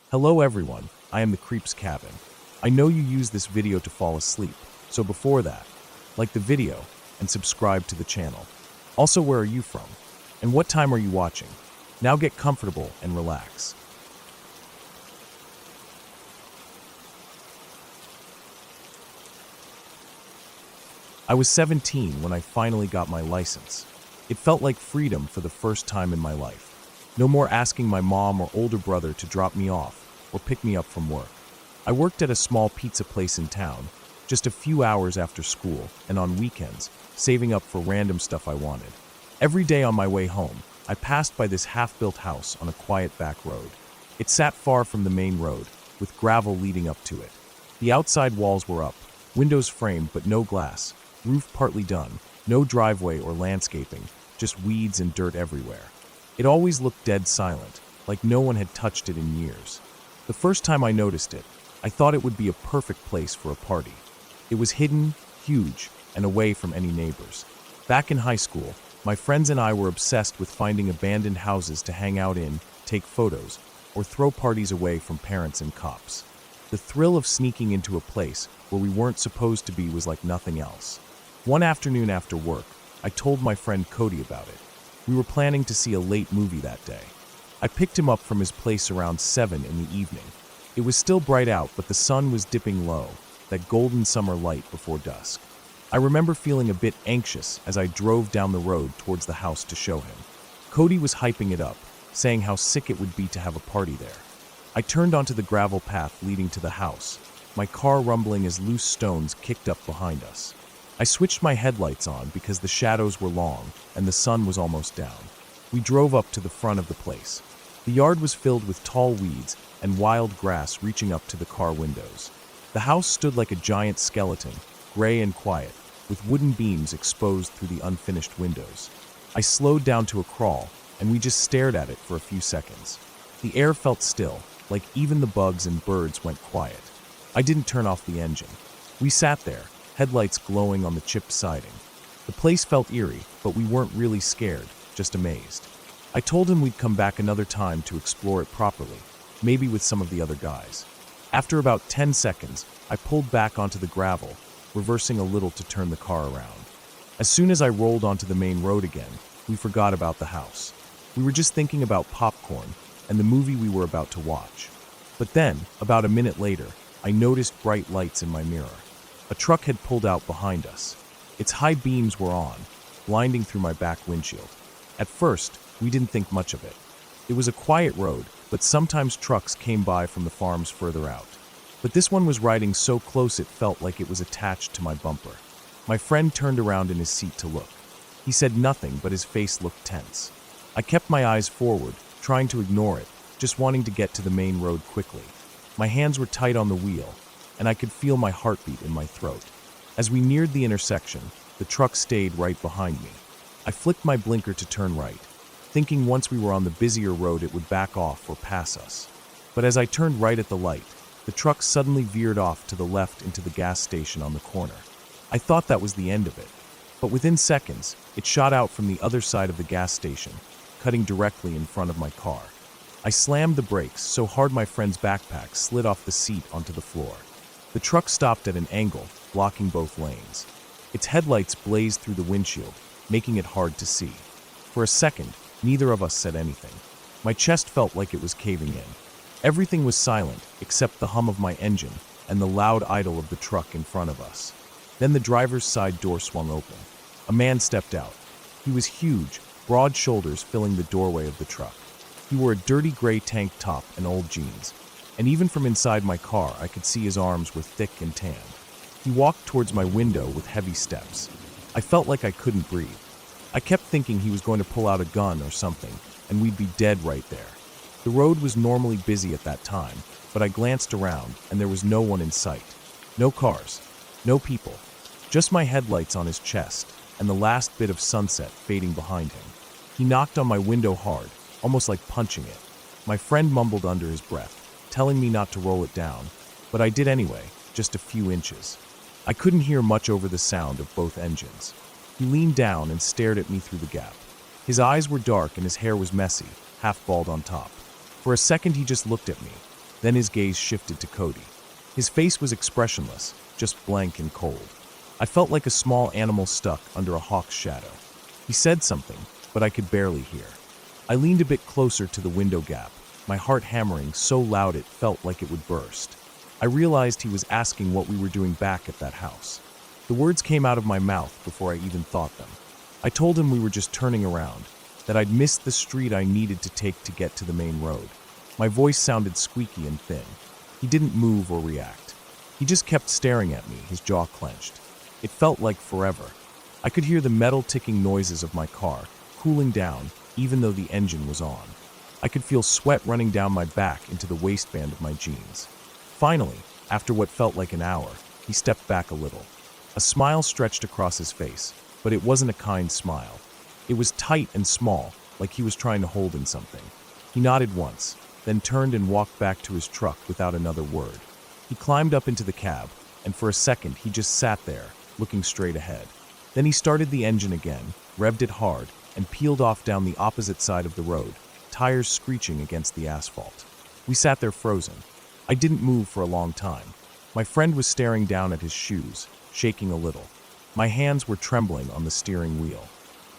Hello everyone, I am the Creep's Cabin. I know you use this video to fall asleep, so before that, like the video and subscribe to the channel. Also, where are you from? And what time are you watching? Now get comfortable and relax. I was 17 when I finally got my license. It felt like freedom for the first time in my life. No more asking my mom or older brother to drop me off or pick me up from work. I worked at a small pizza place in town, just a few hours after school and on weekends, saving up for random stuff I wanted. Every day on my way home, I passed by this half-built house on a quiet back road. It sat far from the main road, with gravel leading up to it. The outside walls were up, windows framed but no glass, roof partly done, no driveway or landscaping, just weeds and dirt everywhere. It always looked dead silent, like no one had touched it in years. The first time I noticed it, I thought it would be a perfect place for a party. It was hidden, huge, and away from any neighbors. Back in high school, my friends and I were obsessed with finding abandoned houses to hang out in, take photos, or throw parties away from parents and cops. The thrill of sneaking into a place where we weren't supposed to be was like nothing else. One afternoon after work, I told my friend Cody about it. We were planning to see a late movie that day. I picked him up from his place around 7 in the evening. It was still bright out, but the sun was dipping low, that golden summer light before dusk. I remember feeling a bit anxious as I drove down the road towards the house to show him. Cody was hyping it up, saying how sick it would be to have a party there. I turned onto the gravel path leading to the house, my car rumbling as loose stones kicked up behind us. I switched my headlights on because the shadows were long and the sun was almost down. We drove up to the front of the place. The yard was filled with tall weeds and wild grass reaching up to the car windows. The house stood like a giant skeleton, gray and quiet, with wooden beams exposed through the unfinished windows. I slowed down to a crawl, and we just stared at it for a few seconds. The air felt still, like even the bugs and birds went quiet. I didn't turn off the engine. We sat there, headlights glowing on the chipped siding. The place felt eerie, but we weren't really scared, just amazed. I told him we'd come back another time to explore it properly, maybe with some of the other guys. After about 10 seconds, I pulled back onto the gravel, reversing a little to turn the car around. As soon as I rolled onto the main road again, we forgot about the house. We were just thinking about popcorn and the movie we were about to watch. But then, about a minute later, I noticed bright lights in my mirror. A truck had pulled out behind us. Its high beams were on, blinding through my back windshield. At first, we didn't think much of it. It was a quiet road, but sometimes trucks came by from the farms further out. But this one was riding so close it felt like it was attached to my bumper. My friend turned around in his seat to look. He said nothing, but his face looked tense. I kept my eyes forward, trying to ignore it, just wanting to get to the main road quickly. My hands were tight on the wheel, and I could feel my heartbeat in my throat. As we neared the intersection, the truck stayed right behind me. I flicked my blinker to turn right, thinking once we were on the busier road it would back off or pass us. But as I turned right at the light, the truck suddenly veered off to the left into the gas station on the corner. I thought that was the end of it, but within seconds, it shot out from the other side of the gas station, cutting directly in front of my car. I slammed the brakes so hard my friend's backpack slid off the seat onto the floor. The truck stopped at an angle, blocking both lanes. Its headlights blazed through the windshield, making it hard to see. For a second, neither of us said anything. My chest felt like it was caving in. Everything was silent except the hum of my engine and the loud idle of the truck in front of us. Then the driver's side door swung open. A man stepped out. He was huge, broad shoulders filling the doorway of the truck. He wore a dirty gray tank top and old jeans, and even from inside my car I could see his arms were thick and tanned. He walked towards my window with heavy steps. I felt like I couldn't breathe. I kept thinking he was going to pull out a gun or something, and we'd be dead right there. The road was normally busy at that time, but I glanced around and there was no one in sight. No cars, no people, just my headlights on his chest and the last bit of sunset fading behind him. He knocked on my window hard, almost like punching it. My friend mumbled under his breath, telling me not to roll it down, but I did anyway, just a few inches. I couldn't hear much over the sound of both engines. He leaned down and stared at me through the gap. His eyes were dark and his hair was messy, half bald on top. For a second he just looked at me, Then his gaze shifted to Cody. His face was expressionless, just blank and cold. I felt like a small animal stuck under a hawk's shadow. He said something, but I could barely hear. I leaned a bit closer to the window gap, my heart hammering so loud it felt like it would burst. I realized he was asking what we were doing back at that house. The words came out of my mouth before I even thought them. I told him we were just turning around, that I'd missed the street I needed to take to get to the main road. My voice sounded squeaky and thin. He didn't move or react. He just kept staring at me, his jaw clenched. It felt like forever. I could hear the metal ticking noises of my car, cooling down, even though the engine was on. I could feel sweat running down my back into the waistband of my jeans. Finally, after what felt like an hour, he stepped back a little. A smile stretched across his face, but it wasn't a kind smile. It was tight and small, like he was trying to hold in something. He nodded once, then turned and walked back to his truck without another word. He climbed up into the cab, and for a second he just sat there, looking straight ahead. Then he started the engine again, revved it hard, and peeled off down the opposite side of the road, tires screeching against the asphalt. We sat there frozen. I didn't move for a long time. My friend was staring down at his shoes, shaking a little. My hands were trembling on the steering wheel.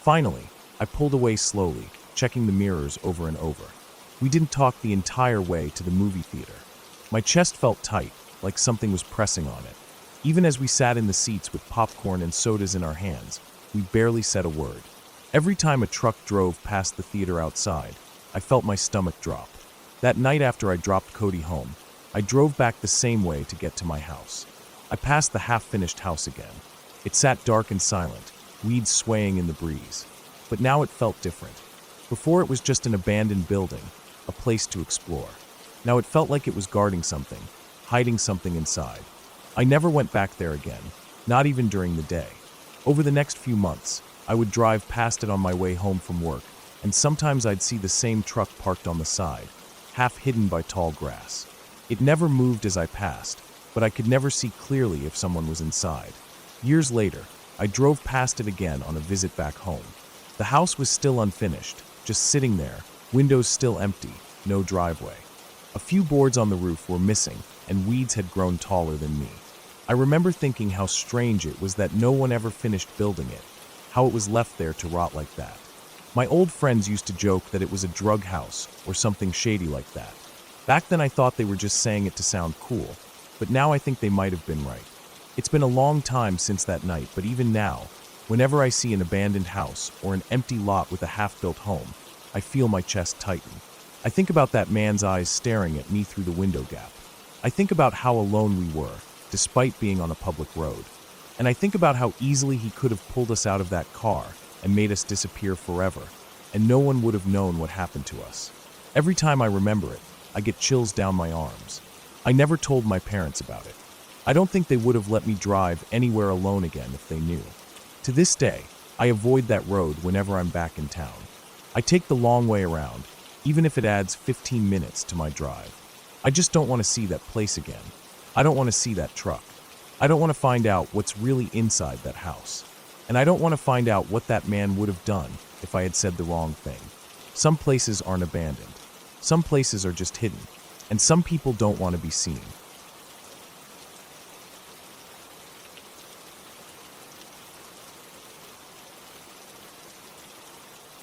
Finally, I pulled away slowly, checking the mirrors over and over. We didn't talk the entire way to the movie theater. My chest felt tight, like something was pressing on it. Even as we sat in the seats with popcorn and sodas in our hands, we barely said a word. Every time a truck drove past the theater outside, I felt my stomach drop. That night after I dropped Cody home, I drove back the same way to get to my house. I passed the half-finished house again. It sat dark and silent, weeds swaying in the breeze. But now it felt different. Before it was just an abandoned building, a place to explore. Now it felt like it was guarding something, hiding something inside. I never went back there again, not even during the day. Over the next few months, I would drive past it on my way home from work, and sometimes I'd see the same truck parked on the side, half hidden by tall grass. It never moved as I passed, but I could never see clearly if someone was inside. Years later, I drove past it again on a visit back home. The house was still unfinished, just sitting there, windows still empty, no driveway. A few boards on the roof were missing, and weeds had grown taller than me. I remember thinking how strange it was that no one ever finished building it, how it was left there to rot like that. My old friends used to joke that it was a drug house or something shady like that. Back then I thought they were just saying it to sound cool, but now I think they might have been right. It's been a long time since that night, but even now, whenever I see an abandoned house or an empty lot with a half-built home, I feel my chest tighten. I think about that man's eyes staring at me through the window gap. I think about how alone we were, despite being on a public road. And I think about how easily he could have pulled us out of that car and made us disappear forever, and no one would have known what happened to us. Every time I remember it, I get chills down my arms. I never told my parents about it. I don't think they would have let me drive anywhere alone again if they knew. To this day, I avoid that road whenever I'm back in town. I take the long way around, even if it adds 15 minutes to my drive. I just don't want to see that place again. I don't want to see that truck. I don't want to find out what's really inside that house. And I don't want to find out what that man would have done if I had said the wrong thing. Some places aren't abandoned. Some places are just hidden. And some people don't want to be seen.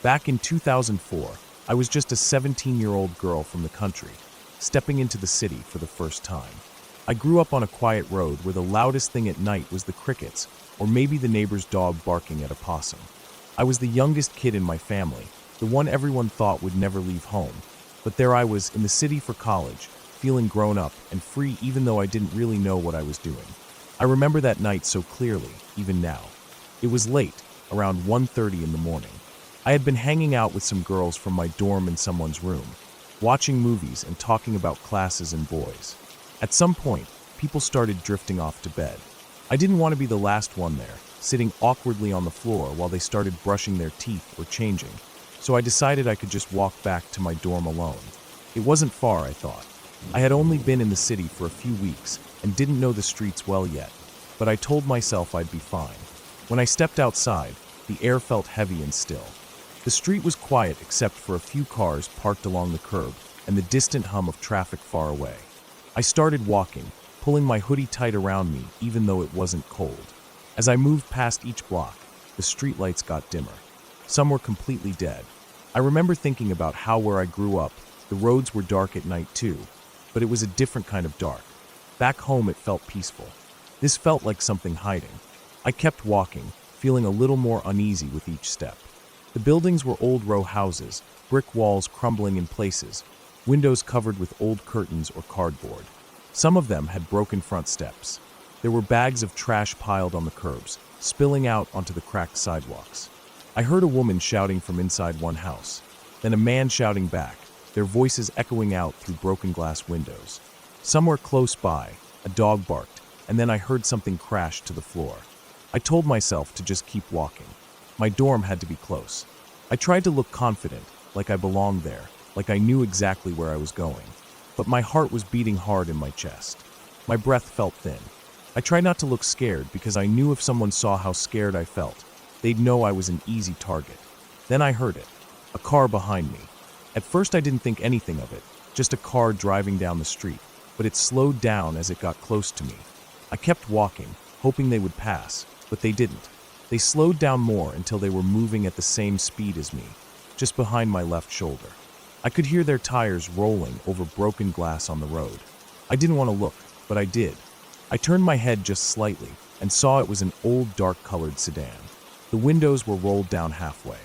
Back in 2004, I was just a 17-year-old girl from the country, stepping into the city for the first time. I grew up on a quiet road where the loudest thing at night was the crickets, or maybe the neighbor's dog barking at a possum. I was the youngest kid in my family, the one everyone thought would never leave home. But there I was in the city for college, feeling grown up and free even though I didn't really know what I was doing. I remember that night so clearly, even now. It was late, around 1:30 in the morning. I had been hanging out with some girls from my dorm in someone's room, watching movies and talking about classes and boys. At some point, people started drifting off to bed. I didn't want to be the last one there, sitting awkwardly on the floor while they started brushing their teeth or changing, so I decided I could just walk back to my dorm alone. It wasn't far, I thought. I had only been in the city for a few weeks and didn't know the streets well yet, but I told myself I'd be fine. When I stepped outside, the air felt heavy and still. The street was quiet except for a few cars parked along the curb, and the distant hum of traffic far away. I started walking, pulling my hoodie tight around me even though it wasn't cold. As I moved past each block, the streetlights got dimmer. Some were completely dead. I remember thinking about how where I grew up, the roads were dark at night too, but it was a different kind of dark. Back home it felt peaceful. This felt like something hiding. I kept walking, feeling a little more uneasy with each step. The buildings were old row houses, brick walls crumbling in places, windows covered with old curtains or cardboard. Some of them had broken front steps. There were bags of trash piled on the curbs, spilling out onto the cracked sidewalks. I heard a woman shouting from inside one house, then a man shouting back, their voices echoing out through broken glass windows. Somewhere close by, a dog barked, and then I heard something crash to the floor. I told myself to just keep walking. My dorm had to be close. I tried to look confident, like I belonged there, like I knew exactly where I was going. But my heart was beating hard in my chest. My breath felt thin. I tried not to look scared because I knew if someone saw how scared I felt, they'd know I was an easy target. Then I heard it. A car behind me. At first I didn't think anything of it, just a car driving down the street, but it slowed down as it got close to me. I kept walking, hoping they would pass, but they didn't. They slowed down more until they were moving at the same speed as me, just behind my left shoulder. I could hear their tires rolling over broken glass on the road. I didn't want to look, but I did. I turned my head just slightly and saw it was an old dark-colored sedan. The windows were rolled down halfway.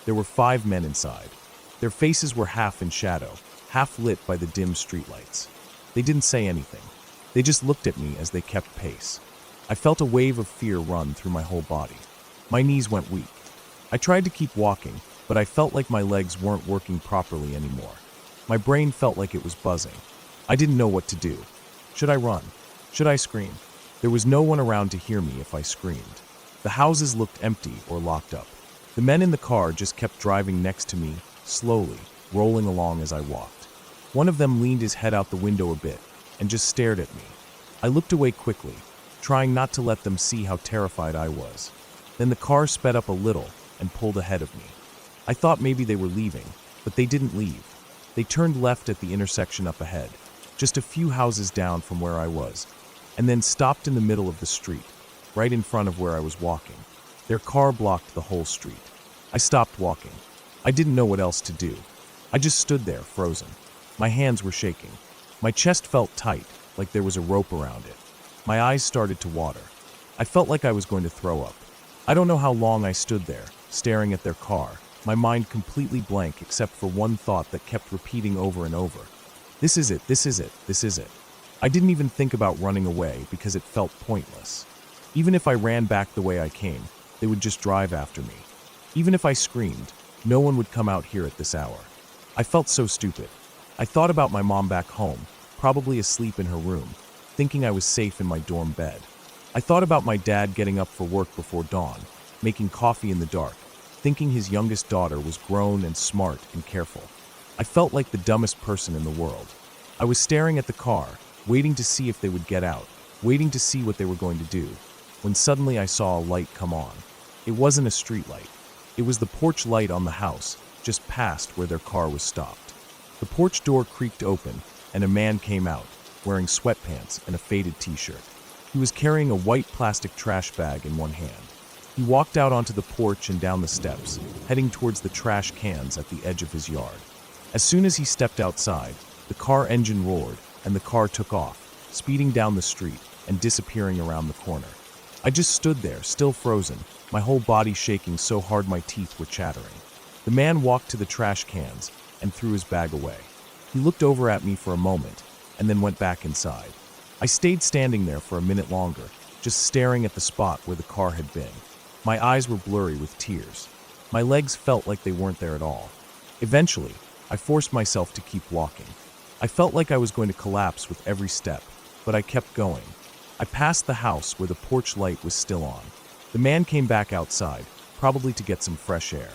There were 5 men inside. Their faces were half in shadow, half lit by the dim streetlights. They didn't say anything. They just looked at me as they kept pace. I felt a wave of fear run through my whole body. My knees went weak. I tried to keep walking, but I felt like my legs weren't working properly anymore. My brain felt like it was buzzing. I didn't know what to do. Should I run? Should I scream? There was no one around to hear me if I screamed. The houses looked empty or locked up. The men in the car just kept driving next to me, slowly, rolling along as I walked. One of them leaned his head out the window a bit and just stared at me. I looked away quickly, trying not to let them see how terrified I was. Then the car sped up a little and pulled ahead of me. I thought maybe they were leaving, but they didn't leave. They turned left at the intersection up ahead, just a few houses down from where I was, and then stopped in the middle of the street, right in front of where I was walking. Their car blocked the whole street. I stopped walking. I didn't know what else to do. I just stood there, frozen. My hands were shaking. My chest felt tight, like there was a rope around it. My eyes started to water. I felt like I was going to throw up. I don't know how long I stood there, staring at their car, my mind completely blank except for one thought that kept repeating over and over. This is it, this is it, this is it. I didn't even think about running away because it felt pointless. Even if I ran back the way I came, they would just drive after me. Even if I screamed, no one would come out here at this hour. I felt so stupid. I thought about my mom back home, probably asleep in her room, thinking I was safe in my dorm bed. I thought about my dad getting up for work before dawn, making coffee in the dark, thinking his youngest daughter was grown and smart and careful. I felt like the dumbest person in the world. I was staring at the car, waiting to see if they would get out, waiting to see what they were going to do, when suddenly I saw a light come on. It wasn't a street light. It was the porch light on the house, just past where their car was stopped. The porch door creaked open, and a man came out, wearing sweatpants and a faded t-shirt. He was carrying a white plastic trash bag in one hand. He walked out onto the porch and down the steps, heading towards the trash cans at the edge of his yard. As soon as he stepped outside, the car engine roared, and the car took off, speeding down the street and disappearing around the corner. I just stood there, still frozen, my whole body shaking so hard my teeth were chattering. The man walked to the trash cans and threw his bag away. He looked over at me for a moment and then went back inside. I stayed standing there for a minute longer, just staring at the spot where the car had been. My eyes were blurry with tears. My legs felt like they weren't there at all. Eventually, I forced myself to keep walking. I felt like I was going to collapse with every step, but I kept going. I passed the house where the porch light was still on. The man came back outside, probably to get some fresh air.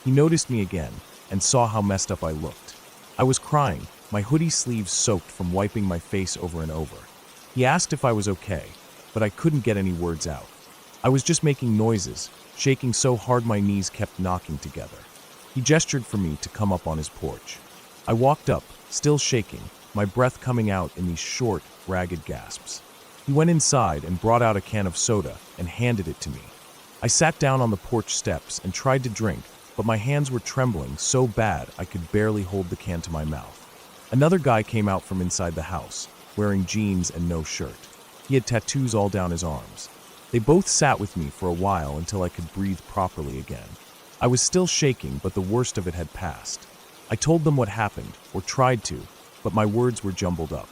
He noticed me again and saw how messed up I looked. I was crying, my hoodie sleeves soaked from wiping my face over and over. He asked if I was okay, but I couldn't get any words out. I was just making noises, shaking so hard my knees kept knocking together. He gestured for me to come up on his porch. I walked up, still shaking, my breath coming out in these short, ragged gasps. He went inside and brought out a can of soda and handed it to me. I sat down on the porch steps and tried to drink, but my hands were trembling so bad I could barely hold the can to my mouth. Another guy came out from inside the house, wearing jeans and no shirt. He had tattoos all down his arms. They both sat with me for a while until I could breathe properly again. I was still shaking, but the worst of it had passed. I told them what happened, or tried to, but my words were jumbled up.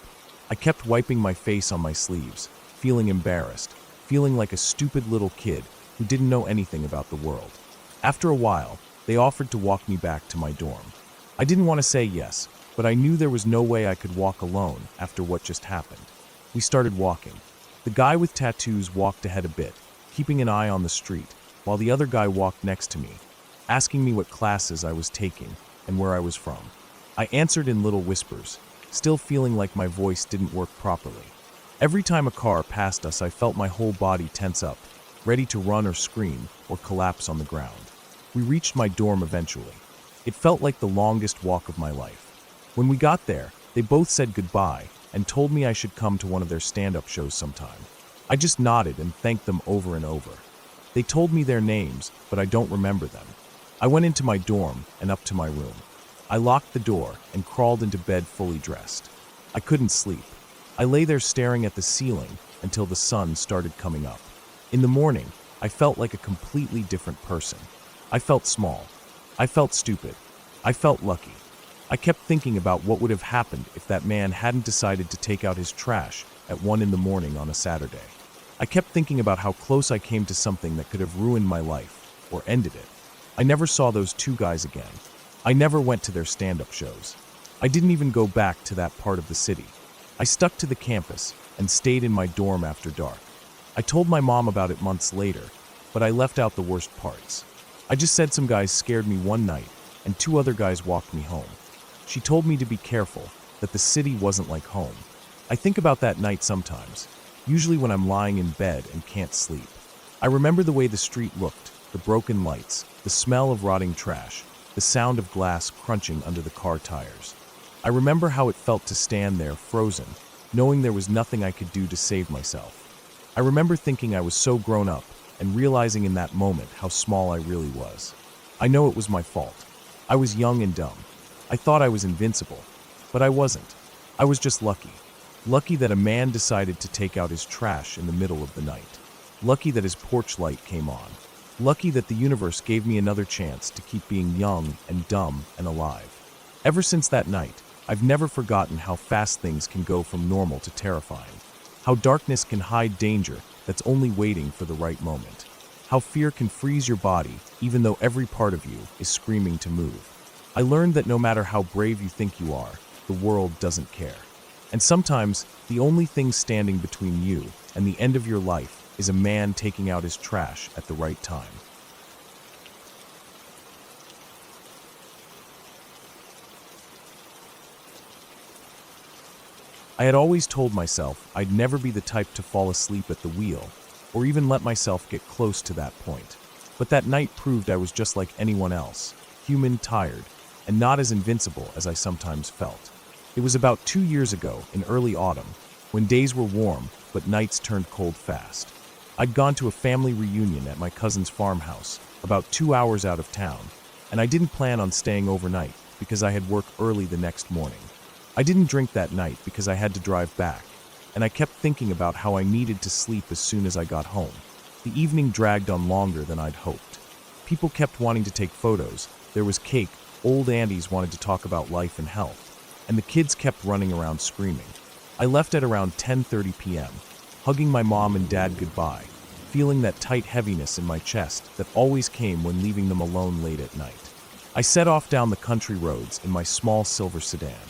I kept wiping my face on my sleeves, feeling embarrassed, feeling like a stupid little kid who didn't know anything about the world. After a while, they offered to walk me back to my dorm. I didn't want to say yes, but I knew there was no way I could walk alone after what just happened. We started walking. The guy with tattoos walked ahead a bit, keeping an eye on the street, while the other guy walked next to me, asking me what classes I was taking and where I was from. I answered in little whispers, still feeling like my voice didn't work properly. Every time a car passed us, I felt my whole body tense up, ready to run or scream or collapse on the ground. We reached my dorm eventually. It felt like the longest walk of my life. When we got there, they both said goodbye and told me I should come to one of their stand-up shows sometime. I just nodded and thanked them over and over. They told me their names, but I don't remember them. I went into my dorm and up to my room. I locked the door and crawled into bed fully dressed. I couldn't sleep. I lay there staring at the ceiling until the sun started coming up. In the morning, I felt like a completely different person. I felt small. I felt stupid. I felt lucky. I kept thinking about what would have happened if that man hadn't decided to take out his trash at 1 a.m. on a Saturday. I kept thinking about how close I came to something that could have ruined my life or ended it. I never saw those two guys again. I never went to their stand-up shows. I didn't even go back to that part of the city. I stuck to the campus and stayed in my dorm after dark. I told my mom about it months later, but I left out the worst parts. I just said some guys scared me one night and 2 other guys walked me home. She told me to be careful, that the city wasn't like home. I think about that night sometimes, usually when I'm lying in bed and can't sleep. I remember the way the street looked, the broken lights, the smell of rotting trash, the sound of glass crunching under the car tires. I remember how it felt to stand there frozen, knowing there was nothing I could do to save myself. I remember thinking I was so grown up and realizing in that moment how small I really was. I know it was my fault. I was young and dumb. I thought I was invincible, but I wasn't. I was just lucky. Lucky that a man decided to take out his trash in the middle of the night. Lucky that his porch light came on. Lucky that the universe gave me another chance to keep being young and dumb and alive. Ever since that night, I've never forgotten how fast things can go from normal to terrifying. How darkness can hide danger that's only waiting for the right moment. How fear can freeze your body even though every part of you is screaming to move. I learned that no matter how brave you think you are, the world doesn't care. And sometimes, the only thing standing between you and the end of your life is a man taking out his trash at the right time. I had always told myself I'd never be the type to fall asleep at the wheel, or even let myself get close to that point. But that night proved I was just like anyone else, human, tired, and not as invincible as I sometimes felt. It was about 2 years ago, in early autumn, when days were warm, but nights turned cold fast. I'd gone to a family reunion at my cousin's farmhouse, about 2 hours out of town, and I didn't plan on staying overnight because I had work early the next morning. I didn't drink that night because I had to drive back, and I kept thinking about how I needed to sleep as soon as I got home. The evening dragged on longer than I'd hoped. People kept wanting to take photos, there was cake, old aunties wanted to talk about life and health, and the kids kept running around screaming. I left at around 10:30 p.m., hugging my mom and dad goodbye, feeling that tight heaviness in my chest that always came when leaving them alone late at night. I set off down the country roads in my small silver sedan.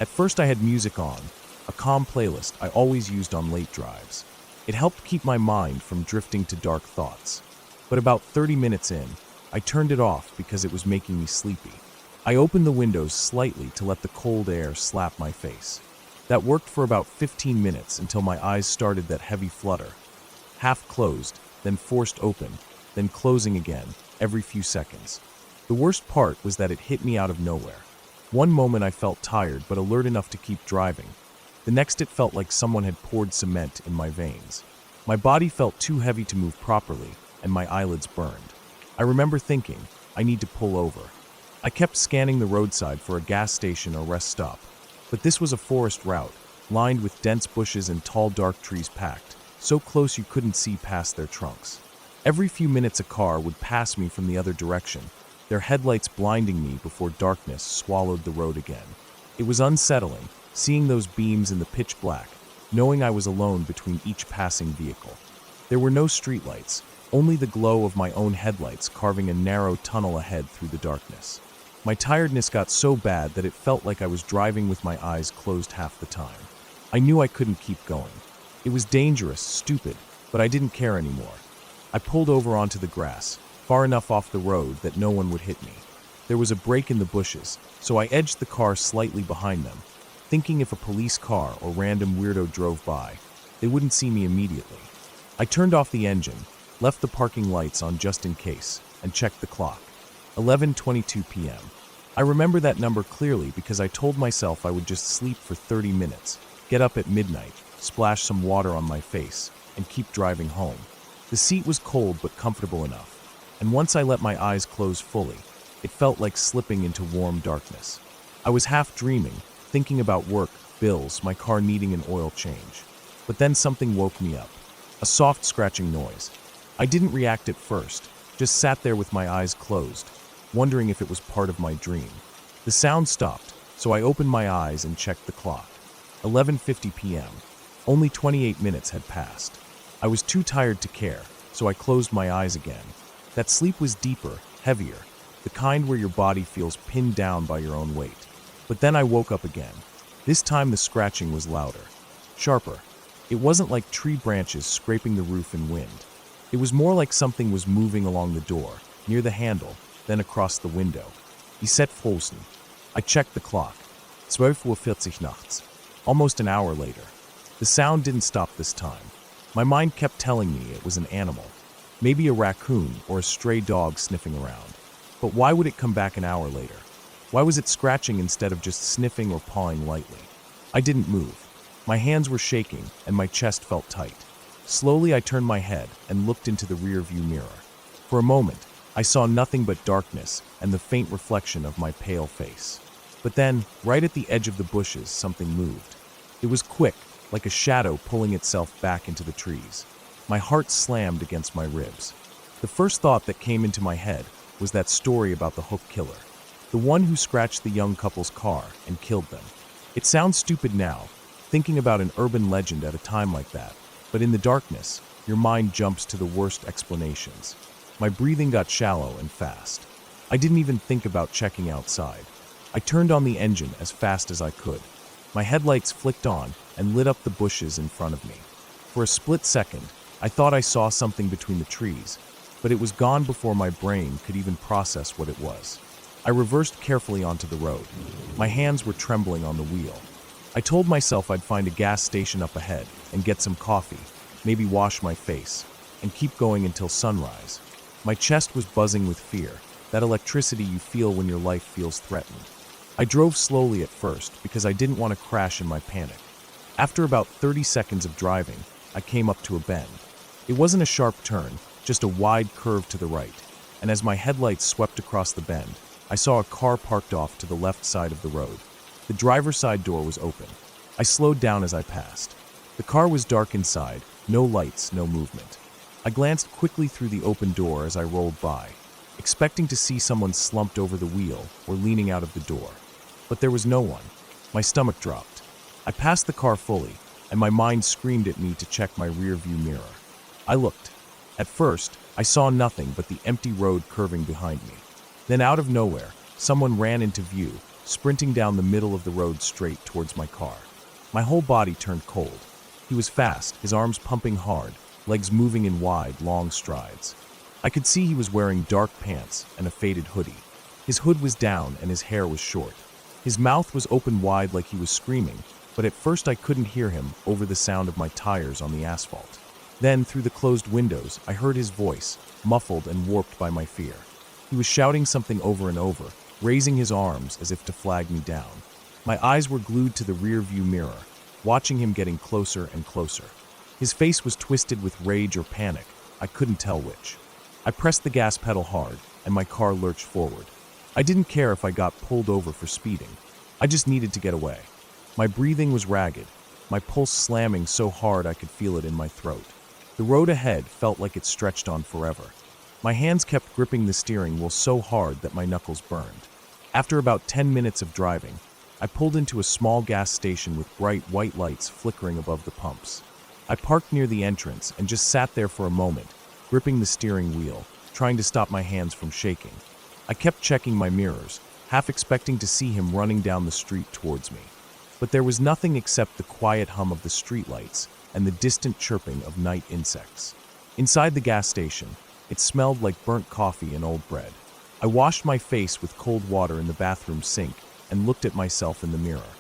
At first I had music on, a calm playlist I always used on late drives. It helped keep my mind from drifting to dark thoughts. But about 30 minutes in, I turned it off because it was making me sleepy. I opened the windows slightly to let the cold air slap my face. That worked for about 15 minutes until my eyes started that heavy flutter. Half closed, then forced open, then closing again, every few seconds. The worst part was that it hit me out of nowhere. One moment I felt tired but alert enough to keep driving. The next it felt like someone had poured cement in my veins. My body felt too heavy to move properly, and my eyelids burned. I remember thinking, I need to pull over. I kept scanning the roadside for a gas station or rest stop, but this was a forest route, lined with dense bushes and tall dark trees packed, so close you couldn't see past their trunks. Every few minutes a car would pass me from the other direction, their headlights blinding me before darkness swallowed the road again. It was unsettling, seeing those beams in the pitch black, knowing I was alone between each passing vehicle. There were no streetlights, only the glow of my own headlights carving a narrow tunnel ahead through the darkness. My tiredness got so bad that it felt like I was driving with my eyes closed half the time. I knew I couldn't keep going. It was dangerous, stupid, but I didn't care anymore. I pulled over onto the grass, far enough off the road that no one would hit me. There was a break in the bushes, so I edged the car slightly behind them, thinking if a police car or random weirdo drove by, they wouldn't see me immediately. I turned off the engine, left the parking lights on just in case, and checked the clock. 11:22 p.m. I remember that number clearly because I told myself I would just sleep for 30 minutes, get up at midnight, splash some water on my face, and keep driving home. The seat was cold but comfortable enough, and once I let my eyes close fully, it felt like slipping into warm darkness. I was half dreaming, thinking about work, bills, my car needing an oil change. But then something woke me up. A soft scratching noise. I didn't react at first, just sat there with my eyes closed, wondering if it was part of my dream. The sound stopped, so I opened my eyes and checked the clock. 11:50 p.m. Only 28 minutes had passed. I was too tired to care, so I closed my eyes again. That sleep was deeper, heavier, the kind where your body feels pinned down by your own weight. But then I woke up again. This time the scratching was louder, sharper. It wasn't like tree branches scraping the roof in wind. It was more like something was moving along the door, near the handle, then across the window. Ich set Folsen. I checked the clock. 12:40 nachts. Almost an hour later. The sound didn't stop this time. My mind kept telling me it was an animal. Maybe a raccoon or a stray dog sniffing around. But why would it come back an hour later? Why was it scratching instead of just sniffing or pawing lightly? I didn't move. My hands were shaking and my chest felt tight. Slowly I turned my head and looked into the rear-view mirror. For a moment, I saw nothing but darkness and the faint reflection of my pale face. But then, right at the edge of the bushes, something moved. It was quick, like a shadow pulling itself back into the trees. My heart slammed against my ribs. The first thought that came into my head was that story about the hook killer. The one who scratched the young couple's car and killed them. It sounds stupid now, thinking about an urban legend at a time like that, but in the darkness, your mind jumps to the worst explanations. My breathing got shallow and fast. I didn't even think about checking outside. I turned on the engine as fast as I could. My headlights flicked on and lit up the bushes in front of me. For a split second, I thought I saw something between the trees, but it was gone before my brain could even process what it was. I reversed carefully onto the road. My hands were trembling on the wheel. I told myself I'd find a gas station up ahead and get some coffee, maybe wash my face, and keep going until sunrise. My chest was buzzing with fear, that electricity you feel when your life feels threatened. I drove slowly at first because I didn't want to crash in my panic. After about 30 seconds of driving, I came up to a bend. It wasn't a sharp turn, just a wide curve to the right, and as my headlights swept across the bend, I saw a car parked off to the left side of the road. The driver's side door was open. I slowed down as I passed. The car was dark inside, no lights, no movement. I glanced quickly through the open door as I rolled by, expecting to see someone slumped over the wheel or leaning out of the door. But there was no one. My stomach dropped. I passed the car fully, and my mind screamed at me to check my rear-view mirror. I looked. At first, I saw nothing but the empty road curving behind me. Then out of nowhere, someone ran into view, sprinting down the middle of the road straight towards my car. My whole body turned cold. He was fast, his arms pumping hard, legs moving in wide, long strides. I could see he was wearing dark pants and a faded hoodie. His hood was down and his hair was short. His mouth was open wide like he was screaming, but at first I couldn't hear him over the sound of my tires on the asphalt. Then, through the closed windows, I heard his voice, muffled and warped by my fear. He was shouting something over and over, raising his arms as if to flag me down. My eyes were glued to the rear-view mirror, watching him getting closer and closer. His face was twisted with rage or panic. I couldn't tell which. I pressed the gas pedal hard, and my car lurched forward. I didn't care if I got pulled over for speeding. I just needed to get away. My breathing was ragged, my pulse slamming so hard I could feel it in my throat. The road ahead felt like it stretched on forever. My hands kept gripping the steering wheel so hard that my knuckles burned. After about 10 minutes of driving, I pulled into a small gas station with bright white lights flickering above the pumps. I parked near the entrance and just sat there for a moment, gripping the steering wheel, trying to stop my hands from shaking. I kept checking my mirrors, half expecting to see him running down the street towards me. But there was nothing except the quiet hum of the streetlights and the distant chirping of night insects. Inside the gas station, it smelled like burnt coffee and old bread. I washed my face with cold water in the bathroom sink and looked at myself in the mirror.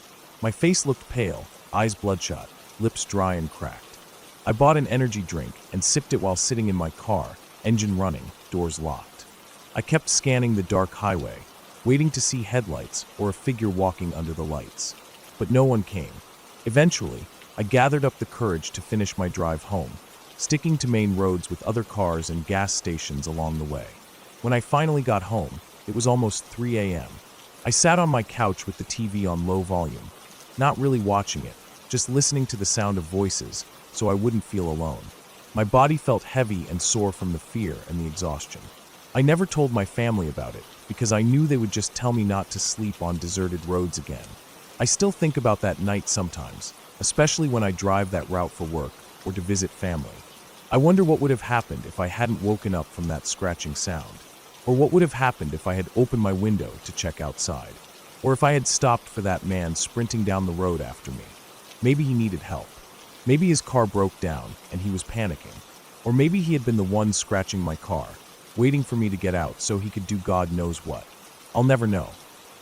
My face looked pale, eyes bloodshot, lips dry and cracked. I bought an energy drink and sipped it while sitting in my car, engine running, doors locked. I kept scanning the dark highway, waiting to see headlights or a figure walking under the lights. But no one came. Eventually, I gathered up the courage to finish my drive home, sticking to main roads with other cars and gas stations along the way. When I finally got home, it was almost 3 a.m. I sat on my couch with the TV on low volume, not really watching it, just listening to the sound of voices so I wouldn't feel alone. My body felt heavy and sore from the fear and the exhaustion. I never told my family about it because I knew they would just tell me not to sleep on deserted roads again. I still think about that night sometimes, especially when I drive that route for work or to visit family. I wonder what would have happened if I hadn't woken up from that scratching sound, or what would have happened if I had opened my window to check outside, or if I had stopped for that man sprinting down the road after me. Maybe he needed help. Maybe his car broke down and he was panicking, or maybe he had been the one scratching my car, waiting for me to get out so he could do God knows what. I'll never know.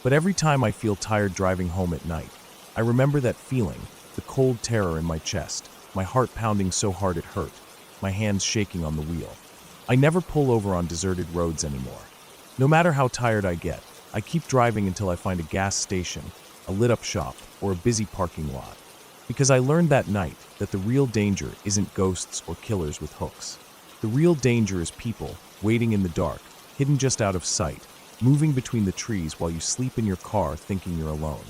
But every time I feel tired driving home at night, I remember that feeling, the cold terror in my chest, my heart pounding so hard it hurt, my hands shaking on the wheel. I never pull over on deserted roads anymore. No matter how tired I get, I keep driving until I find a gas station, a lit-up shop, or a busy parking lot. Because I learned that night that the real danger isn't ghosts or killers with hooks. The real danger is people, waiting in the dark, hidden just out of sight, moving between the trees while you sleep in your car thinking you're alone.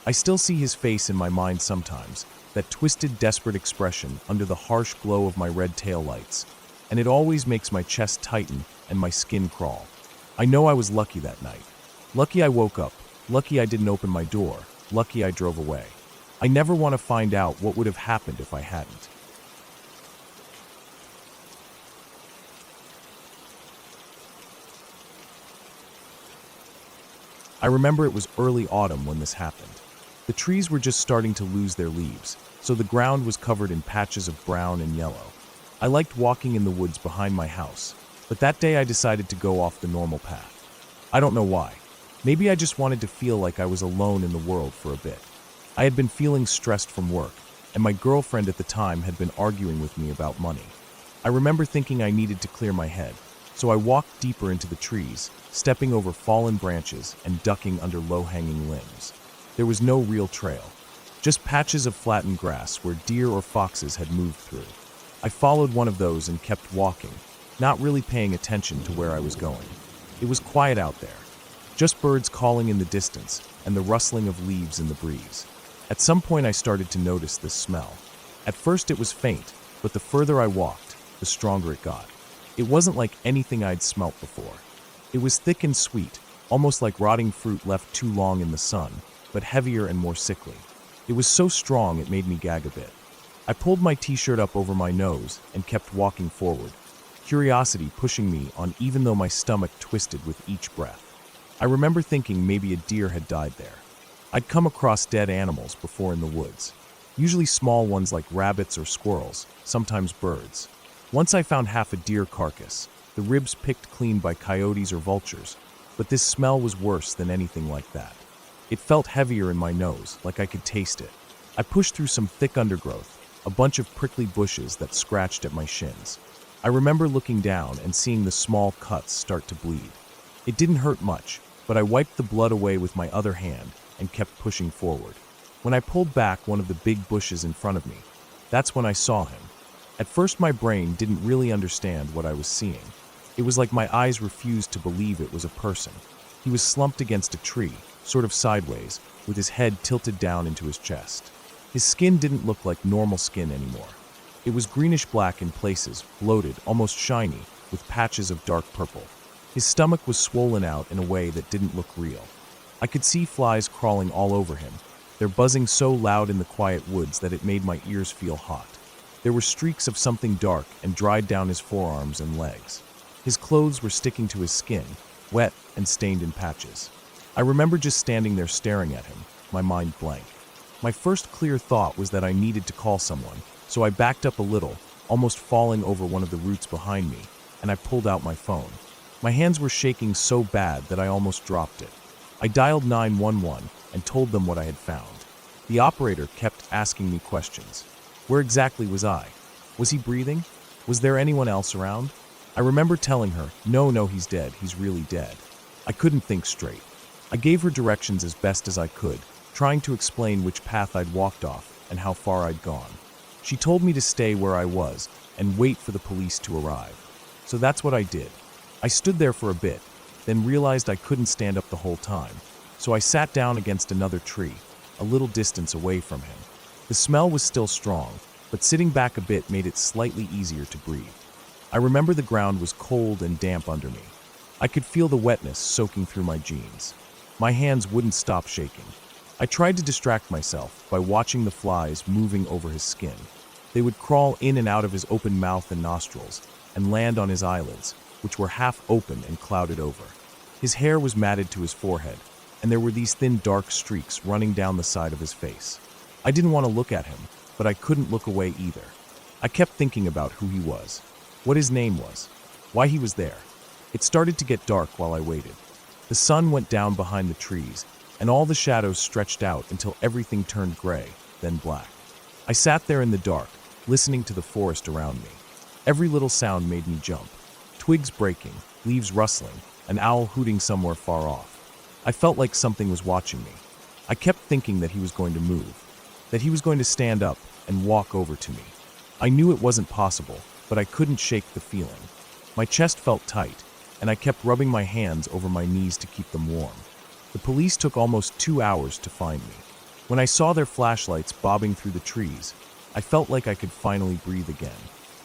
I still see his face in my mind sometimes, that twisted, desperate expression under the harsh glow of my red taillights, and it always makes my chest tighten and my skin crawl. I know I was lucky that night. Lucky I woke up, lucky I didn't open my door, lucky I drove away. I never want to find out what would have happened if I hadn't. I remember it was early autumn when this happened. The trees were just starting to lose their leaves, so the ground was covered in patches of brown and yellow. I liked walking in the woods behind my house, but that day I decided to go off the normal path. I don't know why. Maybe I just wanted to feel like I was alone in the world for a bit. I had been feeling stressed from work, and my girlfriend at the time had been arguing with me about money. I remember thinking I needed to clear my head, so I walked deeper into the trees, stepping over fallen branches and ducking under low-hanging limbs. There was no real trail, just patches of flattened grass where deer or foxes had moved through. I followed one of those and kept walking, not really paying attention to where I was going. It was quiet out there, just birds calling in the distance and the rustling of leaves in the breeze. At some point I started to notice this smell. At first it was faint, but the further I walked, the stronger it got. It wasn't like anything I'd smelt before. It was thick and sweet, almost like rotting fruit left too long in the sun, but heavier and more sickly. It was so strong it made me gag a bit. I pulled my t-shirt up over my nose and kept walking forward, curiosity pushing me on even though my stomach twisted with each breath. I remember thinking maybe a deer had died there. I'd come across dead animals before in the woods, usually small ones like rabbits or squirrels, sometimes birds. Once I found half a deer carcass, the ribs picked clean by coyotes or vultures, but this smell was worse than anything like that. It felt heavier in my nose, like I could taste it. I pushed through some thick undergrowth, a bunch of prickly bushes that scratched at my shins. I remember looking down and seeing the small cuts start to bleed. It didn't hurt much, but I wiped the blood away with my other hand and kept pushing forward. When I pulled back one of the big bushes in front of me, that's when I saw him. At first my brain didn't really understand what I was seeing. It was like my eyes refused to believe it was a person. He was slumped against a tree, sort of sideways, with his head tilted down into his chest. His skin didn't look like normal skin anymore. It was greenish-black in places, bloated, almost shiny, with patches of dark purple. His stomach was swollen out in a way that didn't look real. I could see flies crawling all over him, their buzzing so loud in the quiet woods that it made my ears feel hot. There were streaks of something dark and dried down his forearms and legs. His clothes were sticking to his skin, wet and stained in patches. I remember just standing there staring at him, my mind blank. My first clear thought was that I needed to call someone, so I backed up a little, almost falling over one of the roots behind me, and I pulled out my phone. My hands were shaking so bad that I almost dropped it. I dialed 911 and told them what I had found. The operator kept asking me questions. Where exactly was I? Was he breathing? Was there anyone else around? I remember telling her, no, he's dead, he's really dead. I couldn't think straight. I gave her directions as best as I could, trying to explain which path I'd walked off and how far I'd gone. She told me to stay where I was and wait for the police to arrive. So that's what I did. I stood there for a bit, then realized I couldn't stand up the whole time. So I sat down against another tree, a little distance away from him. The smell was still strong, but sitting back a bit made it slightly easier to breathe. I remember the ground was cold and damp under me. I could feel the wetness soaking through my jeans. My hands wouldn't stop shaking. I tried to distract myself by watching the flies moving over his skin. They would crawl in and out of his open mouth and nostrils and land on his eyelids, which were half open and clouded over. His hair was matted to his forehead, and there were these thin dark streaks running down the side of his face. I didn't want to look at him, but I couldn't look away either. I kept thinking about who he was, what his name was, why he was there. It started to get dark while I waited. The sun went down behind the trees, and all the shadows stretched out until everything turned gray, then black. I sat there in the dark, listening to the forest around me. Every little sound made me jump. Twigs breaking, leaves rustling, an owl hooting somewhere far off. I felt like something was watching me. I kept thinking that he was going to move, that he was going to stand up and walk over to me. I knew it wasn't possible, but I couldn't shake the feeling. My chest felt tight, and I kept rubbing my hands over my knees to keep them warm. The police took almost 2 hours to find me. When I saw their flashlights bobbing through the trees, I felt like I could finally breathe again.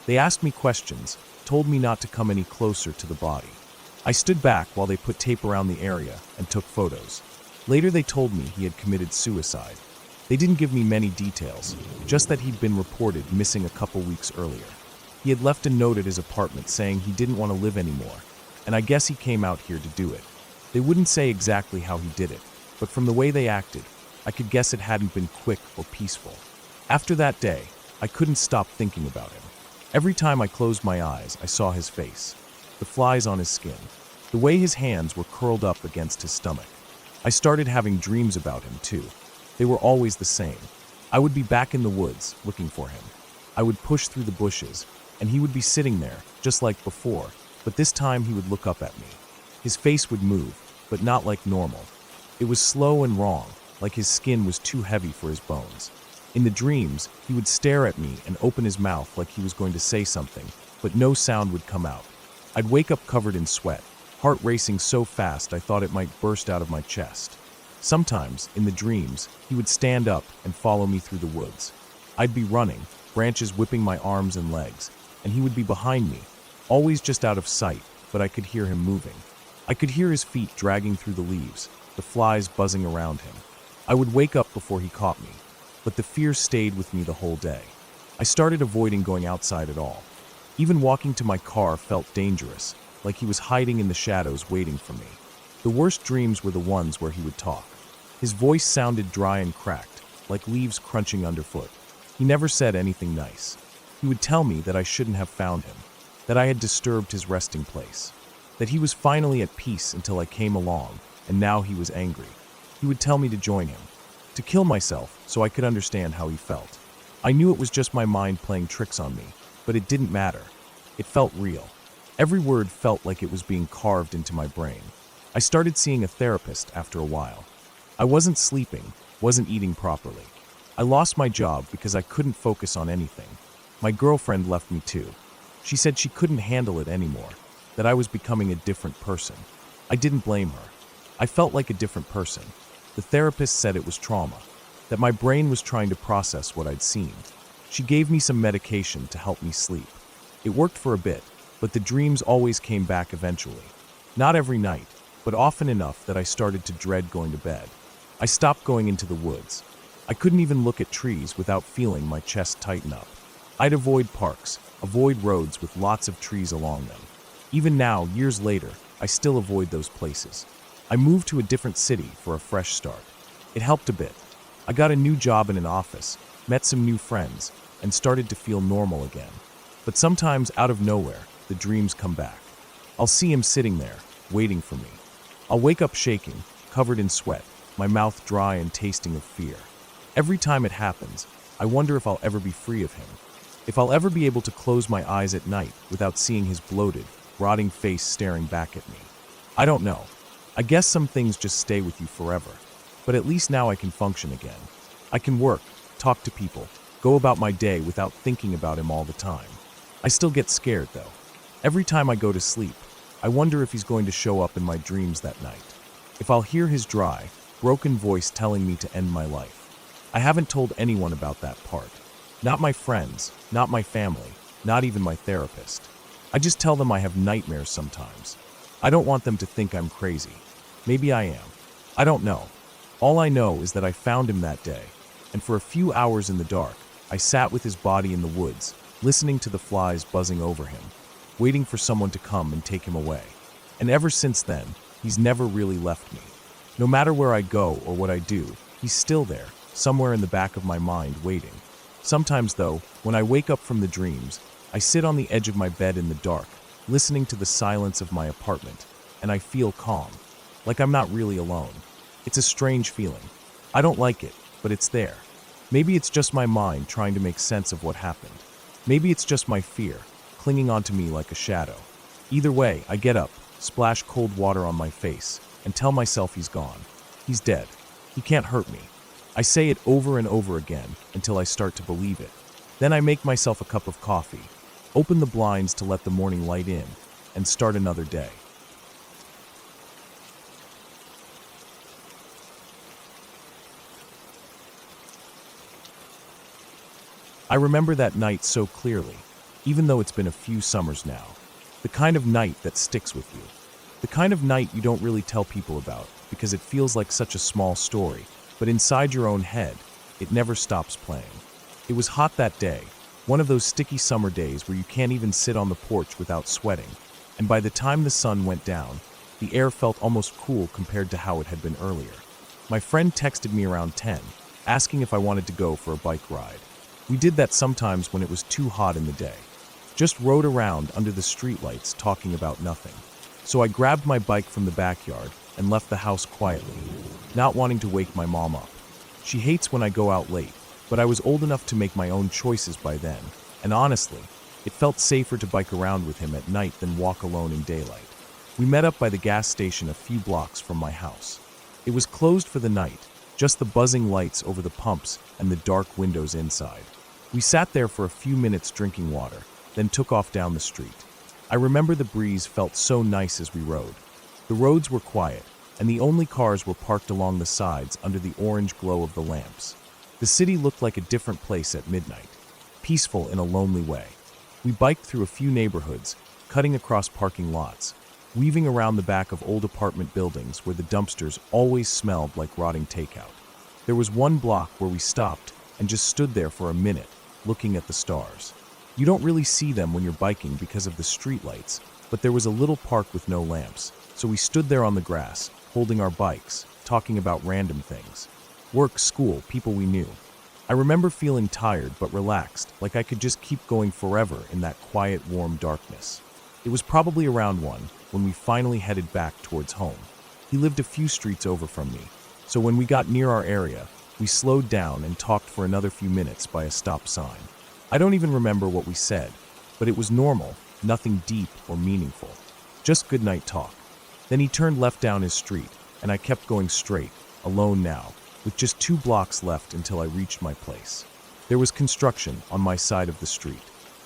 They asked me questions, told me not to come any closer to the body. I stood back while they put tape around the area and took photos. Later they told me he had committed suicide. They didn't give me many details, just that he'd been reported missing a couple weeks earlier. He had left a note at his apartment saying he didn't want to live anymore, and I guess he came out here to do it. They wouldn't say exactly how he did it, but from the way they acted, I could guess it hadn't been quick or peaceful. After that day, I couldn't stop thinking about him. Every time I closed my eyes, I saw his face, the flies on his skin, the way his hands were curled up against his stomach. I started having dreams about him, too. They were always the same. I would be back in the woods, looking for him. I would push through the bushes, and he would be sitting there, just like before, but this time he would look up at me. His face would move, but not like normal. It was slow and wrong, like his skin was too heavy for his bones. In the dreams, he would stare at me and open his mouth like he was going to say something, but no sound would come out. I'd wake up covered in sweat, heart racing so fast I thought it might burst out of my chest. Sometimes, in the dreams, he would stand up and follow me through the woods. I'd be running, branches whipping my arms and legs, and he would be behind me, always just out of sight, but I could hear him moving. I could hear his feet dragging through the leaves, the flies buzzing around him. I would wake up before he caught me, but the fear stayed with me the whole day. I started avoiding going outside at all. Even walking to my car felt dangerous, like he was hiding in the shadows waiting for me. The worst dreams were the ones where he would talk. His voice sounded dry and cracked, like leaves crunching underfoot. He never said anything nice. He would tell me that I shouldn't have found him, that I had disturbed his resting place, that he was finally at peace until I came along, and now he was angry. He would tell me to join him, to kill myself so I could understand how he felt. I knew it was just my mind playing tricks on me, but it didn't matter. It felt real. Every word felt like it was being carved into my brain. I started seeing a therapist after a while. I wasn't sleeping, wasn't eating properly. I lost my job because I couldn't focus on anything. My girlfriend left me too. She said she couldn't handle it anymore, that I was becoming a different person. I didn't blame her. I felt like a different person. The therapist said it was trauma, that my brain was trying to process what I'd seen. She gave me some medication to help me sleep. It worked for a bit, but the dreams always came back eventually. Not every night, but often enough that I started to dread going to bed. I stopped going into the woods. I couldn't even look at trees without feeling my chest tighten up. I'd avoid parks, avoid roads with lots of trees along them. Even now, years later, I still avoid those places. I moved to a different city for a fresh start. It helped a bit. I got a new job in an office, met some new friends, and started to feel normal again. But sometimes, out of nowhere, the dreams come back. I'll see him sitting there, waiting for me. I'll wake up shaking, covered in sweat, my mouth dry and tasting of fear. Every time it happens, I wonder if I'll ever be free of him. If I'll ever be able to close my eyes at night without seeing his bloated, rotting face staring back at me. I don't know. I guess some things just stay with you forever. But at least now I can function again. I can work, talk to people, go about my day without thinking about him all the time. I still get scared, though. Every time I go to sleep, I wonder if he's going to show up in my dreams that night. If I'll hear his dry, broken voice telling me to end my life. I haven't told anyone about that part. Not my friends, not my family, not even my therapist. I just tell them I have nightmares sometimes. I don't want them to think I'm crazy. Maybe I am. I don't know. All I know is that I found him that day, and for a few hours in the dark, I sat with his body in the woods, listening to the flies buzzing over him, waiting for someone to come and take him away. And ever since then, he's never really left me. No matter where I go or what I do, he's still there, somewhere in the back of my mind, waiting. Sometimes, though, when I wake up from the dreams, I sit on the edge of my bed in the dark, listening to the silence of my apartment, and I feel calm, like I'm not really alone. It's a strange feeling. I don't like it, but it's there. Maybe it's just my mind trying to make sense of what happened. Maybe it's just my fear, clinging onto me like a shadow. Either way, I get up, splash cold water on my face, and tell myself he's gone. He's dead. He can't hurt me. I say it over and over again until I start to believe it. Then I make myself a cup of coffee, open the blinds to let the morning light in, and start another day. I remember that night so clearly, even though it's been a few summers now. The kind of night that sticks with you. The kind of night you don't really tell people about because it feels like such a small story, but inside your own head, it never stops playing. It was hot that day, one of those sticky summer days where you can't even sit on the porch without sweating, and by the time the sun went down, the air felt almost cool compared to how it had been earlier. My friend texted me around 10, asking if I wanted to go for a bike ride. We did that sometimes when it was too hot in the day. Just rode around under the streetlights talking about nothing. So I grabbed my bike from the backyard and left the house quietly, not wanting to wake my mom up. She hates when I go out late, but I was old enough to make my own choices by then, and honestly, it felt safer to bike around with him at night than walk alone in daylight. We met up by the gas station a few blocks from my house. It was closed for the night, just the buzzing lights over the pumps and the dark windows inside. We sat there for a few minutes drinking water, then took off down the street. I remember the breeze felt so nice as we rode. The roads were quiet, and the only cars were parked along the sides under the orange glow of the lamps. The city looked like a different place at midnight, peaceful in a lonely way. We biked through a few neighborhoods, cutting across parking lots, weaving around the back of old apartment buildings where the dumpsters always smelled like rotting takeout. There was one block where we stopped and just stood there for a minute, looking at the stars. You don't really see them when you're biking because of the streetlights, but there was a little park with no lamps, so we stood there on the grass, holding our bikes, talking about random things. Work, school, people we knew. I remember feeling tired but relaxed, like I could just keep going forever in that quiet, warm darkness. It was probably around 1 when we finally headed back towards home. He lived a few streets over from me, so when we got near our area, we slowed down and talked for another few minutes by a stop sign. I don't even remember what we said, but it was normal, nothing deep or meaningful. Just goodnight talk. Then he turned left down his street, and I kept going straight, alone now, with just 2 blocks left until I reached my place. There was construction on my side of the street.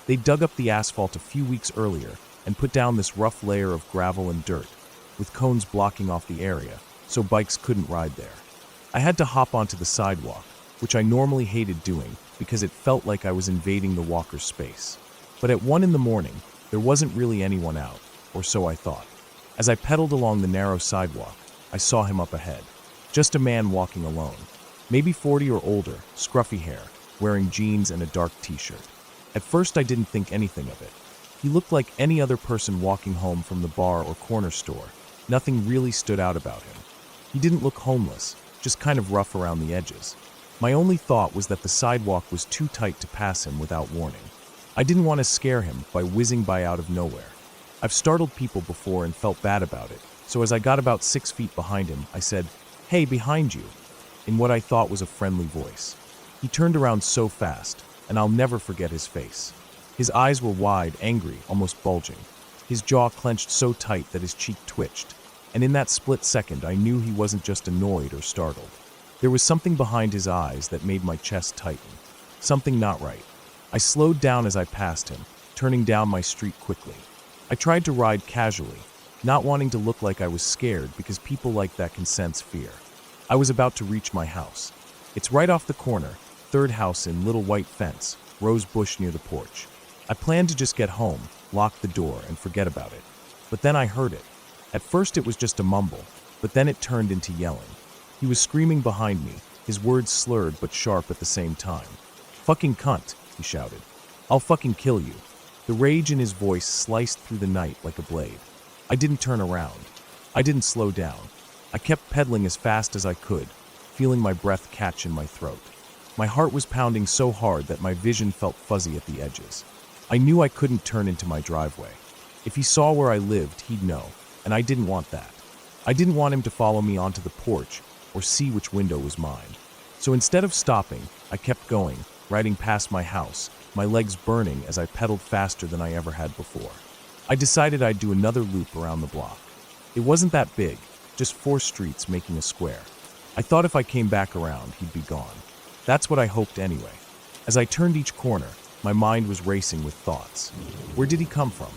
They dug up the asphalt a few weeks earlier and put down this rough layer of gravel and dirt, with cones blocking off the area, so bikes couldn't ride there. I had to hop onto the sidewalk, which I normally hated doing because it felt like I was invading the walker's space. But at 1 in the morning, there wasn't really anyone out, or so I thought. As I pedaled along the narrow sidewalk, I saw him up ahead. Just a man walking alone. Maybe 40 or older, scruffy hair, wearing jeans and a dark t-shirt. At first I didn't think anything of it. He looked like any other person walking home from the bar or corner store. Nothing really stood out about him. He didn't look homeless, just kind of rough around the edges. My only thought was that the sidewalk was too tight to pass him without warning. I didn't want to scare him by whizzing by out of nowhere. I've startled people before and felt bad about it, so as I got about 6 feet behind him, I said, "Hey, behind you," in what I thought was a friendly voice. He turned around so fast, and I'll never forget his face. His eyes were wide, angry, almost bulging. His jaw clenched so tight that his cheek twitched, and in that split second I knew he wasn't just annoyed or startled. There was something behind his eyes that made my chest tighten. Something not right. I slowed down as I passed him, turning down my street quickly. I tried to ride casually, not wanting to look like I was scared because people like that can sense fear. I was about to reach my house. It's right off the corner, 3rd house in little white fence, rose bush near the porch. I planned to just get home, lock the door, and forget about it. But then I heard it. At first it was just a mumble, but then it turned into yelling. He was screaming behind me, his words slurred but sharp at the same time. "Fucking cunt," he shouted. "I'll fucking kill you." The rage in his voice sliced through the night like a blade. I didn't turn around. I didn't slow down. I kept pedaling as fast as I could, feeling my breath catch in my throat. My heart was pounding so hard that my vision felt fuzzy at the edges. I knew I couldn't turn into my driveway. If he saw where I lived, he'd know, and I didn't want that. I didn't want him to follow me onto the porch or see which window was mine. So instead of stopping, I kept going, riding past my house, my legs burning as I pedaled faster than I ever had before. I decided I'd do another loop around the block. It wasn't that big, just 4 streets making a square. I thought if I came back around, he'd be gone. That's what I hoped anyway. As I turned each corner, my mind was racing with thoughts. Where did he come from?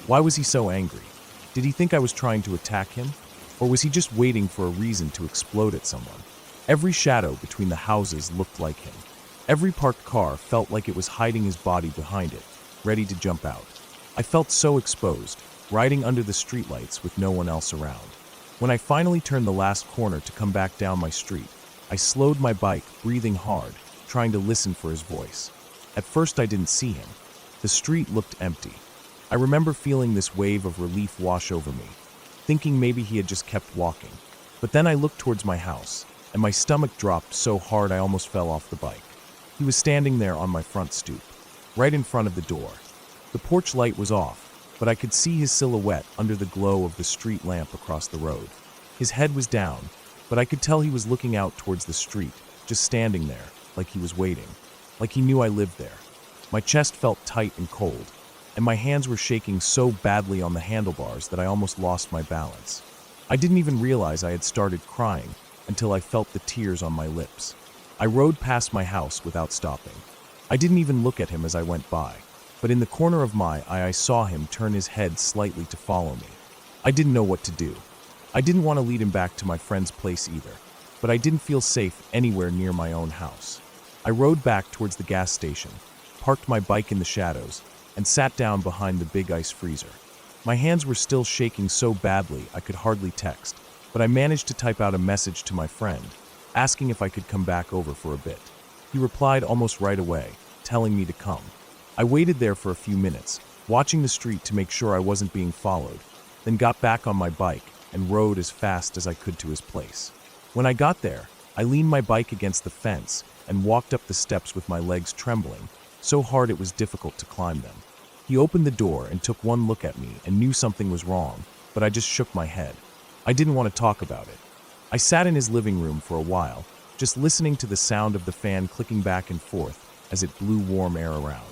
Why was he so angry? Did he think I was trying to attack him? Or was he just waiting for a reason to explode at someone? Every shadow between the houses looked like him. Every parked car felt like it was hiding his body behind it, ready to jump out. I felt so exposed, riding under the streetlights with no one else around. When I finally turned the last corner to come back down my street, I slowed my bike, breathing hard, trying to listen for his voice. At first I didn't see him. The street looked empty. I remember feeling this wave of relief wash over me, thinking maybe he had just kept walking. But then I looked towards my house, and my stomach dropped so hard I almost fell off the bike. He was standing there on my front stoop, right in front of the door. The porch light was off, but I could see his silhouette under the glow of the street lamp across the road. His head was down, but I could tell he was looking out towards the street, just standing there, like he was waiting, like he knew I lived there. My chest felt tight and cold, and my hands were shaking so badly on the handlebars that I almost lost my balance. I didn't even realize I had started crying until I felt the tears on my lips. I rode past my house without stopping. I didn't even look at him as I went by, but in the corner of my eye I saw him turn his head slightly to follow me. I didn't know what to do. I didn't want to lead him back to my friend's place either, but I didn't feel safe anywhere near my own house. I rode back towards the gas station, parked my bike in the shadows, and sat down behind the big ice freezer. My hands were still shaking so badly I could hardly text, but I managed to type out a message to my friend, asking if I could come back over for a bit. He replied almost right away, telling me to come. I waited there for a few minutes, watching the street to make sure I wasn't being followed, then got back on my bike and rode as fast as I could to his place. When I got there, I leaned my bike against the fence and walked up the steps with my legs trembling, so hard it was difficult to climb them. He opened the door and took one look at me and knew something was wrong, but I just shook my head. I didn't want to talk about it. I sat in his living room for a while, just listening to the sound of the fan clicking back and forth as it blew warm air around.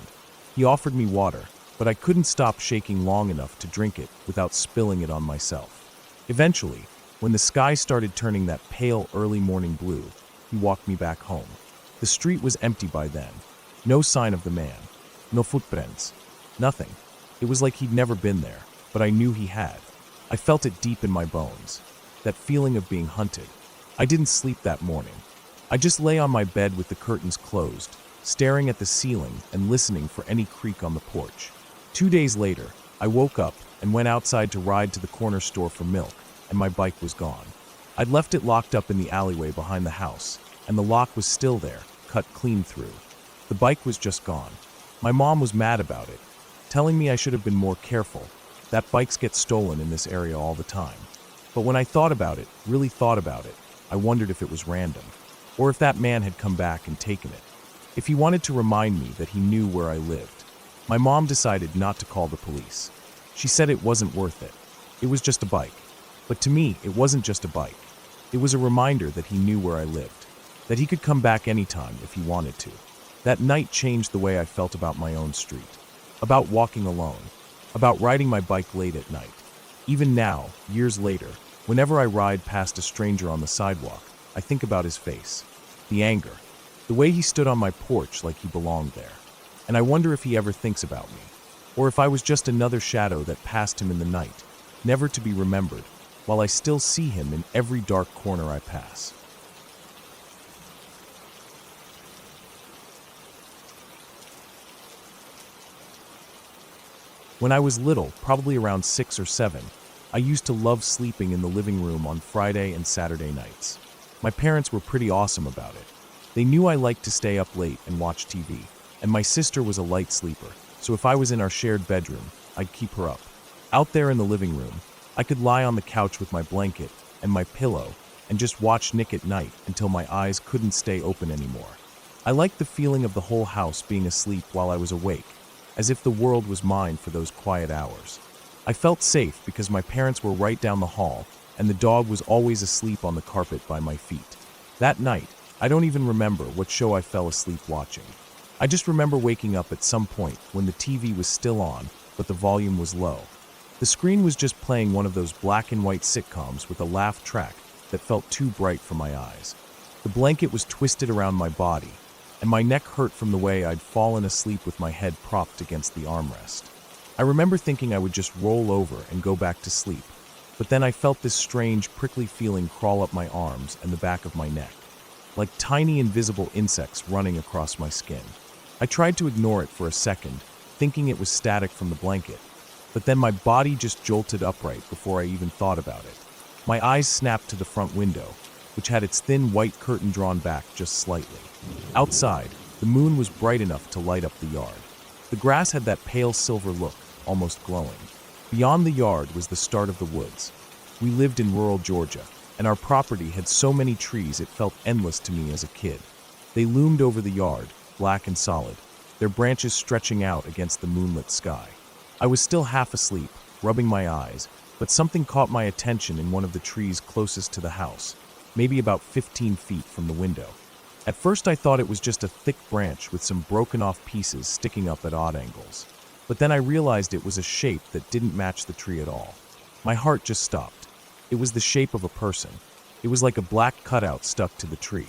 He offered me water, but I couldn't stop shaking long enough to drink it without spilling it on myself. Eventually, when the sky started turning that pale early morning blue, he walked me back home. The street was empty by then. No sign of the man. No footprints. Nothing. It was like he'd never been there, but I knew he had. I felt it deep in my bones. That feeling of being hunted. I didn't sleep that morning. I just lay on my bed with the curtains closed, staring at the ceiling and listening for any creak on the porch. 2 days later, I woke up and went outside to ride to the corner store for milk, and my bike was gone. I'd left it locked up in the alleyway behind the house, and the lock was still there, cut clean through. The bike was just gone. My mom was mad about it, telling me I should have been more careful, that bikes get stolen in this area all the time. But when I thought about it, really thought about it, I wondered if it was random, or if that man had come back and taken it. If he wanted to remind me that he knew where I lived. My mom decided not to call the police. She said it wasn't worth it. It was just a bike. But to me, it wasn't just a bike. It was a reminder that he knew where I lived, that he could come back anytime if he wanted to. That night changed the way I felt about my own street, about walking alone, about riding my bike late at night. Even now, years later, whenever I ride past a stranger on the sidewalk, I think about his face, the anger, the way he stood on my porch like he belonged there. And I wonder if he ever thinks about me, or if I was just another shadow that passed him in the night, never to be remembered, while I still see him in every dark corner I pass. When I was little, probably around 6 or 7, I used to love sleeping in the living room on Friday and Saturday nights. My parents were pretty awesome about it. They knew I liked to stay up late and watch TV, and my sister was a light sleeper, so if I was in our shared bedroom, I'd keep her up. Out there in the living room, I could lie on the couch with my blanket and my pillow and just watch Nick at night until my eyes couldn't stay open anymore. I liked the feeling of the whole house being asleep while I was awake, as if the world was mine for those quiet hours. I felt safe because my parents were right down the hall, and the dog was always asleep on the carpet by my feet. That night, I don't even remember what show I fell asleep watching. I just remember waking up at some point when the TV was still on, but the volume was low. The screen was just playing one of those black and white sitcoms with a laugh track that felt too bright for my eyes. The blanket was twisted around my body, and my neck hurt from the way I'd fallen asleep with my head propped against the armrest. I remember thinking I would just roll over and go back to sleep, but then I felt this strange, prickly feeling crawl up my arms and the back of my neck, like tiny invisible insects running across my skin. I tried to ignore it for a second, thinking it was static from the blanket, but then my body just jolted upright before I even thought about it. My eyes snapped to the front window, which had its thin white curtain drawn back just slightly. Outside, the moon was bright enough to light up the yard. The grass had that pale silver look, almost glowing. Beyond the yard was the start of the woods. We lived in rural Georgia, and our property had so many trees it felt endless to me as a kid. They loomed over the yard, black and solid, their branches stretching out against the moonlit sky. I was still half asleep, rubbing my eyes, but something caught my attention in one of the trees closest to the house, maybe about 15 feet from the window. At first I thought it was just a thick branch with some broken off pieces sticking up at odd angles. But then I realized it was a shape that didn't match the tree at all. My heart just stopped. It was the shape of a person. It was like a black cutout stuck to the tree.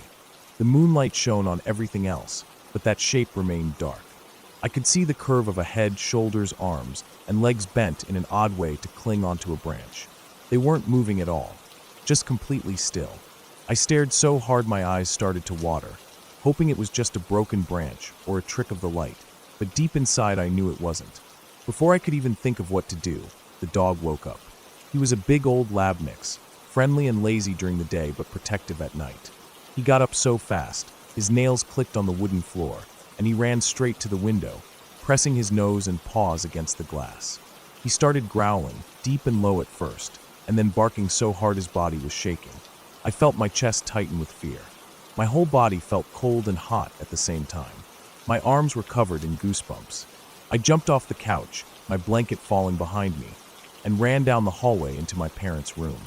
The moonlight shone on everything else, but that shape remained dark. I could see the curve of a head, shoulders, arms, and legs bent in an odd way to cling onto a branch. They weren't moving at all, just completely still. I stared so hard my eyes started to water, hoping it was just a broken branch or a trick of the light, but deep inside I knew it wasn't. Before I could even think of what to do, the dog woke up. He was a big old lab mix, friendly and lazy during the day but protective at night. He got up so fast, his nails clicked on the wooden floor, and he ran straight to the window, pressing his nose and paws against the glass. He started growling, deep and low at first, and then barking so hard his body was shaking. I felt my chest tighten with fear. My whole body felt cold and hot at the same time. My arms were covered in goosebumps. I jumped off the couch, my blanket falling behind me, and ran down the hallway into my parents' room.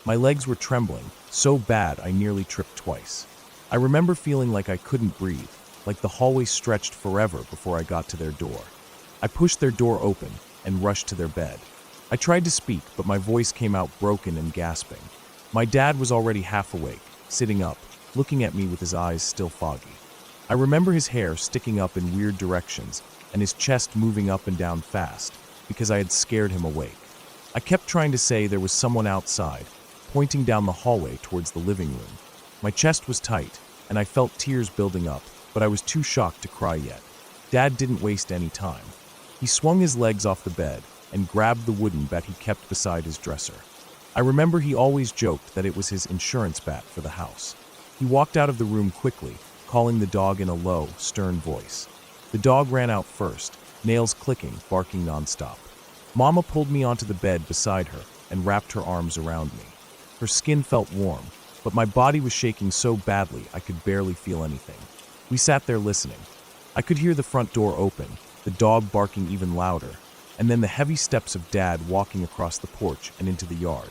My legs were trembling, so bad I nearly tripped twice. I remember feeling like I couldn't breathe, like the hallway stretched forever before I got to their door. I pushed their door open and rushed to their bed. I tried to speak, but my voice came out broken and gasping. My dad was already half awake, sitting up, looking at me with his eyes still foggy. I remember his hair sticking up in weird directions and his chest moving up and down fast because I had scared him awake. I kept trying to say there was someone outside, pointing down the hallway towards the living room. My chest was tight, and I felt tears building up, but I was too shocked to cry yet. Dad didn't waste any time. He swung his legs off the bed and grabbed the wooden bat he kept beside his dresser. I remember he always joked that it was his insurance bat for the house. He walked out of the room quickly, calling the dog in a low, stern voice. The dog ran out first, nails clicking, barking nonstop. Mama pulled me onto the bed beside her and wrapped her arms around me. Her skin felt warm, but my body was shaking so badly I could barely feel anything. We sat there listening. I could hear the front door open, the dog barking even louder, and then the heavy steps of Dad walking across the porch and into the yard.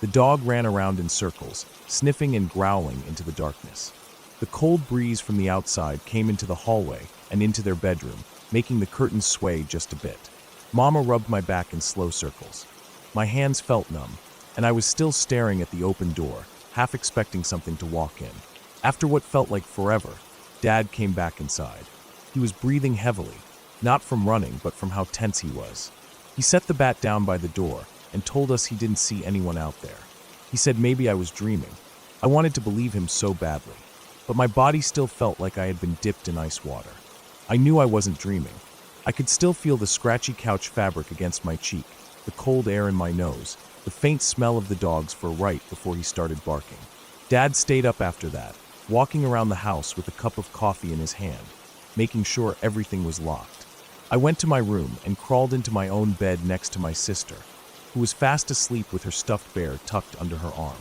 The dog ran around in circles, sniffing and growling into the darkness. The cold breeze from the outside came into the hallway and into their bedroom, making the curtains sway just a bit. Mama rubbed my back in slow circles. My hands felt numb, and I was still staring at the open door, half expecting something to walk in. After what felt like forever, Dad came back inside. He was breathing heavily, not from running, but from how tense he was. He set the bat down by the door and told us he didn't see anyone out there. He said maybe I was dreaming. I wanted to believe him so badly, but my body still felt like I had been dipped in ice water. I knew I wasn't dreaming. I could still feel the scratchy couch fabric against my cheek, the cold air in my nose, the faint smell of the dog's fur right before he started barking. Dad stayed up after that, walking around the house with a cup of coffee in his hand, making sure everything was locked. I went to my room and crawled into my own bed next to my sister, who was fast asleep with her stuffed bear tucked under her arm.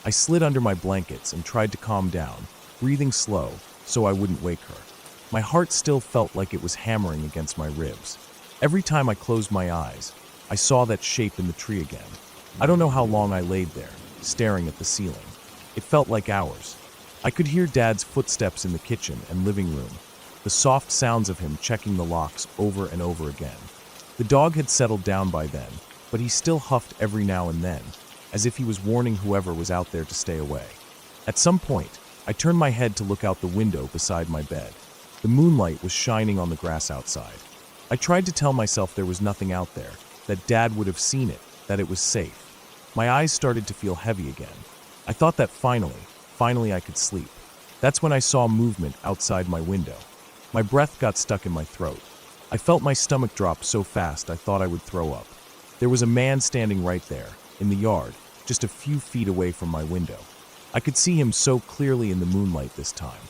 I slid under my blankets and tried to calm down, breathing slow so I wouldn't wake her. My heart still felt like it was hammering against my ribs. Every time I closed my eyes, I saw that shape in the tree again. I don't know how long I laid there, staring at the ceiling. It felt like hours. I could hear Dad's footsteps in the kitchen and living room, the soft sounds of him checking the locks over and over again. The dog had settled down by then, but he still huffed every now and then, as if he was warning whoever was out there to stay away. At some point, I turned my head to look out the window beside my bed. The moonlight was shining on the grass outside. I tried to tell myself there was nothing out there, that Dad would have seen it, that it was safe. My eyes started to feel heavy again. I thought that finally I could sleep. That's when I saw movement outside my window. My breath got stuck in my throat. I felt my stomach drop so fast I thought I would throw up. There was a man standing right there, in the yard, just a few feet away from my window. I could see him so clearly in the moonlight this time.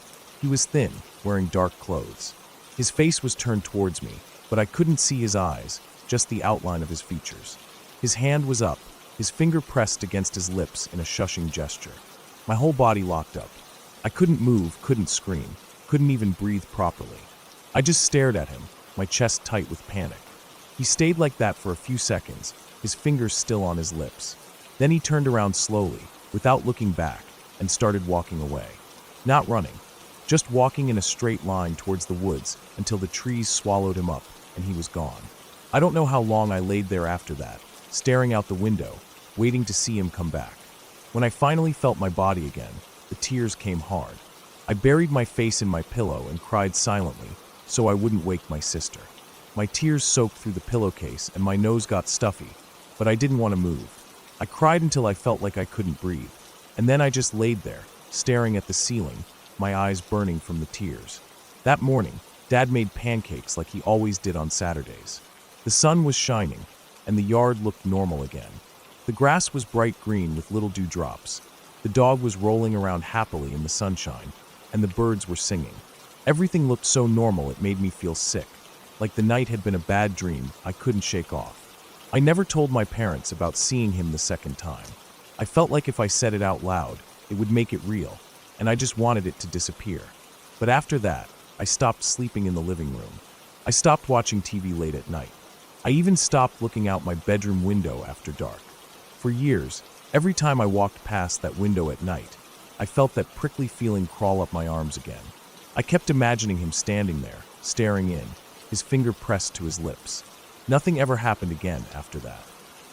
He was thin, wearing dark clothes. His face was turned towards me, but I couldn't see his eyes, just the outline of his features. His hand was up, his finger pressed against his lips in a shushing gesture. My whole body locked up. I couldn't move, couldn't scream, couldn't even breathe properly. I just stared at him, my chest tight with panic. He stayed like that for a few seconds, his fingers still on his lips. Then he turned around slowly, without looking back, and started walking away. Not running, just walking in a straight line towards the woods until the trees swallowed him up and he was gone. I don't know how long I laid there after that, staring out the window, waiting to see him come back. When I finally felt my body again, the tears came hard. I buried my face in my pillow and cried silently so I wouldn't wake my sister. My tears soaked through the pillowcase and my nose got stuffy, but I didn't want to move. I cried until I felt like I couldn't breathe, and then I just laid there, staring at the ceiling, my eyes burning from the tears. That morning, Dad made pancakes like he always did on Saturdays. The sun was shining, and the yard looked normal again. The grass was bright green with little dewdrops. The dog was rolling around happily in the sunshine, and the birds were singing. Everything looked so normal it made me feel sick, like the night had been a bad dream I couldn't shake off. I never told my parents about seeing him the second time. I felt like if I said it out loud, it would make it real, and I just wanted it to disappear. But after that, I stopped sleeping in the living room. I stopped watching TV late at night. I even stopped looking out my bedroom window after dark. For years, every time I walked past that window at night, I felt that prickly feeling crawl up my arms again. I kept imagining him standing there, staring in, his finger pressed to his lips. Nothing ever happened again after that.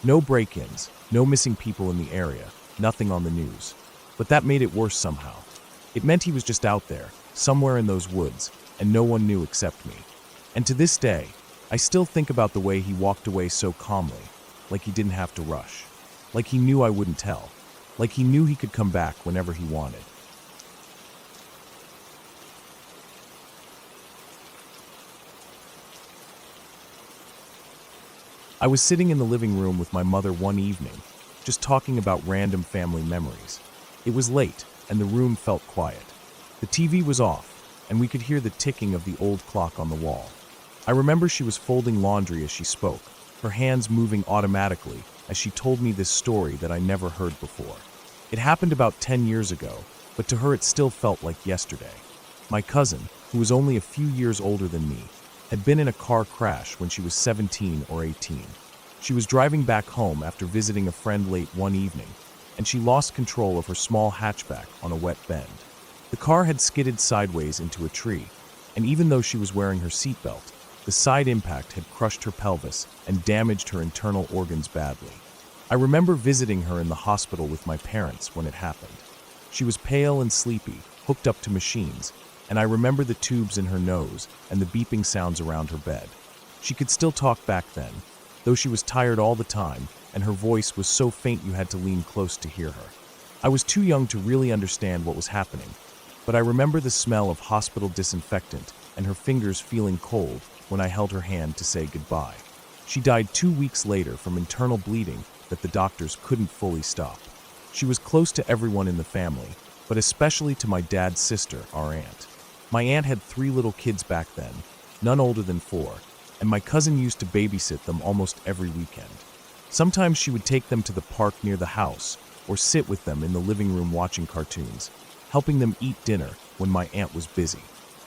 No break-ins, no missing people in the area, nothing on the news. But that made it worse somehow. It meant he was just out there, somewhere in those woods, and no one knew except me. And to this day, I still think about the way he walked away so calmly, like he didn't have to rush, like he knew I wouldn't tell, like he knew he could come back whenever he wanted. I was sitting in the living room with my mother one evening, just talking about random family memories. It was late, and the room felt quiet. The TV was off, and we could hear the ticking of the old clock on the wall. I remember she was folding laundry as she spoke, her hands moving automatically as she told me this story that I never heard before. It happened about 10 years ago, but to her it still felt like yesterday. My cousin, who was only a few years older than me, had been in a car crash when she was 17 or 18. She was driving back home after visiting a friend late one evening, and she lost control of her small hatchback on a wet bend. The car had skidded sideways into a tree, and even though she was wearing her seatbelt, the side impact had crushed her pelvis and damaged her internal organs badly. I remember visiting her in the hospital with my parents when it happened. She was pale and sleepy, hooked up to machines, and I remember the tubes in her nose and the beeping sounds around her bed. She could still talk back then, though she was tired all the time, and her voice was so faint you had to lean close to hear her. I was too young to really understand what was happening, but I remember the smell of hospital disinfectant and her fingers feeling cold when I held her hand to say goodbye. She died 2 weeks later from internal bleeding that the doctors couldn't fully stop. She was close to everyone in the family, but especially to my dad's sister, our aunt. My aunt had 3 little kids back then, none older than 4, and my cousin used to babysit them almost every weekend. Sometimes she would take them to the park near the house, or sit with them in the living room watching cartoons, helping them eat dinner when my aunt was busy.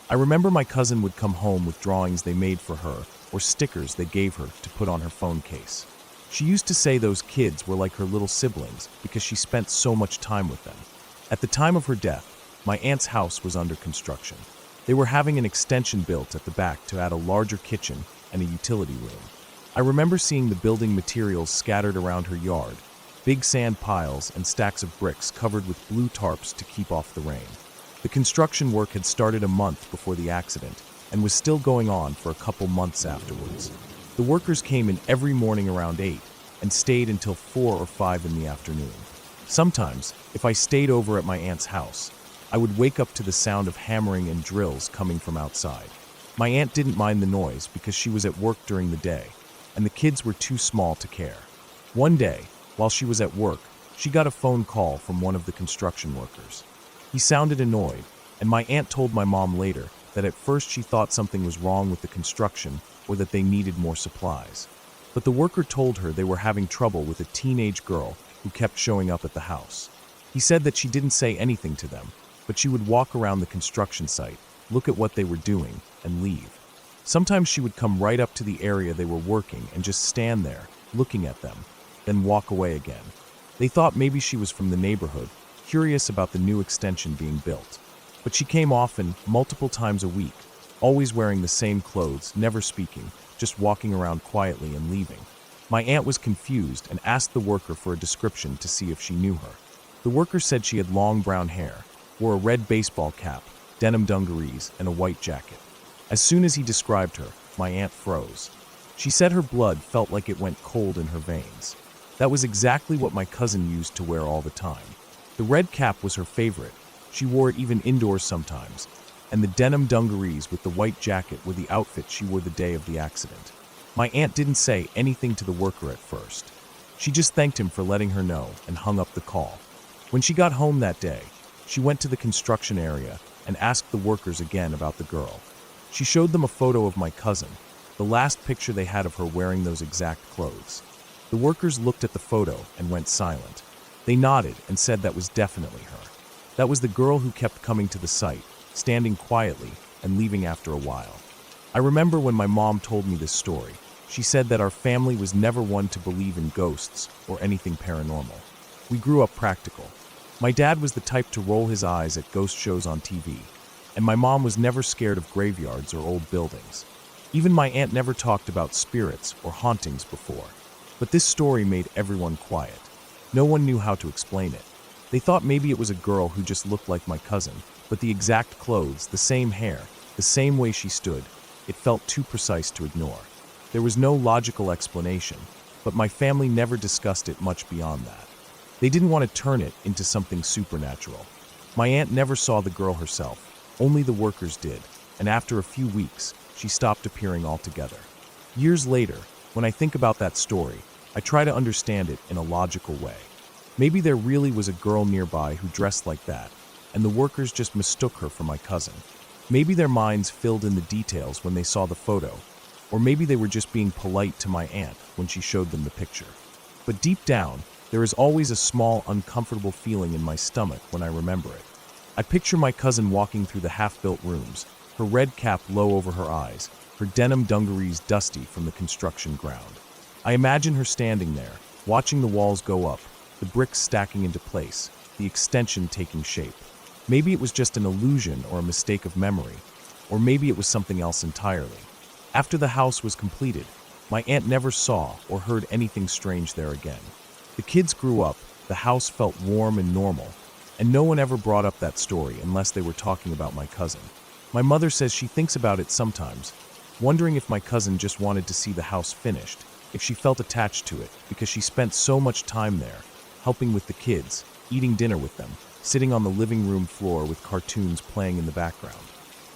I remember my cousin would come home with drawings they made for her, or stickers they gave her to put on her phone case. She used to say those kids were like her little siblings because she spent so much time with them. At the time of her death, my aunt's house was under construction. They were having an extension built at the back to add a larger kitchen and a utility room. I remember seeing the building materials scattered around her yard, big sand piles and stacks of bricks covered with blue tarps to keep off the rain. The construction work had started a month before the accident and was still going on for a couple months afterwards. The workers came in every morning around 8 and stayed until 4 or 5 in the afternoon. Sometimes, if I stayed over at my aunt's house, I would wake up to the sound of hammering and drills coming from outside. My aunt didn't mind the noise because she was at work during the day, and the kids were too small to care. One day, while she was at work, she got a phone call from one of the construction workers. He sounded annoyed, and my aunt told my mom later that at first she thought something was wrong with the construction or that they needed more supplies. But the worker told her they were having trouble with a teenage girl who kept showing up at the house. He said that she didn't say anything to them, but she would walk around the construction site, look at what they were doing, and leave. Sometimes she would come right up to the area they were working and just stand there, looking at them, then walk away again. They thought maybe she was from the neighborhood, curious about the new extension being built. But she came often, multiple times a week, always wearing the same clothes, never speaking, just walking around quietly and leaving. My aunt was confused and asked the worker for a description to see if she knew her. The worker said she had long brown hair, wore a red baseball cap, denim dungarees, and a white jacket. As soon as he described her, my aunt froze. She said her blood felt like it went cold in her veins. That was exactly what my cousin used to wear all the time. The red cap was her favorite. She wore it even indoors sometimes, and the denim dungarees with the white jacket were the outfit she wore the day of the accident. My aunt didn't say anything to the worker at first. She just thanked him for letting her know and hung up the call. When she got home that day, she went to the construction area and asked the workers again about the girl. She showed them a photo of my cousin, the last picture they had of her wearing those exact clothes. The workers looked at the photo and went silent. They nodded and said that was definitely her. That was the girl who kept coming to the site, standing quietly and leaving after a while. I remember when my mom told me this story, she said that our family was never one to believe in ghosts or anything paranormal. We grew up practical. My dad was the type to roll his eyes at ghost shows on TV, and my mom was never scared of graveyards or old buildings. Even my aunt never talked about spirits or hauntings before. But this story made everyone quiet. No one knew how to explain it. They thought maybe it was a girl who just looked like my cousin, but the exact clothes, the same hair, the same way she stood, it felt too precise to ignore. There was no logical explanation, but my family never discussed it much beyond that. They didn't want to turn it into something supernatural. My aunt never saw the girl herself, only the workers did, and after a few weeks, she stopped appearing altogether. Years later, when I think about that story, I try to understand it in a logical way. Maybe there really was a girl nearby who dressed like that, and the workers just mistook her for my cousin. Maybe their minds filled in the details when they saw the photo, or maybe they were just being polite to my aunt when she showed them the picture. But deep down, there is always a small, uncomfortable feeling in my stomach when I remember it. I picture my cousin walking through the half-built rooms, her red cap low over her eyes, her denim dungarees dusty from the construction ground. I imagine her standing there, watching the walls go up, the bricks stacking into place, the extension taking shape. Maybe it was just an illusion or a mistake of memory, or maybe it was something else entirely. After the house was completed, my aunt never saw or heard anything strange there again. The kids grew up, the house felt warm and normal, and no one ever brought up that story unless they were talking about my cousin. My mother says she thinks about it sometimes, wondering if my cousin just wanted to see the house finished, if she felt attached to it because she spent so much time there, helping with the kids, eating dinner with them, sitting on the living room floor with cartoons playing in the background.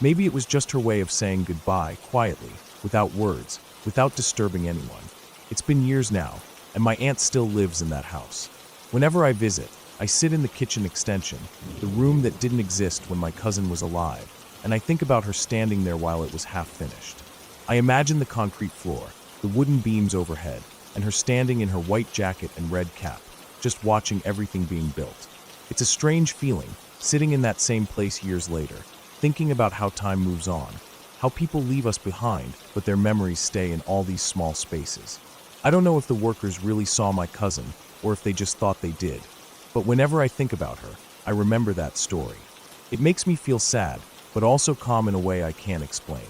Maybe it was just her way of saying goodbye quietly, without words, without disturbing anyone. It's been years now, and my aunt still lives in that house. Whenever I visit, I sit in the kitchen extension, the room that didn't exist when my cousin was alive, and I think about her standing there while it was half finished. I imagine the concrete floor, the wooden beams overhead, and her standing in her white jacket and red cap, just watching everything being built. It's a strange feeling, sitting in that same place years later, thinking about how time moves on, how people leave us behind, but their memories stay in all these small spaces. I don't know if the workers really saw my cousin, or if they just thought they did, but whenever I think about her, I remember that story. It makes me feel sad, but also calm in a way I can't explain.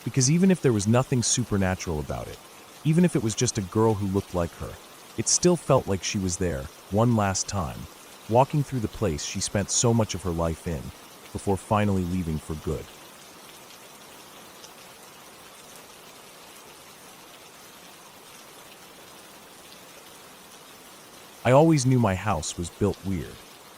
Because even if there was nothing supernatural about it, even if it was just a girl who looked like her, it still felt like she was there, one last time, walking through the place she spent so much of her life in, before finally leaving for good. I always knew my house was built weird.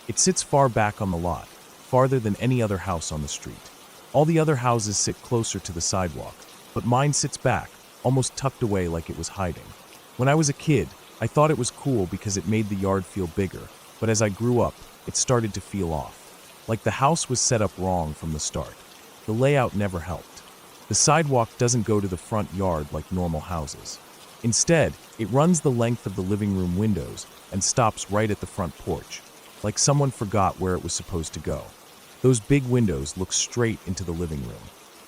It sits far back on the lot, farther than any other house on the street. All the other houses sit closer to the sidewalk, but mine sits back, almost tucked away like it was hiding. When I was a kid, I thought it was cool because it made the yard feel bigger, but as I grew up, it started to feel off. Like the house was set up wrong from the start. The layout never helped. The sidewalk doesn't go to the front yard like normal houses. Instead, it runs the length of the living room windows and stops right at the front porch, like someone forgot where it was supposed to go. Those big windows look straight into the living room.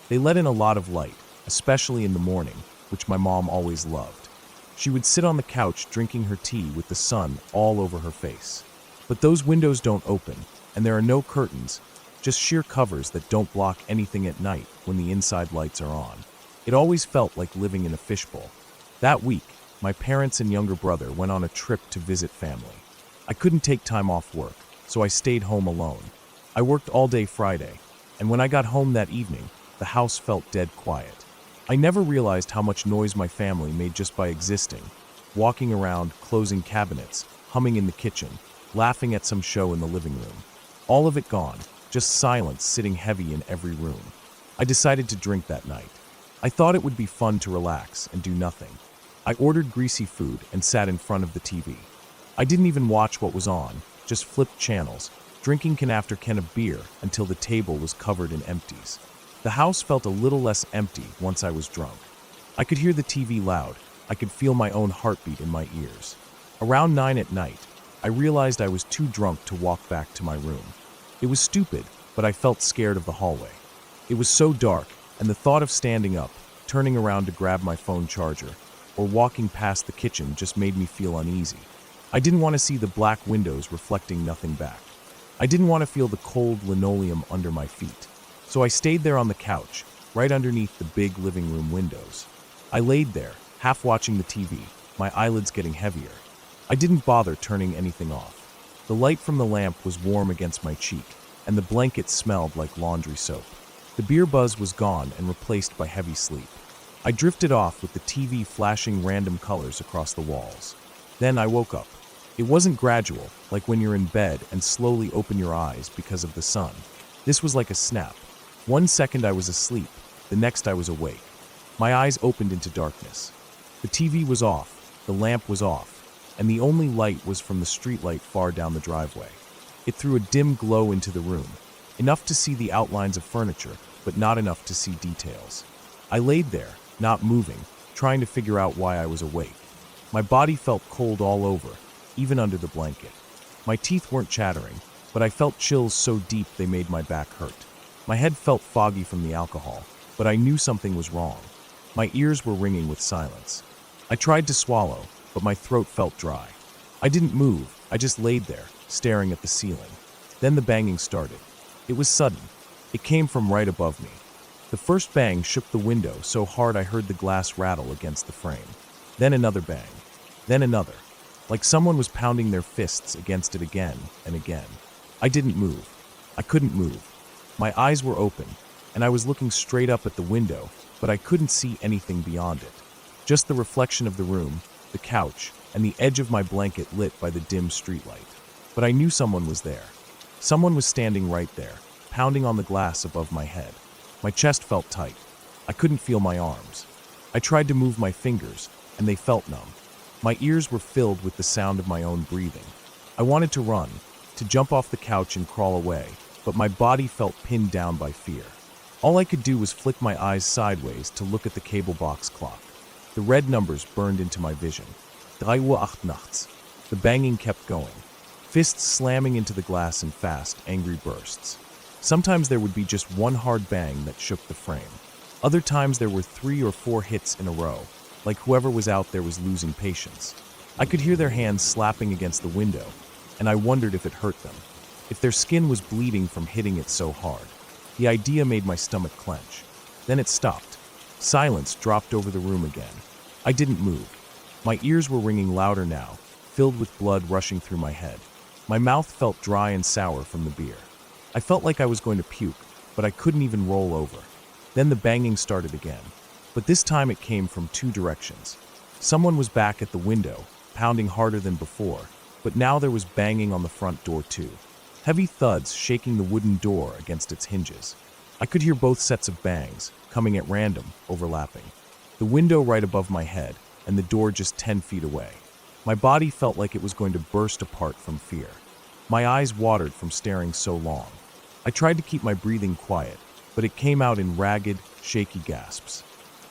They let in a lot of light, especially in the morning, which my mom always loved. She would sit on the couch drinking her tea with the sun all over her face. But those windows don't open, and there are no curtains, just sheer covers that don't block anything at night when the inside lights are on. It always felt like living in a fishbowl. That week, my parents and younger brother went on a trip to visit family. I couldn't take time off work, so I stayed home alone. I worked all day Friday, and when I got home that evening, the house felt dead quiet. I never realized how much noise my family made just by existing, walking around, closing cabinets, humming in the kitchen, laughing at some show in the living room. All of it gone, just silence sitting heavy in every room. I decided to drink that night. I thought it would be fun to relax and do nothing. I ordered greasy food and sat in front of the TV. I didn't even watch what was on, just flipped channels, drinking can after can of beer until the table was covered in empties. The house felt a little less empty once I was drunk. I could hear the TV loud. I could feel my own heartbeat in my ears. Around 9 at night, I realized I was too drunk to walk back to my room. It was stupid, but I felt scared of the hallway. It was so dark, and the thought of standing up, turning around to grab my phone charger, or walking past the kitchen just made me feel uneasy. I didn't want to see the black windows reflecting nothing back. I didn't want to feel the cold linoleum under my feet. So I stayed there on the couch, right underneath the big living room windows. I laid there, half watching the TV, my eyelids getting heavier. I didn't bother turning anything off. The light from the lamp was warm against my cheek, and the blanket smelled like laundry soap. The beer buzz was gone and replaced by heavy sleep. I drifted off with the TV flashing random colors across the walls. Then I woke up. It wasn't gradual, like when you're in bed and slowly open your eyes because of the sun. This was like a snap. 1 second I was asleep, the next I was awake. My eyes opened into darkness. The TV was off, the lamp was off, and the only light was from the streetlight far down the driveway. It threw a dim glow into the room, enough to see the outlines of furniture, but not enough to see details. I laid there, not moving, trying to figure out why I was awake. My body felt cold all over, even under the blanket. My teeth weren't chattering, but I felt chills so deep they made my back hurt. My head felt foggy from the alcohol, but I knew something was wrong. My ears were ringing with silence. I tried to swallow, but my throat felt dry. I didn't move, I just laid there, staring at the ceiling. Then the banging started. It was sudden. It came from right above me. The first bang shook the window so hard I heard the glass rattle against the frame. Then another bang. Then another. Like someone was pounding their fists against it again and again. I didn't move. I couldn't move. My eyes were open, and I was looking straight up at the window, but I couldn't see anything beyond it. Just the reflection of the room, the couch, and the edge of my blanket lit by the dim streetlight. But I knew someone was there. Someone was standing right there, pounding on the glass above my head. My chest felt tight. I couldn't feel my arms. I tried to move my fingers, and they felt numb. My ears were filled with the sound of my own breathing. I wanted to run, to jump off the couch and crawl away, but my body felt pinned down by fear. All I could do was flick my eyes sideways to look at the cable box clock. The red numbers burned into my vision. 3 Uhr 8 nachts. The banging kept going. Fists slamming into the glass in fast, angry bursts. Sometimes there would be just one hard bang that shook the frame. Other times there were 3 or 4 hits in a row, like whoever was out there was losing patience. I could hear their hands slapping against the window, and I wondered if it hurt them, if their skin was bleeding from hitting it so hard. The idea made my stomach clench. Then it stopped. Silence dropped over the room again. I didn't move. My ears were ringing louder now, filled with blood rushing through my head. My mouth felt dry and sour from the beer. I felt like I was going to puke, but I couldn't even roll over. Then the banging started again, but this time it came from 2 directions. Someone was back at the window, pounding harder than before, but now there was banging on the front door too. Heavy thuds shaking the wooden door against its hinges. I could hear both sets of bangs, coming at random, overlapping. The window right above my head, and the door just 10 feet away. My body felt like it was going to burst apart from fear. My eyes watered from staring so long. I tried to keep my breathing quiet, but it came out in ragged, shaky gasps.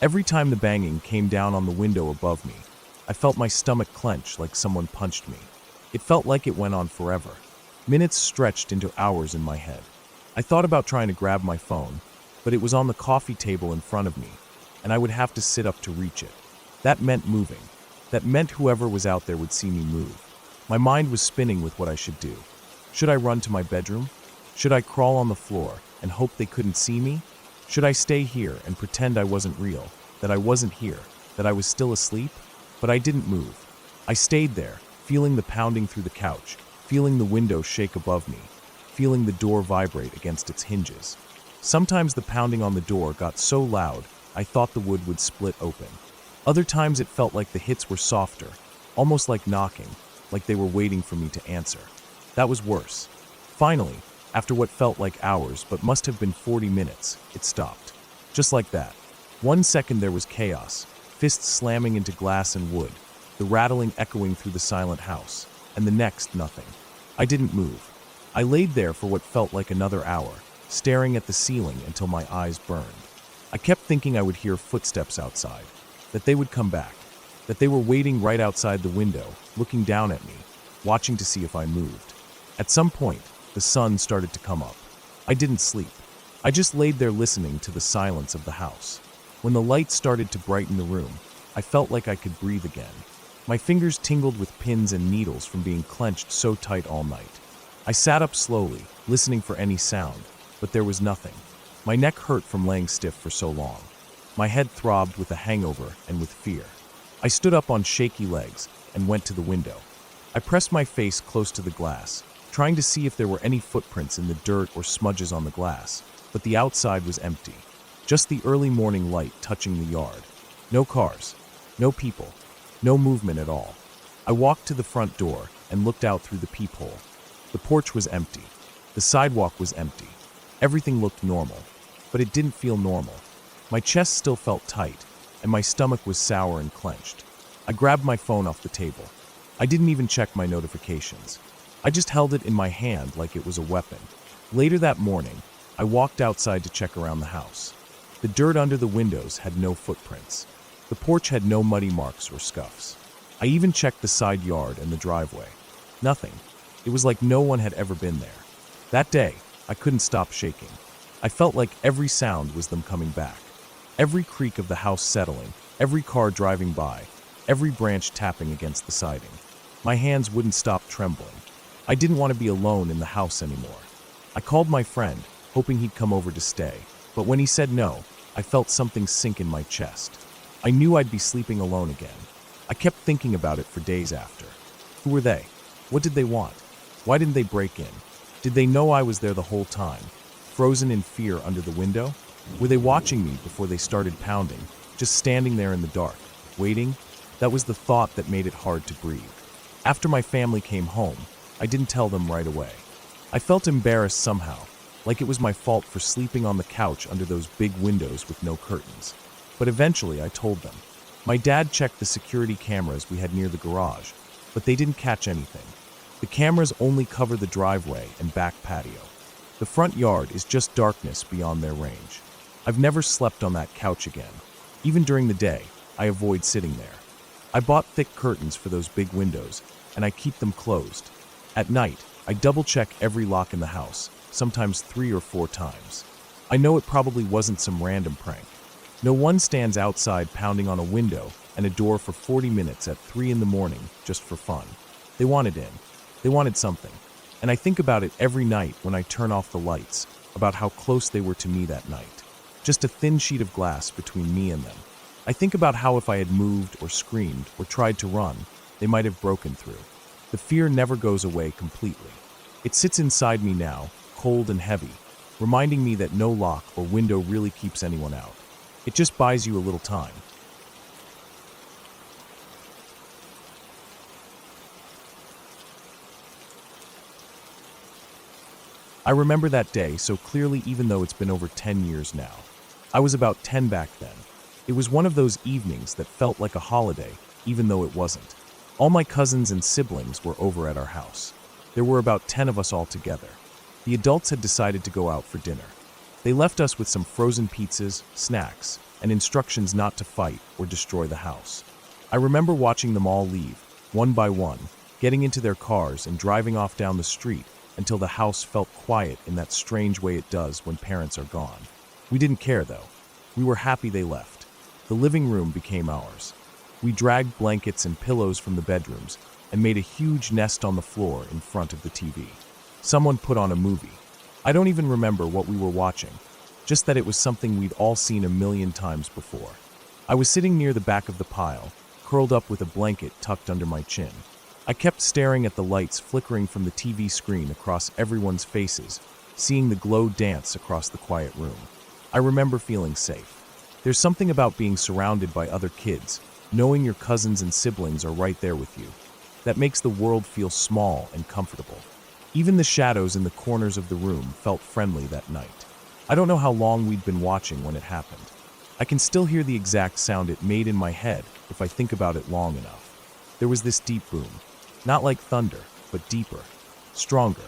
Every time the banging came down on the window above me, I felt my stomach clench like someone punched me. It felt like it went on forever. Minutes stretched into hours in my head. I thought about trying to grab my phone, but it was on the coffee table in front of me, and I would have to sit up to reach it. That meant moving. That meant whoever was out there would see me move. My mind was spinning with what I should do. Should I run to my bedroom? Should I crawl on the floor and hope they couldn't see me? Should I stay here and pretend I wasn't real, that I wasn't here, that I was still asleep? But I didn't move. I stayed there, feeling the pounding through the couch, feeling the window shake above me, feeling the door vibrate against its hinges. Sometimes the pounding on the door got so loud, I thought the wood would split open. Other times it felt like the hits were softer, almost like knocking, like they were waiting for me to answer. That was worse. Finally, after what felt like hours but must have been 40 minutes, it stopped. Just like that. 1 second there was chaos, fists slamming into glass and wood, the rattling echoing through the silent house, and the next nothing. I didn't move. I laid there for what felt like another hour, staring at the ceiling until my eyes burned. I kept thinking I would hear footsteps outside, that they would come back, that they were waiting right outside the window, looking down at me, watching to see if I moved. At some point, the sun started to come up. I didn't sleep. I just laid there listening to the silence of the house. When the light started to brighten the room, I felt like I could breathe again. My fingers tingled with pins and needles from being clenched so tight all night. I sat up slowly, listening for any sound, but there was nothing. My neck hurt from laying stiff for so long. My head throbbed with a hangover and with fear. I stood up on shaky legs and went to the window. I pressed my face close to the glass, trying to see if there were any footprints in the dirt or smudges on the glass, but the outside was empty. Just the early morning light touching the yard. No cars, no people, no movement at all. I walked to the front door and looked out through the peephole. The porch was empty. The sidewalk was empty. Everything looked normal, but it didn't feel normal. My chest still felt tight, and my stomach was sour and clenched. I grabbed my phone off the table. I didn't even check my notifications. I just held it in my hand like it was a weapon. Later that morning, I walked outside to check around the house. The dirt under the windows had no footprints. The porch had no muddy marks or scuffs. I even checked the side yard and the driveway. Nothing. It was like no one had ever been there. That day, I couldn't stop shaking. I felt like every sound was them coming back. Every creak of the house settling, every car driving by, every branch tapping against the siding. My hands wouldn't stop trembling. I didn't want to be alone in the house anymore. I called my friend, hoping he'd come over to stay, but when he said no, I felt something sink in my chest. I knew I'd be sleeping alone again. I kept thinking about it for days after. Who were they? What did they want? Why didn't they break in? Did they know I was there the whole time, frozen in fear under the window? Were they watching me before they started pounding, just standing there in the dark, waiting? That was the thought that made it hard to breathe. After my family came home, I didn't tell them right away. I felt embarrassed somehow, like it was my fault for sleeping on the couch under those big windows with no curtains. But eventually I told them. My dad checked the security cameras we had near the garage, but they didn't catch anything. The cameras only cover the driveway and back patio. The front yard is just darkness beyond their range. I've never slept on that couch again. Even during the day, I avoid sitting there. I bought thick curtains for those big windows, and I keep them closed. At night, I double-check every lock in the house, sometimes 3 or 4 times. I know it probably wasn't some random prank. No one stands outside pounding on a window and a door for 40 minutes at 3 in the morning just for fun. They wanted in. They wanted something. And I think about it every night when I turn off the lights, about how close they were to me that night. Just a thin sheet of glass between me and them. I think about how if I had moved or screamed or tried to run, they might have broken through. The fear never goes away completely. It sits inside me now, cold and heavy, reminding me that no lock or window really keeps anyone out. It just buys you a little time. I remember that day so clearly even though it's been over 10 years now. I was about 10 back then. It was one of those evenings that felt like a holiday, even though it wasn't. All my cousins and siblings were over at our house. There were about 10 of us all together. The adults had decided to go out for dinner. They left us with some frozen pizzas, snacks, and instructions not to fight or destroy the house. I remember watching them all leave, one by one, getting into their cars and driving off down the street until the house felt quiet in that strange way it does when parents are gone. We didn't care though. We were happy they left. The living room became ours. We dragged blankets and pillows from the bedrooms and made a huge nest on the floor in front of the TV. Someone put on a movie. I don't even remember what we were watching, just that it was something we'd all seen a million times before. I was sitting near the back of the pile, curled up with a blanket tucked under my chin. I kept staring at the lights flickering from the TV screen across everyone's faces, seeing the glow dance across the quiet room. I remember feeling safe. There's something about being surrounded by other kids, knowing your cousins and siblings are right there with you, that makes the world feel small and comfortable. Even the shadows in the corners of the room felt friendly that night. I don't know how long we'd been watching when it happened. I can still hear the exact sound it made in my head if I think about it long enough. There was this deep boom, not like thunder, but deeper, stronger.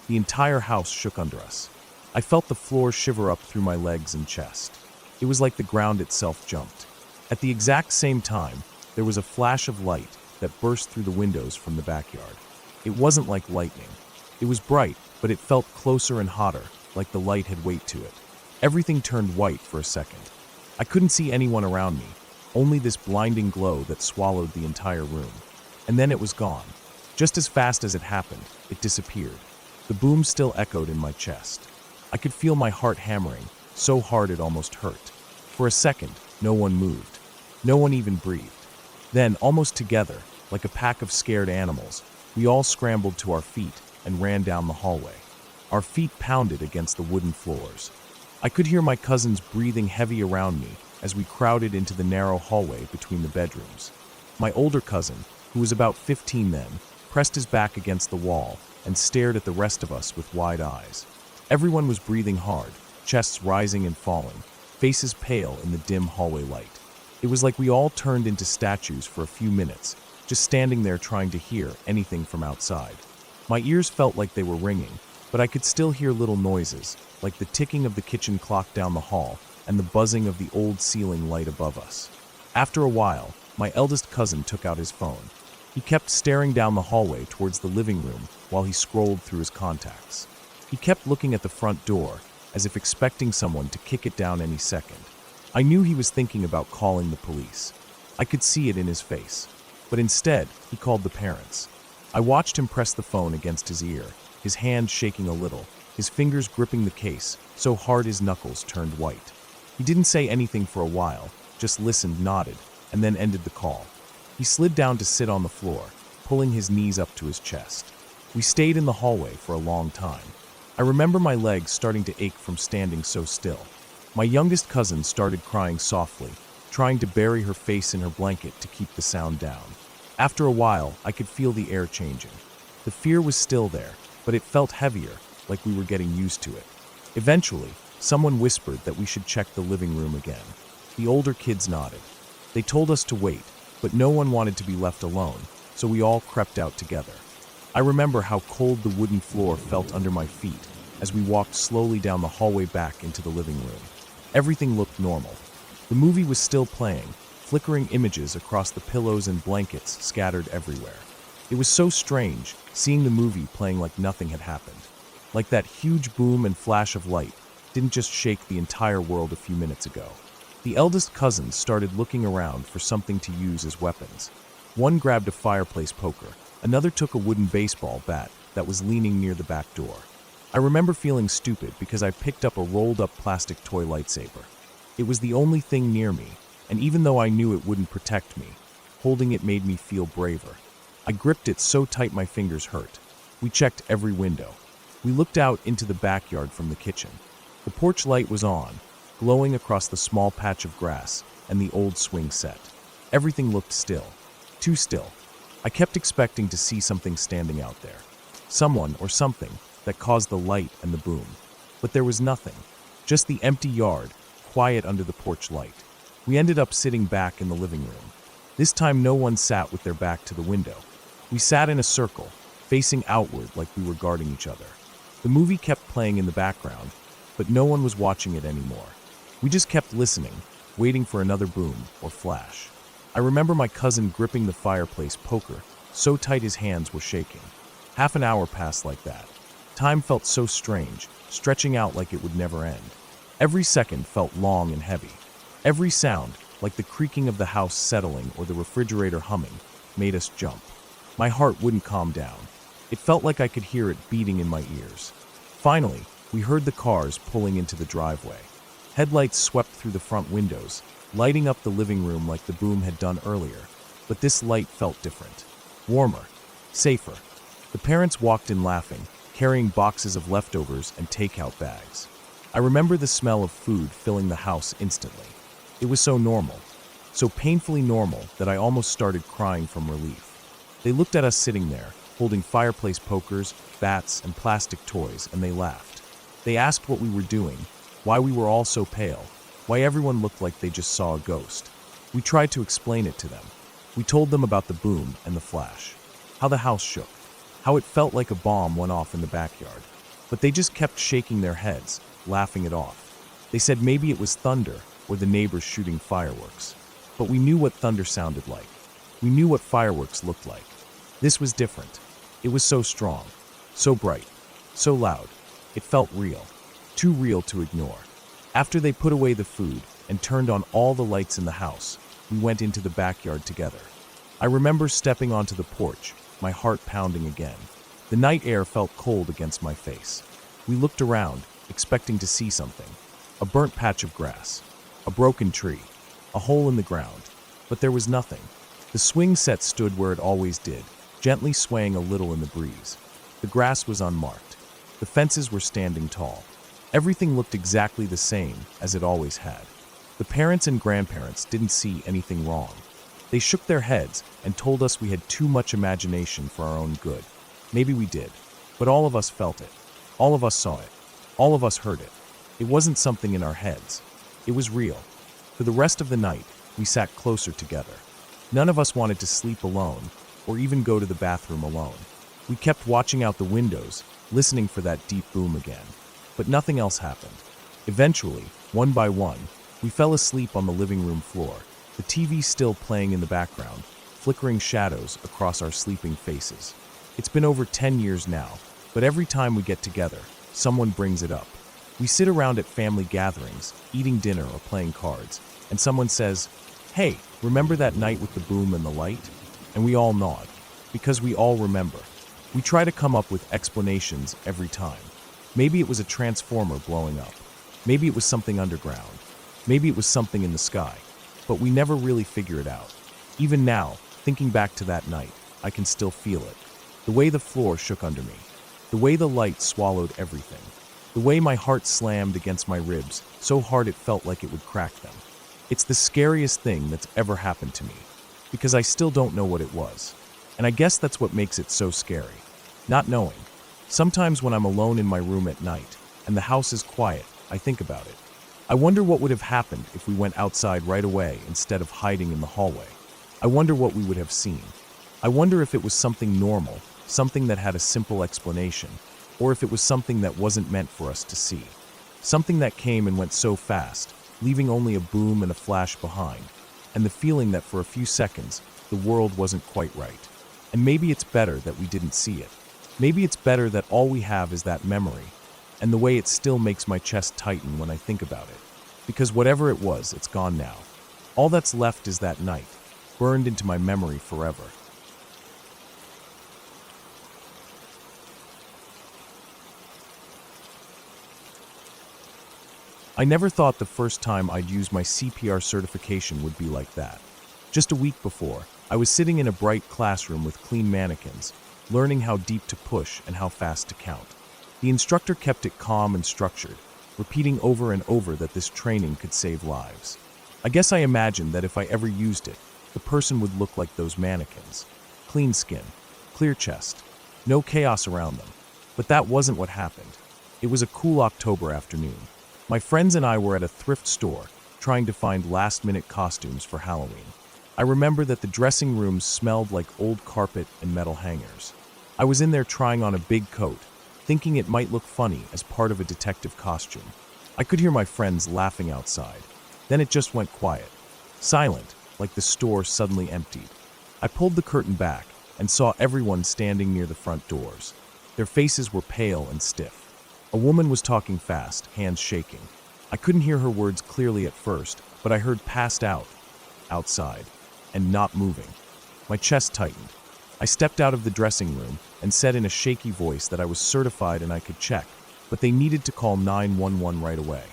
The entire house shook under us. I felt the floor shiver up through my legs and chest. It was like the ground itself jumped. At the exact same time, there was a flash of light that burst through the windows from the backyard. It wasn't like lightning. It was bright, but it felt closer and hotter, like the light had weight to it. Everything turned white for a second. I couldn't see anyone around me, only this blinding glow that swallowed the entire room. And then it was gone. Just as fast as it happened, it disappeared. The boom still echoed in my chest. I could feel my heart hammering, so hard it almost hurt. For a second, no one moved. No one even breathed. Then, almost together, like a pack of scared animals, we all scrambled to our feet and ran down the hallway. Our feet pounded against the wooden floors. I could hear my cousins breathing heavy around me as we crowded into the narrow hallway between the bedrooms. My older cousin, who was about 15 then, pressed his back against the wall and stared at the rest of us with wide eyes. Everyone was breathing hard, chests rising and falling, faces pale in the dim hallway light. It was like we all turned into statues for a few minutes, just standing there trying to hear anything from outside. My ears felt like they were ringing, but I could still hear little noises, like the ticking of the kitchen clock down the hall and the buzzing of the old ceiling light above us. After a while, my eldest cousin took out his phone. He kept staring down the hallway towards the living room while he scrolled through his contacts. He kept looking at the front door, as if expecting someone to kick it down any second. I knew he was thinking about calling the police. I could see it in his face. But instead, he called the parents. I watched him press the phone against his ear, his hand shaking a little, his fingers gripping the case so hard his knuckles turned white. He didn't say anything for a while, just listened, nodded, and then ended the call. He slid down to sit on the floor, pulling his knees up to his chest. We stayed in the hallway for a long time. I remember my legs starting to ache from standing so still. My youngest cousin started crying softly, trying to bury her face in her blanket to keep the sound down. After a while, I could feel the air changing. The fear was still there, but it felt heavier, like we were getting used to it. Eventually, someone whispered that we should check the living room again. The older kids nodded. They told us to wait, but no one wanted to be left alone, so we all crept out together. I remember how cold the wooden floor felt under my feet as we walked slowly down the hallway back into the living room. Everything looked normal. The movie was still playing, flickering images across the pillows and blankets scattered everywhere. It was so strange, seeing the movie playing like nothing had happened. Like that huge boom and flash of light didn't just shake the entire world a few minutes ago. The eldest cousins started looking around for something to use as weapons. One grabbed a fireplace poker, another took a wooden baseball bat that was leaning near the back door. I remember feeling stupid because I picked up a rolled-up plastic toy lightsaber. It was the only thing near me, and even though I knew it wouldn't protect me, holding it made me feel braver. I gripped it so tight my fingers hurt. We checked every window. We looked out into the backyard from the kitchen. The porch light was on, glowing across the small patch of grass and the old swing set. Everything looked still. Too still. I kept expecting to see something standing out there. Someone or something that caused the light and the boom. But there was nothing. Just the empty yard, quiet under the porch light. We ended up sitting back in the living room. This time no one sat with their back to the window. We sat in a circle, facing outward like we were guarding each other. The movie kept playing in the background, but no one was watching it anymore. We just kept listening, waiting for another boom or flash. I remember my cousin gripping the fireplace poker so tight his hands were shaking. Half an hour passed like that. Time felt so strange, stretching out like it would never end. Every second felt long and heavy. Every sound, like the creaking of the house settling or the refrigerator humming, made us jump. My heart wouldn't calm down. It felt like I could hear it beating in my ears. Finally, we heard the cars pulling into the driveway. Headlights swept through the front windows, lighting up the living room like the boom had done earlier. But this light felt different. Warmer. Safer. The parents walked in laughing, carrying boxes of leftovers and takeout bags. I remember the smell of food filling the house instantly. It was so normal, so painfully normal that I almost started crying from relief. They looked at us sitting there, holding fireplace pokers, bats, and plastic toys, and they laughed. They asked what we were doing, why we were all so pale, why everyone looked like they just saw a ghost. We tried to explain it to them. We told them about the boom and the flash, how the house shook, how it felt like a bomb went off in the backyard. But they just kept shaking their heads, laughing it off. They said maybe it was thunder or the neighbors shooting fireworks. But we knew what thunder sounded like. We knew what fireworks looked like. This was different. It was so strong, so bright, so loud. It felt real, too real to ignore. After they put away the food and turned on all the lights in the house, we went into the backyard together. I remember stepping onto the porch, my heart pounding again. The night air felt cold against my face. We looked around, expecting to see something. A burnt patch of grass, a broken tree, a hole in the ground. But there was nothing. The swing set stood where it always did, gently swaying a little in the breeze. The grass was unmarked. The fences were standing tall. Everything looked exactly the same as it always had. The parents and grandparents didn't see anything wrong. They shook their heads and told us we had too much imagination for our own good. Maybe we did, but all of us felt it. All of us saw it. All of us heard it. It wasn't something in our heads. It was real. For the rest of the night, we sat closer together. None of us wanted to sleep alone or even go to the bathroom alone. We kept watching out the windows, listening for that deep boom again. But nothing else happened. Eventually, one by one, we fell asleep on the living room floor, the TV still playing in the background, flickering shadows across our sleeping faces. It's been over 10 years now, but every time we get together, someone brings it up. We sit around at family gatherings, eating dinner or playing cards, and someone says, "Hey, remember that night with the boom and the light?" And we all nod, because we all remember. We try to come up with explanations every time. Maybe it was a transformer blowing up. Maybe it was something underground. Maybe it was something in the sky. But we never really figure it out. Even now, thinking back to that night, I can still feel it. The way the floor shook under me. The way the light swallowed everything. The way my heart slammed against my ribs so hard it felt like it would crack them. It's the scariest thing that's ever happened to me, because I still don't know what it was. And I guess that's what makes it so scary. Not knowing. Sometimes when I'm alone in my room at night, and the house is quiet, I think about it. I wonder what would have happened if we went outside right away instead of hiding in the hallway. I wonder what we would have seen. I wonder if it was something normal, something that had a simple explanation, or if it was something that wasn't meant for us to see. Something that came and went so fast, leaving only a boom and a flash behind, and the feeling that for a few seconds, the world wasn't quite right. And maybe it's better that we didn't see it. Maybe it's better that all we have is that memory, and the way it still makes my chest tighten when I think about it. Because whatever it was, it's gone now. All that's left is that night, burned into my memory forever. I never thought the first time I'd use my CPR certification would be like that. Just a week before, I was sitting in a bright classroom with clean mannequins, learning how deep to push and how fast to count. The instructor kept it calm and structured, repeating over and over that this training could save lives. I guess I imagined that if I ever used it, the person would look like those mannequins. Clean skin, clear chest, no chaos around them. But that wasn't what happened. It was a cool October afternoon. My friends and I were at a thrift store, trying to find last-minute costumes for Halloween. I remember that the dressing rooms smelled like old carpet and metal hangers. I was in there trying on a big coat, thinking it might look funny as part of a detective costume. I could hear my friends laughing outside. Then it just went quiet. Silent, like the store suddenly emptied. I pulled the curtain back and saw everyone standing near the front doors. Their faces were pale and stiff. A woman was talking fast, hands shaking. I couldn't hear her words clearly at first, but I heard passed out, outside, and not moving. My chest tightened. I stepped out of the dressing room and said in a shaky voice that I was certified and I could check, but they needed to call 911 right away.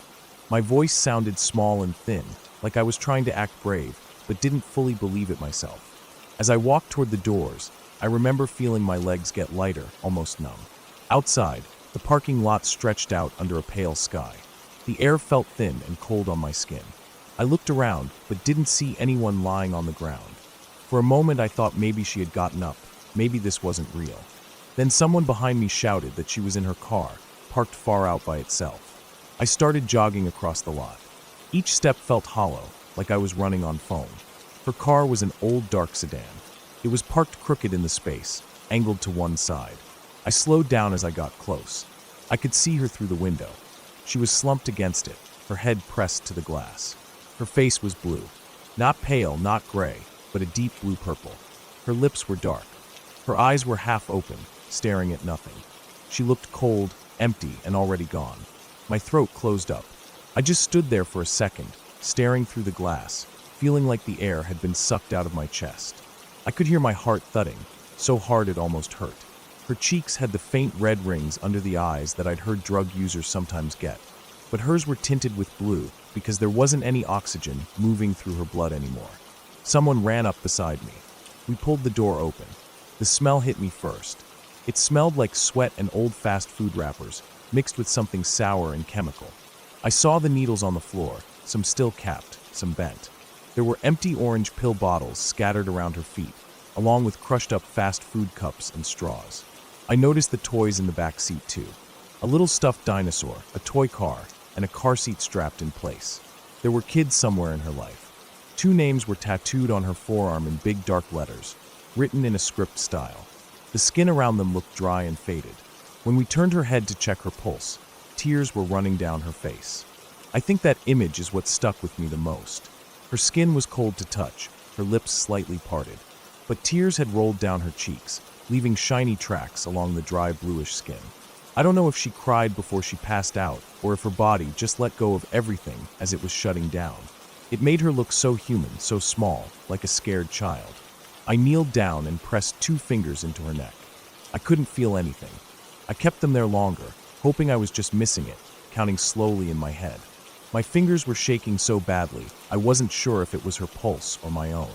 My voice sounded small and thin, like I was trying to act brave, but didn't fully believe it myself. As I walked toward the doors, I remember feeling my legs get lighter, almost numb. Outside, the parking lot stretched out under a pale sky. The air felt thin and cold on my skin. I looked around, but didn't see anyone lying on the ground. For a moment I thought maybe she had gotten up, maybe this wasn't real. Then someone behind me shouted that she was in her car, parked far out by itself. I started jogging across the lot. Each step felt hollow, like I was running on foam. Her car was an old dark sedan. It was parked crooked in the space, angled to one side. I slowed down as I got close. I could see her through the window. She was slumped against it, her head pressed to the glass. Her face was blue. Not pale, not gray, but a deep blue purple. Her lips were dark. Her eyes were half open, staring at nothing. She looked cold, empty, and already gone. My throat closed up. I just stood there for a second, staring through the glass, feeling like the air had been sucked out of my chest. I could hear my heart thudding, so hard it almost hurt. Her cheeks had the faint red rings under the eyes that I'd heard drug users sometimes get, but hers were tinted with blue because there wasn't any oxygen moving through her blood anymore. Someone ran up beside me. We pulled the door open. The smell hit me first. It smelled like sweat and old fast food wrappers, mixed with something sour and chemical. I saw the needles on the floor, some still capped, some bent. There were empty orange pill bottles scattered around her feet, along with crushed up fast food cups and straws. I noticed the toys in the back seat too. A little stuffed dinosaur, a toy car, and a car seat strapped in place. There were kids somewhere in her life. 2 names were tattooed on her forearm in big dark letters, written in a script style. The skin around them looked dry and faded. When we turned her head to check her pulse, tears were running down her face. I think that image is what stuck with me the most. Her skin was cold to touch, her lips slightly parted, but tears had rolled down her cheeks, leaving shiny tracks along the dry bluish skin. I don't know if she cried before she passed out, or if her body just let go of everything as it was shutting down. It made her look so human, so small, like a scared child. I kneeled down and pressed 2 fingers into her neck. I couldn't feel anything. I kept them there longer, hoping I was just missing it, counting slowly in my head. My fingers were shaking so badly, I wasn't sure if it was her pulse or my own.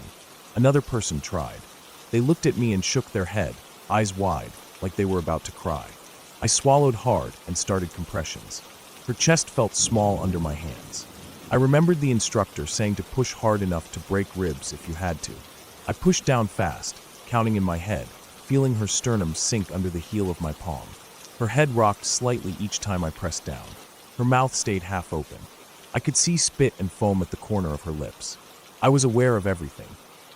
Another person tried. They looked at me and shook their head, eyes wide, like they were about to cry. I swallowed hard and started compressions. Her chest felt small under my hands. I remembered the instructor saying to push hard enough to break ribs if you had to. I pushed down fast, counting in my head, feeling her sternum sink under the heel of my palm. Her head rocked slightly each time I pressed down. Her mouth stayed half open. I could see spit and foam at the corner of her lips. I was aware of everything.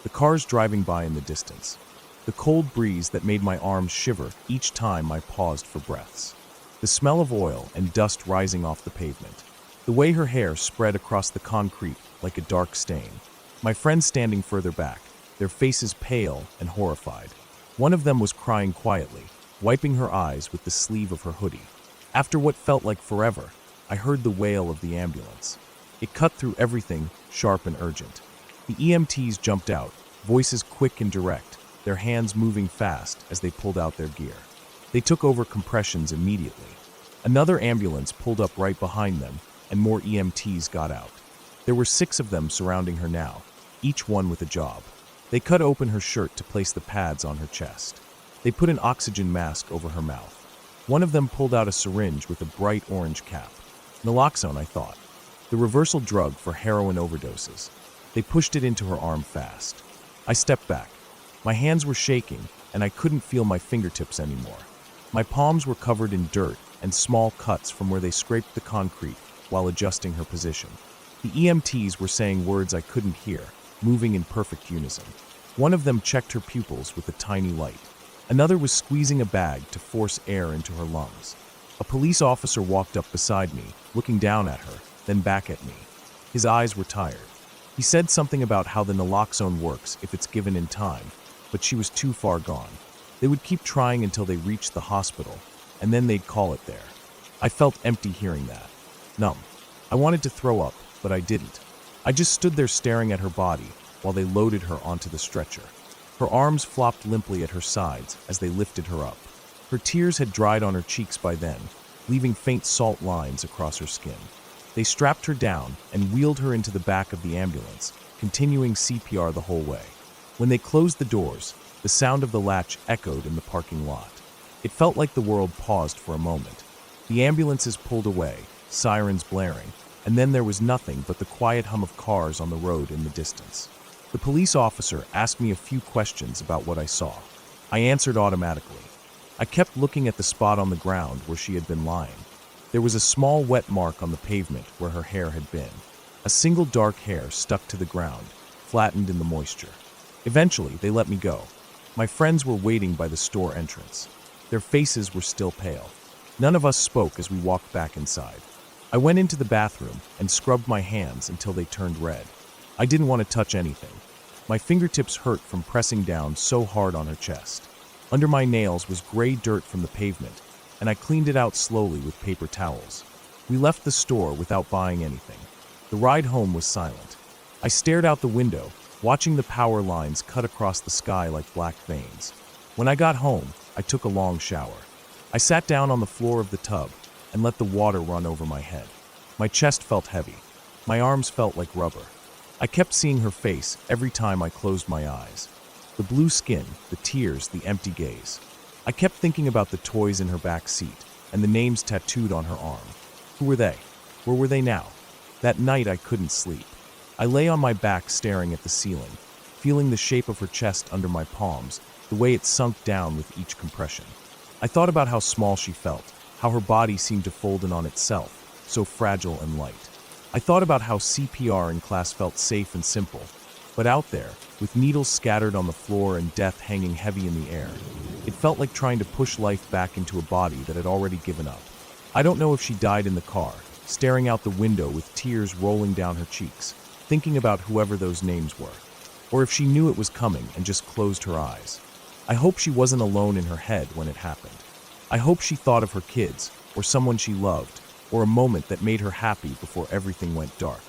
The cars driving by in the distance. The cold breeze that made my arms shiver each time I paused for breaths. The smell of oil and dust rising off the pavement. The way her hair spread across the concrete like a dark stain. My friends standing further back, their faces pale and horrified. One of them was crying quietly, wiping her eyes with the sleeve of her hoodie. After what felt like forever, I heard the wail of the ambulance. It cut through everything, sharp and urgent. The EMTs jumped out, voices quick and direct, their hands moving fast as they pulled out their gear. They took over compressions immediately. Another ambulance pulled up right behind them, and more EMTs got out. There were 6 of them surrounding her now, each one with a job. They cut open her shirt to place the pads on her chest. They put an oxygen mask over her mouth. One of them pulled out a syringe with a bright orange cap. Naloxone, I thought. The reversal drug for heroin overdoses. They pushed it into her arm fast. I stepped back. My hands were shaking, and I couldn't feel my fingertips anymore. My palms were covered in dirt and small cuts from where they scraped the concrete while adjusting her position. The EMTs were saying words I couldn't hear, moving in perfect unison. One of them checked her pupils with a tiny light. Another was squeezing a bag to force air into her lungs. A police officer walked up beside me, looking down at her, then back at me. His eyes were tired. He said something about how the naloxone works if it's given in time, but she was too far gone. They would keep trying until they reached the hospital, and then they'd call it there. I felt empty hearing that. Numb. I wanted to throw up, but I didn't. I just stood there staring at her body while they loaded her onto the stretcher. Her arms flopped limply at her sides as they lifted her up. Her tears had dried on her cheeks by then, leaving faint salt lines across her skin. They strapped her down and wheeled her into the back of the ambulance, continuing CPR the whole way. When they closed the doors, the sound of the latch echoed in the parking lot. It felt like the world paused for a moment. The ambulances pulled away, sirens blaring, and then there was nothing but the quiet hum of cars on the road in the distance. The police officer asked me a few questions about what I saw. I answered automatically. I kept looking at the spot on the ground where she had been lying. There was a small wet mark on the pavement where her hair had been. A single dark hair stuck to the ground, flattened in the moisture. Eventually, they let me go. My friends were waiting by the store entrance. Their faces were still pale. None of us spoke as we walked back inside. I went into the bathroom and scrubbed my hands until they turned red. I didn't want to touch anything. My fingertips hurt from pressing down so hard on her chest. Under my nails was gray dirt from the pavement, and I cleaned it out slowly with paper towels. We left the store without buying anything. The ride home was silent. I stared out the window, watching the power lines cut across the sky like black veins. When I got home, I took a long shower. I sat down on the floor of the tub and let the water run over my head. My chest felt heavy. My arms felt like rubber. I kept seeing her face every time I closed my eyes. The blue skin, the tears, the empty gaze. I kept thinking about the toys in her back seat and the names tattooed on her arm. Who were they? Where were they now? That night I couldn't sleep. I lay on my back staring at the ceiling, feeling the shape of her chest under my palms, the way it sunk down with each compression. I thought about how small she felt, how her body seemed to fold in on itself, so fragile and light. I thought about how CPR in class felt safe and simple, but out there, with needles scattered on the floor and death hanging heavy in the air, it felt like trying to push life back into a body that had already given up. I don't know if she died in the car, staring out the window with tears rolling down her cheeks, thinking about whoever those names were, or if she knew it was coming and just closed her eyes. I hope she wasn't alone in her head when it happened. I hope she thought of her kids, or someone she loved, or a moment that made her happy before everything went dark.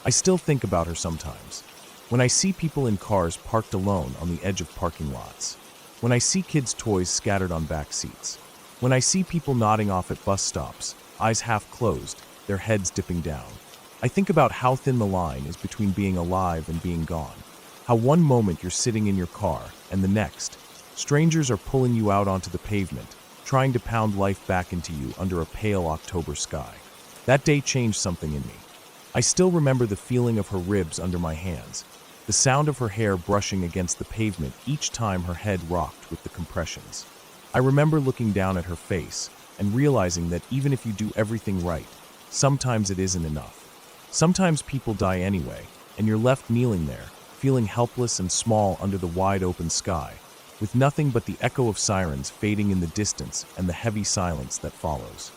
I still think about her sometimes. When I see people in cars parked alone on the edge of parking lots. When I see kids' toys scattered on back seats. When I see people nodding off at bus stops, eyes half closed, their heads dipping down. I think about how thin the line is between being alive and being gone. How one moment you're sitting in your car, and the next, strangers are pulling you out onto the pavement, trying to pound life back into you under a pale October sky. That day changed something in me. I still remember the feeling of her ribs under my hands, the sound of her hair brushing against the pavement each time her head rocked with the compressions. I remember looking down at her face and realizing that even if you do everything right, sometimes it isn't enough. Sometimes people die anyway, and you're left kneeling there, feeling helpless and small under the wide open sky, with nothing but the echo of sirens fading in the distance and the heavy silence that follows.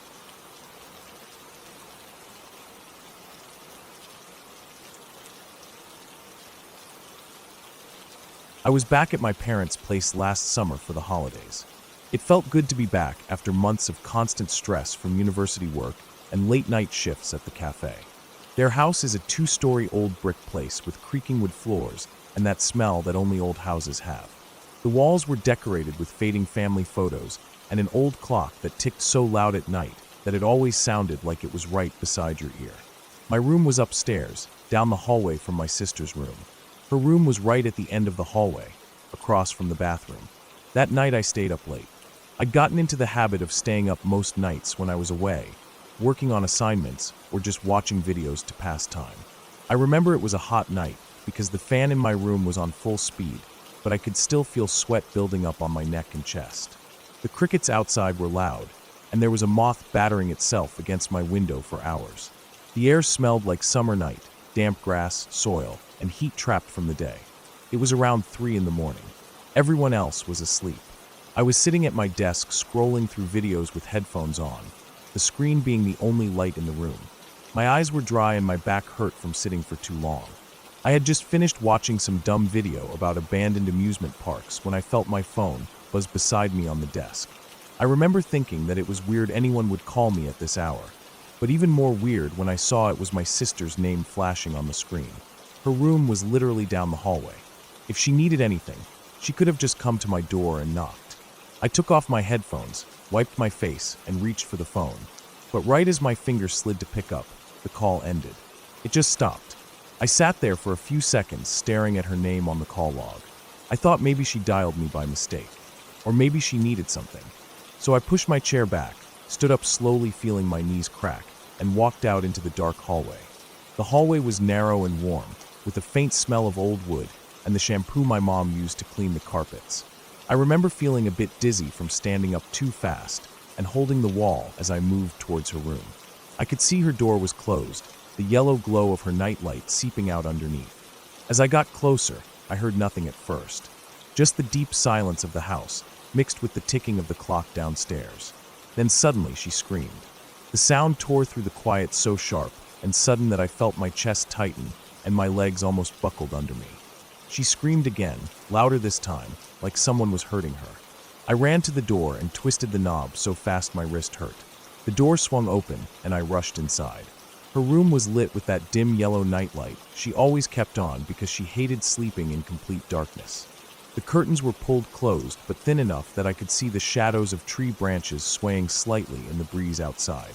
I was back at my parents' place last summer for the holidays. It felt good to be back after months of constant stress from university work and late-night shifts at the cafe. Their house is a 2-story old brick place with creaking wood floors and that smell that only old houses have. The walls were decorated with fading family photos and an old clock that ticked so loud at night that it always sounded like it was right beside your ear. My room was upstairs, down the hallway from my sister's room. Her room was right at the end of the hallway, across from the bathroom. That night I stayed up late. I'd gotten into the habit of staying up most nights when I was away, working on assignments or just watching videos to pass time. I remember it was a hot night because the fan in my room was on full speed, but I could still feel sweat building up on my neck and chest. The crickets outside were loud, and there was a moth battering itself against my window for hours. The air smelled like summer night, damp grass, soil, and heat trapped from the day. It was around 3 in the morning. Everyone else was asleep. I was sitting at my desk scrolling through videos with headphones on, the screen being the only light in the room. My eyes were dry and my back hurt from sitting for too long. I had just finished watching some dumb video about abandoned amusement parks when I felt my phone buzz beside me on the desk. I remember thinking that it was weird anyone would call me at this hour, but even more weird when I saw it was my sister's name flashing on the screen. Her room was literally down the hallway. If she needed anything, she could have just come to my door and knocked. I took off my headphones, wiped my face, and reached for the phone. But right as my finger slid to pick up, the call ended. It just stopped. I sat there for a few seconds staring at her name on the call log. I thought maybe she dialed me by mistake, or maybe she needed something. So I pushed my chair back, stood up slowly feeling my knees crack, and walked out into the dark hallway. The hallway was narrow and warm, with a faint smell of old wood and the shampoo my mom used to clean the carpets. I remember feeling a bit dizzy from standing up too fast and holding the wall as I moved towards her room. I could see her door was closed, the yellow glow of her nightlight seeping out underneath. As I got closer, I heard nothing at first, just the deep silence of the house, mixed with the ticking of the clock downstairs. Then suddenly she screamed. The sound tore through the quiet so sharp and sudden that I felt my chest tighten and my legs almost buckled under me. She screamed again, louder this time, like someone was hurting her. I ran to the door and twisted the knob so fast my wrist hurt. The door swung open and I rushed inside. Her room was lit with that dim yellow nightlight she always kept on because she hated sleeping in complete darkness. The curtains were pulled closed but thin enough that I could see the shadows of tree branches swaying slightly in the breeze outside.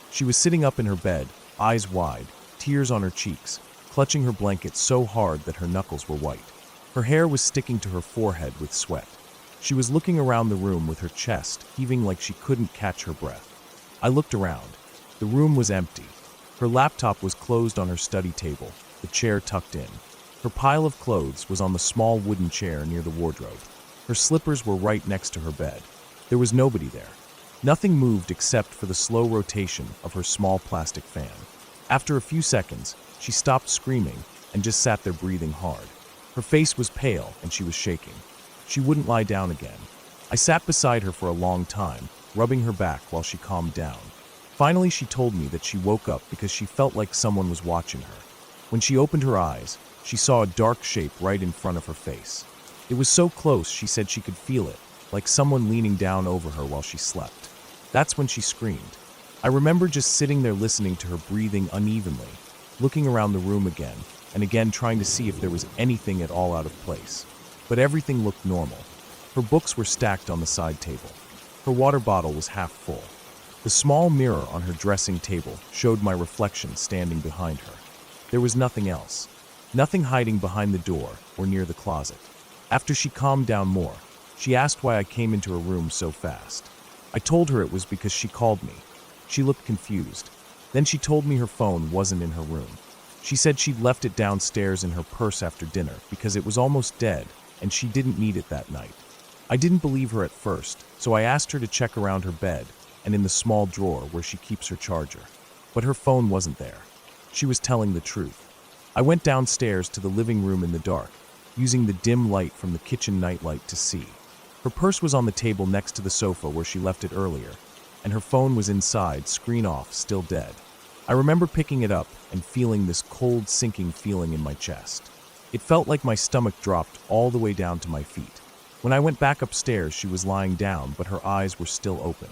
She was sitting up in her bed, eyes wide, tears on her cheeks, clutching her blanket so hard that her knuckles were white. Her hair was sticking to her forehead with sweat. She was looking around the room with her chest heaving like she couldn't catch her breath. I looked around. The room was empty. Her laptop was closed on her study table, the chair tucked in. Her pile of clothes was on the small wooden chair near the wardrobe. Her slippers were right next to her bed. There was nobody there. Nothing moved except for the slow rotation of her small plastic fan. After a few seconds, she stopped screaming and just sat there breathing hard. Her face was pale and she was shaking. She wouldn't lie down again. I sat beside her for a long time, rubbing her back while she calmed down. Finally, she told me that she woke up because she felt like someone was watching her. When she opened her eyes, she saw a dark shape right in front of her face. It was so close, she said she could feel it, like someone leaning down over her while she slept. That's when she screamed. I remember just sitting there listening to her breathing unevenly, looking around the room again and again trying to see if there was anything at all out of place. But everything looked normal. Her books were stacked on the side table. Her water bottle was half full. The small mirror on her dressing table showed my reflection standing behind her. There was nothing else. Nothing hiding behind the door or near the closet. After she calmed down more, she asked why I came into her room so fast. I told her it was because she called me. She looked confused. Then she told me her phone wasn't in her room. She said she'd left it downstairs in her purse after dinner because it was almost dead and she didn't need it that night. I didn't believe her at first, so I asked her to check around her bed and in the small drawer where she keeps her charger. But her phone wasn't there. She was telling the truth. I went downstairs to the living room in the dark, using the dim light from the kitchen nightlight to see. Her purse was on the table next to the sofa where she left it earlier, and her phone was inside, screen off, still dead. I remember picking it up and feeling this cold, sinking feeling in my chest. It felt like my stomach dropped all the way down to my feet. When I went back upstairs, she was lying down, but her eyes were still open.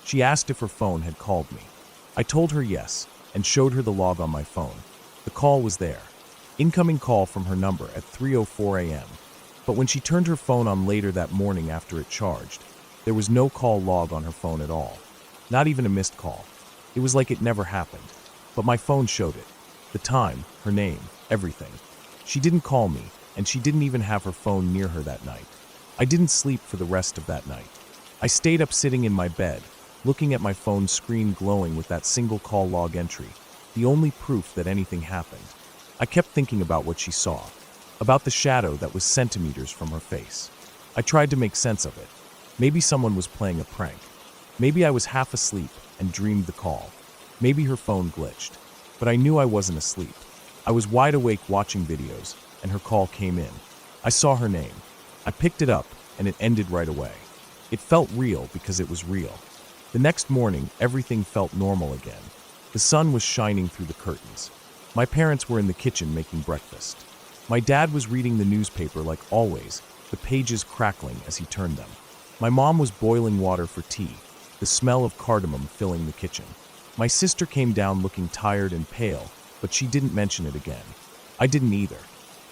She asked if her phone had called me. I told her yes, and showed her the log on my phone. The call was there. Incoming call from her number at 3:04 a.m. But when she turned her phone on later that morning after it charged, there was no call log on her phone at all. Not even a missed call. It was like it never happened. But my phone showed it. The time, her name, everything. She didn't call me, and she didn't even have her phone near her that night. I didn't sleep for the rest of that night. I stayed up sitting in my bed, looking at my phone screen glowing with that single call log entry, the only proof that anything happened. I kept thinking about what she saw, about the shadow that was centimeters from her face. I tried to make sense of it. Maybe someone was playing a prank. Maybe I was half asleep and dreamed the call. Maybe her phone glitched. But I knew I wasn't asleep. I was wide awake watching videos, and her call came in. I saw her name. I picked it up, and it ended right away. It felt real because it was real. The next morning, everything felt normal again. The sun was shining through the curtains. My parents were in the kitchen making breakfast. My dad was reading the newspaper like always, the pages crackling as he turned them. My mom was boiling water for tea, the smell of cardamom filling the kitchen. My sister came down looking tired and pale, but she didn't mention it again. I didn't either.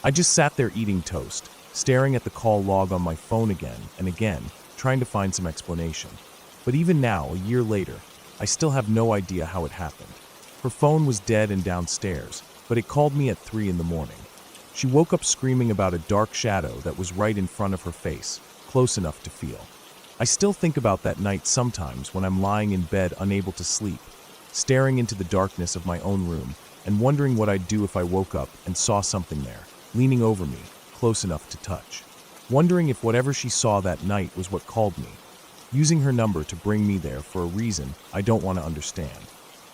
I just sat there eating toast, staring at the call log on my phone again and again, trying to find some explanation. But even now, a year later, I still have no idea how it happened. Her phone was dead and downstairs, but it called me at 3 in the morning. She woke up screaming about a dark shadow that was right in front of her face, close enough to feel. I still think about that night sometimes when I'm lying in bed unable to sleep, staring into the darkness of my own room and wondering what I'd do if I woke up and saw something there, leaning over me, close enough to touch. Wondering if whatever she saw that night was what called me, using her number to bring me there for a reason I don't want to understand.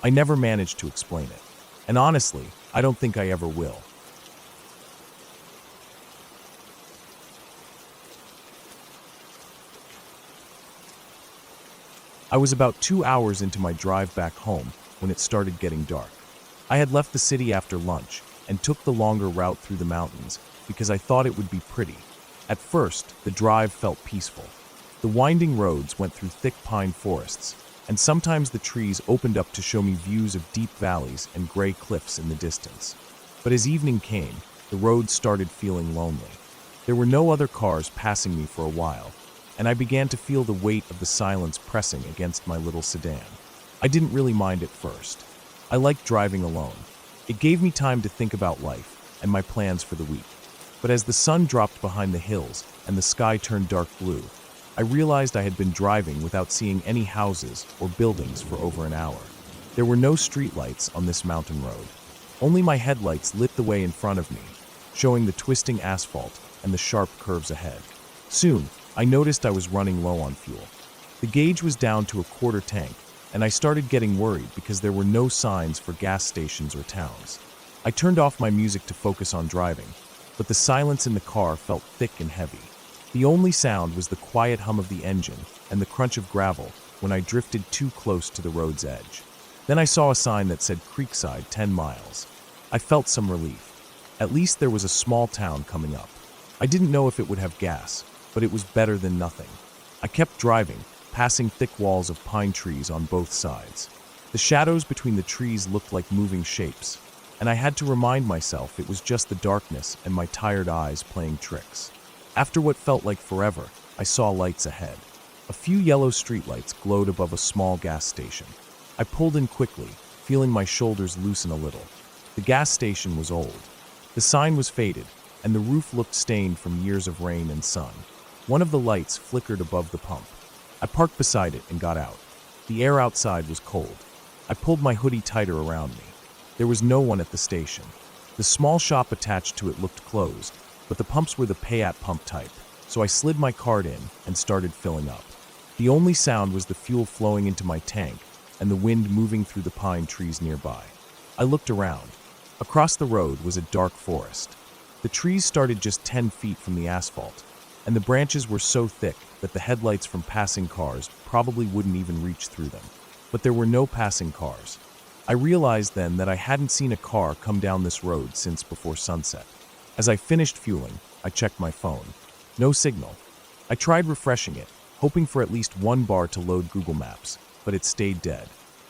I never managed to explain it. And honestly, I don't think I ever will. I was about 2 hours into my drive back home when it started getting dark. I had left the city after lunch and took the longer route through the mountains because I thought it would be pretty. At first, the drive felt peaceful. The winding roads went through thick pine forests, and sometimes the trees opened up to show me views of deep valleys and gray cliffs in the distance. But as evening came, the roads started feeling lonely. There were no other cars passing me for a while, and I began to feel the weight of the silence pressing against my little sedan. I didn't really mind at first. I liked driving alone. It gave me time to think about life and my plans for the week. But as the sun dropped behind the hills and the sky turned dark blue, I realized I had been driving without seeing any houses or buildings for over an hour. There were no streetlights on this mountain road. Only my headlights lit the way in front of me, showing the twisting asphalt and the sharp curves ahead. Soon, I noticed I was running low on fuel. The gauge was down to a quarter tank, and I started getting worried because there were no signs for gas stations or towns. I turned off my music to focus on driving, but the silence in the car felt thick and heavy. The only sound was the quiet hum of the engine and the crunch of gravel when I drifted too close to the road's edge. Then I saw a sign that said Creekside 10 miles. I felt some relief. At least there was a small town coming up. I didn't know if it would have gas, but it was better than nothing. I kept driving, passing thick walls of pine trees on both sides. The shadows between the trees looked like moving shapes, and I had to remind myself it was just the darkness and my tired eyes playing tricks. After what felt like forever, I saw lights ahead. A few yellow streetlights glowed above a small gas station. I pulled in quickly, feeling my shoulders loosen a little. The gas station was old. The sign was faded, and the roof looked stained from years of rain and sun. One of the lights flickered above the pump. I parked beside it and got out. The air outside was cold. I pulled my hoodie tighter around me. There was no one at the station. The small shop attached to it looked closed, but the pumps were the pay-at-pump type, so I slid my card in and started filling up. The only sound was the fuel flowing into my tank and the wind moving through the pine trees nearby. I looked around. Across the road was a dark forest. The trees started just 10 feet from the asphalt, and the branches were so thick that the headlights from passing cars probably wouldn't even reach through them. But there were no passing cars. I realized then that I hadn't seen a car come down this road since before sunset. As I finished fueling, I checked my phone. No signal. I tried refreshing it, hoping for at least one bar to load Google Maps, but it stayed dead.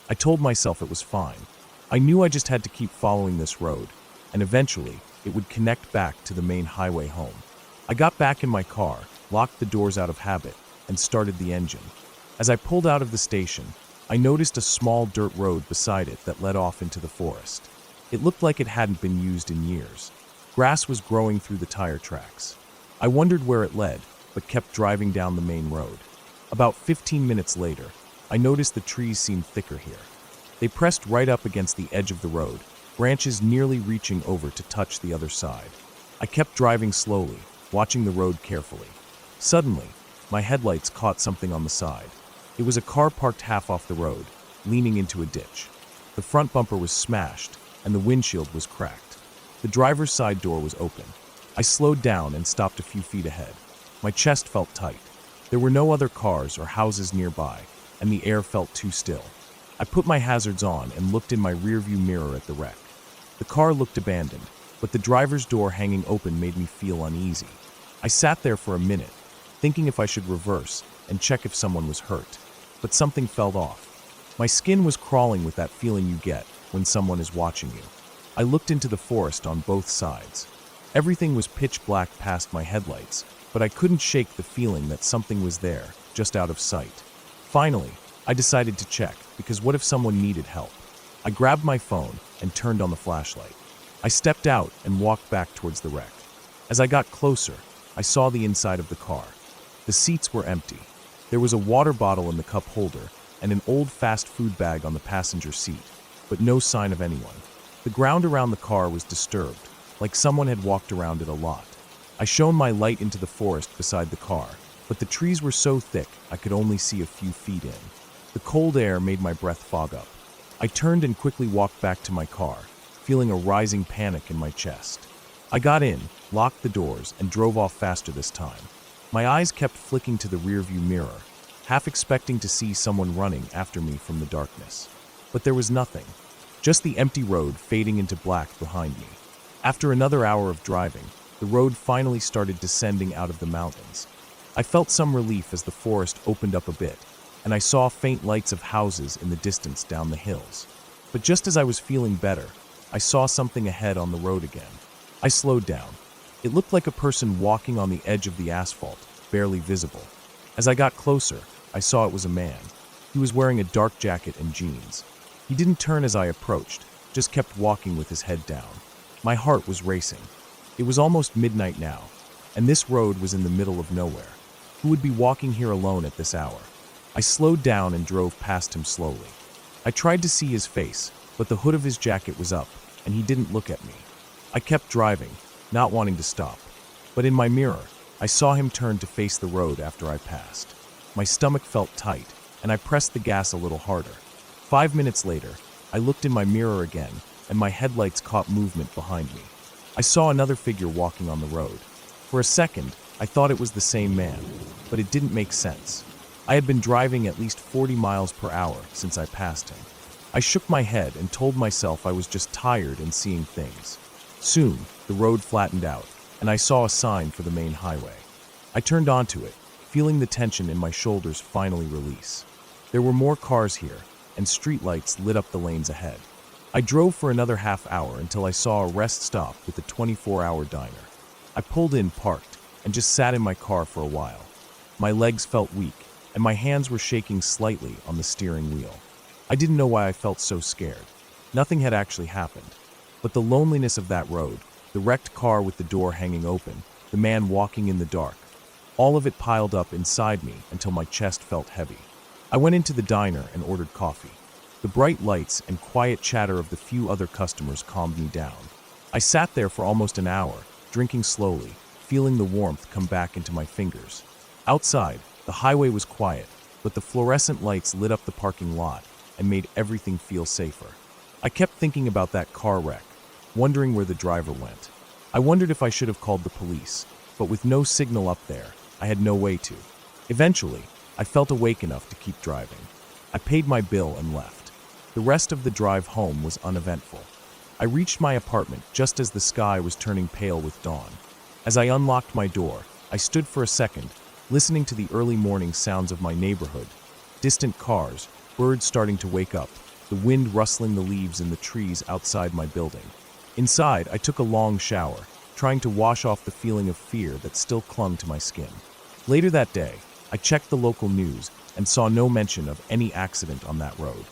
I told myself it was fine. I knew I just had to keep following this road, and eventually it would connect back to the main highway home. I got back in my car, locked the doors out of habit, and started the engine. As I pulled out of the station, I noticed a small dirt road beside it that led off into the forest. It looked like it hadn't been used in years. Grass was growing through the tire tracks. I wondered where it led, but kept driving down the main road. About 15 minutes later, I noticed the trees seemed thicker here. They pressed right up against the edge of the road, branches nearly reaching over to touch the other side. I kept driving slowly, watching the road carefully. Suddenly, my headlights caught something on the side. It was a car parked half off the road, leaning into a ditch. The front bumper was smashed, and the windshield was cracked. The driver's side door was open. I slowed down and stopped a few feet ahead. My chest felt tight. There were no other cars or houses nearby, and the air felt too still. I put my hazards on and looked in my rearview mirror at the wreck. The car looked abandoned, but the driver's door hanging open made me feel uneasy. I sat there for a minute, thinking if I should reverse and check if someone was hurt, but something felt off. My skin was crawling with that feeling you get when someone is watching you. I looked into the forest on both sides. Everything was pitch black past my headlights, but I couldn't shake the feeling that something was there, just out of sight. Finally, I decided to check, because what if someone needed help? I grabbed my phone and turned on the flashlight. I stepped out and walked back towards the wreck. As I got closer, I saw the inside of the car. The seats were empty. There was a water bottle in the cup holder and an old fast food bag on the passenger seat, but no sign of anyone. The ground around the car was disturbed, like someone had walked around it a lot. I shone my light into the forest beside the car, but the trees were so thick I could only see a few feet in. The cold air made my breath fog up. I turned and quickly walked back to my car, feeling a rising panic in my chest. I got in, locked the doors, and drove off faster this time. My eyes kept flicking to the rearview mirror, half expecting to see someone running after me from the darkness. But there was nothing, just the empty road fading into black behind me. After another hour of driving, the road finally started descending out of the mountains. I felt some relief as the forest opened up a bit, and I saw faint lights of houses in the distance down the hills. But just as I was feeling better, I saw something ahead on the road again. I slowed down. It looked like a person walking on the edge of the asphalt, barely visible. As I got closer, I saw it was a man. He was wearing a dark jacket and jeans. He didn't turn as I approached, just kept walking with his head down. My heart was racing. It was almost midnight now, and this road was in the middle of nowhere. Who would be walking here alone at this hour? I slowed down and drove past him slowly. I tried to see his face, but the hood of his jacket was up, and he didn't look at me. I kept driving, not wanting to stop. But in my mirror, I saw him turn to face the road after I passed. My stomach felt tight, and I pressed the gas a little harder. 5 minutes later, I looked in my mirror again, and my headlights caught movement behind me. I saw another figure walking on the road. For a second, I thought it was the same man, but it didn't make sense. I had been driving at least 40 miles per hour since I passed him. I shook my head and told myself I was just tired and seeing things. Soon, the road flattened out, and I saw a sign for the main highway. I turned onto it, feeling the tension in my shoulders finally release. There were more cars here, and streetlights lit up the lanes ahead. I drove for another half hour until I saw a rest stop with a 24-hour diner. I pulled in, parked, and just sat in my car for a while. My legs felt weak, and my hands were shaking slightly on the steering wheel. I didn't know why I felt so scared. Nothing had actually happened. But the loneliness of that road, the wrecked car with the door hanging open, the man walking in the dark, all of it piled up inside me until my chest felt heavy. I went into the diner and ordered coffee. The bright lights and quiet chatter of the few other customers calmed me down. I sat there for almost an hour, drinking slowly, feeling the warmth come back into my fingers. Outside, the highway was quiet, but the fluorescent lights lit up the parking lot and made everything feel safer. I kept thinking about that car wreck, wondering where the driver went. I wondered if I should have called the police, but with no signal up there, I had no way to. Eventually, I felt awake enough to keep driving. I paid my bill and left. The rest of the drive home was uneventful. I reached my apartment just as the sky was turning pale with dawn. As I unlocked my door, I stood for a second, listening to the early morning sounds of my neighborhood. Distant cars, birds starting to wake up, the wind rustling the leaves in the trees outside my building. Inside, I took a long shower, trying to wash off the feeling of fear that still clung to my skin. Later that day, I checked the local news and saw no mention of any accident on that road.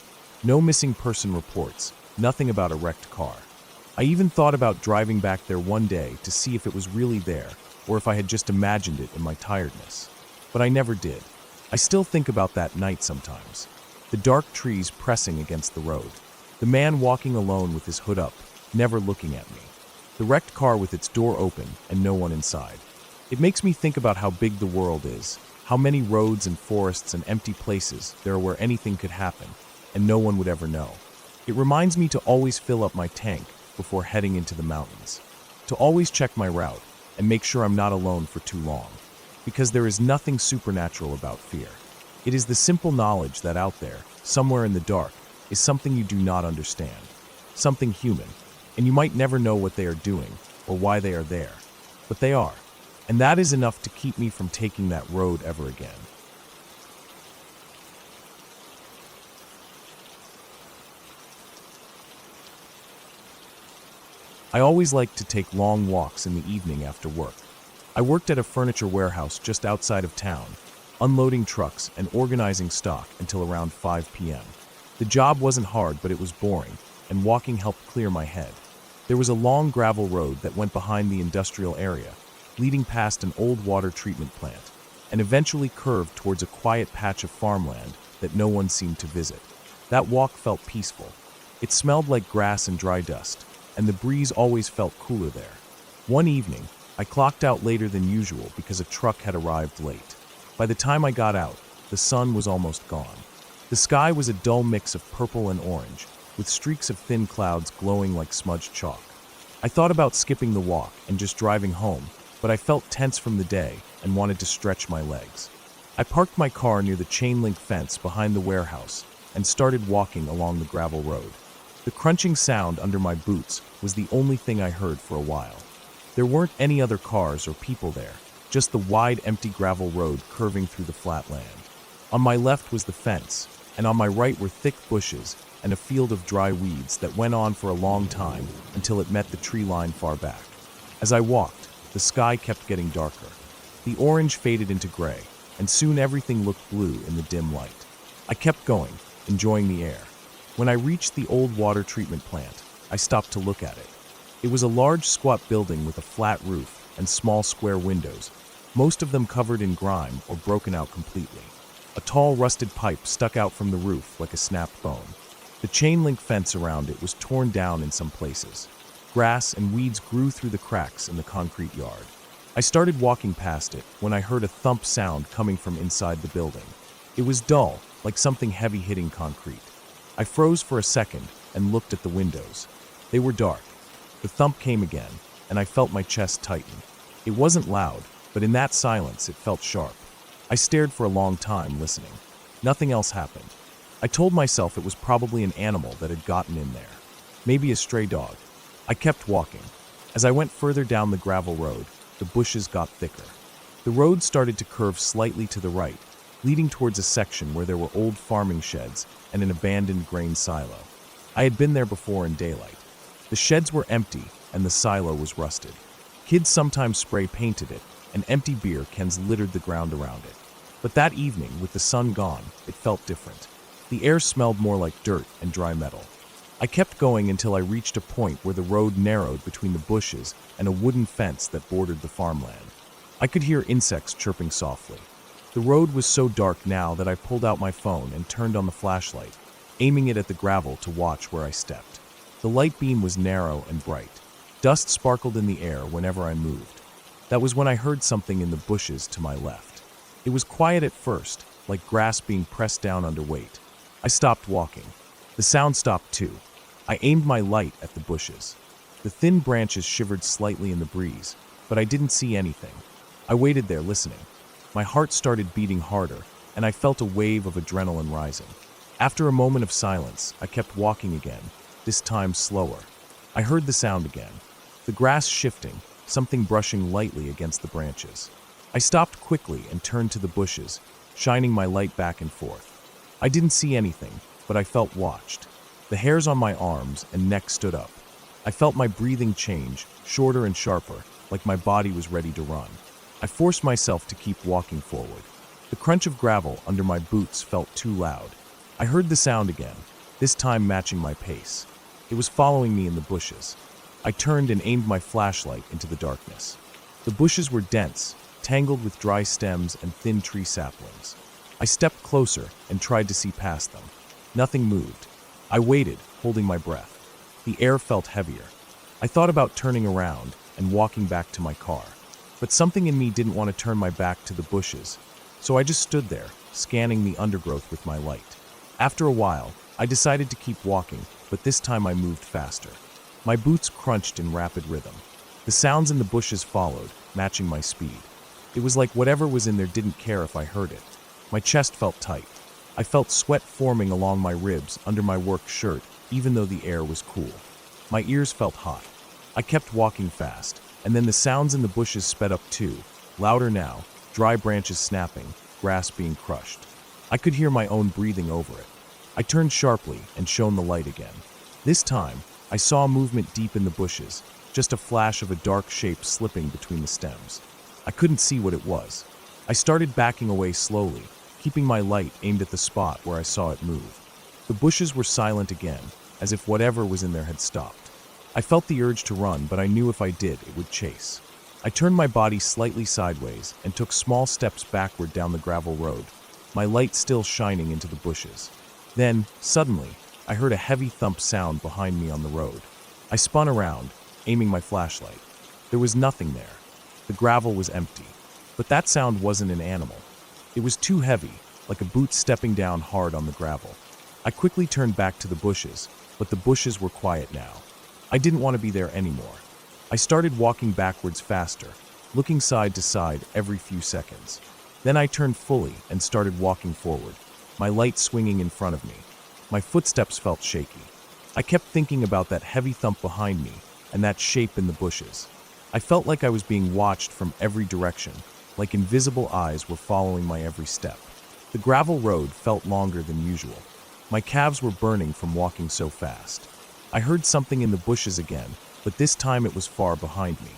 No missing person reports, nothing about a wrecked car. I even thought about driving back there one day to see if it was really there, or if I had just imagined it in my tiredness. But I never did. I still think about that night sometimes. The dark trees pressing against the road. The man walking alone with his hood up, never looking at me. The wrecked car with its door open and no one inside. It makes me think about how big the world is, how many roads and forests and empty places there are where anything could happen, and no one would ever know. It reminds me to always fill up my tank before heading into the mountains, to always check my route and make sure I'm not alone for too long, because there is nothing supernatural about fear. It is the simple knowledge that out there, somewhere in the dark, is something you do not understand, something human, and you might never know what they are doing or why they are there, but they are, and that is enough to keep me from taking that road ever again. I always liked to take long walks in the evening after work. I worked at a furniture warehouse just outside of town, unloading trucks and organizing stock until around 5 p.m. The job wasn't hard, but it was boring, and walking helped clear my head. There was a long gravel road that went behind the industrial area, leading past an old water treatment plant, and eventually curved towards a quiet patch of farmland that no one seemed to visit. That walk felt peaceful. It smelled like grass and dry dust, and the breeze always felt cooler there. One evening, I clocked out later than usual because a truck had arrived late. By the time I got out, the sun was almost gone. The sky was a dull mix of purple and orange, with streaks of thin clouds glowing like smudged chalk. I thought about skipping the walk and just driving home, but I felt tense from the day and wanted to stretch my legs. I parked my car near the chain-link fence behind the warehouse and started walking along the gravel road. The crunching sound under my boots was the only thing I heard for a while. There weren't any other cars or people there, just the wide, empty gravel road curving through the flat land. On my left was the fence, and on my right were thick bushes and a field of dry weeds that went on for a long time until it met the tree line far back. As I walked, the sky kept getting darker. The orange faded into gray, and soon everything looked blue in the dim light. I kept going, enjoying the air. When I reached the old water treatment plant, I stopped to look at it. It was a large, squat building with a flat roof and small square windows, most of them covered in grime or broken out completely. A tall, rusted pipe stuck out from the roof like a snapped bone. The chain-link fence around it was torn down in some places. Grass and weeds grew through the cracks in the concrete yard. I started walking past it when I heard a thump sound coming from inside the building. It was dull, like something heavy hitting concrete. I froze for a second and looked at the windows. They were dark. The thump came again, and I felt my chest tighten. It wasn't loud, but in that silence it felt sharp. I stared for a long time, listening. Nothing else happened. I told myself it was probably an animal that had gotten in there. Maybe a stray dog. I kept walking. As I went further down the gravel road, the bushes got thicker. The road started to curve slightly to the right, leading towards a section where there were old farming sheds and an abandoned grain silo. I had been there before in daylight. The sheds were empty and the silo was rusted. Kids sometimes spray painted it, and empty beer cans littered the ground around it. But that evening, with the sun gone, it felt different. The air smelled more like dirt and dry metal. I kept going until I reached a point where the road narrowed between the bushes and a wooden fence that bordered the farmland. I could hear insects chirping softly. The road was so dark now that I pulled out my phone and turned on the flashlight, aiming it at the gravel to watch where I stepped. The light beam was narrow and bright. Dust sparkled in the air whenever I moved. That was when I heard something in the bushes to my left. It was quiet at first, like grass being pressed down under weight. I stopped walking. The sound stopped too. I aimed my light at the bushes. The thin branches shivered slightly in the breeze, but I didn't see anything. I waited there listening. My heart started beating harder, and I felt a wave of adrenaline rising. After a moment of silence, I kept walking again, this time slower. I heard the sound again. The grass shifting, something brushing lightly against the branches. I stopped quickly and turned to the bushes, shining my light back and forth. I didn't see anything, but I felt watched. The hairs on my arms and neck stood up. I felt my breathing change, shorter and sharper, like my body was ready to run. I forced myself to keep walking forward. The crunch of gravel under my boots felt too loud. I heard the sound again, this time matching my pace. It was following me in the bushes. I turned and aimed my flashlight into the darkness. The bushes were dense, tangled with dry stems and thin tree saplings. I stepped closer and tried to see past them. Nothing moved. I waited, holding my breath. The air felt heavier. I thought about turning around and walking back to my car. But something in me didn't want to turn my back to the bushes, so I just stood there, scanning the undergrowth with my light. After a while, I decided to keep walking, but this time I moved faster. My boots crunched in rapid rhythm. The sounds in the bushes followed, matching my speed. It was like whatever was in there didn't care if I heard it. My chest felt tight. I felt sweat forming along my ribs under my work shirt, even though the air was cool. My ears felt hot. I kept walking fast, and then the sounds in the bushes sped up too, louder now, dry branches snapping, grass being crushed. I could hear my own breathing over it. I turned sharply and shone the light again. This time, I saw a movement deep in the bushes, just a flash of a dark shape slipping between the stems. I couldn't see what it was. I started backing away slowly, keeping my light aimed at the spot where I saw it move. The bushes were silent again, as if whatever was in there had stopped. I felt the urge to run, but I knew if I did, it would chase. I turned my body slightly sideways and took small steps backward down the gravel road, my light still shining into the bushes. Then, suddenly, I heard a heavy thump sound behind me on the road. I spun around, aiming my flashlight. There was nothing there. The gravel was empty. But that sound wasn't an animal. It was too heavy, like a boot stepping down hard on the gravel. I quickly turned back to the bushes, but the bushes were quiet now. I didn't want to be there anymore. I started walking backwards faster, looking side to side every few seconds. Then I turned fully and started walking forward, my light swinging in front of me. My footsteps felt shaky. I kept thinking about that heavy thump behind me and that shape in the bushes. I felt like I was being watched from every direction, like invisible eyes were following my every step. The gravel road felt longer than usual. My calves were burning from walking so fast. I heard something in the bushes again, but this time it was far behind me.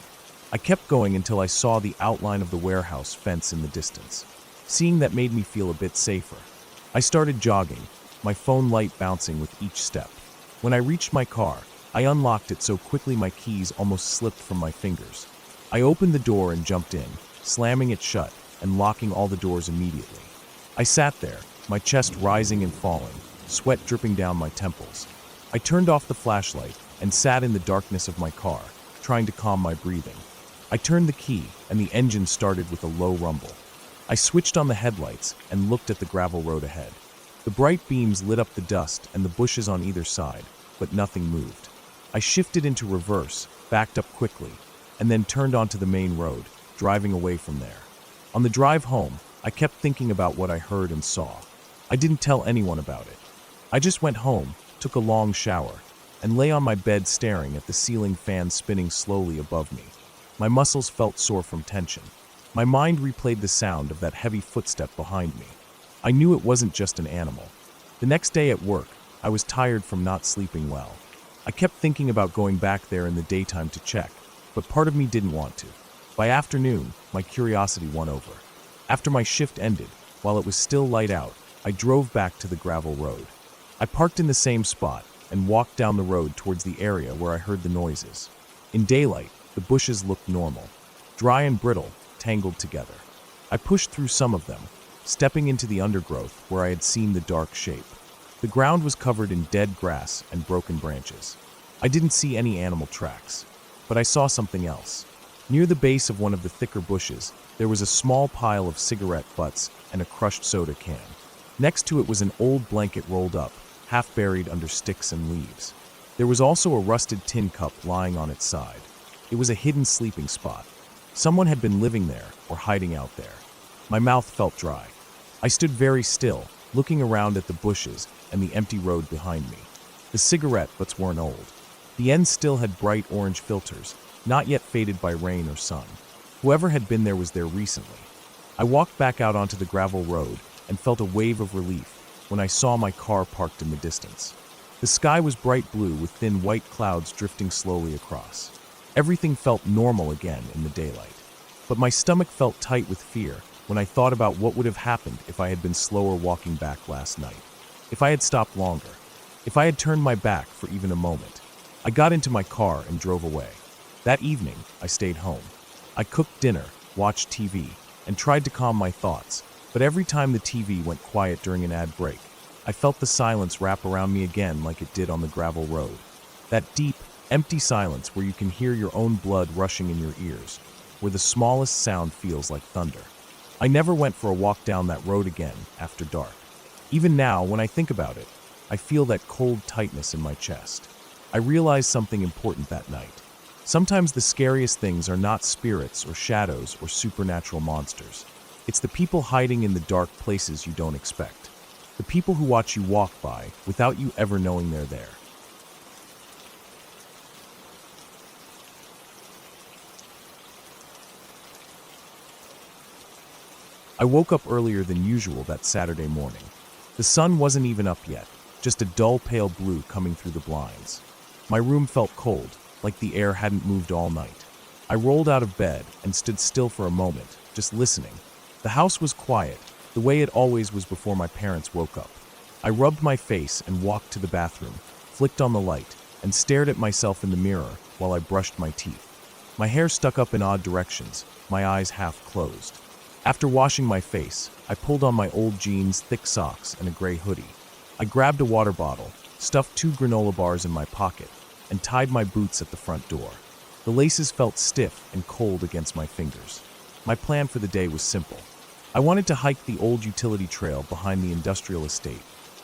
I kept going until I saw the outline of the warehouse fence in the distance. Seeing that made me feel a bit safer. I started jogging, my phone light bouncing with each step. When I reached my car, I unlocked it so quickly my keys almost slipped from my fingers. I opened the door and jumped in, slamming it shut and locking all the doors immediately. I sat there, my chest rising and falling, sweat dripping down my temples. I turned off the flashlight and sat in the darkness of my car, trying to calm my breathing. I turned the key and the engine started with a low rumble. I switched on the headlights and looked at the gravel road ahead. The bright beams lit up the dust and the bushes on either side, but nothing moved. I shifted into reverse, backed up quickly, and then turned onto the main road, driving away from there. On the drive home, I kept thinking about what I heard and saw. I didn't tell anyone about it. I just went home, took a long shower, and lay on my bed staring at the ceiling fan spinning slowly above me. My muscles felt sore from tension. My mind replayed the sound of that heavy footstep behind me. I knew it wasn't just an animal. The next day at work, I was tired from not sleeping well. I kept thinking about going back there in the daytime to check, but part of me didn't want to. By afternoon, my curiosity won over. After my shift ended, while it was still light out, I drove back to the gravel road. I parked in the same spot and walked down the road towards the area where I heard the noises. In daylight, the bushes looked normal, dry and brittle, tangled together. I pushed through some of them, stepping into the undergrowth where I had seen the dark shape. The ground was covered in dead grass and broken branches. I didn't see any animal tracks, but I saw something else. Near the base of one of the thicker bushes, there was a small pile of cigarette butts and a crushed soda can. Next to it was an old blanket rolled up, half buried under sticks and leaves. There was also a rusted tin cup lying on its side. It was a hidden sleeping spot. Someone had been living there or hiding out there. My mouth felt dry. I stood very still, looking around at the bushes and the empty road behind me. The cigarette butts weren't old. The ends still had bright orange filters, not yet faded by rain or sun. Whoever had been there was there recently. I walked back out onto the gravel road and felt a wave of relief when I saw my car parked in the distance. The sky was bright blue with thin white clouds drifting slowly across. Everything felt normal again in the daylight. But my stomach felt tight with fear when I thought about what would have happened if I had been slower walking back last night. If I had stopped longer. If I had turned my back for even a moment. I got into my car and drove away. That evening, I stayed home. I cooked dinner, watched TV, and tried to calm my thoughts, but every time the TV went quiet during an ad break, I felt the silence wrap around me again like it did on the gravel road. That deep, empty silence where you can hear your own blood rushing in your ears, where the smallest sound feels like thunder. I never went for a walk down that road again after dark. Even now, when I think about it, I feel that cold tightness in my chest. I realized something important that night. Sometimes the scariest things are not spirits or shadows or supernatural monsters. It's the people hiding in the dark places you don't expect. The people who watch you walk by without you ever knowing they're there. I woke up earlier than usual that Saturday morning. The sun wasn't even up yet, just a dull pale blue coming through the blinds. My room felt cold, like the air hadn't moved all night. I rolled out of bed and stood still for a moment, just listening. The house was quiet, the way it always was before my parents woke up. I rubbed my face and walked to the bathroom, flicked on the light, and stared at myself in the mirror while I brushed my teeth. My hair stuck up in odd directions, my eyes half closed. After washing my face, I pulled on my old jeans, thick socks, and a gray hoodie. I grabbed a water bottle, stuffed 2 granola bars in my pocket, and tied my boots at the front door. The laces felt stiff and cold against my fingers. My plan for the day was simple. I wanted to hike the old utility trail behind the industrial estate,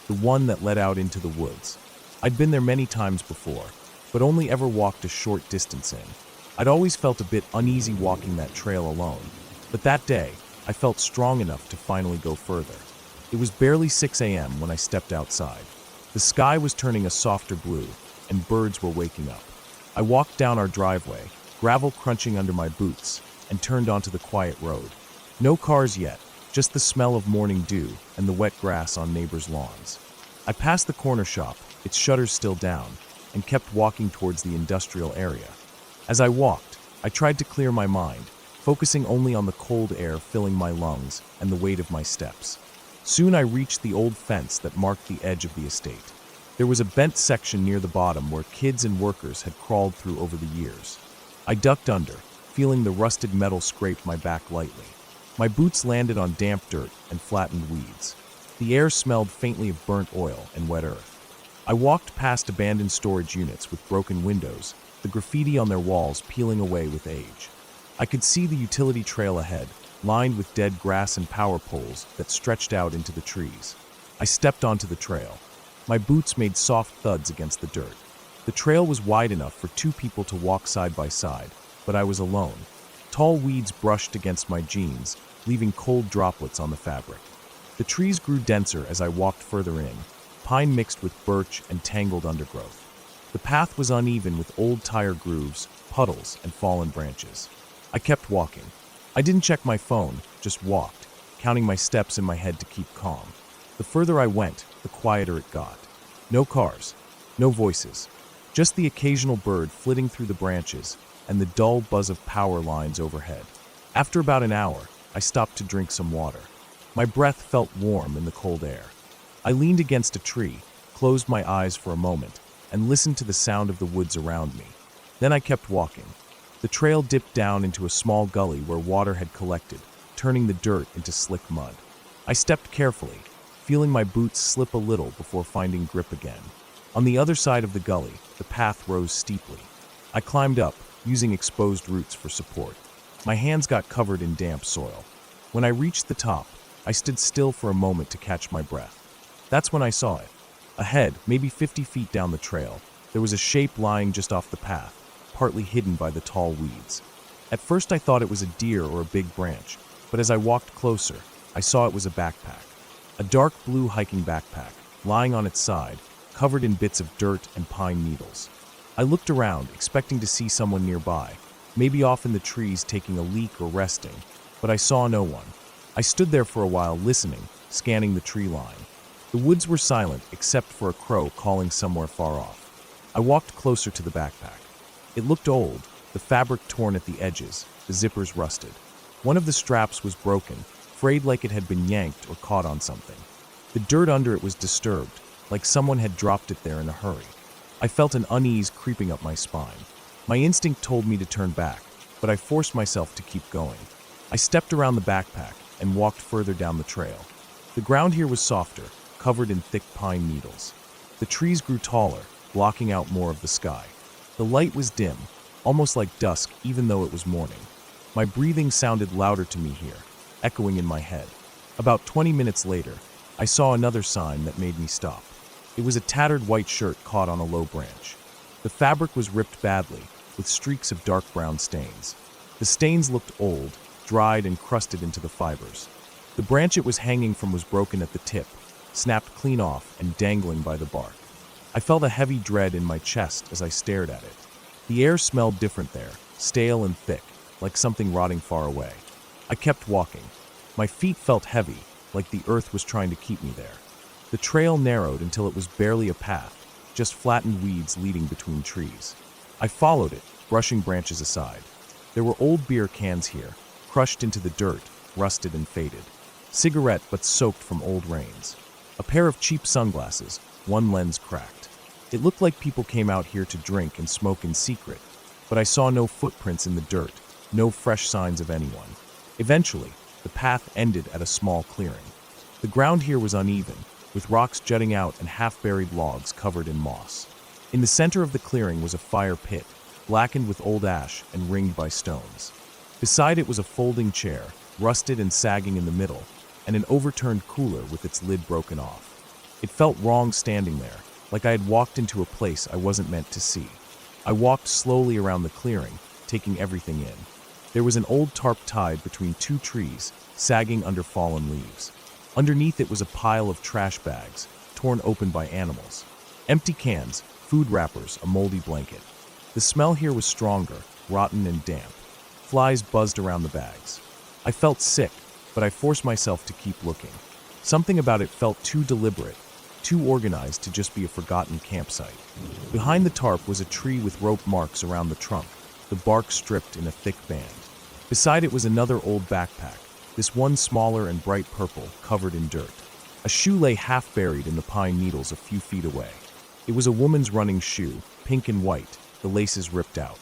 the one that led out into the woods. I'd been there many times before, but only ever walked a short distance in. I'd always felt a bit uneasy walking that trail alone, but that day, I felt strong enough to finally go further. It was barely 6 a.m. when I stepped outside. The sky was turning a softer blue, and birds were waking up. I walked down our driveway, gravel crunching under my boots, and turned onto the quiet road. No cars yet, just the smell of morning dew and the wet grass on neighbors' lawns. I passed the corner shop, its shutters still down, and kept walking towards the industrial area. As I walked, I tried to clear my mind, focusing only on the cold air filling my lungs and the weight of my steps. Soon I reached the old fence that marked the edge of the estate. There was a bent section near the bottom where kids and workers had crawled through over the years. I ducked under, feeling the rusted metal scrape my back lightly. My boots landed on damp dirt and flattened weeds. The air smelled faintly of burnt oil and wet earth. I walked past abandoned storage units with broken windows, the graffiti on their walls peeling away with age. I could see the utility trail ahead, lined with dead grass and power poles that stretched out into the trees. I stepped onto the trail. My boots made soft thuds against the dirt. The trail was wide enough for two people to walk side by side, but I was alone. Tall weeds brushed against my jeans, leaving cold droplets on the fabric. The trees grew denser as I walked further in, pine mixed with birch and tangled undergrowth. The path was uneven with old tire grooves, puddles, and fallen branches. I kept walking. I didn't check my phone, just walked, counting my steps in my head to keep calm. The further I went, the quieter it got. No cars, no voices, just the occasional bird flitting through the branches and the dull buzz of power lines overhead. After about an hour, I stopped to drink some water. My breath felt warm in the cold air. I leaned against a tree, closed my eyes for a moment, and listened to the sound of the woods around me. Then I kept walking. The trail dipped down into a small gully where water had collected, turning the dirt into slick mud. I stepped carefully, feeling my boots slip a little before finding grip again. On the other side of the gully, the path rose steeply. I climbed up, using exposed roots for support. My hands got covered in damp soil. When I reached the top, I stood still for a moment to catch my breath. That's when I saw it. Ahead, maybe 50 feet down the trail, there was a shape lying just off the path, partly hidden by the tall weeds. At first I thought it was a deer or a big branch, but as I walked closer, I saw it was a backpack. A dark blue hiking backpack, lying on its side, covered in bits of dirt and pine needles. I looked around, expecting to see someone nearby, maybe off in the trees taking a leak or resting, but I saw no one. I stood there for a while listening, scanning the tree line. The woods were silent except for a crow calling somewhere far off. I walked closer to the backpack. It looked old, the fabric torn at the edges, the zippers rusted. One of the straps was broken, frayed like it had been yanked or caught on something. The dirt under it was disturbed, like someone had dropped it there in a hurry. I felt an unease creeping up my spine. My instinct told me to turn back, but I forced myself to keep going. I stepped around the backpack and walked further down the trail. The ground here was softer, covered in thick pine needles. The trees grew taller, blocking out more of the sky. The light was dim, almost like dusk even though it was morning. My breathing sounded louder to me here, echoing in my head. About 20 minutes later, I saw another sign that made me stop. It was a tattered white shirt caught on a low branch. The fabric was ripped badly, with streaks of dark brown stains. The stains looked old, dried and crusted into the fibers. The branch it was hanging from was broken at the tip, snapped clean off and dangling by the bark. I felt a heavy dread in my chest as I stared at it. The air smelled different there, stale and thick, like something rotting far away. I kept walking. My feet felt heavy, like the earth was trying to keep me there. The trail narrowed until it was barely a path, just flattened weeds leading between trees. I followed it, brushing branches aside. There were old beer cans here, crushed into the dirt, rusted and faded. Cigarette but soaked from old rains. A pair of cheap sunglasses, one lens cracked. It looked like people came out here to drink and smoke in secret, but I saw no footprints in the dirt, no fresh signs of anyone. Eventually, the path ended at a small clearing. The ground here was uneven, with rocks jutting out and half-buried logs covered in moss. In the center of the clearing was a fire pit, blackened with old ash and ringed by stones. Beside it was a folding chair, rusted and sagging in the middle, and an overturned cooler with its lid broken off. It felt wrong standing there, like I had walked into a place I wasn't meant to see. I walked slowly around the clearing, taking everything in. There was an old tarp tied between two trees, sagging under fallen leaves. Underneath it was a pile of trash bags, torn open by animals. Empty cans, food wrappers, a moldy blanket. The smell here was stronger, rotten and damp. Flies buzzed around the bags. I felt sick, but I forced myself to keep looking. Something about it felt too deliberate, too organized to just be a forgotten campsite. Behind the tarp was a tree with rope marks around the trunk, the bark stripped in a thick band. Beside it was another old backpack, this one smaller and bright purple, covered in dirt. A shoe lay half buried in the pine needles a few feet away. It was a woman's running shoe, pink and white, the laces ripped out.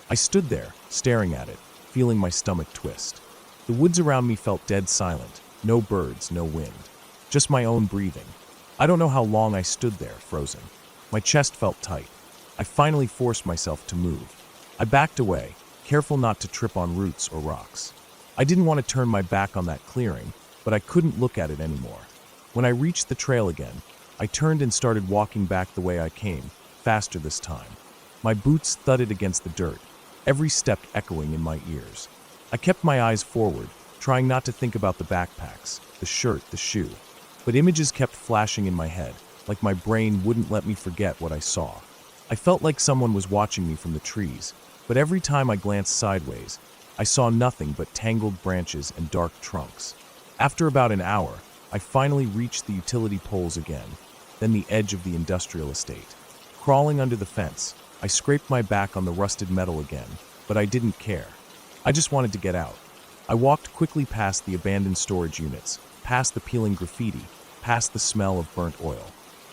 I stood there, staring at it, feeling my stomach twist. The woods around me felt dead silent, no birds, no wind. Just my own breathing. I don't know how long I stood there, frozen. My chest felt tight. I finally forced myself to move. I backed away, careful not to trip on roots or rocks. I didn't want to turn my back on that clearing, but I couldn't look at it anymore. When I reached the trail again, I turned and started walking back the way I came, faster this time. My boots thudded against the dirt, every step echoing in my ears. I kept my eyes forward, trying not to think about the backpacks, the shirt, the shoe. But images kept flashing in my head, like my brain wouldn't let me forget what I saw. I felt like someone was watching me from the trees, but every time I glanced sideways, I saw nothing but tangled branches and dark trunks. After about an hour, I finally reached the utility poles again, then the edge of the industrial estate. Crawling under the fence, I scraped my back on the rusted metal again, but I didn't care. I just wanted to get out. I walked quickly past the abandoned storage units, past the peeling graffiti, past the smell of burnt oil.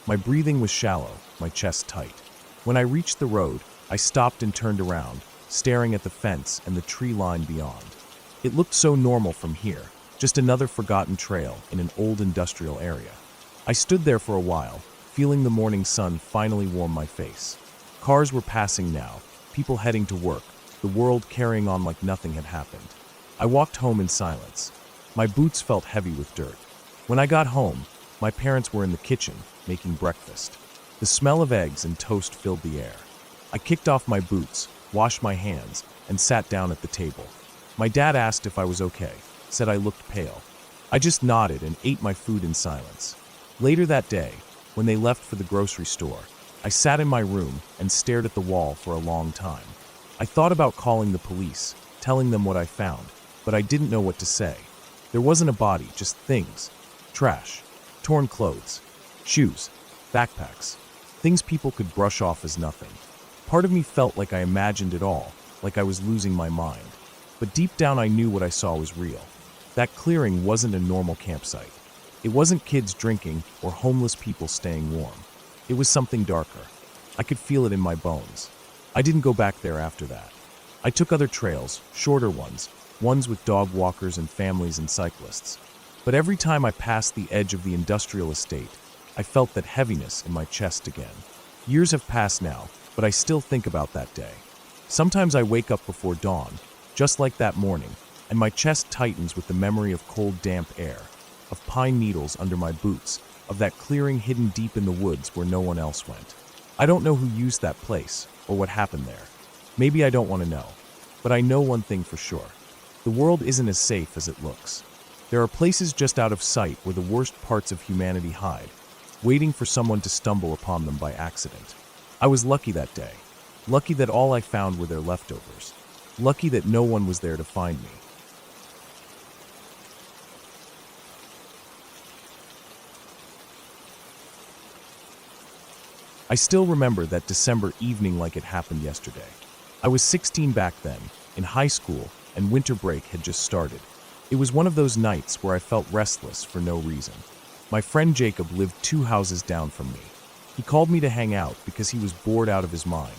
My breathing was shallow, my chest tight. When I reached the road, I stopped and turned around, staring at the fence and the tree line beyond. It looked so normal from here, just another forgotten trail in an old industrial area. I stood there for a while, feeling the morning sun finally warm my face. Cars were passing now, people heading to work, the world carrying on like nothing had happened. I walked home in silence. My boots felt heavy with dirt. When I got home, my parents were in the kitchen, making breakfast. The smell of eggs and toast filled the air. I kicked off my boots, washed my hands, and sat down at the table. My dad asked if I was okay, said I looked pale. I just nodded and ate my food in silence. Later that day, when they left for the grocery store, I sat in my room and stared at the wall for a long time. I thought about calling the police, telling them what I found, but I didn't know what to say. There wasn't a body, just things. Trash, torn clothes, shoes, backpacks, things people could brush off as nothing. Part of me felt like I imagined it all, like I was losing my mind. But deep down I knew what I saw was real. That clearing wasn't a normal campsite. It wasn't kids drinking or homeless people staying warm. It was something darker. I could feel it in my bones. I didn't go back there after that. I took other trails, shorter ones with dog walkers and families and cyclists. But every time I passed the edge of the industrial estate, I felt that heaviness in my chest again. Years have passed now, but I still think about that day. Sometimes I wake up before dawn, just like that morning, and my chest tightens with the memory of cold, damp air, of pine needles under my boots, of that clearing hidden deep in the woods where no one else went. I don't know who used that place, or what happened there. Maybe I don't want to know. But I know one thing for sure. The world isn't as safe as it looks. There are places just out of sight where the worst parts of humanity hide, waiting for someone to stumble upon them by accident. I was lucky that day. Lucky that all I found were their leftovers. Lucky that no one was there to find me. I still remember that December evening like it happened yesterday. I was 16 back then, in high school, and winter break had just started. It was one of those nights where I felt restless for no reason. My friend Jacob lived 2 houses down from me. He called me to hang out because he was bored out of his mind.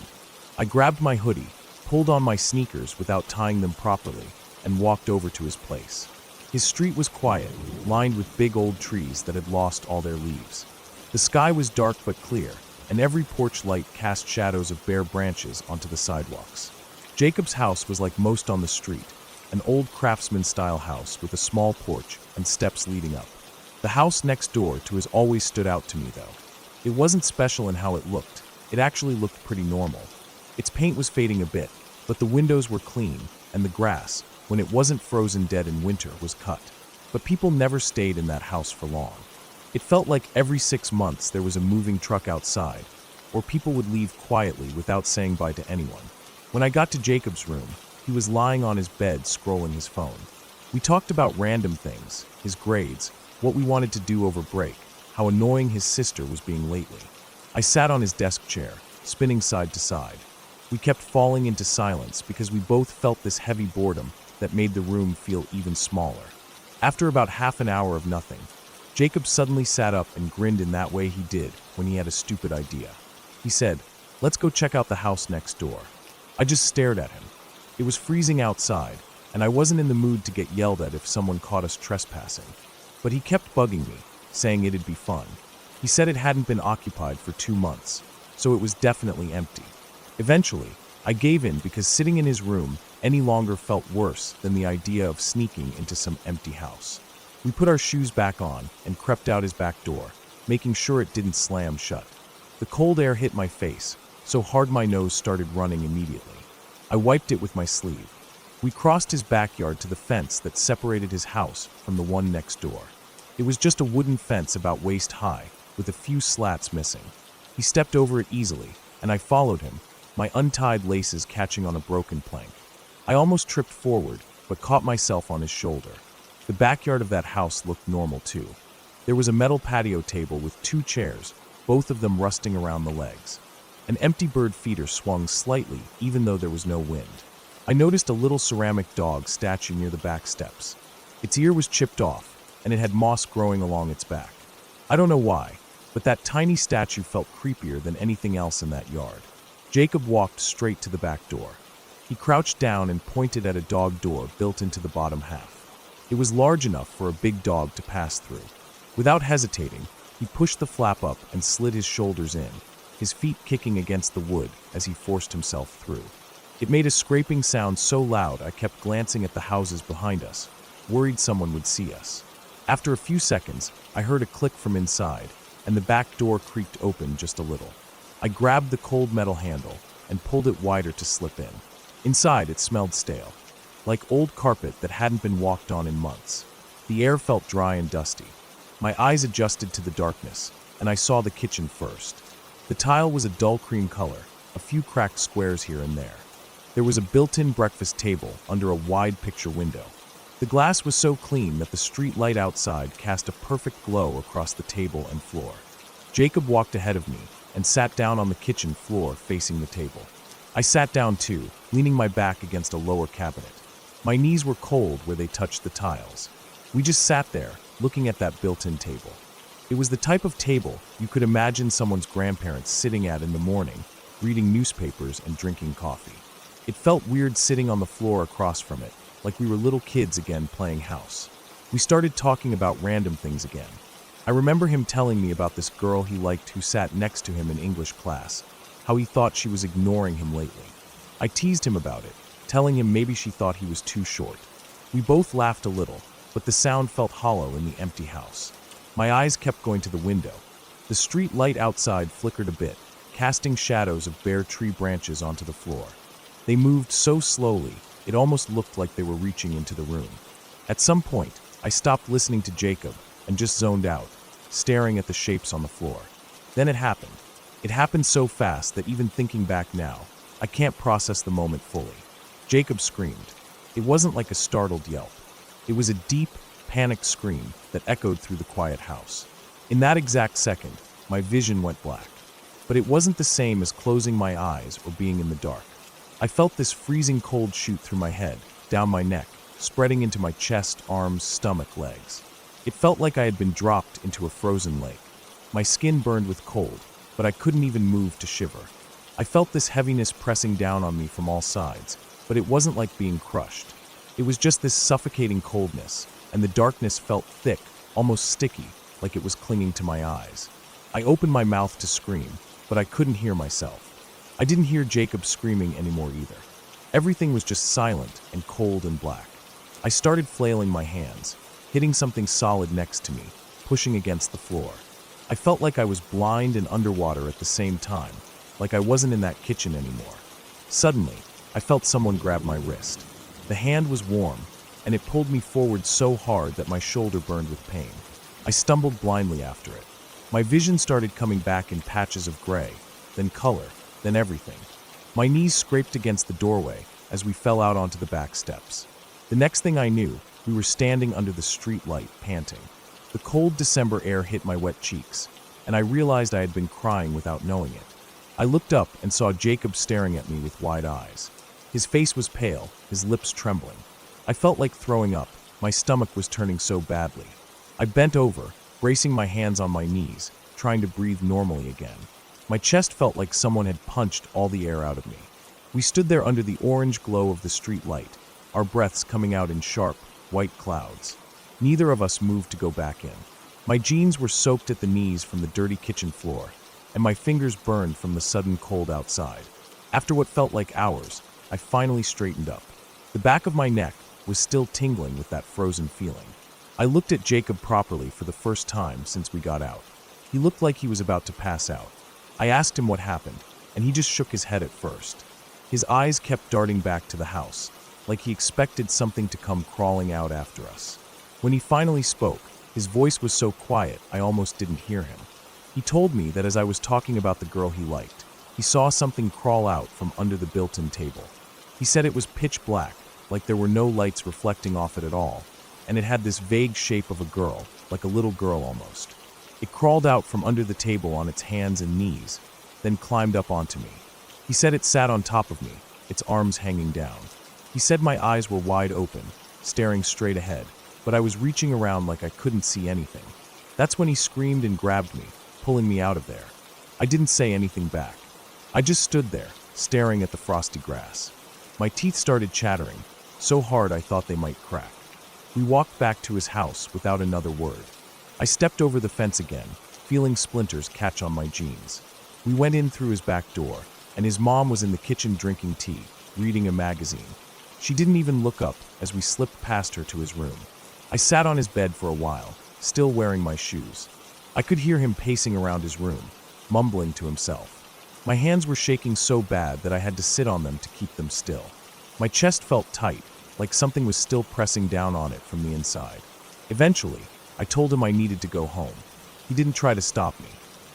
I grabbed my hoodie, pulled on my sneakers without tying them properly, and walked over to his place. His street was quiet, lined with big old trees that had lost all their leaves. The sky was dark but clear, and every porch light cast shadows of bare branches onto the sidewalks. Jacob's house was like most on the street, an old craftsman-style house with a small porch and steps leading up. The house next door to his always stood out to me, though. It wasn't special in how it looked. It actually looked pretty normal. Its paint was fading a bit, but the windows were clean, and the grass, when it wasn't frozen dead in winter, was cut. But people never stayed in that house for long. It felt like every 6 months there was a moving truck outside, or people would leave quietly without saying bye to anyone. When I got to Jacob's room, he was lying on his bed scrolling his phone. We talked about random things, his grades, what we wanted to do over break, how annoying his sister was being lately. I sat on his desk chair, spinning side to side. We kept falling into silence because we both felt this heavy boredom that made the room feel even smaller. After about half an hour of nothing, Jacob suddenly sat up and grinned in that way he did when he had a stupid idea. He said, "Let's go check out the house next door." I just stared at him. It was freezing outside, and I wasn't in the mood to get yelled at if someone caught us trespassing. But he kept bugging me, saying it'd be fun. He said it hadn't been occupied for 2 months, so it was definitely empty. Eventually, I gave in because sitting in his room any longer felt worse than the idea of sneaking into some empty house. We put our shoes back on and crept out his back door, making sure it didn't slam shut. The cold air hit my face, so hard my nose started running immediately. I wiped it with my sleeve. We crossed his backyard to the fence that separated his house from the one next door. It was just a wooden fence about waist high, with a few slats missing. He stepped over it easily, and I followed him, my untied laces catching on a broken plank. I almost tripped forward, but caught myself on his shoulder. The backyard of that house looked normal too. There was a metal patio table with 2 chairs, both of them rusting around the legs. An empty bird feeder swung slightly, even though there was no wind. I noticed a little ceramic dog statue near the back steps. Its ear was chipped off, and it had moss growing along its back. I don't know why, but that tiny statue felt creepier than anything else in that yard. Jacob walked straight to the back door. He crouched down and pointed at a dog door built into the bottom half. It was large enough for a big dog to pass through. Without hesitating, he pushed the flap up and slid his shoulders in, his feet kicking against the wood as he forced himself through. It made a scraping sound so loud I kept glancing at the houses behind us, worried someone would see us. After a few seconds, I heard a click from inside, and the back door creaked open just a little. I grabbed the cold metal handle and pulled it wider to slip in. Inside, it smelled stale, like old carpet that hadn't been walked on in months. The air felt dry and dusty. My eyes adjusted to the darkness, and I saw the kitchen first. The tile was a dull cream color, a few cracked squares here and there. There was a built-in breakfast table under a wide picture window. The glass was so clean that the street light outside cast a perfect glow across the table and floor. Jacob walked ahead of me and sat down on the kitchen floor facing the table. I sat down too, leaning my back against a lower cabinet. My knees were cold where they touched the tiles. We just sat there, looking at that built-in table. It was the type of table you could imagine someone's grandparents sitting at in the morning, reading newspapers and drinking coffee. It felt weird sitting on the floor across from it, like we were little kids again playing house. We started talking about random things again. I remember him telling me about this girl he liked who sat next to him in English class, how he thought she was ignoring him lately. I teased him about it, telling him maybe she thought he was too short. We both laughed a little, but the sound felt hollow in the empty house. My eyes kept going to the window. The street light outside flickered a bit, casting shadows of bare tree branches onto the floor. They moved so slowly, it almost looked like they were reaching into the room. At some point, I stopped listening to Jacob and just zoned out, staring at the shapes on the floor. Then it happened. It happened so fast that even thinking back now, I can't process the moment fully. Jacob screamed. It wasn't like a startled yelp. It was a deep, panicked scream that echoed through the quiet house. In that exact second, my vision went black. But it wasn't the same as closing my eyes or being in the dark. I felt this freezing cold shoot through my head, down my neck, spreading into my chest, arms, stomach, legs. It felt like I had been dropped into a frozen lake. My skin burned with cold, but I couldn't even move to shiver. I felt this heaviness pressing down on me from all sides, but it wasn't like being crushed. It was just this suffocating coldness, and the darkness felt thick, almost sticky, like it was clinging to my eyes. I opened my mouth to scream, but I couldn't hear myself. I didn't hear Jacob screaming anymore either. Everything was just silent and cold and black. I started flailing my hands, hitting something solid next to me, pushing against the floor. I felt like I was blind and underwater at the same time, like I wasn't in that kitchen anymore. Suddenly, I felt someone grab my wrist. The hand was warm, and it pulled me forward so hard that my shoulder burned with pain. I stumbled blindly after it. My vision started coming back in patches of gray, then color, then everything. My knees scraped against the doorway as we fell out onto the back steps. The next thing I knew, we were standing under the street light, panting. The cold December air hit my wet cheeks, and I realized I had been crying without knowing it. I looked up and saw Jacob staring at me with wide eyes. His face was pale, his lips trembling. I felt like throwing up. My stomach was turning so badly. I bent over, bracing my hands on my knees, trying to breathe normally again. My chest felt like someone had punched all the air out of me. We stood there under the orange glow of the street light, our breaths coming out in sharp, white clouds. Neither of us moved to go back in. My jeans were soaked at the knees from the dirty kitchen floor, and my fingers burned from the sudden cold outside. After what felt like hours, I finally straightened up. The back of my neck was still tingling with that frozen feeling. I looked at Jacob properly for the first time since we got out. He looked like he was about to pass out. I asked him what happened, and he just shook his head at first. His eyes kept darting back to the house, like he expected something to come crawling out after us. When he finally spoke, his voice was so quiet I almost didn't hear him. He told me that as I was talking about the girl he liked, he saw something crawl out from under the built-in table. He said it was pitch black, like there were no lights reflecting off it at all, and it had this vague shape of a girl, like a little girl almost. It crawled out from under the table on its hands and knees, then climbed up onto me. He said it sat on top of me, its arms hanging down. He said my eyes were wide open, staring straight ahead, but I was reaching around like I couldn't see anything. That's when he screamed and grabbed me, pulling me out of there. I didn't say anything back. I just stood there, staring at the frosty grass. My teeth started chattering, so hard I thought they might crack. We walked back to his house without another word. I stepped over the fence again, feeling splinters catch on my jeans. We went in through his back door, and his mom was in the kitchen drinking tea, reading a magazine. She didn't even look up as we slipped past her to his room. I sat on his bed for a while, still wearing my shoes. I could hear him pacing around his room, mumbling to himself. My hands were shaking so bad that I had to sit on them to keep them still. My chest felt tight, like something was still pressing down on it from the inside. Eventually, I told him I needed to go home. He didn't try to stop me.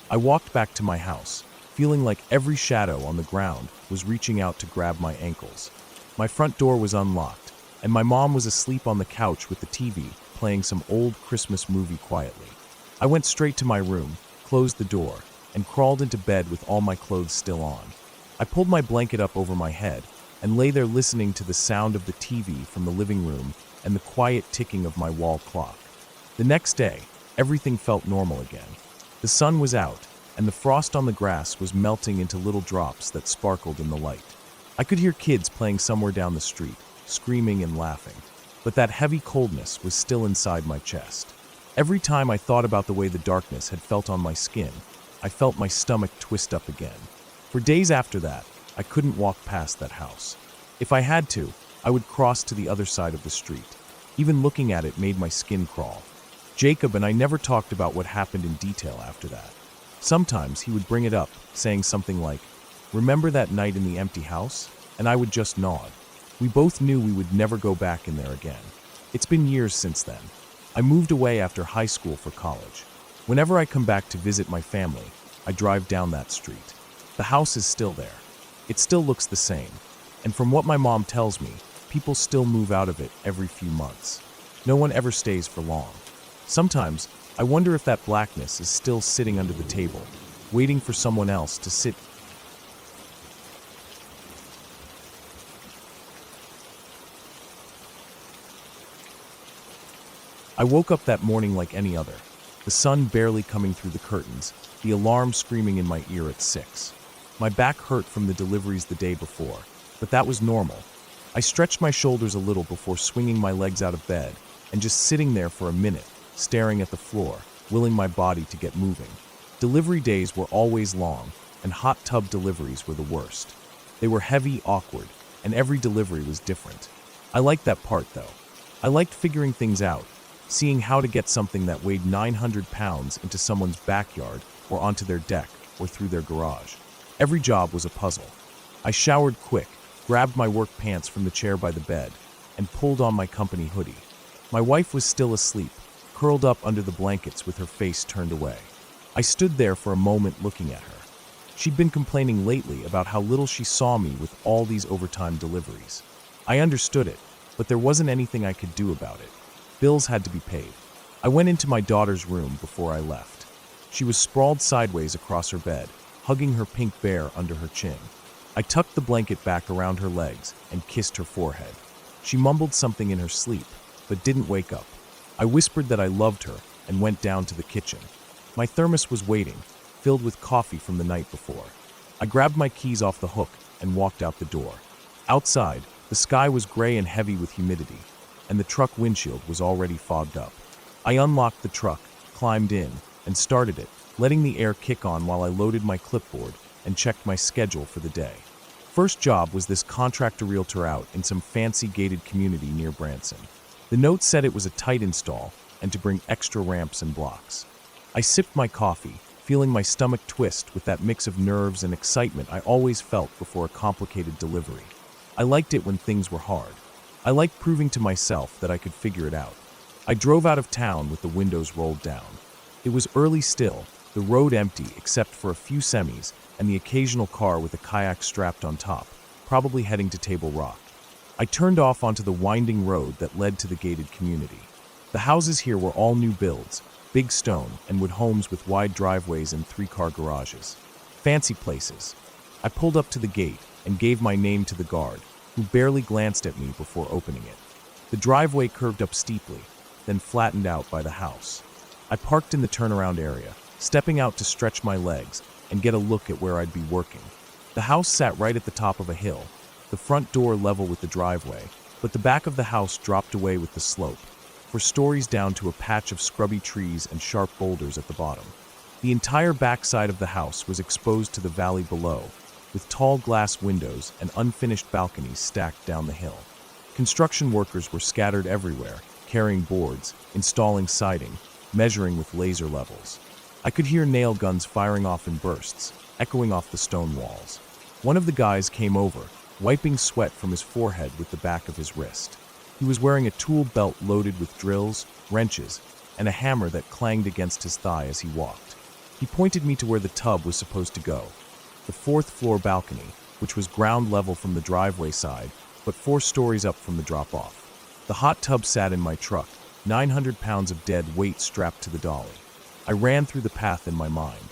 I walked back to my house, feeling like every shadow on the ground was reaching out to grab my ankles. My front door was unlocked, and my mom was asleep on the couch with the TV, playing some old Christmas movie quietly. I went straight to my room, closed the door, and crawled into bed with all my clothes still on. I pulled my blanket up over my head and lay there listening to the sound of the TV from the living room and the quiet ticking of my wall clock. The next day, everything felt normal again. The sun was out, and the frost on the grass was melting into little drops that sparkled in the light. I could hear kids playing somewhere down the street, screaming and laughing, but that heavy coldness was still inside my chest. Every time I thought about the way the darkness had felt on my skin, I felt my stomach twist up again. For days after that, I couldn't walk past that house. If I had to, I would cross to the other side of the street. Even looking at it made my skin crawl. Jacob and I never talked about what happened in detail after that. Sometimes he would bring it up, saying something like, "Remember that night in the empty house?" And I would just nod. We both knew we would never go back in there again. It's been years since then. I moved away after high school for college. Whenever I come back to visit my family, I drive down that street. The house is still there. It still looks the same. And from what my mom tells me, people still move out of it every few months. No one ever stays for long. Sometimes, I wonder if that blackness is still sitting under the table, waiting for someone else to sit. I woke up that morning like any other, the sun barely coming through the curtains, the alarm screaming in my ear at 6. My back hurt from the deliveries the day before, but that was normal. I stretched my shoulders a little before swinging my legs out of bed and just sitting there for a minute, staring at the floor, willing my body to get moving. Delivery days were always long, and hot tub deliveries were the worst. They were heavy, awkward, and every delivery was different. I liked that part, though. I liked figuring things out, seeing how to get something that weighed 900 pounds into someone's backyard or onto their deck or through their garage. Every job was a puzzle. I showered quick, grabbed my work pants from the chair by the bed, and pulled on my company hoodie. My wife was still asleep, curled up under the blankets with her face turned away. I stood there for a moment looking at her. She'd been complaining lately about how little she saw me with all these overtime deliveries. I understood it, but there wasn't anything I could do about it. Bills had to be paid. I went into my daughter's room before I left. She was sprawled sideways across her bed, hugging her pink bear under her chin. I tucked the blanket back around her legs and kissed her forehead. She mumbled something in her sleep, but didn't wake up. I whispered that I loved her and went down to the kitchen. My thermos was waiting, filled with coffee from the night before. I grabbed my keys off the hook and walked out the door. Outside, the sky was gray and heavy with humidity, and the truck windshield was already fogged up. I unlocked the truck, climbed in, and started it, letting the air kick on while I loaded my clipboard and checked my schedule for the day. First job was this contractor realtor out in some fancy gated community near Branson. The note said it was a tight install and to bring extra ramps and blocks. I sipped my coffee, feeling my stomach twist with that mix of nerves and excitement I always felt before a complicated delivery. I liked it when things were hard. I liked proving to myself that I could figure it out. I drove out of town with the windows rolled down. It was early still, the road empty except for a few semis and the occasional car with a kayak strapped on top, probably heading to Table Rock. I turned off onto the winding road that led to the gated community. The houses here were all new builds, big stone and wood homes with wide driveways and 3-car garages. Fancy places. I pulled up to the gate and gave my name to the guard, who barely glanced at me before opening it. The driveway curved up steeply, then flattened out by the house. I parked in the turnaround area, stepping out to stretch my legs and get a look at where I'd be working. The house sat right at the top of a hill, the front door level with the driveway, but the back of the house dropped away with the slope, for stories down to a patch of scrubby trees and sharp boulders at the bottom. The entire backside of the house was exposed to the valley below, with tall glass windows and unfinished balconies stacked down the hill. Construction workers were scattered everywhere, carrying boards, installing siding, measuring with laser levels. I could hear nail guns firing off in bursts, echoing off the stone walls. One of the guys came over, wiping sweat from his forehead with the back of his wrist. He was wearing a tool belt loaded with drills, wrenches, and a hammer that clanged against his thigh as he walked. He pointed me to where the tub was supposed to go, the 4th-floor balcony, which was ground level from the driveway side, but 4 stories up from the drop-off. The hot tub sat in my truck, 900 pounds of dead weight strapped to the dolly. I ran through the path in my mind.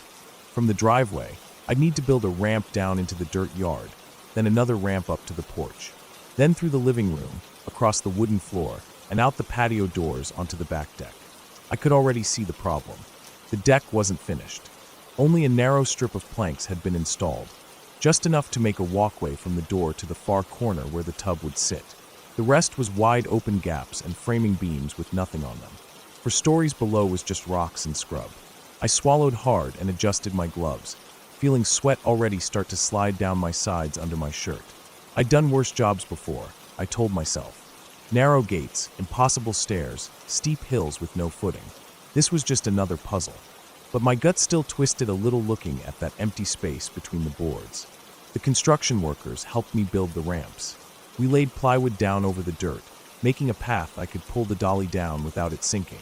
From the driveway, I'd need to build a ramp down into the dirt yard, then another ramp up to the porch, then through the living room, across the wooden floor, and out the patio doors onto the back deck. I could already see the problem. The deck wasn't finished. Only a narrow strip of planks had been installed, just enough to make a walkway from the door to the far corner where the tub would sit. The rest was wide open gaps and framing beams with nothing on them. For stories below was just rocks and scrub. I swallowed hard and adjusted my gloves, feeling sweat already start to slide down my sides under my shirt. I'd done worse jobs before, I told myself. Narrow gates, impossible stairs, steep hills with no footing. This was just another puzzle. But my gut still twisted a little looking at that empty space between the boards. The construction workers helped me build the ramps. We laid plywood down over the dirt, making a path I could pull the dolly down without it sinking.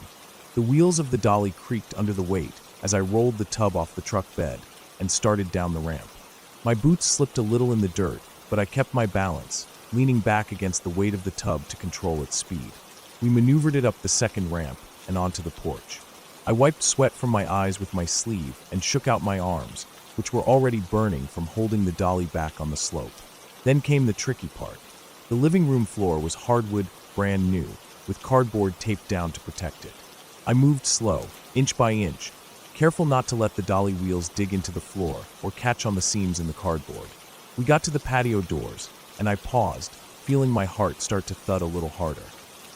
The wheels of the dolly creaked under the weight as I rolled the tub off the truck bed and started down the ramp. My boots slipped a little in the dirt, but I kept my balance, leaning back against the weight of the tub to control its speed. We maneuvered it up the second ramp and onto the porch. I wiped sweat from my eyes with my sleeve and shook out my arms, which were already burning from holding the dolly back on the slope. Then came the tricky part. The living room floor was hardwood, brand new, with cardboard taped down to protect it. I moved slow, inch by inch, careful not to let the dolly wheels dig into the floor or catch on the seams in the cardboard. We got to the patio doors, and I paused, feeling my heart start to thud a little harder.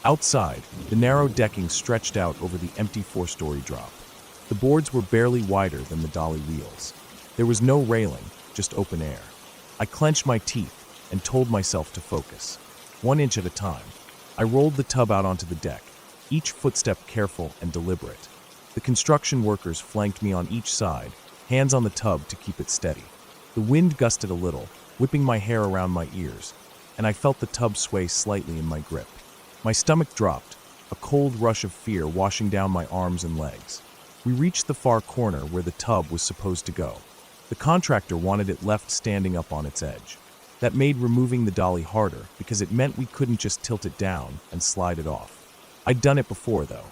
Outside, the narrow decking stretched out over the empty 4-story drop. The boards were barely wider than the dolly wheels. There was no railing, just open air. I clenched my teeth and told myself to focus. 1 inch at a time. I rolled the tub out onto the deck, each footstep careful and deliberate. The construction workers flanked me on each side, hands on the tub to keep it steady. The wind gusted a little, whipping my hair around my ears, and I felt the tub sway slightly in my grip. My stomach dropped, a cold rush of fear washing down my arms and legs. We reached the far corner where the tub was supposed to go. The contractor wanted it left standing up on its edge. That made removing the dolly harder because it meant we couldn't just tilt it down and slide it off. I'd done it before, though.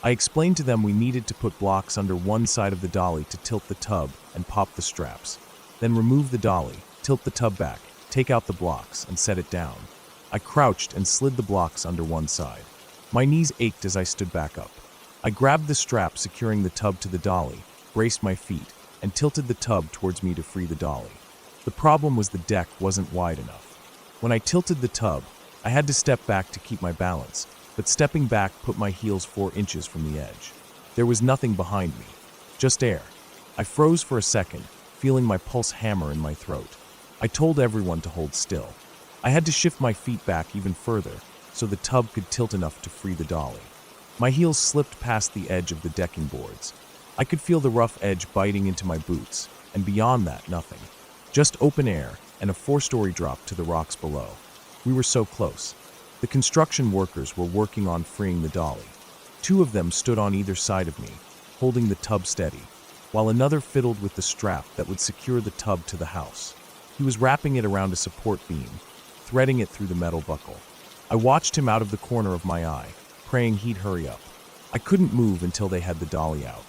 I explained to them we needed to put blocks under one side of the dolly to tilt the tub and pop the straps. Then remove the dolly, tilt the tub back, take out the blocks, and set it down. I crouched and slid the blocks under one side. My knees ached as I stood back up. I grabbed the strap securing the tub to the dolly, braced my feet, and tilted the tub towards me to free the dolly. The problem was the deck wasn't wide enough. When I tilted the tub, I had to step back to keep my balance, but stepping back put my heels 4 inches from the edge. There was nothing behind me, just air. I froze for a second, feeling my pulse hammer in my throat. I told everyone to hold still. I had to shift my feet back even further so the tub could tilt enough to free the dolly. My heels slipped past the edge of the decking boards. I could feel the rough edge biting into my boots, and beyond that, nothing. Just open air and a 4-story drop to the rocks below. We were so close. The construction workers were working on freeing the dolly. 2 of them stood on either side of me, holding the tub steady, while another fiddled with the strap that would secure the tub to the house. He was wrapping it around a support beam, threading it through the metal buckle. I watched him out of the corner of my eye, praying he'd hurry up. I couldn't move until they had the dolly out.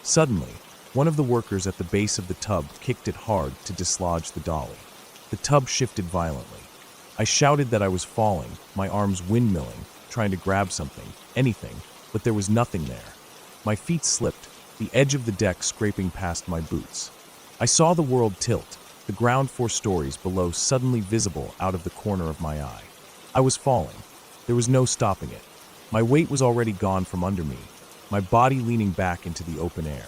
Suddenly, one of the workers at the base of the tub kicked it hard to dislodge the dolly. The tub shifted violently. I shouted that I was falling, my arms windmilling, trying to grab something, anything, but there was nothing there. My feet slipped, the edge of the deck scraping past my boots. I saw the world tilt, the ground 4 stories below suddenly visible out of the corner of my eye. I was falling. There was no stopping it. My weight was already gone from under me, my body leaning back into the open air.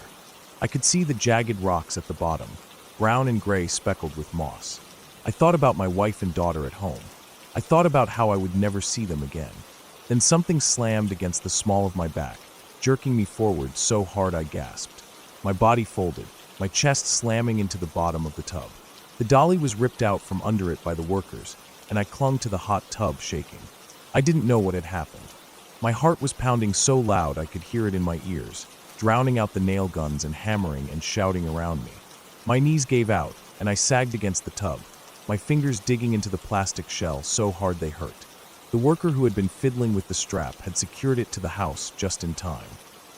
I could see the jagged rocks at the bottom, brown and gray speckled with moss. I thought about my wife and daughter at home. I thought about how I would never see them again. Then something slammed against the small of my back, jerking me forward so hard I gasped. My body folded, my chest slamming into the bottom of the tub. The dolly was ripped out from under it by the workers, and I clung to the hot tub, shaking. I didn't know what had happened. My heart was pounding so loud I could hear it in my ears, drowning out the nail guns and hammering and shouting around me. My knees gave out, and I sagged against the tub, my fingers digging into the plastic shell so hard they hurt. The worker who had been fiddling with the strap had secured it to the house just in time.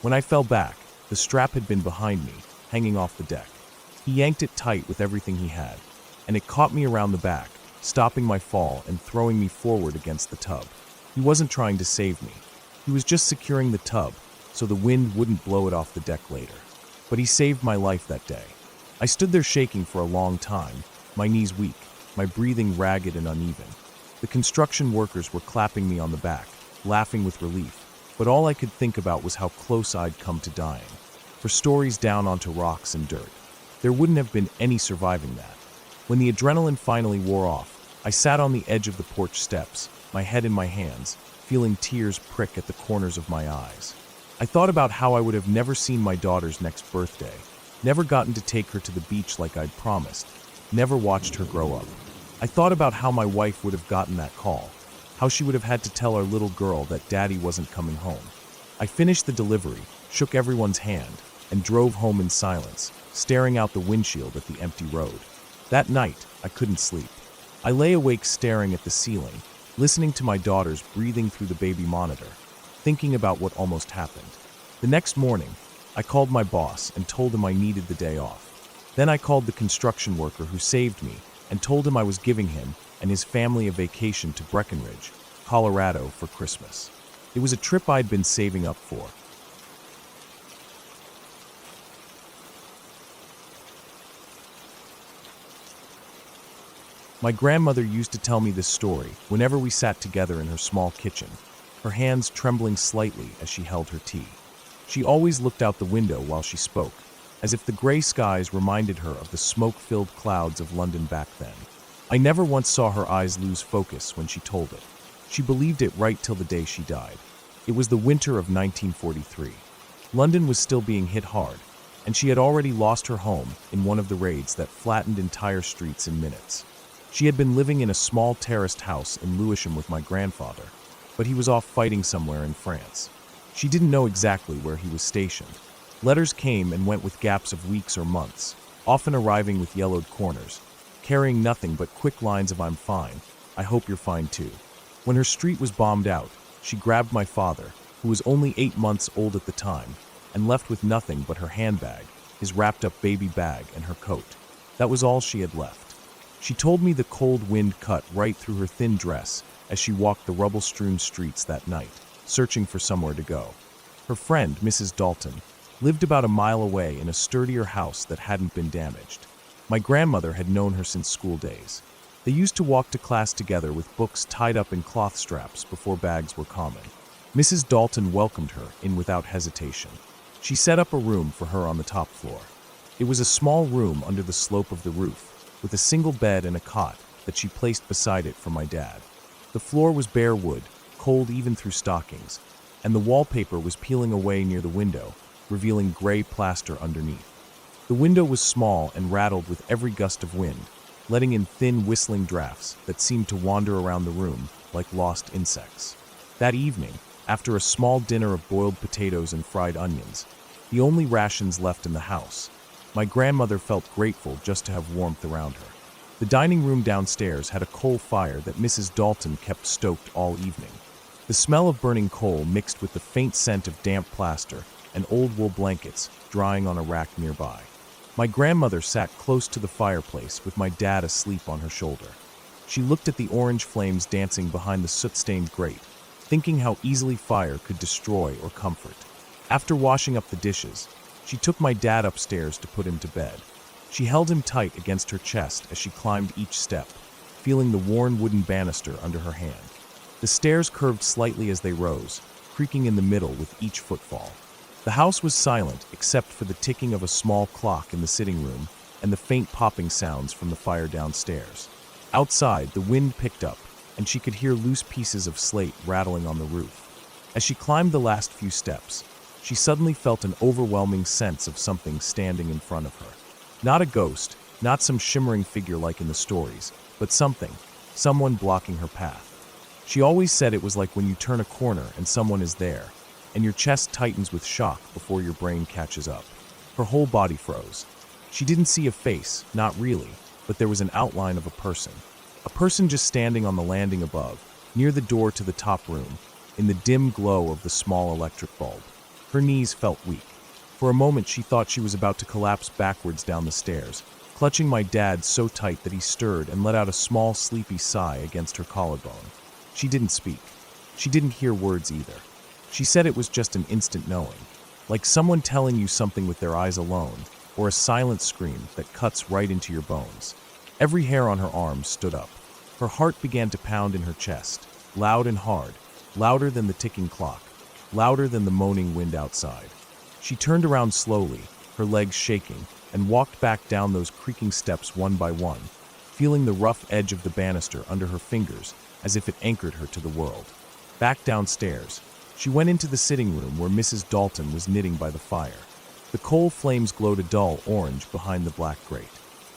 When I fell back, the strap had been behind me, hanging off the deck. He yanked it tight with everything he had, and it caught me around the back, stopping my fall and throwing me forward against the tub. He wasn't trying to save me. He was just securing the tub so the wind wouldn't blow it off the deck later. But he saved my life that day. I stood there shaking for a long time, my knees weak, my breathing ragged and uneven. The construction workers were clapping me on the back, laughing with relief, but all I could think about was how close I'd come to dying. For stories down onto rocks and dirt. There wouldn't have been any surviving that. When the adrenaline finally wore off, I sat on the edge of the porch steps, my head in my hands, feeling tears prick at the corners of my eyes. I thought about how I would have never seen my daughter's next birthday, never gotten to take her to the beach like I'd promised, never watched her grow up. I thought about how my wife would have gotten that call, how she would have had to tell our little girl that Daddy wasn't coming home. I finished the delivery, shook everyone's hand, and drove home in silence, staring out the windshield at the empty road. That night, I couldn't sleep. I lay awake staring at the ceiling, listening to my daughters breathing through the baby monitor, thinking about what almost happened. The next morning, I called my boss and told him I needed the day off. Then I called the construction worker who saved me and told him I was giving him and his family a vacation to Breckenridge, Colorado for Christmas. It was a trip I'd been saving up for. My grandmother used to tell me this story whenever we sat together in her small kitchen, her hands trembling slightly as she held her tea. She always looked out the window while she spoke, as if the gray skies reminded her of the smoke-filled clouds of London back then. I never once saw her eyes lose focus when she told it. She believed it right till the day she died. It was the winter of 1943. London was still being hit hard, and she had already lost her home in one of the raids that flattened entire streets in minutes. She had been living in a small terraced house in Lewisham with my grandfather, but he was off fighting somewhere in France. She didn't know exactly where he was stationed. Letters came and went with gaps of weeks or months, often arriving with yellowed corners, carrying nothing but quick lines of "I'm fine, I hope you're fine too." When her street was bombed out, she grabbed my father, who was only 8 months old at the time, and left with nothing but her handbag, his wrapped-up baby bag, and her coat. That was all she had left. She told me the cold wind cut right through her thin dress as she walked the rubble-strewn streets that night, searching for somewhere to go. Her friend, Mrs. Dalton, lived about a mile away in a sturdier house that hadn't been damaged. My grandmother had known her since school days. They used to walk to class together with books tied up in cloth straps before bags were common. Mrs. Dalton welcomed her in without hesitation. She set up a room for her on the top floor. It was a small room under the slope of the roof, with a single bed and a cot that she placed beside it for my dad. The floor was bare wood, cold even through stockings, and the wallpaper was peeling away near the window, revealing gray plaster underneath. The window was small and rattled with every gust of wind, letting in thin whistling drafts that seemed to wander around the room like lost insects. That evening, after a small dinner of boiled potatoes and fried onions, the only rations left in the house, my grandmother felt grateful just to have warmth around her. The dining room downstairs had a coal fire that Mrs. Dalton kept stoked all evening. The smell of burning coal mixed with the faint scent of damp plaster and old wool blankets drying on a rack nearby. My grandmother sat close to the fireplace with my dad asleep on her shoulder. She looked at the orange flames dancing behind the soot-stained grate, thinking how easily fire could destroy or comfort. After washing up the dishes, she took my dad upstairs to put him to bed. She held him tight against her chest as she climbed each step, feeling the worn wooden banister under her hand. The stairs curved slightly as they rose, creaking in the middle with each footfall. The house was silent except for the ticking of a small clock in the sitting room and the faint popping sounds from the fire downstairs. Outside, the wind picked up, and she could hear loose pieces of slate rattling on the roof. As she climbed the last few steps, she suddenly felt an overwhelming sense of something standing in front of her. Not a ghost, not some shimmering figure like in the stories, but someone blocking her path. She always said it was like when you turn a corner and someone is there, and your chest tightens with shock before your brain catches up. Her whole body froze. She didn't see a face, not really, but there was an outline of a person. A person just standing on the landing above, near the door to the top room, in the dim glow of the small electric bulb. Her knees felt weak. For a moment she thought she was about to collapse backwards down the stairs, clutching my dad so tight that he stirred and let out a small sleepy sigh against her collarbone. She didn't speak. She didn't hear words either. She said it was just an instant knowing, like someone telling you something with their eyes alone, or a silent scream that cuts right into your bones. Every hair on her arms stood up. Her heart began to pound in her chest, loud and hard, louder than the ticking clock, louder than the moaning wind outside. She turned around slowly, her legs shaking, and walked back down those creaking steps one by one, feeling the rough edge of the banister under her fingers as if it anchored her to the world. Back downstairs, she went into the sitting room where Mrs. Dalton was knitting by the fire. The coal flames glowed a dull orange behind the black grate.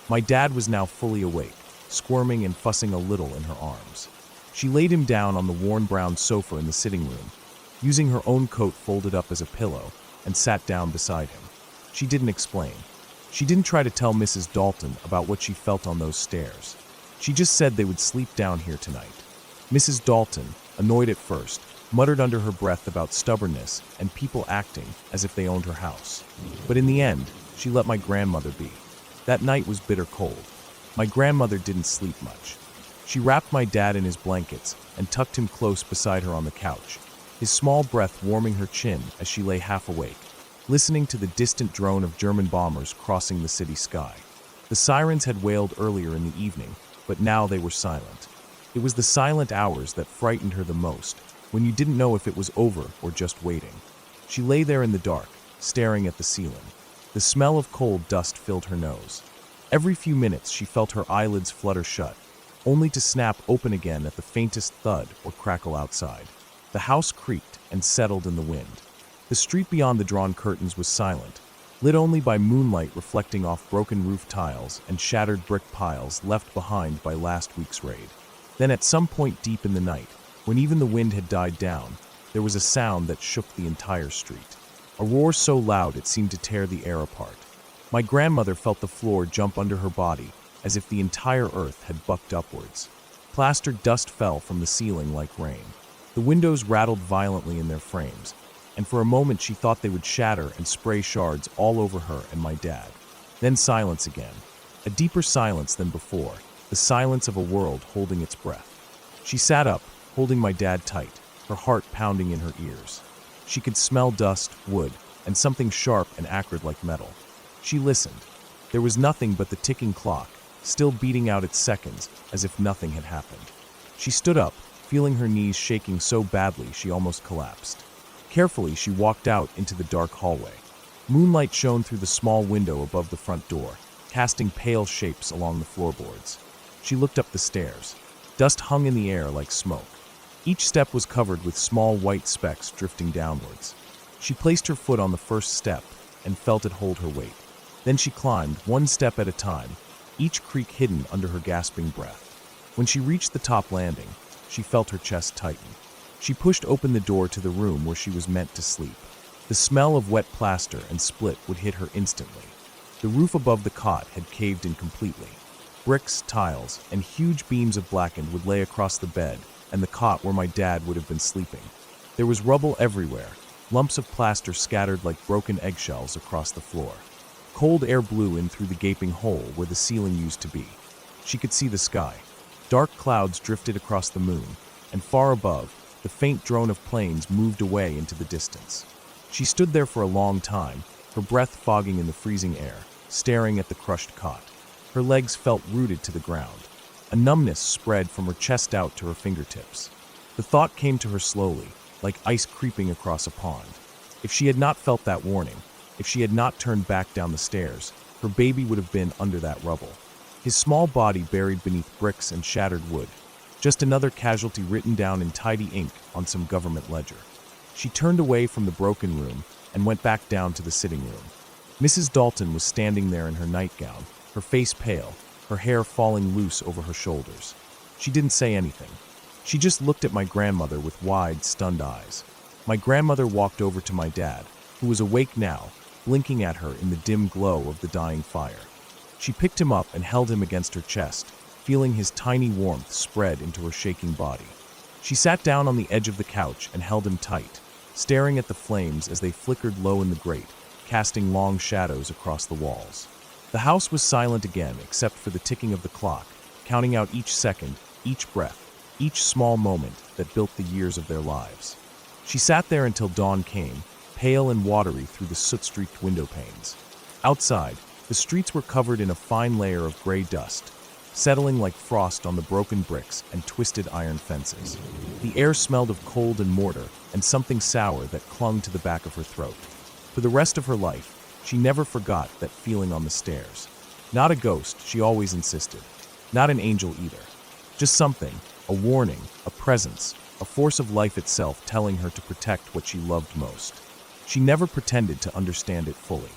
My dad was now fully awake, squirming and fussing a little in her arms. She laid him down on the worn brown sofa in the sitting room, using her own coat folded up as a pillow, and sat down beside him. She didn't explain. She didn't try to tell Mrs. Dalton about what she felt on those stairs. She just said they would sleep down here tonight. Mrs. Dalton, annoyed at first, muttered under her breath about stubbornness and people acting as if they owned her house. But in the end, she let my grandmother be. That night was bitter cold. My grandmother didn't sleep much. She wrapped my dad in his blankets and tucked him close beside her on the couch, his small breath warming her chin as she lay half awake, listening to the distant drone of German bombers crossing the city sky. The sirens had wailed earlier in the evening, but now they were silent. It was the silent hours that frightened her the most, when you didn't know if it was over or just waiting. She lay there in the dark, staring at the ceiling. The smell of coal dust filled her nose. Every few minutes she felt her eyelids flutter shut, only to snap open again at the faintest thud or crackle outside. The house creaked and settled in the wind. The street beyond the drawn curtains was silent, lit only by moonlight reflecting off broken roof tiles and shattered brick piles left behind by last week's raid. Then at some point deep in the night, when even the wind had died down, there was a sound that shook the entire street. A roar so loud it seemed to tear the air apart. My grandmother felt the floor jump under her body, as if the entire earth had bucked upwards. Plastered dust fell from the ceiling like rain. The windows rattled violently in their frames, and for a moment she thought they would shatter and spray shards all over her and my dad. Then silence again. A deeper silence than before, the silence of a world holding its breath. She sat up, holding my dad tight, her heart pounding in her ears. She could smell dust, wood, and something sharp and acrid like metal. She listened. There was nothing but the ticking clock, still beating out its seconds as if nothing had happened. She stood up, feeling her knees shaking so badly she almost collapsed. Carefully, she walked out into the dark hallway. Moonlight shone through the small window above the front door, casting pale shapes along the floorboards. She looked up the stairs. Dust hung in the air like smoke. Each step was covered with small white specks drifting downwards. She placed her foot on the first step and felt it hold her weight. Then she climbed, one step at a time, each creak hidden under her gasping breath. When she reached the top landing, she felt her chest tighten. She pushed open the door to the room where she was meant to sleep. The smell of wet plaster and split would hit her instantly. The roof above the cot had caved in completely. Bricks, tiles, and huge beams of blackened would lay across the bed and the cot where my dad would have been sleeping. There was rubble everywhere, lumps of plaster scattered like broken eggshells across the floor. Cold air blew in through the gaping hole where the ceiling used to be. She could see the sky. Dark clouds drifted across the moon, and far above, the faint drone of planes moved away into the distance. She stood there for a long time, her breath fogging in the freezing air, staring at the crushed cot. Her legs felt rooted to the ground. A numbness spread from her chest out to her fingertips. The thought came to her slowly, like ice creeping across a pond. If she had not felt that warning, if she had not turned back down the stairs, her baby would have been under that rubble. His small body buried beneath bricks and shattered wood. Just another casualty written down in tidy ink on some government ledger. She turned away from the broken room and went back down to the sitting room. Mrs. Dalton was standing there in her nightgown, her face pale, her hair falling loose over her shoulders. She didn't say anything. She just looked at my grandmother with wide, stunned eyes. My grandmother walked over to my dad, who was awake now, blinking at her in the dim glow of the dying fire. She picked him up and held him against her chest, feeling his tiny warmth spread into her shaking body. She sat down on the edge of the couch and held him tight, staring at the flames as they flickered low in the grate, casting long shadows across the walls. The house was silent again except for the ticking of the clock, counting out each second, each breath, each small moment that built the years of their lives. She sat there until dawn came, pale and watery through the soot-streaked window panes. Outside, the streets were covered in a fine layer of gray dust, settling like frost on the broken bricks and twisted iron fences. The air smelled of cold and mortar and something sour that clung to the back of her throat. For the rest of her life, she never forgot that feeling on the stairs. Not a ghost, she always insisted. Not an angel either. Just something, a warning, a presence, a force of life itself telling her to protect what she loved most. She never pretended to understand it fully.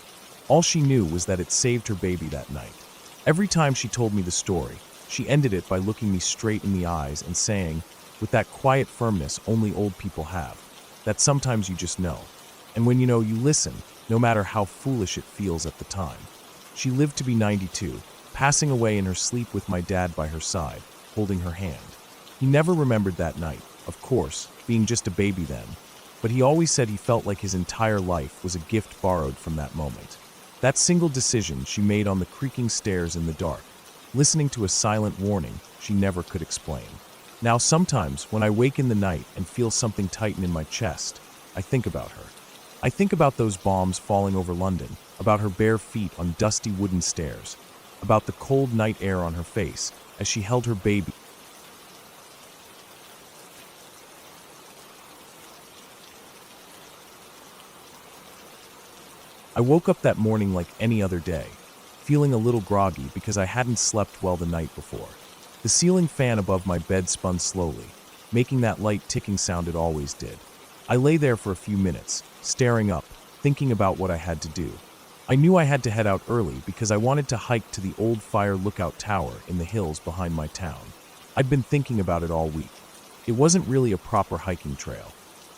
All she knew was that it saved her baby that night. Every time she told me the story, she ended it by looking me straight in the eyes and saying, with that quiet firmness only old people have, that sometimes you just know. And when you know, you listen, no matter how foolish it feels at the time. She lived to be 92, passing away in her sleep with my dad by her side, holding her hand. He never remembered that night, of course, being just a baby then, but he always said he felt like his entire life was a gift borrowed from that moment. That single decision she made on the creaking stairs in the dark, listening to a silent warning she never could explain. Now sometimes, when I wake in the night and feel something tighten in my chest, I think about her. I think about those bombs falling over London, about her bare feet on dusty wooden stairs, about the cold night air on her face as she held her baby. I woke up that morning like any other day, feeling a little groggy because I hadn't slept well the night before. The ceiling fan above my bed spun slowly, making that light ticking sound it always did. I lay there for a few minutes, staring up, thinking about what I had to do. I knew I had to head out early because I wanted to hike to the old fire lookout tower in the hills behind my town. I'd been thinking about it all week. It wasn't really a proper hiking trail.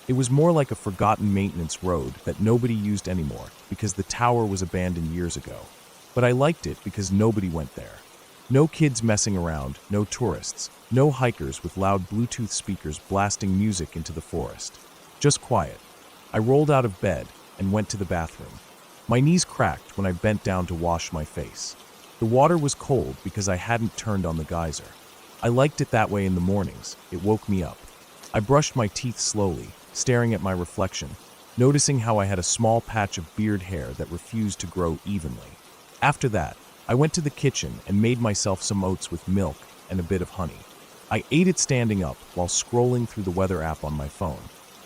It was more like a forgotten maintenance road that nobody used anymore because the tower was abandoned years ago. But I liked it because nobody went there. No kids messing around, no tourists, no hikers with loud Bluetooth speakers blasting music into the forest. Just quiet. I rolled out of bed and went to the bathroom. My knees cracked when I bent down to wash my face. The water was cold because I hadn't turned on the geyser. I liked it that way in the mornings. It woke me up. I brushed my teeth slowly, staring at my reflection, noticing how I had a small patch of beard hair that refused to grow evenly. After that, I went to the kitchen and made myself some oats with milk and a bit of honey. I ate it standing up while scrolling through the weather app on my phone.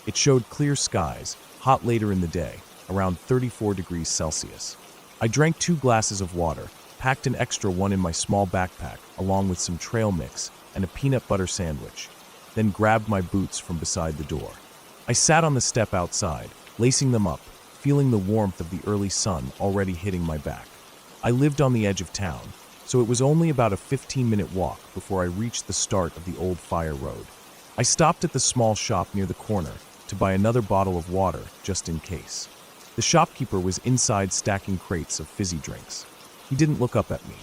It showed clear skies, hot later in the day, around 34 degrees Celsius. I drank 2 glasses of water, packed an extra one in my small backpack, along with some trail mix and a peanut butter sandwich, then grabbed my boots from beside the door. I sat on the step outside, lacing them up, feeling the warmth of the early sun already hitting my back. I lived on the edge of town, so it was only about a 15-minute walk before I reached the start of the old fire road. I stopped at the small shop near the corner to buy another bottle of water just in case. The shopkeeper was inside stacking crates of fizzy drinks. He didn't look up at me.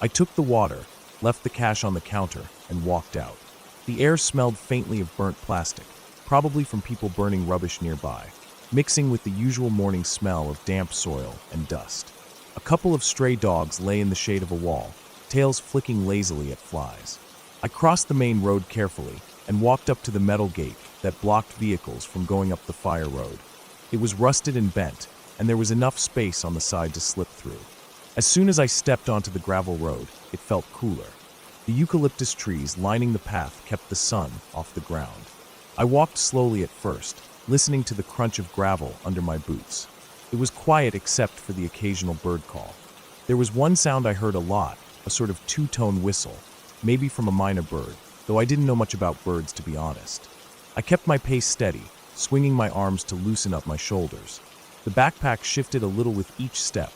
I took the water, left the cash on the counter, and walked out. The air smelled faintly of burnt plastic, probably from people burning rubbish nearby, mixing with the usual morning smell of damp soil and dust. A couple of stray dogs lay in the shade of a wall, tails flicking lazily at flies. I crossed the main road carefully and walked up to the metal gate that blocked vehicles from going up the fire road. It was rusted and bent, and there was enough space on the side to slip through. As soon as I stepped onto the gravel road, it felt cooler. The eucalyptus trees lining the path kept the sun off the ground. I walked slowly at first, listening to the crunch of gravel under my boots. It was quiet except for the occasional bird call. There was one sound I heard a lot, a sort of two-tone whistle, maybe from a minor bird, though I didn't know much about birds to be honest. I kept my pace steady, swinging my arms to loosen up my shoulders. The backpack shifted a little with each step,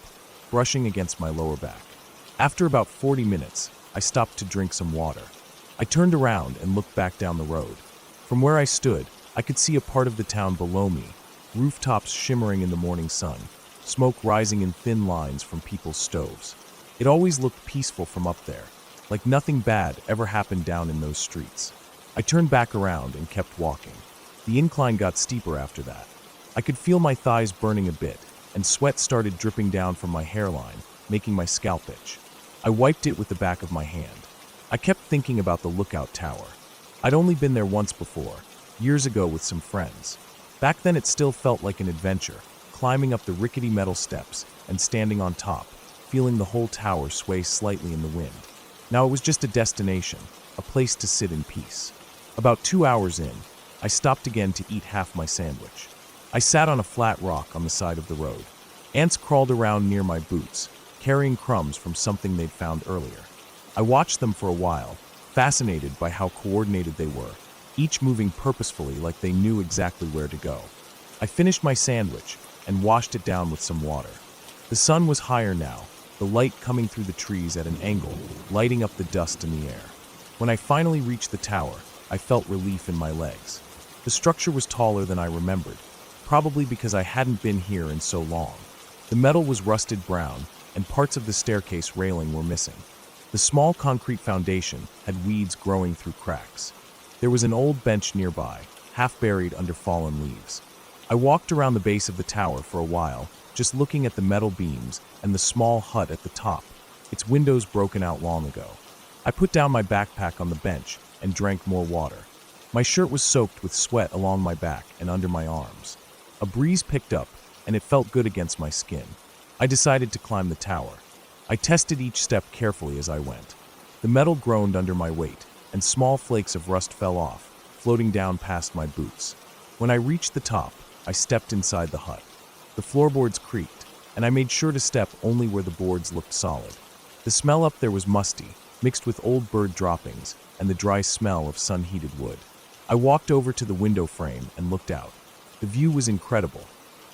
brushing against my lower back. After about 40 minutes, I stopped to drink some water. I turned around and looked back down the road. From where I stood, I could see a part of the town below me, rooftops shimmering in the morning sun, smoke rising in thin lines from people's stoves. It always looked peaceful from up there, like nothing bad ever happened down in those streets. I turned back around and kept walking. The incline got steeper after that. I could feel my thighs burning a bit, and sweat started dripping down from my hairline, making my scalp itch. I wiped it with the back of my hand. I kept thinking about the lookout tower. I'd only been there once before, years ago with some friends. Back then it still felt like an adventure, climbing up the rickety metal steps and standing on top, feeling the whole tower sway slightly in the wind. Now it was just a destination, a place to sit in peace. About 2 hours in, I stopped again to eat half my sandwich. I sat on a flat rock on the side of the road. Ants crawled around near my boots, carrying crumbs from something they'd found earlier. I watched them for a while, fascinated by how coordinated they were, each moving purposefully like they knew exactly where to go. I finished my sandwich and washed it down with some water. The sun was higher now, the light coming through the trees at an angle, lighting up the dust in the air. When I finally reached the tower, I felt relief in my legs. The structure was taller than I remembered, probably because I hadn't been here in so long. The metal was rusted brown, and parts of the staircase railing were missing. The small concrete foundation had weeds growing through cracks. There was an old bench nearby, half buried under fallen leaves. I walked around the base of the tower for a while, just looking at the metal beams and the small hut at the top, its windows broken out long ago. I put down my backpack on the bench and drank more water. My shirt was soaked with sweat along my back and under my arms. A breeze picked up, and it felt good against my skin. I decided to climb the tower. I tested each step carefully as I went. The metal groaned under my weight, and small flakes of rust fell off, floating down past my boots. When I reached the top, I stepped inside the hut. The floorboards creaked, and I made sure to step only where the boards looked solid. The smell up there was musty, mixed with old bird droppings and the dry smell of sun-heated wood. I walked over to the window frame and looked out. The view was incredible.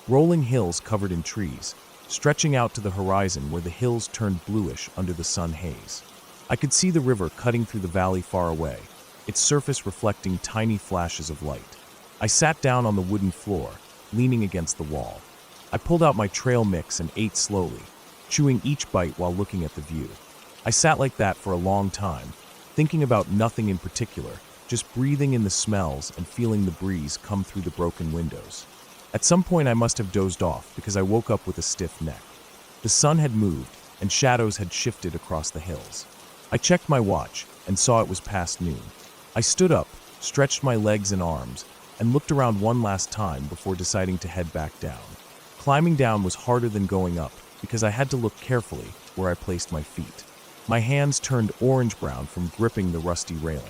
Rolling hills covered in trees, stretching out to the horizon where the hills turned bluish under the sun haze. I could see the river cutting through the valley far away, its surface reflecting tiny flashes of light. I sat down on the wooden floor, leaning against the wall. I pulled out my trail mix and ate slowly, chewing each bite while looking at the view. I sat like that for a long time, thinking about nothing in particular, just breathing in the smells and feeling the breeze come through the broken windows. At some point I must have dozed off because I woke up with a stiff neck. The sun had moved and shadows had shifted across the hills. I checked my watch and saw it was past noon. I stood up, stretched my legs and arms, and looked around one last time before deciding to head back down. Climbing down was harder than going up because I had to look carefully where I placed my feet. My hands turned orange-brown from gripping the rusty railing.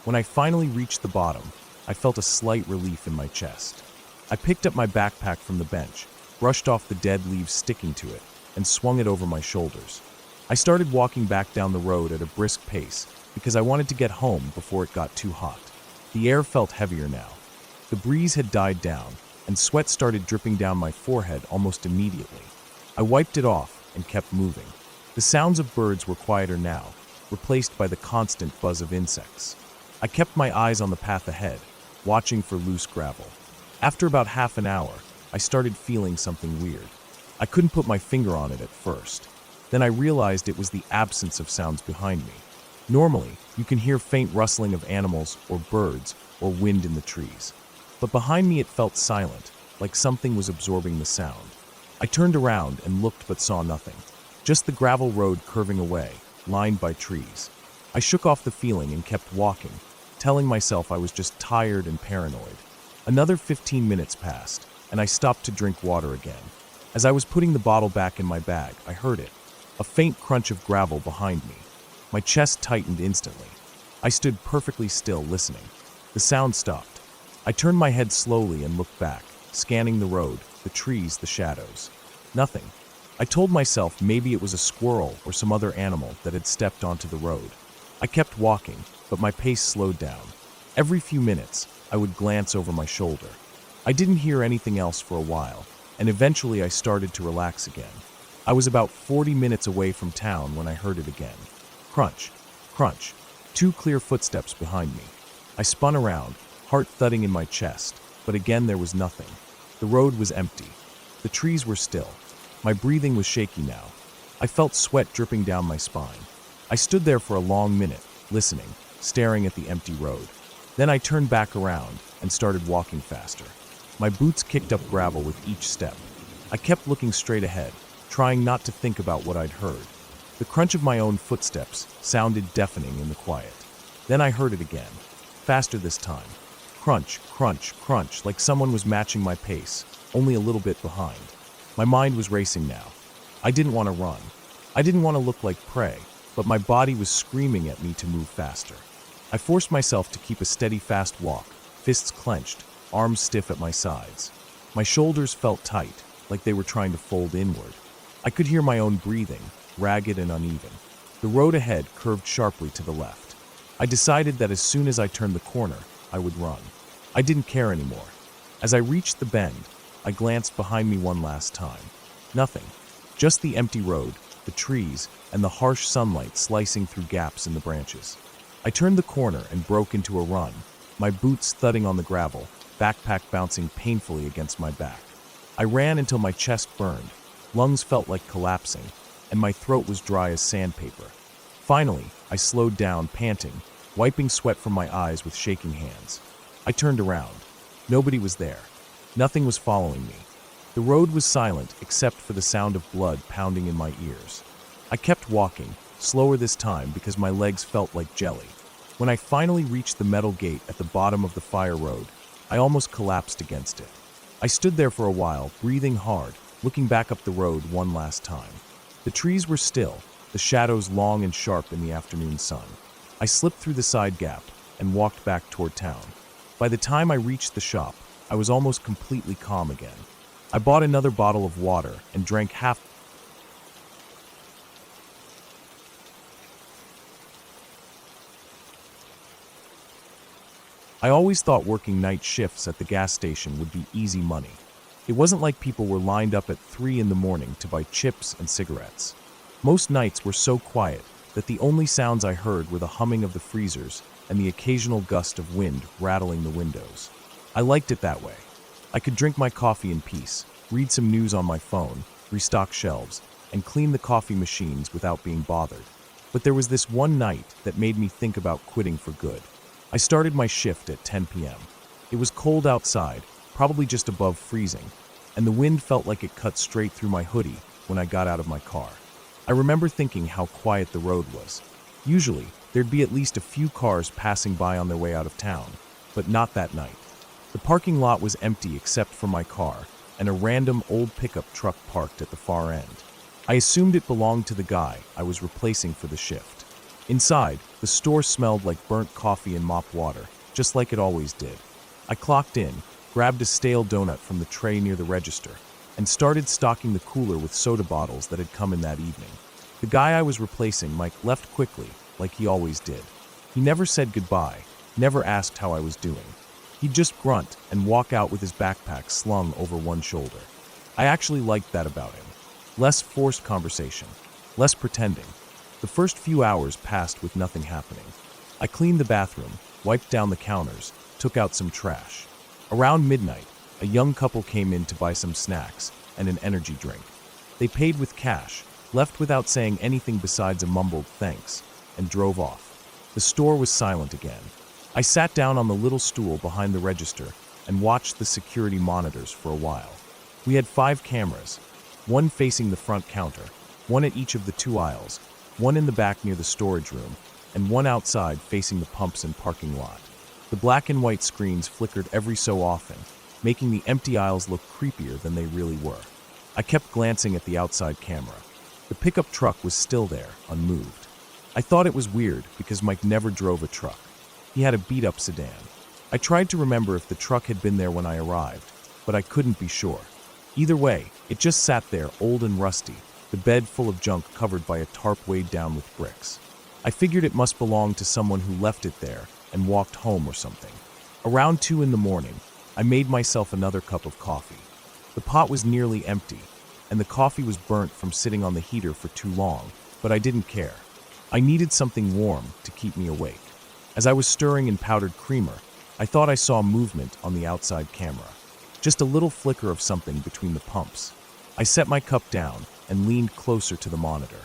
When I finally reached the bottom, I felt a slight relief in my chest. I picked up my backpack from the bench, brushed off the dead leaves sticking to it, and swung it over my shoulders. I started walking back down the road at a brisk pace because I wanted to get home before it got too hot. The air felt heavier now. The breeze had died down, and sweat started dripping down my forehead almost immediately. I wiped it off and kept moving. The sounds of birds were quieter now, replaced by the constant buzz of insects. I kept my eyes on the path ahead, watching for loose gravel. After about half an hour, I started feeling something weird. I couldn't put my finger on it at first. Then I realized it was the absence of sounds behind me. Normally, you can hear faint rustling of animals or birds or wind in the trees. But behind me it felt silent, like something was absorbing the sound. I turned around and looked but saw nothing. Just the gravel road curving away, lined by trees. I shook off the feeling and kept walking, telling myself I was just tired and paranoid. Another 15 minutes passed, and I stopped to drink water again. As I was putting the bottle back in my bag, I heard it, a faint crunch of gravel behind me. My chest tightened instantly. I stood perfectly still, listening. The sound stopped. I turned my head slowly and looked back, scanning the road, the trees, the shadows. Nothing. I told myself maybe it was a squirrel or some other animal that had stepped onto the road. I kept walking, but my pace slowed down. Every few minutes, I would glance over my shoulder. I didn't hear anything else for a while, and eventually I started to relax again. I was about 40 minutes away from town when I heard it again. Crunch, crunch, 2 clear footsteps behind me. I spun around, heart thudding in my chest, but again there was nothing. The road was empty. The trees were still. My breathing was shaky now. I felt sweat dripping down my spine. I stood there for a long minute, listening, staring at the empty road. Then I turned back around and started walking faster. My boots kicked up gravel with each step. I kept looking straight ahead, trying not to think about what I'd heard. The crunch of my own footsteps sounded deafening in the quiet. Then I heard it again, faster this time. Crunch, crunch, crunch, like someone was matching my pace, only a little bit behind. My mind was racing now. I didn't want to run. I didn't want to look like prey, but my body was screaming at me to move faster. I forced myself to keep a steady, fast walk, fists clenched, arms stiff at my sides. My shoulders felt tight, like they were trying to fold inward. I could hear my own breathing, ragged and uneven. The road ahead curved sharply to the left. I decided that as soon as I turned the corner, I would run. I didn't care anymore. As I reached the bend, I glanced behind me one last time. Nothing. Just the empty road, the trees, and the harsh sunlight slicing through gaps in the branches. I turned the corner and broke into a run, my boots thudding on the gravel, backpack bouncing painfully against my back. I ran until my chest burned, lungs felt like collapsing, and my throat was dry as sandpaper. Finally, I slowed down, panting, wiping sweat from my eyes with shaking hands. I turned around. Nobody was there. Nothing was following me. The road was silent except for the sound of blood pounding in my ears. I kept walking, slower this time because my legs felt like jelly. When I finally reached the metal gate at the bottom of the fire road, I almost collapsed against it. I stood there for a while, breathing hard, looking back up the road one last time. The trees were still, the shadows long and sharp in the afternoon sun. I slipped through the side gap and walked back toward town. By the time I reached the shop, I was almost completely calm again. I bought another bottle of water and drank half. I always thought working night shifts at the gas station would be easy money. It wasn't like people were lined up at 3 in the morning to buy chips and cigarettes. Most nights were so quiet that the only sounds I heard were the humming of the freezers and the occasional gust of wind rattling the windows. I liked it that way. I could drink my coffee in peace, read some news on my phone, restock shelves, and clean the coffee machines without being bothered. But there was this one night that made me think about quitting for good. I started my shift at 10 p.m. It was cold outside, probably just above freezing, and the wind felt like it cut straight through my hoodie when I got out of my car. I remember thinking how quiet the road was. Usually, there'd be at least a few cars passing by on their way out of town, but not that night. The parking lot was empty except for my car and a random old pickup truck parked at the far end. I assumed it belonged to the guy I was replacing for the shift. Inside, the store smelled like burnt coffee and mop water, just like it always did. I clocked in, grabbed a stale donut from the tray near the register, and started stocking the cooler with soda bottles that had come in that evening. The guy I was replacing, Mike, left quickly, like he always did. He never said goodbye, never asked how I was doing. He'd just grunt and walk out with his backpack slung over one shoulder. I actually liked that about him. Less forced conversation, less pretending. The first few hours passed with nothing happening. I cleaned the bathroom, wiped down the counters, took out some trash. Around midnight, a young couple came in to buy some snacks and an energy drink. They paid with cash, left without saying anything besides a mumbled thanks, and drove off. The store was silent again. I sat down on the little stool behind the register and watched the security monitors for a while. We had 5 cameras, one facing the front counter, one at each of the 2 aisles, one in the back near the storage room, and one outside facing the pumps and parking lot. The black and white screens flickered every so often, making the empty aisles look creepier than they really were. I kept glancing at the outside camera. The pickup truck was still there, unmoved. I thought it was weird because Mike never drove a truck. He had a beat-up sedan. I tried to remember if the truck had been there when I arrived, but I couldn't be sure. Either way, it just sat there, old and rusty, the bed full of junk covered by a tarp weighed down with bricks. I figured it must belong to someone who left it there and walked home or something. Around 2 in the morning, I made myself another cup of coffee. The pot was nearly empty, and the coffee was burnt from sitting on the heater for too long, but I didn't care. I needed something warm to keep me awake. As I was stirring in powdered creamer, I thought I saw movement on the outside camera. Just a little flicker of something between the pumps. I set my cup down and leaned closer to the monitor.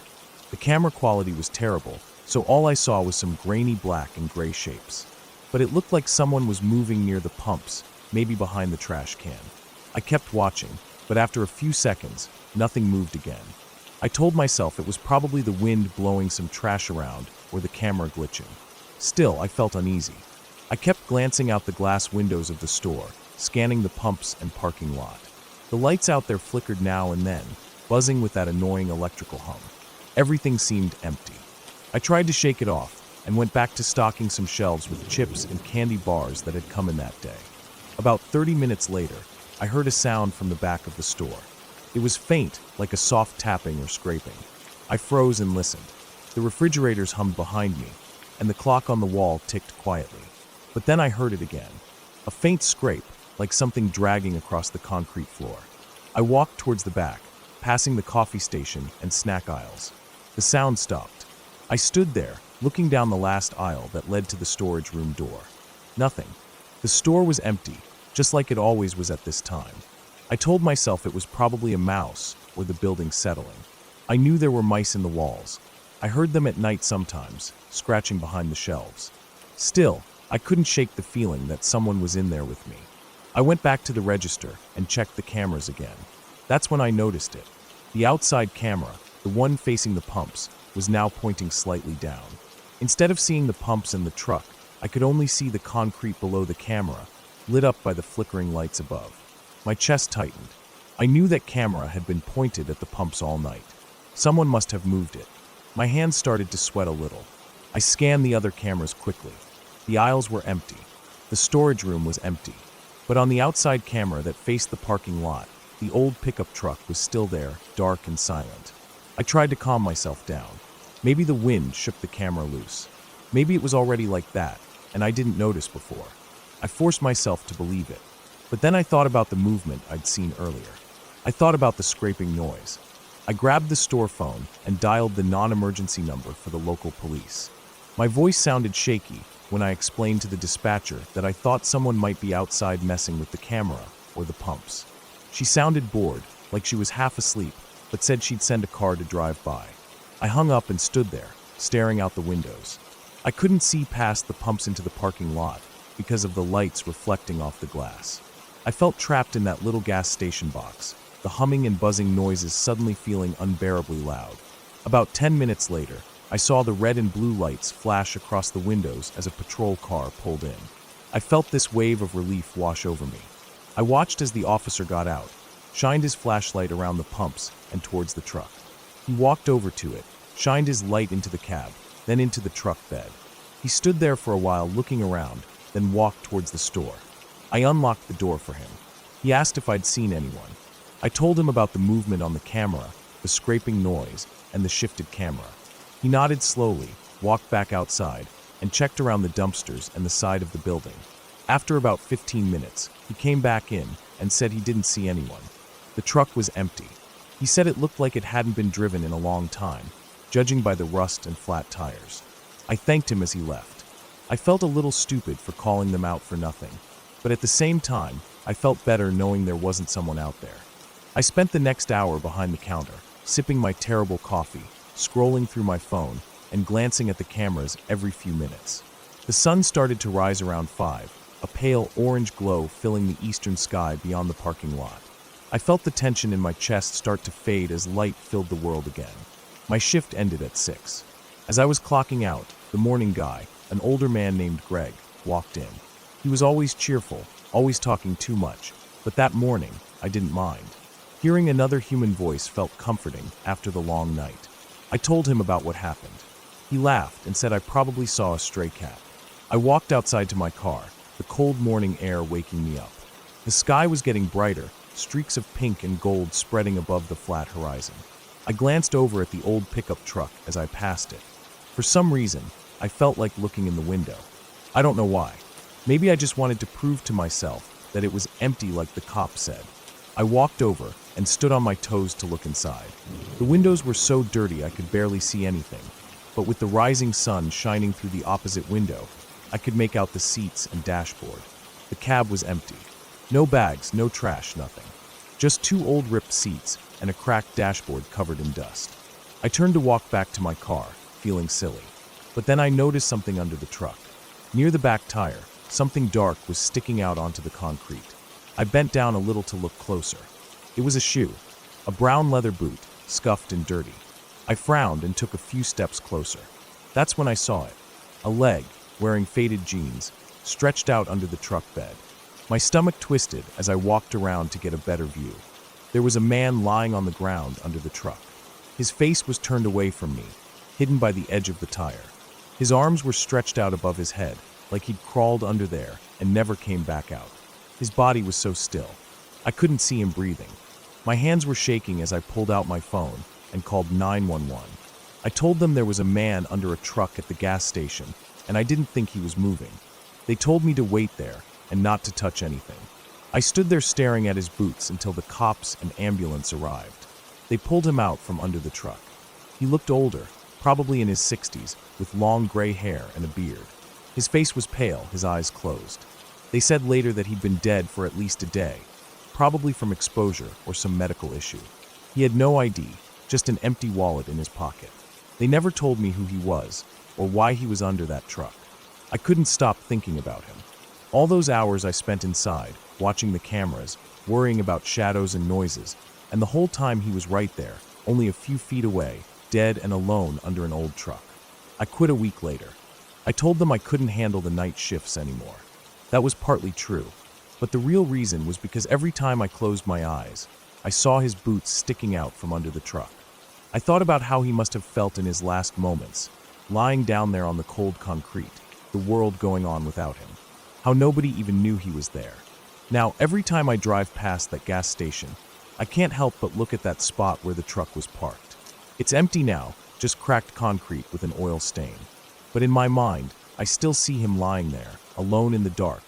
The camera quality was terrible, so all I saw was some grainy black and gray shapes. But it looked like someone was moving near the pumps, maybe behind the trash can. I kept watching, but after a few seconds, nothing moved again. I told myself it was probably the wind blowing some trash around or the camera glitching. Still, I felt uneasy. I kept glancing out the glass windows of the store, scanning the pumps and parking lot. The lights out there flickered now and then, buzzing with that annoying electrical hum. Everything seemed empty. I tried to shake it off and went back to stocking some shelves with chips and candy bars that had come in that day. About 30 minutes later, I heard a sound from the back of the store. It was faint, like a soft tapping or scraping. I froze and listened. The refrigerators hummed behind me, and the clock on the wall ticked quietly. But then I heard it again. A faint scrape, like something dragging across the concrete floor. I walked towards the back, passing the coffee station and snack aisles. The sound stopped. I stood there, looking down the last aisle that led to the storage room door. Nothing. The store was empty, just like it always was at this time. I told myself it was probably a mouse or the building settling. I knew there were mice in the walls. I heard them at night sometimes, scratching behind the shelves. Still, I couldn't shake the feeling that someone was in there with me. I went back to the register and checked the cameras again. That's when I noticed it. The outside camera, the one facing the pumps, was now pointing slightly down. Instead of seeing the pumps and the truck, I could only see the concrete below the camera, lit up by the flickering lights above. My chest tightened. I knew that camera had been pointed at the pumps all night. Someone must have moved it. My hands started to sweat a little. I scanned the other cameras quickly. The aisles were empty. The storage room was empty. But on the outside camera that faced the parking lot, the old pickup truck was still there, dark and silent. I tried to calm myself down. Maybe the wind shook the camera loose. Maybe it was already like that, and I didn't notice before. I forced myself to believe it. But then I thought about the movement I'd seen earlier. I thought about the scraping noise. I grabbed the store phone and dialed the non-emergency number for the local police. My voice sounded shaky when I explained to the dispatcher that I thought someone might be outside messing with the camera or the pumps. She sounded bored, like she was half asleep, but said she'd send a car to drive by. I hung up and stood there, staring out the windows. I couldn't see past the pumps into the parking lot because of the lights reflecting off the glass. I felt trapped in that little gas station box, the humming and buzzing noises suddenly feeling unbearably loud. About 10 minutes later, I saw the red and blue lights flash across the windows as a patrol car pulled in. I felt this wave of relief wash over me. I watched as the officer got out, shined his flashlight around the pumps and towards the truck. He walked over to it, shined his light into the cab, then into the truck bed. He stood there for a while looking around, then walked towards the store. I unlocked the door for him. He asked if I'd seen anyone. I told him about the movement on the camera, the scraping noise, and the shifted camera. He nodded slowly, walked back outside, and checked around the dumpsters and the side of the building. After about 15 minutes, he came back in and said he didn't see anyone. The truck was empty. He said it looked like it hadn't been driven in a long time, judging by the rust and flat tires. I thanked him as he left. I felt a little stupid for calling them out for nothing, but at the same time, I felt better knowing there wasn't someone out there. I spent the next hour behind the counter, sipping my terrible coffee, scrolling through my phone, and glancing at the cameras every few minutes. The sun started to rise around 5, a pale orange glow filling the eastern sky beyond the parking lot. I felt the tension in my chest start to fade as light filled the world again. My shift ended at 6. As I was clocking out, the morning guy, an older man named Greg, walked in. He was always cheerful, always talking too much, but that morning, I didn't mind. Hearing another human voice felt comforting after the long night. I told him about what happened. He laughed and said I probably saw a stray cat. I walked outside to my car, the cold morning air waking me up. The sky was getting brighter, streaks of pink and gold spreading above the flat horizon. I glanced over at the old pickup truck as I passed it. For some reason, I felt like looking in the window. I don't know why. Maybe I just wanted to prove to myself that it was empty like the cop said. I walked over and stood on my toes to look inside. The windows were so dirty I could barely see anything, but with the rising sun shining through the opposite window, I could make out the seats and dashboard. The cab was empty. No bags, no trash, nothing. Just 2 old ripped seats and a cracked dashboard covered in dust. I turned to walk back to my car, feeling silly. But then I noticed something under the truck. Near the back tire, something dark was sticking out onto the concrete. I bent down a little to look closer. It was a shoe, a brown leather boot, scuffed and dirty. I frowned and took a few steps closer. That's when I saw it. A leg, wearing faded jeans, stretched out under the truck bed. My stomach twisted as I walked around to get a better view. There was a man lying on the ground under the truck. His face was turned away from me, hidden by the edge of the tire. His arms were stretched out above his head, like he'd crawled under there and never came back out. His body was so still. I couldn't see him breathing. My hands were shaking as I pulled out my phone and called 911. I told them there was a man under a truck at the gas station, and I didn't think he was moving. They told me to wait there and not to touch anything. I stood there staring at his boots until the cops and ambulance arrived. They pulled him out from under the truck. He looked older, probably in his 60s, with long gray hair and a beard. His face was pale, his eyes closed. They said later that he'd been dead for at least a day, probably from exposure or some medical issue. He had no ID, just an empty wallet in his pocket. They never told me who he was or why he was under that truck. I couldn't stop thinking about him. All those hours I spent inside, watching the cameras, worrying about shadows and noises, and the whole time he was right there, only a few feet away, dead and alone under an old truck. I quit a week later. I told them I couldn't handle the night shifts anymore. That was partly true, but the real reason was because every time I closed my eyes, I saw his boots sticking out from under the truck. I thought about how he must have felt in his last moments, lying down there on the cold concrete, the world going on without him. How nobody even knew he was there. Now, every time I drive past that gas station, I can't help but look at that spot where the truck was parked. It's empty now, just cracked concrete with an oil stain. But in my mind, I still see him lying there, alone in the dark.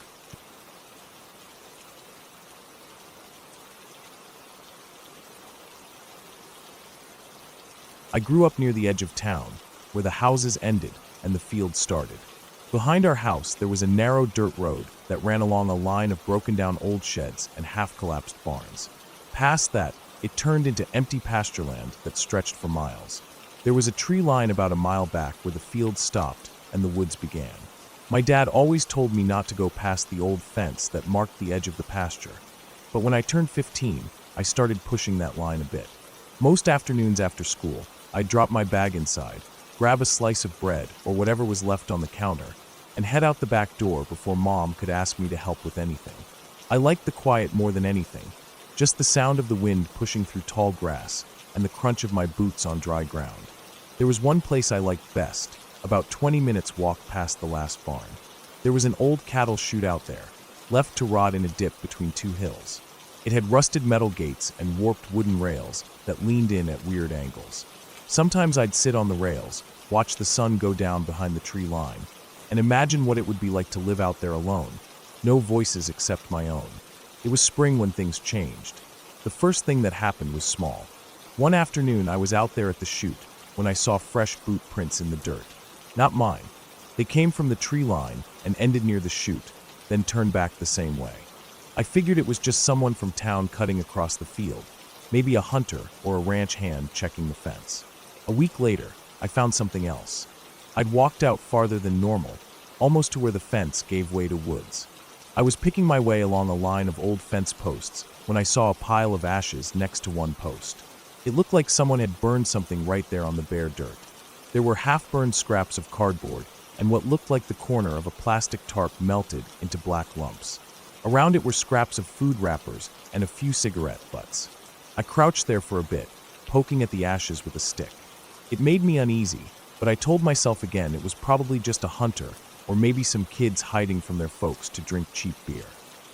I grew up near the edge of town, where the houses ended and the fields started. Behind our house, there was a narrow dirt road that ran along a line of broken-down old sheds and half-collapsed barns. Past that, it turned into empty pasture land that stretched for miles. There was a tree line about a mile back where the fields stopped and the woods began. My dad always told me not to go past the old fence that marked the edge of the pasture. But when I turned 15, I started pushing that line a bit. Most afternoons after school, I'd drop my bag inside, grab a slice of bread or whatever was left on the counter, and head out the back door before Mom could ask me to help with anything. I liked the quiet more than anything, just the sound of the wind pushing through tall grass and the crunch of my boots on dry ground. There was one place I liked best, about 20 minutes walk past the last barn. There was an old cattle chute out there, left to rot in a dip between two hills. It had rusted metal gates and warped wooden rails that leaned in at weird angles. Sometimes I'd sit on the rails, watch the sun go down behind the tree line, and imagine what it would be like to live out there alone, no voices except my own. It was spring when things changed. The first thing that happened was small. One afternoon I was out there at the chute when I saw fresh boot prints in the dirt. Not mine. They came from the tree line and ended near the chute, then turned back the same way. I figured it was just someone from town cutting across the field, maybe a hunter or a ranch hand checking the fence. A week later, I found something else. I'd walked out farther than normal, almost to where the fence gave way to woods. I was picking my way along a line of old fence posts when I saw a pile of ashes next to one post. It looked like someone had burned something right there on the bare dirt. There were half-burned scraps of cardboard and what looked like the corner of a plastic tarp melted into black lumps. Around it were scraps of food wrappers and a few cigarette butts. I crouched there for a bit, poking at the ashes with a stick. It made me uneasy, but I told myself again it was probably just a hunter or maybe some kids hiding from their folks to drink cheap beer.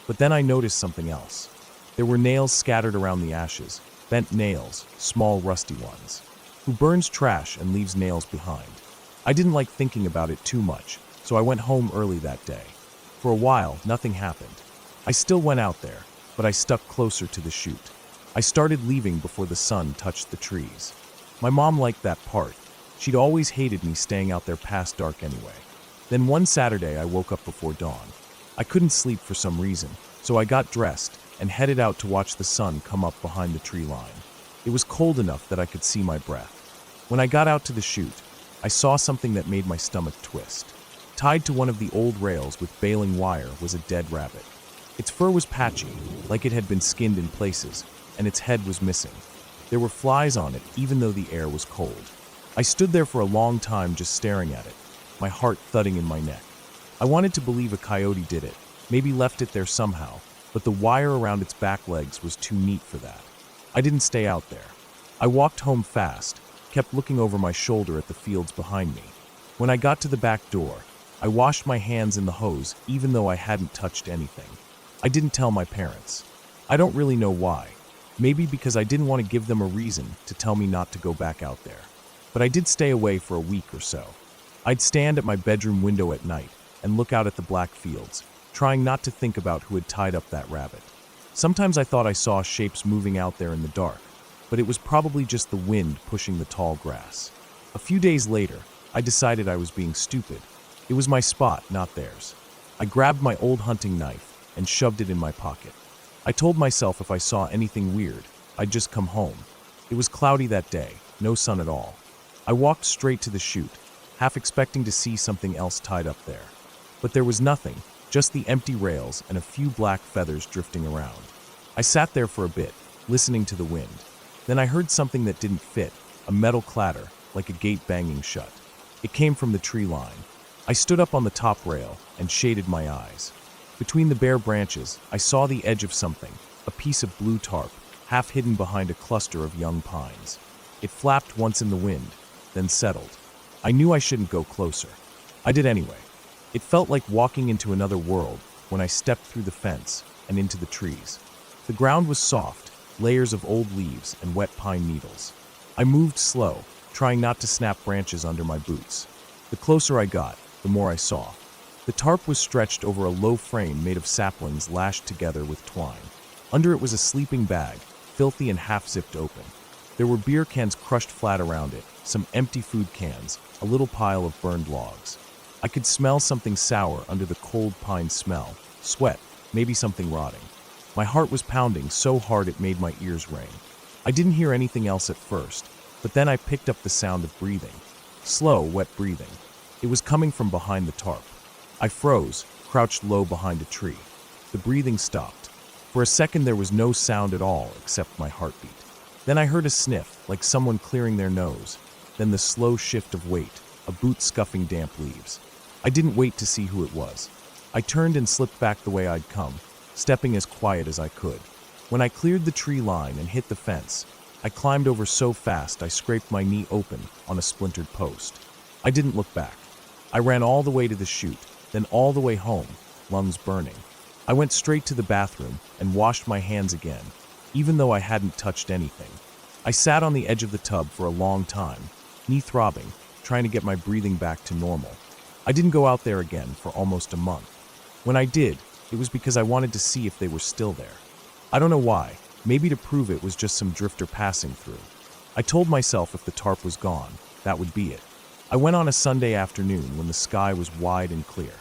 But then I noticed something else. There were nails scattered around the ashes, bent nails, small rusty ones. Who burns trash and leaves nails behind? I didn't like thinking about it too much, so I went home early that day. For a while, nothing happened. I still went out there, but I stuck closer to the chute. I started leaving before the sun touched the trees. My mom liked that part. She'd always hated me staying out there past dark anyway. Then one Saturday I woke up before dawn. I couldn't sleep for some reason, so I got dressed and headed out to watch the sun come up behind the tree line. It was cold enough that I could see my breath. When I got out to the chute, I saw something that made my stomach twist. Tied to one of the old rails with baling wire was a dead rabbit. Its fur was patchy, like it had been skinned in places, and its head was missing. There were flies on it, even though the air was cold. I stood there for a long time just staring at it, my heart thudding in my neck. I wanted to believe a coyote did it, maybe left it there somehow, but the wire around its back legs was too neat for that. I didn't stay out there. I walked home fast, kept looking over my shoulder at the fields behind me. When I got to the back door, I washed my hands in the hose even though I hadn't touched anything. I didn't tell my parents. I don't really know why. Maybe because I didn't want to give them a reason to tell me not to go back out there. But I did stay away for a week or so. I'd stand at my bedroom window at night and look out at the black fields, trying not to think about who had tied up that rabbit. Sometimes I thought I saw shapes moving out there in the dark, but it was probably just the wind pushing the tall grass. A few days later, I decided I was being stupid. It was my spot, not theirs. I grabbed my old hunting knife and shoved it in my pocket. I told myself if I saw anything weird, I'd just come home. It was cloudy that day, no sun at all. I walked straight to the chute, half expecting to see something else tied up there. But there was nothing, just the empty rails and a few black feathers drifting around. I sat there for a bit, listening to the wind. Then I heard something that didn't fit, a metal clatter, like a gate banging shut. It came from the tree line. I stood up on the top rail and shaded my eyes. Between the bare branches, I saw the edge of something, a piece of blue tarp, half hidden behind a cluster of young pines. It flapped once in the wind, then settled. I knew I shouldn't go closer. I did anyway. It felt like walking into another world when I stepped through the fence and into the trees. The ground was soft, layers of old leaves and wet pine needles. I moved slow, trying not to snap branches under my boots. The closer I got, the more I saw. The tarp was stretched over a low frame made of saplings lashed together with twine. Under it was a sleeping bag, filthy and half-zipped open. There were beer cans crushed flat around it, some empty food cans, a little pile of burned logs. I could smell something sour under the cold pine smell, sweat, maybe something rotting. My heart was pounding so hard it made my ears ring. I didn't hear anything else at first, but then I picked up the sound of breathing. Slow, wet breathing. It was coming from behind the tarp. I froze, crouched low behind a tree. The breathing stopped. For a second there was no sound at all except my heartbeat. Then I heard a sniff, like someone clearing their nose. Then the slow shift of weight, a boot scuffing damp leaves. I didn't wait to see who it was. I turned and slipped back the way I'd come, stepping as quiet as I could. When I cleared the tree line and hit the fence, I climbed over so fast I scraped my knee open on a splintered post. I didn't look back. I ran all the way to the chute, then all the way home, lungs burning. I went straight to the bathroom and washed my hands again, even though I hadn't touched anything. I sat on the edge of the tub for a long time, knee throbbing, trying to get my breathing back to normal. I didn't go out there again for almost a month. When I did, it was because I wanted to see if they were still there. I don't know why, maybe to prove it was just some drifter passing through. I told myself if the tarp was gone, that would be it. I went on a Sunday afternoon when the sky was wide and clear.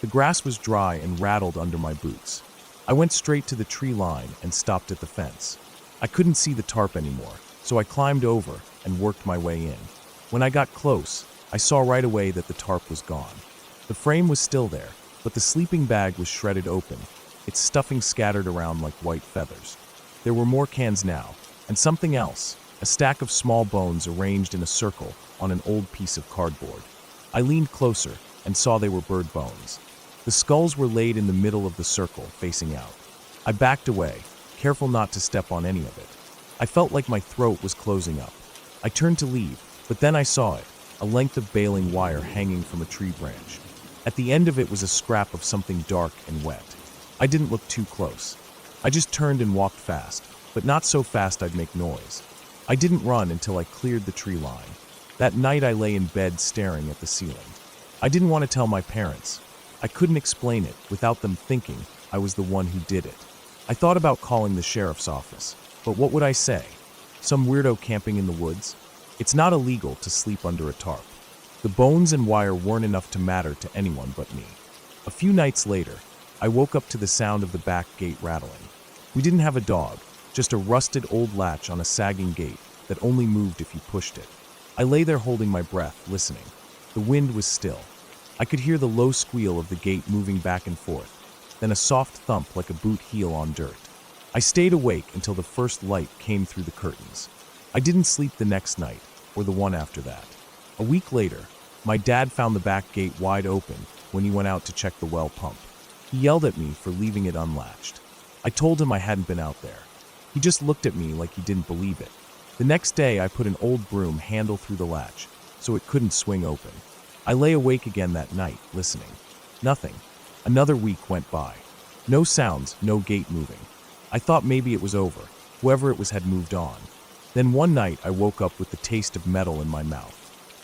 The grass was dry and rattled under my boots. I went straight to the tree line and stopped at the fence. I couldn't see the tarp anymore, so I climbed over and worked my way in. When I got close, I saw right away that the tarp was gone. The frame was still there, but the sleeping bag was shredded open, its stuffing scattered around like white feathers. There were more cans now, and something else, a stack of small bones arranged in a circle on an old piece of cardboard. I leaned closer and saw they were bird bones. The skulls were laid in the middle of the circle, facing out. I backed away, careful not to step on any of it. I felt like my throat was closing up. I turned to leave, but then I saw it, a length of baling wire hanging from a tree branch. At the end of it was a scrap of something dark and wet. I didn't look too close. I just turned and walked fast, but not so fast I'd make noise. I didn't run until I cleared the tree line. That night I lay in bed staring at the ceiling. I didn't want to tell my parents. I couldn't explain it without them thinking I was the one who did it. I thought about calling the sheriff's office, but what would I say? Some weirdo camping in the woods? It's not illegal to sleep under a tarp. The bones and wire weren't enough to matter to anyone but me. A few nights later, I woke up to the sound of the back gate rattling. We didn't have a dog, just a rusted old latch on a sagging gate that only moved if you pushed it. I lay there holding my breath, listening. The wind was still. I could hear the low squeal of the gate moving back and forth, then a soft thump like a boot heel on dirt. I stayed awake until the first light came through the curtains. I didn't sleep the next night, or the one after that. A week later, my dad found the back gate wide open when he went out to check the well pump. He yelled at me for leaving it unlatched. I told him I hadn't been out there. He just looked at me like he didn't believe it. The next day, I put an old broom handle through the latch, so it couldn't swing open. I lay awake again that night, listening. Nothing. Another week went by. No sounds, no gate moving. I thought maybe it was over. Whoever it was had moved on. Then one night, I woke up with the taste of metal in my mouth.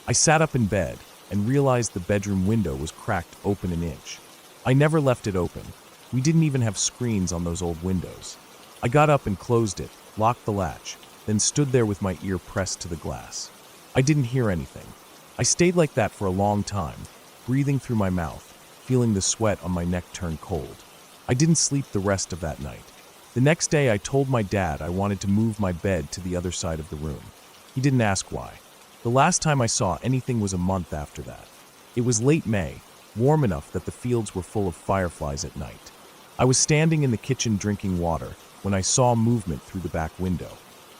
I sat up in bed and realized the bedroom window was cracked open an inch. I never left it open. We didn't even have screens on those old windows. I got up and closed it, locked the latch, then stood there with my ear pressed to the glass. I didn't hear anything. I stayed like that for a long time, breathing through my mouth, feeling the sweat on my neck turn cold. I didn't sleep the rest of that night. The next day I told my dad I wanted to move my bed to the other side of the room. He didn't ask why. The last time I saw anything was a month after that. It was late May, warm enough that the fields were full of fireflies at night. I was standing in the kitchen drinking water when I saw movement through the back window.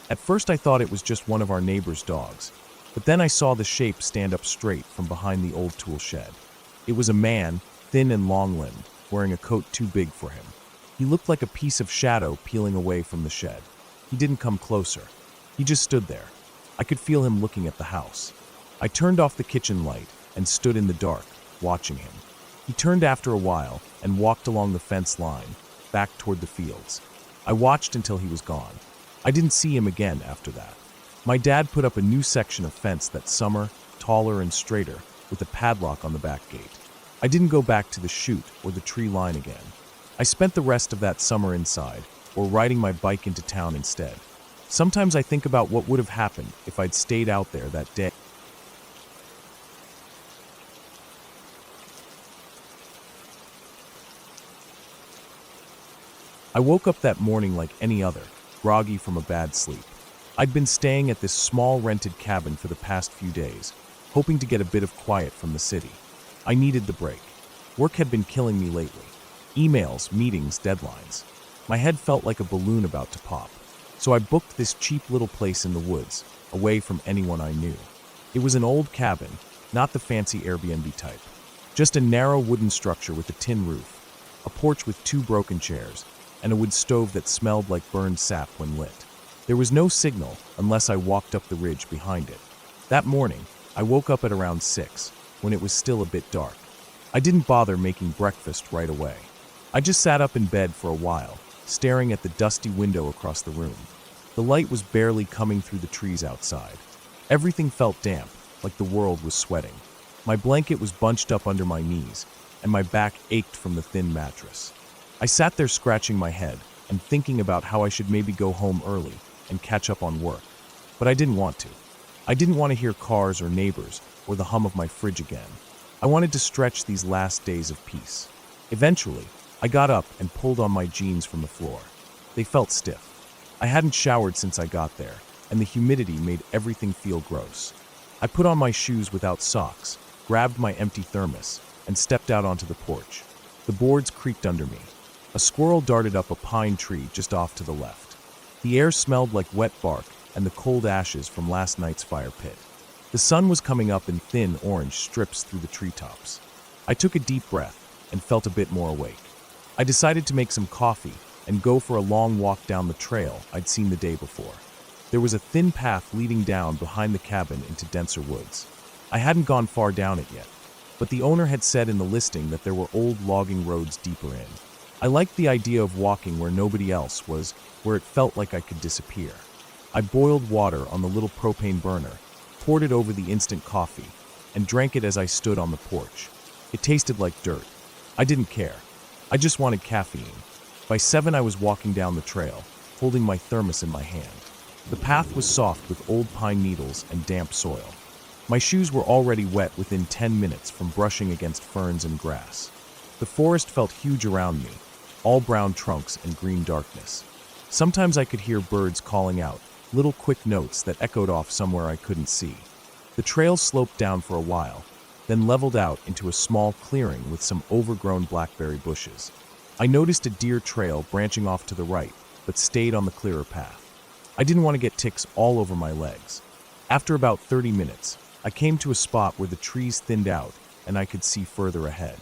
At first I thought it was just one of our neighbor's dogs, but then I saw the shape stand up straight from behind the old tool shed. It was a man, thin and long-limbed, wearing a coat too big for him. He looked like a piece of shadow peeling away from the shed. He didn't come closer. He just stood there. I could feel him looking at the house. I turned off the kitchen light and stood in the dark, watching him. He turned after a while and walked along the fence line, back toward the fields. I watched until he was gone. I didn't see him again after that. My dad put up a new section of fence that summer, taller and straighter, with a padlock on the back gate. I didn't go back to the chute or the tree line again. I spent the rest of that summer inside, or riding my bike into town instead. Sometimes I think about what would have happened if I'd stayed out there that day. I woke up that morning like any other, groggy from a bad sleep. I'd been staying at this small rented cabin for the past few days, hoping to get a bit of quiet from the city. I needed the break. Work had been killing me lately. Emails, meetings, deadlines. My head felt like a balloon about to pop. So I booked this cheap little place in the woods, away from anyone I knew. It was an old cabin, not the fancy Airbnb type. Just a narrow wooden structure with a tin roof, a porch with 2 broken chairs, and a wood stove that smelled like burned sap when lit. There was no signal unless I walked up the ridge behind it. That morning, I woke up at around 6, when it was still a bit dark. I didn't bother making breakfast right away. I just sat up in bed for a while, staring at the dusty window across the room. The light was barely coming through the trees outside. Everything felt damp, like the world was sweating. My blanket was bunched up under my knees, and my back ached from the thin mattress. I sat there scratching my head and thinking about how I should maybe go home early and catch up on work. But I didn't want to. I didn't want to hear cars or neighbors or the hum of my fridge again. I wanted to stretch these last days of peace. Eventually, I got up and pulled on my jeans from the floor. They felt stiff. I hadn't showered since I got there, and the humidity made everything feel gross. I put on my shoes without socks, grabbed my empty thermos, and stepped out onto the porch. The boards creaked under me. A squirrel darted up a pine tree just off to the left. The air smelled like wet bark and the cold ashes from last night's fire pit. The sun was coming up in thin orange strips through the treetops. I took a deep breath and felt a bit more awake. I decided to make some coffee and go for a long walk down the trail I'd seen the day before. There was a thin path leading down behind the cabin into denser woods. I hadn't gone far down it yet, but the owner had said in the listing that there were old logging roads deeper in. I liked the idea of walking where nobody else was, where it felt like I could disappear. I boiled water on the little propane burner, poured it over the instant coffee, and drank it as I stood on the porch. It tasted like dirt. I didn't care. I just wanted caffeine. By 7, I was walking down the trail, holding my thermos in my hand. The path was soft with old pine needles and damp soil. My shoes were already wet within 10 minutes from brushing against ferns and grass. The forest felt huge around me, all brown trunks and green darkness. Sometimes I could hear birds calling out, little quick notes that echoed off somewhere I couldn't see. The trail sloped down for a while, then leveled out into a small clearing with some overgrown blackberry bushes. I noticed a deer trail branching off to the right, but stayed on the clearer path. I didn't want to get ticks all over my legs. After about 30 minutes, I came to a spot where the trees thinned out and I could see further ahead.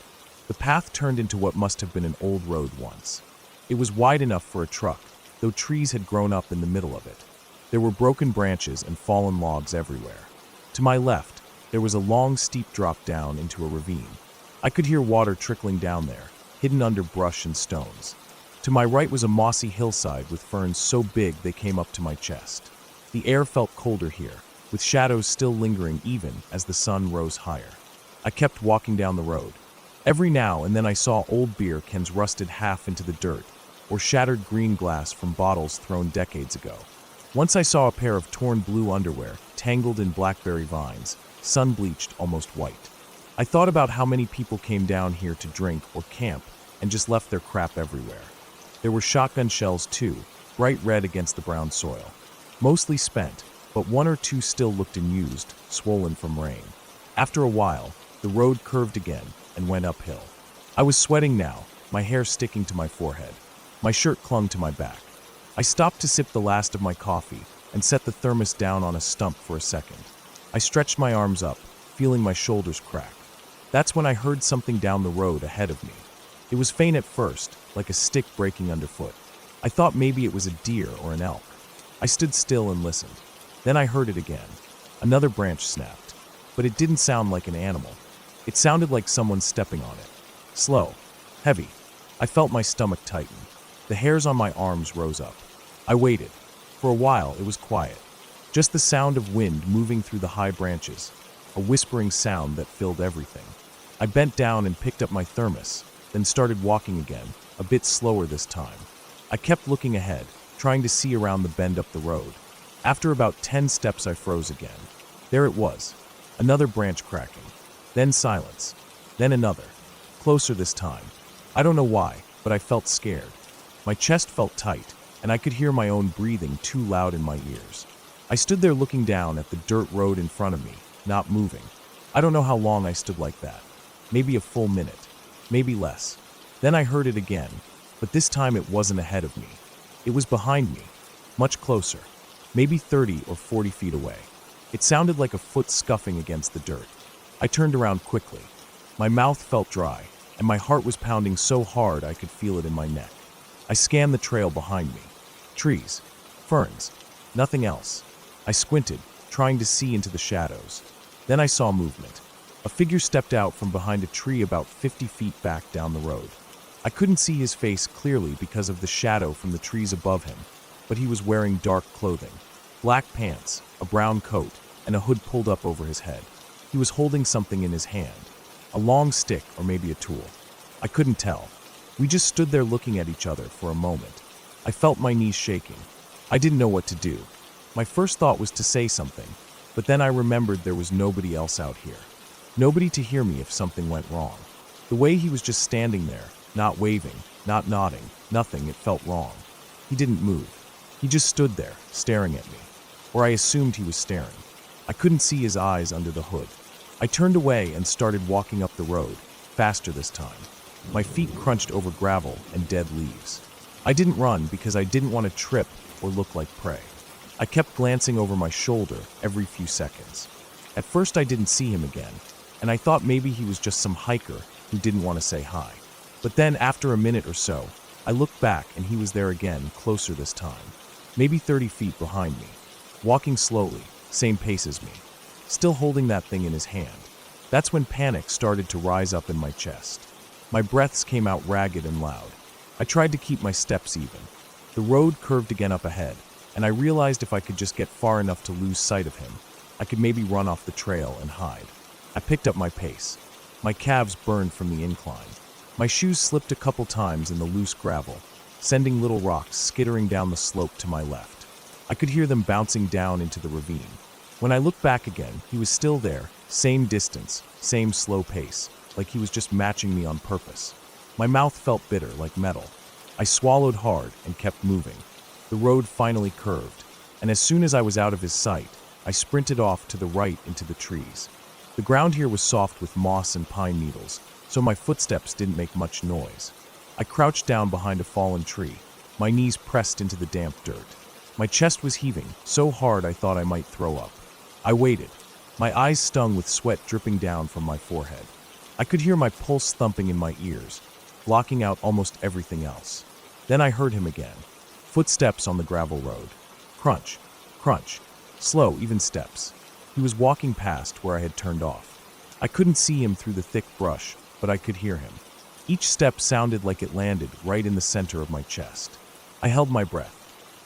The path turned into what must have been an old road once. It was wide enough for a truck, though trees had grown up in the middle of it. There were broken branches and fallen logs everywhere. To my left, there was a long, steep drop down into a ravine. I could hear water trickling down there, hidden under brush and stones. To my right was a mossy hillside with ferns so big they came up to my chest. The air felt colder here, with shadows still lingering even as the sun rose higher. I kept walking down the road. Every now and then I saw old beer cans rusted half into the dirt, or shattered green glass from bottles thrown decades ago. Once I saw a pair of torn blue underwear, tangled in blackberry vines, sun-bleached almost white. I thought about how many people came down here to drink or camp and just left their crap everywhere. There were shotgun shells too, bright red against the brown soil. Mostly spent, but 1 or 2 still looked unused, swollen from rain. After a while, the road curved again and went uphill. I was sweating now, my hair sticking to my forehead. My shirt clung to my back. I stopped to sip the last of my coffee and set the thermos down on a stump for a second. I stretched my arms up, feeling my shoulders crack. That's when I heard something down the road ahead of me. It was faint at first, like a stick breaking underfoot. I thought maybe it was a deer or an elk. I stood still and listened. Then I heard it again. Another branch snapped, but it didn't sound like an animal. It sounded like someone stepping on it. Slow, heavy. I felt my stomach tighten. The hairs on my arms rose up. I waited. For a while, it was quiet. Just the sound of wind moving through the high branches, a whispering sound that filled everything. I bent down and picked up my thermos, then started walking again, a bit slower this time. I kept looking ahead, trying to see around the bend up the road. After about 10 steps, I froze again. There it was, another branch cracking. Then silence. Then another. Closer this time. I don't know why, but I felt scared. My chest felt tight, and I could hear my own breathing too loud in my ears. I stood there looking down at the dirt road in front of me, not moving. I don't know how long I stood like that. Maybe a full minute. Maybe less. Then I heard it again, but this time it wasn't ahead of me. It was behind me, much closer, maybe 30 or 40 feet away. It sounded like a foot scuffing against the dirt. I turned around quickly. My mouth felt dry, and my heart was pounding so hard I could feel it in my neck. I scanned the trail behind me. Trees, ferns, nothing else. I squinted, trying to see into the shadows. Then I saw movement. A figure stepped out from behind a tree about 50 feet back down the road. I couldn't see his face clearly because of the shadow from the trees above him, but he was wearing dark clothing, black pants, a brown coat, and a hood pulled up over his head. He was holding something in his hand, a long stick or maybe a tool. I couldn't tell. We just stood there looking at each other for a moment. I felt my knees shaking. I didn't know what to do. My first thought was to say something, but then I remembered there was nobody else out here. Nobody to hear me if something went wrong. The way he was just standing there, not waving, not nodding, nothing, it felt wrong. He didn't move. He just stood there, staring at me. Or I assumed he was staring. I couldn't see his eyes under the hood. I turned away and started walking up the road, faster this time. My feet crunched over gravel and dead leaves. I didn't run because I didn't want to trip or look like prey. I kept glancing over my shoulder every few seconds. At first I didn't see him again, and I thought maybe he was just some hiker who didn't want to say hi. But then after a minute or so, I looked back and he was there again, closer this time. Maybe 30 feet behind me, walking slowly, same pace as me, still holding that thing in his hand. That's when panic started to rise up in my chest. My breaths came out ragged and loud. I tried to keep my steps even. The road curved again up ahead, and I realized if I could just get far enough to lose sight of him, I could maybe run off the trail and hide. I picked up my pace. My calves burned from the incline. My shoes slipped a couple times in the loose gravel, sending little rocks skittering down the slope to my left. I could hear them bouncing down into the ravine. When I looked back again, he was still there, same distance, same slow pace, like he was just matching me on purpose. My mouth felt bitter, like metal. I swallowed hard and kept moving. The road finally curved, and as soon as I was out of his sight, I sprinted off to the right into the trees. The ground here was soft with moss and pine needles, so my footsteps didn't make much noise. I crouched down behind a fallen tree, my knees pressed into the damp dirt. My chest was heaving so hard I thought I might throw up. I waited, my eyes stung with sweat dripping down from my forehead. I could hear my pulse thumping in my ears, blocking out almost everything else. Then I heard him again. Footsteps on the gravel road. Crunch, crunch, slow, even steps. He was walking past where I had turned off. I couldn't see him through the thick brush, but I could hear him. Each step sounded like it landed right in the center of my chest. I held my breath.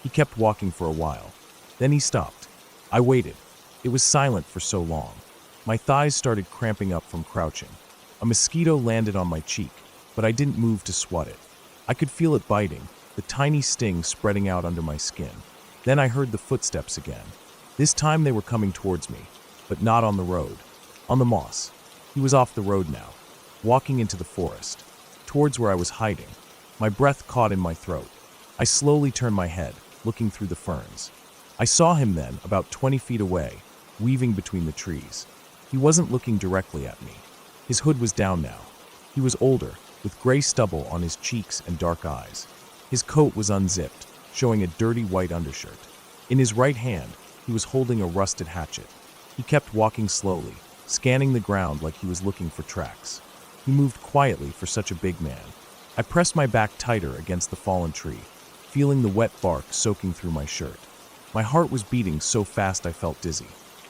He kept walking for a while. Then he stopped. I waited. It was silent for so long. My thighs started cramping up from crouching. A mosquito landed on my cheek, but I didn't move to swat it. I could feel it biting, the tiny sting spreading out under my skin. Then I heard the footsteps again. This time they were coming towards me, but not on the road. On the moss. He was off the road now, walking into the forest, towards where I was hiding. My breath caught in my throat. I slowly turned my head, looking through the ferns. I saw him then, about 20 feet away, weaving between the trees. He wasn't looking directly at me. His hood was down now. He was older, with gray stubble on his cheeks and dark eyes. His coat was unzipped, showing a dirty white undershirt. In his right hand, he was holding a rusted hatchet. He kept walking slowly, scanning the ground like he was looking for tracks. He moved quietly for such a big man. I pressed my back tighter against the fallen tree, feeling the wet bark soaking through my shirt. My heart was beating so fast I felt dizzy.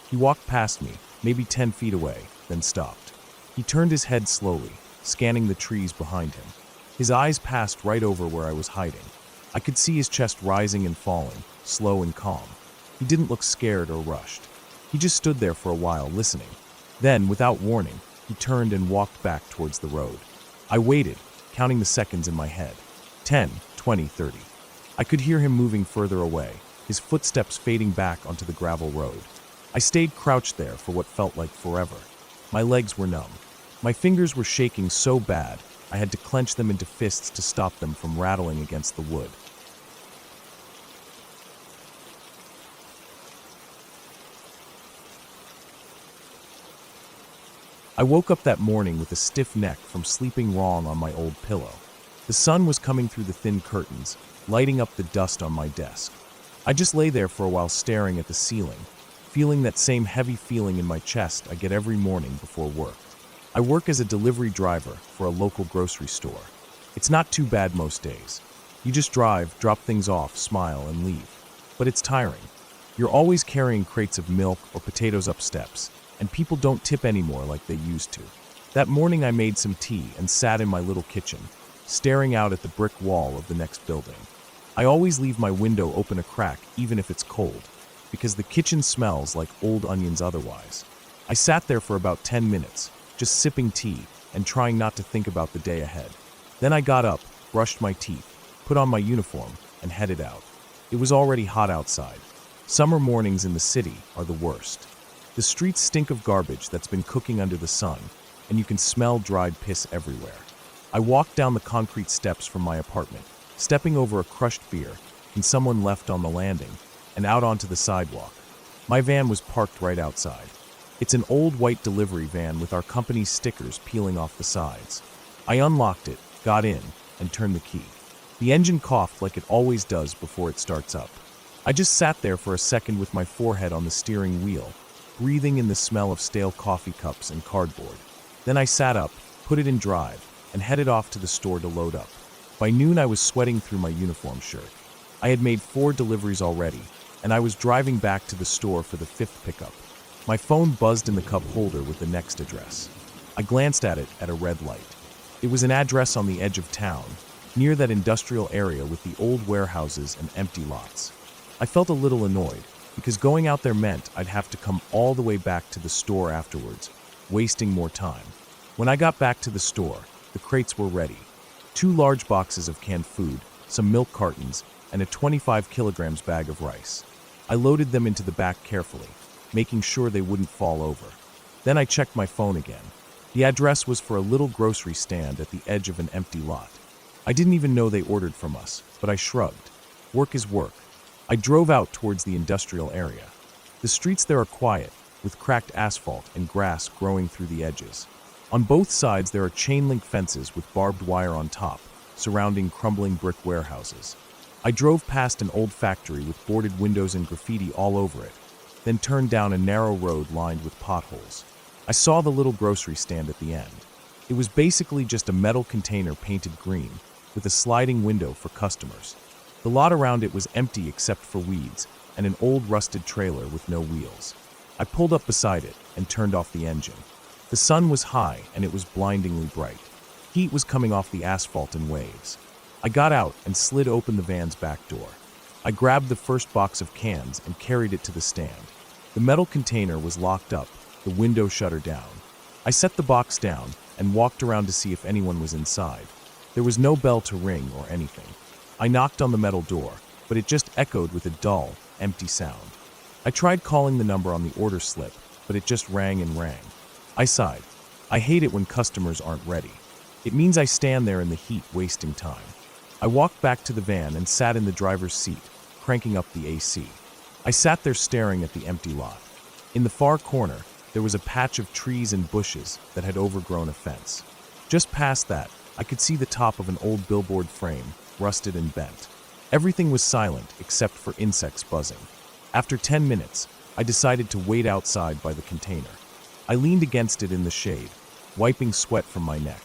He walked past me, maybe 10 feet away, then stopped. He turned his head slowly, scanning the trees behind him. His eyes passed right over where I was hiding. I could see his chest rising and falling, slow and calm. He didn't look scared or rushed. He just stood there for a while, listening. Then, without warning, he turned and walked back towards the road. I waited, counting the seconds in my head. 10, 20, 30. I could hear him moving further away, his footsteps fading back onto the gravel road. I stayed crouched there for what felt like forever. My legs were numb. My fingers were shaking so bad, I had to clench them into fists to stop them from rattling against the wood. I woke up that morning with a stiff neck from sleeping wrong on my old pillow. The sun was coming through the thin curtains, lighting up the dust on my desk. I just lay there for a while staring at the ceiling, feeling that same heavy feeling in my chest I get every morning before work. I work as a delivery driver for a local grocery store. It's not too bad most days. You just drive, drop things off, smile, and leave. But it's tiring. You're always carrying crates of milk or potatoes up steps, and people don't tip anymore like they used to. That morning I made some tea and sat in my little kitchen, staring out at the brick wall of the next building. I always leave my window open a crack even if it's cold, because the kitchen smells like old onions otherwise. I sat there for about 10 minutes, just sipping tea and trying not to think about the day ahead. Then I got up, brushed my teeth, put on my uniform, and headed out. It was already hot outside. Summer mornings in the city are the worst. The streets stink of garbage that's been cooking under the sun, and you can smell dried piss everywhere. I walked down the concrete steps from my apartment, stepping over a crushed beer and someone left on the landing, and out onto the sidewalk. My van was parked right outside. It's an old white delivery van with our company's stickers peeling off the sides. I unlocked it, got in, and turned the key. The engine coughed like it always does before it starts up. I just sat there for a second with my forehead on the steering wheel, breathing in the smell of stale coffee cups and cardboard. Then I sat up, put it in drive, and headed off to the store to load up. By noon I was sweating through my uniform shirt. I had made 4 deliveries already, and I was driving back to the store for the 5th pickup. My phone buzzed in the cup holder with the next address. I glanced at it at a red light. It was an address on the edge of town, near that industrial area with the old warehouses and empty lots. I felt a little annoyed, because going out there meant I'd have to come all the way back to the store afterwards, wasting more time. When I got back to the store, the crates were ready. 2 large boxes of canned food, some milk cartons, and a 25 kilograms bag of rice. I loaded them into the back carefully, making sure they wouldn't fall over. Then I checked my phone again. The address was for a little grocery stand at the edge of an empty lot. I didn't even know they ordered from us, but I shrugged. Work is work. I drove out towards the industrial area. The streets there are quiet, with cracked asphalt and grass growing through the edges. On both sides there are chain-link fences with barbed wire on top, surrounding crumbling brick warehouses. I drove past an old factory with boarded windows and graffiti all over it, then turned down a narrow road lined with potholes. I saw the little grocery stand at the end. It was basically just a metal container painted green, with a sliding window for customers. The lot around it was empty except for weeds and an old rusted trailer with no wheels. I pulled up beside it and turned off the engine. The sun was high and it was blindingly bright. Heat was coming off the asphalt in waves. I got out and slid open the van's back door. I grabbed the first box of cans and carried it to the stand. The metal container was locked up, the window shutter down. I set the box down and walked around to see if anyone was inside. There was no bell to ring or anything. I knocked on the metal door, but it just echoed with a dull, empty sound. I tried calling the number on the order slip, but it just rang and rang. I sighed. I hate it when customers aren't ready. It means I stand there in the heat wasting time. I walked back to the van and sat in the driver's seat, cranking up the AC. I sat there staring at the empty lot. In the far corner, there was a patch of trees and bushes that had overgrown a fence. Just past that, I could see the top of an old billboard frame, rusted and bent. Everything was silent except for insects buzzing. After 10 minutes, I decided to wait outside by the container. I leaned against it in the shade, wiping sweat from my neck.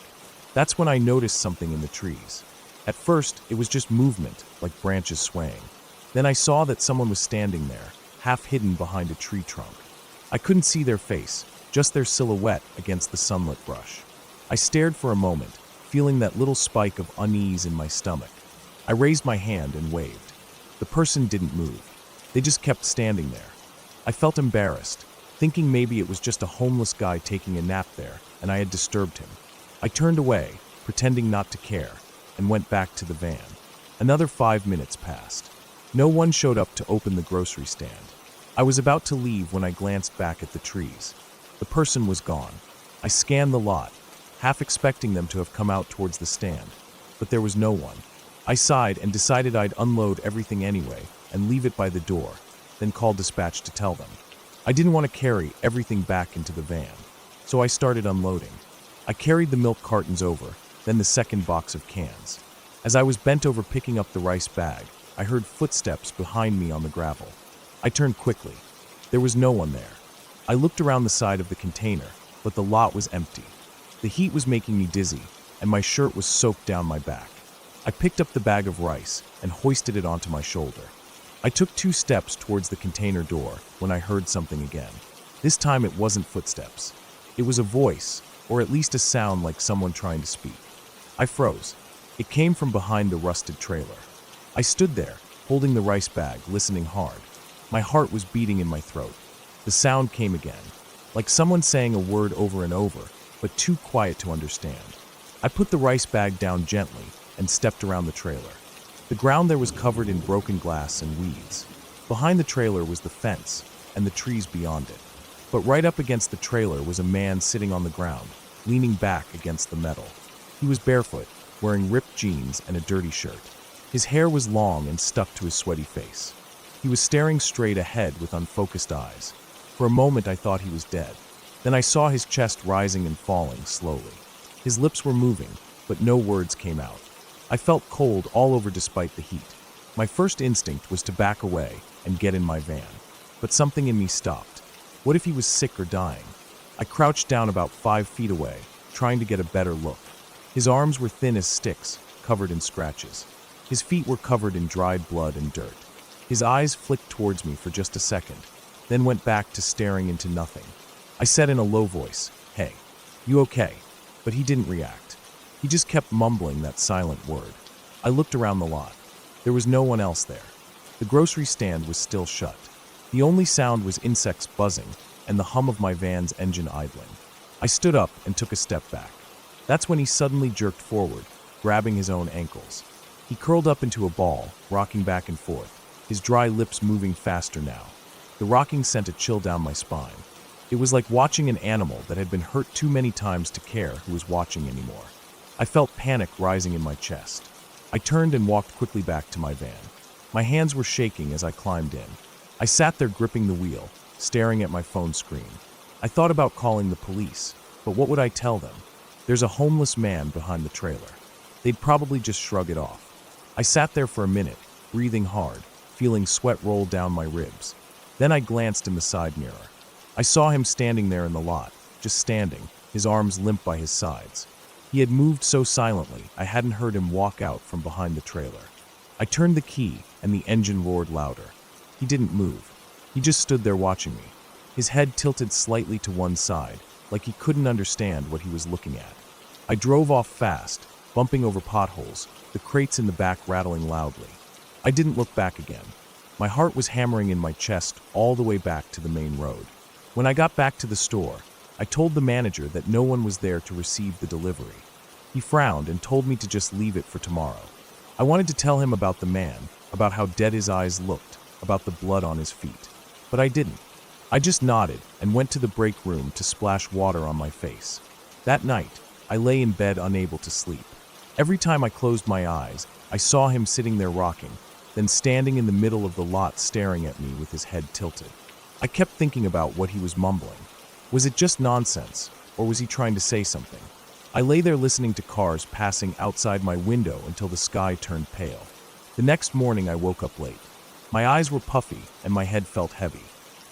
That's when I noticed something in the trees. At first, it was just movement, like branches swaying. Then I saw that someone was standing there, half hidden behind a tree trunk. I couldn't see their face, just their silhouette against the sunlit brush. I stared for a moment, feeling that little spike of unease in my stomach. I raised my hand and waved. The person didn't move. They just kept standing there. I felt embarrassed, thinking maybe it was just a homeless guy taking a nap there, and I had disturbed him. I turned away, pretending not to care, and went back to the van. Another 5 minutes passed. No one showed up to open the grocery stand. I was about to leave when I glanced back at the trees. The person was gone. I scanned the lot, half expecting them to have come out towards the stand, but there was no one. I sighed and decided I'd unload everything anyway and leave it by the door, then call dispatch to tell them. I didn't want to carry everything back into the van, so I started unloading. I carried the milk cartons over, then the second box of cans. As I was bent over picking up the rice bag, I heard footsteps behind me on the gravel. I turned quickly. There was no one there. I looked around the side of the container, but the lot was empty. The heat was making me dizzy, and my shirt was soaked down my back. I picked up the bag of rice and hoisted it onto my shoulder. I took 2 steps towards the container door when I heard something again. This time it wasn't footsteps. It was a voice, or at least a sound like someone trying to speak. I froze. It came from behind the rusted trailer. I stood there, holding the rice bag, listening hard. My heart was beating in my throat. The sound came again, like someone saying a word over and over, but too quiet to understand. I put the rice bag down gently and stepped around the trailer. The ground there was covered in broken glass and weeds. Behind the trailer was the fence and the trees beyond it. But right up against the trailer was a man sitting on the ground, leaning back against the metal. He was barefoot, wearing ripped jeans and a dirty shirt. His hair was long and stuck to his sweaty face. He was staring straight ahead with unfocused eyes. For a moment I thought he was dead. Then I saw his chest rising and falling slowly. His lips were moving, but no words came out. I felt cold all over despite the heat. My first instinct was to back away and get in my van. But something in me stopped. What if he was sick or dying? I crouched down about 5 feet away, trying to get a better look. His arms were thin as sticks, covered in scratches. His feet were covered in dried blood and dirt. His eyes flicked towards me for just a second, then went back to staring into nothing. I said in a low voice, "Hey, you okay?" But he didn't react. He just kept mumbling that silent word. I looked around the lot. There was no one else there. The grocery stand was still shut. The only sound was insects buzzing and the hum of my van's engine idling. I stood up and took a step back. That's when he suddenly jerked forward, grabbing his own ankles. He curled up into a ball, rocking back and forth, his dry lips moving faster now. The rocking sent a chill down my spine. It was like watching an animal that had been hurt too many times to care who was watching anymore. I felt panic rising in my chest. I turned and walked quickly back to my van. My hands were shaking as I climbed in. I sat there gripping the wheel, staring at my phone screen. I thought about calling the police, but what would I tell them? There's a homeless man behind the trailer. They'd probably just shrug it off. I sat there for a minute, breathing hard, feeling sweat roll down my ribs. Then I glanced in the side mirror. I saw him standing there in the lot, just standing, his arms limp by his sides. He had moved so silently, I hadn't heard him walk out from behind the trailer. I turned the key, and the engine roared louder. He didn't move. He just stood there watching me. His head tilted slightly to one side, like he couldn't understand what he was looking at. I drove off fast, bumping over potholes, the crates in the back rattling loudly. I didn't look back again. My heart was hammering in my chest all the way back to the main road. When I got back to the store, I told the manager that no one was there to receive the delivery. He frowned and told me to just leave it for tomorrow. I wanted to tell him about the man, about how dead his eyes looked, about the blood on his feet. But I didn't. I just nodded and went to the break room to splash water on my face. That night, I lay in bed unable to sleep. Every time I closed my eyes, I saw him sitting there rocking, then standing in the middle of the lot staring at me with his head tilted. I kept thinking about what he was mumbling. Was it just nonsense, or was he trying to say something? I lay there listening to cars passing outside my window until the sky turned pale. The next morning I woke up late. My eyes were puffy and my head felt heavy.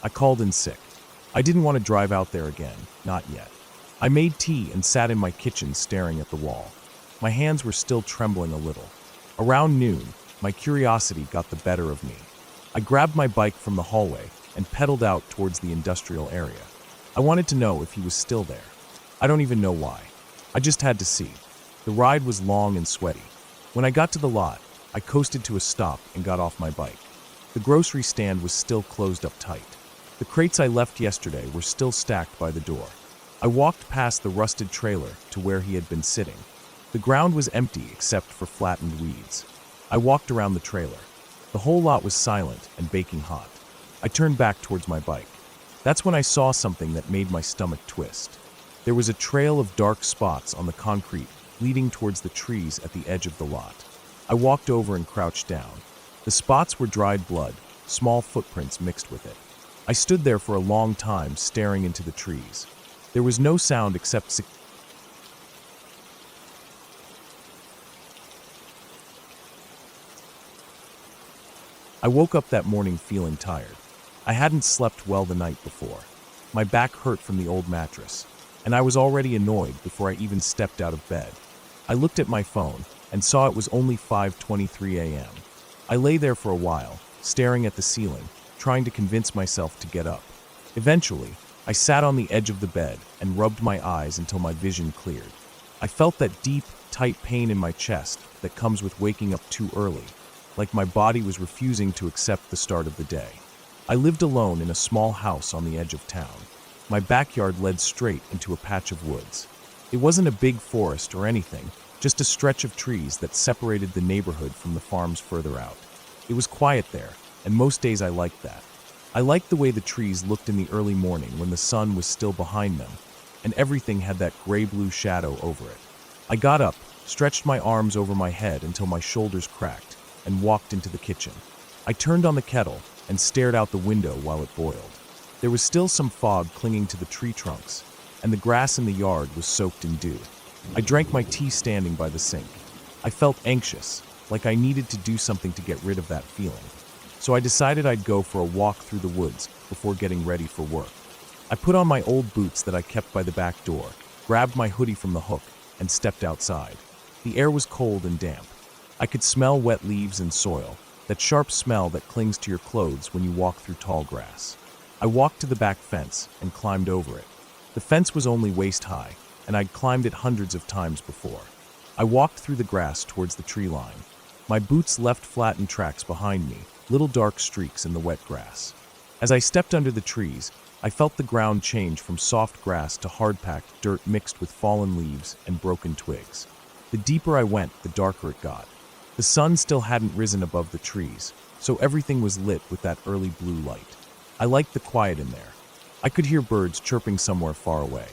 I called in sick. I didn't want to drive out there again, not yet. I made tea and sat in my kitchen staring at the wall. My hands were still trembling a little. Around noon, my curiosity got the better of me. I grabbed my bike from the hallway and pedaled out towards the industrial area. I wanted to know if he was still there. I don't even know why. I just had to see. The ride was long and sweaty. When I got to the lot, I coasted to a stop and got off my bike. The grocery stand was still closed up tight. The crates I left yesterday were still stacked by the door. I walked past the rusted trailer to where he had been sitting. The ground was empty except for flattened weeds. I walked around the trailer. The whole lot was silent and baking hot. I turned back towards my bike. That's when I saw something that made my stomach twist. There was a trail of dark spots on the concrete leading towards the trees at the edge of the lot. I walked over and crouched down. The spots were dried blood, small footprints mixed with it. I stood there for a long time staring into the trees. There was no sound except I woke up that morning feeling tired. I hadn't slept well the night before. My back hurt from the old mattress. and I was already annoyed before I even stepped out of bed. I looked at my phone and saw it was only 5:23 a.m. I lay there for a while, staring at the ceiling, trying to convince myself to get up. Eventually, I sat on the edge of the bed and rubbed my eyes until my vision cleared. I felt that deep, tight pain in my chest that comes with waking up too early, like my body was refusing to accept the start of the day. I lived alone in a small house on the edge of town. My backyard led straight into a patch of woods. It wasn't a big forest or anything, just a stretch of trees that separated the neighborhood from the farms further out. It was quiet there, and most days I liked that. I liked the way the trees looked in the early morning when the sun was still behind them, and everything had that gray-blue shadow over it. I got up, stretched my arms over my head until my shoulders cracked, and walked into the kitchen. I turned on the kettle and stared out the window while it boiled. There was still some fog clinging to the tree trunks, and the grass in the yard was soaked in dew. I drank my tea standing by the sink. I felt anxious, like I needed to do something to get rid of that feeling. So I decided I'd go for a walk through the woods before getting ready for work. I put on my old boots that I kept by the back door, grabbed my hoodie from the hook, and stepped outside. The air was cold and damp. I could smell wet leaves and soil, that sharp smell that clings to your clothes when you walk through tall grass. I walked to the back fence and climbed over it. The fence was only waist high, and I'd climbed it hundreds of times before. I walked through the grass towards the tree line. My boots left flattened tracks behind me, little dark streaks in the wet grass. As I stepped under the trees, I felt the ground change from soft grass to hard-packed dirt mixed with fallen leaves and broken twigs. The deeper I went, the darker it got. The sun still hadn't risen above the trees, so everything was lit with that early blue light. I liked the quiet in there. I could hear birds chirping somewhere far away.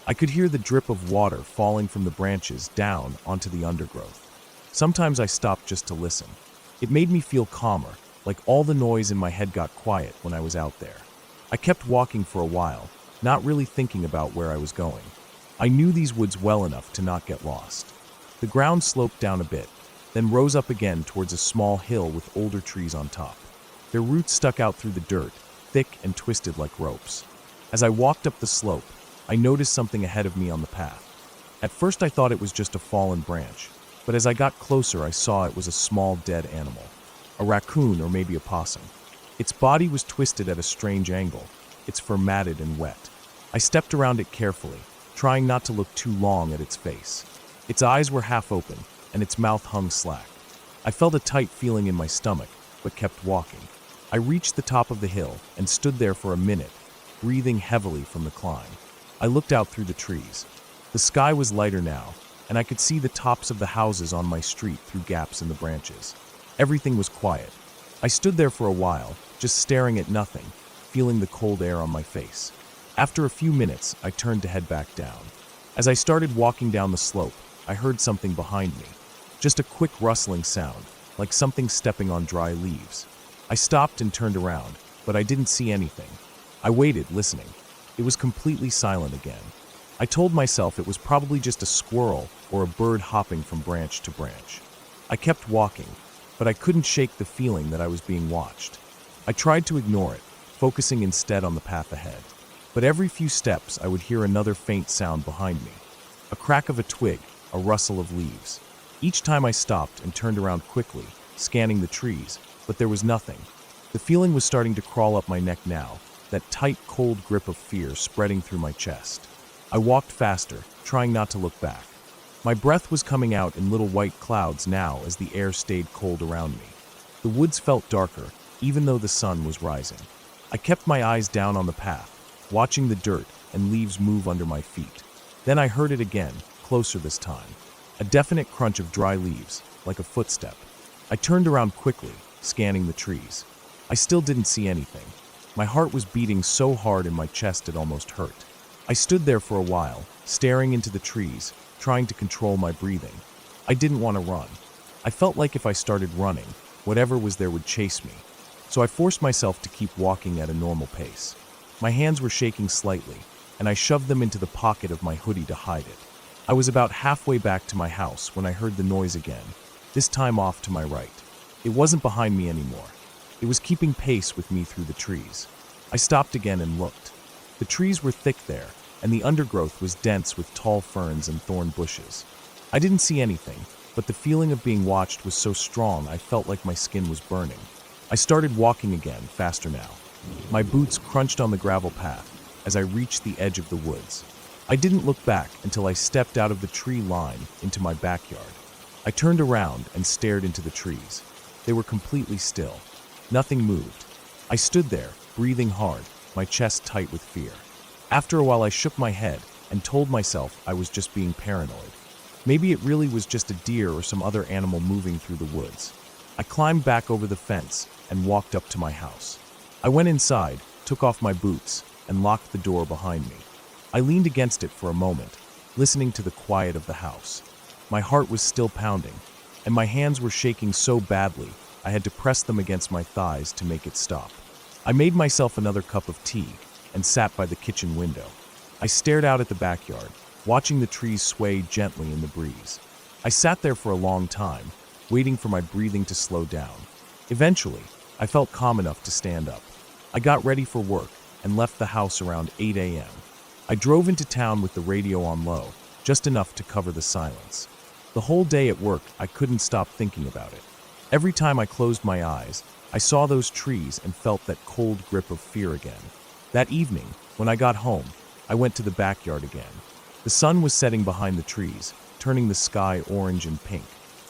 I could hear the drip of water falling from the branches down onto the undergrowth. Sometimes I stopped just to listen. It made me feel calmer, like all the noise in my head got quiet when I was out there. I kept walking for a while, not really thinking about where I was going. I knew these woods well enough to not get lost. The ground sloped down a bit, then rose up again towards a small hill with older trees on top. Their roots stuck out through the dirt, thick and twisted like ropes. As I walked up the slope, I noticed something ahead of me on the path. At first I thought it was just a fallen branch, but as I got closer I saw it was a small dead animal. A raccoon or maybe a possum. Its body was twisted at a strange angle, its fur matted and wet. I stepped around it carefully, trying not to look too long at its face. Its eyes were half open, and its mouth hung slack. I felt a tight feeling in my stomach, but kept walking. I reached the top of the hill and stood there for a minute, breathing heavily from the climb. I looked out through the trees. The sky was lighter now, and I could see the tops of the houses on my street through gaps in the branches. Everything was quiet. I stood there for a while, just staring at nothing, feeling the cold air on my face. After a few minutes, I turned to head back down. As I started walking down the slope, I heard something behind me. Just a quick rustling sound, like something stepping on dry leaves. I stopped and turned around, but I didn't see anything. I waited, listening. It was completely silent again. I told myself it was probably just a squirrel or a bird hopping from branch to branch. I kept walking, but I couldn't shake the feeling that I was being watched. I tried to ignore it, focusing instead on the path ahead. But every few steps I would hear another faint sound behind me. A crack of a twig, a rustle of leaves. Each time I stopped and turned around quickly, scanning the trees, but there was nothing. The feeling was starting to crawl up my neck now, that tight, cold grip of fear spreading through my chest. I walked faster, trying not to look back. My breath was coming out in little white clouds now as the air stayed cold around me. The woods felt darker, even though the sun was rising. I kept my eyes down on the path, watching the dirt and leaves move under my feet. Then I heard it again, closer this time. A definite crunch of dry leaves, like a footstep. I turned around quickly, scanning the trees. I still didn't see anything. My heart was beating so hard in my chest it almost hurt. I stood there for a while, staring into the trees, trying to control my breathing. I didn't want to run. I felt like if I started running, whatever was there would chase me. So I forced myself to keep walking at a normal pace. My hands were shaking slightly, and I shoved them into the pocket of my hoodie to hide it. I was about halfway back to my house when I heard the noise again, this time off to my right. It wasn't behind me anymore. It was keeping pace with me through the trees. I stopped again and looked. The trees were thick there, and the undergrowth was dense with tall ferns and thorn bushes. I didn't see anything, but the feeling of being watched was so strong I felt like my skin was burning. I started walking again, faster now. My boots crunched on the gravel path as I reached the edge of the woods. I didn't look back until I stepped out of the tree line into my backyard. I turned around and stared into the trees. They were completely still. Nothing moved. I stood there, breathing hard, my chest tight with fear. After a while I shook my head and told myself I was just being paranoid. Maybe it really was just a deer or some other animal moving through the woods. I climbed back over the fence and walked up to my house. I went inside, took off my boots, and locked the door behind me. I leaned against it for a moment, listening to the quiet of the house. My heart was still pounding, and my hands were shaking so badly I had to press them against my thighs to make it stop. I made myself another cup of tea and sat by the kitchen window. I stared out at the backyard, watching the trees sway gently in the breeze. I sat there for a long time, waiting for my breathing to slow down. Eventually, I felt calm enough to stand up. I got ready for work and left the house around 8 a.m. I drove into town with the radio on low, just enough to cover the silence. The whole day at work, I couldn't stop thinking about it. Every time I closed my eyes, I saw those trees and felt that cold grip of fear again. That evening, when I got home, I went to the backyard again. The sun was setting behind the trees, turning the sky orange and pink.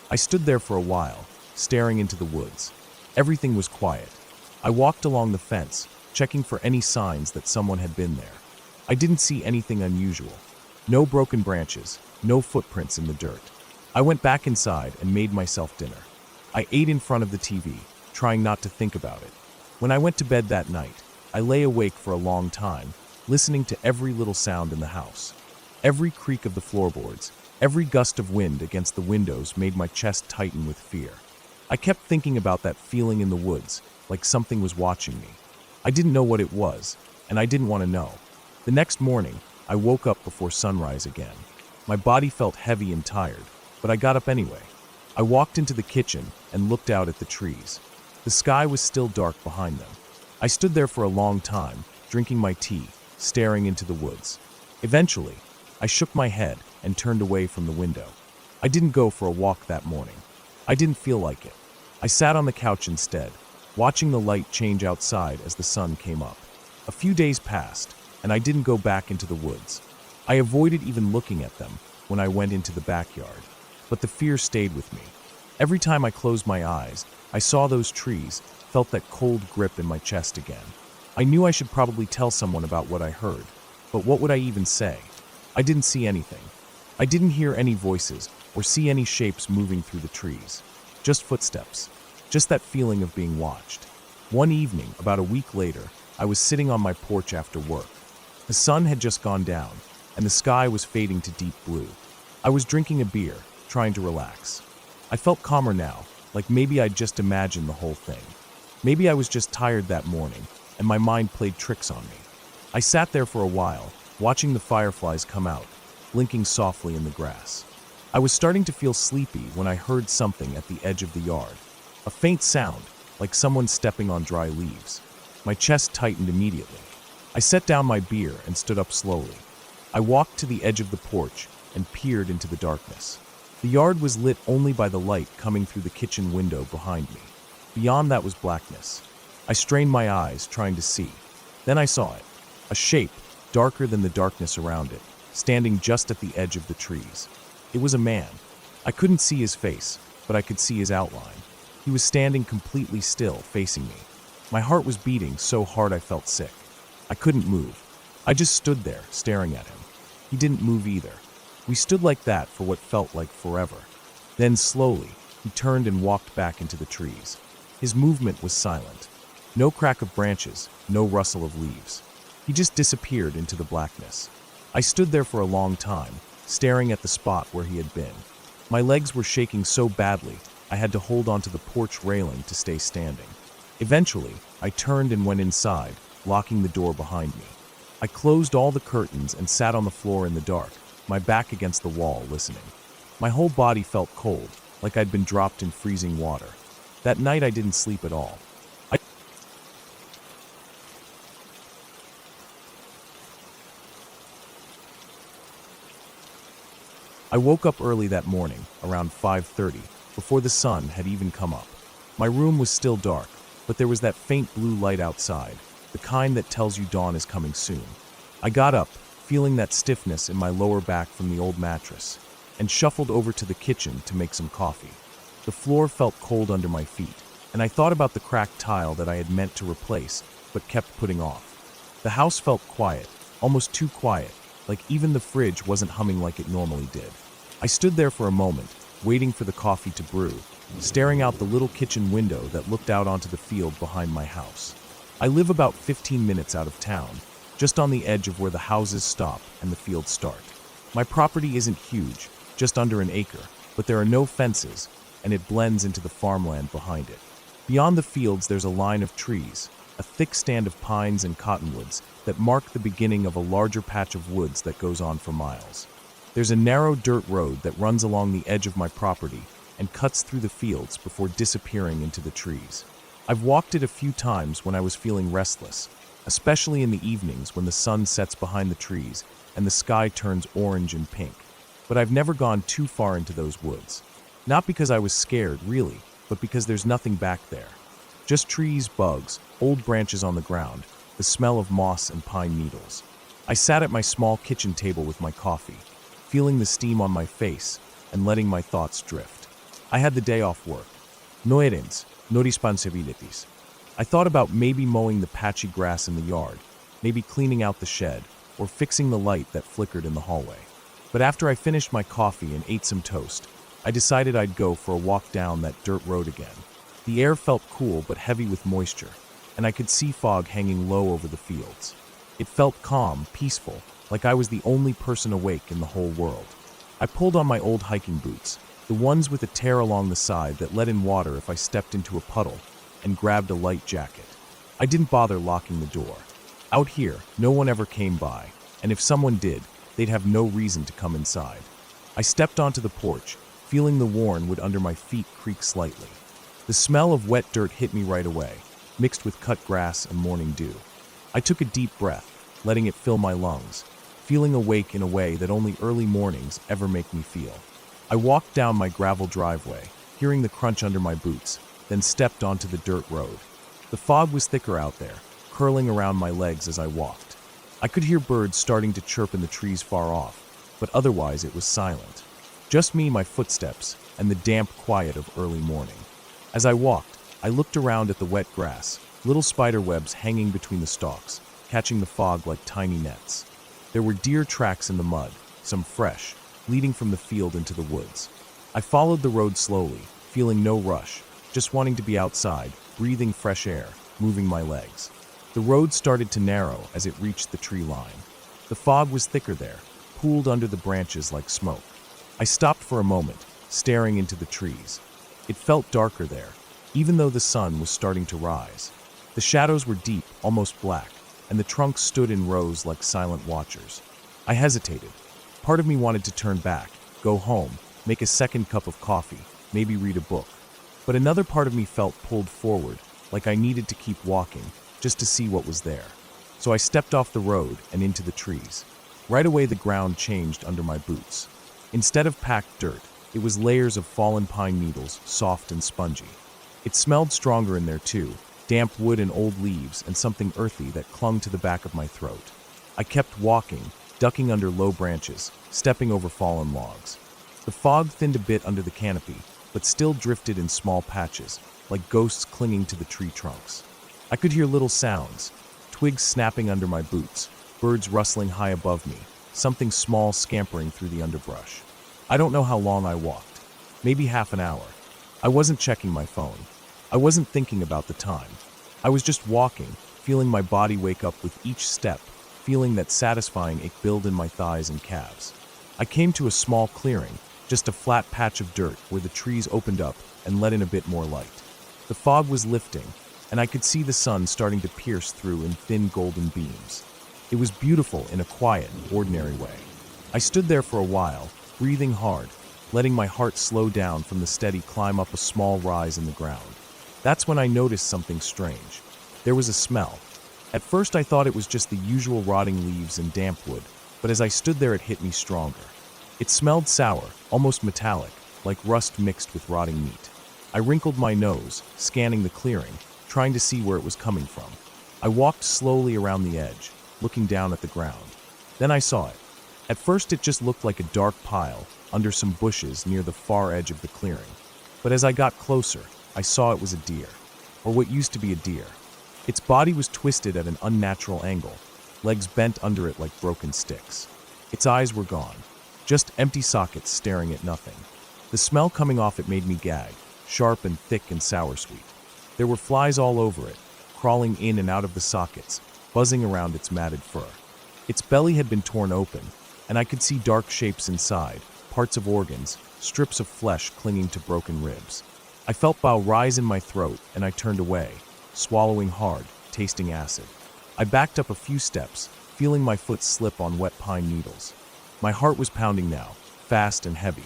I stood there for a while, staring into the woods. Everything was quiet. I walked along the fence, checking for any signs that someone had been there. I didn't see anything unusual. No broken branches, no footprints in the dirt. I went back inside and made myself dinner. I ate in front of the TV, trying not to think about it. When I went to bed that night, I lay awake for a long time, listening to every little sound in the house. Every creak of the floorboards, every gust of wind against the windows made my chest tighten with fear. I kept thinking about that feeling in the woods, like something was watching me. I didn't know what it was, and I didn't want to know. The next morning, I woke up before sunrise again. My body felt heavy and tired, but I got up anyway. I walked into the kitchen and looked out at the trees. The sky was still dark behind them. I stood there for a long time, drinking my tea, staring into the woods. Eventually, I shook my head and turned away from the window. I didn't go for a walk that morning. I didn't feel like it. I sat on the couch instead, watching the light change outside as the sun came up. A few days passed, and I didn't go back into the woods. I avoided even looking at them when I went into the backyard, but the fear stayed with me. Every time I closed my eyes, I saw those trees, felt that cold grip in my chest again. I knew I should probably tell someone about what I heard, but what would I even say? I didn't see anything. I didn't hear any voices or see any shapes moving through the trees. Just footsteps. Just that feeling of being watched. One evening, about a week later, I was sitting on my porch after work. The sun had just gone down, and the sky was fading to deep blue. I was drinking a beer, trying to relax. I felt calmer now, like maybe I'd just imagined the whole thing. Maybe I was just tired that morning, and my mind played tricks on me. I sat there for a while, watching the fireflies come out, blinking softly in the grass. I was starting to feel sleepy when I heard something at the edge of the yard. A faint sound, like someone stepping on dry leaves. My chest tightened immediately. I set down my beer and stood up slowly. I walked to the edge of the porch and peered into the darkness. The yard was lit only by the light coming through the kitchen window behind me. Beyond that was blackness. I strained my eyes, trying to see. Then I saw it. A shape, darker than the darkness around it, standing just at the edge of the trees. It was a man. I couldn't see his face, but I could see his outline. He was standing completely still, facing me. My heart was beating so hard I felt sick. I couldn't move. I just stood there, staring at him. He didn't move either. We stood like that for what felt like forever. Then slowly, he turned and walked back into the trees. His movement was silent. No crack of branches, no rustle of leaves. He just disappeared into the blackness. I stood there for a long time, staring at the spot where he had been. My legs were shaking so badly, I had to hold onto the porch railing to stay standing. Eventually, I turned and went inside, locking the door behind me. I closed all the curtains and sat on the floor in the dark, my back against the wall, listening. My whole body felt cold, like I'd been dropped in freezing water. That night I didn't sleep at all. I woke up early that morning, around 5:30, before the sun had even come up. My room was still dark, but there was that faint blue light outside, the kind that tells you dawn is coming soon. I got up, feeling that stiffness in my lower back from the old mattress, and shuffled over to the kitchen to make some coffee. The floor felt cold under my feet, and I thought about the cracked tile that I had meant to replace, but kept putting off. The house felt quiet, almost too quiet, like even the fridge wasn't humming like it normally did. I stood there for a moment, waiting for the coffee to brew, staring out the little kitchen window that looked out onto the field behind my house. I live about 15 minutes out of town, just on the edge of where the houses stop and the fields start. My property isn't huge, just under an acre, but there are no fences, and it blends into the farmland behind it. Beyond the fields there's a line of trees, a thick stand of pines and cottonwoods that mark the beginning of a larger patch of woods that goes on for miles. There's a narrow dirt road that runs along the edge of my property and cuts through the fields before disappearing into the trees. I've walked it a few times when I was feeling restless, especially in the evenings when the sun sets behind the trees and the sky turns orange and pink. But I've never gone too far into those woods. Not because I was scared, really, but because there's nothing back there. Just trees, bugs, old branches on the ground, the smell of moss and pine needles. I sat at my small kitchen table with my coffee, feeling the steam on my face and letting my thoughts drift. I had the day off work. No errands, no responsibilities. I thought about maybe mowing the patchy grass in the yard, maybe cleaning out the shed, or fixing the light that flickered in the hallway. But after I finished my coffee and ate some toast, I decided I'd go for a walk down that dirt road again. The air felt cool but heavy with moisture, and I could see fog hanging low over the fields. It felt calm, peaceful, like I was the only person awake in the whole world. I pulled on my old hiking boots, the ones with a tear along the side that let in water if I stepped into a puddle, and grabbed a light jacket. I didn't bother locking the door. Out here, no one ever came by, and if someone did, they'd have no reason to come inside. I stepped onto the porch, feeling the worn wood under my feet creak slightly. The smell of wet dirt hit me right away, mixed with cut grass and morning dew. I took a deep breath, letting it fill my lungs, feeling awake in a way that only early mornings ever make me feel. I walked down my gravel driveway, hearing the crunch under my boots, then stepped onto the dirt road. The fog was thicker out there, curling around my legs as I walked. I could hear birds starting to chirp in the trees far off, but otherwise it was silent. Just me, my footsteps, and the damp quiet of early morning. As I walked, I looked around at the wet grass, little spider webs hanging between the stalks, catching the fog like tiny nets. There were deer tracks in the mud, some fresh, leading from the field into the woods. I followed the road slowly, feeling no rush, just wanting to be outside, breathing fresh air, moving my legs. The road started to narrow as it reached the tree line. The fog was thicker there, pooled under the branches like smoke. I stopped for a moment, staring into the trees. It felt darker there, even though the sun was starting to rise. The shadows were deep, almost black, and the trunks stood in rows like silent watchers. I hesitated. Part of me wanted to turn back, go home, make a second cup of coffee, maybe read a book. But another part of me felt pulled forward, like I needed to keep walking, just to see what was there. So I stepped off the road and into the trees. Right away the ground changed under my boots. Instead of packed dirt, it was layers of fallen pine needles, soft and spongy. It smelled stronger in there too, damp wood and old leaves and something earthy that clung to the back of my throat. I kept walking, ducking under low branches, stepping over fallen logs. The fog thinned a bit under the canopy, but still drifted in small patches, like ghosts clinging to the tree trunks. I could hear little sounds, twigs snapping under my boots, birds rustling high above me, something small scampering through the underbrush. I don't know how long I walked, maybe half an hour. I wasn't checking my phone. I wasn't thinking about the time. I was just walking, feeling my body wake up with each step, feeling that satisfying ache build in my thighs and calves. I came to a small clearing, just a flat patch of dirt where the trees opened up and let in a bit more light. The fog was lifting, and I could see the sun starting to pierce through in thin golden beams. It was beautiful in a quiet, ordinary way. I stood there for a while, breathing hard, letting my heart slow down from the steady climb up a small rise in the ground. That's when I noticed something strange. There was a smell. At first I thought it was just the usual rotting leaves and damp wood, but as I stood there it hit me stronger. It smelled sour, almost metallic, like rust mixed with rotting meat. I wrinkled my nose, scanning the clearing, trying to see where it was coming from. I walked slowly around the edge, looking down at the ground. Then I saw it. At first it just looked like a dark pile under some bushes near the far edge of the clearing. But as I got closer, I saw it was a deer, or what used to be a deer. Its body was twisted at an unnatural angle, legs bent under it like broken sticks. Its eyes were gone, just empty sockets staring at nothing. The smell coming off it made me gag, sharp and thick and sour-sweet. There were flies all over it, crawling in and out of the sockets, buzzing around its matted fur. Its belly had been torn open, and I could see dark shapes inside, parts of organs, strips of flesh clinging to broken ribs. I felt bile rise in my throat, and I turned away, swallowing hard, tasting acid. I backed up a few steps, feeling my foot slip on wet pine needles. My heart was pounding now, fast and heavy.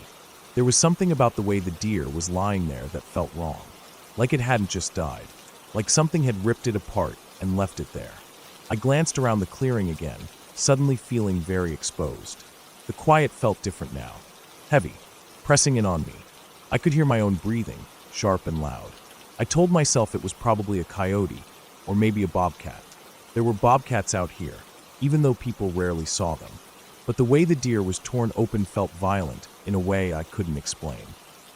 There was something about the way the deer was lying there that felt wrong. Like it hadn't just died. Like something had ripped it apart and left it there. I glanced around the clearing again, suddenly feeling very exposed. The quiet felt different now. Heavy, pressing in on me. I could hear my own breathing, sharp and loud. I told myself it was probably a coyote, or maybe a bobcat. There were bobcats out here, even though people rarely saw them. But the way the deer was torn open felt violent in a way I couldn't explain.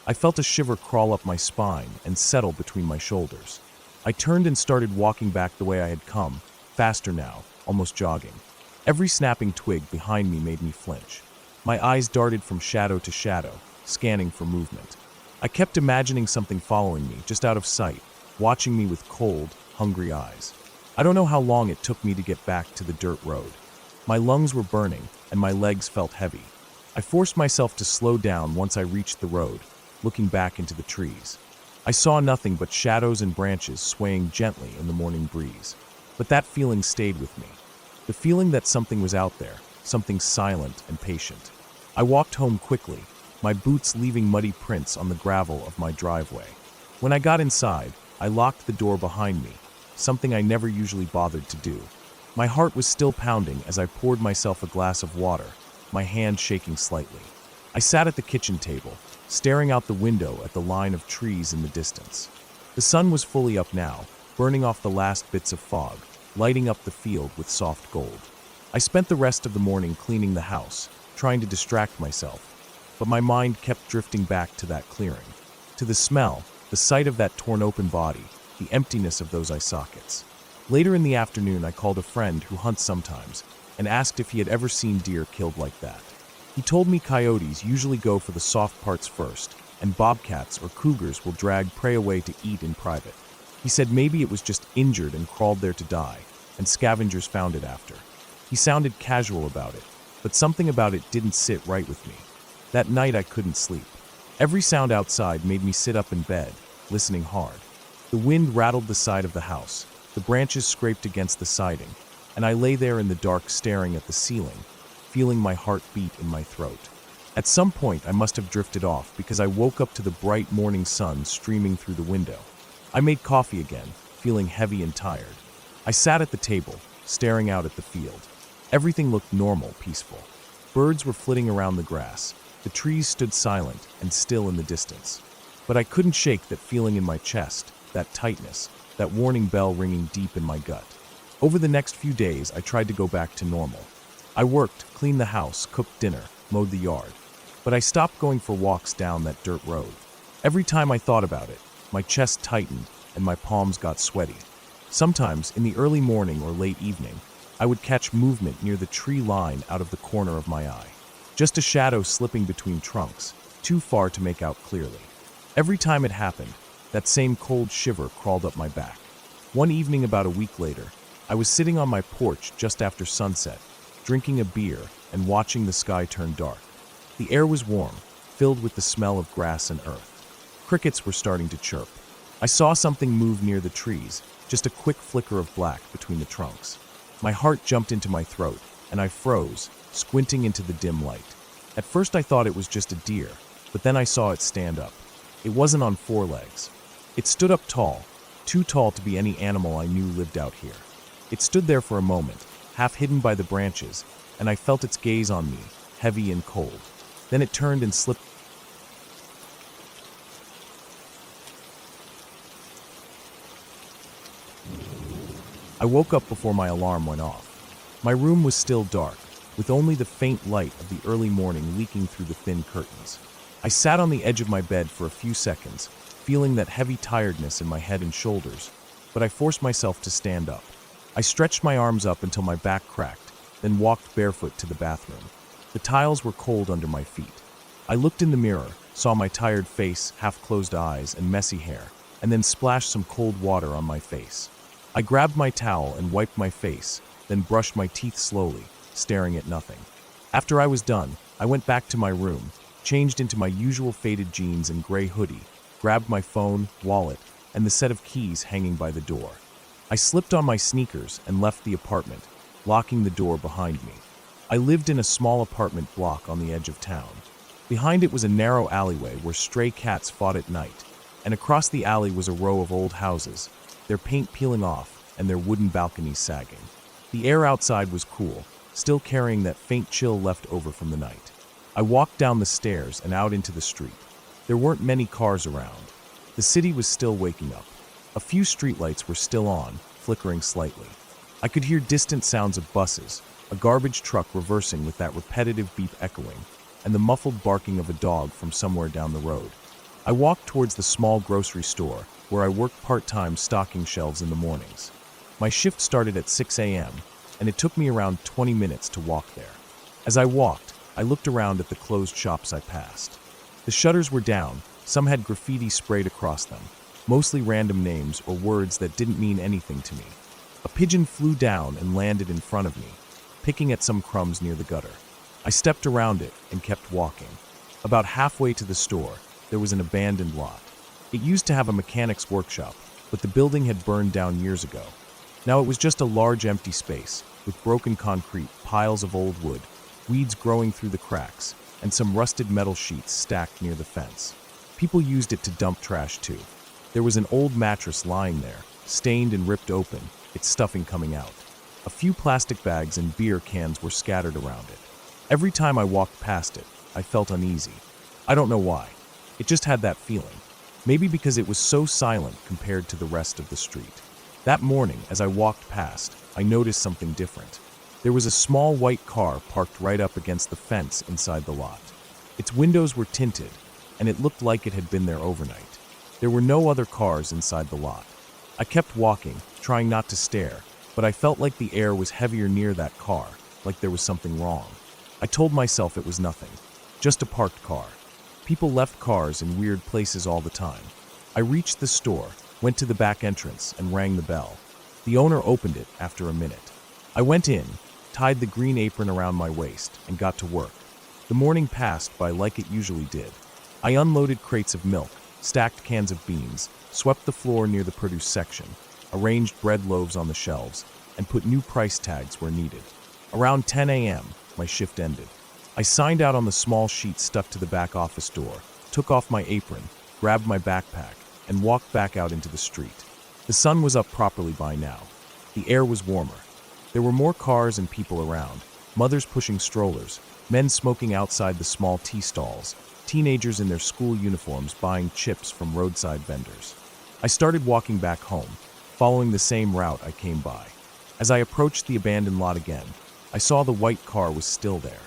I felt a shiver crawl up my spine and settle between my shoulders. I turned and started walking back the way I had come, faster now, almost jogging. Every snapping twig behind me made me flinch. My eyes darted from shadow to shadow, scanning for movement. I kept imagining something following me, just out of sight, watching me with cold, hungry eyes. I don't know how long it took me to get back to the dirt road. My lungs were burning, and my legs felt heavy. I forced myself to slow down once I reached the road, looking back into the trees. I saw nothing but shadows and branches swaying gently in the morning breeze. But that feeling stayed with me. The feeling that something was out there, something silent and patient. I walked home quickly, my boots leaving muddy prints on the gravel of my driveway. When I got inside, I locked the door behind me, something I never usually bothered to do. My heart was still pounding as I poured myself a glass of water, my hand shaking slightly. I sat at the kitchen table, staring out the window at the line of trees in the distance. The sun was fully up now, burning off the last bits of fog, lighting up the field with soft gold. I spent the rest of the morning cleaning the house, trying to distract myself, but my mind kept drifting back to that clearing, to the smell, the sight of that torn open body, the emptiness of those eye sockets. Later in the afternoon, I called a friend who hunts sometimes and asked if he had ever seen deer killed like that. He told me coyotes usually go for the soft parts first, and bobcats or cougars will drag prey away to eat in private. He said maybe it was just injured and crawled there to die, and scavengers found it after. He sounded casual about it, but something about it didn't sit right with me. That night I couldn't sleep. Every sound outside made me sit up in bed, listening hard. The wind rattled the side of the house, the branches scraped against the siding, and I lay there in the dark staring at the ceiling, feeling my heart beat in my throat. At some point I must have drifted off because I woke up to the bright morning sun streaming through the window. I made coffee again, feeling heavy and tired. I sat at the table, staring out at the field. Everything looked normal, peaceful. Birds were flitting around the grass. The trees stood silent and still in the distance. But I couldn't shake that feeling in my chest, that tightness, that warning bell ringing deep in my gut. Over the next few days, I tried to go back to normal. I worked, cleaned the house, cooked dinner, mowed the yard. But I stopped going for walks down that dirt road. Every time I thought about it, my chest tightened and my palms got sweaty. Sometimes, in the early morning or late evening, I would catch movement near the tree line out of the corner of my eye. Just a shadow slipping between trunks, too far to make out clearly. Every time it happened, that same cold shiver crawled up my back. One evening about a week later, I was sitting on my porch just after sunset, drinking a beer and watching the sky turn dark. The air was warm, filled with the smell of grass and earth. Crickets were starting to chirp. I saw something move near the trees, just a quick flicker of black between the trunks. My heart jumped into my throat, and I froze, squinting into the dim light. At first I thought it was just a deer, but then I saw it stand up. It wasn't on four legs. It stood up tall, too tall to be any animal I knew lived out here. It stood there for a moment, half hidden by the branches, and I felt its gaze on me, heavy and cold. Then it turned and slipped. I woke up before my alarm went off. My room was still dark, with only the faint light of the early morning leaking through the thin curtains. I sat on the edge of my bed for a few seconds, feeling that heavy tiredness in my head and shoulders, but I forced myself to stand up. I stretched my arms up until my back cracked, then walked barefoot to the bathroom. The tiles were cold under my feet. I looked in the mirror, saw my tired face, half-closed eyes, and messy hair, and then splashed some cold water on my face. I grabbed my towel and wiped my face, then brushed my teeth slowly, staring at nothing. After I was done, I went back to my room, changed into my usual faded jeans and gray hoodie, grabbed my phone, wallet, and the set of keys hanging by the door. I slipped on my sneakers and left the apartment, locking the door behind me. I lived in a small apartment block on the edge of town. Behind it was a narrow alleyway where stray cats fought at night, and across the alley was a row of old houses, their paint peeling off and their wooden balconies sagging. The air outside was cool, still carrying that faint chill left over from the night. I walked down the stairs and out into the street. There weren't many cars around. The city was still waking up. A few streetlights were still on, flickering slightly. I could hear distant sounds of buses, a garbage truck reversing with that repetitive beep echoing, and the muffled barking of a dog from somewhere down the road. I walked towards the small grocery store, where I worked part-time stocking shelves in the mornings. My shift started at 6 a.m., and it took me around 20 minutes to walk there. As I walked, I looked around at the closed shops I passed. The shutters were down, some had graffiti sprayed across them, mostly random names or words that didn't mean anything to me. A pigeon flew down and landed in front of me, picking at some crumbs near the gutter. I stepped around it and kept walking. About halfway to the store, there was an abandoned lot. It used to have a mechanic's workshop, but the building had burned down years ago. Now it was just a large empty space, with broken concrete, piles of old wood, weeds growing through the cracks, and some rusted metal sheets stacked near the fence. People used it to dump trash too. There was an old mattress lying there, stained and ripped open, its stuffing coming out. A few plastic bags and beer cans were scattered around it. Every time I walked past it, I felt uneasy. I don't know why. It just had that feeling. Maybe because it was so silent compared to the rest of the street. That morning, as I walked past, I noticed something different. There was a small white car parked right up against the fence inside the lot. Its windows were tinted, and it looked like it had been there overnight. There were no other cars inside the lot. I kept walking, trying not to stare, but I felt like the air was heavier near that car, like there was something wrong. I told myself it was nothing, just a parked car. People left cars in weird places all the time. I reached the store, went to the back entrance, and rang the bell. The owner opened it after a minute. I went in, tied the green apron around my waist, and got to work. The morning passed by like it usually did. I unloaded crates of milk, stacked cans of beans, swept the floor near the produce section, arranged bread loaves on the shelves, and put new price tags where needed. Around 10 a.m., my shift ended. I signed out on the small sheet stuck to the back office door, took off my apron, grabbed my backpack, and walked back out into the street. The sun was up properly by now. The air was warmer. There were more cars and people around, mothers pushing strollers, men smoking outside the small tea stalls, teenagers in their school uniforms buying chips from roadside vendors. I started walking back home, following the same route I came by. As I approached the abandoned lot again, I saw the white car was still there.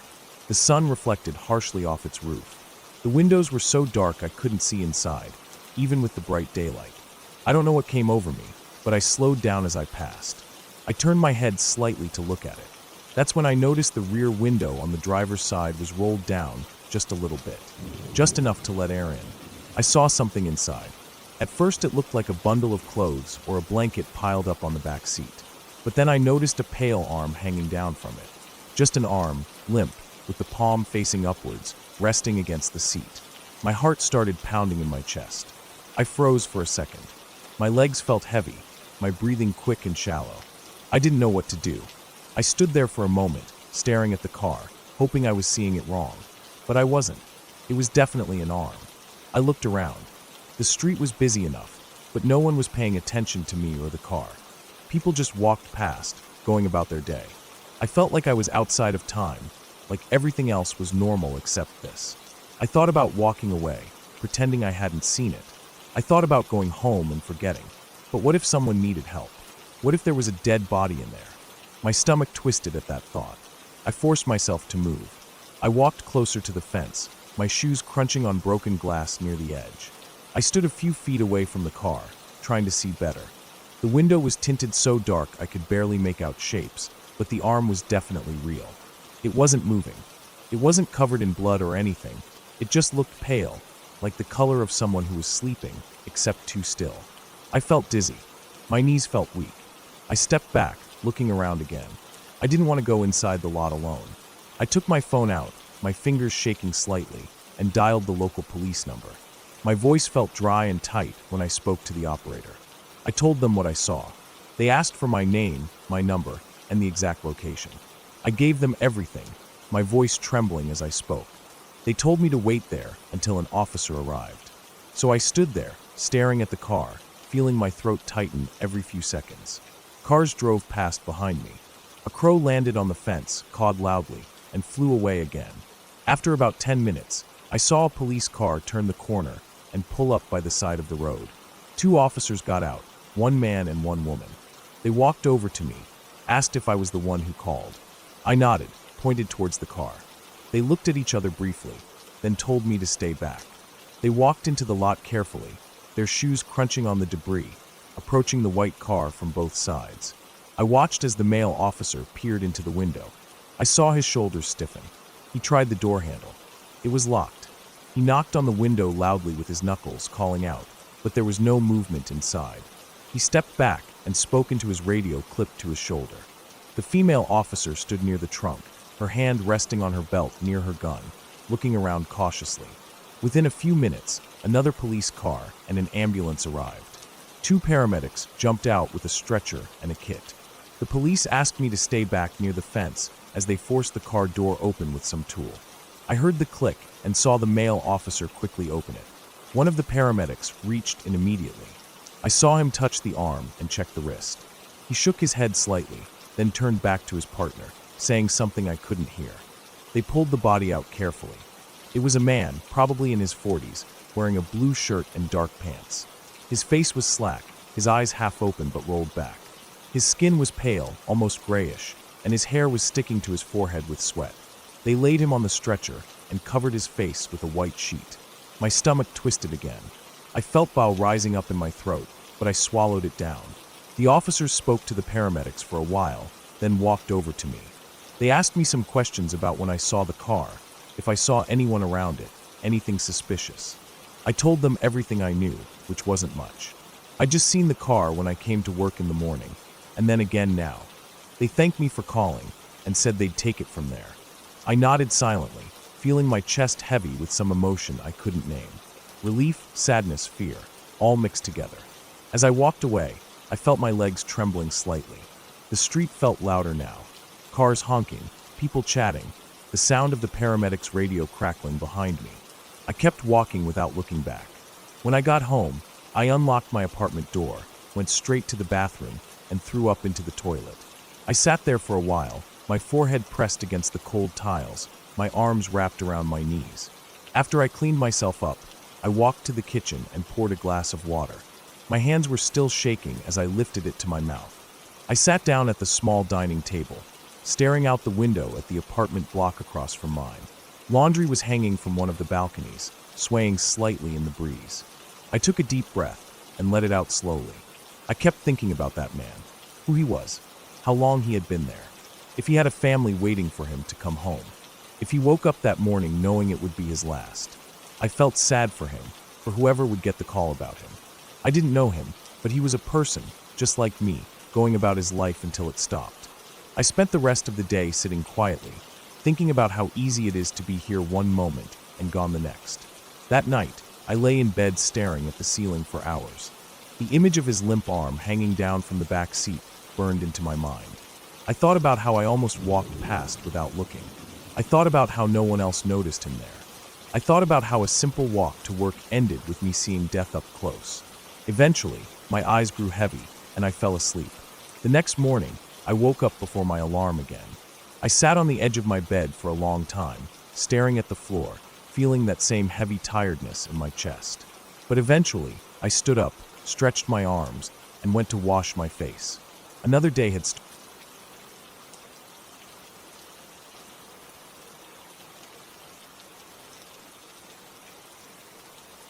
The sun reflected harshly off its roof. The windows were so dark I couldn't see inside, even with the bright daylight. I don't know what came over me, but I slowed down as I passed. I turned my head slightly to look at it. That's when I noticed the rear window on the driver's side was rolled down just a little bit, just enough to let air in. I saw something inside. At first it looked like a bundle of clothes or a blanket piled up on the back seat. But then I noticed a pale arm hanging down from it. Just an arm, limp, with the palm facing upwards, resting against the seat. My heart started pounding in my chest. I froze for a second. My legs felt heavy, my breathing quick and shallow. I didn't know what to do. I stood there for a moment, staring at the car, hoping I was seeing it wrong. But I wasn't. It was definitely an arm. I looked around. The street was busy enough, but no one was paying attention to me or the car. People just walked past, going about their day. I felt like I was outside of time, like everything else was normal except this. I thought about walking away, pretending I hadn't seen it. I thought about going home and forgetting. But what if someone needed help? What if there was a dead body in there? My stomach twisted at that thought. I forced myself to move. I walked closer to the fence, my shoes crunching on broken glass near the edge. I stood a few feet away from the car, trying to see better. The window was tinted so dark I could barely make out shapes, but the arm was definitely real. It wasn't moving. It wasn't covered in blood or anything. It just looked pale, like the color of someone who was sleeping, except too still. I felt dizzy. My knees felt weak. I stepped back, looking around again. I didn't want to go inside the lot alone. I took my phone out, my fingers shaking slightly, and dialed the local police number. My voice felt dry and tight when I spoke to the operator. I told them what I saw. They asked for my name, my number, and the exact location. I gave them everything, my voice trembling as I spoke. They told me to wait there until an officer arrived. So I stood there, staring at the car, feeling my throat tighten every few seconds. Cars drove past behind me. A crow landed on the fence, cawed loudly, and flew away again. After about 10 minutes, I saw a police car turn the corner and pull up by the side of the road. 2 officers got out, 1 man and 1 woman. They walked over to me, asked if I was the one who called. I nodded, pointed towards the car. They looked at each other briefly, then told me to stay back. They walked into the lot carefully, their shoes crunching on the debris, approaching the white car from both sides. I watched as the male officer peered into the window. I saw his shoulders stiffen. He tried the door handle. It was locked. He knocked on the window loudly with his knuckles, calling out, but there was no movement inside. He stepped back and spoke into his radio clipped to his shoulder. The female officer stood near the trunk, her hand resting on her belt near her gun, looking around cautiously. Within a few minutes, another police car and an ambulance arrived. 2 paramedics jumped out with a stretcher and a kit. The police asked me to stay back near the fence as they forced the car door open with some tool. I heard the click and saw the male officer quickly open it. One of the paramedics reached in immediately. I saw him touch the arm and check the wrist. He shook his head slightly, then turned back to his partner, saying something I couldn't hear. They pulled the body out carefully. It was a man, probably in his 40s, wearing a blue shirt and dark pants. His face was slack, his eyes half open but rolled back. His skin was pale, almost grayish, and his hair was sticking to his forehead with sweat. They laid him on the stretcher and covered his face with a white sheet. My stomach twisted again. I felt bile rising up in my throat, but I swallowed it down. The officers spoke to the paramedics for a while, then walked over to me. They asked me some questions about when I saw the car, if I saw anyone around it, anything suspicious. I told them everything I knew, which wasn't much. I'd just seen the car when I came to work in the morning, and then again now. They thanked me for calling and said they'd take it from there. I nodded silently, feeling my chest heavy with some emotion I couldn't name. Relief, sadness, fear, all mixed together. As I walked away, I felt my legs trembling slightly. The street felt louder now. Cars honking, people chatting, the sound of the paramedics' radio crackling behind me. I kept walking without looking back. When I got home, I unlocked my apartment door, went straight to the bathroom, and threw up into the toilet. I sat there for a while, my forehead pressed against the cold tiles, my arms wrapped around my knees. After I cleaned myself up, I walked to the kitchen and poured a glass of water. My hands were still shaking as I lifted it to my mouth. I sat down at the small dining table, staring out the window at the apartment block across from mine. Laundry was hanging from one of the balconies, swaying slightly in the breeze. I took a deep breath and let it out slowly. I kept thinking about that man, who he was, how long he had been there, if he had a family waiting for him to come home, if he woke up that morning knowing it would be his last. I felt sad for him, for whoever would get the call about him. I didn't know him, but he was a person, just like me, going about his life until it stopped. I spent the rest of the day sitting quietly, thinking about how easy it is to be here one moment and gone the next. That night, I lay in bed staring at the ceiling for hours. The image of his limp arm hanging down from the back seat burned into my mind. I thought about how I almost walked past without looking. I thought about how no one else noticed him there. I thought about how a simple walk to work ended with me seeing death up close. Eventually, my eyes grew heavy, and I fell asleep. The next morning, I woke up before my alarm again. I sat on the edge of my bed for a long time, staring at the floor, feeling that same heavy tiredness in my chest. But eventually, I stood up, stretched my arms, and went to wash my face. Another day had started.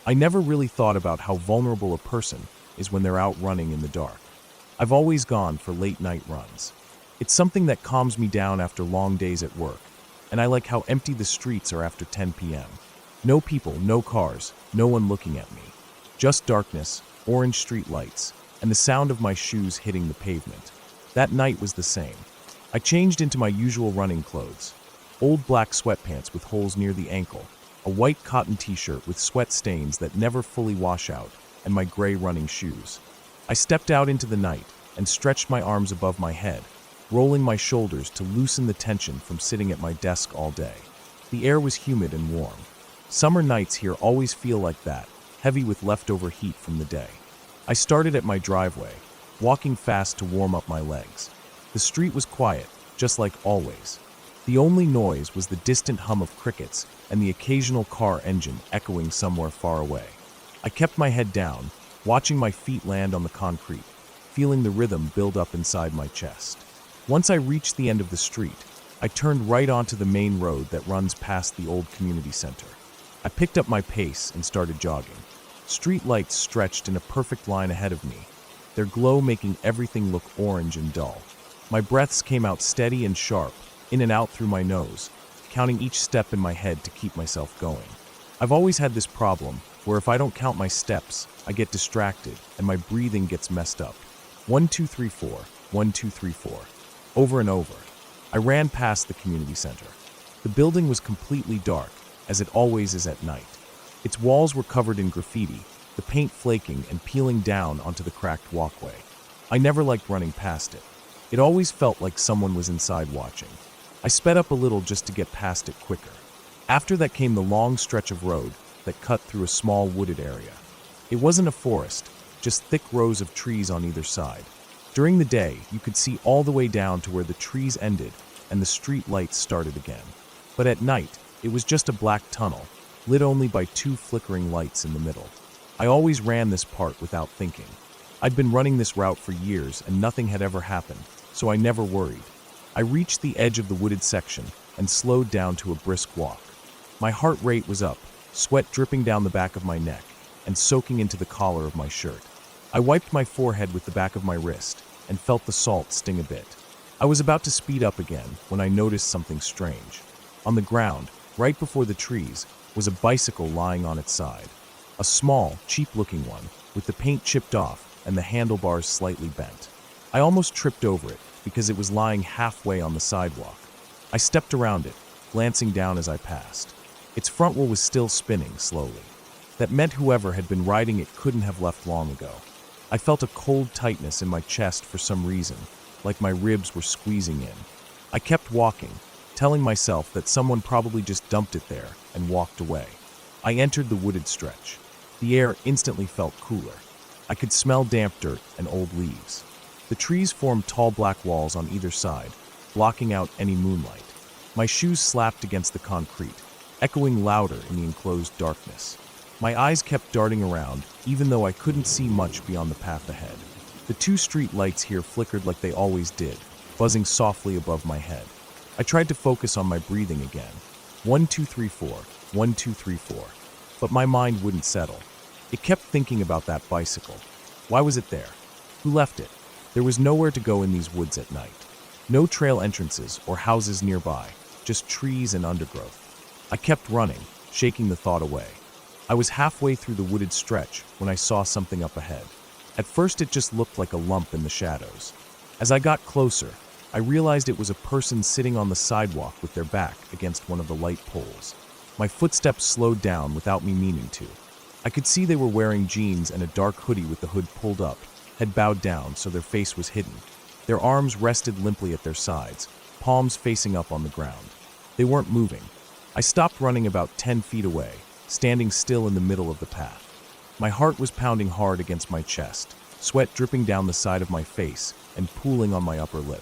I never really thought about how vulnerable a person is when they're out running in the dark. I've always gone for late night runs. It's something that calms me down after long days at work, and I like how empty the streets are after 10 p.m. No people, no cars, no one looking at me. Just darkness, orange street lights, and the sound of my shoes hitting the pavement. That night was the same. I changed into my usual running clothes. Old black sweatpants with holes near the ankle, a white cotton t-shirt with sweat stains that never fully wash out, and my gray running shoes. I stepped out into the night and stretched my arms above my head, rolling my shoulders to loosen the tension from sitting at my desk all day. The air was humid and warm. Summer nights here always feel like that, heavy with leftover heat from the day. I started at my driveway, walking fast to warm up my legs. The street was quiet, just like always. The only noise was the distant hum of crickets and the occasional car engine echoing somewhere far away. I kept my head down, watching my feet land on the concrete, feeling the rhythm build up inside my chest. Once I reached the end of the street, I turned right onto the main road that runs past the old community center. I picked up my pace and started jogging. Street lights stretched in a perfect line ahead of me, their glow making everything look orange and dull. My breaths came out steady and sharp, in and out through my nose, counting each step in my head to keep myself going. I've always had this problem where if I don't count my steps, I get distracted and my breathing gets messed up. 1, 2, 3, 4, 1, 2, 3, 4. Over and over. I ran past the community center. The building was completely dark, as it always is at night. Its walls were covered in graffiti, the paint flaking and peeling down onto the cracked walkway. I never liked running past it. It always felt like someone was inside watching. I sped up a little just to get past it quicker. After that came the long stretch of road that cut through a small wooded area. It wasn't a forest, just thick rows of trees on either side. During the day, you could see all the way down to where the trees ended and the street lights started again. But at night, it was just a black tunnel, lit only by 2 flickering lights in the middle. I always ran this part without thinking. I'd been running this route for years and nothing had ever happened, so I never worried. I reached the edge of the wooded section and slowed down to a brisk walk. My heart rate was up, sweat dripping down the back of my neck and soaking into the collar of my shirt. I wiped my forehead with the back of my wrist and felt the salt sting a bit. I was about to speed up again when I noticed something strange. On the ground, right before the trees, was a bicycle lying on its side. A small, cheap-looking one, with the paint chipped off and the handlebars slightly bent. I almost tripped over it because it was lying halfway on the sidewalk. I stepped around it, glancing down as I passed. Its front wheel was still spinning slowly. That meant whoever had been riding it couldn't have left long ago. I felt a cold tightness in my chest for some reason, like my ribs were squeezing in. I kept walking, telling myself that someone probably just dumped it there and walked away. I entered the wooded stretch. The air instantly felt cooler. I could smell damp dirt and old leaves. The trees formed tall black walls on either side, blocking out any moonlight. My shoes slapped against the concrete, echoing louder in the enclosed darkness. My eyes kept darting around, even though I couldn't see much beyond the path ahead. The 2 street lights here flickered like they always did, buzzing softly above my head. I tried to focus on my breathing again. 1, 2, 3, 4, 1, 2, 3, 4. But my mind wouldn't settle. It kept thinking about that bicycle. Why was it there? Who left it? There was nowhere to go in these woods at night. No trail entrances or houses nearby, just trees and undergrowth. I kept running, shaking the thought away. I was halfway through the wooded stretch when I saw something up ahead. At first it just looked like a lump in the shadows. As I got closer, I realized it was a person sitting on the sidewalk with their back against one of the light poles. My footsteps slowed down without me meaning to. I could see they were wearing jeans and a dark hoodie with the hood pulled up, head bowed down so their face was hidden. Their arms rested limply at their sides, palms facing up on the ground. They weren't moving. I stopped running about 10 feet away, standing still in the middle of the path. My heart was pounding hard against my chest, sweat dripping down the side of my face and pooling on my upper lip.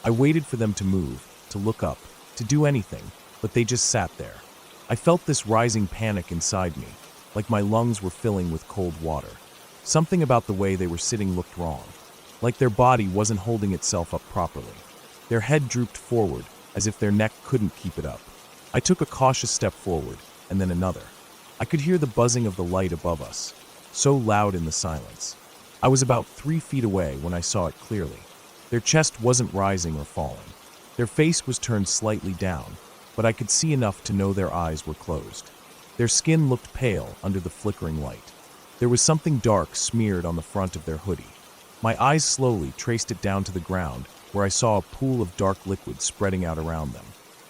I waited for them to move, to look up, to do anything, but they just sat there. I felt this rising panic inside me, like my lungs were filling with cold water. Something about the way they were sitting looked wrong, like their body wasn't holding itself up properly. Their head drooped forward, as if their neck couldn't keep it up. I took a cautious step forward, and then another. I could hear the buzzing of the light above us, so loud in the silence. I was about 3 feet away when I saw it clearly. Their chest wasn't rising or falling. Their face was turned slightly down, but I could see enough to know their eyes were closed. Their skin looked pale under the flickering light. There was something dark smeared on the front of their hoodie. My eyes slowly traced it down to the ground, where I saw a pool of dark liquid spreading out around them.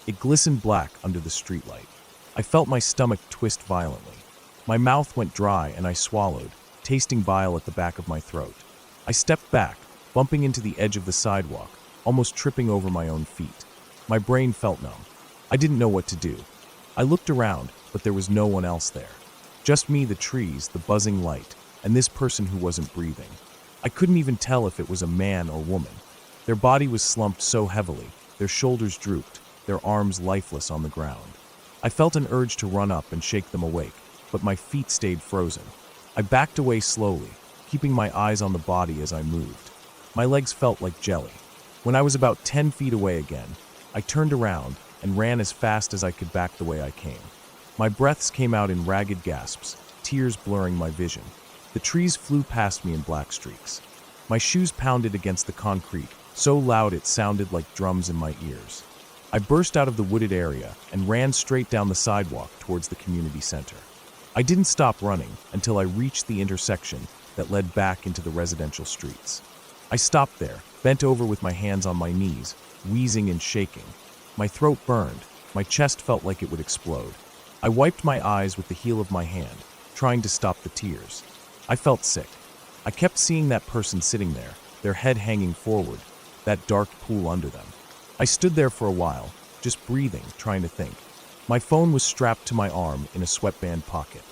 It glistened black under the streetlight. I felt my stomach twist violently. My mouth went dry and I swallowed, tasting bile at the back of my throat. I stepped back, bumping into the edge of the sidewalk, almost tripping over my own feet. My brain felt numb. I didn't know what to do. I looked around, but there was no one else there. Just me, the trees, the buzzing light, and this person who wasn't breathing. I couldn't even tell if it was a man or woman. Their body was slumped so heavily, their shoulders drooped, their arms lifeless on the ground. I felt an urge to run up and shake them awake, but my feet stayed frozen. I backed away slowly, keeping my eyes on the body as I moved. My legs felt like jelly. When I was about 10 feet away again, I turned around and ran as fast as I could back the way I came. My breaths came out in ragged gasps, tears blurring my vision. The trees flew past me in black streaks. My shoes pounded against the concrete, so loud it sounded like drums in my ears. I burst out of the wooded area and ran straight down the sidewalk towards the community center. I didn't stop running until I reached the intersection that led back into the residential streets. I stopped there, bent over with my hands on my knees, wheezing and shaking. My throat burned, my chest felt like it would explode. I wiped my eyes with the heel of my hand, trying to stop the tears. I felt sick. I kept seeing that person sitting there, their head hanging forward, that dark pool under them. I stood there for a while, just breathing, trying to think. My phone was strapped to my arm in a sweatband pocket.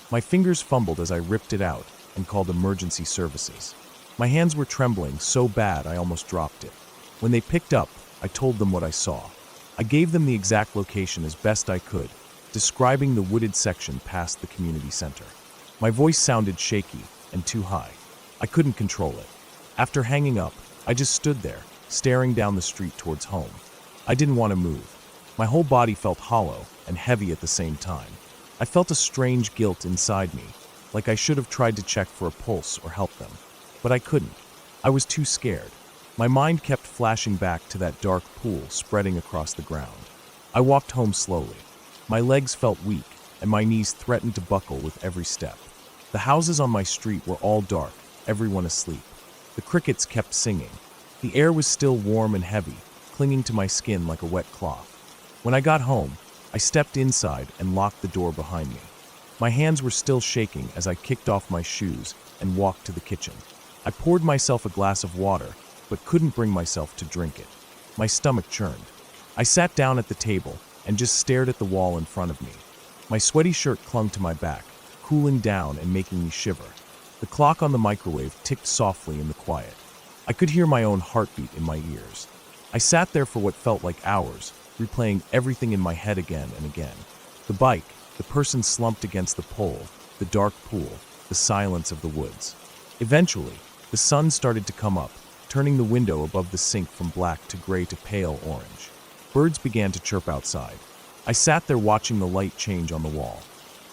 My fingers fumbled as I ripped it out and called emergency services. My hands were trembling so bad I almost dropped it. When they picked up, I told them what I saw. I gave them the exact location as best I could, describing the wooded section past the community center. My voice sounded shaky and too high. I couldn't control it. After hanging up, I just stood there, staring down the street towards home. I didn't want to move. My whole body felt hollow and heavy at the same time. I felt a strange guilt inside me, like I should have tried to check for a pulse or help them. But I couldn't. I was too scared. My mind kept flashing back to that dark pool spreading across the ground. I walked home slowly. My legs felt weak, and my knees threatened to buckle with every step. The houses on my street were all dark, everyone asleep. The crickets kept singing. The air was still warm and heavy, clinging to my skin like a wet cloth. When I got home, I stepped inside and locked the door behind me. My hands were still shaking as I kicked off my shoes and walked to the kitchen. I poured myself a glass of water, but couldn't bring myself to drink it. My stomach churned. I sat down at the table and just stared at the wall in front of me. My sweaty shirt clung to my back, cooling down and making me shiver. The clock on the microwave ticked softly in the quiet. I could hear my own heartbeat in my ears. I sat there for what felt like hours, replaying everything in my head again and again. The bike, the person slumped against the pole, the dark pool, the silence of the woods. Eventually, the sun started to come up, turning the window above the sink from black to gray to pale orange. Birds began to chirp outside. I sat there watching the light change on the wall.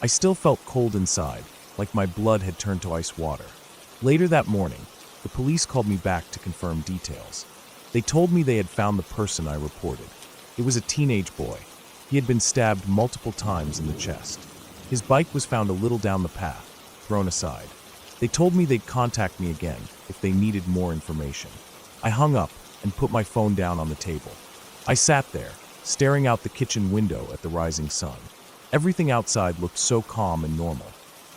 I still felt cold inside, like my blood had turned to ice water. Later that morning, the police called me back to confirm details. They told me they had found the person I reported. It was a teenage boy. He had been stabbed multiple times in the chest. His bike was found a little down the path, thrown aside. They told me they'd contact me again if they needed more information. I hung up and put my phone down on the table. I sat there, staring out the kitchen window at the rising sun. Everything outside looked so calm and normal.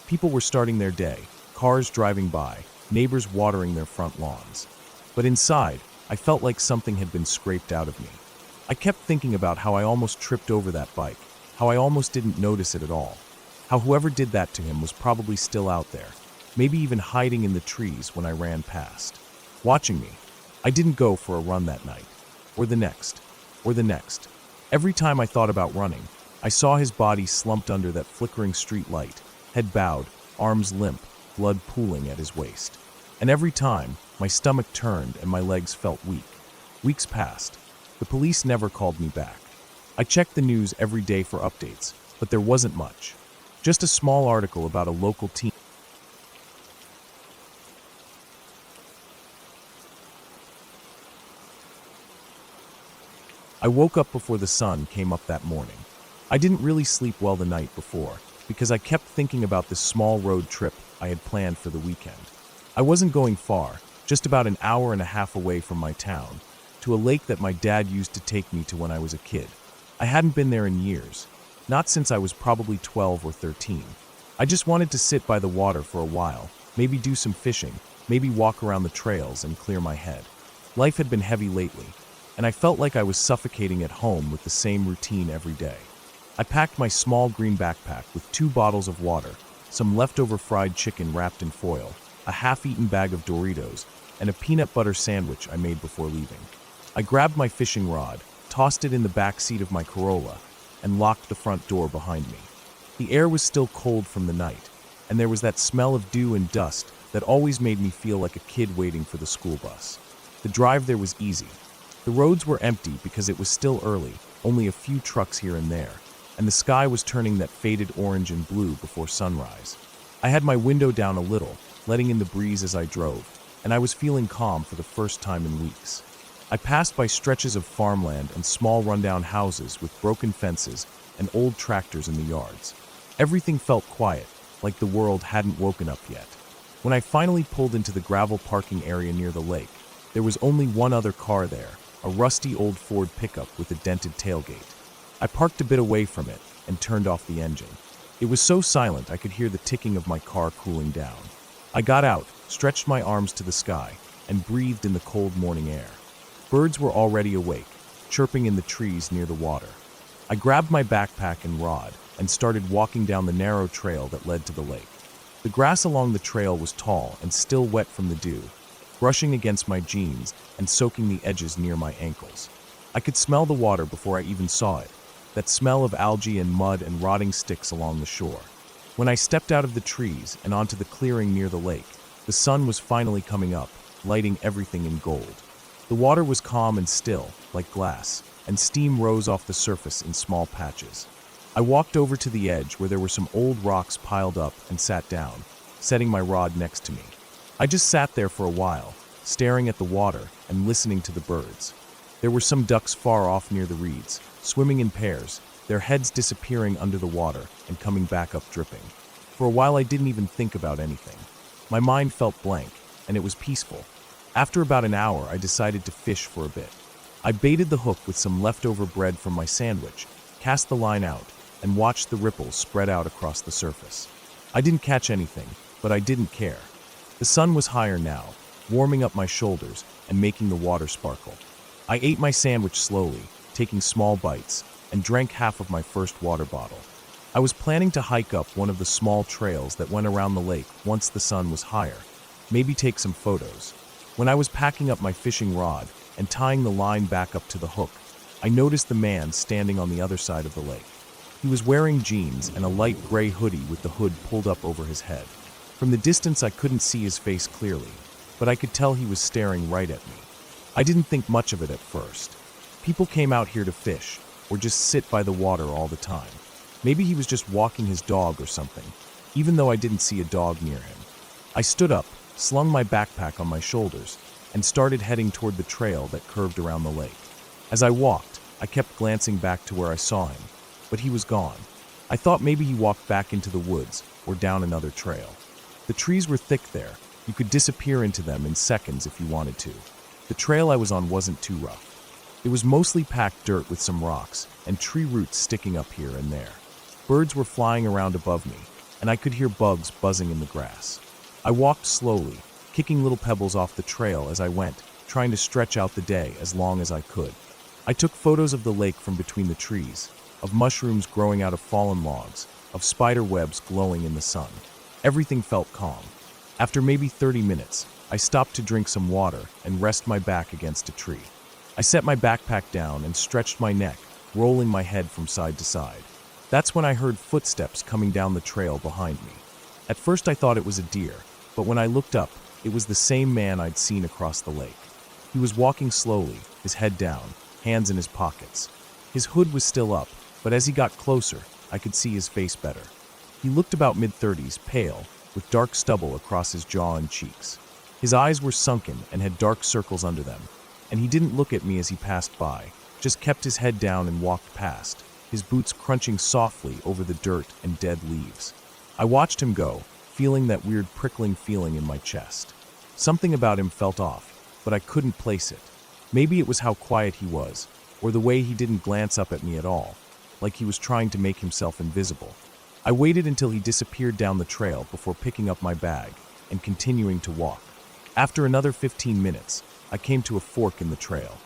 People were starting their day, cars driving by, neighbors watering their front lawns. But inside, I felt like something had been scraped out of me. I kept thinking about how I almost tripped over that bike, how I almost didn't notice it at all, how whoever did that to him was probably still out there, maybe even hiding in the trees when I ran past, watching me. I didn't go for a run that night, or the next, or the next. Every time I thought about running, I saw his body slumped under that flickering street light, head bowed, arms limp, blood pooling at his waist. And every time, my stomach turned and my legs felt weak. Weeks passed. The police never called me back. I checked the news every day for updates, but there wasn't much. Just a small article about a local teen. I woke up before the sun came up that morning. I didn't really sleep well the night before, because I kept thinking about this small road trip I had planned for the weekend. I wasn't going far, just about an hour and a half away from my town, to a lake that my dad used to take me to when I was a kid. I hadn't been there in years, not since I was probably 12 or 13. I just wanted to sit by the water for a while, maybe do some fishing, maybe walk around the trails and clear my head. Life had been heavy lately, and I felt like I was suffocating at home with the same routine every day. I packed my small green backpack with 2 bottles of water, some leftover fried chicken wrapped in foil, a half-eaten bag of Doritos, and a peanut butter sandwich I made before leaving. I grabbed my fishing rod, tossed it in the back seat of my Corolla, and locked the front door behind me. The air was still cold from the night, and there was that smell of dew and dust that always made me feel like a kid waiting for the school bus. The drive there was easy. The roads were empty because it was still early, only a few trucks here and there, and the sky was turning that faded orange and blue before sunrise. I had my window down a little, letting in the breeze as I drove, and I was feeling calm for the first time in weeks. I passed by stretches of farmland and small rundown houses with broken fences and old tractors in the yards. Everything felt quiet, like the world hadn't woken up yet. When I finally pulled into the gravel parking area near the lake, there was only one other car there, a rusty old Ford pickup with a dented tailgate. I parked a bit away from it and turned off the engine. It was so silent I could hear the ticking of my car cooling down. I got out, stretched my arms to the sky, and breathed in the cold morning air. Birds were already awake, chirping in the trees near the water. I grabbed my backpack and rod and started walking down the narrow trail that led to the lake. The grass along the trail was tall and still wet from the dew, brushing against my jeans and soaking the edges near my ankles. I could smell the water before I even saw it, that smell of algae and mud and rotting sticks along the shore. When I stepped out of the trees and onto the clearing near the lake, the sun was finally coming up, lighting everything in gold. The water was calm and still, like glass, and steam rose off the surface in small patches. I walked over to the edge where there were some old rocks piled up and sat down, setting my rod next to me. I just sat there for a while, staring at the water and listening to the birds. There were some ducks far off near the reeds, swimming in pairs, their heads disappearing under the water and coming back up dripping. For a while I didn't even think about anything. My mind felt blank, and it was peaceful. After about an hour, I decided to fish for a bit. I baited the hook with some leftover bread from my sandwich, cast the line out, and watched the ripples spread out across the surface. I didn't catch anything, but I didn't care. The sun was higher now, warming up my shoulders and making the water sparkle. I ate my sandwich slowly, taking small bites, and drank half of my first water bottle. I was planning to hike up one of the small trails that went around the lake once the sun was higher, maybe take some photos. When I was packing up my fishing rod and tying the line back up to the hook, I noticed the man standing on the other side of the lake. He was wearing jeans and a light gray hoodie with the hood pulled up over his head. From the distance I couldn't see his face clearly, but I could tell he was staring right at me. I didn't think much of it at first. People came out here to fish, or just sit by the water all the time. Maybe he was just walking his dog or something, even though I didn't see a dog near him. I stood up, slung my backpack on my shoulders, and started heading toward the trail that curved around the lake. As I walked, I kept glancing back to where I saw him, but he was gone. I thought maybe he walked back into the woods or down another trail. The trees were thick there. You could disappear into them in seconds if you wanted to. The trail I was on wasn't too rough. It was mostly packed dirt with some rocks and tree roots sticking up here and there. Birds were flying around above me, and I could hear bugs buzzing in the grass. I walked slowly, kicking little pebbles off the trail as I went, trying to stretch out the day as long as I could. I took photos of the lake from between the trees, of mushrooms growing out of fallen logs, of spider webs glowing in the sun. Everything felt calm. After maybe 30 minutes, I stopped to drink some water and rest my back against a tree. I set my backpack down and stretched my neck, rolling my head from side to side. That's when I heard footsteps coming down the trail behind me. At first I thought it was a deer, but when I looked up, it was the same man I'd seen across the lake. He was walking slowly, his head down, hands in his pockets. His hood was still up, but as he got closer, I could see his face better. He looked about mid-30s, pale, with dark stubble across his jaw and cheeks. His eyes were sunken and had dark circles under them, and he didn't look at me as he passed by, just kept his head down and walked past, his boots crunching softly over the dirt and dead leaves. I watched him go, feeling that weird prickling feeling in my chest. Something about him felt off, but I couldn't place it. Maybe it was how quiet he was, or the way he didn't glance up at me at all, like he was trying to make himself invisible. I waited until he disappeared down the trail before picking up my bag and continuing to walk. After another 15 minutes, I came to a fork in the trail.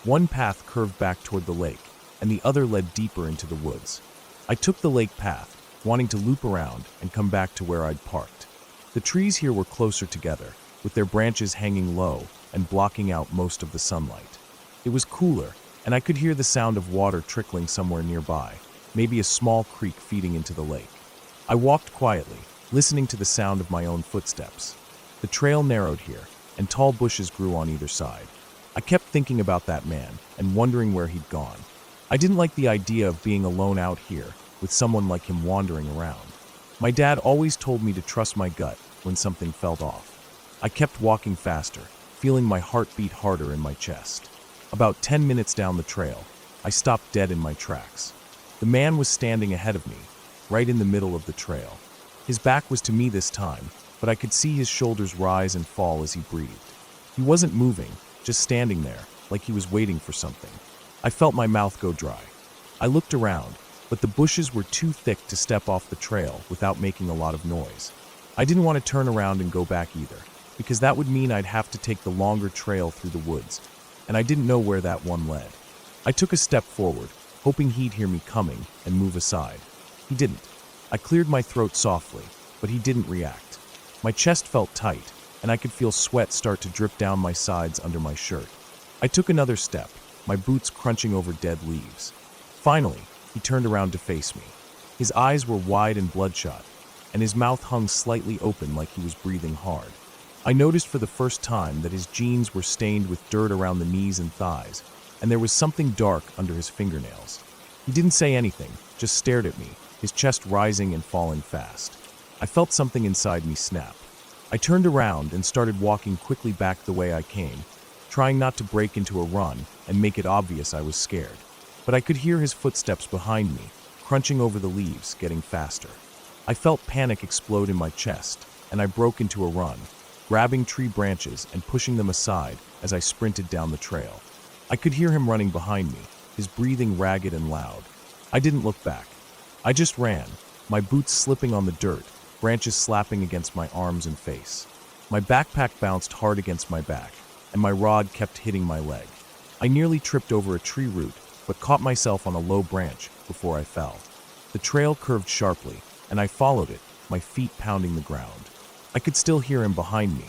One path curved back toward the lake, and the other led deeper into the woods. I took the lake path, wanting to loop around and come back to where I'd parked. The trees here were closer together, with their branches hanging low and blocking out most of the sunlight. It was cooler, and I could hear the sound of water trickling somewhere nearby, maybe a small creek feeding into the lake. I walked quietly, listening to the sound of my own footsteps. The trail narrowed here, and tall bushes grew on either side. I kept thinking about that man and wondering where he'd gone. I didn't like the idea of being alone out here with someone like him wandering around. My dad always told me to trust my gut when something felt off. I kept walking faster, feeling my heart beat harder in my chest. About 10 minutes down the trail, I stopped dead in my tracks. The man was standing ahead of me, right in the middle of the trail. His back was to me this time, but I could see his shoulders rise and fall as he breathed. He wasn't moving, just standing there, like he was waiting for something. I felt my mouth go dry. I looked around, but the bushes were too thick to step off the trail without making a lot of noise. I didn't want to turn around and go back either, because that would mean I'd have to take the longer trail through the woods, and I didn't know where that one led. I took a step forward, hoping he'd hear me coming and move aside. He didn't. I cleared my throat softly, but he didn't react. My chest felt tight, and I could feel sweat start to drip down my sides under my shirt. I took another step, my boots crunching over dead leaves. Finally, he turned around to face me. His eyes were wide and bloodshot, and his mouth hung slightly open like he was breathing hard. I noticed for the first time that his jeans were stained with dirt around the knees and thighs, and there was something dark under his fingernails. He didn't say anything, just stared at me, his chest rising and falling fast. I felt something inside me snap. I turned around and started walking quickly back the way I came, trying not to break into a run and make it obvious I was scared. But I could hear his footsteps behind me, crunching over the leaves, getting faster. I felt panic explode in my chest, and I broke into a run, grabbing tree branches and pushing them aside as I sprinted down the trail. I could hear him running behind me, his breathing ragged and loud. I didn't look back. I just ran, my boots slipping on the dirt, branches slapping against my arms and face. My backpack bounced hard against my back, and my rod kept hitting my leg. I nearly tripped over a tree root, but caught myself on a low branch before I fell. The trail curved sharply, and I followed it, my feet pounding the ground. I could still hear him behind me,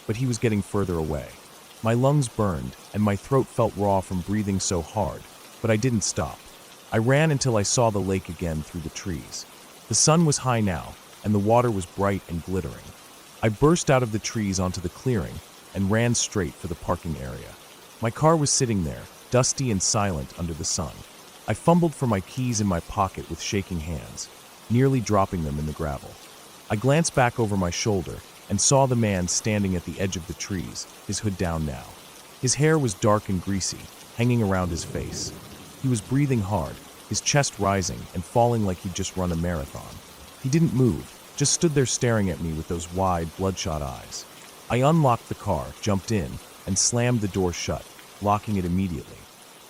but he was getting further away. My lungs burned, and my throat felt raw from breathing so hard, but I didn't stop. I ran until I saw the lake again through the trees. The sun was high now, and the water was bright and glittering. I burst out of the trees onto the clearing and ran straight for the parking area. My car was sitting there, dusty and silent under the sun. I fumbled for my keys in my pocket with shaking hands, nearly dropping them in the gravel. I glanced back over my shoulder and saw the man standing at the edge of the trees, his hood down now. His hair was dark and greasy, hanging around his face. He was breathing hard, his chest rising and falling like he'd just run a marathon. He didn't move, just stood there staring at me with those wide, bloodshot eyes. I unlocked the car, jumped in, and slammed the door shut, locking it immediately.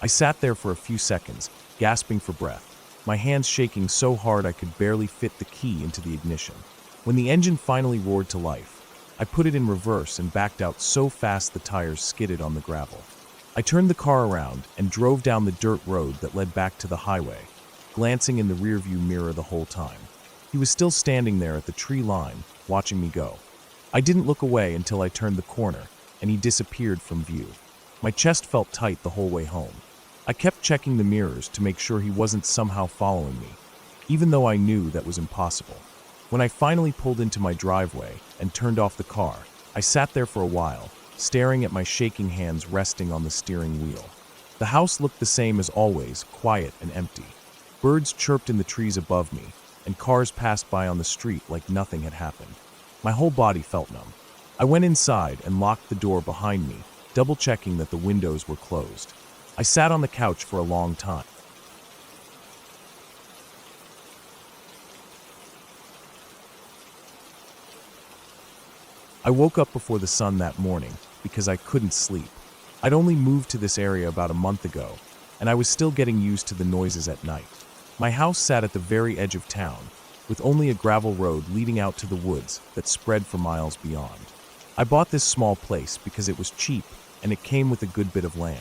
I sat there for a few seconds, gasping for breath, my hands shaking so hard I could barely fit the key into the ignition. When the engine finally roared to life, I put it in reverse and backed out so fast the tires skidded on the gravel. I turned the car around and drove down the dirt road that led back to the highway, glancing in the rearview mirror the whole time. He was still standing there at the tree line, watching me go. I didn't look away until I turned the corner, and he disappeared from view. My chest felt tight the whole way home. I kept checking the mirrors to make sure he wasn't somehow following me, even though I knew that was impossible. When I finally pulled into my driveway and turned off the car, I sat there for a while, staring at my shaking hands resting on the steering wheel. The house looked the same as always, quiet and empty. Birds chirped in the trees above me, and cars passed by on the street like nothing had happened. My whole body felt numb. I went inside and locked the door behind me, double-checking that the windows were closed. I sat on the couch for a long time. I woke up before the sun that morning because I couldn't sleep. I'd only moved to this area about a month ago, and I was still getting used to the noises at night. My house sat at the very edge of town, with only a gravel road leading out to the woods that spread for miles beyond. I bought this small place because it was cheap and it came with a good bit of land.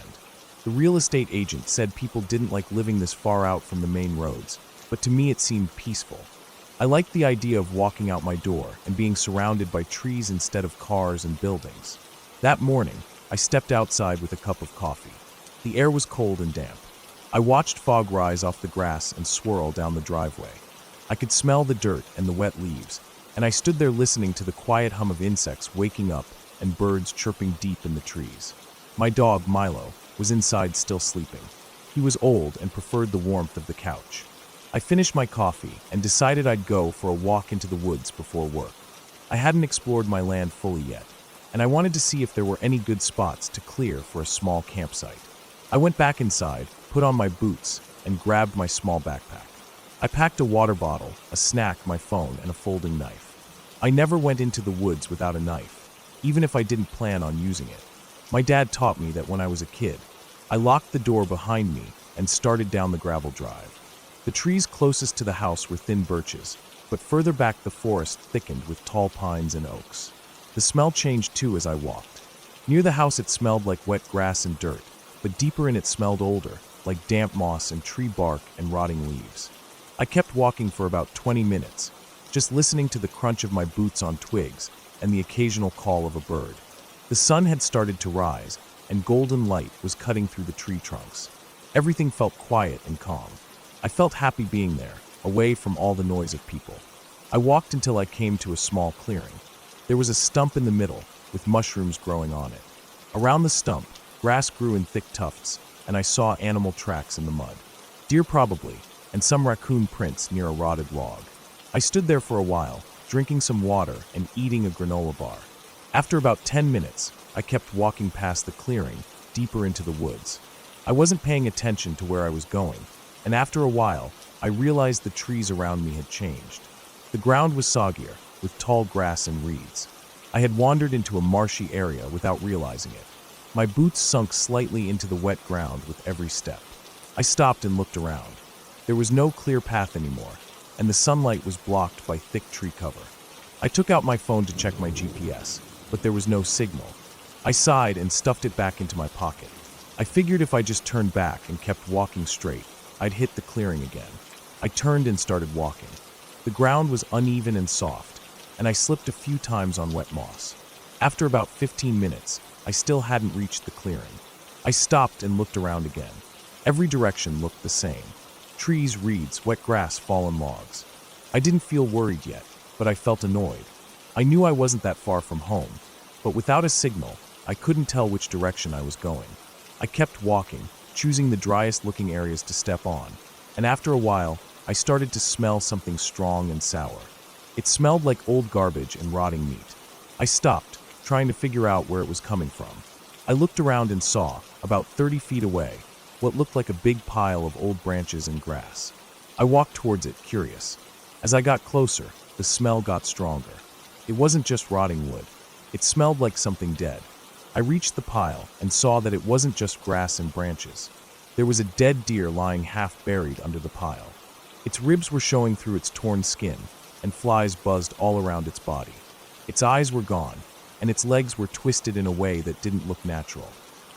The real estate agent said people didn't like living this far out from the main roads, but to me it seemed peaceful. I liked the idea of walking out my door and being surrounded by trees instead of cars and buildings. That morning, I stepped outside with a cup of coffee. The air was cold and damp. I watched fog rise off the grass and swirl down the driveway. I could smell the dirt and the wet leaves, and I stood there listening to the quiet hum of insects waking up and birds chirping deep in the trees. My dog, Milo, was inside still sleeping. He was old and preferred the warmth of the couch. I finished my coffee and decided I'd go for a walk into the woods before work. I hadn't explored my land fully yet, and I wanted to see if there were any good spots to clear for a small campsite. I went back inside, put on my boots, and grabbed my small backpack. I packed a water bottle, a snack, my phone, and a folding knife. I never went into the woods without a knife, even if I didn't plan on using it. My dad taught me that when I was a kid. I locked the door behind me and started down the gravel drive. The trees closest to the house were thin birches, but further back the forest thickened with tall pines and oaks. The smell changed too as I walked. Near the house it smelled like wet grass and dirt, but deeper in it smelled older, like damp moss and tree bark and rotting leaves. I kept walking for about 20 minutes, just listening to the crunch of my boots on twigs and the occasional call of a bird. The sun had started to rise, and golden light was cutting through the tree trunks. Everything felt quiet and calm. I felt happy being there, away from all the noise of people. I walked until I came to a small clearing. There was a stump in the middle, with mushrooms growing on it. Around the stump, grass grew in thick tufts, and I saw animal tracks in the mud. Deer probably, and some raccoon prints near a rotted log. I stood there for a while, drinking some water and eating a granola bar. After about 10 minutes, I kept walking past the clearing, deeper into the woods. I wasn't paying attention to where I was going, and after a while, I realized the trees around me had changed. The ground was soggier, with tall grass and reeds. I had wandered into a marshy area without realizing it. My boots sunk slightly into the wet ground with every step. I stopped and looked around. There was no clear path anymore, and the sunlight was blocked by thick tree cover. I took out my phone to check my GPS, but there was no signal. I sighed and stuffed it back into my pocket. I figured if I just turned back and kept walking straight, I'd hit the clearing again. I turned and started walking. The ground was uneven and soft, and I slipped a few times on wet moss. After about 15 minutes, I still hadn't reached the clearing. I stopped and looked around again. Every direction looked the same. Trees, reeds, wet grass, fallen logs. I didn't feel worried yet, but I felt annoyed. I knew I wasn't that far from home, but without a signal, I couldn't tell which direction I was going. I kept walking, choosing the driest-looking areas to step on, and after a while, I started to smell something strong and sour. It smelled like old garbage and rotting meat. I stopped, trying to figure out where it was coming from. I looked around and saw, about 30 feet away, what looked like a big pile of old branches and grass. I walked towards it, curious. As I got closer, the smell got stronger. It wasn't just rotting wood. It smelled like something dead. I reached the pile and saw that it wasn't just grass and branches. There was a dead deer lying half buried under the pile. Its ribs were showing through its torn skin, and flies buzzed all around its body. Its eyes were gone, and its legs were twisted in a way that didn't look natural.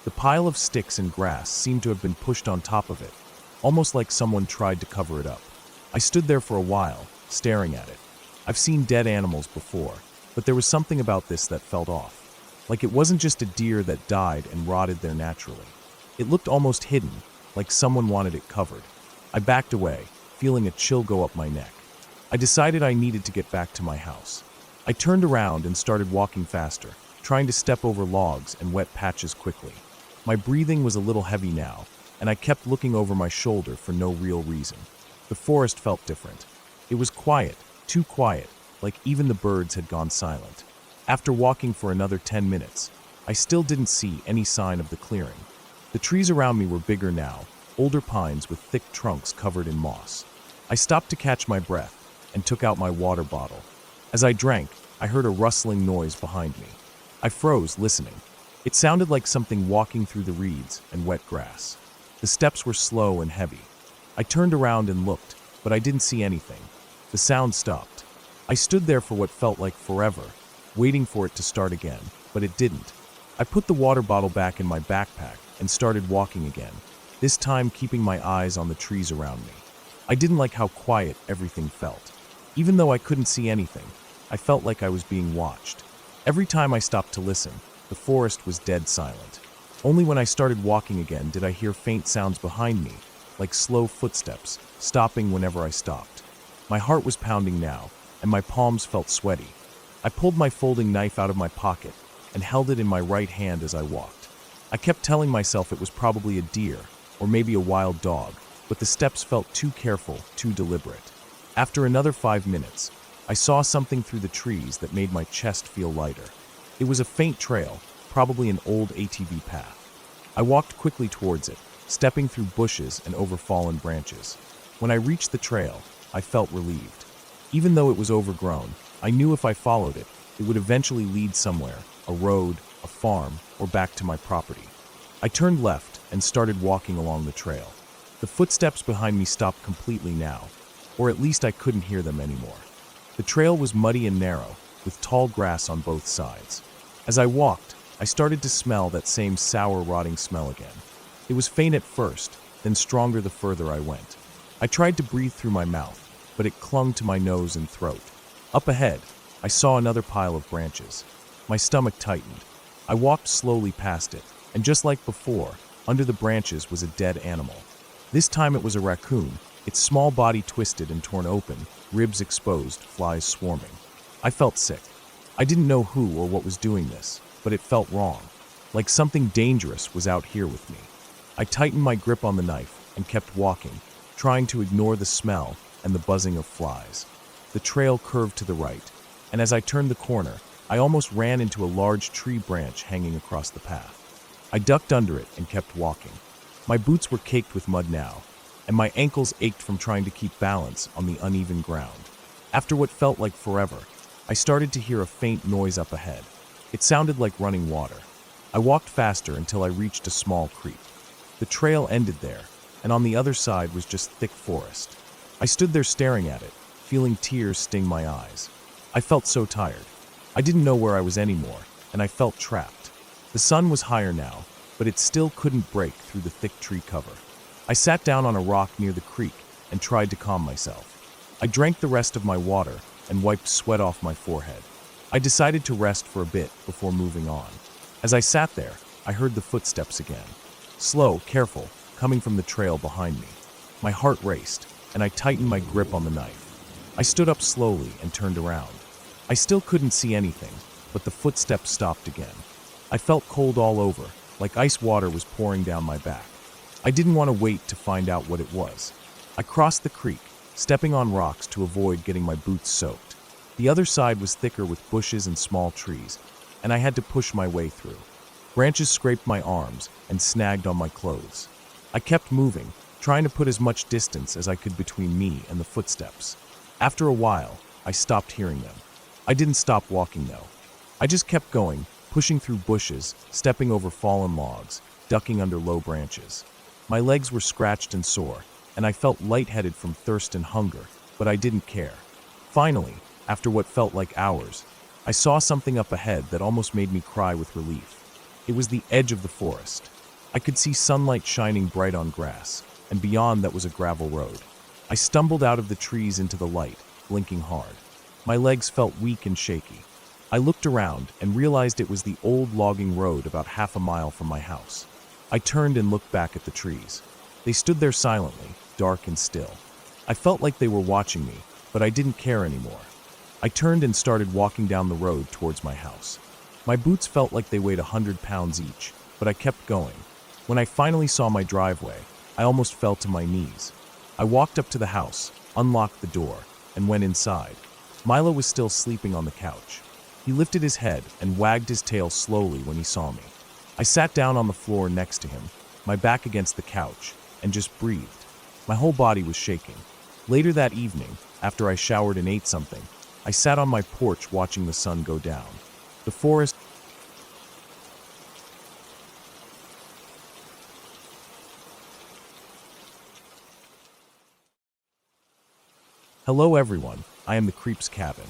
The pile of sticks and grass seemed to have been pushed on top of it, almost like someone tried to cover it up. I stood there for a while, staring at it. I've seen dead animals before, but there was something about this that felt off. like it wasn't just a deer that died and rotted there naturally. It looked almost hidden, like someone wanted it covered. I backed away, feeling a chill go up my neck. I decided I needed to get back to my house. I turned around and started walking faster, trying to step over logs and wet patches quickly. My breathing was a little heavy now, and I kept looking over my shoulder for no real reason. The forest felt different. It was quiet, too quiet, like even the birds had gone silent. After walking for another 10 minutes, I still didn't see any sign of the clearing. The trees around me were bigger now, older pines with thick trunks covered in moss. I stopped to catch my breath and took out my water bottle. As I drank, I heard a rustling noise behind me. I froze, listening. It sounded like something walking through the reeds and wet grass. The steps were slow and heavy. I turned around and looked, but I didn't see anything. The sound stopped. I stood there for what felt like forever, waiting for it to start again, but it didn't. I put the water bottle back in my backpack and started walking again, this time keeping my eyes on the trees around me. I didn't like how quiet everything felt. Even though I couldn't see anything, I felt like I was being watched. Every time I stopped to listen, the forest was dead silent. Only when I started walking again did I hear faint sounds behind me, like slow footsteps, stopping whenever I stopped. My heart was pounding now, and my palms felt sweaty. I pulled my folding knife out of my pocket and held it in my right hand as I walked. I kept telling myself it was probably a deer, or maybe a wild dog, but the steps felt too careful, too deliberate. After another 5 minutes, I saw something through the trees that made my chest feel lighter. It was a faint trail, probably an old ATV path. I walked quickly towards it, stepping through bushes and over fallen branches. When I reached the trail, I felt relieved. Even though it was overgrown, I knew if I followed it, it would eventually lead somewhere, a road, a farm, or back to my property. I turned left and started walking along the trail. The footsteps behind me stopped completely now, or at least I couldn't hear them anymore. The trail was muddy and narrow, with tall grass on both sides. As I walked, I started to smell that same sour, rotting smell again. It was faint at first, then stronger the further I went. I tried to breathe through my mouth, but it clung to my nose and throat. Up ahead, I saw another pile of branches. My stomach tightened. I walked slowly past it, and just like before, under the branches was a dead animal. This time it was a raccoon, its small body twisted and torn open, ribs exposed, flies swarming. I felt sick. I didn't know who or what was doing this, but it felt wrong, like something dangerous was out here with me. I tightened my grip on the knife and kept walking, trying to ignore the smell and the buzzing of flies. The trail curved to the right, and as I turned the corner, I almost ran into a large tree branch hanging across the path. I ducked under it and kept walking. My boots were caked with mud now, and my ankles ached from trying to keep balance on the uneven ground. After what felt like forever, I started to hear a faint noise up ahead. It sounded like running water. I walked faster until I reached a small creek. The trail ended there, and on the other side was just thick forest. I stood there staring at it, feeling tears sting my eyes. I felt so tired. I didn't know where I was anymore, and I felt trapped. The sun was higher now, but it still couldn't break through the thick tree cover. I sat down on a rock near the creek and tried to calm myself. I drank the rest of my water and wiped sweat off my forehead. I decided to rest for a bit before moving on. As I sat there, I heard the footsteps again. Slow, careful, coming from the trail behind me. My heart raced, and I tightened my grip on the knife. I stood up slowly and turned around. I still couldn't see anything, but the footsteps stopped again. I felt cold all over, like ice water was pouring down my back. I didn't want to wait to find out what it was. I crossed the creek, stepping on rocks to avoid getting my boots soaked. The other side was thicker with bushes and small trees, and I had to push my way through. Branches scraped my arms and snagged on my clothes. I kept moving, trying to put as much distance as I could between me and the footsteps. After a while, I stopped hearing them. I didn't stop walking though. I just kept going, pushing through bushes, stepping over fallen logs, ducking under low branches. My legs were scratched and sore, and I felt lightheaded from thirst and hunger, but I didn't care. Finally, after what felt like hours, I saw something up ahead that almost made me cry with relief. It was the edge of the forest. I could see sunlight shining bright on grass, and beyond that was a gravel road. I stumbled out of the trees into the light, blinking hard. My legs felt weak and shaky. I looked around and realized it was the old logging road about half a mile from my house. I turned and looked back at the trees. They stood there silently, dark and still. I felt like they were watching me, but I didn't care anymore. I turned and started walking down the road towards my house. My boots felt like they weighed 100 pounds each, but I kept going. When I finally saw my driveway, I almost fell to my knees. I walked up to the house, unlocked the door, and went inside. Milo was still sleeping on the couch. He lifted his head and wagged his tail slowly when he saw me. I sat down on the floor next to him, my back against the couch, and just breathed. My whole body was shaking. Later that evening, after I showered and ate something, I sat on my porch watching the sun go down. The forest. Hello everyone, I am the Creep's Cabin.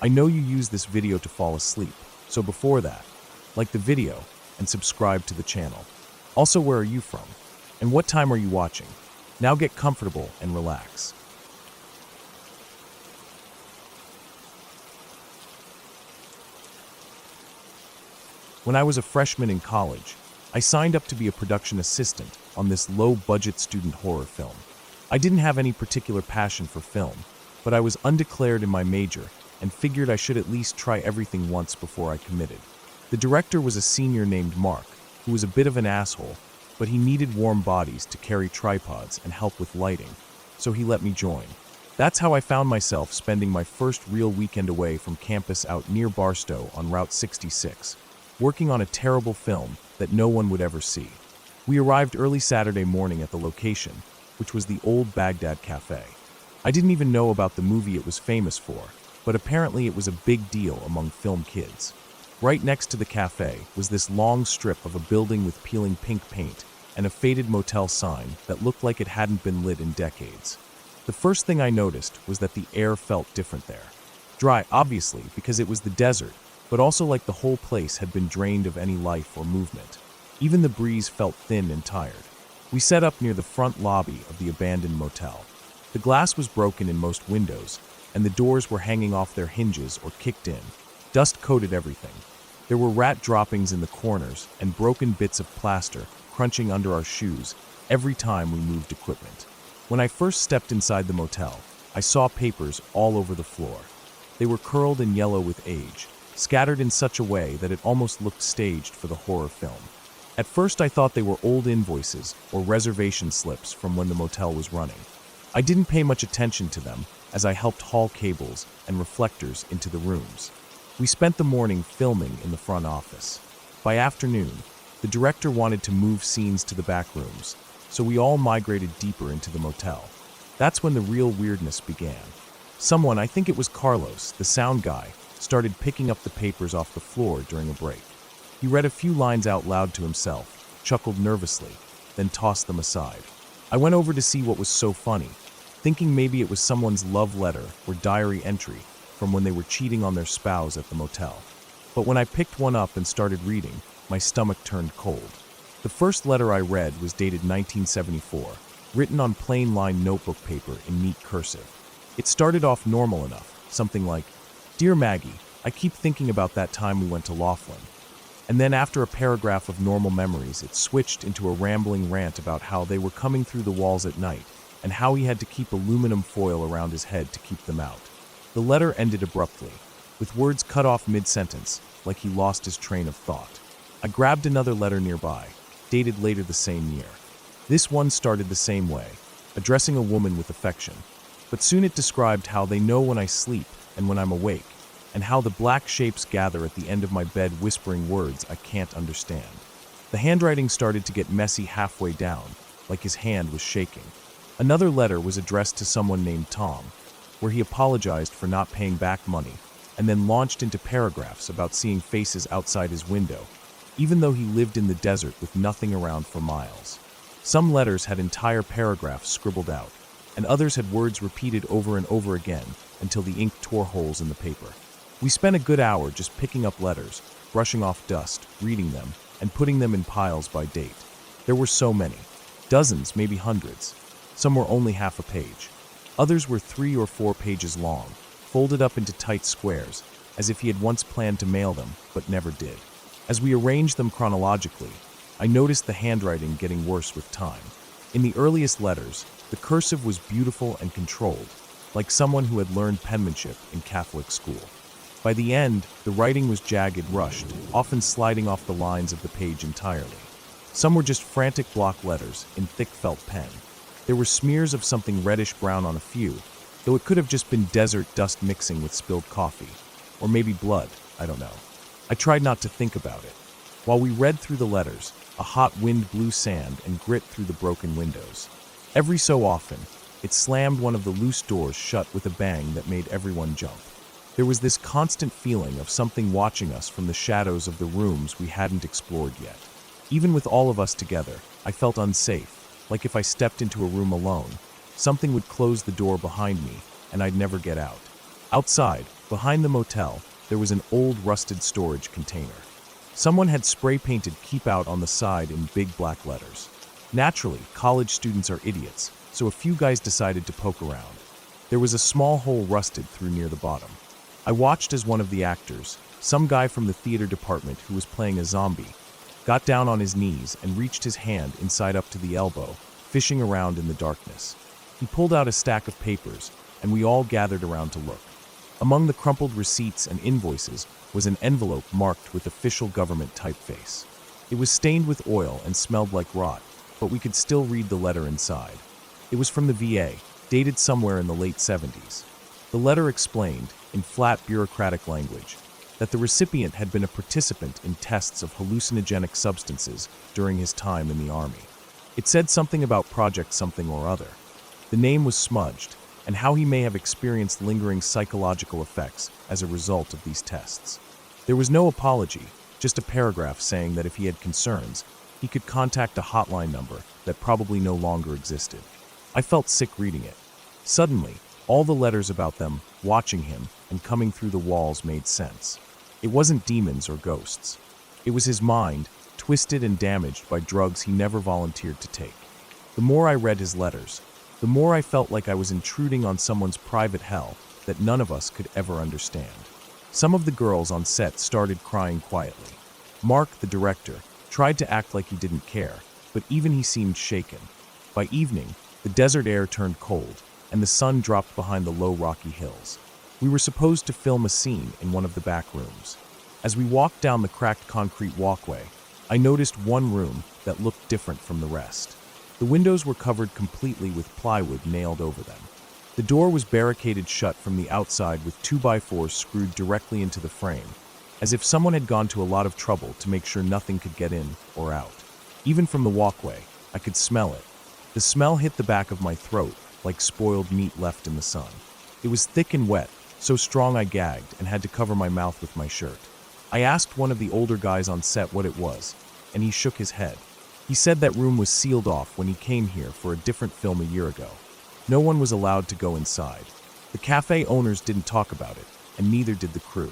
I know you use this video to fall asleep, so before that, like the video and subscribe to the channel. Also, where are you from? And what time are you watching? Now get comfortable and relax. When I was a freshman in college, I signed up to be a production assistant on this low-budget student horror film. I didn't have any particular passion for film, but I was undeclared in my major and figured I should at least try everything once before I committed. The director was a senior named Mark, who was a bit of an asshole, but he needed warm bodies to carry tripods and help with lighting, so he let me join. That's how I found myself spending my first real weekend away from campus out near Barstow on Route 66, working on a terrible film that no one would ever see. We arrived early Saturday morning at the location, which was the Old Baghdad Cafe. I didn't even know about the movie it was famous for, but apparently it was a big deal among film kids. Right next to the cafe was this long strip of a building with peeling pink paint and a faded motel sign that looked like it hadn't been lit in decades. The first thing I noticed was that the air felt different there. Dry, obviously, because it was the desert, but also like the whole place had been drained of any life or movement. Even the breeze felt thin and tired. We set up near the front lobby of the abandoned motel. The glass was broken in most windows, and the doors were hanging off their hinges or kicked in. Dust coated everything. There were rat droppings in the corners and broken bits of plaster crunching under our shoes every time we moved equipment. When I first stepped inside the motel, I saw papers all over the floor. They were curled and yellow with age, scattered in such a way that it almost looked staged for the horror film. At first I thought they were old invoices or reservation slips from when the motel was running. I didn't pay much attention to them as I helped haul cables and reflectors into the rooms. We spent the morning filming in the front office. By afternoon, the director wanted to move scenes to the back rooms, so we all migrated deeper into the motel. That's when the real weirdness began. Someone, I think it was Carlos, the sound guy, started picking up the papers off the floor during a break. He read a few lines out loud to himself, chuckled nervously, then tossed them aside. I went over to see what was so funny, thinking maybe it was someone's love letter or diary entry from when they were cheating on their spouse at the motel. But when I picked one up and started reading, my stomach turned cold. The first letter I read was dated 1974, written on plain line notebook paper in neat cursive. It started off normal enough, something like, "Dear Maggie, I keep thinking about that time we went to Laughlin." And then after a paragraph of normal memories, it switched into a rambling rant about how they were coming through the walls at night and how he had to keep aluminum foil around his head to keep them out. The letter ended abruptly, with words cut off mid-sentence, like he lost his train of thought. I grabbed another letter nearby, dated later the same year. This one started the same way, addressing a woman with affection, but soon it described how they know when I sleep and when I'm awake, and how the black shapes gather at the end of my bed whispering words I can't understand. The handwriting started to get messy halfway down, like his hand was shaking. Another letter was addressed to someone named Tom, where he apologized for not paying back money, and then launched into paragraphs about seeing faces outside his window, even though he lived in the desert with nothing around for miles. Some letters had entire paragraphs scribbled out, and others had words repeated over and over again until the ink tore holes in the paper. We spent a good hour just picking up letters, brushing off dust, reading them, and putting them in piles by date. There were so many. Dozens, maybe hundreds. Some were only half a page. Others were 3 or 4 pages long, folded up into tight squares, as if he had once planned to mail them, but never did. As we arranged them chronologically, I noticed the handwriting getting worse with time. In the earliest letters, the cursive was beautiful and controlled, like someone who had learned penmanship in Catholic school. By the end, the writing was jagged, rushed, often sliding off the lines of the page entirely. Some were just frantic block letters in thick felt pen. There were smears of something reddish-brown on a few, though it could have just been desert dust mixing with spilled coffee. Or maybe blood, I don't know. I tried not to think about it. While we read through the letters, a hot wind blew sand and grit through the broken windows. Every so often, it slammed one of the loose doors shut with a bang that made everyone jump. There was this constant feeling of something watching us from the shadows of the rooms we hadn't explored yet. Even with all of us together, I felt unsafe, like if I stepped into a room alone, something would close the door behind me and I'd never get out. Outside, behind the motel, there was an old rusted storage container. Someone had spray-painted "Keep Out" on the side in big black letters. Naturally, college students are idiots, so a few guys decided to poke around. There was a small hole rusted through near the bottom. I watched as one of the actors, some guy from the theater department who was playing a zombie, got down on his knees and reached his hand inside up to the elbow, fishing around in the darkness. He pulled out a stack of papers, and we all gathered around to look. Among the crumpled receipts and invoices was an envelope marked with official government typeface. It was stained with oil and smelled like rot, but we could still read the letter inside. It was from the VA, dated somewhere in the late 70s. The letter explained, in flat bureaucratic language, that the recipient had been a participant in tests of hallucinogenic substances during his time in the Army. It said something about Project something or other. The name was smudged, and how he may have experienced lingering psychological effects as a result of these tests. There was no apology, just a paragraph saying that if he had concerns, he could contact a hotline number that probably no longer existed. I felt sick reading it. Suddenly, all the letters about them, watching him, and coming through the walls made sense. It wasn't demons or ghosts. It was his mind, twisted and damaged by drugs he never volunteered to take. The more I read his letters, the more I felt like I was intruding on someone's private hell that none of us could ever understand. Some of the girls on set started crying quietly. Mark, the director, tried to act like he didn't care, but even he seemed shaken. By evening, the desert air turned cold, and the sun dropped behind the low rocky hills. We were supposed to film a scene in one of the back rooms. As we walked down the cracked concrete walkway, I noticed one room that looked different from the rest. The windows were covered completely with plywood nailed over them. The door was barricaded shut from the outside with 2x4s screwed directly into the frame, as if someone had gone to a lot of trouble to make sure nothing could get in or out. Even from the walkway, I could smell it. The smell hit the back of my throat like spoiled meat left in the sun. It was thick and wet, so strong I gagged and had to cover my mouth with my shirt. I asked one of the older guys on set what it was, and he shook his head. He said that room was sealed off when he came here for a different film a year ago. No one was allowed to go inside. The cafe owners didn't talk about it, and neither did the crew.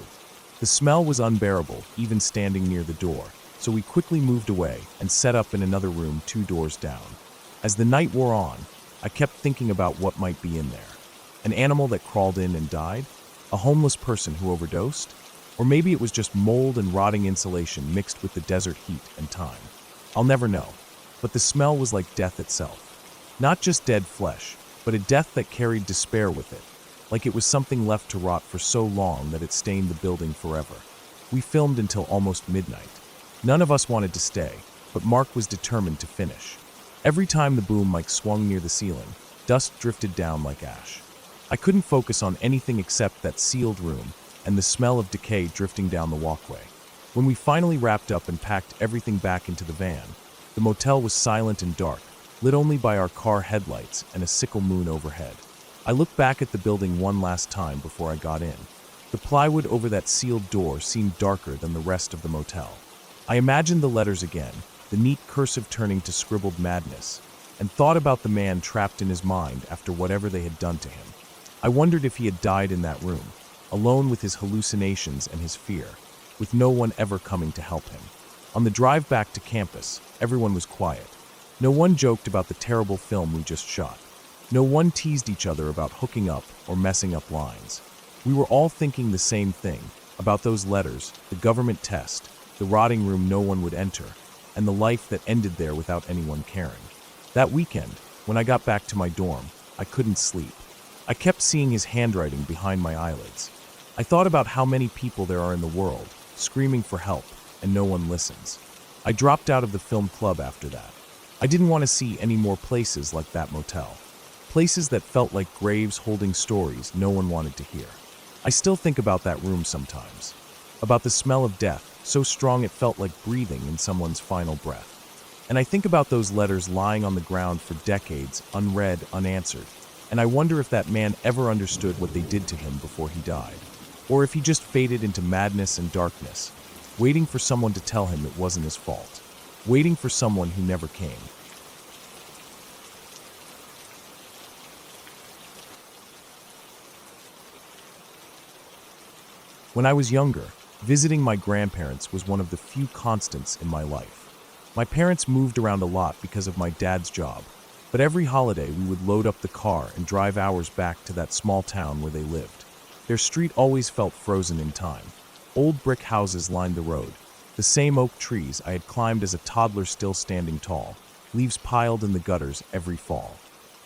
The smell was unbearable, even standing near the door, so we quickly moved away and set up in another room 2 doors down. As the night wore on, I kept thinking about what might be in there. An animal that crawled in and died? A homeless person who overdosed? Or maybe it was just mold and rotting insulation mixed with the desert heat and time. I'll never know, but the smell was like death itself. Not just dead flesh, but a death that carried despair with it, like it was something left to rot for so long that it stained the building forever. We filmed until almost midnight. None of us wanted to stay, but Mark was determined to finish. Every time the boom mic swung near the ceiling, dust drifted down like ash. I couldn't focus on anything except that sealed room and the smell of decay drifting down the walkway. When we finally wrapped up and packed everything back into the van, the motel was silent and dark, lit only by our car headlights and a sickle moon overhead. I looked back at the building one last time before I got in. The plywood over that sealed door seemed darker than the rest of the motel. I imagined the letters again, the neat cursive turning to scribbled madness, and thought about the man trapped in his mind after whatever they had done to him. I wondered if he had died in that room, alone with his hallucinations and his fear, with no one ever coming to help him. On the drive back to campus, everyone was quiet. No one joked about the terrible film we just shot. No one teased each other about hooking up or messing up lines. We were all thinking the same thing, about those letters, the government test, the rotting room no one would enter, and the life that ended there without anyone caring. That weekend, when I got back to my dorm, I couldn't sleep. I kept seeing his handwriting behind my eyelids. I thought about how many people there are in the world, screaming for help, and no one listens. I dropped out of the film club after that. I didn't want to see any more places like that motel. Places that felt like graves holding stories no one wanted to hear. I still think about that room sometimes. About the smell of death, so strong it felt like breathing in someone's final breath. And I think about those letters lying on the ground for decades, unread, unanswered. And I wonder if that man ever understood what they did to him before he died. Or if he just faded into madness and darkness, waiting for someone to tell him it wasn't his fault. Waiting for someone who never came. When I was younger, visiting my grandparents was one of the few constants in my life. My parents moved around a lot because of my dad's job, but every holiday we would load up the car and drive hours back to that small town where they lived. Their street always felt frozen in time. Old brick houses lined the road, the same oak trees I had climbed as a toddler still standing tall, leaves piled in the gutters every fall.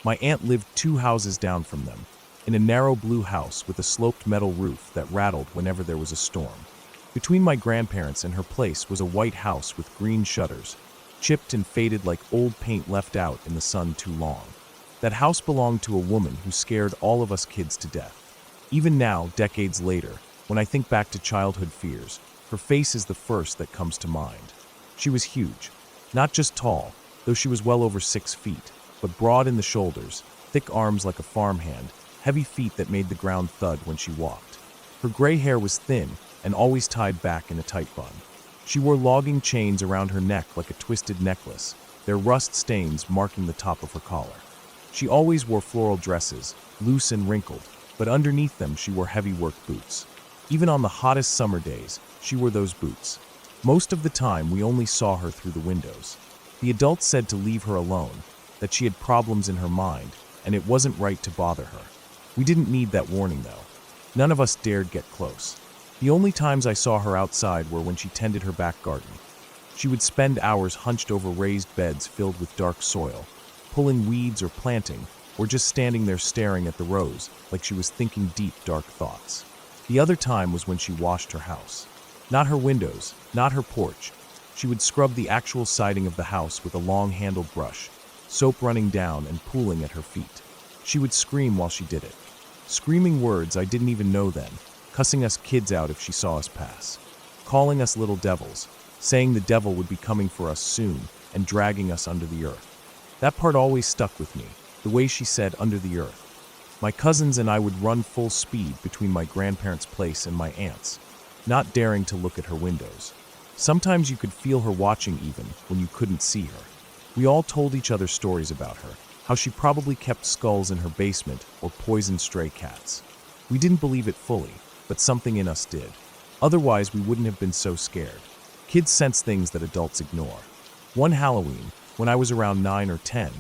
My aunt lived 2 houses down from them, in a narrow blue house with a sloped metal roof that rattled whenever there was a storm. Between my grandparents and her place was a white house with green shutters, chipped and faded like old paint left out in the sun too long. That house belonged to a woman who scared all of us kids to death. Even now, decades later, when I think back to childhood fears, her face is the first that comes to mind. She was huge, not just tall, though she was well over 6 feet, but broad in the shoulders, thick arms like a farmhand, heavy feet that made the ground thud when she walked. Her gray hair was thin and always tied back in a tight bun. She wore logging chains around her neck like a twisted necklace, their rust stains marking the top of her collar. She always wore floral dresses, loose and wrinkled, but underneath them she wore heavy work boots. Even on the hottest summer days, she wore those boots. Most of the time, we only saw her through the windows. The adults said to leave her alone, that she had problems in her mind, and it wasn't right to bother her. We didn't need that warning, though. None of us dared get close. The only times I saw her outside were when she tended her back garden. She would spend hours hunched over raised beds filled with dark soil, pulling weeds or planting, or just standing there staring at the rows like she was thinking deep, dark thoughts. The other time was when she washed her house. Not her windows, not her porch. She would scrub the actual siding of the house with a long-handled brush, soap running down and pooling at her feet. She would scream while she did it. Screaming words I didn't even know then, cussing us kids out if she saw us pass. Calling us little devils, saying the devil would be coming for us soon and dragging us under the earth. That part always stuck with me, the way she said under the earth. My cousins and I would run full speed between my grandparents' place and my aunt's, not daring to look at her windows. Sometimes you could feel her watching even when you couldn't see her. We all told each other stories about her, how she probably kept skulls in her basement or poisoned stray cats. We didn't believe it fully, but something in us did. Otherwise, we wouldn't have been so scared. Kids sense things that adults ignore. One Halloween, when I was around 9 or 10,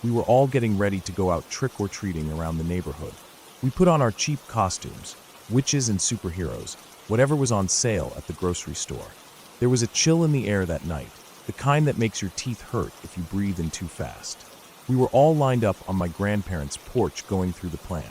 we were all getting ready to go out trick-or-treating around the neighborhood. We put on our cheap costumes, witches and superheroes, whatever was on sale at the grocery store. There was a chill in the air that night, the kind that makes your teeth hurt if you breathe in too fast. We were all lined up on my grandparents' porch going through the plan.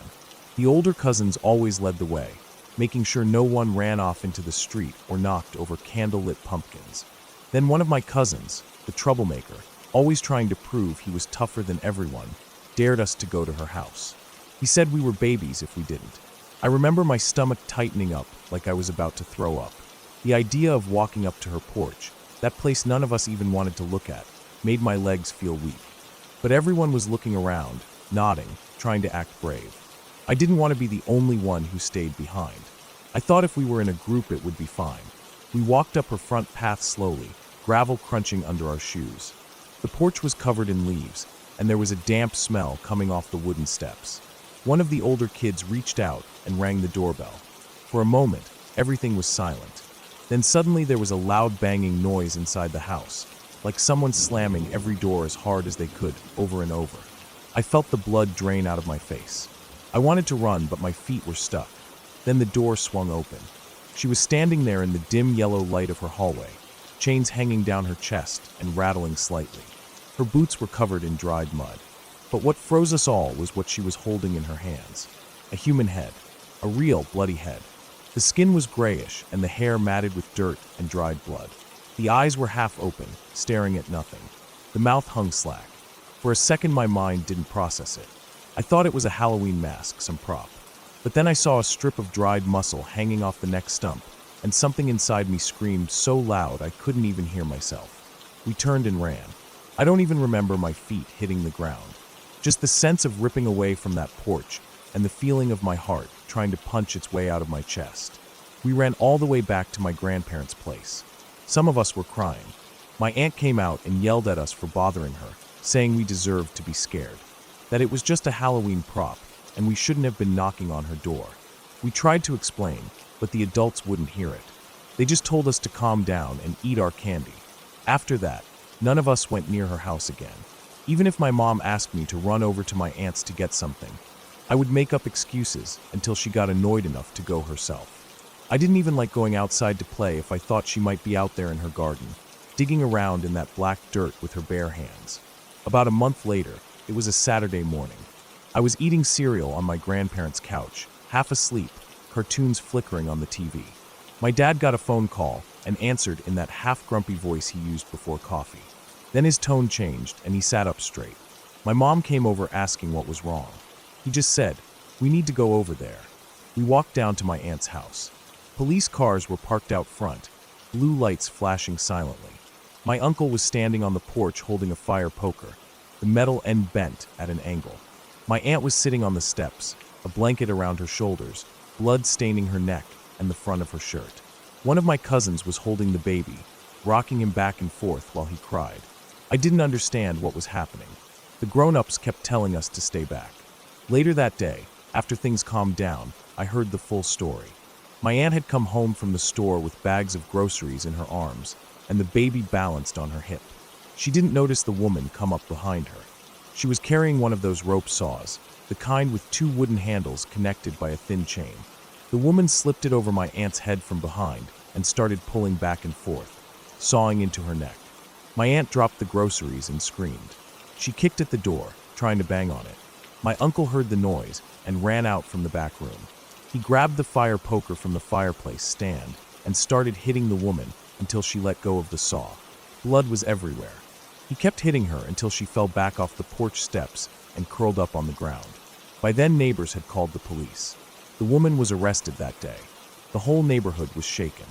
The older cousins always led the way, making sure no one ran off into the street or knocked over candlelit pumpkins. Then one of my cousins, the troublemaker, always trying to prove he was tougher than everyone, dared us to go to her house. He said we were babies if we didn't. I remember my stomach tightening up like I was about to throw up. The idea of walking up to her porch, that place none of us even wanted to look at, made my legs feel weak. But everyone was looking around, nodding, trying to act brave. I didn't want to be the only one who stayed behind. I thought if we were in a group it would be fine. We walked up her front path slowly, gravel crunching under our shoes. The porch was covered in leaves, and there was a damp smell coming off the wooden steps. One of the older kids reached out and rang the doorbell. For a moment, everything was silent. Then suddenly there was a loud banging noise inside the house, like someone slamming every door as hard as they could, over and over. I felt the blood drain out of my face. I wanted to run, but my feet were stuck. Then the door swung open. She was standing there in the dim yellow light of her hallway, chains hanging down her chest and rattling slightly. Her boots were covered in dried mud. But what froze us all was what she was holding in her hands. A human head. A real bloody head. The skin was grayish and the hair matted with dirt and dried blood. The eyes were half open, staring at nothing. The mouth hung slack. For a second my mind didn't process it. I thought it was a Halloween mask, some prop. But then I saw a strip of dried muscle hanging off the neck stump, and something inside me screamed so loud I couldn't even hear myself. We turned and ran. I don't even remember my feet hitting the ground. Just the sense of ripping away from that porch, and the feeling of my heart trying to punch its way out of my chest. We ran all the way back to my grandparents' place. Some of us were crying. My aunt came out and yelled at us for bothering her, saying we deserved to be scared. That it was just a Halloween prop, and we shouldn't have been knocking on her door. We tried to explain, but the adults wouldn't hear it. They just told us to calm down and eat our candy. After that, none of us went near her house again. Even if my mom asked me to run over to my aunt's to get something, I would make up excuses until she got annoyed enough to go herself. I didn't even like going outside to play if I thought she might be out there in her garden, digging around in that black dirt with her bare hands. About a month later, it was a Saturday morning. I was eating cereal on my grandparents' couch, half asleep, cartoons flickering on the TV. My dad got a phone call and answered in that half-grumpy voice he used before coffee. Then his tone changed and he sat up straight. My mom came over asking what was wrong. He just said, "We need to go over there." We walked down to my aunt's house. Police cars were parked out front, blue lights flashing silently. My uncle was standing on the porch holding a fire poker, the metal end bent at an angle. My aunt was sitting on the steps, a blanket around her shoulders, blood staining her neck and the front of her shirt. One of my cousins was holding the baby, rocking him back and forth while he cried. I didn't understand what was happening. The grown-ups kept telling us to stay back. Later that day, after things calmed down, I heard the full story. My aunt had come home from the store with bags of groceries in her arms, and the baby balanced on her hip. She didn't notice the woman come up behind her. She was carrying one of those rope saws, the kind with two wooden handles connected by a thin chain. The woman slipped it over my aunt's head from behind and started pulling back and forth, sawing into her neck. My aunt dropped the groceries and screamed. She kicked at the door, trying to bang on it. My uncle heard the noise and ran out from the back room. He grabbed the fire poker from the fireplace stand and started hitting the woman until she let go of the saw. Blood was everywhere. He kept hitting her until she fell back off the porch steps and curled up on the ground. By then, neighbors had called the police. The woman was arrested that day. The whole neighborhood was shaken.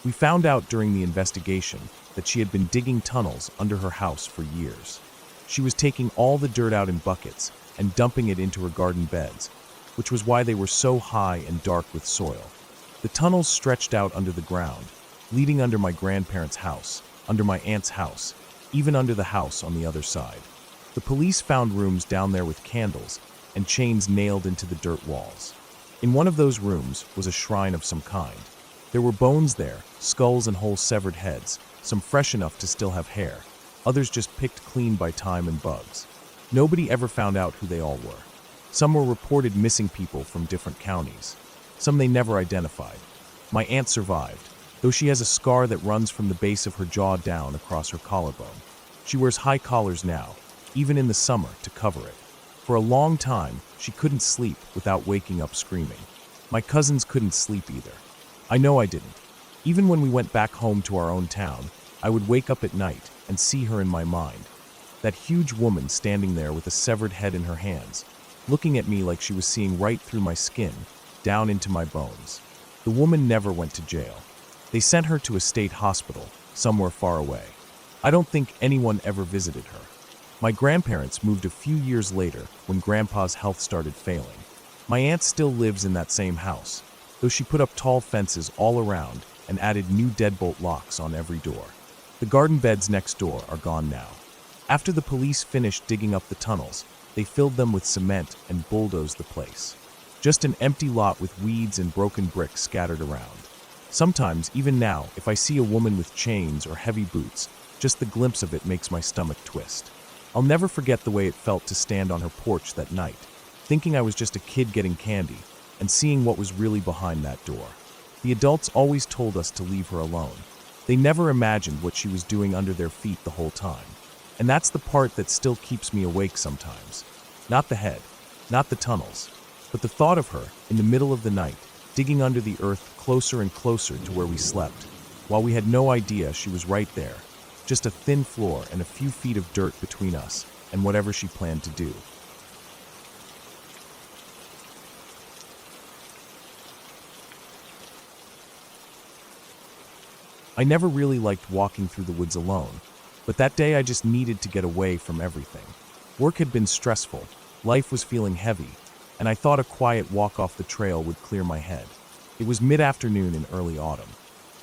We found out during the investigation that she had been digging tunnels under her house for years. She was taking all the dirt out in buckets and dumping it into her garden beds, which was why they were so high and dark with soil. The tunnels stretched out under the ground, leading under my grandparents' house, under my aunt's house, even under the house on the other side. The police found rooms down there with candles and chains nailed into the dirt walls. In one of those rooms was a shrine of some kind. There were bones there, skulls and whole severed heads, some fresh enough to still have hair, others just picked clean by time and bugs. Nobody ever found out who they all were. Some were reported missing people from different counties. Some they never identified. My aunt survived, though she has a scar that runs from the base of her jaw down across her collarbone. She wears high collars now, even in the summer, to cover it. For a long time, she couldn't sleep without waking up screaming. My cousins couldn't sleep either. I know I didn't. Even when we went back home to our own town, I would wake up at night and see her in my mind. That huge woman standing there with a severed head in her hands, looking at me like she was seeing right through my skin, down into my bones. The woman never went to jail. They sent her to a state hospital, somewhere far away. I don't think anyone ever visited her. My grandparents moved a few years later when Grandpa's health started failing. My aunt still lives in that same house, though she put up tall fences all around and added new deadbolt locks on every door. The garden beds next door are gone now. After the police finished digging up the tunnels, they filled them with cement and bulldozed the place. Just an empty lot with weeds and broken bricks scattered around. Sometimes, even now, if I see a woman with chains or heavy boots, just the glimpse of it makes my stomach twist. I'll never forget the way it felt to stand on her porch that night, thinking I was just a kid getting candy, and seeing what was really behind that door. The adults always told us to leave her alone. They never imagined what she was doing under their feet the whole time. And that's the part that still keeps me awake sometimes. Not the head, not the tunnels, but the thought of her in the middle of the night, digging under the earth closer and closer to where we slept, while we had no idea she was right there, just a thin floor and a few feet of dirt between us and whatever she planned to do. I never really liked walking through the woods alone, but that day I just needed to get away from everything. Work had been stressful, life was feeling heavy, and I thought a quiet walk off the trail would clear my head. It was mid-afternoon in early autumn.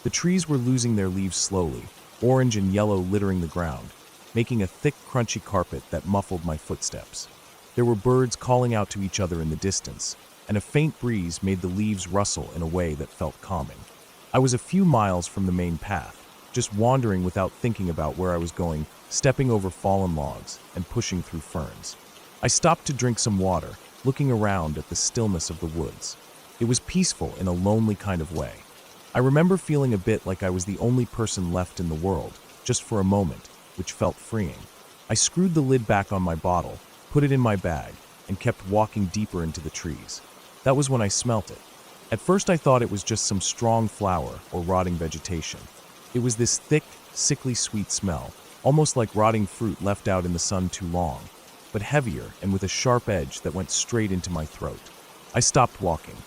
The trees were losing their leaves slowly, orange and yellow littering the ground, making a thick, crunchy carpet that muffled my footsteps. There were birds calling out to each other in the distance, and a faint breeze made the leaves rustle in a way that felt calming. I was a few miles from the main path, just wandering without thinking about where I was going, stepping over fallen logs and pushing through ferns. I stopped to drink some water, looking around at the stillness of the woods. It was peaceful in a lonely kind of way. I remember feeling a bit like I was the only person left in the world, just for a moment, which felt freeing. I screwed the lid back on my bottle, put it in my bag, and kept walking deeper into the trees. That was when I smelt it. At first I thought it was just some strong flower or rotting vegetation. It was this thick, sickly sweet smell, almost like rotting fruit left out in the sun too long, but heavier and with a sharp edge that went straight into my throat. I stopped walking.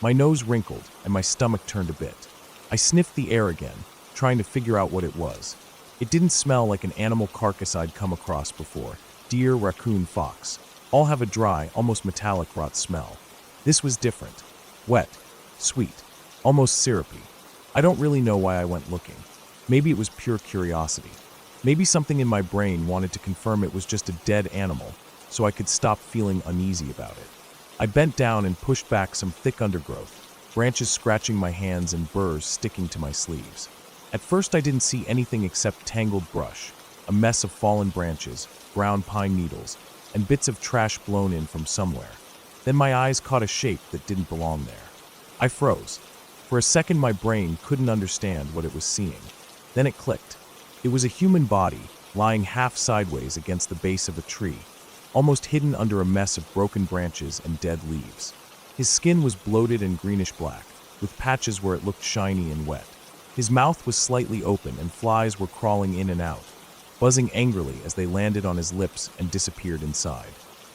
My nose wrinkled and my stomach turned a bit. I sniffed the air again, trying to figure out what it was. It didn't smell like an animal carcass I'd come across before. Deer, raccoon, fox all have a dry, almost metallic rot smell. This was different. Wet, sweet, almost syrupy. I don't really know why I went looking. Maybe it was pure curiosity. Maybe something in my brain wanted to confirm it was just a dead animal, so I could stop feeling uneasy about it. I bent down and pushed back some thick undergrowth, branches scratching my hands and burrs sticking to my sleeves. At first I didn't see anything except tangled brush, a mess of fallen branches, brown pine needles, and bits of trash blown in from somewhere. Then my eyes caught a shape that didn't belong there. I froze. For a second my brain couldn't understand what it was seeing. Then it clicked. It was a human body, lying half sideways against the base of a tree, almost hidden under a mess of broken branches and dead leaves. His skin was bloated and greenish-black, with patches where it looked shiny and wet. His mouth was slightly open and flies were crawling in and out, buzzing angrily as they landed on his lips and disappeared inside.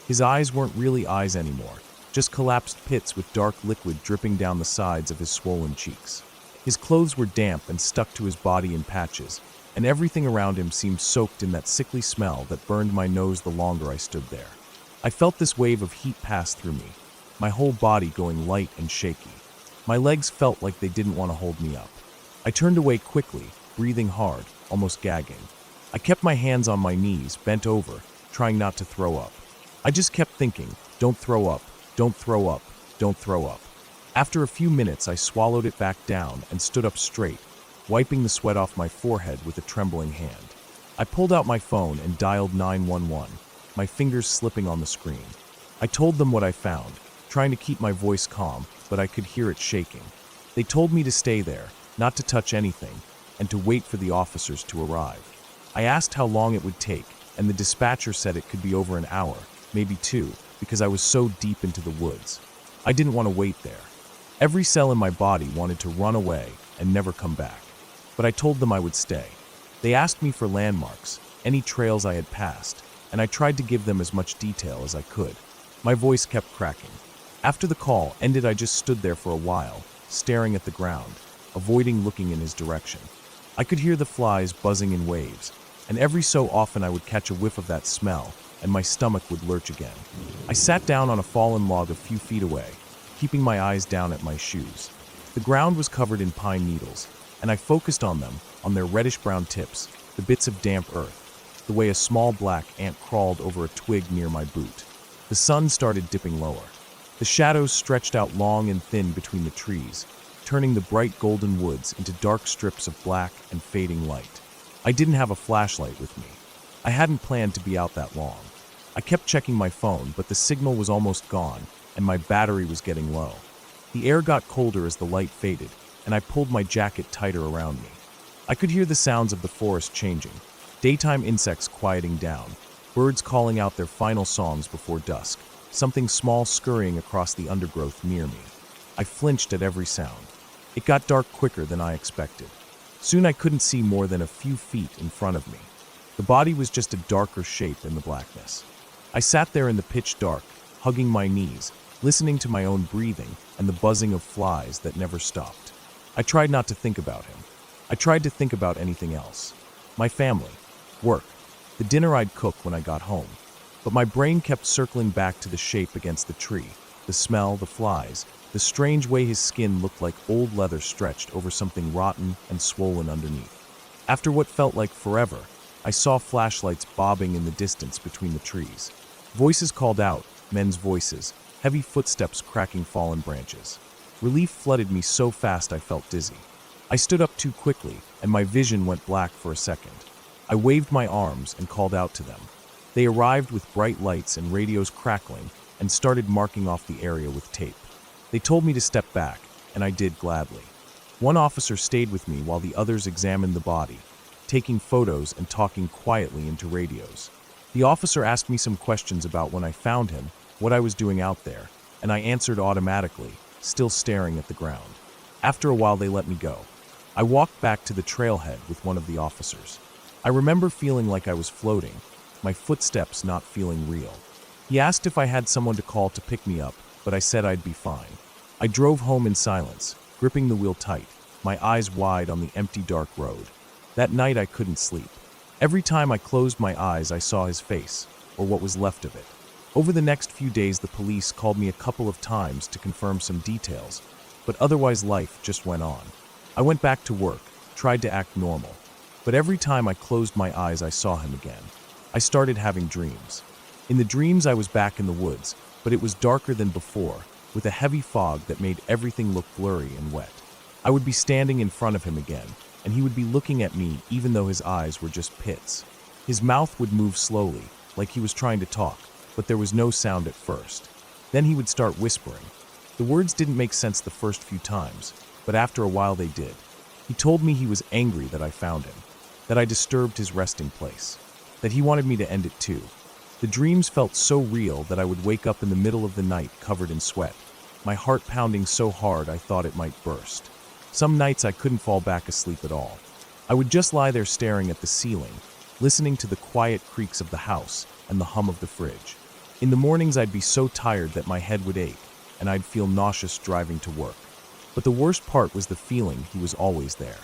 His eyes weren't really eyes anymore, just collapsed pits with dark liquid dripping down the sides of his swollen cheeks. His clothes were damp and stuck to his body in patches, and everything around him seemed soaked in that sickly smell that burned my nose the longer I stood there. I felt this wave of heat pass through me, my whole body going light and shaky. My legs felt like they didn't want to hold me up. I turned away quickly, breathing hard, almost gagging. I kept my hands on my knees, bent over, trying not to throw up. I just kept thinking, don't throw up, don't throw up, don't throw up. After a few minutes, I swallowed it back down and stood up straight, wiping the sweat off my forehead with a trembling hand. I pulled out my phone and dialed 911, my fingers slipping on the screen. I told them what I found, trying to keep my voice calm, but I could hear it shaking. They told me to stay there, not to touch anything, and to wait for the officers to arrive. I asked how long it would take, and the dispatcher said it could be over an hour, maybe 2, because I was so deep into the woods. I didn't want to wait there. Every cell in my body wanted to run away and never come back. But I told them I would stay. They asked me for landmarks, any trails I had passed, and I tried to give them as much detail as I could. My voice kept cracking. After the call ended, I just stood there for a while, staring at the ground, avoiding looking in his direction. I could hear the flies buzzing in waves, and every so often I would catch a whiff of that smell, and my stomach would lurch again. I sat down on a fallen log a few feet away, keeping my eyes down at my shoes. The ground was covered in pine needles, and I focused on them, on their reddish-brown tips, the bits of damp earth, the way a small black ant crawled over a twig near my boot. The sun started dipping lower. The shadows stretched out long and thin between the trees, turning the bright golden woods into dark strips of black and fading light. I didn't have a flashlight with me. I hadn't planned to be out that long. I kept checking my phone, but the signal was almost gone, and my battery was getting low. The air got colder as the light faded, and I pulled my jacket tighter around me. I could hear the sounds of the forest changing, daytime insects quieting down, birds calling out their final songs before dusk, something small scurrying across the undergrowth near me. I flinched at every sound. It got dark quicker than I expected. Soon I couldn't see more than a few feet in front of me. The body was just a darker shape in the blackness. I sat there in the pitch dark, hugging my knees, listening to my own breathing and the buzzing of flies that never stopped. I tried not to think about him. I tried to think about anything else. My family, work, the dinner I'd cook when I got home. But my brain kept circling back to the shape against the tree, the smell, the flies, the strange way his skin looked like old leather stretched over something rotten and swollen underneath. After what felt like forever, I saw flashlights bobbing in the distance between the trees. Voices called out, men's voices, heavy footsteps cracking fallen branches. Relief flooded me so fast I felt dizzy. I stood up too quickly, and my vision went black for a second. I waved my arms and called out to them. They arrived with bright lights and radios crackling and started marking off the area with tape. They told me to step back, and I did gladly. One officer stayed with me while the others examined the body, taking photos and talking quietly into radios. The officer asked me some questions about when I found him, what I was doing out there, and I answered automatically, still staring at the ground. After a while, they let me go. I walked back to the trailhead with one of the officers. I remember feeling like I was floating, my footsteps not feeling real. He asked if I had someone to call to pick me up, but I said I'd be fine. I drove home in silence, gripping the wheel tight, my eyes wide on the empty dark road. That night I couldn't sleep. Every time I closed my eyes, I saw his face, or what was left of it. Over the next few days, the police called me a couple of times to confirm some details, but otherwise life just went on. I went back to work, tried to act normal, but every time I closed my eyes, I saw him again. I started having dreams. In the dreams, I was back in the woods, but it was darker than before, with a heavy fog that made everything look blurry and wet. I would be standing in front of him again, and he would be looking at me even though his eyes were just pits. His mouth would move slowly, like he was trying to talk, but there was no sound at first. Then he would start whispering. The words didn't make sense the first few times, but after a while they did. He told me he was angry that I found him, that I disturbed his resting place, that he wanted me to end it too. The dreams felt so real that I would wake up in the middle of the night covered in sweat, my heart pounding so hard I thought it might burst. Some nights I couldn't fall back asleep at all. I would just lie there staring at the ceiling, listening to the quiet creaks of the house and the hum of the fridge. In the mornings I'd be so tired that my head would ache, and I'd feel nauseous driving to work. But the worst part was the feeling he was always there.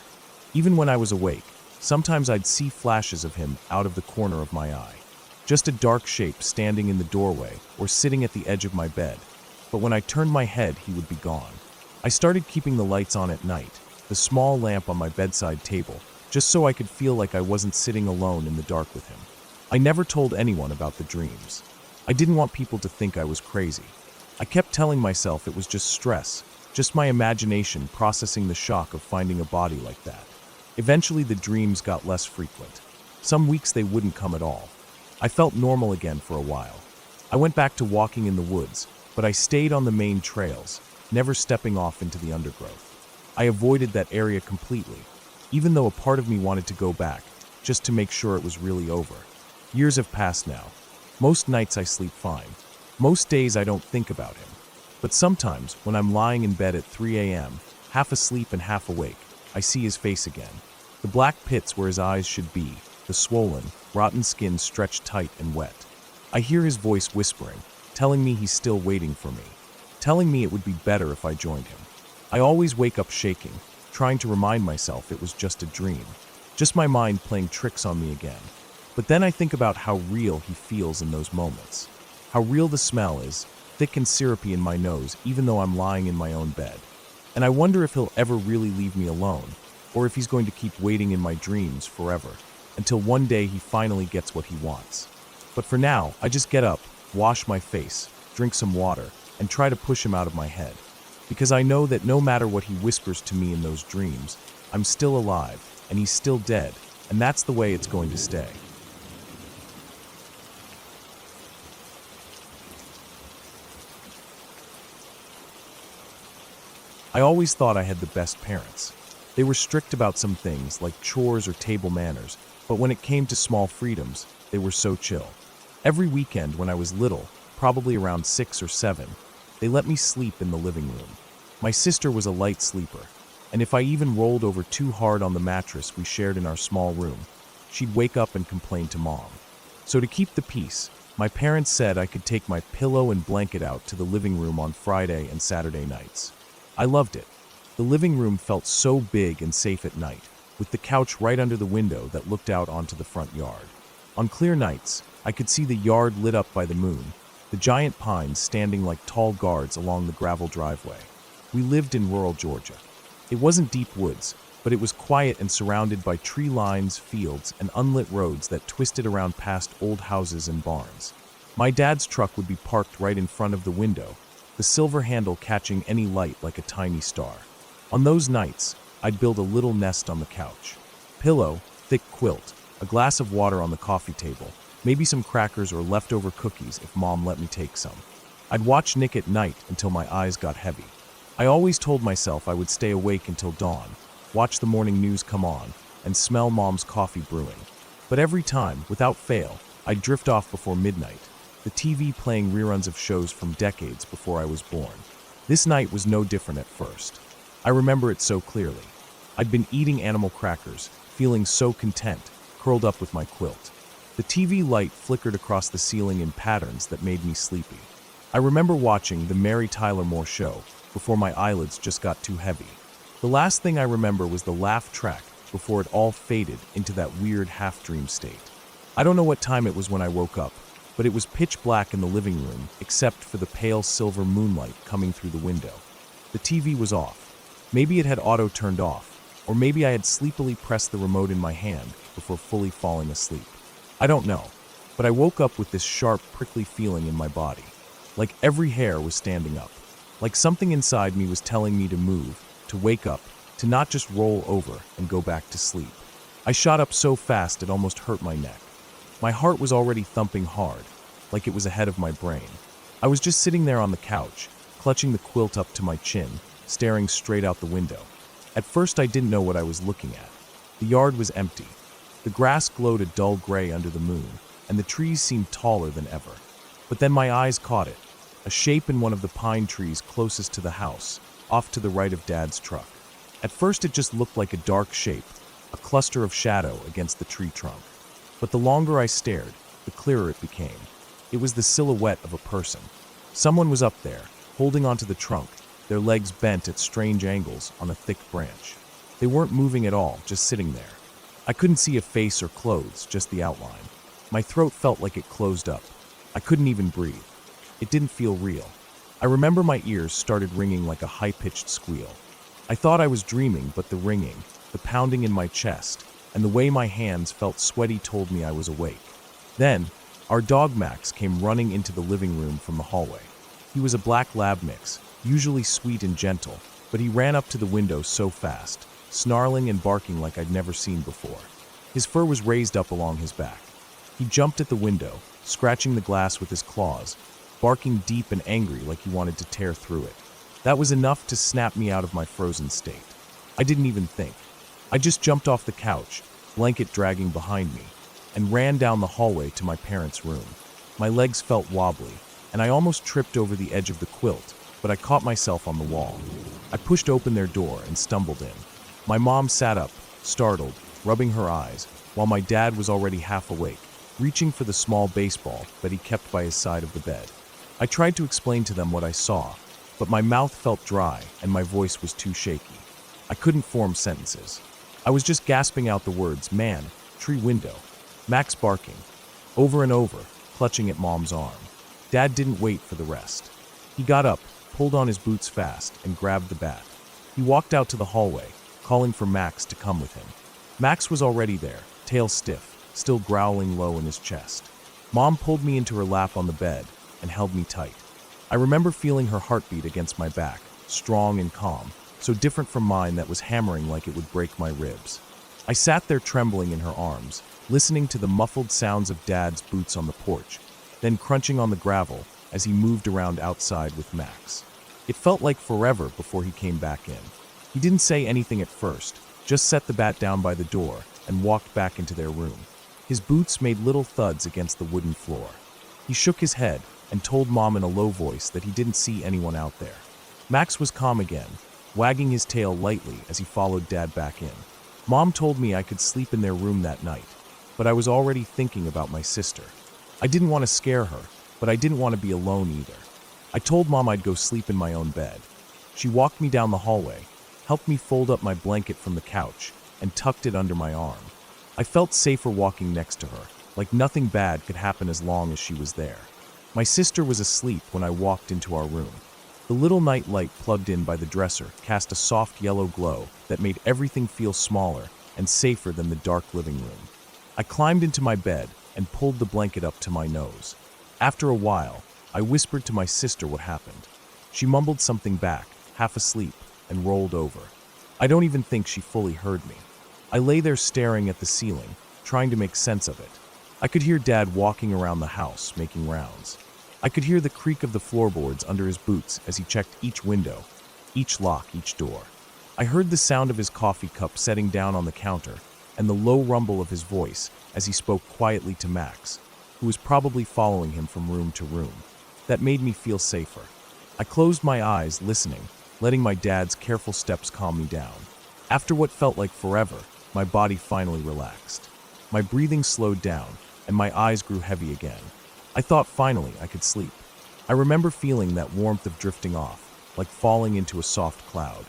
Even when I was awake, sometimes I'd see flashes of him out of the corner of my eye. Just a dark shape standing in the doorway or sitting at the edge of my bed. But when I turned my head, he would be gone. I started keeping the lights on at night, the small lamp on my bedside table, just so I could feel like I wasn't sitting alone in the dark with him. I never told anyone about the dreams. I didn't want people to think I was crazy. I kept telling myself it was just stress, just my imagination processing the shock of finding a body like that. Eventually the dreams got less frequent. Some weeks they wouldn't come at all. I felt normal again for a while. I went back to walking in the woods, but I stayed on the main trails, never stepping off into the undergrowth. I avoided that area completely, even though a part of me wanted to go back, just to make sure it was really over. Years have passed now. Most nights I sleep fine. Most days I don't think about him. But sometimes, when I'm lying in bed at 3 a.m., half asleep and half awake, I see his face again. The black pits where his eyes should be, the swollen, rotten skin stretched tight and wet. I hear his voice whispering, telling me he's still waiting for me, telling me it would be better if I joined him. I always wake up shaking, trying to remind myself it was just a dream, just my mind playing tricks on me again. But then I think about how real he feels in those moments, how real the smell is, thick and syrupy in my nose even though I'm lying in my own bed. And I wonder if he'll ever really leave me alone, or if he's going to keep waiting in my dreams forever, until one day he finally gets what he wants. But for now, I just get up, wash my face, drink some water, and try to push him out of my head. Because I know that no matter what he whispers to me in those dreams, I'm still alive, and he's still dead, and that's the way it's going to stay. I always thought I had the best parents. They were strict about some things, like chores or table manners, but when it came to small freedoms, they were so chill. Every weekend when I was little, probably around 6 or 7, they let me sleep in the living room. My sister was a light sleeper, and if I even rolled over too hard on the mattress we shared in our small room, she'd wake up and complain to Mom. So to keep the peace, my parents said I could take my pillow and blanket out to the living room on Friday and Saturday nights. I loved it. The living room felt so big and safe at night, with the couch right under the window that looked out onto the front yard. On clear nights, I could see the yard lit up by the moon, the giant pines standing like tall guards along the gravel driveway. We lived in rural Georgia. It wasn't deep woods, but it was quiet and surrounded by tree lines, fields, and unlit roads that twisted around past old houses and barns. My dad's truck would be parked right in front of the window, the silver handle catching any light like a tiny star. On those nights, I'd build a little nest on the couch. Pillow, thick quilt, a glass of water on the coffee table, maybe some crackers or leftover cookies if Mom let me take some. I'd watch Nick at night until my eyes got heavy. I always told myself I would stay awake until dawn, watch the morning news come on, and smell Mom's coffee brewing. But every time, without fail, I'd drift off before midnight, the TV playing reruns of shows from decades before I was born. This night was no different at first. I remember it so clearly. I'd been eating animal crackers, feeling so content, curled up with my quilt. The TV light flickered across the ceiling in patterns that made me sleepy. I remember watching the Mary Tyler Moore Show before my eyelids just got too heavy. The last thing I remember was the laugh track before it all faded into that weird half-dream state. I don't know what time it was when I woke up, but it was pitch black in the living room except for the pale silver moonlight coming through the window. The TV was off. Maybe it had auto turned off, or maybe I had sleepily pressed the remote in my hand before fully falling asleep. I don't know, but I woke up with this sharp, prickly feeling in my body, like every hair was standing up, like something inside me was telling me to move, to wake up, to not just roll over and go back to sleep. I shot up so fast it almost hurt my neck. My heart was already thumping hard, like it was ahead of my brain. I was just sitting there on the couch, clutching the quilt up to my chin, staring straight out the window. At first I didn't know what I was looking at. The yard was empty. The grass glowed a dull gray under the moon, and the trees seemed taller than ever. But then my eyes caught it, a shape in one of the pine trees closest to the house, off to the right of Dad's truck. At first it just looked like a dark shape, a cluster of shadow against the tree trunk. But the longer I stared, the clearer it became. It was the silhouette of a person. Someone was up there, holding onto the trunk, their legs bent at strange angles on a thick branch. They weren't moving at all, just sitting there. I couldn't see a face or clothes, just the outline. My throat felt like it closed up. I couldn't even breathe. It didn't feel real. I remember my ears started ringing like a high-pitched squeal. I thought I was dreaming, but the ringing, the pounding in my chest, and the way my hands felt sweaty told me I was awake. Then, our dog Max came running into the living room from the hallway. He was a black lab mix, usually sweet and gentle, but he ran up to the window so fast, snarling and barking like I'd never seen before. His fur was raised up along his back. He jumped at the window, scratching the glass with his claws, barking deep and angry like he wanted to tear through it. That was enough to snap me out of my frozen state. I didn't even think. I just jumped off the couch, blanket dragging behind me, and ran down the hallway to my parents' room. My legs felt wobbly, and I almost tripped over the edge of the quilt, but I caught myself on the wall. I pushed open their door and stumbled in. My mom sat up, startled, rubbing her eyes, while my dad was already half awake, reaching for the small baseball that he kept by his side of the bed. I tried to explain to them what I saw, but my mouth felt dry and my voice was too shaky. I couldn't form sentences. I was just gasping out the words, "Man, tree window," Max barking, over and over, clutching at Mom's arm. Dad didn't wait for the rest. He got up, pulled on his boots fast, and grabbed the bat. He walked out to the hallway, calling for Max to come with him. Max was already there, tail stiff, still growling low in his chest. Mom pulled me into her lap on the bed and held me tight. I remember feeling her heartbeat against my back, strong and calm, so different from mine that was hammering like it would break my ribs. I sat there trembling in her arms, listening to the muffled sounds of Dad's boots on the porch, then crunching on the gravel as he moved around outside with Max. It felt like forever before he came back in. He didn't say anything at first, just set the bat down by the door and walked back into their room. His boots made little thuds against the wooden floor. He shook his head and told Mom in a low voice that he didn't see anyone out there. Max was calm again, wagging his tail lightly as he followed Dad back in. Mom told me I could sleep in their room that night, but I was already thinking about my sister. I didn't want to scare her, but I didn't want to be alone either. I told Mom I'd go sleep in my own bed. She walked me down the hallway, helped me fold up my blanket from the couch, and tucked it under my arm. I felt safer walking next to her, like nothing bad could happen as long as she was there. My sister was asleep when I walked into our room. The little night light plugged in by the dresser cast a soft yellow glow that made everything feel smaller and safer than the dark living room. I climbed into my bed and pulled the blanket up to my nose. After a while, I whispered to my sister what happened. She mumbled something back, half asleep, and rolled over. I don't even think she fully heard me. I lay there staring at the ceiling, trying to make sense of it. I could hear Dad walking around the house, making rounds. I could hear the creak of the floorboards under his boots as he checked each window, each lock, each door. I heard the sound of his coffee cup setting down on the counter and the low rumble of his voice as he spoke quietly to Max, who was probably following him from room to room. That made me feel safer. I closed my eyes, listening, letting my dad's careful steps calm me down. After what felt like forever, my body finally relaxed. My breathing slowed down, and my eyes grew heavy again. I thought finally I could sleep. I remember feeling that warmth of drifting off, like falling into a soft cloud.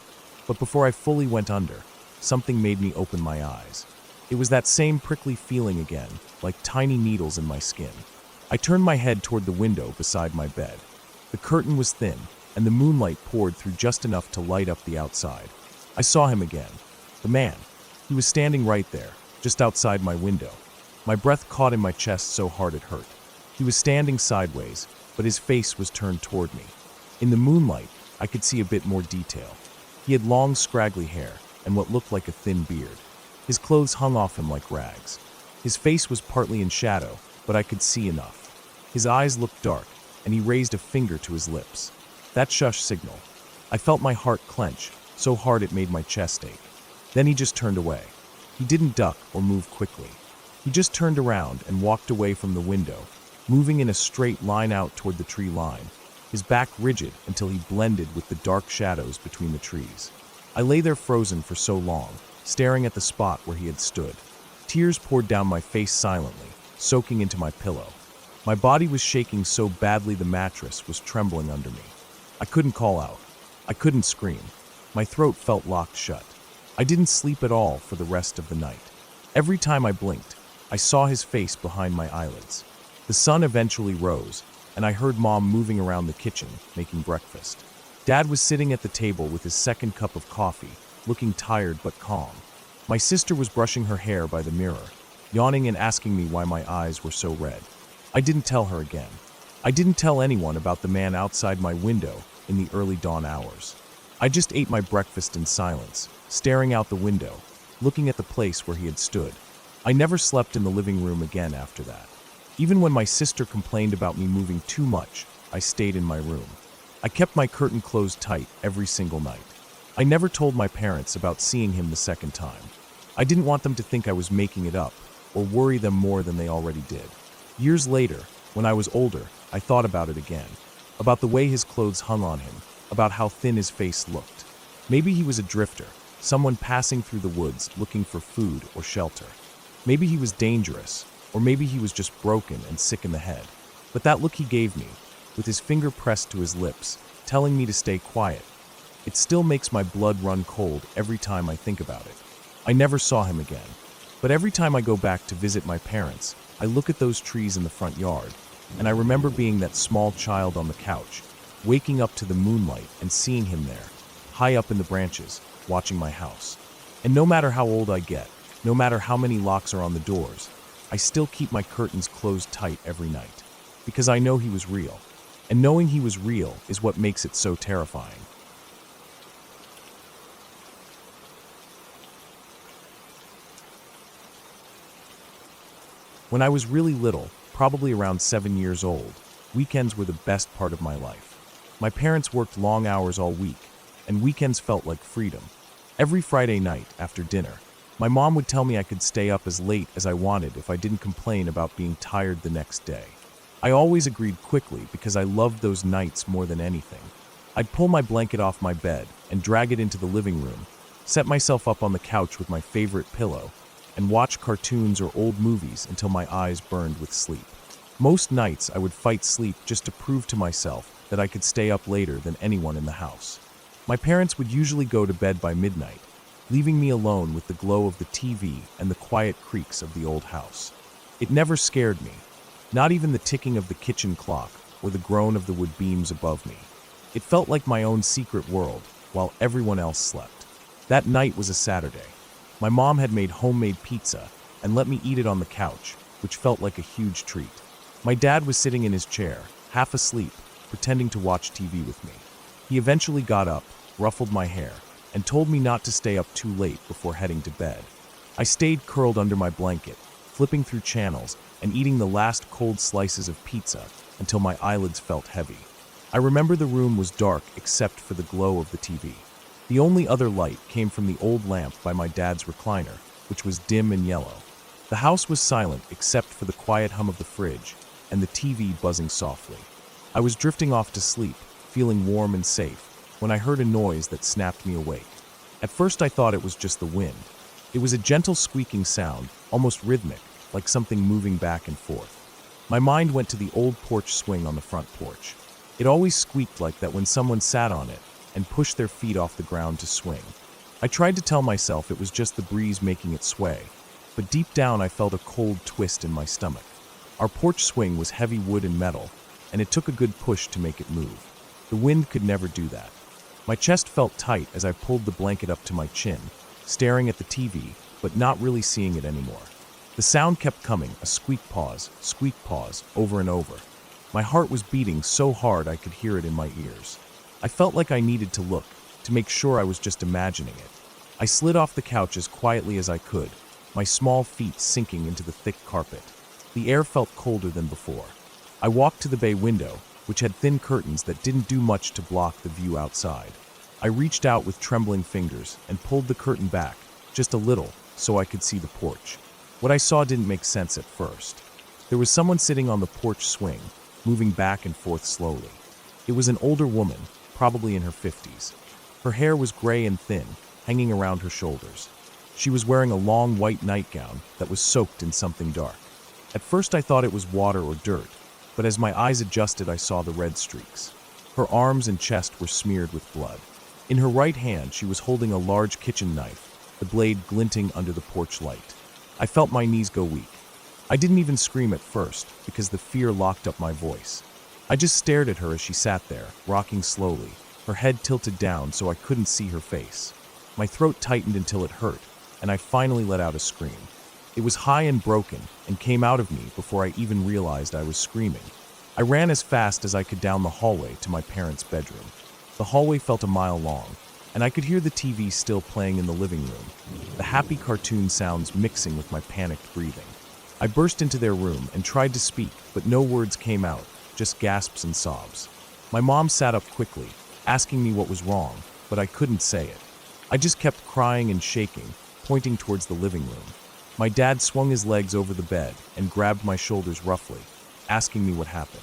But before I fully went under, something made me open my eyes. It was that same prickly feeling again, like tiny needles in my skin. I turned my head toward the window beside my bed. The curtain was thin, and the moonlight poured through just enough to light up the outside. I saw him again. The man. He was standing right there, just outside my window. My breath caught in my chest so hard it hurt. He was standing sideways, but his face was turned toward me. In the moonlight, I could see a bit more detail. He had long, scraggly hair and what looked like a thin beard. His clothes hung off him like rags. His face was partly in shadow, but I could see enough. His eyes looked dark, and he raised a finger to his lips. That shush signal. I felt my heart clench, so hard it made my chest ache. Then he just turned away. He didn't duck or move quickly. He just turned around and walked away from the window, moving in a straight line out toward the tree line, his back rigid until he blended with the dark shadows between the trees. I lay there frozen for so long, staring at the spot where he had stood. Tears poured down my face silently, soaking into my pillow. My body was shaking so badly the mattress was trembling under me. I couldn't call out. I couldn't scream. My throat felt locked shut. I didn't sleep at all for the rest of the night. Every time I blinked, I saw his face behind my eyelids. The sun eventually rose, and I heard Mom moving around the kitchen, making breakfast. Dad was sitting at the table with his second cup of coffee, looking tired but calm. My sister was brushing her hair by the mirror, yawning and asking me why my eyes were so red. I didn't tell her again. I didn't tell anyone about the man outside my window in the early dawn hours. I just ate my breakfast in silence, staring out the window, looking at the place where he had stood. I never slept in the living room again after that. Even when my sister complained about me moving too much, I stayed in my room. I kept my curtain closed tight every single night. I never told my parents about seeing him the second time. I didn't want them to think I was making it up or worry them more than they already did. Years later, when I was older, I thought about it again, about the way his clothes hung on him, about how thin his face looked. Maybe he was a drifter, someone passing through the woods looking for food or shelter. Maybe he was dangerous, or maybe he was just broken and sick in the head. But that look he gave me, with his finger pressed to his lips, telling me to stay quiet, it still makes my blood run cold every time I think about it. I never saw him again, but every time I go back to visit my parents, I look at those trees in the front yard, and I remember being that small child on the couch, waking up to the moonlight and seeing him there, high up in the branches, watching my house. And no matter how old I get, no matter how many locks are on the doors, I still keep my curtains closed tight every night, because I know he was real, and knowing he was real is what makes it so terrifying. When I was really little, probably around 7 years old, weekends were the best part of my life. My parents worked long hours all week, and weekends felt like freedom. Every Friday night, after dinner, my mom would tell me I could stay up as late as I wanted if I didn't complain about being tired the next day. I always agreed quickly because I loved those nights more than anything. I'd pull my blanket off my bed and drag it into the living room, set myself up on the couch with my favorite pillow, and watch cartoons or old movies until my eyes burned with sleep. Most nights I would fight sleep just to prove to myself that I could stay up later than anyone in the house. My parents would usually go to bed by midnight, leaving me alone with the glow of the TV and the quiet creaks of the old house. It never scared me, not even the ticking of the kitchen clock or the groan of the wood beams above me. It felt like my own secret world while everyone else slept. That night was a Saturday. My mom had made homemade pizza and let me eat it on the couch, which felt like a huge treat. My dad was sitting in his chair, half asleep, pretending to watch TV with me. He eventually got up, ruffled my hair, and told me not to stay up too late before heading to bed. I stayed curled under my blanket, flipping through channels and eating the last cold slices of pizza until my eyelids felt heavy. I remember the room was dark except for the glow of the TV. The only other light came from the old lamp by my dad's recliner, which was dim and yellow. The house was silent except for the quiet hum of the fridge and the TV buzzing softly. I was drifting off to sleep, feeling warm and safe, when I heard a noise that snapped me awake. At first I thought it was just the wind. It was a gentle squeaking sound, almost rhythmic, like something moving back and forth. My mind went to the old porch swing on the front porch. It always squeaked like that when someone sat on it and pushed their feet off the ground to swing. I tried to tell myself it was just the breeze making it sway, but deep down I felt a cold twist in my stomach. Our porch swing was heavy wood and metal, and it took a good push to make it move. The wind could never do that. My chest felt tight as I pulled the blanket up to my chin, staring at the TV, but not really seeing it anymore. The sound kept coming, a squeak pause, over and over. My heart was beating so hard I could hear it in my ears. I felt like I needed to look, to make sure I was just imagining it. I slid off the couch as quietly as I could, my small feet sinking into the thick carpet. The air felt colder than before. I walked to the bay window, which had thin curtains that didn't do much to block the view outside. I reached out with trembling fingers and pulled the curtain back, just a little, so I could see the porch. What I saw didn't make sense at first. There was someone sitting on the porch swing, moving back and forth slowly. It was an older woman, probably in her 50s. Her hair was gray and thin, hanging around her shoulders. She was wearing a long white nightgown that was soaked in something dark. At first I thought it was water or dirt, but as my eyes adjusted I saw the red streaks. Her arms and chest were smeared with blood. In her right hand she was holding a large kitchen knife, the blade glinting under the porch light. I felt my knees go weak. I didn't even scream at first, because the fear locked up my voice. I just stared at her as she sat there, rocking slowly, her head tilted down so I couldn't see her face. My throat tightened until it hurt, and I finally let out a scream. It was high and broken, and came out of me before I even realized I was screaming. I ran as fast as I could down the hallway to my parents' bedroom. The hallway felt a mile long, and I could hear the TV still playing in the living room, the happy cartoon sounds mixing with my panicked breathing. I burst into their room and tried to speak, but no words came out, just gasps and sobs. My mom sat up quickly, asking me what was wrong, but I couldn't say it. I just kept crying and shaking, pointing towards the living room. My dad swung his legs over the bed and grabbed my shoulders roughly, asking me what happened.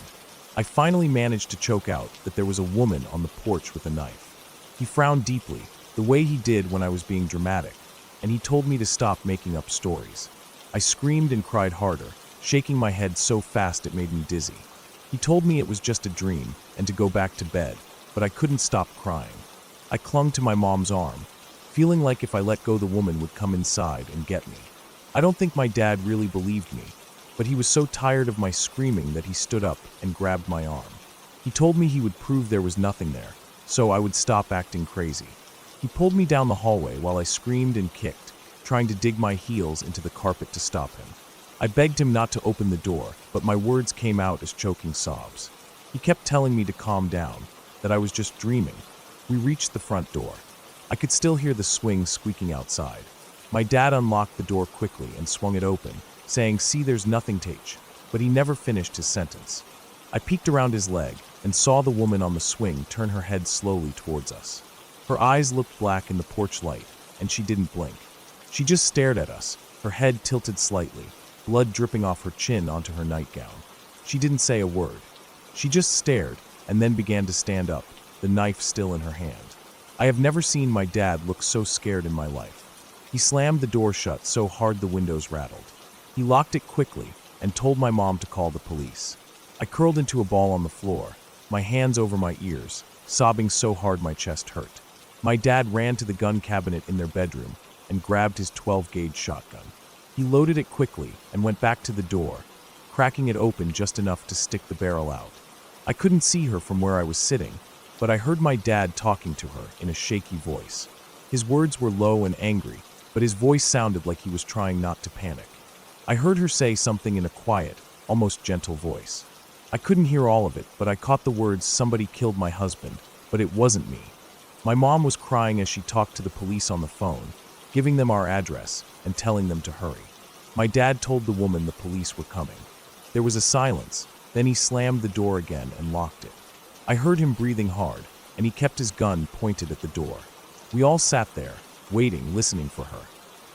I finally managed to choke out that there was a woman on the porch with a knife. He frowned deeply, the way he did when I was being dramatic, and he told me to stop making up stories. I screamed and cried harder, shaking my head so fast it made me dizzy. He told me it was just a dream and to go back to bed, but I couldn't stop crying. I clung to my mom's arm, feeling like if I let go the woman would come inside and get me. I don't think my dad really believed me, but he was so tired of my screaming that he stood up and grabbed my arm. He told me he would prove there was nothing there, so I would stop acting crazy. He pulled me down the hallway while I screamed and kicked, trying to dig my heels into the carpet to stop him. I begged him not to open the door, but my words came out as choking sobs. He kept telling me to calm down, that I was just dreaming. We reached the front door. I could still hear the swing squeaking outside. My dad unlocked the door quickly and swung it open, saying, "See, there's nothing, Tage," but he never finished his sentence. I peeked around his leg, and saw the woman on the swing turn her head slowly towards us. Her eyes looked black in the porch light, and she didn't blink. She just stared at us, her head tilted slightly, blood dripping off her chin onto her nightgown. She didn't say a word. She just stared, and then began to stand up, the knife still in her hand. I have never seen my dad look so scared in my life. He slammed the door shut so hard the windows rattled. He locked it quickly and told my mom to call the police. I curled into a ball on the floor, my hands over my ears, sobbing so hard my chest hurt. My dad ran to the gun cabinet in their bedroom and grabbed his 12-gauge shotgun. He loaded it quickly and went back to the door, cracking it open just enough to stick the barrel out. I couldn't see her from where I was sitting, but I heard my dad talking to her in a shaky voice. His words were low and angry, but his voice sounded like he was trying not to panic. I heard her say something in a quiet, almost gentle voice. I couldn't hear all of it, but I caught the words, "Somebody killed my husband," but it wasn't me. My mom was crying as she talked to the police on the phone, giving them our address and telling them to hurry. My dad told the woman the police were coming. There was a silence, then he slammed the door again and locked it. I heard him breathing hard, and he kept his gun pointed at the door. We all sat there, waiting, listening for her.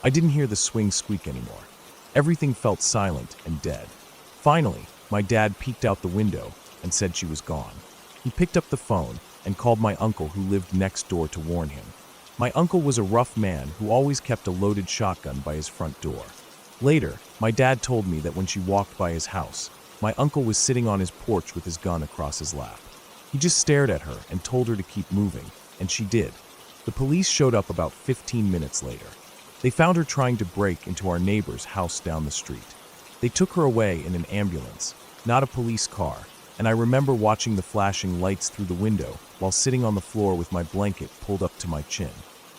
I didn't hear the swing squeak anymore. Everything felt silent and dead. Finally, my dad peeked out the window and said she was gone. He picked up the phone and called my uncle who lived next door to warn him. My uncle was a rough man who always kept a loaded shotgun by his front door. Later, my dad told me that when she walked by his house, my uncle was sitting on his porch with his gun across his lap. He just stared at her and told her to keep moving, and she did. The police showed up about 15 minutes later. They found her trying to break into our neighbor's house down the street. They took her away in an ambulance, not a police car, and I remember watching the flashing lights through the window while sitting on the floor with my blanket pulled up to my chin.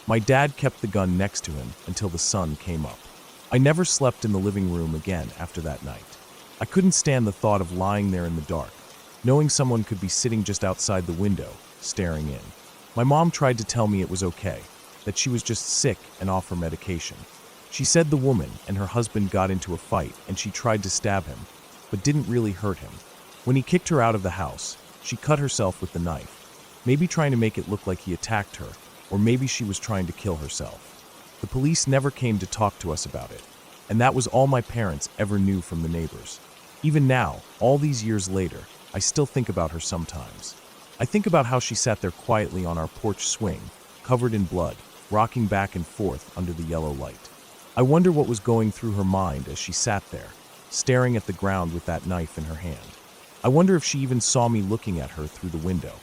My dad kept the gun next to him until the sun came up. I never slept in the living room again after that night. I couldn't stand the thought of lying there in the dark, knowing someone could be sitting just outside the window, staring in. My mom tried to tell me it was okay, that she was just sick and off her medication. She said the woman and her husband got into a fight and she tried to stab him, but didn't really hurt him. When he kicked her out of the house, she cut herself with the knife, maybe trying to make it look like he attacked her, or maybe she was trying to kill herself. The police never came to talk to us about it, and that was all my parents ever knew from the neighbors. Even now, all these years later, I still think about her sometimes. I think about how she sat there quietly on our porch swing, covered in blood, rocking back and forth under the yellow light. I wonder what was going through her mind as she sat there, staring at the ground with that knife in her hand. I wonder if she even saw me looking at her through the window.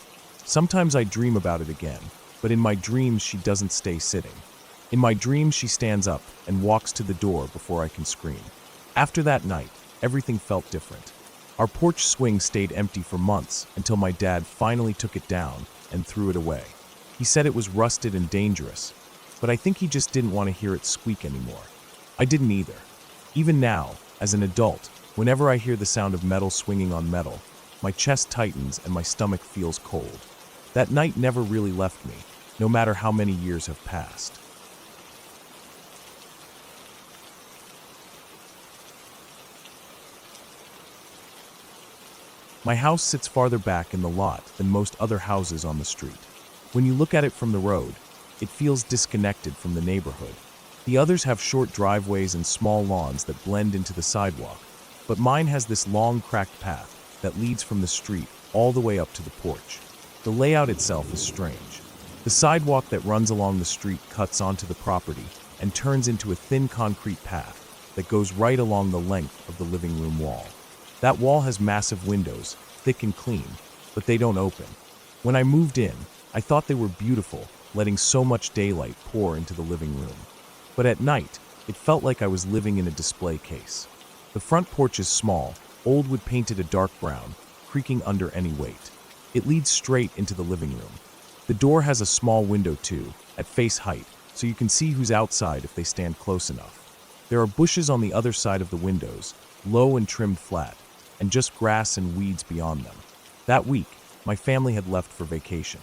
Sometimes I dream about it again, but in my dreams she doesn't stay sitting. In my dreams she stands up and walks to the door before I can scream. After that night, everything felt different. Our porch swing stayed empty for months until my dad finally took it down and threw it away. He said it was rusted and dangerous, but I think he just didn't want to hear it squeak anymore. I didn't either. Even now, as an adult, whenever I hear the sound of metal swinging on metal, my chest tightens and my stomach feels cold. That night never really left me, no matter how many years have passed. My house sits farther back in the lot than most other houses on the street. When you look at it from the road, it feels disconnected from the neighborhood. The others have short driveways and small lawns that blend into the sidewalk, but mine has this long cracked path that leads from the street all the way up to the porch. The layout itself is strange. The sidewalk that runs along the street cuts onto the property and turns into a thin concrete path that goes right along the length of the living room wall. That wall has massive windows, thick and clean, but they don't open. When I moved in, I thought they were beautiful, letting so much daylight pour into the living room. But at night, it felt like I was living in a display case. The front porch is small, old wood painted a dark brown, creaking under any weight. It leads straight into the living room. The door has a small window too, at face height, so you can see who's outside if they stand close enough. There are bushes on the other side of the windows, low and trimmed flat, and just grass and weeds beyond them. That week, my family had left for vacation.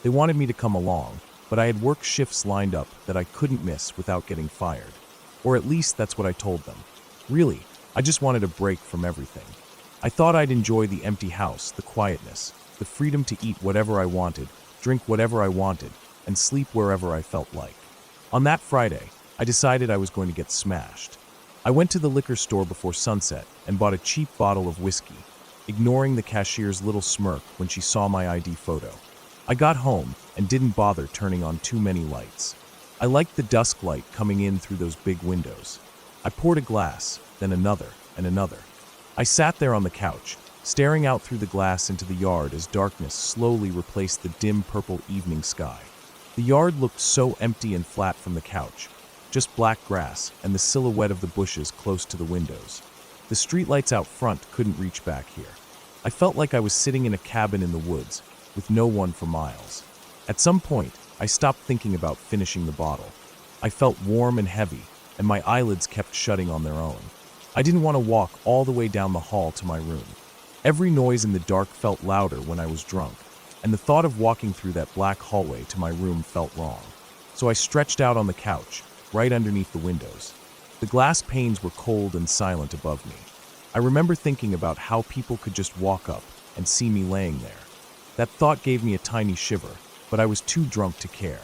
They wanted me to come along, but I had work shifts lined up that I couldn't miss without getting fired. Or at least that's what I told them. Really, I just wanted a break from everything. I thought I'd enjoy the empty house, the quietness, the freedom to eat whatever I wanted, drink whatever I wanted, and sleep wherever I felt like. On that Friday, I decided I was going to get smashed. I went to the liquor store before sunset and bought a cheap bottle of whiskey, ignoring the cashier's little smirk when she saw my ID photo. I got home and didn't bother turning on too many lights. I liked the dusk light coming in through those big windows. I poured a glass, then another, and another. I sat there on the couch, staring out through the glass into the yard as darkness slowly replaced the dim purple evening sky. The yard looked so empty and flat from the couch, just black grass and the silhouette of the bushes close to the windows. The streetlights out front couldn't reach back here. I felt like I was sitting in a cabin in the woods, with no one for miles. At some point, I stopped thinking about finishing the bottle. I felt warm and heavy, and my eyelids kept shutting on their own. I didn't want to walk all the way down the hall to my room. Every noise in the dark felt louder when I was drunk, and the thought of walking through that black hallway to my room felt wrong. So I stretched out on the couch, right underneath the windows. The glass panes were cold and silent above me. I remember thinking about how people could just walk up and see me laying there. That thought gave me a tiny shiver, but I was too drunk to care.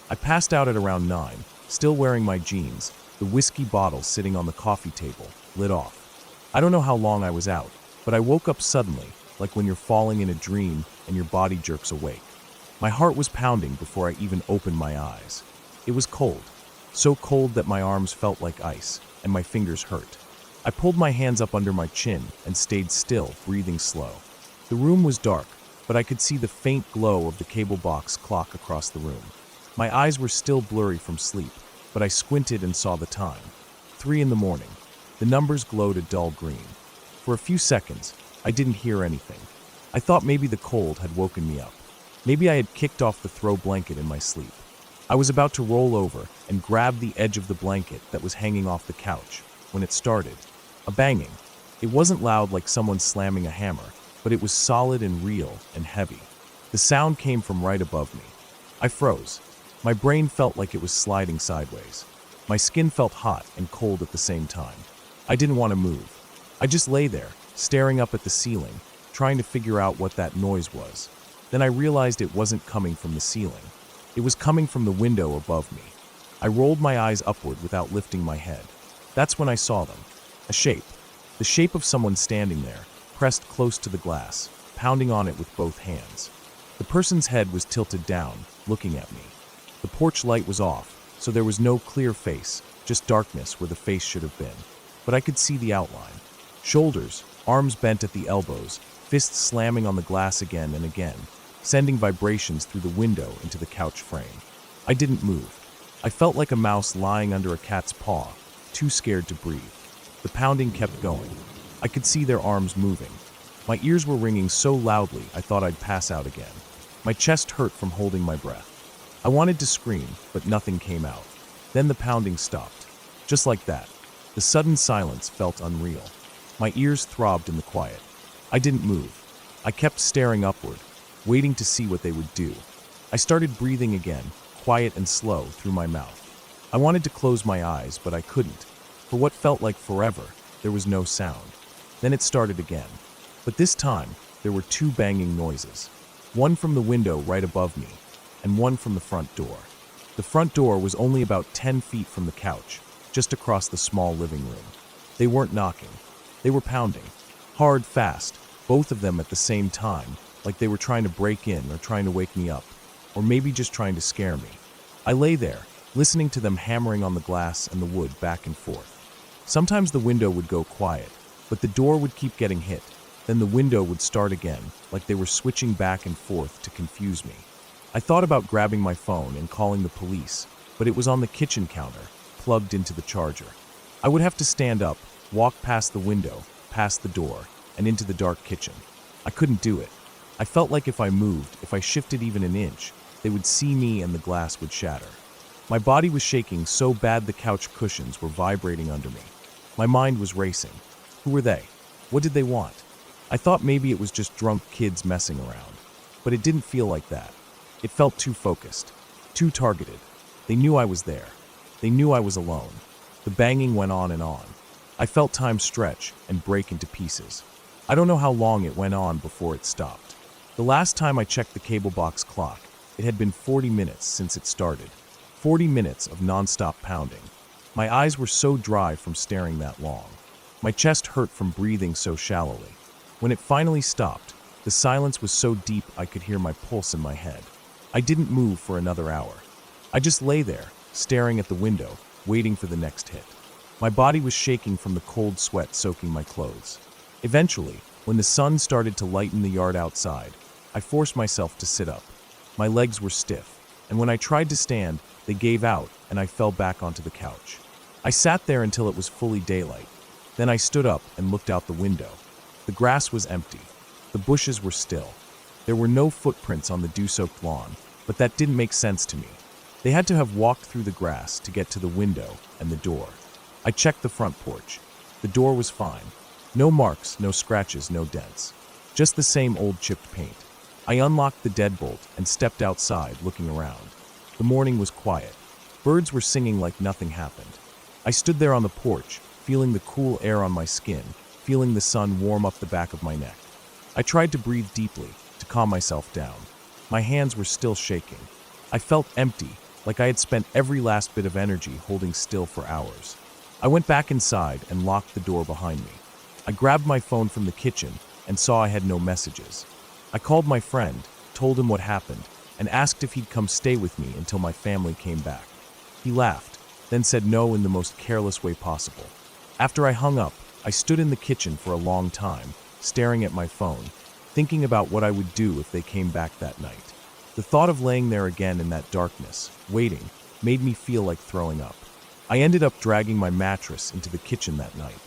I passed out at around 9, still wearing my jeans, the whiskey bottle sitting on the coffee table, lit off. I don't know how long I was out, but I woke up suddenly, like when you're falling in a dream and your body jerks awake. My heart was pounding before I even opened my eyes. It was cold, so cold that my arms felt like ice, and my fingers hurt. I pulled my hands up under my chin and stayed still, breathing slow. The room was dark, but I could see the faint glow of the cable box clock across the room. My eyes were still blurry from sleep, but I squinted and saw the time. 3 in the morning. The numbers glowed a dull green. For a few seconds, I didn't hear anything. I thought maybe the cold had woken me up. Maybe I had kicked off the throw blanket in my sleep. I was about to roll over and grab the edge of the blanket that was hanging off the couch when it started. A banging. It wasn't loud like someone slamming a hammer, but it was solid and real and heavy. The sound came from right above me. I froze. My brain felt like it was sliding sideways. My skin felt hot and cold at the same time. I didn't want to move. I just lay there, staring up at the ceiling, trying to figure out what that noise was. Then I realized it wasn't coming from the ceiling. It was coming from the window above me. I rolled my eyes upward without lifting my head. That's when I saw them. A shape. The shape of someone standing there, pressed close to the glass, pounding on it with both hands. The person's head was tilted down, looking at me. The porch light was off, so there was no clear face, just darkness where the face should have been. But I could see the outline. Shoulders, arms bent at the elbows, fists slamming on the glass again and again, sending vibrations through the window into the couch frame. I didn't move. I felt like a mouse lying under a cat's paw, too scared to breathe. The pounding kept going. I could see their arms moving. My ears were ringing so loudly I thought I'd pass out again. My chest hurt from holding my breath. I wanted to scream, but nothing came out. Then the pounding stopped. Just like that. The sudden silence felt unreal. My ears throbbed in the quiet. I didn't move. I kept staring upward, waiting to see what they would do. I started breathing again, quiet and slow, through my mouth. I wanted to close my eyes, but I couldn't. For what felt like forever, there was no sound. Then it started again. But this time, there were 2 banging noises. One from the window right above me, and one from the front door. The front door was only about 10 feet from the couch, just across the small living room. They weren't knocking. They were pounding. Hard, fast, both of them at the same time, like they were trying to break in or trying to wake me up, or maybe just trying to scare me. I lay there, listening to them hammering on the glass and the wood back and forth. Sometimes the window would go quiet, but the door would keep getting hit. Then the window would start again, like they were switching back and forth to confuse me. I thought about grabbing my phone and calling the police, but it was on the kitchen counter, plugged into the charger. I would have to stand up, walk past the window, past the door, and into the dark kitchen. I couldn't do it. I felt like if I moved, if I shifted even an inch, they would see me and the glass would shatter. My body was shaking so bad the couch cushions were vibrating under me. My mind was racing. Who were they? What did they want? I thought maybe it was just drunk kids messing around. But it didn't feel like that. It felt too focused, too targeted. They knew I was there. They knew I was alone. The banging went on and on. I felt time stretch and break into pieces. I don't know how long it went on before it stopped. The last time I checked the cable box clock, it had been 40 minutes since it started. 40 minutes of non-stop pounding. My eyes were so dry from staring that long. My chest hurt from breathing so shallowly. When it finally stopped, the silence was so deep I could hear my pulse in my head. I didn't move for another hour. I just lay there, staring at the window, waiting for the next hit. My body was shaking from the cold sweat soaking my clothes. Eventually, when the sun started to lighten the yard outside, I forced myself to sit up. My legs were stiff, and when I tried to stand, they gave out and I fell back onto the couch. I sat there until it was fully daylight. Then I stood up and looked out the window. The grass was empty. The bushes were still. There were no footprints on the dew-soaked lawn, but that didn't make sense to me. They had to have walked through the grass to get to the window and the door. I checked the front porch. The door was fine. No marks, no scratches, no dents. Just the same old chipped paint. I unlocked the deadbolt and stepped outside, looking around. The morning was quiet. Birds were singing like nothing happened. I stood there on the porch, feeling the cool air on my skin, feeling the sun warm up the back of my neck. I tried to breathe deeply, to calm myself down. My hands were still shaking. I felt empty, like I had spent every last bit of energy holding still for hours. I went back inside and locked the door behind me. I grabbed my phone from the kitchen and saw I had no messages. I called my friend, told him what happened, and asked if he'd come stay with me until my family came back. He laughed, then said no in the most careless way possible. After I hung up, I stood in the kitchen for a long time, staring at my phone, thinking about what I would do if they came back that night. The thought of laying there again in that darkness, waiting, made me feel like throwing up. I ended up dragging my mattress into the kitchen that night.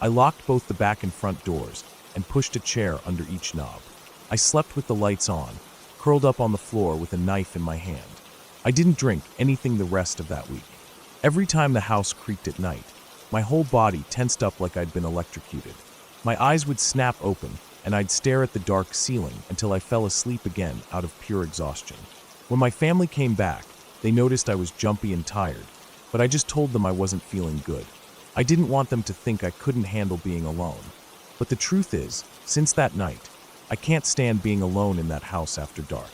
I locked both the back and front doors and pushed a chair under each knob. I slept with the lights on, curled up on the floor with a knife in my hand. I didn't drink anything the rest of that week. Every time the house creaked at night, my whole body tensed up like I'd been electrocuted. My eyes would snap open, and I'd stare at the dark ceiling until I fell asleep again out of pure exhaustion. When my family came back, they noticed I was jumpy and tired, but I just told them I wasn't feeling good. I didn't want them to think I couldn't handle being alone. But the truth is, since that night, I can't stand being alone in that house after dark.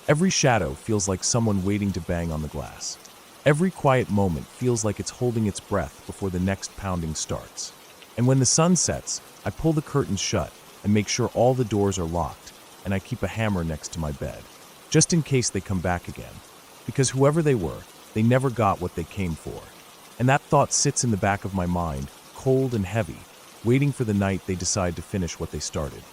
Every shadow feels like someone waiting to bang on the glass. Every quiet moment feels like it's holding its breath before the next pounding starts. And when the sun sets, I pull the curtains shut and make sure all the doors are locked, and I keep a hammer next to my bed, just in case they come back again. Because whoever they were, they never got what they came for. And that thought sits in the back of my mind, cold and heavy, waiting for the night they decide to finish what they started.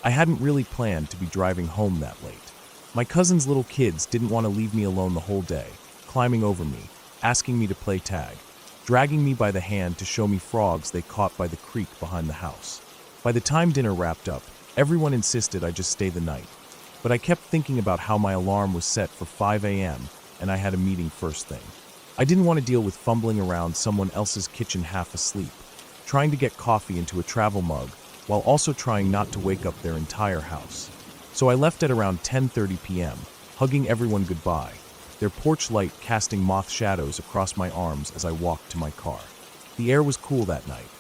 I hadn't really planned to be driving home that late. My cousin's little kids didn't want to leave me alone the whole day, climbing over me, asking me to play tag, dragging me by the hand to show me frogs they caught by the creek behind the house. By the time dinner wrapped up, everyone insisted I just stay the night. But I kept thinking about how my alarm was set for 5 a.m. and I had a meeting first thing. I didn't want to deal with fumbling around someone else's kitchen half asleep, trying to get coffee into a travel mug, while also trying not to wake up their entire house. So I left at around 10:30 p.m., hugging everyone goodbye, their porch light casting moth shadows across my arms as I walked to my car. The air was cool that night.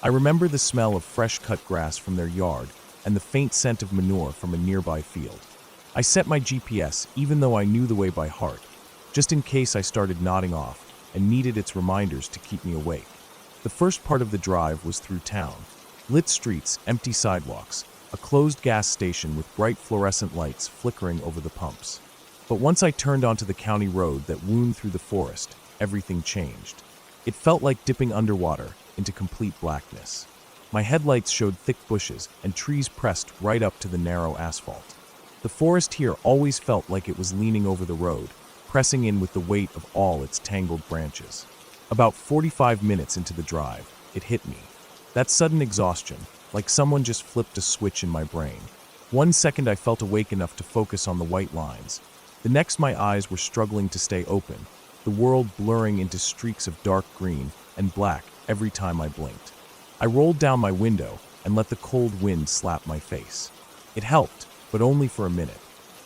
I remember the smell of fresh cut grass from their yard and the faint scent of manure from a nearby field. I set my GPS even though I knew the way by heart, just in case I started nodding off and needed its reminders to keep me awake. The first part of the drive was through town. Lit streets, empty sidewalks, a closed gas station with bright fluorescent lights flickering over the pumps. But once I turned onto the county road that wound through the forest, everything changed. It felt like dipping underwater into complete blackness. My headlights showed thick bushes and trees pressed right up to the narrow asphalt. The forest here always felt like it was leaning over the road, pressing in with the weight of all its tangled branches. About 45 minutes into the drive, it hit me. That sudden exhaustion, like someone just flipped a switch in my brain. 1 second I felt awake enough to focus on the white lines. The next my eyes were struggling to stay open, the world blurring into streaks of dark green and black every time I blinked. I rolled down my window and let the cold wind slap my face. It helped, but only for a minute.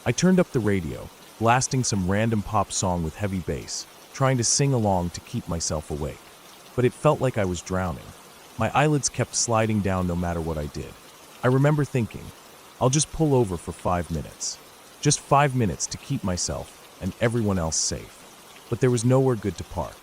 I turned up the radio, blasting some random pop song with heavy bass, trying to sing along to keep myself awake. but it felt like I was drowning. My eyelids kept sliding down no matter what I did. I remember thinking, I'll just pull over for 5 minutes. Just 5 minutes to keep myself and everyone else safe. But there was nowhere good to park.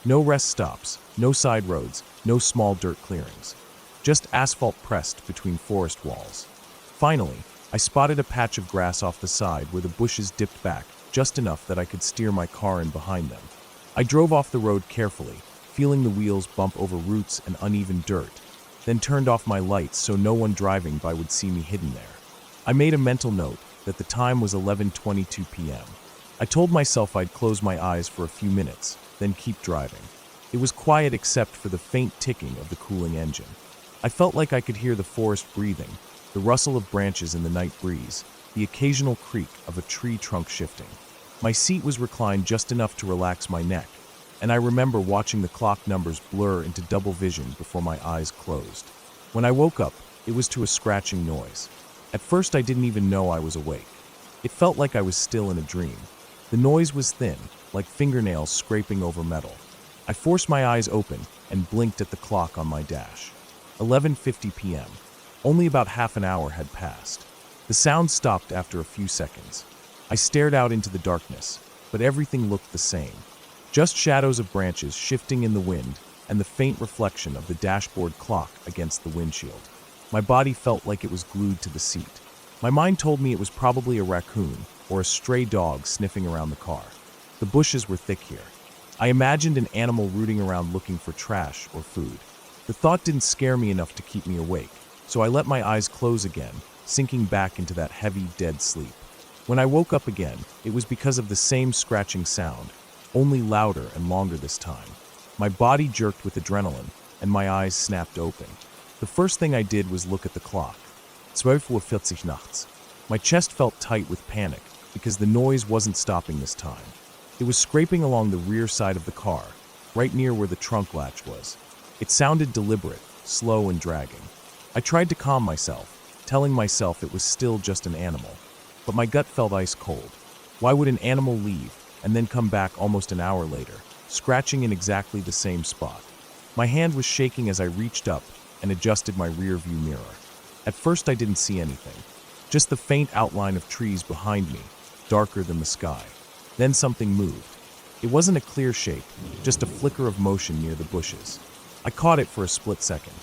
No rest stops, no side roads, no small dirt clearings. Just asphalt pressed between forest walls. Finally, I spotted a patch of grass off the side where the bushes dipped back just enough that I could steer my car in behind them. I drove off the road carefully, feeling the wheels bump over roots and uneven dirt, then turned off my lights so no one driving by would see me hidden there. I made a mental note that the time was 11:22 p.m. I told myself I'd close my eyes for a few minutes, then keep driving. It was quiet except for the faint ticking of the cooling engine. I felt like I could hear the forest breathing, the rustle of branches in the night breeze, the occasional creak of a tree trunk shifting. My seat was reclined just enough to relax my neck, and I remember watching the clock numbers blur into double vision before my eyes closed. When I woke up, it was to a scratching noise. At first, I didn't even know I was awake. It felt like I was still in a dream. The noise was thin, like fingernails scraping over metal. I forced my eyes open and blinked at the clock on my dash. 11:50 p.m. Only about half an hour had passed. The sound stopped after a few seconds. I stared out into the darkness, but everything looked the same. Just shadows of branches shifting in the wind and the faint reflection of the dashboard clock against the windshield. My body felt like it was glued to the seat. My mind told me it was probably a raccoon or a stray dog sniffing around the car. The bushes were thick here. I imagined an animal rooting around looking for trash or food. The thought didn't scare me enough to keep me awake, so I let my eyes close again, sinking back into that heavy, dead sleep. When I woke up again, it was because of the same scratching sound, only louder and longer this time. My body jerked with adrenaline, and my eyes snapped open. The first thing I did was look at the clock. 12:40 nachts. My chest felt tight with panic, because the noise wasn't stopping this time. It was scraping along the rear side of the car, right near where the trunk latch was. It sounded deliberate, slow and dragging. I tried to calm myself, telling myself it was still just an animal. But my gut felt ice cold. Why would an animal leave and then come back almost an hour later, scratching in exactly the same spot? My hand was shaking as I reached up and adjusted my rear view mirror. At first I didn't see anything, just the faint outline of trees behind me, darker than the sky. Then something moved. It wasn't a clear shape, just a flicker of motion near the bushes. I caught it for a split second.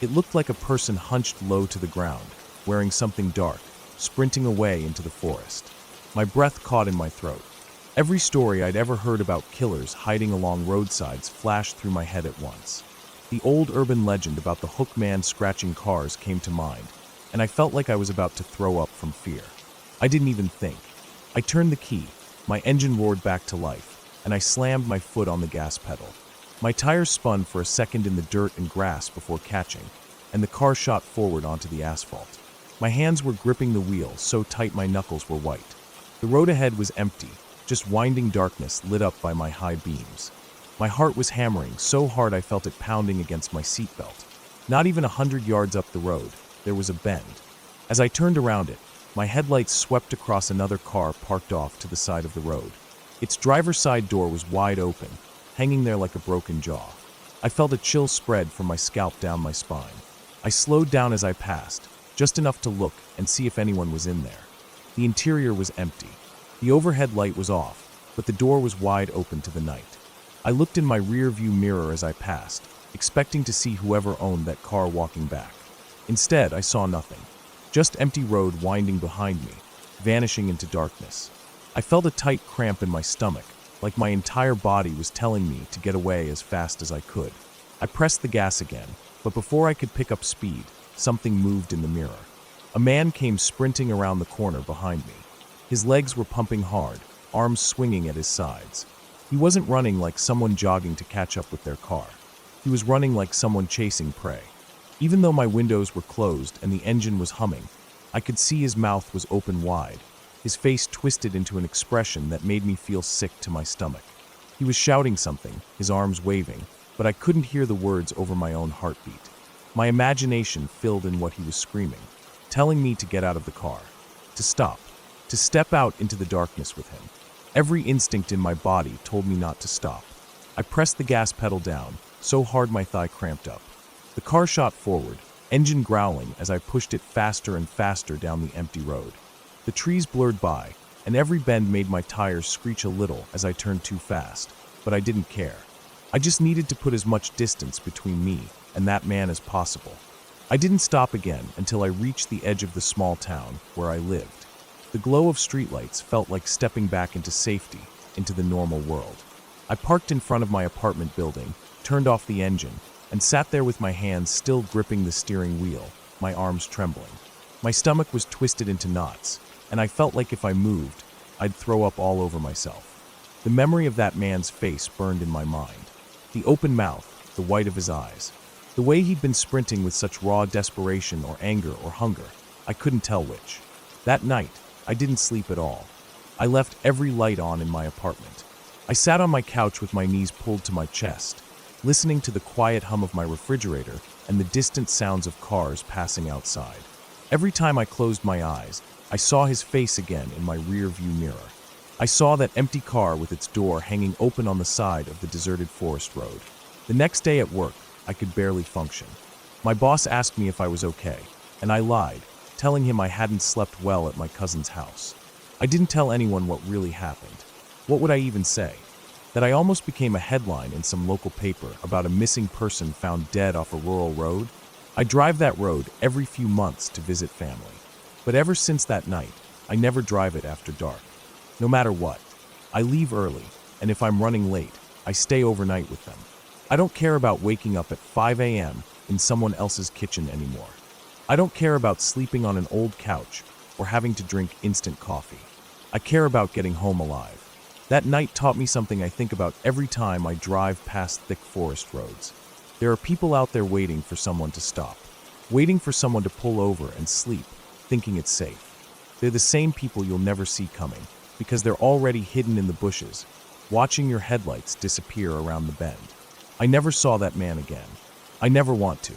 It looked like a person hunched low to the ground, wearing something dark, sprinting away into the forest. My breath caught in my throat. Every story I'd ever heard about killers hiding along roadsides flashed through my head at once. The old urban legend about the hook man scratching cars came to mind, and I felt like I was about to throw up from fear. I didn't even think. I turned the key, my engine roared back to life, and I slammed my foot on the gas pedal. My tires spun for a second in the dirt and grass before catching, and the car shot forward onto the asphalt. My hands were gripping the wheel so tight my knuckles were white. The road ahead was empty, just winding darkness lit up by my high beams. My heart was hammering so hard I felt it pounding against my seatbelt. Not even 100 yards up the road, there was a bend. As I turned around it, my headlights swept across another car parked off to the side of the road. Its driver's side door was wide open, hanging there like a broken jaw. I felt a chill spread from my scalp down my spine. I slowed down as I passed, just enough to look and see if anyone was in there. The interior was empty. The overhead light was off, but the door was wide open to the night. I looked in my rear view mirror as I passed, expecting to see whoever owned that car walking back. Instead, I saw nothing. Just empty road winding behind me, vanishing into darkness. I felt a tight cramp in my stomach, like my entire body was telling me to get away as fast as I could. I pressed the gas again, but before I could pick up speed, something moved in the mirror. A man came sprinting around the corner behind me. His legs were pumping hard, arms swinging at his sides. He wasn't running like someone jogging to catch up with their car. He was running like someone chasing prey. Even though my windows were closed and the engine was humming, I could see his mouth was open wide, his face twisted into an expression that made me feel sick to my stomach. He was shouting something, his arms waving, but I couldn't hear the words over my own heartbeat. My imagination filled in what he was screaming, telling me to get out of the car, to stop, to step out into the darkness with him. Every instinct in my body told me not to stop. I pressed the gas pedal down, so hard my thigh cramped up. The car shot forward, engine growling as I pushed it faster and faster down the empty road. The trees blurred by, and every bend made my tires screech a little as I turned too fast, but I didn't care. I just needed to put as much distance between me and that man as possible. I didn't stop again until I reached the edge of the small town where I lived. The glow of streetlights felt like stepping back into safety, into the normal world. I parked in front of my apartment building, turned off the engine, and sat there with my hands still gripping the steering wheel, my arms trembling. My stomach was twisted into knots, and I felt like if I moved, I'd throw up all over myself. The memory of that man's face burned in my mind. The open mouth, the white of his eyes. The way he'd been sprinting with such raw desperation or anger or hunger, I couldn't tell which. That night, I didn't sleep at all. I left every light on in my apartment. I sat on my couch with my knees pulled to my chest, listening to the quiet hum of my refrigerator and the distant sounds of cars passing outside. Every time I closed my eyes, I saw his face again in my rear-view mirror. I saw that empty car with its door hanging open on the side of the deserted forest road. The next day at work, I could barely function. My boss asked me if I was okay, and I lied, telling him I hadn't slept well at my cousin's house. I didn't tell anyone what really happened. What would I even say? That I almost became a headline in some local paper about a missing person found dead off a rural road? I drive that road every few months to visit family. But ever since that night, I never drive it after dark. No matter what, I leave early, and if I'm running late, I stay overnight with them. I don't care about waking up at 5 a.m. in someone else's kitchen anymore. I don't care about sleeping on an old couch or having to drink instant coffee. I care about getting home alive. That night taught me something I think about every time I drive past thick forest roads. There are people out there waiting for someone to stop, waiting for someone to pull over and sleep, thinking it's safe. They're the same people you'll never see coming, because they're already hidden in the bushes, watching your headlights disappear around the bend. I never saw that man again. I never want to.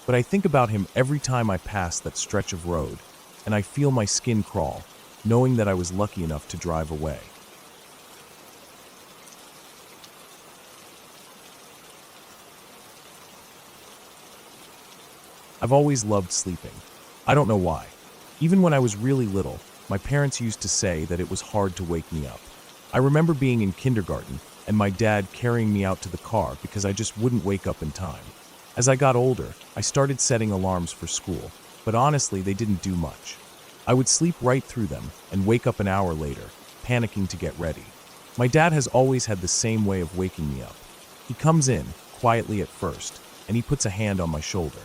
But I think about him every time I pass that stretch of road, and I feel my skin crawl, knowing that I was lucky enough to drive away. I've always loved sleeping. I don't know why. Even when I was really little, my parents used to say that it was hard to wake me up. I remember being in kindergarten and my dad carrying me out to the car because I just wouldn't wake up in time. As I got older, I started setting alarms for school, but honestly, they didn't do much. I would sleep right through them and wake up an hour later, panicking to get ready. My dad has always had the same way of waking me up. He comes in, quietly at first, and he puts a hand on my shoulder.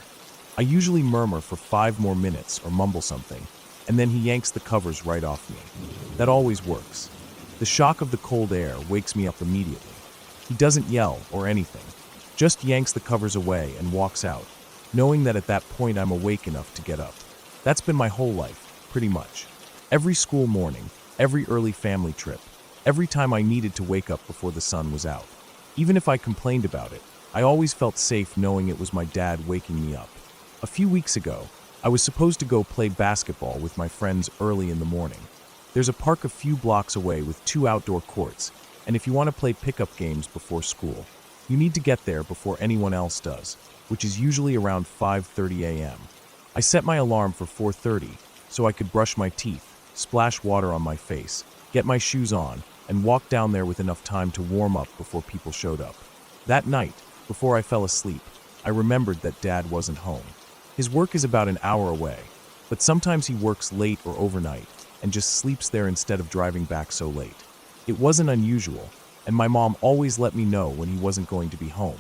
I usually murmur for 5 more minutes or mumble something, and then he yanks the covers right off me. That always works. The shock of the cold air wakes me up immediately. He doesn't yell or anything, just yanks the covers away and walks out, knowing that at that point I'm awake enough to get up. That's been my whole life, pretty much. Every school morning, every early family trip, every time I needed to wake up before the sun was out. Even if I complained about it, I always felt safe knowing it was my dad waking me up. A few weeks ago, I was supposed to go play basketball with my friends early in the morning. There's a park a few blocks away with 2 outdoor courts, and if you want to play pickup games before school, you need to get there before anyone else does, which is usually around 5:30 a.m. I set my alarm for 4:30 so I could brush my teeth, splash water on my face, get my shoes on, and walk down there with enough time to warm up before people showed up. That night, before I fell asleep, I remembered that Dad wasn't home. His work is about an hour away, but sometimes he works late or overnight and just sleeps there instead of driving back so late. It wasn't unusual, and my mom always let me know when he wasn't going to be home.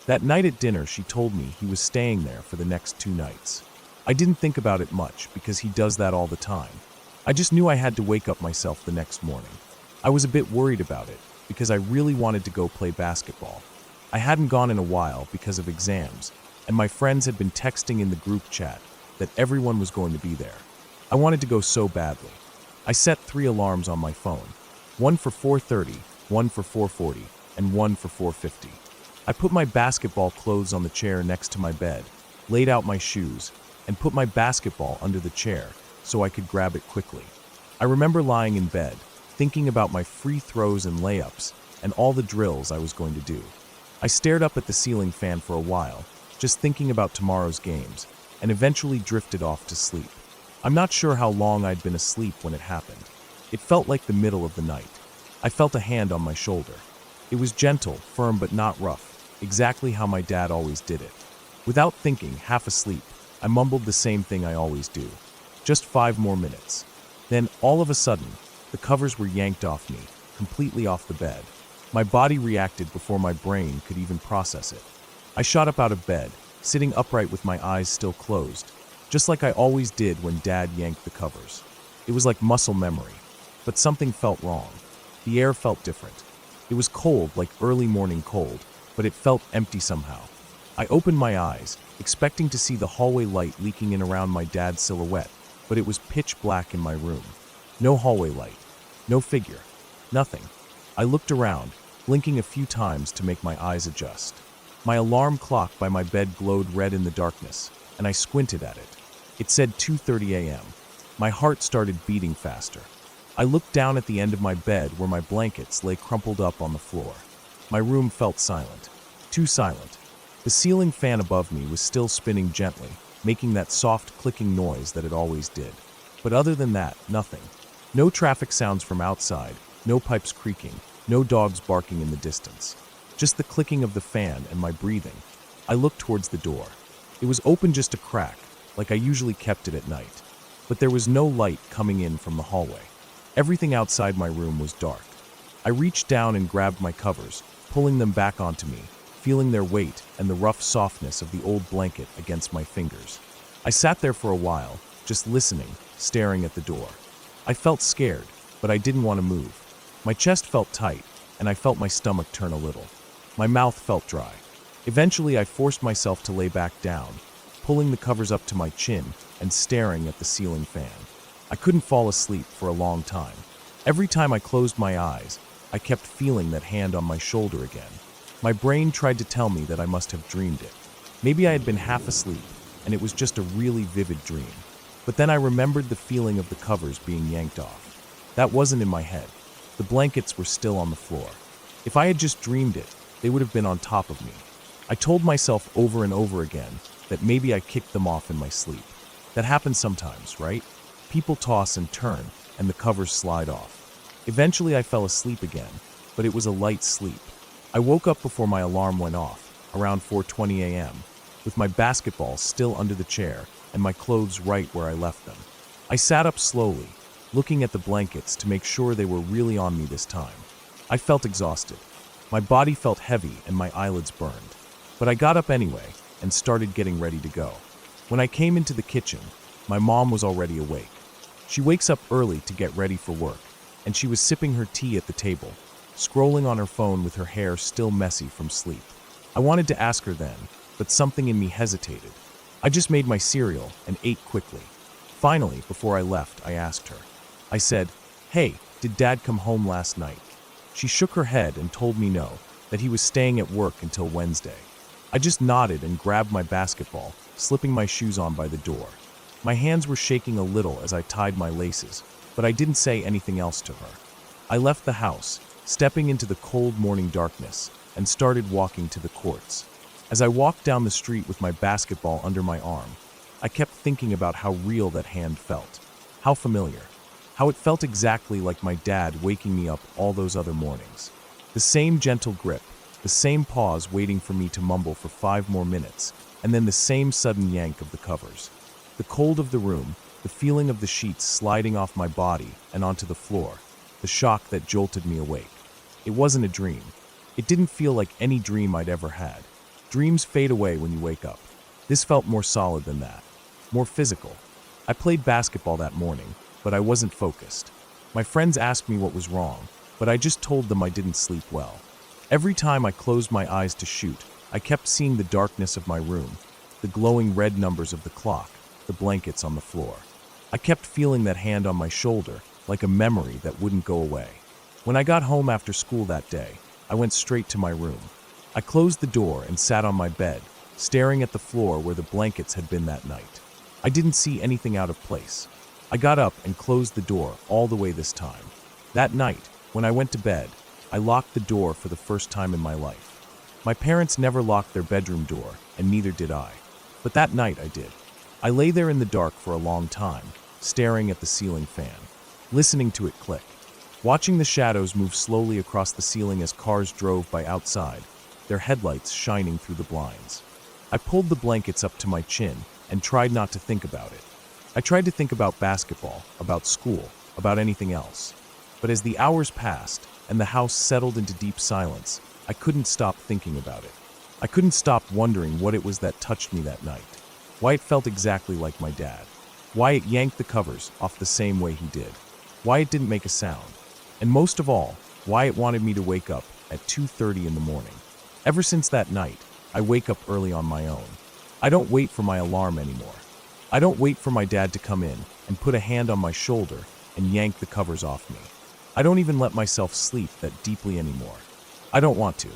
That night at dinner, she told me he was staying there for the next 2 nights. I didn't think about it much because he does that all the time. I just knew I had to wake up myself the next morning. I was a bit worried about it because I really wanted to go play basketball. I hadn't gone in a while because of exams, and my friends had been texting in the group chat that everyone was going to be there. I wanted to go so badly. I set 3 alarms on my phone, one for 4:30, one for 4:40, and one for 4:50. I put my basketball clothes on the chair next to my bed, laid out my shoes, and put my basketball under the chair so I could grab it quickly. I remember lying in bed, thinking about my free throws and layups and all the drills I was going to do. I stared up at the ceiling fan for a while, just thinking about tomorrow's games, and eventually drifted off to sleep. I'm not sure how long I'd been asleep when it happened. It felt like the middle of the night. I felt a hand on my shoulder. It was gentle, firm but not rough, exactly how my dad always did it. Without thinking, half asleep, I mumbled the same thing I always do. Just 5 more minutes. Then, all of a sudden, the covers were yanked off me, completely off the bed. My body reacted before my brain could even process it. I shot up out of bed, sitting upright with my eyes still closed, just like I always did when Dad yanked the covers. It was like muscle memory, but something felt wrong. The air felt different. It was cold, like early morning cold, but it felt empty somehow. I opened my eyes, expecting to see the hallway light leaking in around my dad's silhouette, but it was pitch black in my room. No hallway light, no figure, nothing. I looked around, blinking a few times to make my eyes adjust. My alarm clock by my bed glowed red in the darkness, and I squinted at it. It said 2:30 a.m. My heart started beating faster. I looked down at the end of my bed where my blankets lay crumpled up on the floor. My room felt silent, too silent. The ceiling fan above me was still spinning gently, making that soft clicking noise that it always did. But other than that, nothing. No traffic sounds from outside, no pipes creaking, no dogs barking in the distance. Just the clicking of the fan and my breathing. I looked towards the door. It was open just a crack, like I usually kept it at night. But there was no light coming in from the hallway. Everything outside my room was dark. I reached down and grabbed my covers, pulling them back onto me, feeling their weight and the rough softness of the old blanket against my fingers. I sat there for a while, just listening, staring at the door. I felt scared, but I didn't want to move. My chest felt tight, and I felt my stomach turn a little. My mouth felt dry. Eventually, I forced myself to lay back down, pulling the covers up to my chin and staring at the ceiling fan. I couldn't fall asleep for a long time. Every time I closed my eyes, I kept feeling that hand on my shoulder again. My brain tried to tell me that I must have dreamed it. Maybe I had been half asleep, and it was just a really vivid dream. But then I remembered the feeling of the covers being yanked off. That wasn't in my head. The blankets were still on the floor. If I had just dreamed it, they would have been on top of me. I told myself over and over again that maybe I kicked them off in my sleep. That happens sometimes, right? People toss and turn, and the covers slide off. Eventually I fell asleep again, but it was a light sleep. I woke up before my alarm went off, around 4:20 a.m., with my basketball still under the chair and my clothes right where I left them. I sat up slowly, looking at the blankets to make sure they were really on me this time. I felt exhausted. My body felt heavy and my eyelids burned. But I got up anyway and started getting ready to go. When I came into the kitchen, my mom was already awake. She wakes up early to get ready for work, and she was sipping her tea at the table, scrolling on her phone with her hair still messy from sleep. I wanted to ask her then, but something in me hesitated. I just made my cereal and ate quickly. Finally, before I left, I asked her. I said, "Hey, did Dad come home last night?" She shook her head and told me no, that he was staying at work until Wednesday. I just nodded and grabbed my basketball, slipping my shoes on by the door. My hands were shaking a little as I tied my laces, but I didn't say anything else to her. I left the house, stepping into the cold morning darkness, and started walking to the courts. As I walked down the street with my basketball under my arm, I kept thinking about how real that hand felt, how familiar, how it felt exactly like my dad waking me up all those other mornings. The same gentle grip, the same pause waiting for me to mumble for 5 more minutes, and then the same sudden yank of the covers. The cold of the room, the feeling of the sheets sliding off my body and onto the floor, the shock that jolted me awake. It wasn't a dream. It didn't feel like any dream I'd ever had. Dreams fade away when you wake up. This felt more solid than that, more physical. I played basketball that morning, but I wasn't focused. My friends asked me what was wrong, but I just told them I didn't sleep well. Every time I closed my eyes to shoot, I kept seeing the darkness of my room, the glowing red numbers of the clock, the blankets on the floor. I kept feeling that hand on my shoulder, like a memory that wouldn't go away. When I got home after school that day, I went straight to my room. I closed the door and sat on my bed, staring at the floor where the blankets had been that night. I didn't see anything out of place. I got up and closed the door all the way this time. That night, when I went to bed, I locked the door for the first time in my life. My parents never locked their bedroom door, and neither did I. But that night I did. I lay there in the dark for a long time, staring at the ceiling fan, listening to it click, watching the shadows move slowly across the ceiling as cars drove by outside, their headlights shining through the blinds. I pulled the blankets up to my chin and tried not to think about it. I tried to think about basketball, about school, about anything else. But as the hours passed and the house settled into deep silence, I couldn't stop thinking about it. I couldn't stop wondering what it was that touched me that night. Why it felt exactly like my dad. Why it yanked the covers off the same way he did. Why it didn't make a sound. And most of all, why it wanted me to wake up at 2:30 in the morning. Ever since that night, I wake up early on my own. I don't wait for my alarm anymore. I don't wait for my dad to come in and put a hand on my shoulder and yank the covers off me. I don't even let myself sleep that deeply anymore. I don't want to,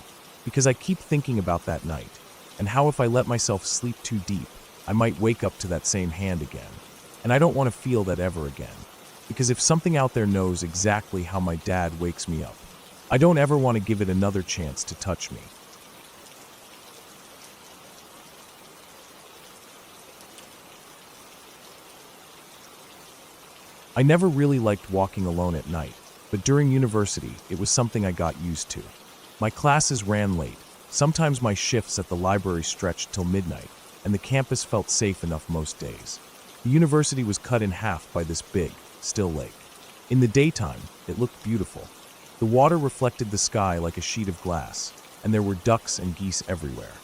because I keep thinking about that night, and how if I let myself sleep too deep, I might wake up to that same hand again. And I don't want to feel that ever again, because if something out there knows exactly how my dad wakes me up, I don't ever want to give it another chance to touch me. I never really liked walking alone at night, but during university, it was something I got used to. My classes ran late, sometimes my shifts at the library stretched till midnight, and the campus felt safe enough most days. The university was cut in half by this big, still lake. In the daytime, it looked beautiful. The water reflected the sky like a sheet of glass, and there were ducks and geese everywhere.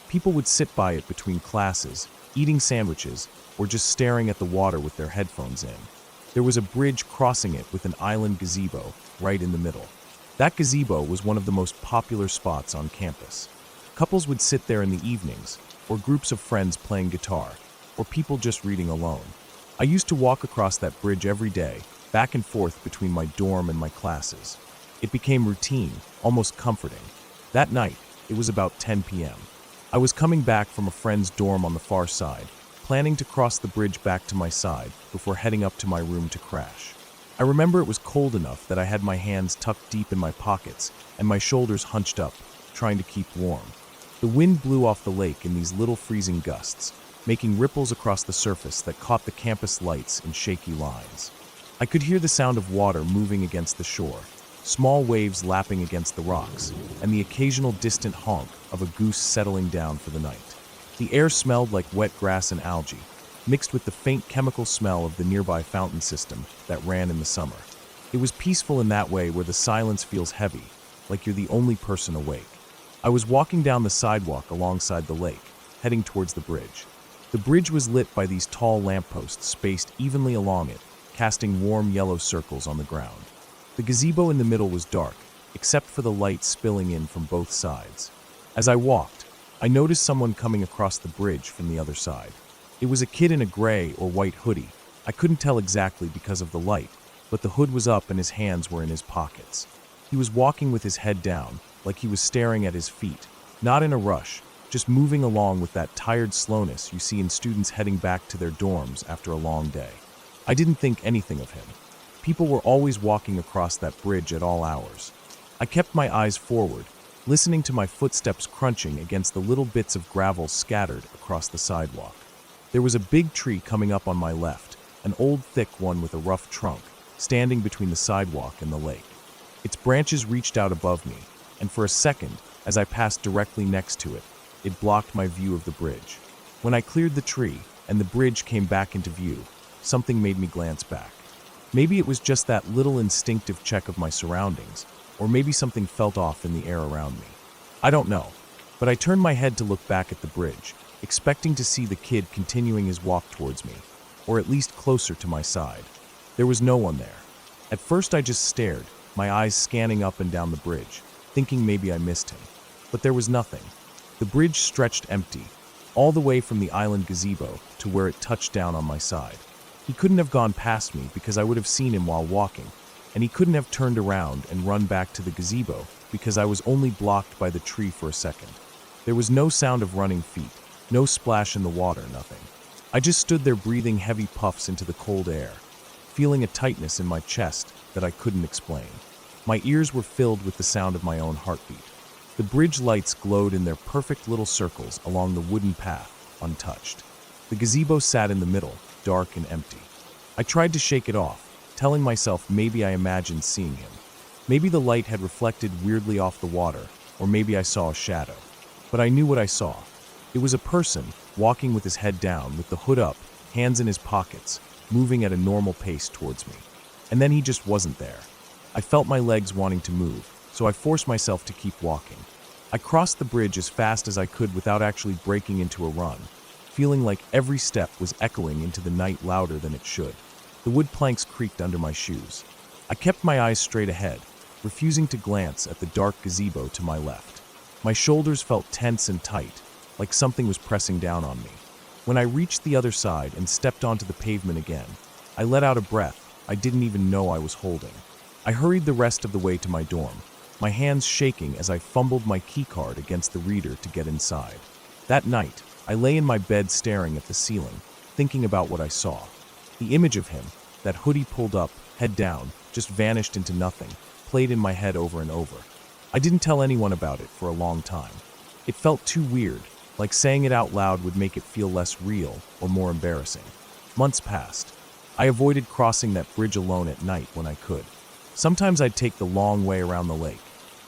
People would sit by it between classes, eating sandwiches, or just staring at the water with their headphones in. There was a bridge crossing it with an island gazebo right in the middle. That gazebo was one of the most popular spots on campus. Couples would sit there in the evenings, or groups of friends playing guitar, or people just reading alone. I used to walk across that bridge every day, back and forth between my dorm and my classes. It became routine, almost comforting. That night, it was about 10 p.m. I was coming back from a friend's dorm on the far side, planning to cross the bridge back to my side before heading up to my room to crash. I remember it was cold enough that I had my hands tucked deep in my pockets and my shoulders hunched up, trying to keep warm. The wind blew off the lake in these little freezing gusts, making ripples across the surface that caught the campus lights in shaky lines. I could hear the sound of water moving against the shore, small waves lapping against the rocks, and the occasional distant honk of a goose settling down for the night. The air smelled like wet grass and algae, mixed with the faint chemical smell of the nearby fountain system that ran in the summer. It was peaceful in that way where the silence feels heavy, like you're the only person awake. I was walking down the sidewalk alongside the lake, heading towards the bridge. The bridge was lit by these tall lampposts spaced evenly along it, casting warm yellow circles on the ground. The gazebo in the middle was dark, except for the light spilling in from both sides. As I walked, I noticed someone coming across the bridge from the other side. It was a kid in a gray or white hoodie. I couldn't tell exactly because of the light, but the hood was up and his hands were in his pockets. He was walking with his head down, like he was staring at his feet, not in a rush, just moving along with that tired slowness you see in students heading back to their dorms after a long day. I didn't think anything of him. People were always walking across that bridge at all hours. I kept my eyes forward, listening to my footsteps crunching against the little bits of gravel scattered across the sidewalk. There was a big tree coming up on my left, an old thick one with a rough trunk, standing between the sidewalk and the lake. Its branches reached out above me, and for a second, as I passed directly next to it, it blocked my view of the bridge. When I cleared the tree and the bridge came back into view, something made me glance back. Maybe it was just that little instinctive check of my surroundings, or maybe something felt off in the air around me. I don't know, but I turned my head to look back at the bridge, expecting to see the kid continuing his walk towards me, or at least closer to my side. There was no one there. At first I just stared, my eyes scanning up and down the bridge, thinking maybe I missed him. But there was nothing. The bridge stretched empty, all the way from the island gazebo to where it touched down on my side. He couldn't have gone past me because I would have seen him while walking, and he couldn't have turned around and run back to the gazebo because I was only blocked by the tree for a second. There was no sound of running feet, no splash in the water, nothing. I just stood there breathing heavy puffs into the cold air, feeling a tightness in my chest that I couldn't explain. My ears were filled with the sound of my own heartbeat. The bridge lights glowed in their perfect little circles along the wooden path, untouched. The gazebo sat in the middle, dark and empty. I tried to shake it off, telling myself maybe I imagined seeing him. Maybe the light had reflected weirdly off the water, or maybe I saw a shadow. But I knew what I saw. It was a person, walking with his head down, with the hood up, hands in his pockets, moving at a normal pace towards me. And then he just wasn't there. I felt my legs wanting to move, so I forced myself to keep walking. I crossed the bridge as fast as I could without actually breaking into a run, feeling like every step was echoing into the night louder than it should. The wood planks creaked under my shoes. I kept my eyes straight ahead, refusing to glance at the dark gazebo to my left. My shoulders felt tense and tight, like something was pressing down on me. When I reached the other side and stepped onto the pavement again, I let out a breath I didn't even know I was holding. I hurried the rest of the way to my dorm, my hands shaking as I fumbled my keycard against the reader to get inside. That night, I lay in my bed staring at the ceiling, thinking about what I saw. The image of him, that hoodie pulled up, head down, just vanished into nothing, played in my head over and over. I didn't tell anyone about it for a long time. It felt too weird, like saying it out loud would make it feel less real or more embarrassing. Months passed. I avoided crossing that bridge alone at night when I could. Sometimes I'd take the long way around the lake,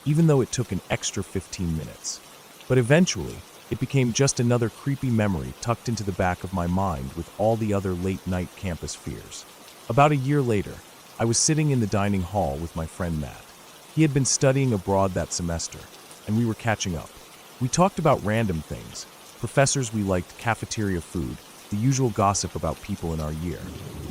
even though it took an extra 15 minutes. But eventually, it became just another creepy memory tucked into the back of my mind with all the other late-night campus fears. About a year later, I was sitting in the dining hall with my friend Matt. He had been studying abroad that semester, and we were catching up. We talked about random things, professors we liked, cafeteria food, the usual gossip about people in our year.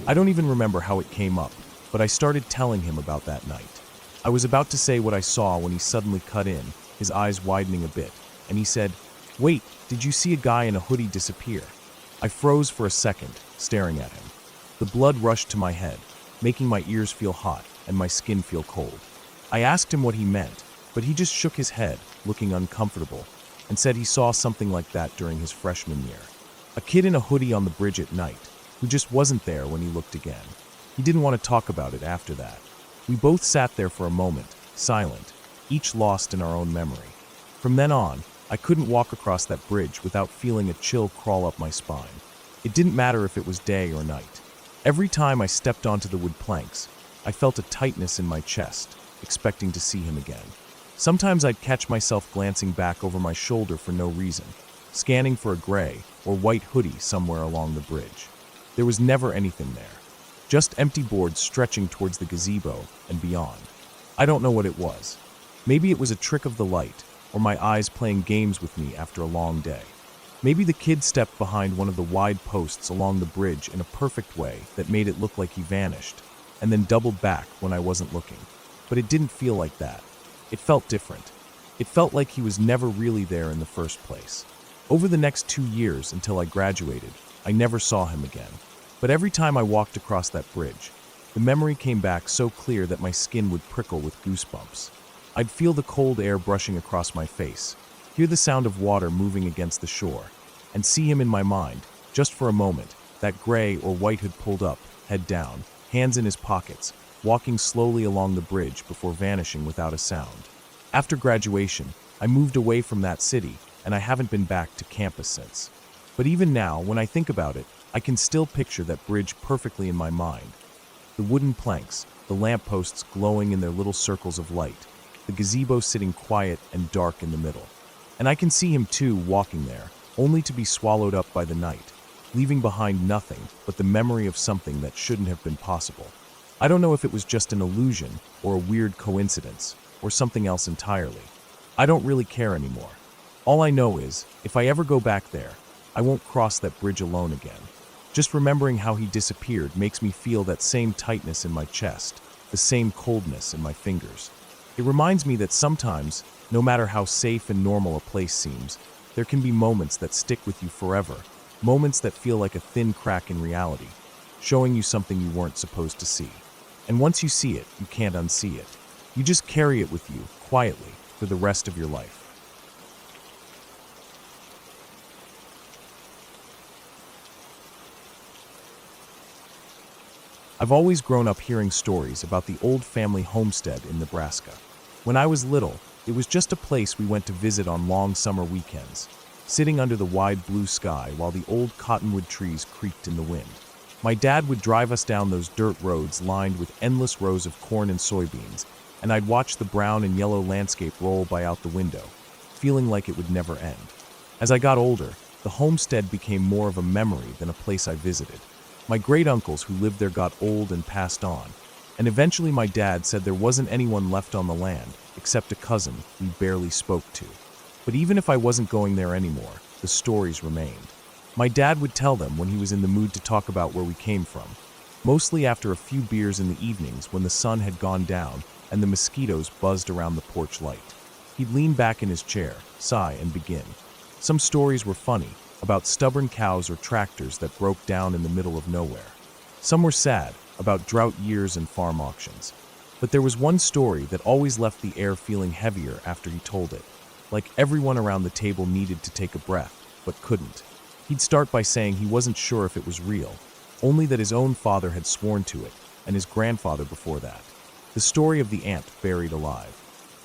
I don't even remember how it came up, but I started telling him about that night. I was about to say what I saw when he suddenly cut in, his eyes widening a bit, and he said, "Wait, did you see a guy in a hoodie disappear?" I froze for a second, staring at him. The blood rushed to my head, making my ears feel hot and my skin feel cold. I asked him what he meant, but he just shook his head, looking uncomfortable, and said he saw something like that during his freshman year. A kid in a hoodie on the bridge at night, who just wasn't there when he looked again. He didn't want to talk about it after that. We both sat there for a moment, silent, each lost in our own memory. From then on, I couldn't walk across that bridge without feeling a chill crawl up my spine. It didn't matter if it was day or night. Every time I stepped onto the wood planks, I felt a tightness in my chest, expecting to see him again. Sometimes I'd catch myself glancing back over my shoulder for no reason, scanning for a gray or white hoodie somewhere along the bridge. There was never anything there, just empty boards stretching towards the gazebo and beyond. I don't know what it was. Maybe it was a trick of the light, or my eyes playing games with me after a long day. Maybe the kid stepped behind one of the wide posts along the bridge in a perfect way that made it look like he vanished, and then doubled back when I wasn't looking. But it didn't feel like that. It felt different. It felt like he was never really there in the first place. Over the next 2 years until I graduated, I never saw him again. But every time I walked across that bridge, the memory came back so clear that my skin would prickle with goosebumps. I'd feel the cold air brushing across my face, hear the sound of water moving against the shore, and see him in my mind, just for a moment, that gray or white hood pulled up, head down, hands in his pockets, walking slowly along the bridge before vanishing without a sound. After graduation, I moved away from that city, and I haven't been back to campus since. But even now, when I think about it, I can still picture that bridge perfectly in my mind. The wooden planks, the lampposts glowing in their little circles of light, the gazebo sitting quiet and dark in the middle. And I can see him too, walking there, only to be swallowed up by the night, leaving behind nothing but the memory of something that shouldn't have been possible. I don't know if it was just an illusion, or a weird coincidence, or something else entirely. I don't really care anymore. All I know is, if I ever go back there, I won't cross that bridge alone again. Just remembering how he disappeared makes me feel that same tightness in my chest, the same coldness in my fingers. It reminds me that sometimes, no matter how safe and normal a place seems, there can be moments that stick with you forever, moments that feel like a thin crack in reality, showing you something you weren't supposed to see. And once you see it, you can't unsee it. You just carry it with you, quietly, for the rest of your life. I've always grown up hearing stories about the old family homestead in Nebraska. When I was little, It was just a place we went to visit on long summer weekends, sitting under the wide blue sky while the old cottonwood trees creaked in the wind. My dad would drive us down those dirt roads lined with endless rows of corn and soybeans, and I'd watch the brown and yellow landscape roll by out the window, feeling like it would never end. As I got older, the homestead became more of a memory than a place I visited. My great-uncles who lived there got old and passed on, and eventually my dad said there wasn't anyone left on the land except a cousin we barely spoke to. But even if I wasn't going there anymore, the stories remained. My dad would tell them when he was in the mood to talk about where we came from, mostly after a few beers in the evenings when the sun had gone down and the mosquitoes buzzed around the porch light. He'd lean back in his chair, sigh, and begin. Some stories were funny, about stubborn cows or tractors that broke down in the middle of nowhere. Some were sad, about drought years and farm auctions. But there was one story that always left the air feeling heavier after he told it, like everyone around the table needed to take a breath, but couldn't. He'd start by saying he wasn't sure if it was real, only that his own father had sworn to it, and his grandfather before that. The story of the ant buried alive.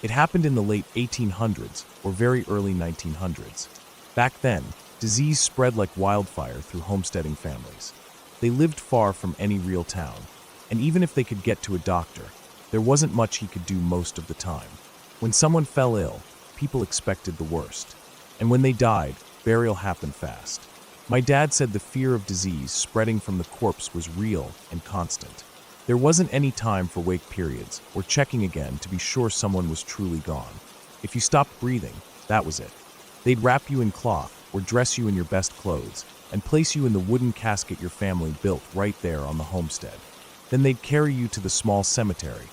It happened in the late 1800s or very early 1900s. Back then, disease spread like wildfire through homesteading families. They lived far from any real town, and even if they could get to a doctor, there wasn't much he could do most of the time. When someone fell ill, people expected the worst. And when they died, burial happened fast. My dad said the fear of disease spreading from the corpse was real and constant. There wasn't any time for wake periods or checking again to be sure someone was truly gone. If you stopped breathing, that was it. They'd wrap you in cloth or dress you in your best clothes and place you in the wooden casket your family built right there on the homestead. Then they'd carry you to the small cemetery,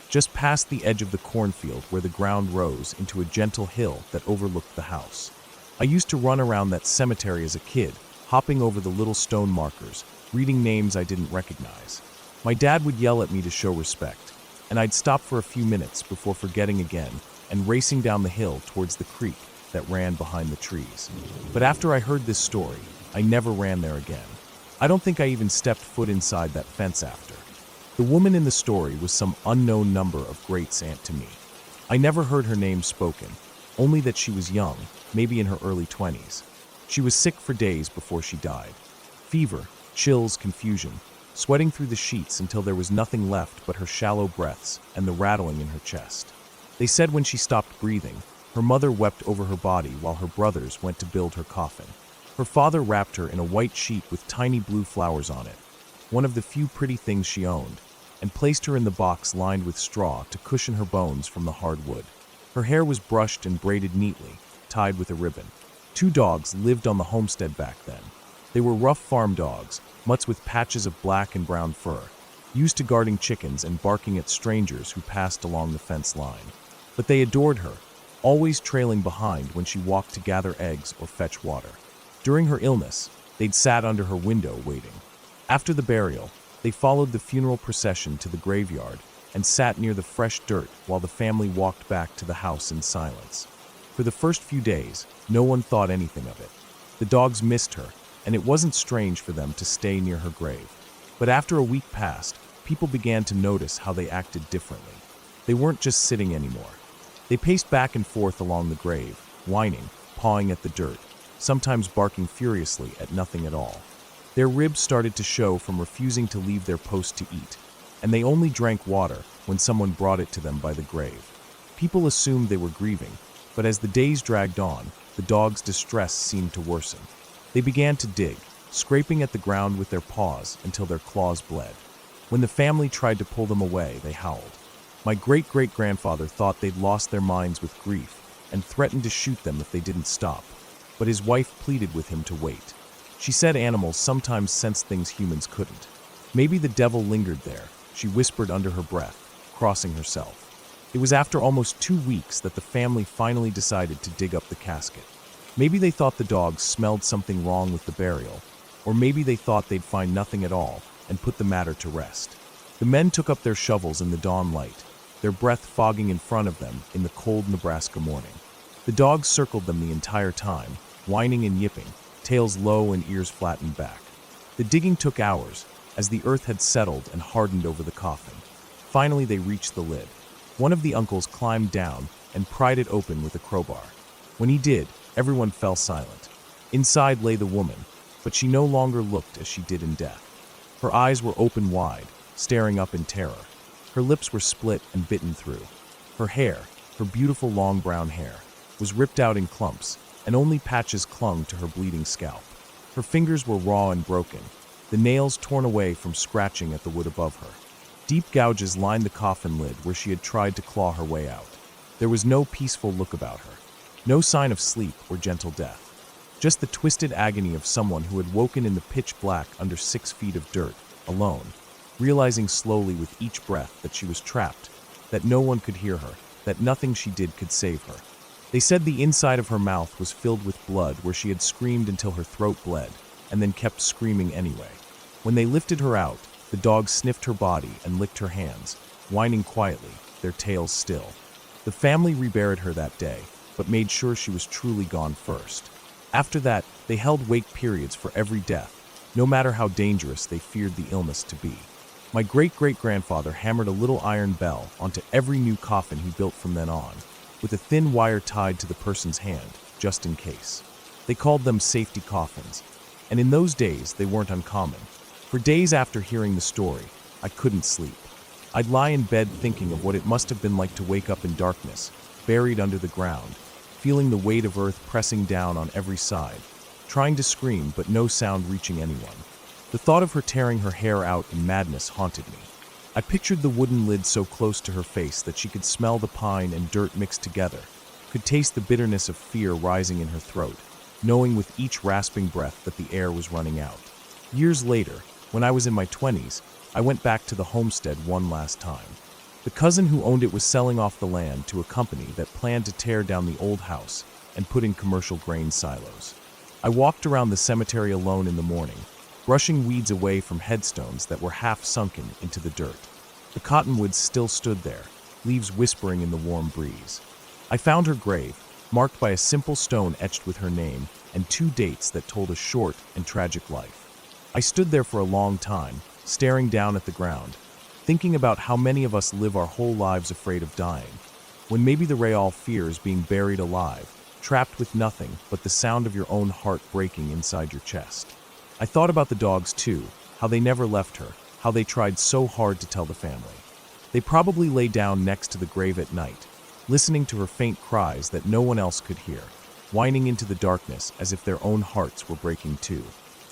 just past the edge of the cornfield where the ground rose into a gentle hill that overlooked the house. I used to run around that cemetery as a kid, hopping over the little stone markers, reading names I didn't recognize. My dad would yell at me to show respect, and I'd stop for a few minutes before forgetting again and racing down the hill towards the creek that ran behind the trees. But after I heard this story, I never ran there again. I don't think I even stepped foot inside that fence after. The woman in the story was some unknown number of greats aunt to me. I never heard her name spoken, only that she was young, maybe in her early 20s. She was sick for days before she died. Fever, chills, confusion, sweating through the sheets until there was nothing left but her shallow breaths and the rattling in her chest. They said when she stopped breathing, her mother wept over her body while her brothers went to build her coffin. Her father wrapped her in a white sheet with tiny blue flowers on it, one of the few pretty things she owned, and placed her in the box lined with straw to cushion her bones from the hard wood. Her hair was brushed and braided neatly, tied with a ribbon. 2 dogs lived on the homestead back then. They were rough farm dogs, mutts with patches of black and brown fur, used to guarding chickens and barking at strangers who passed along the fence line. But they adored her, always trailing behind when she walked to gather eggs or fetch water. During her illness, they'd sat under her window waiting. After the burial, they followed the funeral procession to the graveyard and sat near the fresh dirt while the family walked back to the house in silence. For the first few days, no one thought anything of it. The dogs missed her, and it wasn't strange for them to stay near her grave. But after a week passed, people began to notice how they acted differently. They weren't just sitting anymore. They paced back and forth along the grave, whining, pawing at the dirt, sometimes barking furiously at nothing at all. Their ribs started to show from refusing to leave their post to eat, and they only drank water when someone brought it to them by the grave. People assumed they were grieving, but as the days dragged on, the dogs' distress seemed to worsen. They began to dig, scraping at the ground with their paws until their claws bled. When the family tried to pull them away, they howled. My great-great-grandfather thought they'd lost their minds with grief and threatened to shoot them if they didn't stop, but his wife pleaded with him to wait. She said animals sometimes sensed things humans couldn't. Maybe the devil lingered there, she whispered under her breath, crossing herself. It was after almost 2 weeks that the family finally decided to dig up the casket. Maybe they thought the dogs smelled something wrong with the burial, or maybe they thought they'd find nothing at all and put the matter to rest. The men took up their shovels in the dawn light, their breath fogging in front of them in the cold Nebraska morning. The dogs circled them the entire time, whining and yipping, tails low and ears flattened back. The digging took hours, as the earth had settled and hardened over the coffin. Finally, they reached the lid. One of the uncles climbed down and pried it open with a crowbar. When he did, everyone fell silent. Inside lay the woman, but she no longer looked as she did in death. Her eyes were open wide, staring up in terror. Her lips were split and bitten through. Her hair, her beautiful long brown hair, was ripped out in clumps, and only patches clung to her bleeding scalp. Her fingers were raw and broken, the nails torn away from scratching at the wood above her. Deep gouges lined the coffin lid where she had tried to claw her way out. There was no peaceful look about her, no sign of sleep or gentle death. Just the twisted agony of someone who had woken in the pitch black under 6 feet of dirt, alone, realizing slowly with each breath that she was trapped, that no one could hear her, that nothing she did could save her. They said the inside of her mouth was filled with blood where she had screamed until her throat bled, and then kept screaming anyway. When they lifted her out, the dogs sniffed her body and licked her hands, whining quietly, their tails still. The family reburied her that day, but made sure she was truly gone first. After that, they held wake periods for every death, no matter how dangerous they feared the illness to be. My great-great-grandfather hammered a little iron bell onto every new coffin he built from then on, with a thin wire tied to the person's hand, just in case. They called them safety coffins, and in those days they weren't uncommon. For days after hearing the story, I couldn't sleep. I'd lie in bed thinking of what it must have been like to wake up in darkness, buried under the ground, feeling the weight of earth pressing down on every side, trying to scream but no sound reaching anyone. The thought of her tearing her hair out in madness haunted me. I pictured the wooden lid so close to her face that she could smell the pine and dirt mixed together, could taste the bitterness of fear rising in her throat, knowing with each rasping breath that the air was running out. Years later, when I was in my 20s, I went back to the homestead one last time. The cousin who owned it was selling off the land to a company that planned to tear down the old house and put in commercial grain silos. I walked around the cemetery alone in the morning, brushing weeds away from headstones that were half sunken into the dirt. The cottonwoods still stood there, leaves whispering in the warm breeze. I found her grave, marked by a simple stone etched with her name and 2 dates that told a short and tragic life. I stood there for a long time, staring down at the ground, thinking about how many of us live our whole lives afraid of dying, when maybe the real fear is being buried alive, trapped with nothing but the sound of your own heart breaking inside your chest. I thought about the dogs too, how they never left her, how they tried so hard to tell the family. They probably lay down next to the grave at night, listening to her faint cries that no one else could hear, whining into the darkness as if their own hearts were breaking too.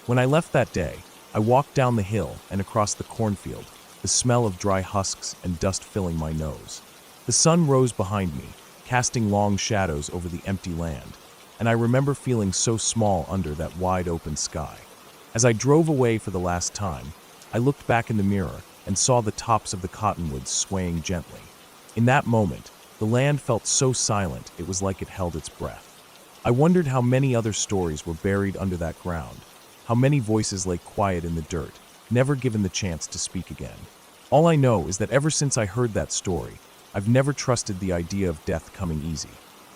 When I left that day, I walked down the hill and across the cornfield, the smell of dry husks and dust filling my nose. The sun rose behind me, casting long shadows over the empty land, and I remember feeling so small under that wide open sky. As I drove away for the last time, I looked back in the mirror and saw the tops of the cottonwoods swaying gently. In that moment, the land felt so silent it was like it held its breath. I wondered how many other stories were buried under that ground, how many voices lay quiet in the dirt, never given the chance to speak again. All I know is that ever since I heard that story, I've never trusted the idea of death coming easy.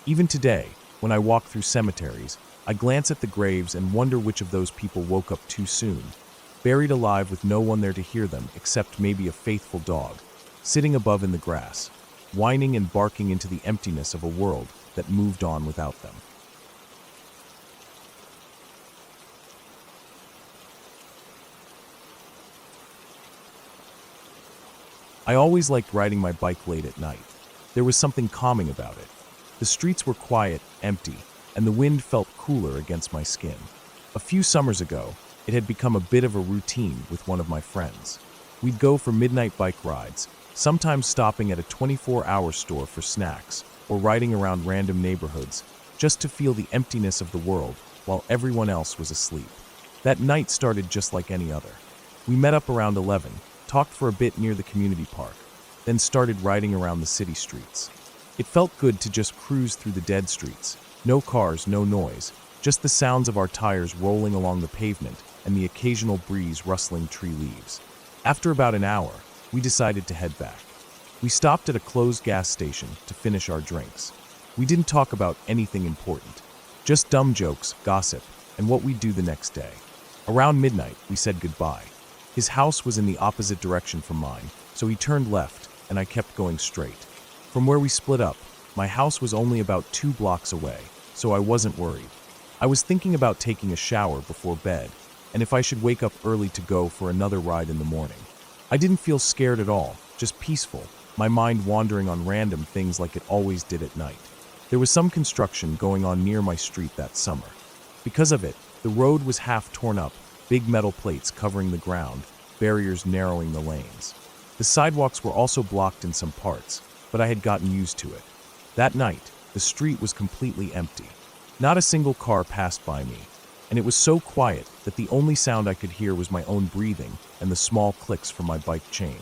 Even today, when I walk through cemeteries, I glance at the graves and wonder which of those people woke up too soon, buried alive with no one there to hear them except maybe a faithful dog, sitting above in the grass, whining and barking into the emptiness of a world that moved on without them. I always liked riding my bike late at night. There was something calming about it. The streets were quiet, empty, and the wind felt cooler against my skin. A few summers ago, it had become a bit of a routine with one of my friends. We'd go for midnight bike rides, sometimes stopping at a 24-hour store for snacks, or riding around random neighborhoods, just to feel the emptiness of the world while everyone else was asleep. That night started just like any other. We met up around 11, talked for a bit near the community park, then started riding around the city streets. It felt good to just cruise through the dead streets. No cars, no noise, just the sounds of our tires rolling along the pavement and the occasional breeze rustling tree leaves. After about an hour, we decided to head back. We stopped at a closed gas station to finish our drinks. We didn't talk about anything important, just dumb jokes, gossip, and what we'd do the next day. Around midnight, we said goodbye. His house was in the opposite direction from mine, so he turned left, and I kept going straight. From where we split up, my house was only about 2 blocks away, so I wasn't worried. I was thinking about taking a shower before bed, and if I should wake up early to go for another ride in the morning. I didn't feel scared at all, just peaceful, my mind wandering on random things like it always did at night. There was some construction going on near my street that summer. Because of it, the road was half torn up, big metal plates covering the ground, barriers narrowing the lanes. The sidewalks were also blocked in some parts, but I had gotten used to it. That night, the street was completely empty. Not a single car passed by me, and it was so quiet that the only sound I could hear was my own breathing and the small clicks from my bike chain.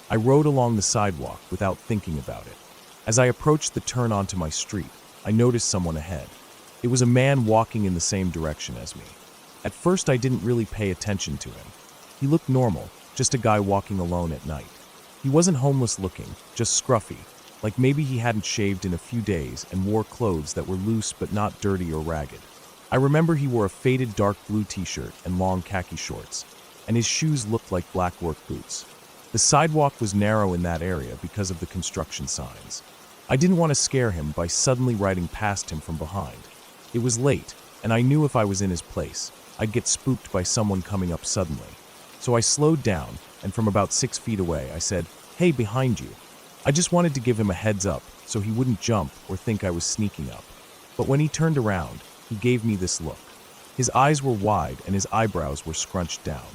I rode along the sidewalk without thinking about it. As I approached the turn onto my street, I noticed someone ahead. It was a man walking in the same direction as me. At first, I didn't really pay attention to him. He looked normal, just a guy walking alone at night. He wasn't homeless looking, just scruffy, like maybe he hadn't shaved in a few days and wore clothes that were loose but not dirty or ragged. I remember he wore a faded dark blue t-shirt and long khaki shorts, and his shoes looked like black work boots. The sidewalk was narrow in that area because of the construction signs. I didn't want to scare him by suddenly riding past him from behind. It was late, and I knew if I was in his place, I'd get spooked by someone coming up suddenly. So I slowed down, and from about 6 feet away, I said, "Hey, behind you." I just wanted to give him a heads up so he wouldn't jump or think I was sneaking up. But when he turned around, he gave me this look. His eyes were wide and his eyebrows were scrunched down.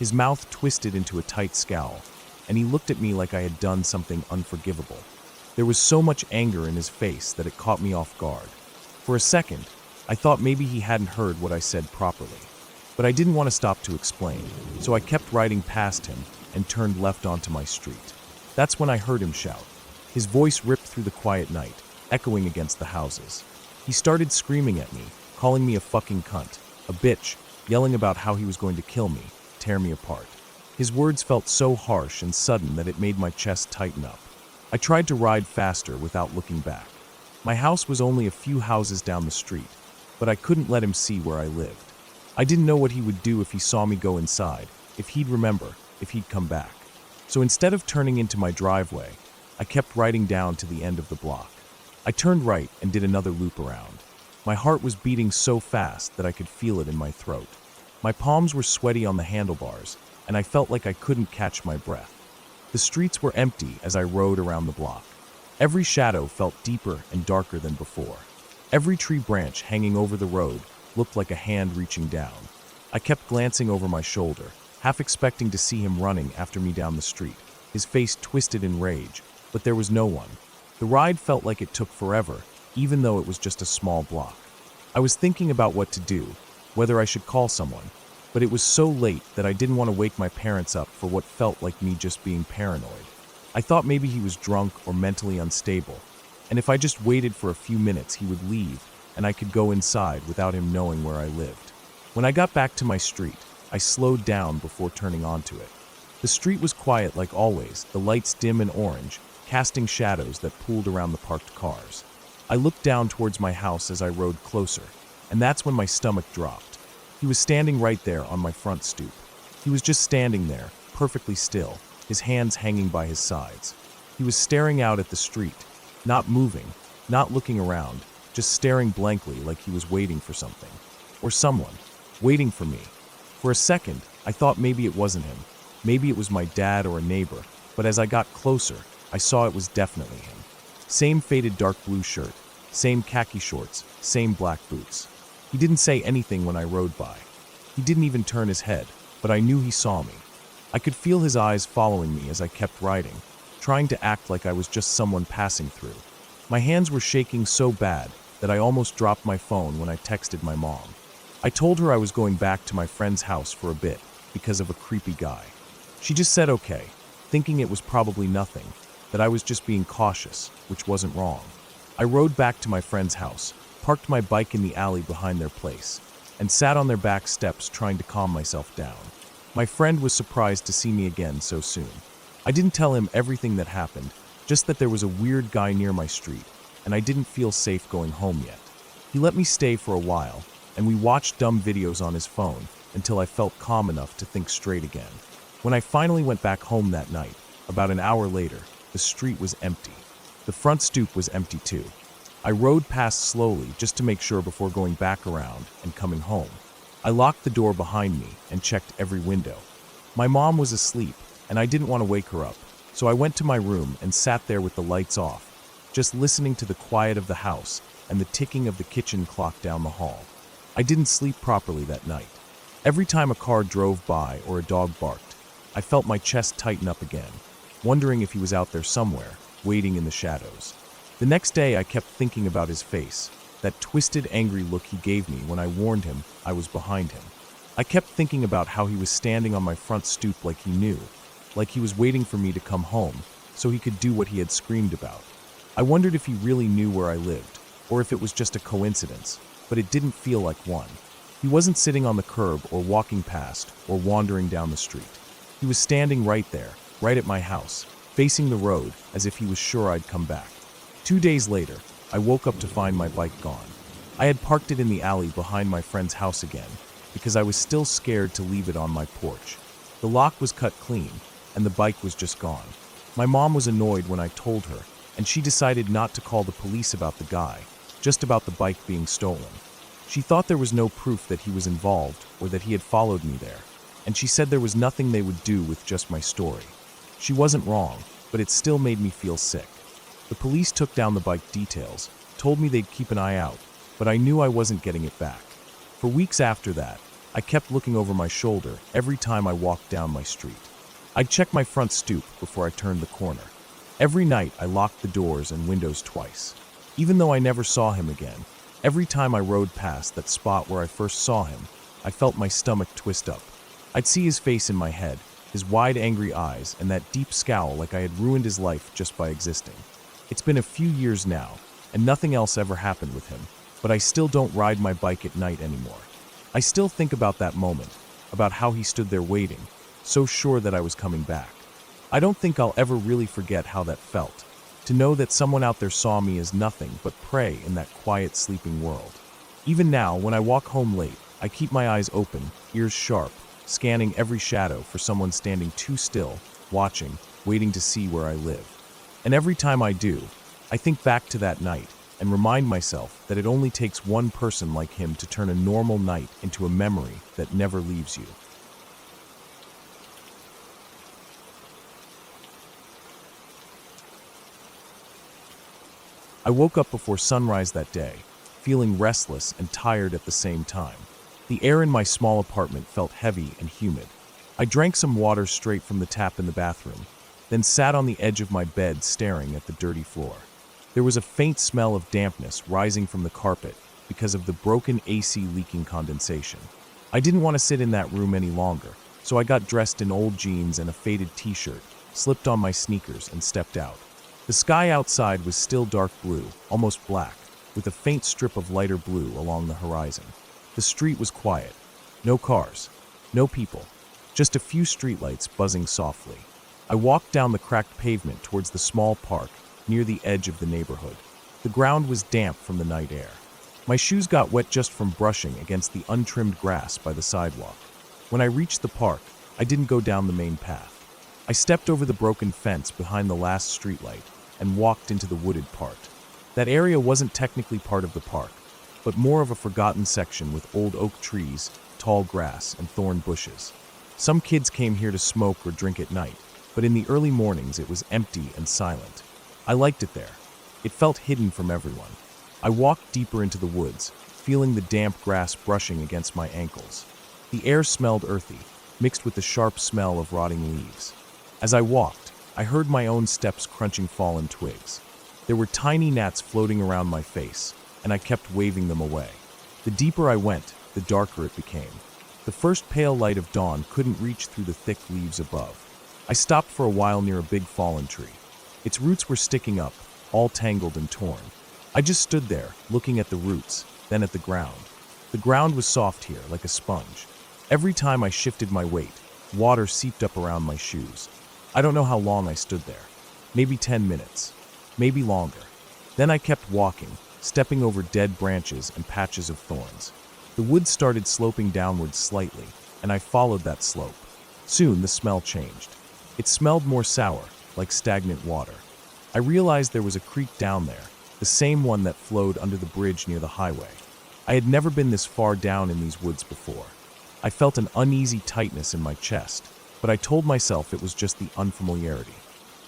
His mouth twisted into a tight scowl, and he looked at me like I had done something unforgivable. There was so much anger in his face that it caught me off guard. For a second, I thought maybe he hadn't heard what I said properly. But I didn't want to stop to explain, so I kept riding past him and turned left onto my street. That's when I heard him shout. His voice ripped through the quiet night, echoing against the houses. He started screaming at me, calling me a fucking cunt, a bitch, yelling about how he was going to kill me, tear me apart. His words felt so harsh and sudden that it made my chest tighten up. I tried to ride faster without looking back. My house was only a few houses down the street, but I couldn't let him see where I lived. I didn't know what he would do if he saw me go inside, if he'd remember, if he'd come back. So instead of turning into my driveway, I kept riding down to the end of the block. I turned right and did another loop around. My heart was beating so fast that I could feel it in my throat. My palms were sweaty on the handlebars, and I felt like I couldn't catch my breath. The streets were empty as I rode around the block. Every shadow felt deeper and darker than before. Every tree branch hanging over the road looked like a hand reaching down. I kept glancing over my shoulder, half expecting to see him running after me down the street, his face twisted in rage, but there was no one. The ride felt like it took forever, even though it was just a small block. I was thinking about what to do, whether I should call someone, but it was so late that I didn't want to wake my parents up for what felt like me just being paranoid. I thought maybe he was drunk or mentally unstable, and if I just waited for a few minutes, he would leave, and I could go inside without him knowing where I lived. When I got back to my street, I slowed down before turning onto it. The street was quiet like always, the lights dim and orange, casting shadows that pooled around the parked cars. I looked down towards my house as I rode closer, and that's when my stomach dropped. He was standing right there on my front stoop. He was just standing there, perfectly still, his hands hanging by his sides. He was staring out at the street, not moving, not looking around, just staring blankly like he was waiting for something. Or someone. Waiting for me. For a second, I thought maybe it wasn't him. Maybe it was my dad or a neighbor, but as I got closer, I saw it was definitely him. Same faded dark blue shirt, same khaki shorts, same black boots. He didn't say anything when I rode by. He didn't even turn his head, but I knew he saw me. I could feel his eyes following me as I kept riding, trying to act like I was just someone passing through. My hands were shaking so bad that I almost dropped my phone when I texted my mom. I told her I was going back to my friend's house for a bit because of a creepy guy. She just said okay, thinking it was probably nothing, that I was just being cautious, which wasn't wrong. I rode back to my friend's house, parked my bike in the alley behind their place, and sat on their back steps trying to calm myself down. My friend was surprised to see me again so soon. I didn't tell him everything that happened, just that there was a weird guy near my street, and I didn't feel safe going home yet. He let me stay for a while, and we watched dumb videos on his phone until I felt calm enough to think straight again. When I finally went back home that night, about an hour later, the street was empty. The front stoop was empty too. I rode past slowly just to make sure before going back around and coming home. I locked the door behind me and checked every window. My mom was asleep, and I didn't want to wake her up, so I went to my room and sat there with the lights off, just listening to the quiet of the house and the ticking of the kitchen clock down the hall. I didn't sleep properly that night. Every time a car drove by or a dog barked, I felt my chest tighten up again, wondering if he was out there somewhere, waiting in the shadows. The next day I kept thinking about his face, that twisted, angry look he gave me when I warned him I was behind him. I kept thinking about how he was standing on my front stoop like he knew, like he was waiting for me to come home so he could do what he had screamed about. I wondered if he really knew where I lived, or if it was just a coincidence, but it didn't feel like one. He wasn't sitting on the curb or walking past or wandering down the street. He was standing right there, right at my house, facing the road as if he was sure I'd come back. 2 days later, I woke up to find my bike gone. I had parked it in the alley behind my friend's house again because I was still scared to leave it on my porch. The lock was cut clean, and the bike was just gone. My mom was annoyed when I told her, and she decided not to call the police about the guy, just about the bike being stolen. She thought there was no proof that he was involved or that he had followed me there, and she said there was nothing they would do with just my story. She wasn't wrong, but it still made me feel sick. The police took down the bike details, told me they'd keep an eye out, but I knew I wasn't getting it back. For weeks after that, I kept looking over my shoulder every time I walked down my street. I'd check my front stoop before I turned the corner. Every night I locked the doors and windows twice. Even though I never saw him again, every time I rode past that spot where I first saw him, I felt my stomach twist up. I'd see his face in my head, his wide, angry eyes, and that deep scowl like I had ruined his life just by existing. It's been a few years now, and nothing else ever happened with him, but I still don't ride my bike at night anymore. I still think about that moment, about how he stood there waiting, so sure that I was coming back. I don't think I'll ever really forget how that felt, to know that someone out there saw me as nothing but prey in that quiet, sleeping world. Even now, when I walk home late, I keep my eyes open, ears sharp, scanning every shadow for someone standing too still, watching, waiting to see where I live. And every time I do, I think back to that night and remind myself that it only takes one person like him to turn a normal night into a memory that never leaves you. I woke up before sunrise that day, feeling restless and tired at the same time. The air in my small apartment felt heavy and humid. I drank some water straight from the tap in the bathroom, then sat on the edge of my bed staring at the dirty floor. There was a faint smell of dampness rising from the carpet because of the broken AC leaking condensation. I didn't want to sit in that room any longer, so I got dressed in old jeans and a faded t-shirt, slipped on my sneakers, and stepped out. The sky outside was still dark blue, almost black, with a faint strip of lighter blue along the horizon. The street was quiet. No cars, no people, just a few streetlights buzzing softly. I walked down the cracked pavement towards the small park near the edge of the neighborhood. The ground was damp from the night air. My shoes got wet just from brushing against the untrimmed grass by the sidewalk. When I reached the park, I didn't go down the main path. I stepped over the broken fence behind the last streetlight and walked into the wooded part. That area wasn't technically part of the park, but more of a forgotten section with old oak trees, tall grass, and thorn bushes. Some kids came here to smoke or drink at night, but in the early mornings it was empty and silent. I liked it there. It felt hidden from everyone. I walked deeper into the woods, feeling the damp grass brushing against my ankles. The air smelled earthy, mixed with the sharp smell of rotting leaves. As I walked, I heard my own steps crunching fallen twigs. There were tiny gnats floating around my face, and I kept waving them away. The deeper I went, the darker it became. The first pale light of dawn couldn't reach through the thick leaves above. I stopped for a while near a big fallen tree. Its roots were sticking up, all tangled and torn. I just stood there, looking at the roots, then at the ground. The ground was soft here, like a sponge. Every time I shifted my weight, water seeped up around my shoes. I don't know how long I stood there. Maybe 10 minutes. Maybe longer. Then I kept walking, stepping over dead branches and patches of thorns. The woods started sloping downwards slightly, and I followed that slope. Soon the smell changed. It smelled more sour, like stagnant water. I realized there was a creek down there, the same one that flowed under the bridge near the highway. I had never been this far down in these woods before. I felt an uneasy tightness in my chest, but I told myself it was just the unfamiliarity.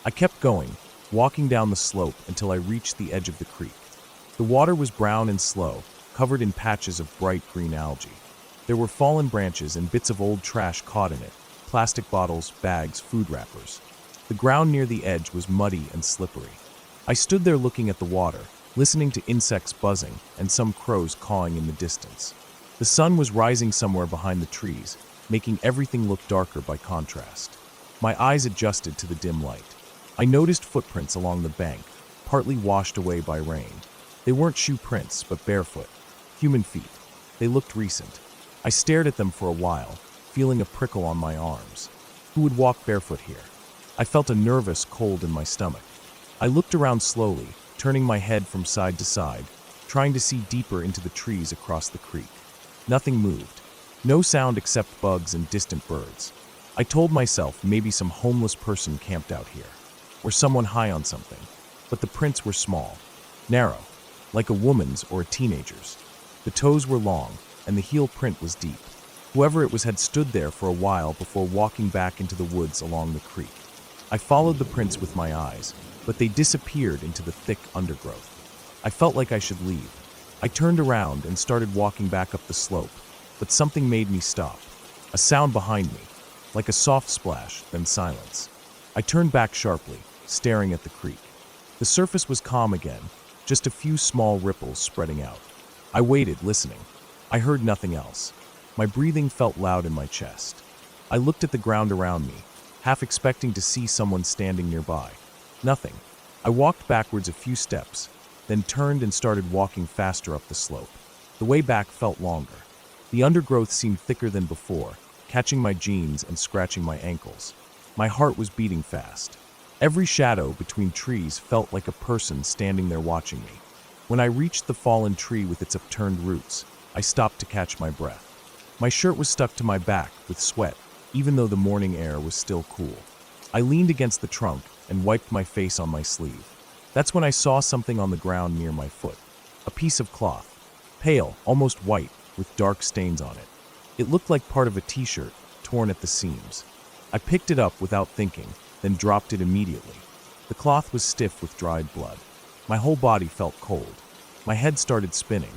I kept going, walking down the slope until I reached the edge of the creek. The water was brown and slow, covered in patches of bright green algae. There were fallen branches and bits of old trash caught in it, plastic bottles, bags, food wrappers. The ground near the edge was muddy and slippery. I stood there looking at the water, listening to insects buzzing and some crows cawing in the distance. The sun was rising somewhere behind the trees, making everything look darker by contrast. My eyes adjusted to the dim light. I noticed footprints along the bank, partly washed away by rain. They weren't shoe prints, but barefoot. Human feet. They looked recent. I stared at them for a while, feeling a prickle on my arms. Who would walk barefoot here? I felt a nervous cold in my stomach. I looked around slowly, turning my head from side to side, trying to see deeper into the trees across the creek. Nothing moved. No sound except bugs and distant birds. I told myself maybe some homeless person camped out here, or someone high on something. But the prints were small, narrow, like a woman's or a teenager's. The toes were long, and the heel print was deep. Whoever it was had stood there for a while before walking back into the woods along the creek. I followed the prints with my eyes, but they disappeared into the thick undergrowth. I felt like I should leave. I turned around and started walking back up the slope, but something made me stop. A sound behind me, like a soft splash, then silence. I turned back sharply, staring at the creek. The surface was calm again, just a few small ripples spreading out. I waited, listening. I heard nothing else. My breathing felt loud in my chest. I looked at the ground around me, half expecting to see someone standing nearby. Nothing. I walked backwards a few steps, then turned and started walking faster up the slope. The way back felt longer. The undergrowth seemed thicker than before, catching my jeans and scratching my ankles. My heart was beating fast. Every shadow between trees felt like a person standing there watching me. When I reached the fallen tree with its upturned roots, I stopped to catch my breath. My shirt was stuck to my back with sweat, even though the morning air was still cool. I leaned against the trunk and wiped my face on my sleeve. That's when I saw something on the ground near my foot. A piece of cloth, pale, almost white, with dark stains on it. It looked like part of a t-shirt, torn at the seams. I picked it up without thinking, then dropped it immediately. The cloth was stiff with dried blood. My whole body felt cold. My head started spinning.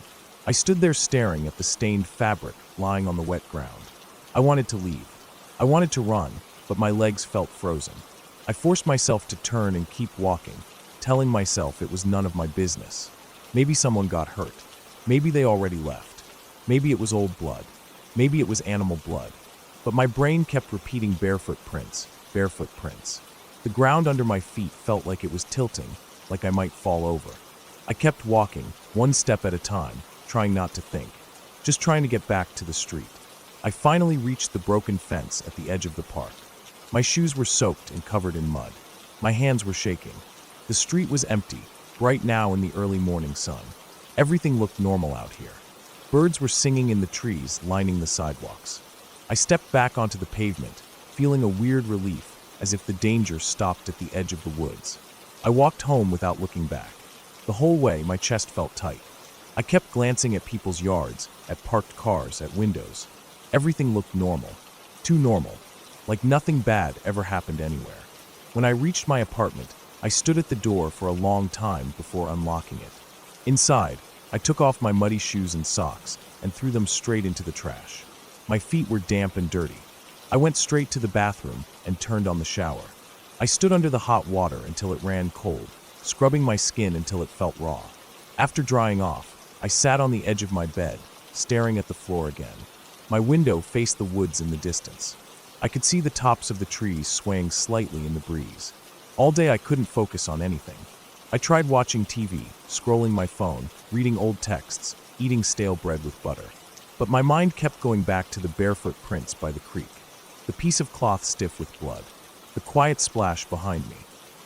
I stood there staring at the stained fabric lying on the wet ground. I wanted to leave. I wanted to run, but my legs felt frozen. I forced myself to turn and keep walking, telling myself it was none of my business. Maybe someone got hurt. Maybe they already left. Maybe it was old blood. Maybe it was animal blood. But my brain kept repeating barefoot prints, barefoot prints. The ground under my feet felt like it was tilting, like I might fall over. I kept walking, one step at a time, trying not to think, just trying to get back to the street. I finally reached the broken fence at the edge of the park. My shoes were soaked and covered in mud. My hands were shaking. The street was empty, bright now in the early morning sun. Everything looked normal out here. Birds were singing in the trees lining the sidewalks. I stepped back onto the pavement, feeling a weird relief, as if the danger stopped at the edge of the woods. I walked home without looking back. The whole way, my chest felt tight. I kept glancing at people's yards, at parked cars, at windows. Everything looked normal. Too normal. Like nothing bad ever happened anywhere. When I reached my apartment, I stood at the door for a long time before unlocking it. Inside, I took off my muddy shoes and socks and threw them straight into the trash. My feet were damp and dirty. I went straight to the bathroom and turned on the shower. I stood under the hot water until it ran cold, scrubbing my skin until it felt raw. After drying off, I sat on the edge of my bed, staring at the floor again. My window faced the woods in the distance. I could see the tops of the trees swaying slightly in the breeze. All day I couldn't focus on anything. I tried watching TV, scrolling my phone, reading old texts, eating stale bread with butter. But my mind kept going back to the barefoot prints by the creek, the piece of cloth stiff with blood, the quiet splash behind me.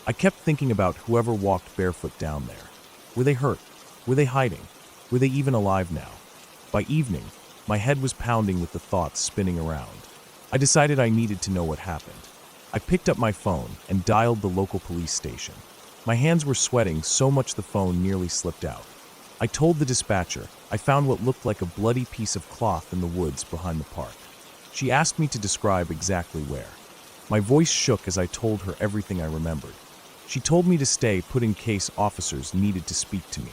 I kept thinking about whoever walked barefoot down there. Were they hurt? Were they hiding? Were they even alive now? By evening, my head was pounding with the thoughts spinning around. I decided I needed to know what happened. I picked up my phone and dialed the local police station. My hands were sweating so much the phone nearly slipped out. I told the dispatcher I found what looked like a bloody piece of cloth in the woods behind the park. She asked me to describe exactly where. My voice shook as I told her everything I remembered. She told me to stay put in case officers needed to speak to me.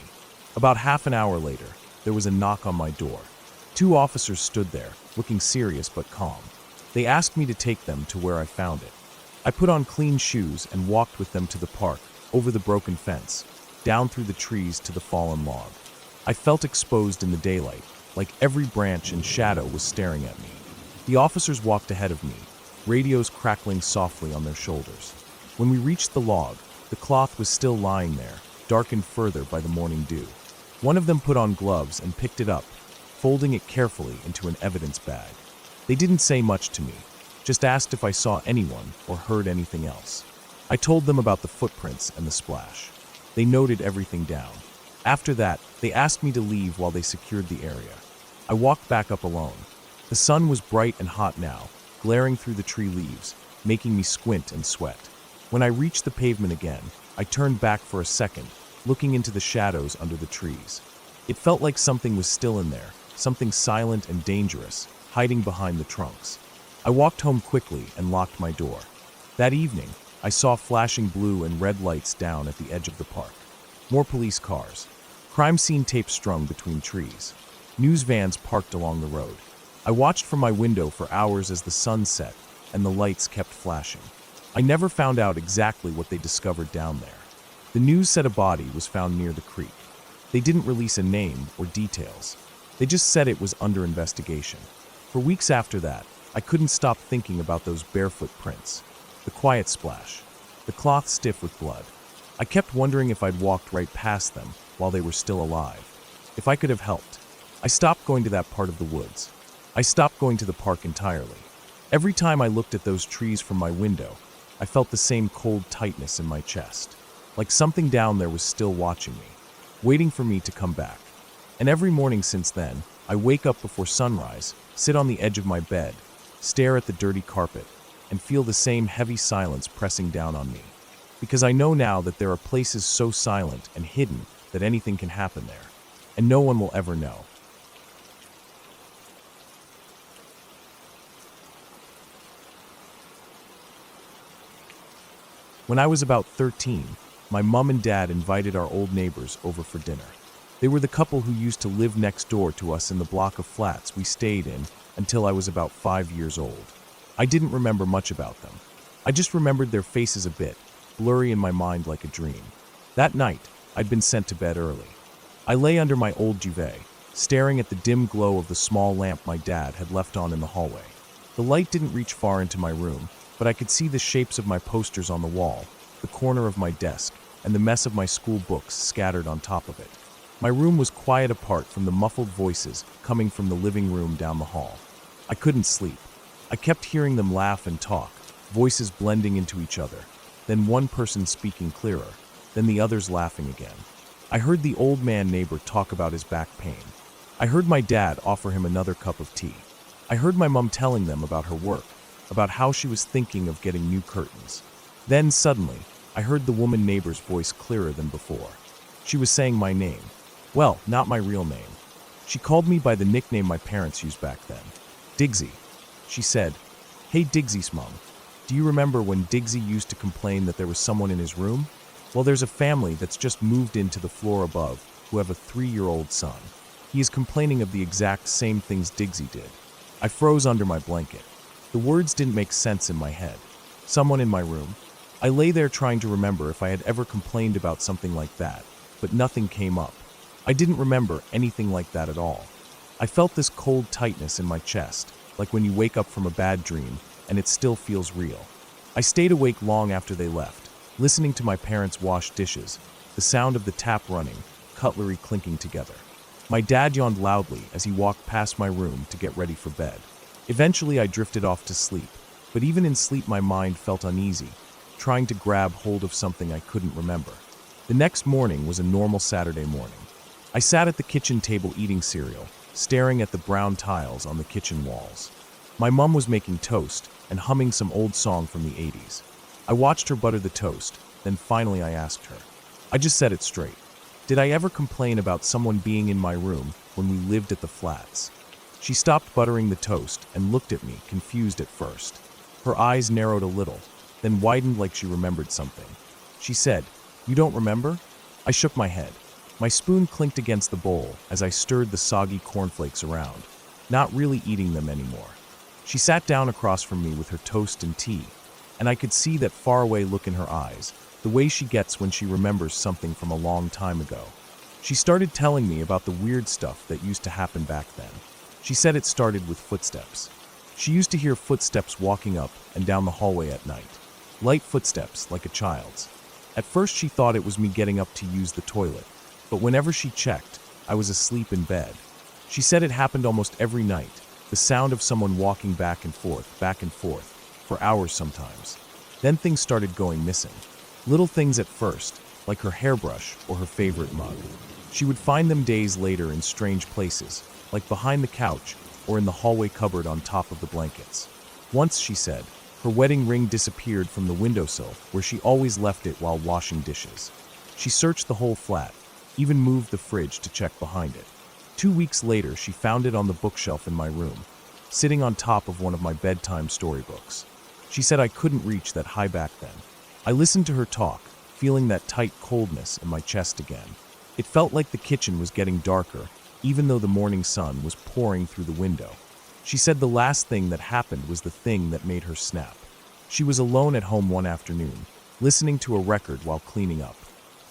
About half an hour later, there was a knock on my door. 2 officers stood there, looking serious but calm. They asked me to take them to where I found it. I put on clean shoes and walked with them to the park, over the broken fence, down through the trees to the fallen log. I felt exposed in the daylight, like every branch and shadow was staring at me. The officers walked ahead of me, radios crackling softly on their shoulders. When we reached the log, the cloth was still lying there, darkened further by the morning dew. One of them put on gloves and picked it up, folding it carefully into an evidence bag. They didn't say much to me, just asked if I saw anyone or heard anything else. I told them about the footprints and the splash. They noted everything down. After that, they asked me to leave while they secured the area. I walked back up alone. The sun was bright and hot now, glaring through the tree leaves, making me squint and sweat. When I reached the pavement again, I turned back for a second, looking into the shadows under the trees. It felt like something was still in there, something silent and dangerous, hiding behind the trunks. I walked home quickly and locked my door. That evening, I saw flashing blue and red lights down at the edge of the park. More police cars. Crime scene tape strung between trees. News vans parked along the road. I watched from my window for hours as the sun set and the lights kept flashing. I never found out exactly what they discovered down there. The news said a body was found near the creek. They didn't release a name or details. They just said it was under investigation. For weeks after that, I couldn't stop thinking about those barefoot prints, the quiet splash, the cloth stiff with blood. I kept wondering if I'd walked right past them while they were still alive. If I could have helped. I stopped going to that part of the woods. I stopped going to the park entirely. Every time I looked at those trees from my window, I felt the same cold tightness in my chest, like something down there was still watching me, waiting for me to come back. And every morning since then, I wake up before sunrise, sit on the edge of my bed, stare at the dirty carpet, and feel the same heavy silence pressing down on me. Because I know now that there are places so silent and hidden that anything can happen there, and no one will ever know. When I was about 13, my mom and dad invited our old neighbors over for dinner. They were the couple who used to live next door to us in the block of flats we stayed in until I was about 5 years old. I didn't remember much about them. I just remembered their faces a bit, blurry in my mind like a dream. That night, I'd been sent to bed early. I lay under my old duvet, staring at the dim glow of the small lamp my dad had left on in the hallway. The light didn't reach far into my room, but I could see the shapes of my posters on the wall, the corner of my desk, and the mess of my school books scattered on top of it. My room was quiet apart from the muffled voices coming from the living room down the hall. I couldn't sleep. I kept hearing them laugh and talk, voices blending into each other, then one person speaking clearer, then the others laughing again. I heard the old man neighbor talk about his back pain. I heard my dad offer him another cup of tea. I heard my mom telling them about her work, about how she was thinking of getting new curtains. Then suddenly, I heard the woman neighbor's voice clearer than before. She was saying my name. Well, not my real name. She called me by the nickname my parents used back then. Digsy. She said, "Hey Digsy's mom, do you remember when Digsy used to complain that there was someone in his room? Well, there's a family that's just moved into the floor above who have a 3-year-old son. He is complaining of the exact same things Digsy did." I froze under my blanket. The words didn't make sense in my head. Someone in my room? I lay there trying to remember if I had ever complained about something like that, but nothing came up. I didn't remember anything like that at all. I felt this cold tightness in my chest, like when you wake up from a bad dream and it still feels real. I stayed awake long after they left, listening to my parents wash dishes, the sound of the tap running, cutlery clinking together. My dad yawned loudly as he walked past my room to get ready for bed. Eventually I drifted off to sleep, but even in sleep my mind felt uneasy, trying to grab hold of something I couldn't remember. The next morning was a normal Saturday morning. I sat at the kitchen table eating cereal, staring at the brown tiles on the kitchen walls. My mom was making toast and humming some old song from the 80s. I watched her butter the toast, Then finally I asked her. I just said it straight. Did I ever complain about someone being in my room when we lived at the flats? She stopped buttering the toast and looked at me, confused at first. Her eyes narrowed a little, then widened like she remembered something. She said, "You don't remember?" I shook my head. My spoon clinked against the bowl as I stirred the soggy cornflakes around, not really eating them anymore. She sat down across from me with her toast and tea, and I could see that faraway look in her eyes, the way she gets when she remembers something from a long time ago. She started telling me about the weird stuff that used to happen back then. She said it started with footsteps. She used to hear footsteps walking up and down the hallway at night. Light footsteps, like a child's. At first she thought it was me getting up to use the toilet, but whenever she checked, I was asleep in bed. She said it happened almost every night, the sound of someone walking back and forth, for hours sometimes. Then things started going missing. Little things at first, like her hairbrush or her favorite mug. She would find them days later in strange places, like behind the couch or in the hallway cupboard on top of the blankets. Once, she said, her wedding ring disappeared from the windowsill where she always left it while washing dishes. She searched the whole flat, even moved the fridge to check behind it. 2 weeks later, she found it on the bookshelf in my room, sitting on top of one of my bedtime storybooks. She said I couldn't reach that high back then. I listened to her talk, feeling that tight coldness in my chest again. It felt like the kitchen was getting darker, even though the morning sun was pouring through the window. She said the last thing that happened was the thing that made her snap. She was alone at home one afternoon, listening to a record while cleaning up.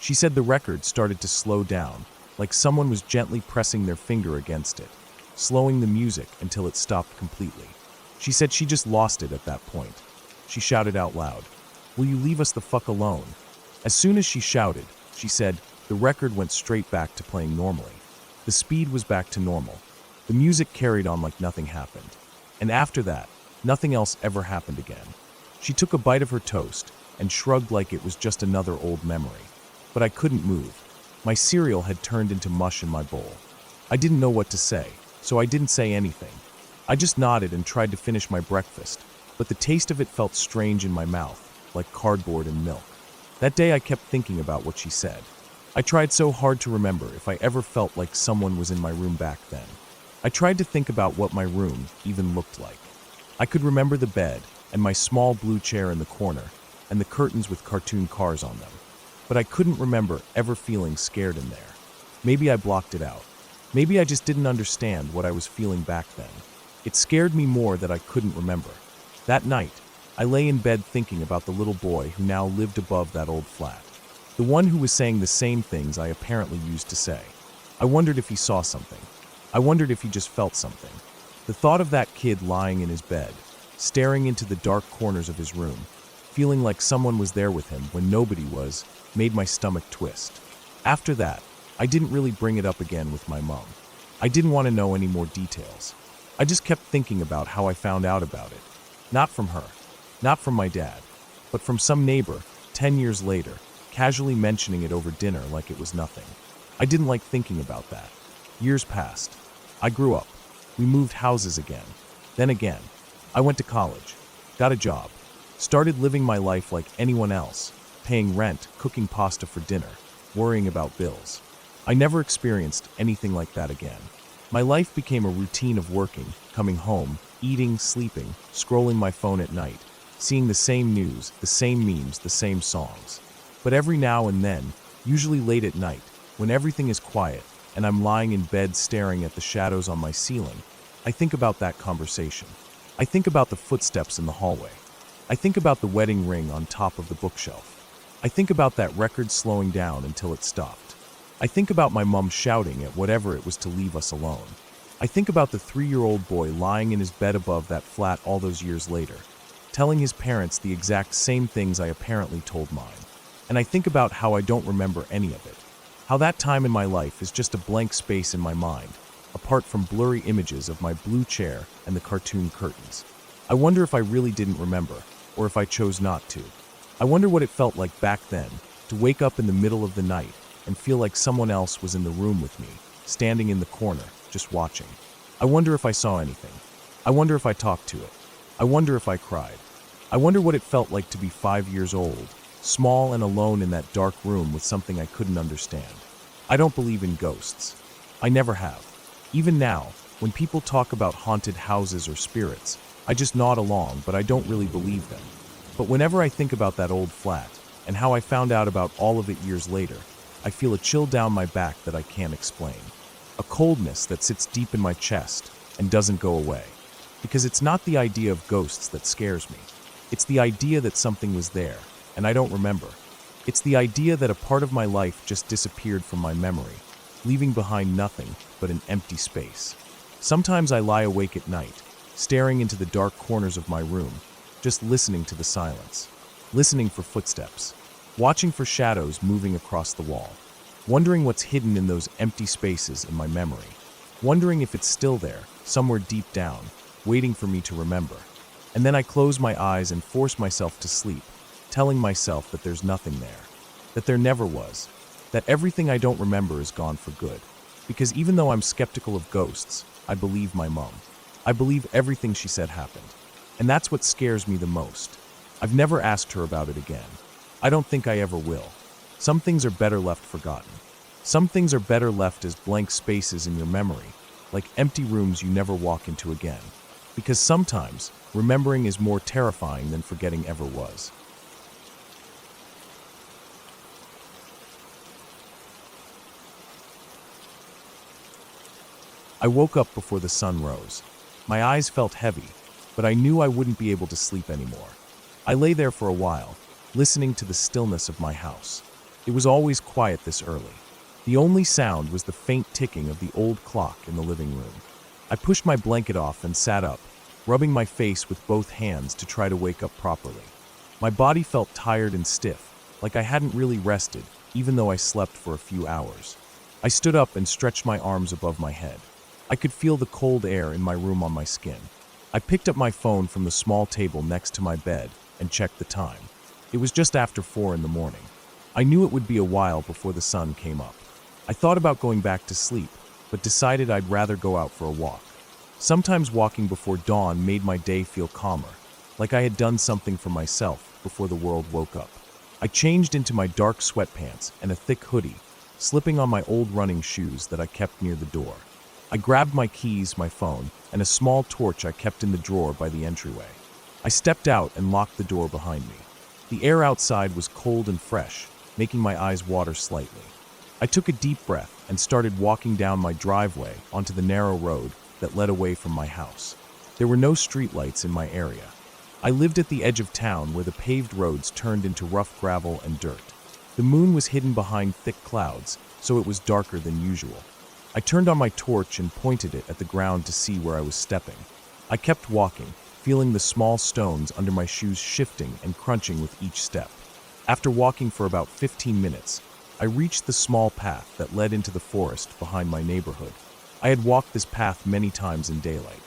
She said the record started to slow down, like someone was gently pressing their finger against it, slowing the music until it stopped completely. She said she just lost it at that point. She shouted out loud, "Will you leave us the fuck alone?" As soon as she shouted, she said, the record went straight back to playing normally. The speed was back to normal. The music carried on like nothing happened. And after that, nothing else ever happened again. She took a bite of her toast and shrugged like it was just another old memory. But I couldn't move. My cereal had turned into mush in my bowl. I didn't know what to say, so I didn't say anything. I just nodded and tried to finish my breakfast, but the taste of it felt strange in my mouth, like cardboard and milk. That day I kept thinking about what she said. I tried so hard to remember if I ever felt like someone was in my room back then. I tried to think about what my room even looked like. I could remember the bed and my small blue chair in the corner and the curtains with cartoon cars on them. But I couldn't remember ever feeling scared in there. Maybe I blocked it out. Maybe I just didn't understand what I was feeling back then. It scared me more that I couldn't remember. That night, I lay in bed thinking about the little boy who now lived above that old flat. The one who was saying the same things I apparently used to say. I wondered if he saw something. I wondered if he just felt something. The thought of that kid lying in his bed, staring into the dark corners of his room, feeling like someone was there with him when nobody was, made my stomach twist. After that, I didn't really bring it up again with my mom. I didn't want to know any more details. I just kept thinking about how I found out about it. Not from her, not from my dad, but from some neighbor, 10 years later, casually mentioning it over dinner like it was nothing. I didn't like thinking about that. Years passed. I grew up. We moved houses again. Then again. I went to college, got a job, started living my life like anyone else, paying rent, cooking pasta for dinner, worrying about bills. I never experienced anything like that again. My life became a routine of working, coming home, eating, sleeping, scrolling my phone at night, seeing the same news, the same memes, the same songs. But every now and then, usually late at night, when everything is quiet and I'm lying in bed staring at the shadows on my ceiling, I think about that conversation. I think about the footsteps in the hallway. I think about the wedding ring on top of the bookshelf. I think about that record slowing down until it stopped. I think about my mom shouting at whatever it was to leave us alone. I think about the 3-year-old boy lying in his bed above that flat all those years later, telling his parents the exact same things I apparently told mine. And I think about how I don't remember any of it. How that time in my life is just a blank space in my mind, apart from blurry images of my blue chair and the cartoon curtains. I wonder if I really didn't remember, or if I chose not to. I wonder what it felt like back then, to wake up in the middle of the night and feel like someone else was in the room with me, standing in the corner, just watching. I wonder if I saw anything. I wonder if I talked to it. I wonder if I cried. I wonder what it felt like to be 5 years old, small and alone in that dark room with something I couldn't understand. I don't believe in ghosts. I never have. Even now, when people talk about haunted houses or spirits, I just nod along, but I don't really believe them. But whenever I think about that old flat, and how I found out about all of it years later, I feel a chill down my back that I can't explain. A coldness that sits deep in my chest and doesn't go away. Because it's not the idea of ghosts that scares me. It's the idea that something was there, and I don't remember. It's the idea that a part of my life just disappeared from my memory, leaving behind nothing but an empty space. Sometimes I lie awake at night, staring into the dark corners of my room, just listening to the silence, listening for footsteps, watching for shadows moving across the wall, wondering what's hidden in those empty spaces in my memory, wondering if it's still there, somewhere deep down, waiting for me to remember. And then I close my eyes and force myself to sleep, telling myself that there's nothing there, that there never was, that everything I don't remember is gone for good. Because even though I'm skeptical of ghosts, I believe my mom. I believe everything she said happened. And that's what scares me the most. I've never asked her about it again. I don't think I ever will. Some things are better left forgotten. Some things are better left as blank spaces in your memory, like empty rooms you never walk into again. Because sometimes, remembering is more terrifying than forgetting ever was. I woke up before the sun rose. My eyes felt heavy, but I knew I wouldn't be able to sleep anymore. I lay there for a while, listening to the stillness of my house. It was always quiet this early. The only sound was the faint ticking of the old clock in the living room. I pushed my blanket off and sat up, rubbing my face with both hands to try to wake up properly. My body felt tired and stiff, like I hadn't really rested, even though I slept for a few hours. I stood up and stretched my arms above my head. I could feel the cold air in my room on my skin. I picked up my phone from the small table next to my bed and checked the time. It was just after 4 in the morning. I knew it would be a while before the sun came up. I thought about going back to sleep, but decided I'd rather go out for a walk. Sometimes walking before dawn made my day feel calmer, like I had done something for myself before the world woke up. I changed into my dark sweatpants and a thick hoodie, slipping on my old running shoes that I kept near the door. I grabbed my keys, my phone, and a small torch I kept in the drawer by the entryway. I stepped out and locked the door behind me. The air outside was cold and fresh, making my eyes water slightly. I took a deep breath and started walking down my driveway onto the narrow road that led away from my house. There were no streetlights in my area. I lived at the edge of town where the paved roads turned into rough gravel and dirt. The moon was hidden behind thick clouds, so it was darker than usual. I turned on my torch and pointed it at the ground to see where I was stepping. I kept walking, feeling the small stones under my shoes shifting and crunching with each step. After walking for about 15 minutes, I reached the small path that led into the forest behind my neighborhood. I had walked this path many times in daylight.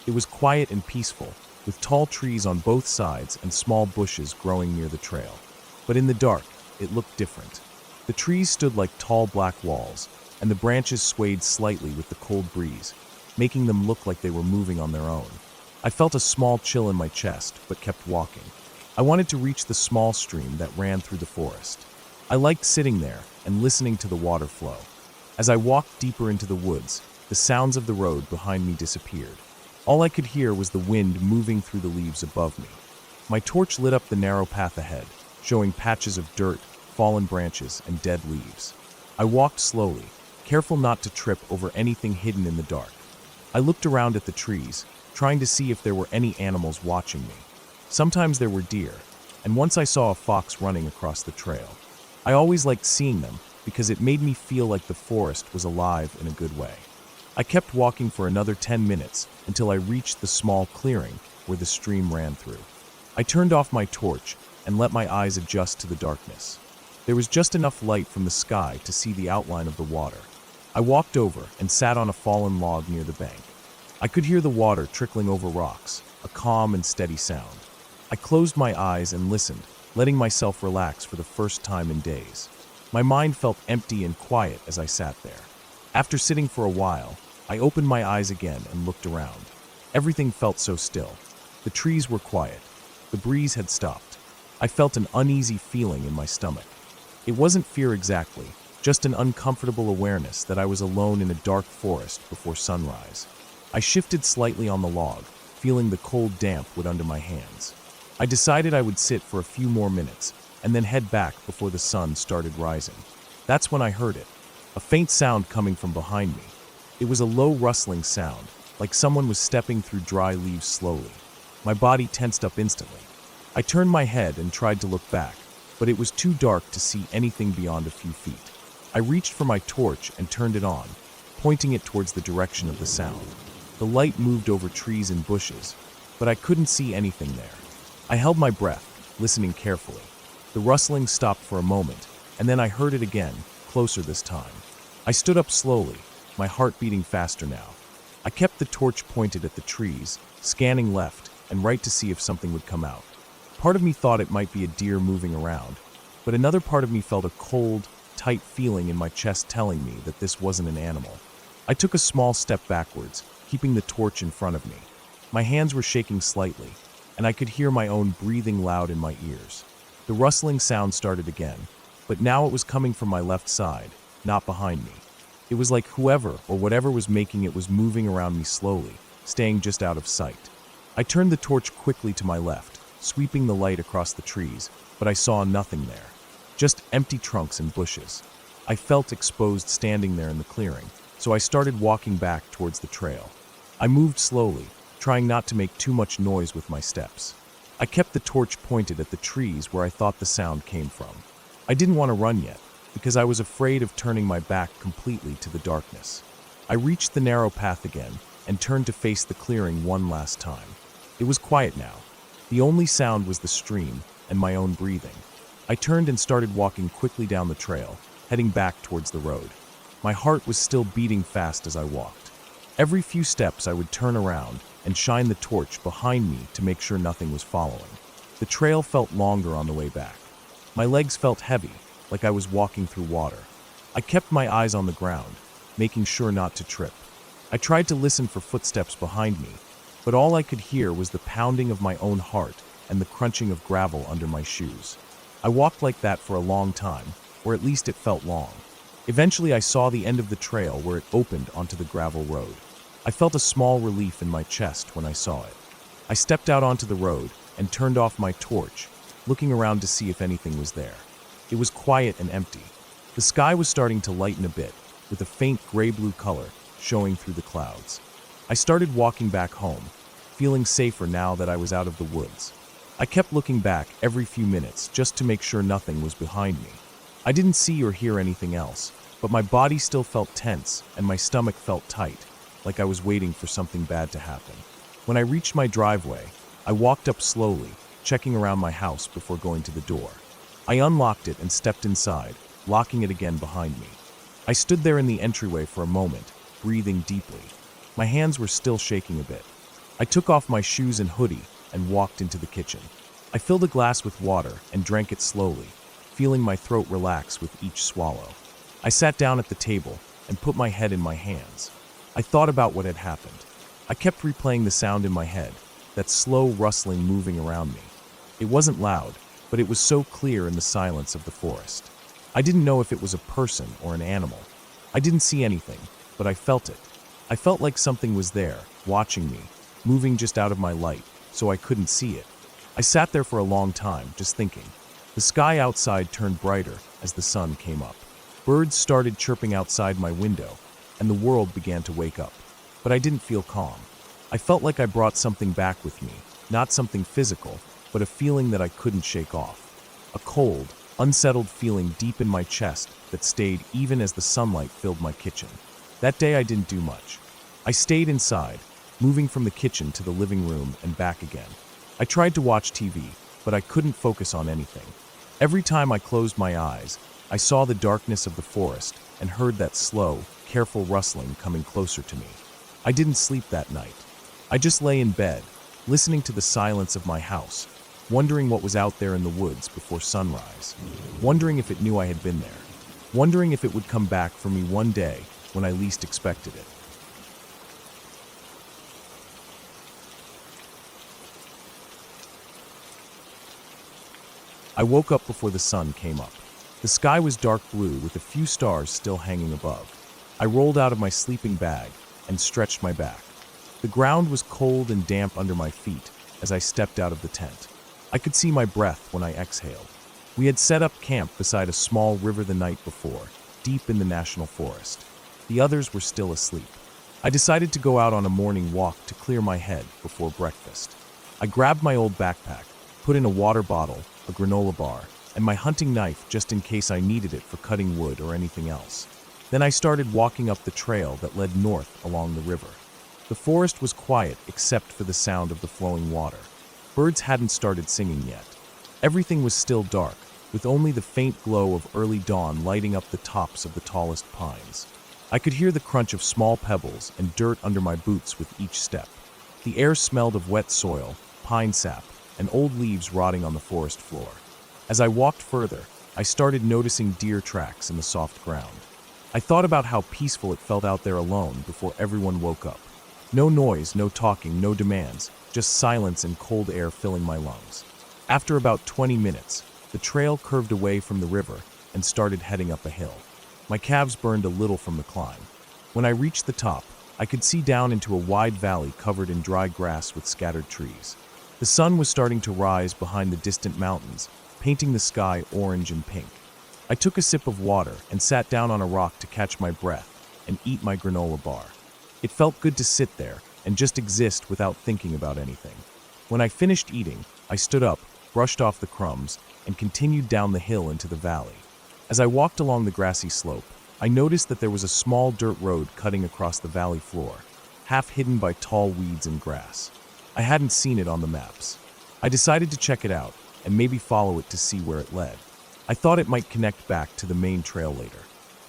It was quiet and peaceful, with tall trees on both sides and small bushes growing near the trail. But in the dark, it looked different. The trees stood like tall black walls, and the branches swayed slightly with the cold breeze, making them look like they were moving on their own. I felt a small chill in my chest, but kept walking. I wanted to reach the small stream that ran through the forest. I liked sitting there and listening to the water flow. As I walked deeper into the woods, the sounds of the road behind me disappeared. All I could hear was the wind moving through the leaves above me. My torch lit up the narrow path ahead, showing patches of dirt, fallen branches, and dead leaves. I walked slowly, careful not to trip over anything hidden in the dark. I looked around at the trees, trying to see if there were any animals watching me. Sometimes there were deer, and once I saw a fox running across the trail. I always liked seeing them because it made me feel like the forest was alive in a good way. I kept walking for another 10 minutes until I reached the small clearing where the stream ran through. I turned off my torch and let my eyes adjust to the darkness. There was just enough light from the sky to see the outline of the water. I walked over and sat on a fallen log near the bank. I could hear the water trickling over rocks, a calm and steady sound. I closed my eyes and listened, letting myself relax for the first time in days. My mind felt empty and quiet as I sat there. After sitting for a while, I opened my eyes again and looked around. Everything felt so still. The trees were quiet. The breeze had stopped. I felt an uneasy feeling in my stomach. It wasn't fear exactly, just an uncomfortable awareness that I was alone in a dark forest before sunrise. I shifted slightly on the log, feeling the cold damp wood under my hands. I decided I would sit for a few more minutes and then head back before the sun started rising. That's when I heard it, a faint sound coming from behind me. It was a low rustling sound, like someone was stepping through dry leaves slowly. My body tensed up instantly. I turned my head and tried to look back, but it was too dark to see anything beyond a few feet. I reached for my torch and turned it on, pointing it towards the direction of the sound. The light moved over trees and bushes, but I couldn't see anything there. I held my breath, listening carefully. The rustling stopped for a moment, and then I heard it again, closer this time. I stood up slowly, my heart beating faster now. I kept the torch pointed at the trees, scanning left and right to see if something would come out. Part of me thought it might be a deer moving around, but another part of me felt a cold, tight feeling in my chest telling me that this wasn't an animal. I took a small step backwards, keeping the torch in front of me. My hands were shaking slightly, and I could hear my own breathing loud in my ears. The rustling sound started again, but now it was coming from my left side, not behind me. It was like whoever or whatever was making it was moving around me slowly, staying just out of sight. I turned the torch quickly to my left, sweeping the light across the trees, but I saw nothing there. Just empty trunks and bushes. I felt exposed standing there in the clearing, so I started walking back towards the trail. I moved slowly, trying not to make too much noise with my steps. I kept the torch pointed at the trees where I thought the sound came from. I didn't want to run yet, because I was afraid of turning my back completely to the darkness. I reached the narrow path again and turned to face the clearing one last time. It was quiet now. The only sound was the stream and my own breathing. I turned and started walking quickly down the trail, heading back towards the road. My heart was still beating fast as I walked. Every few steps I would turn around and shine the torch behind me to make sure nothing was following. The trail felt longer on the way back. My legs felt heavy, like I was walking through water. I kept my eyes on the ground, making sure not to trip. I tried to listen for footsteps behind me, but all I could hear was the pounding of my own heart and the crunching of gravel under my shoes. I walked like that for a long time, or at least it felt long. Eventually I saw the end of the trail where it opened onto the gravel road. I felt a small relief in my chest when I saw it. I stepped out onto the road and turned off my torch, looking around to see if anything was there. It was quiet and empty. The sky was starting to lighten a bit, with a faint gray-blue color showing through the clouds. I started walking back home, feeling safer now that I was out of the woods. I kept looking back every few minutes just to make sure nothing was behind me. I didn't see or hear anything else, but my body still felt tense and my stomach felt tight, like I was waiting for something bad to happen. When I reached my driveway, I walked up slowly, checking around my house before going to the door. I unlocked it and stepped inside, locking it again behind me. I stood there in the entryway for a moment, breathing deeply. My hands were still shaking a bit. I took off my shoes and hoodie and walked into the kitchen. I filled a glass with water and drank it slowly, feeling my throat relax with each swallow. I sat down at the table and put my head in my hands. I thought about what had happened. I kept replaying the sound in my head, that slow rustling moving around me. It wasn't loud, but it was so clear in the silence of the forest. I didn't know if it was a person or an animal. I didn't see anything, but I felt it. I felt like something was there, watching me, moving just out of my light, so I couldn't see it. I sat there for a long time, just thinking. The sky outside turned brighter as the sun came up. Birds started chirping outside my window, and the world began to wake up. But I didn't feel calm. I felt like I brought something back with me, not something physical, but a feeling that I couldn't shake off. A cold, unsettled feeling deep in my chest that stayed even as the sunlight filled my kitchen. That day I didn't do much. I stayed inside, moving from the kitchen to the living room and back again. I tried to watch TV, but I couldn't focus on anything. Every time I closed my eyes, I saw the darkness of the forest and heard that slow, careful rustling coming closer to me. I didn't sleep that night. I just lay in bed, listening to the silence of my house, wondering what was out there in the woods before sunrise, wondering if it knew I had been there, wondering if it would come back for me one day when I least expected it. I woke up before the sun came up. The sky was dark blue with a few stars still hanging above. I rolled out of my sleeping bag and stretched my back. The ground was cold and damp under my feet as I stepped out of the tent. I could see my breath when I exhaled. We had set up camp beside a small river the night before, deep in the national forest. The others were still asleep. I decided to go out on a morning walk to clear my head before breakfast. I grabbed my old backpack, put in a water bottle, a granola bar, and my hunting knife just in case I needed it for cutting wood or anything else. Then I started walking up the trail that led north along the river. The forest was quiet except for the sound of the flowing water. Birds hadn't started singing yet. Everything was still dark, with only the faint glow of early dawn lighting up the tops of the tallest pines. I could hear the crunch of small pebbles and dirt under my boots with each step. The air smelled of wet soil, pine sap, and old leaves rotting on the forest floor. As I walked further, I started noticing deer tracks in the soft ground. I thought about how peaceful it felt out there alone before everyone woke up. No noise, no talking, no demands, just silence and cold air filling my lungs. After about 20 minutes, the trail curved away from the river and started heading up a hill. My calves burned a little from the climb. When I reached the top, I could see down into a wide valley covered in dry grass with scattered trees. The sun was starting to rise behind the distant mountains, painting the sky orange and pink. I took a sip of water and sat down on a rock to catch my breath and eat my granola bar. It felt good to sit there and just exist without thinking about anything. When I finished eating, I stood up, brushed off the crumbs, and continued down the hill into the valley. As I walked along the grassy slope, I noticed that there was a small dirt road cutting across the valley floor, half hidden by tall weeds and grass. I hadn't seen it on the maps. I decided to check it out and maybe follow it to see where it led. I thought it might connect back to the main trail later.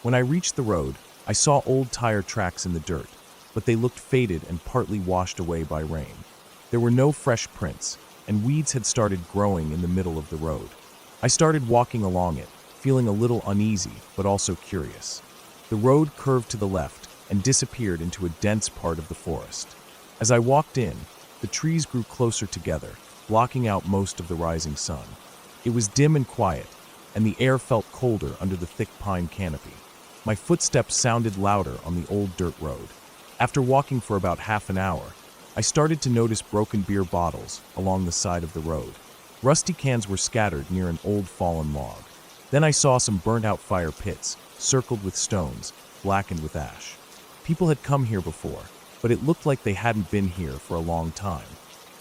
When I reached the road, I saw old tire tracks in the dirt, but they looked faded and partly washed away by rain. There were no fresh prints, and weeds had started growing in the middle of the road. I started walking along it, feeling a little uneasy, but also curious. The road curved to the left and disappeared into a dense part of the forest. As I walked in, the trees grew closer together, blocking out most of the rising sun. It was dim and quiet, and the air felt colder under the thick pine canopy. My footsteps sounded louder on the old dirt road. After walking for about half an hour, I started to notice broken beer bottles along the side of the road. Rusty cans were scattered near an old fallen log. Then I saw some burnt-out fire pits, circled with stones, blackened with ash. People had come here before, but it looked like they hadn't been here for a long time.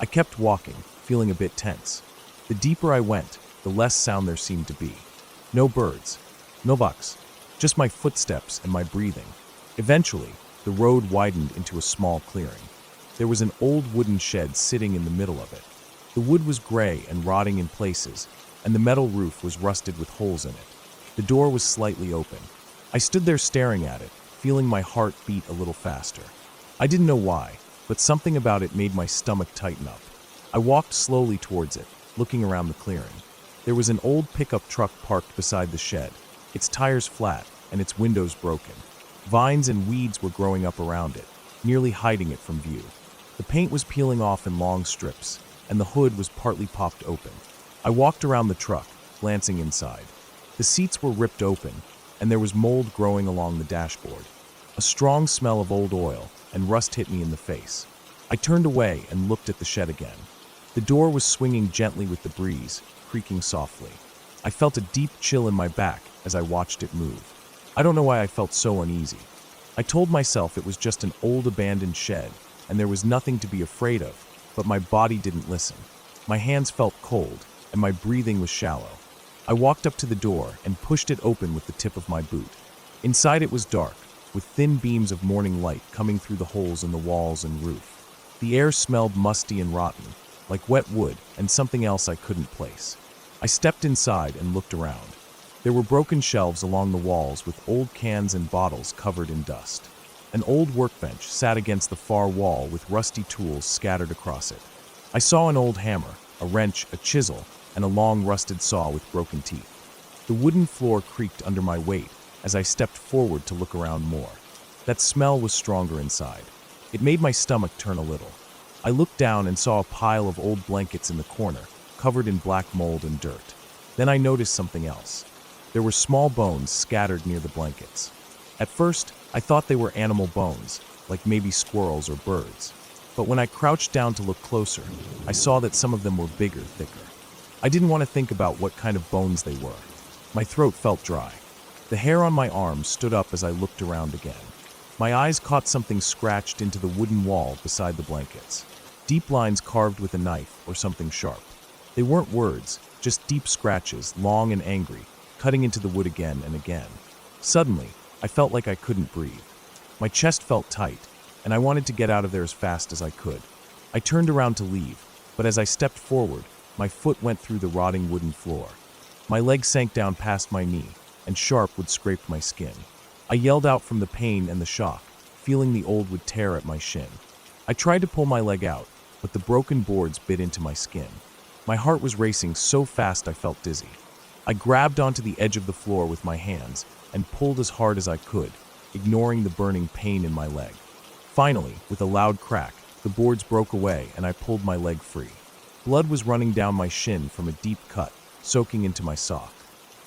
I kept walking, feeling a bit tense. The deeper I went, the less sound there seemed to be. No birds, no bugs, just my footsteps and my breathing. Eventually, the road widened into a small clearing. There was an old wooden shed sitting in the middle of it. The wood was gray and rotting in places, and the metal roof was rusted with holes in it. The door was slightly open. I stood there staring at it, feeling my heart beat a little faster. I didn't know why, but something about it made my stomach tighten up. I walked slowly towards it, looking around the clearing. There was an old pickup truck parked beside the shed, its tires flat and its windows broken. Vines and weeds were growing up around it, nearly hiding it from view. The paint was peeling off in long strips, and the hood was partly popped open. I walked around the truck, glancing inside. The seats were ripped open, and there was mold growing along the dashboard. A strong smell of old oil and rust hit me in the face. I turned away and looked at the shed again. The door was swinging gently with the breeze, creaking softly. I felt a deep chill in my back as I watched it move. I don't know why I felt so uneasy. I told myself it was just an old abandoned shed, and there was nothing to be afraid of, but my body didn't listen. My hands felt cold, and my breathing was shallow. I walked up to the door and pushed it open with the tip of my boot. Inside it was dark, with thin beams of morning light coming through the holes in the walls and roof. The air smelled musty and rotten, like wet wood and something else I couldn't place. I stepped inside and looked around. There were broken shelves along the walls with old cans and bottles covered in dust. An old workbench sat against the far wall with rusty tools scattered across it. I saw an old hammer, a wrench, a chisel, and a long rusted saw with broken teeth. The wooden floor creaked under my weight as I stepped forward to look around more. That smell was stronger inside. It made my stomach turn a little. I looked down and saw a pile of old blankets in the corner, covered in black mold and dirt. Then I noticed something else. There were small bones scattered near the blankets. At first, I thought they were animal bones, like maybe squirrels or birds. But when I crouched down to look closer, I saw that some of them were bigger, thicker. I didn't want to think about what kind of bones they were. My throat felt dry. The hair on my arms stood up as I looked around again. My eyes caught something scratched into the wooden wall beside the blankets. Deep lines carved with a knife or something sharp. They weren't words, just deep scratches, long and angry, cutting into the wood again and again. Suddenly, I felt like I couldn't breathe. My chest felt tight, and I wanted to get out of there as fast as I could. I turned around to leave, but as I stepped forward, my foot went through the rotting wooden floor. My leg sank down past my knee, and sharp wood scraped my skin. I yelled out from the pain and the shock, feeling the old wood tear at my shin. I tried to pull my leg out, but the broken boards bit into my skin. My heart was racing so fast I felt dizzy. I grabbed onto the edge of the floor with my hands and pulled as hard as I could, ignoring the burning pain in my leg. Finally, with a loud crack, the boards broke away and I pulled my leg free. Blood was running down my shin from a deep cut, soaking into my sock.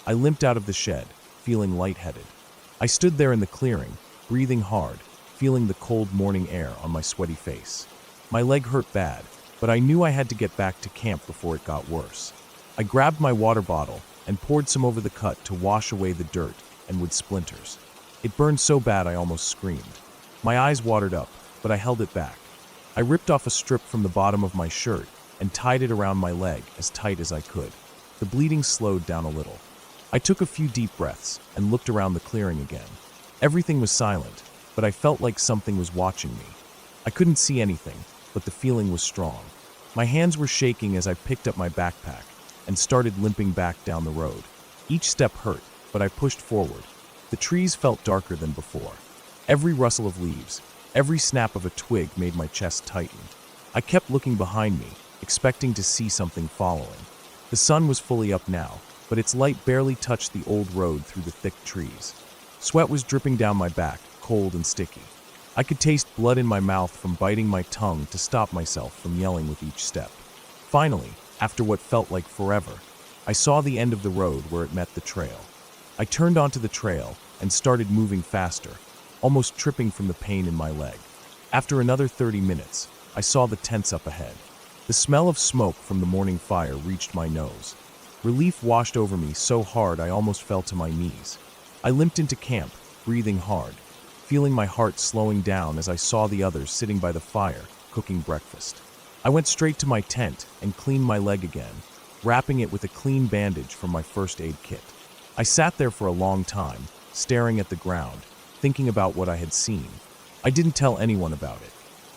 I limped out of the shed, feeling lightheaded. I stood there in the clearing, breathing hard, feeling the cold morning air on my sweaty face. My leg hurt bad, but I knew I had to get back to camp before it got worse. I grabbed my water bottle and poured some over the cut to wash away the dirt and wood splinters. It burned so bad I almost screamed. My eyes watered up, but I held it back. I ripped off a strip from the bottom of my shirt and tied it around my leg as tight as I could. The bleeding slowed down a little. I took a few deep breaths and looked around the clearing again. Everything was silent, but I felt like something was watching me. I couldn't see anything, but the feeling was strong. My hands were shaking as I picked up my backpack and started limping back down the road. Each step hurt, but I pushed forward. The trees felt darker than before. Every rustle of leaves, every snap of a twig made my chest tighten. I kept looking behind me, expecting to see something following. The sun was fully up now, but its light barely touched the old road through the thick trees. Sweat was dripping down my back, cold and sticky. I could taste blood in my mouth from biting my tongue to stop myself from yelling with each step. Finally, after what felt like forever, I saw the end of the road where it met the trail. I turned onto the trail and started moving faster, almost tripping from the pain in my leg. After another 30 minutes, I saw the tents up ahead. The smell of smoke from the morning fire reached my nose. Relief washed over me so hard I almost fell to my knees. I limped into camp, breathing hard, feeling my heart slowing down as I saw the others sitting by the fire, cooking breakfast. I went straight to my tent and cleaned my leg again, wrapping it with a clean bandage from my first aid kit. I sat there for a long time, staring at the ground, thinking about what I had seen. I didn't tell anyone about it.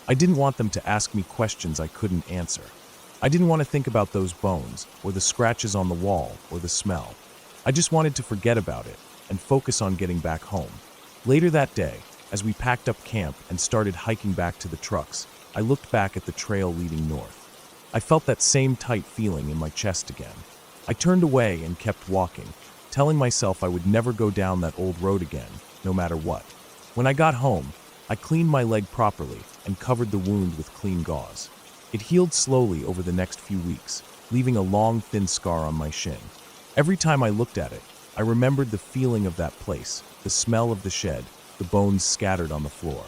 I didn't want them to ask me questions I couldn't answer. I didn't want to think about those bones, or the scratches on the wall, or the smell. I just wanted to forget about it and focus on getting back home. Later that day, as we packed up camp and started hiking back to the trucks, I looked back at the trail leading north. I felt that same tight feeling in my chest again. I turned away and kept walking, telling myself I would never go down that old road again, no matter what. When I got home, I cleaned my leg properly and covered the wound with clean gauze. It healed slowly over the next few weeks, leaving a long, thin scar on my shin. Every time I looked at it, I remembered the feeling of that place, the smell of the shed, the bones scattered on the floor.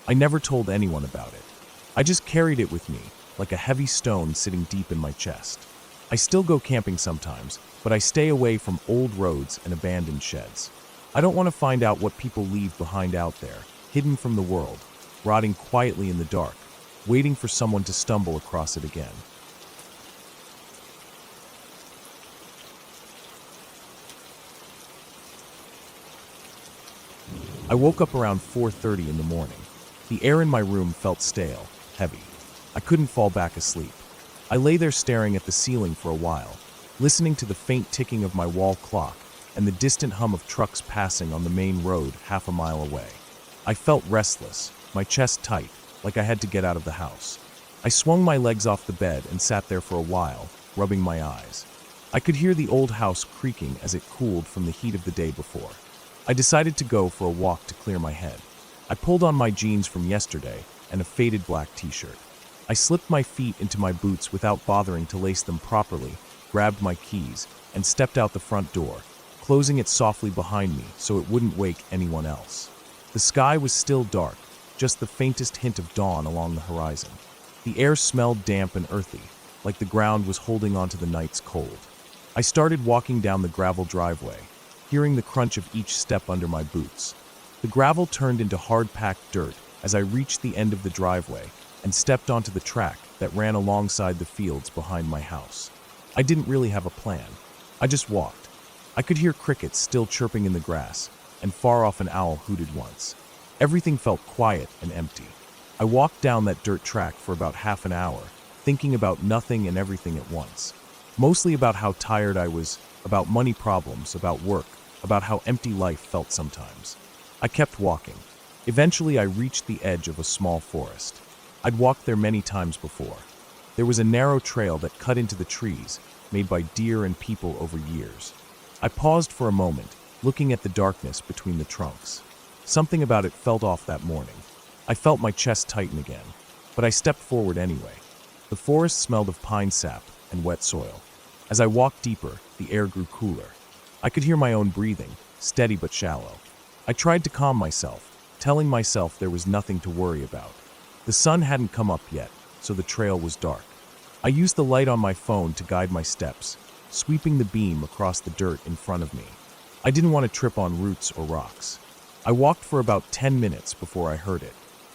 I never told anyone about it. I just carried it with me, like a heavy stone sitting deep in my chest. I still go camping sometimes, but I stay away from old roads and abandoned sheds. I don't want to find out what people leave behind out there, hidden from the world, rotting quietly in the dark, waiting for someone to stumble across it again. I woke up around 4:30 in the morning. The air in my room felt stale, heavy. I couldn't fall back asleep. I lay there staring at the ceiling for a while, listening to the faint ticking of my wall clock and the distant hum of trucks passing on the main road half a mile away. I felt restless, my chest tight, like I had to get out of the house. I swung my legs off the bed and sat there for a while, rubbing my eyes. I could hear the old house creaking as it cooled from the heat of the day before. I decided to go for a walk to clear my head. I pulled on my jeans from yesterday and a faded black t-shirt. I slipped my feet into my boots without bothering to lace them properly grabbed my keys, and stepped out the front door, closing it softly behind me so it wouldn't wake anyone else. The sky was still dark, just the faintest hint of dawn along the horizon. The air smelled damp and earthy, like the ground was holding onto the night's cold. I started walking down the gravel driveway, hearing the crunch of each step under my boots. The gravel turned into hard-packed dirt as I reached the end of the driveway and stepped onto the track that ran alongside the fields behind my house. I didn't really have a plan. I just walked. I could hear crickets still chirping in the grass, and far off an owl hooted once. Everything felt quiet and empty. I walked down that dirt track for about half an hour, thinking about nothing and everything at once. Mostly about how tired I was, about money problems, about work, about how empty life felt sometimes. I kept walking. Eventually I reached the edge of a small forest. I'd walked there many times before. There was a narrow trail that cut into the trees, made by deer and people over years. I paused for a moment, looking at the darkness between the trunks. Something about it felt off that morning. I felt my chest tighten again, but I stepped forward anyway. The forest smelled of pine sap and wet soil. As I walked deeper, the air grew cooler. I could hear my own breathing, steady but shallow. I tried to calm myself, telling myself there was nothing to worry about. The sun hadn't come up yet, so the trail was dark. I used the light on my phone to guide my steps, sweeping the beam across the dirt in front of me. I didn't want to trip on roots or rocks. I walked for about 10 minutes before I heard it.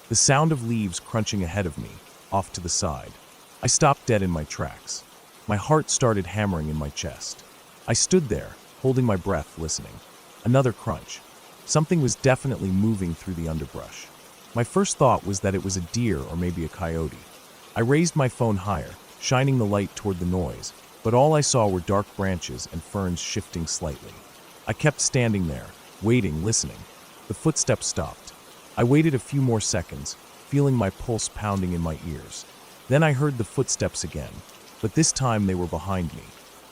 The sound of leaves crunching ahead of me, off to the side. I stopped dead in my tracks. My heart started hammering in my chest. I stood there, holding my breath, listening. Another crunch. Something was definitely moving through the underbrush. My first thought was that it was a deer or maybe a coyote. I raised my phone higher, shining the light toward the noise, but all I saw were dark branches and ferns shifting slightly. I kept standing there, waiting, listening. The footsteps stopped. I waited a few more seconds, feeling my pulse pounding in my ears. Then I heard the footsteps again, but this time they were behind me.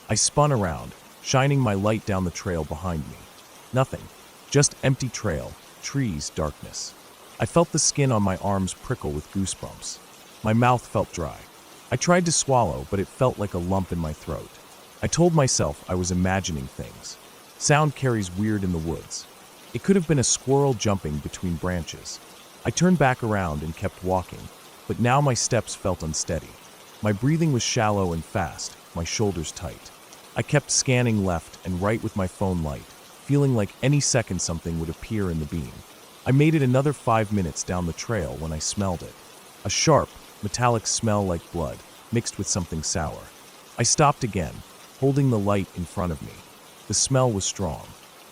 I spun around, shining my light down the trail behind me. Nothing. Just empty trail, trees, darkness. I felt the skin on my arms prickle with goosebumps. My mouth felt dry. I tried to swallow, but it felt like a lump in my throat. I told myself I was imagining things. Sound carries weird in the woods. It could have been a squirrel jumping between branches. I turned back around and kept walking, but now my steps felt unsteady. My breathing was shallow and fast, my shoulders tight. I kept scanning left and right with my phone light, feeling like any second something would appear in the beam. I made it another 5 minutes down the trail when I smelled it. A sharp, metallic smell like blood, mixed with something sour. I stopped again, holding the light in front of me. The smell was strong.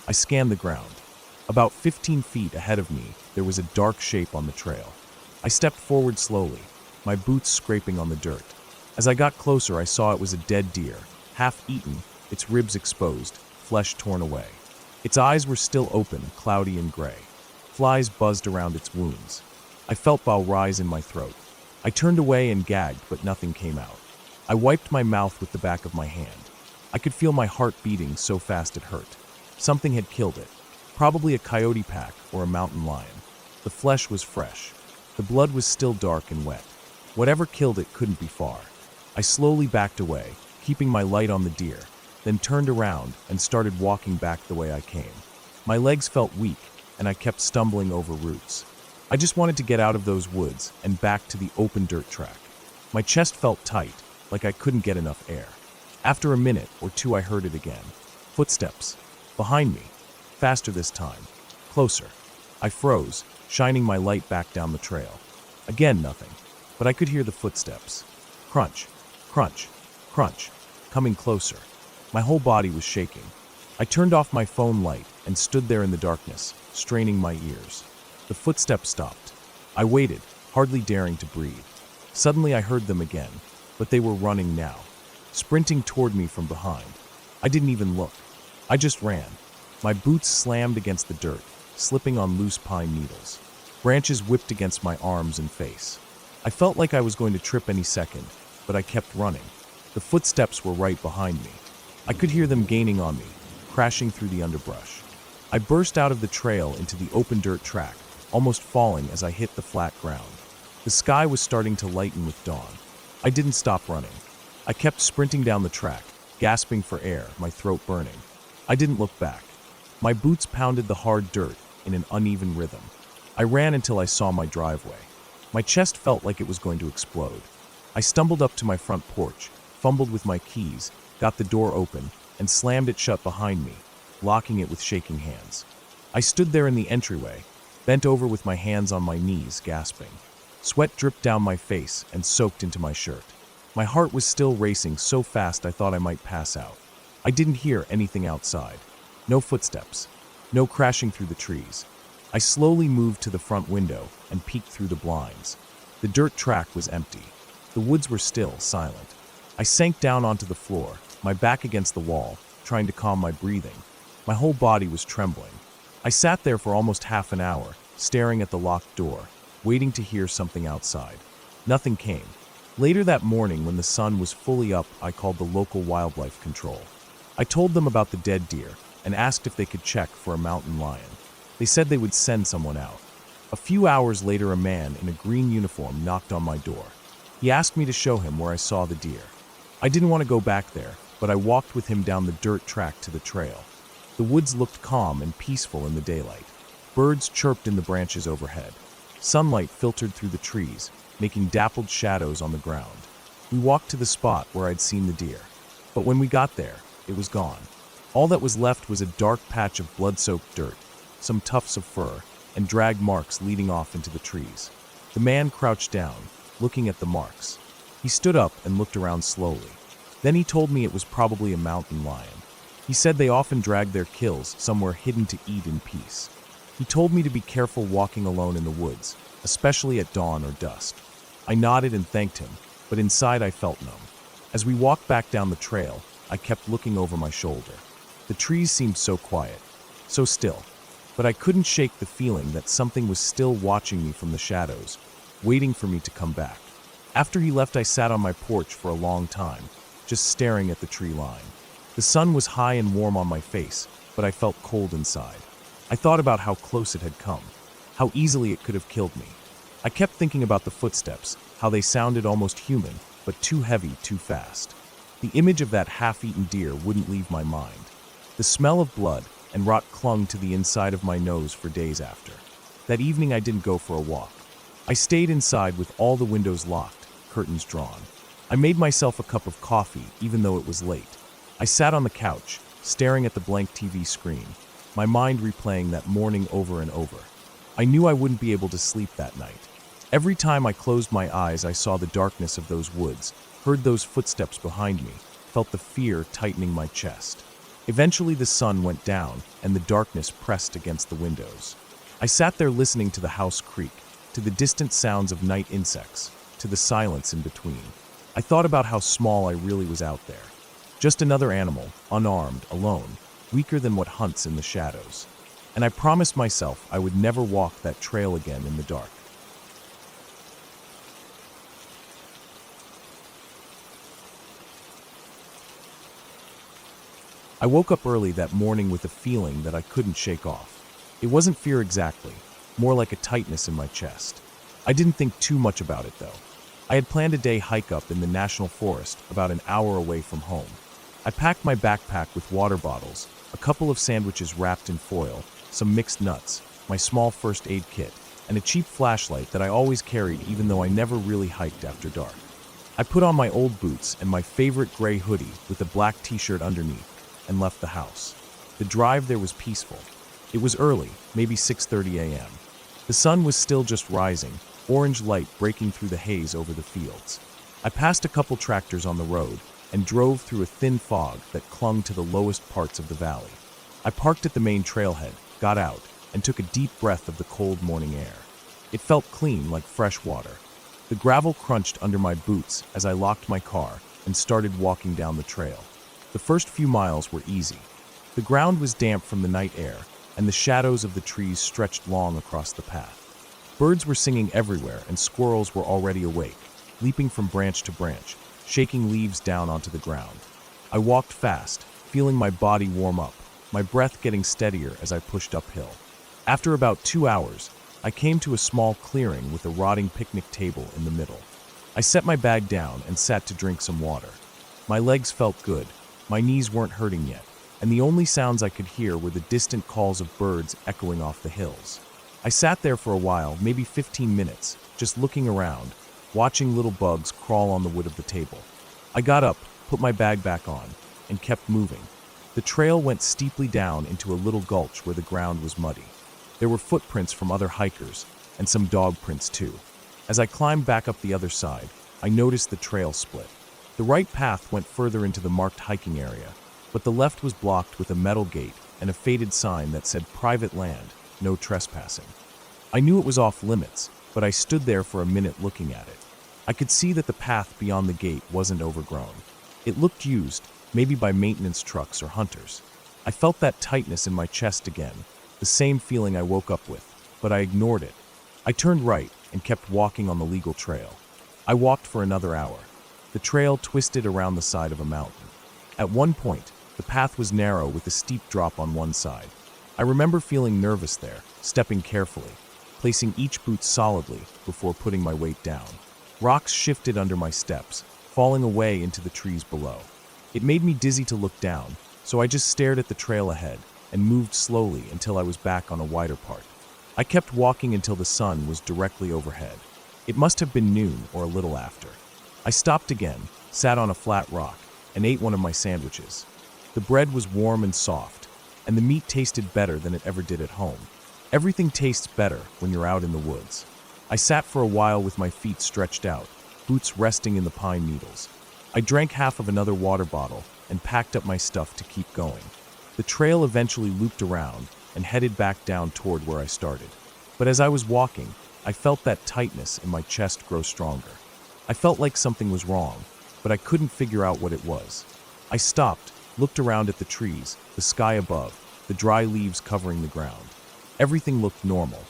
I scanned the ground. About 15 feet ahead of me, there was a dark shape on the trail. I stepped forward slowly, my boots scraping on the dirt. As I got closer, I saw it was a dead deer, half eaten, its ribs exposed, flesh torn away. Its eyes were still open, cloudy and gray. Flies buzzed around its wounds. I felt bile rise in my throat. I turned away and gagged, but nothing came out. I wiped my mouth with the back of my hand. I could feel my heart beating so fast it hurt. Something had killed it. Probably a coyote pack or a mountain lion. The flesh was fresh. The blood was still dark and wet. Whatever killed it couldn't be far. I slowly backed away, keeping my light on the deer, then turned around and started walking back the way I came. My legs felt weak, and I kept stumbling over roots. I just wanted to get out of those woods and back to the open dirt track. My chest felt tight, like I couldn't get enough air. After a minute or two, I heard it again. Footsteps. Behind me. Faster this time. Closer. I froze, shining my light back down the trail. Again, nothing. But I could hear the footsteps. Crunch. Crunch. Crunch. Coming closer. My whole body was shaking. I turned off my phone light and stood there in the darkness, straining my ears. The footsteps stopped. I waited, hardly daring to breathe. Suddenly I heard them again, but they were running now, sprinting toward me from behind. I didn't even look. I just ran. My boots slammed against the dirt, slipping on loose pine needles. Branches whipped against my arms and face. I felt like I was going to trip any second, but I kept running. The footsteps were right behind me. I could hear them gaining on me, crashing through the underbrush. I burst out of the trail into the open dirt track, almost falling as I hit the flat ground. The sky was starting to lighten with dawn. I didn't stop running. I kept sprinting down the track, gasping for air, my throat burning. I didn't look back. My boots pounded the hard dirt in an uneven rhythm. I ran until I saw my driveway. My chest felt like it was going to explode. I stumbled up to my front porch, fumbled with my keys, got the door open, and slammed it shut behind me, locking it with shaking hands. I stood there in the entryway, bent over with my hands on my knees, gasping. Sweat dripped down my face and soaked into my shirt. My heart was still racing so fast I thought I might pass out. I didn't hear anything outside. No footsteps. No crashing through the trees. I slowly moved to the front window and peeked through the blinds. The dirt track was empty. The woods were still, silent. I sank down onto the floor, my back against the wall, trying to calm my breathing. My whole body was trembling. I sat there for almost half an hour, staring at the locked door, waiting to hear something outside. Nothing came. Later that morning, when the sun was fully up, I called the local wildlife control. I told them about the dead deer and asked if they could check for a mountain lion. They said they would send someone out. A few hours later, a man in a green uniform knocked on my door. He asked me to show him where I saw the deer. I didn't want to go back there, but I walked with him down the dirt track to the trail. The woods looked calm and peaceful in the daylight. Birds chirped in the branches overhead. Sunlight filtered through the trees, making dappled shadows on the ground. We walked to the spot where I'd seen the deer. But when we got there, it was gone. All that was left was a dark patch of blood-soaked dirt, some tufts of fur, and drag marks leading off into the trees. The man crouched down, looking at the marks. He stood up and looked around slowly. Then he told me it was probably a mountain lion. He said they often drag their kills somewhere hidden to eat in peace. He told me to be careful walking alone in the woods, especially at dawn or dusk. I nodded and thanked him, but inside I felt numb. As we walked back down the trail, I kept looking over my shoulder. The trees seemed so quiet, so still, but I couldn't shake the feeling that something was still watching me from the shadows, waiting for me to come back. After he left, I sat on my porch for a long time, just staring at the tree line. The sun was high and warm on my face, but I felt cold inside. I thought about how close it had come, how easily it could have killed me. I kept thinking about the footsteps, how they sounded almost human, but too heavy, too fast. The image of that half-eaten deer wouldn't leave my mind. The smell of blood and rot clung to the inside of my nose for days after. That evening I didn't go for a walk. I stayed inside with all the windows locked, curtains drawn. I made myself a cup of coffee, even though it was late. I sat on the couch, staring at the blank TV screen, my mind replaying that morning over and over. I knew I wouldn't be able to sleep that night. Every time I closed my eyes, I saw the darkness of those woods, heard those footsteps behind me, felt the fear tightening my chest. Eventually the sun went down and the darkness pressed against the windows. I sat there listening to the house creak, to the distant sounds of night insects, to the silence in between. I thought about how small I really was out there. Just another animal, unarmed, alone, weaker than what hunts in the shadows. And I promised myself I would never walk that trail again in the dark. I woke up early that morning with a feeling that I couldn't shake off. It wasn't fear exactly, more like a tightness in my chest. I didn't think too much about it though. I had planned a day hike up in the national forest about an hour away from home. I packed my backpack with water bottles, a couple of sandwiches wrapped in foil, some mixed nuts, my small first aid kit, and a cheap flashlight that I always carried even though I never really hiked after dark. I put on my old boots and my favorite gray hoodie with a black t-shirt underneath and left the house. The drive there was peaceful. It was early, maybe 6:30 a.m. The sun was still just rising, orange light breaking through the haze over the fields. I passed a couple tractors on the road and drove through a thin fog that clung to the lowest parts of the valley. I parked at the main trailhead, got out, and took a deep breath of the cold morning air. It felt clean, like fresh water. The gravel crunched under my boots as I locked my car and started walking down the trail. The first few miles were easy. The ground was damp from the night air, and the shadows of the trees stretched long across the path. Birds were singing everywhere, and squirrels were already awake, leaping from branch to branch, shaking leaves down onto the ground. I walked fast, feeling my body warm up, my breath getting steadier as I pushed uphill. After about 2 hours, I came to a small clearing with a rotting picnic table in the middle. I set my bag down and sat to drink some water. My legs felt good, My knees weren't hurting yet, and the only sounds I could hear were the distant calls of birds echoing off the hills. I sat there for a while, maybe 15 minutes, just looking around, watching little bugs crawl on the wood of the table. I got up, put my bag back on, and kept moving. The trail went steeply down into a little gulch where the ground was muddy. There were footprints from other hikers, and some dog prints too. As I climbed back up the other side, I noticed the trail split. The right path went further into the marked hiking area, but the left was blocked with a metal gate and a faded sign that said private land, no trespassing. I knew it was off limits, but I stood there for a minute looking at it. I could see that the path beyond the gate wasn't overgrown. It looked used, maybe by maintenance trucks or hunters. I felt that tightness in my chest again, the same feeling I woke up with, but I ignored it. I turned right and kept walking on the legal trail. I walked for another hour. The trail twisted around the side of a mountain. At one point, the path was narrow with a steep drop on one side. I remember feeling nervous there, stepping carefully, placing each boot solidly before putting my weight down. Rocks shifted under my steps, falling away into the trees below. It made me dizzy to look down, so I just stared at the trail ahead and moved slowly until I was back on a wider part. I kept walking until the sun was directly overhead. It must have been noon or a little after. I stopped again, sat on a flat rock, and ate one of my sandwiches. The bread was warm and soft, and the meat tasted better than it ever did at home. Everything tastes better when you're out in the woods. I sat for a while with my feet stretched out, boots resting in the pine needles. I drank half of another water bottle and packed up my stuff to keep going. The trail eventually looped around and headed back down toward where I started. But as I was walking, I felt that tightness in my chest grow stronger. I felt like something was wrong, but I couldn't figure out what it was. I stopped, looked around at the trees, the sky above, the dry leaves covering the ground. Everything looked normal.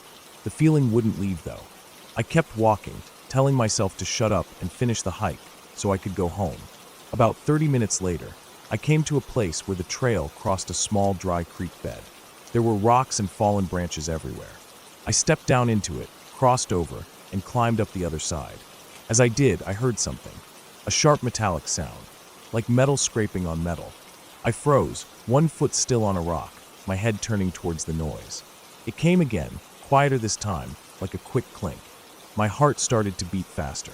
The feeling wouldn't leave though. I kept walking, telling myself to shut up and finish the hike so I could go home. About 30 minutes later, I came to a place where the trail crossed a small dry creek bed. There were rocks and fallen branches everywhere. I stepped down into it, crossed over, and climbed up the other side. As I did, I heard something. A sharp metallic sound, like metal scraping on metal. I froze, one foot still on a rock, my head turning towards the noise. It came again, quieter this time, like a quick clink. My heart started to beat faster.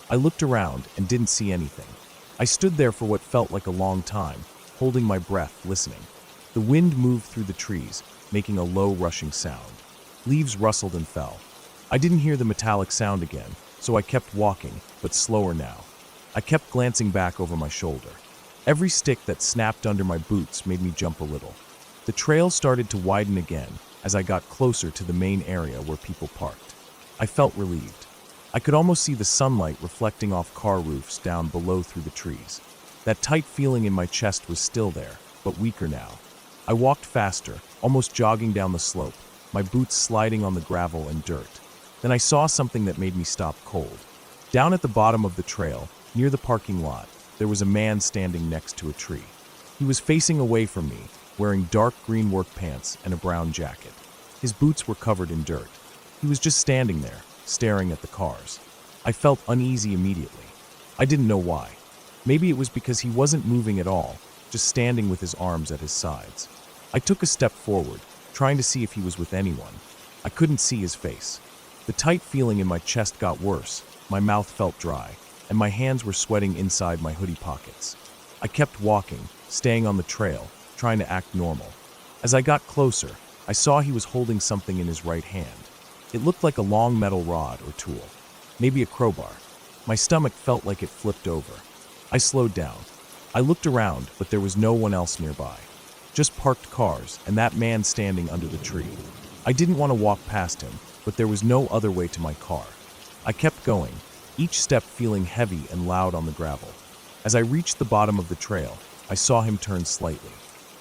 I looked around and didn't see anything. I stood there for what felt like a long time, holding my breath, listening. The wind moved through the trees, making a low rushing sound. Leaves rustled and fell. I didn't hear the metallic sound again, so I kept walking, but slower now. I kept glancing back over my shoulder. Every stick that snapped under my boots made me jump a little. The trail started to widen again as I got closer to the main area where people parked. I felt relieved. I could almost see the sunlight reflecting off car roofs down below through the trees. That tight feeling in my chest was still there, but weaker now. I walked faster, almost jogging down the slope, my boots sliding on the gravel and dirt. Then I saw something that made me stop cold. Down at the bottom of the trail, near the parking lot, there was a man standing next to a tree. He was facing away from me, wearing dark green work pants and a brown jacket. His boots were covered in dirt. He was just standing there, staring at the cars. I felt uneasy immediately. I didn't know why. Maybe it was because he wasn't moving at all, just standing with his arms at his sides. I took a step forward, trying to see if he was with anyone. I couldn't see his face. The tight feeling in my chest got worse, my mouth felt dry, and my hands were sweating inside my hoodie pockets. I kept walking, staying on the trail, trying to act normal. As I got closer, I saw he was holding something in his right hand. It looked like a long metal rod or tool, maybe a crowbar. My stomach felt like it flipped over. I slowed down. I looked around, but there was no one else nearby. Just parked cars and that man standing under the tree. I didn't want to walk past him, but there was no other way to my car. I kept going, each step feeling heavy and loud on the gravel. As I reached the bottom of the trail, I saw him turn slightly.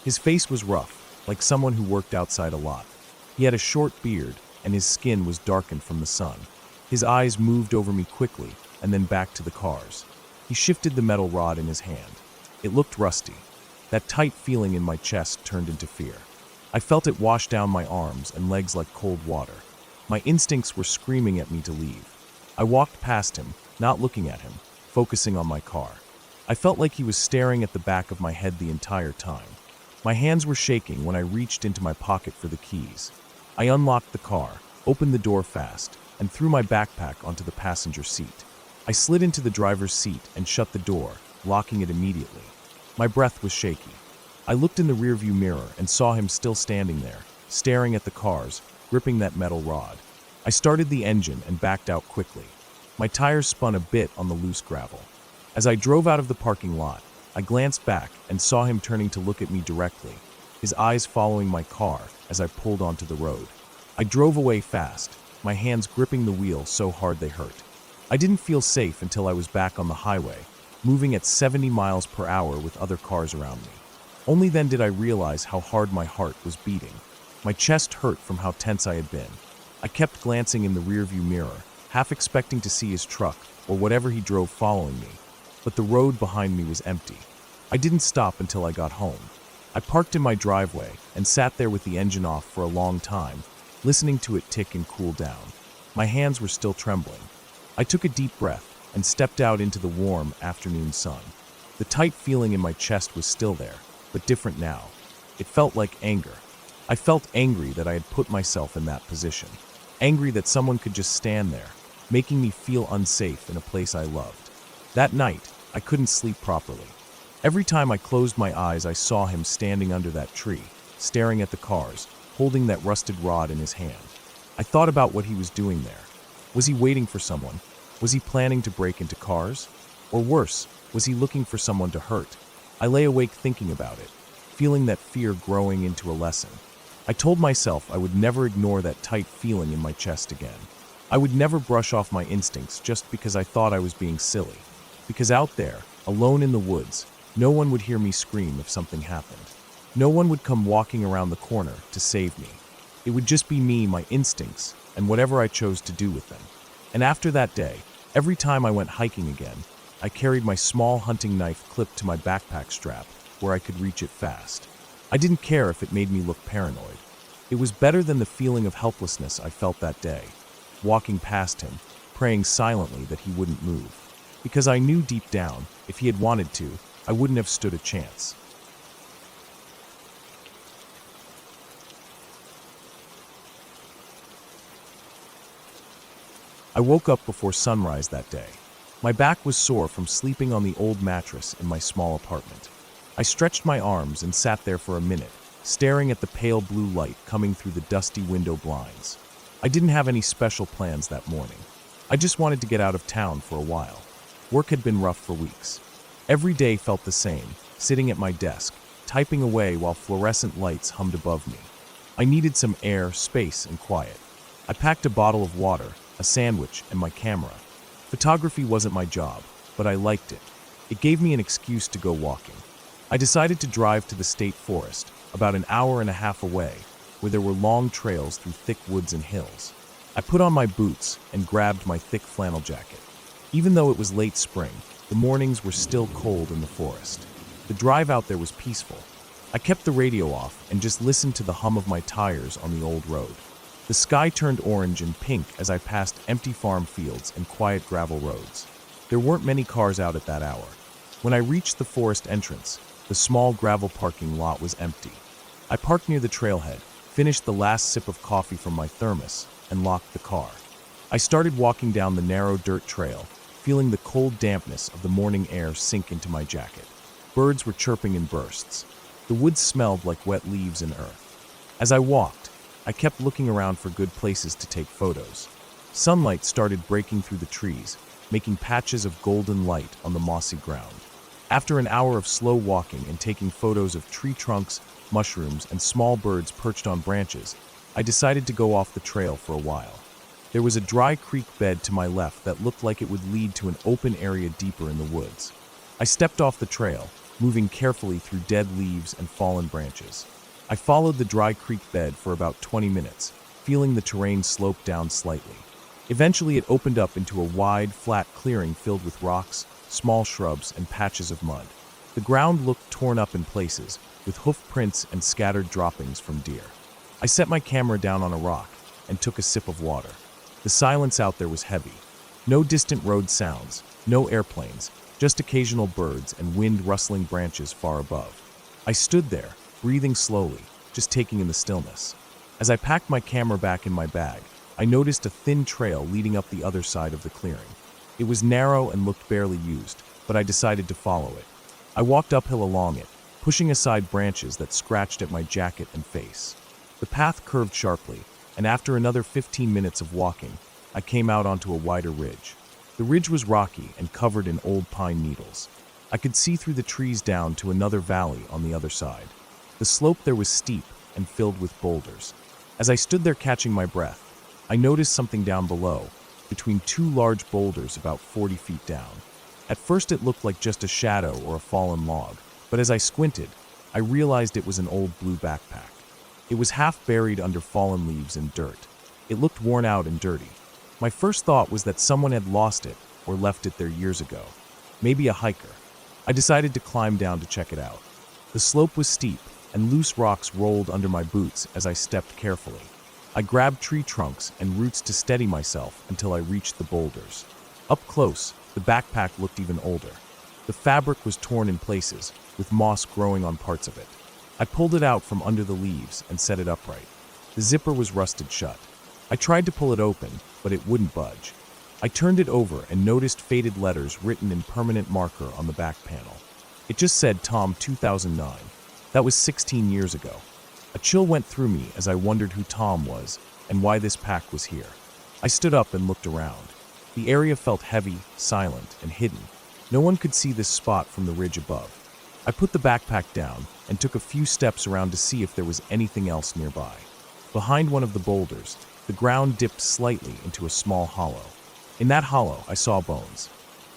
His face was rough, like someone who worked outside a lot. He had a short beard, and his skin was darkened from the sun. His eyes moved over me quickly, and then back to the cars. He shifted the metal rod in his hand. It looked rusty. That tight feeling in my chest turned into fear. I felt it wash down my arms and legs like cold water. My instincts were screaming at me to leave. I walked past him, not looking at him, focusing on my car. I felt like he was staring at the back of my head the entire time. My hands were shaking when I reached into my pocket for the keys. I unlocked the car, opened the door fast, and threw my backpack onto the passenger seat. I slid into the driver's seat and shut the door, locking it immediately. My breath was shaky. I looked in the rearview mirror and saw him still standing there, staring at the cars, gripping that metal rod. I started the engine and backed out quickly. My tires spun a bit on the loose gravel. As I drove out of the parking lot, I glanced back and saw him turning to look at me directly, his eyes following my car as I pulled onto the road. I drove away fast, my hands gripping the wheel so hard they hurt. I didn't feel safe until I was back on the highway, moving at 70 miles per hour with other cars around me. Only then did I realize how hard my heart was beating. My chest hurt from how tense I had been. I kept glancing in the rearview mirror, half expecting to see his truck or whatever he drove following me, but the road behind me was empty. I didn't stop until I got home. I parked in my driveway and sat there with the engine off for a long time, listening to it tick and cool down. My hands were still trembling. I took a deep breath and stepped out into the warm afternoon sun. The tight feeling in my chest was still there, but different now. It felt like anger. I felt angry that I had put myself in that position. Angry that someone could just stand there, making me feel unsafe in a place I loved. That night, I couldn't sleep properly. Every time I closed my eyes, I saw him standing under that tree, staring at the cars, holding that rusted rod in his hand. I thought about what he was doing there. Was he waiting for someone? Was he planning to break into cars? Or worse, was he looking for someone to hurt? I lay awake thinking about it, feeling that fear growing into a lesson. I told myself I would never ignore that tight feeling in my chest again. I would never brush off my instincts just because I thought I was being silly. Because out there, alone in the woods, no one would hear me scream if something happened. No one would come walking around the corner to save me. It would just be me, my instincts, and whatever I chose to do with them. And after that day, every time I went hiking again, I carried my small hunting knife clipped to my backpack strap where I could reach it fast. I didn't care if it made me look paranoid. It was better than the feeling of helplessness I felt that day, walking past him, praying silently that he wouldn't move. Because I knew deep down, if he had wanted to, I wouldn't have stood a chance. I woke up before sunrise that day. My back was sore from sleeping on the old mattress in my small apartment. I stretched my arms and sat there for a minute, staring at the pale blue light coming through the dusty window blinds. I didn't have any special plans that morning. I just wanted to get out of town for a while. Work had been rough for weeks. Every day felt the same, sitting at my desk, typing away while fluorescent lights hummed above me. I needed some air, space, and quiet. I packed a bottle of water, a sandwich, and my camera. Photography wasn't my job, but I liked it. It gave me an excuse to go walking. I decided to drive to the state forest, about an hour and a half away, where there were long trails through thick woods and hills. I put on my boots and grabbed my thick flannel jacket. Even though it was late spring, the mornings were still cold in the forest. The drive out there was peaceful. I kept the radio off and just listened to the hum of my tires on the old road. The sky turned orange and pink as I passed empty farm fields and quiet gravel roads. There weren't many cars out at that hour. When I reached the forest entrance, the small gravel parking lot was empty. I parked near the trailhead, finished the last sip of coffee from my thermos, and locked the car. I started walking down the narrow dirt trail, feeling the cold dampness of the morning air sink into my jacket. Birds were chirping in bursts. The woods smelled like wet leaves and earth. As I walked, I kept looking around for good places to take photos. Sunlight started breaking through the trees, making patches of golden light on the mossy ground. After an hour of slow walking and taking photos of tree trunks, mushrooms, and small birds perched on branches, I decided to go off the trail for a while. There was a dry creek bed to my left that looked like it would lead to an open area deeper in the woods. I stepped off the trail, moving carefully through dead leaves and fallen branches. I followed the dry creek bed for about 20 minutes, feeling the terrain slope down slightly. Eventually, it opened up into a wide, flat clearing filled with rocks, small shrubs, and patches of mud. The ground looked torn up in places, with hoof prints and scattered droppings from deer. I set my camera down on a rock and took a sip of water. The silence out there was heavy. No distant road sounds, no airplanes, just occasional birds and wind rustling branches far above. I stood there, breathing slowly, just taking in the stillness. As I packed my camera back in my bag, I noticed a thin trail leading up the other side of the clearing. It was narrow and looked barely used, but I decided to follow it. I walked uphill along it, pushing aside branches that scratched at my jacket and face. The path curved sharply, and after another 15 minutes of walking, I came out onto a wider ridge. The ridge was rocky and covered in old pine needles. I could see through the trees down to another valley on the other side. The slope there was steep and filled with boulders. As I stood there catching my breath, I noticed something down below, between two large boulders about 40 feet down. At first it looked like just a shadow or a fallen log, but as I squinted, I realized it was an old blue backpack. It was half buried under fallen leaves and dirt. It looked worn out and dirty. My first thought was that someone had lost it or left it there years ago. Maybe a hiker. I decided to climb down to check it out. The slope was steep, and loose rocks rolled under my boots as I stepped carefully. I grabbed tree trunks and roots to steady myself until I reached the boulders. Up close, the backpack looked even older. The fabric was torn in places, with moss growing on parts of it. I pulled it out from under the leaves and set it upright. The zipper was rusted shut. I tried to pull it open, but it wouldn't budge. I turned it over and noticed faded letters written in permanent marker on the back panel. It just said Tom 2009. That was 16 years ago. A chill went through me as I wondered who Tom was and why this pack was here. I stood up and looked around. The area felt heavy, silent, and hidden. No one could see this spot from the ridge above. I put the backpack down and took a few steps around to see if there was anything else nearby. Behind one of the boulders, the ground dipped slightly into a small hollow. In that hollow, I saw bones.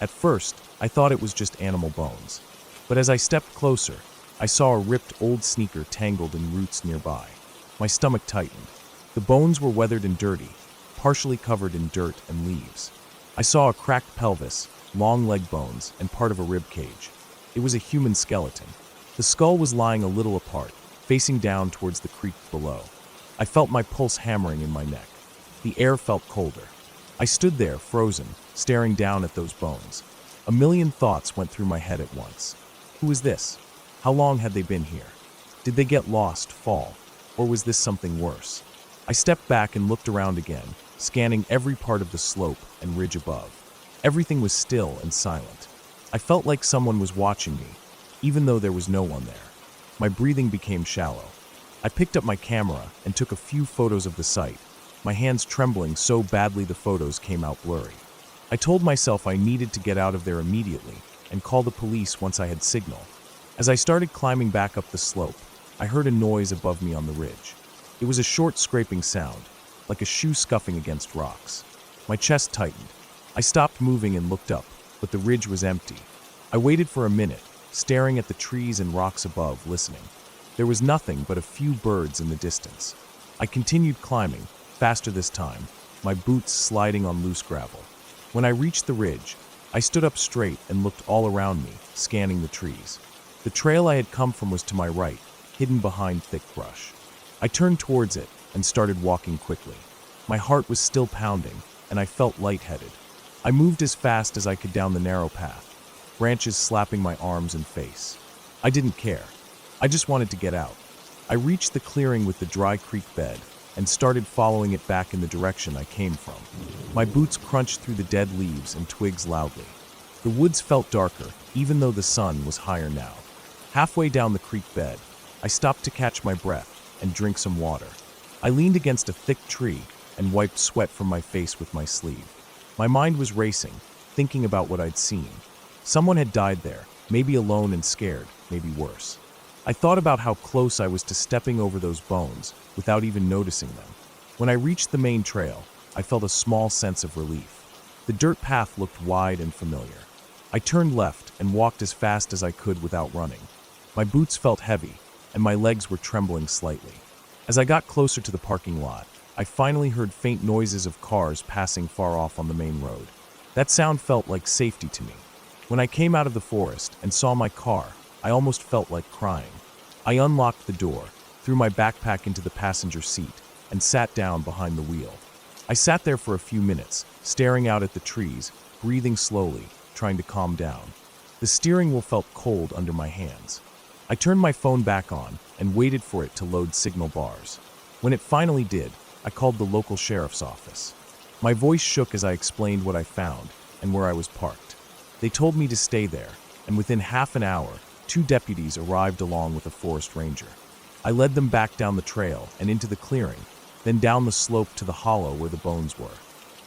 At first, I thought it was just animal bones. But as I stepped closer, I saw a ripped old sneaker tangled in roots nearby. My stomach tightened. The bones were weathered and dirty, partially covered in dirt and leaves. I saw a cracked pelvis, long leg bones, and part of a rib cage. It was a human skeleton. The skull was lying a little apart, facing down towards the creek below. I felt my pulse hammering in my neck. The air felt colder. I stood there, frozen, staring down at those bones. A million thoughts went through my head at once. Who was this? How long had they been here? Did they get lost, fall, or was this something worse? I stepped back and looked around again, scanning every part of the slope and ridge above. Everything was still and silent. I felt like someone was watching me, even though there was no one there. My breathing became shallow. I picked up my camera and took a few photos of the site, my hands trembling so badly the photos came out blurry. I told myself I needed to get out of there immediately and call the police once I had signal. As I started climbing back up the slope, I heard a noise above me on the ridge. It was a short scraping sound, like a shoe scuffing against rocks. My chest tightened. I stopped moving and looked up, but the ridge was empty. I waited for a minute, staring at the trees and rocks above, listening. There was nothing but a few birds in the distance. I continued climbing, faster this time, my boots sliding on loose gravel. When I reached the ridge, I stood up straight and looked all around me, scanning the trees. The trail I had come from was to my right, hidden behind thick brush. I turned towards it and started walking quickly. My heart was still pounding, and I felt lightheaded. I moved as fast as I could down the narrow path, branches slapping my arms and face. I didn't care. I just wanted to get out. I reached the clearing with the dry creek bed and started following it back in the direction I came from. My boots crunched through the dead leaves and twigs loudly. The woods felt darker, even though the sun was higher now. Halfway down the creek bed, I stopped to catch my breath and drink some water. I leaned against a thick tree and wiped sweat from my face with my sleeve. My mind was racing, thinking about what I'd seen. Someone had died there, maybe alone and scared, maybe worse. I thought about how close I was to stepping over those bones without even noticing them. When I reached the main trail, I felt a small sense of relief. The dirt path looked wide and familiar. I turned left and walked as fast as I could without running. My boots felt heavy, and my legs were trembling slightly. As I got closer to the parking lot, I finally heard faint noises of cars passing far off on the main road. That sound felt like safety to me. When I came out of the forest and saw my car, I almost felt like crying. I unlocked the door, threw my backpack into the passenger seat, and sat down behind the wheel. I sat there for a few minutes, staring out at the trees, breathing slowly, trying to calm down. The steering wheel felt cold under my hands. I turned my phone back on and waited for it to load signal bars. When it finally did, I called the local sheriff's office. My voice shook as I explained what I found and where I was parked. They told me to stay there, and within half an hour, 2 deputies arrived along with a forest ranger. I led them back down the trail and into the clearing, then down the slope to the hollow where the bones were.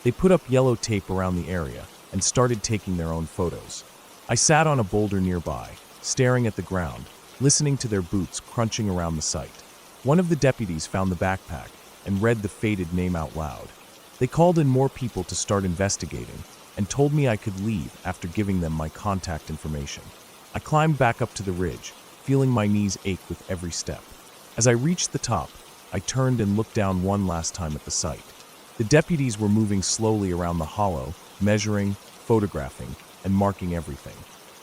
They put up yellow tape around the area and started taking their own photos. I sat on a boulder nearby, staring at the ground, listening to their boots crunching around the site. One of the deputies found the backpack and read the faded name out loud. They called in more people to start investigating and told me I could leave after giving them my contact information. I climbed back up to the ridge, feeling my knees ache with every step. As I reached the top, I turned and looked down one last time at the site. The deputies were moving slowly around the hollow, measuring, photographing, and marking everything.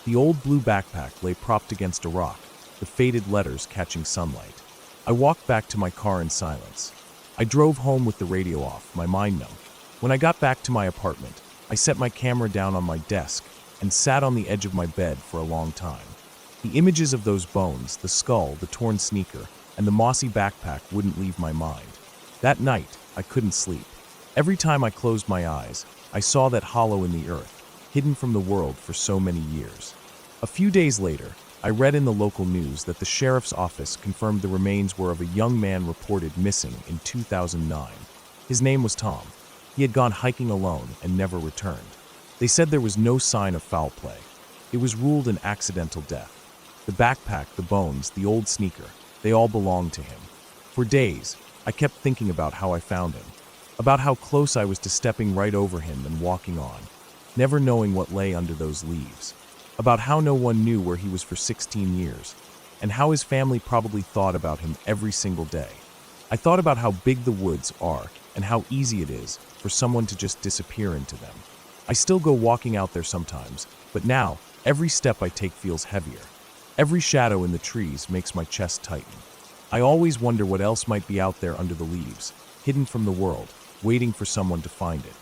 The old blue backpack lay propped against a rock, the faded letters catching sunlight. I walked back to my car in silence. I drove home with the radio off, my mind numb. When I got back to my apartment, I set my camera down on my desk and sat on the edge of my bed for a long time. The images of those bones, the skull, the torn sneaker, and the mossy backpack wouldn't leave my mind. That night, I couldn't sleep. Every time I closed my eyes, I saw that hollow in the earth, hidden from the world for so many years. A few days later, I read in the local news that the sheriff's office confirmed the remains were of a young man reported missing in 2009. His name was Tom. He had gone hiking alone and never returned. They said there was no sign of foul play. It was ruled an accidental death. The backpack, the bones, the old sneaker, they all belonged to him. For days, I kept thinking about how I found him, about how close I was to stepping right over him and walking on, never knowing what lay under those leaves, about how no one knew where he was for 16 years, and how his family probably thought about him every single day. I thought about how big the woods are and how easy it is for someone to just disappear into them. I still go walking out there sometimes, but now, every step I take feels heavier. Every shadow in the trees makes my chest tighten. I always wonder what else might be out there under the leaves, hidden from the world, waiting for someone to find it.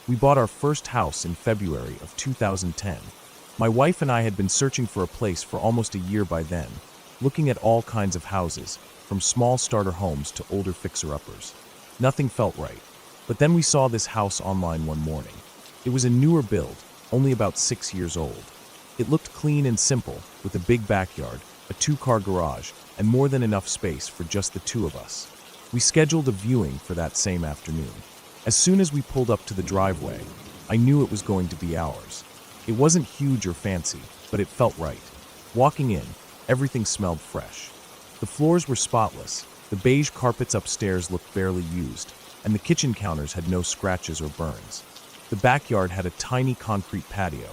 We bought our first house in February of 2010. My wife and I had been searching for a place for almost a year by then, looking at all kinds of houses, from small starter homes to older fixer-uppers. Nothing felt right. But then we saw this house online one morning. It was a newer build, only about 6 years old. It looked clean and simple, with a big backyard, a 2-car garage, and more than enough space for just the 2 of us. We scheduled a viewing for that same afternoon. As soon as we pulled up to the driveway, I knew it was going to be ours. It wasn't huge or fancy, but it felt right. Walking in, everything smelled fresh. The floors were spotless, the beige carpets upstairs looked barely used, and the kitchen counters had no scratches or burns. The backyard had a tiny concrete patio,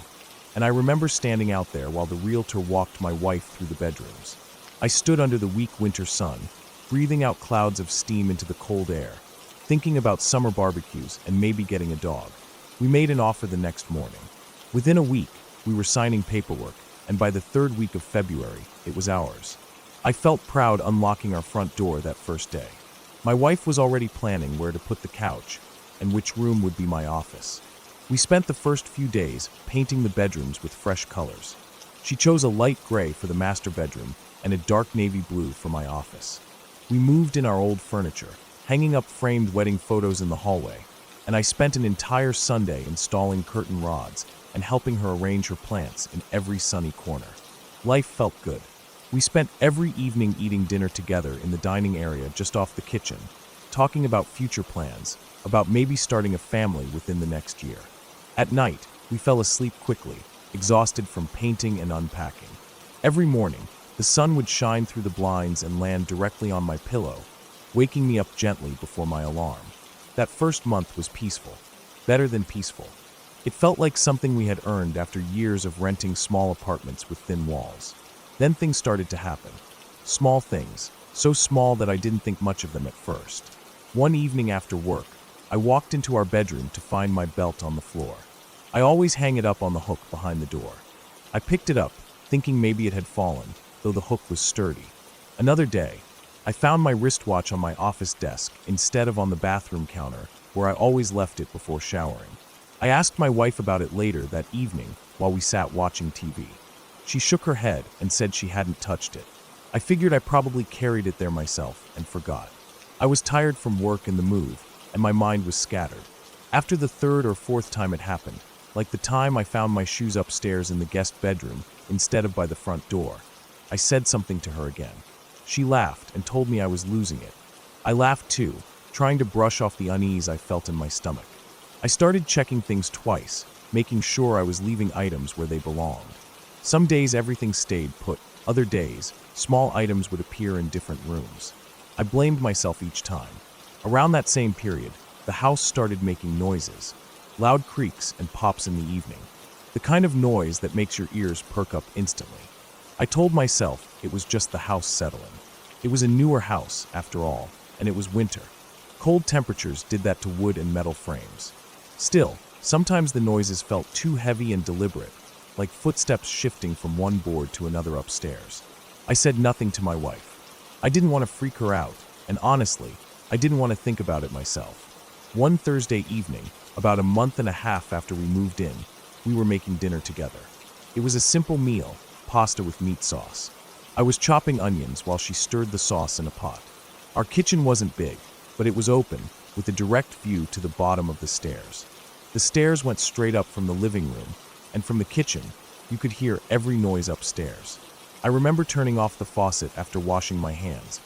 and I remember standing out there while the realtor walked my wife through the bedrooms. I stood under the weak winter sun, breathing out clouds of steam into the cold air, thinking about summer barbecues and maybe getting a dog. We made an offer the next morning. Within a week, we were signing paperwork, and by the 3rd week of February, it was ours. I felt proud unlocking our front door that first day. My wife was already planning where to put the couch and which room would be my office. We spent the first few days painting the bedrooms with fresh colors. She chose a light gray for the master bedroom and a dark navy blue for my office. We moved in our old furniture, hanging up framed wedding photos in the hallway, and I spent an entire Sunday installing curtain rods and helping her arrange her plants in every sunny corner. Life felt good. We spent every evening eating dinner together in the dining area just off the kitchen, talking about future plans, about maybe starting a family within the next year. At night, we fell asleep quickly, exhausted from painting and unpacking. Every morning, the sun would shine through the blinds and land directly on my pillow, waking me up gently before my alarm. That first month was peaceful, better than peaceful. It felt like something we had earned after years of renting small apartments with thin walls. Then things started to happen. Small things, so small that I didn't think much of them at first. One evening after work, I walked into our bedroom to find my belt on the floor. I always hang it up on the hook behind the door. I picked it up, thinking maybe it had fallen, though the hook was sturdy. Another day, I found my wristwatch on my office desk instead of on the bathroom counter, where I always left it before showering. I asked my wife about it later that evening while we sat watching TV. She shook her head and said she hadn't touched it. I figured I probably carried it there myself and forgot. I was tired from work and the move, and my mind was scattered. After the third or fourth time it happened, like the time I found my shoes upstairs in the guest bedroom instead of by the front door, I said something to her again. She laughed and told me I was losing it. I laughed too, trying to brush off the unease I felt in my stomach. I started checking things twice, making sure I was leaving items where they belonged. Some days everything stayed put, other days, small items would appear in different rooms. I blamed myself each time. Around that same period, the house started making noises, loud creaks and pops in the evening, the kind of noise that makes your ears perk up instantly. I told myself it was just the house settling. It was a newer house, after all, and it was winter. Cold temperatures did that to wood and metal frames. Still, sometimes the noises felt too heavy and deliberate, like footsteps shifting from one board to another upstairs. I said nothing to my wife. I didn't want to freak her out, and honestly, I didn't want to think about it myself. One Thursday evening, about a month and a half after we moved in, we were making dinner together. It was a simple meal, pasta with meat sauce. I was chopping onions while she stirred the sauce in a pot. Our kitchen wasn't big, but it was open, with a direct view to the bottom of the stairs. The stairs went straight up from the living room, and from the kitchen, you could hear every noise upstairs. I remember turning off the faucet after washing my hands,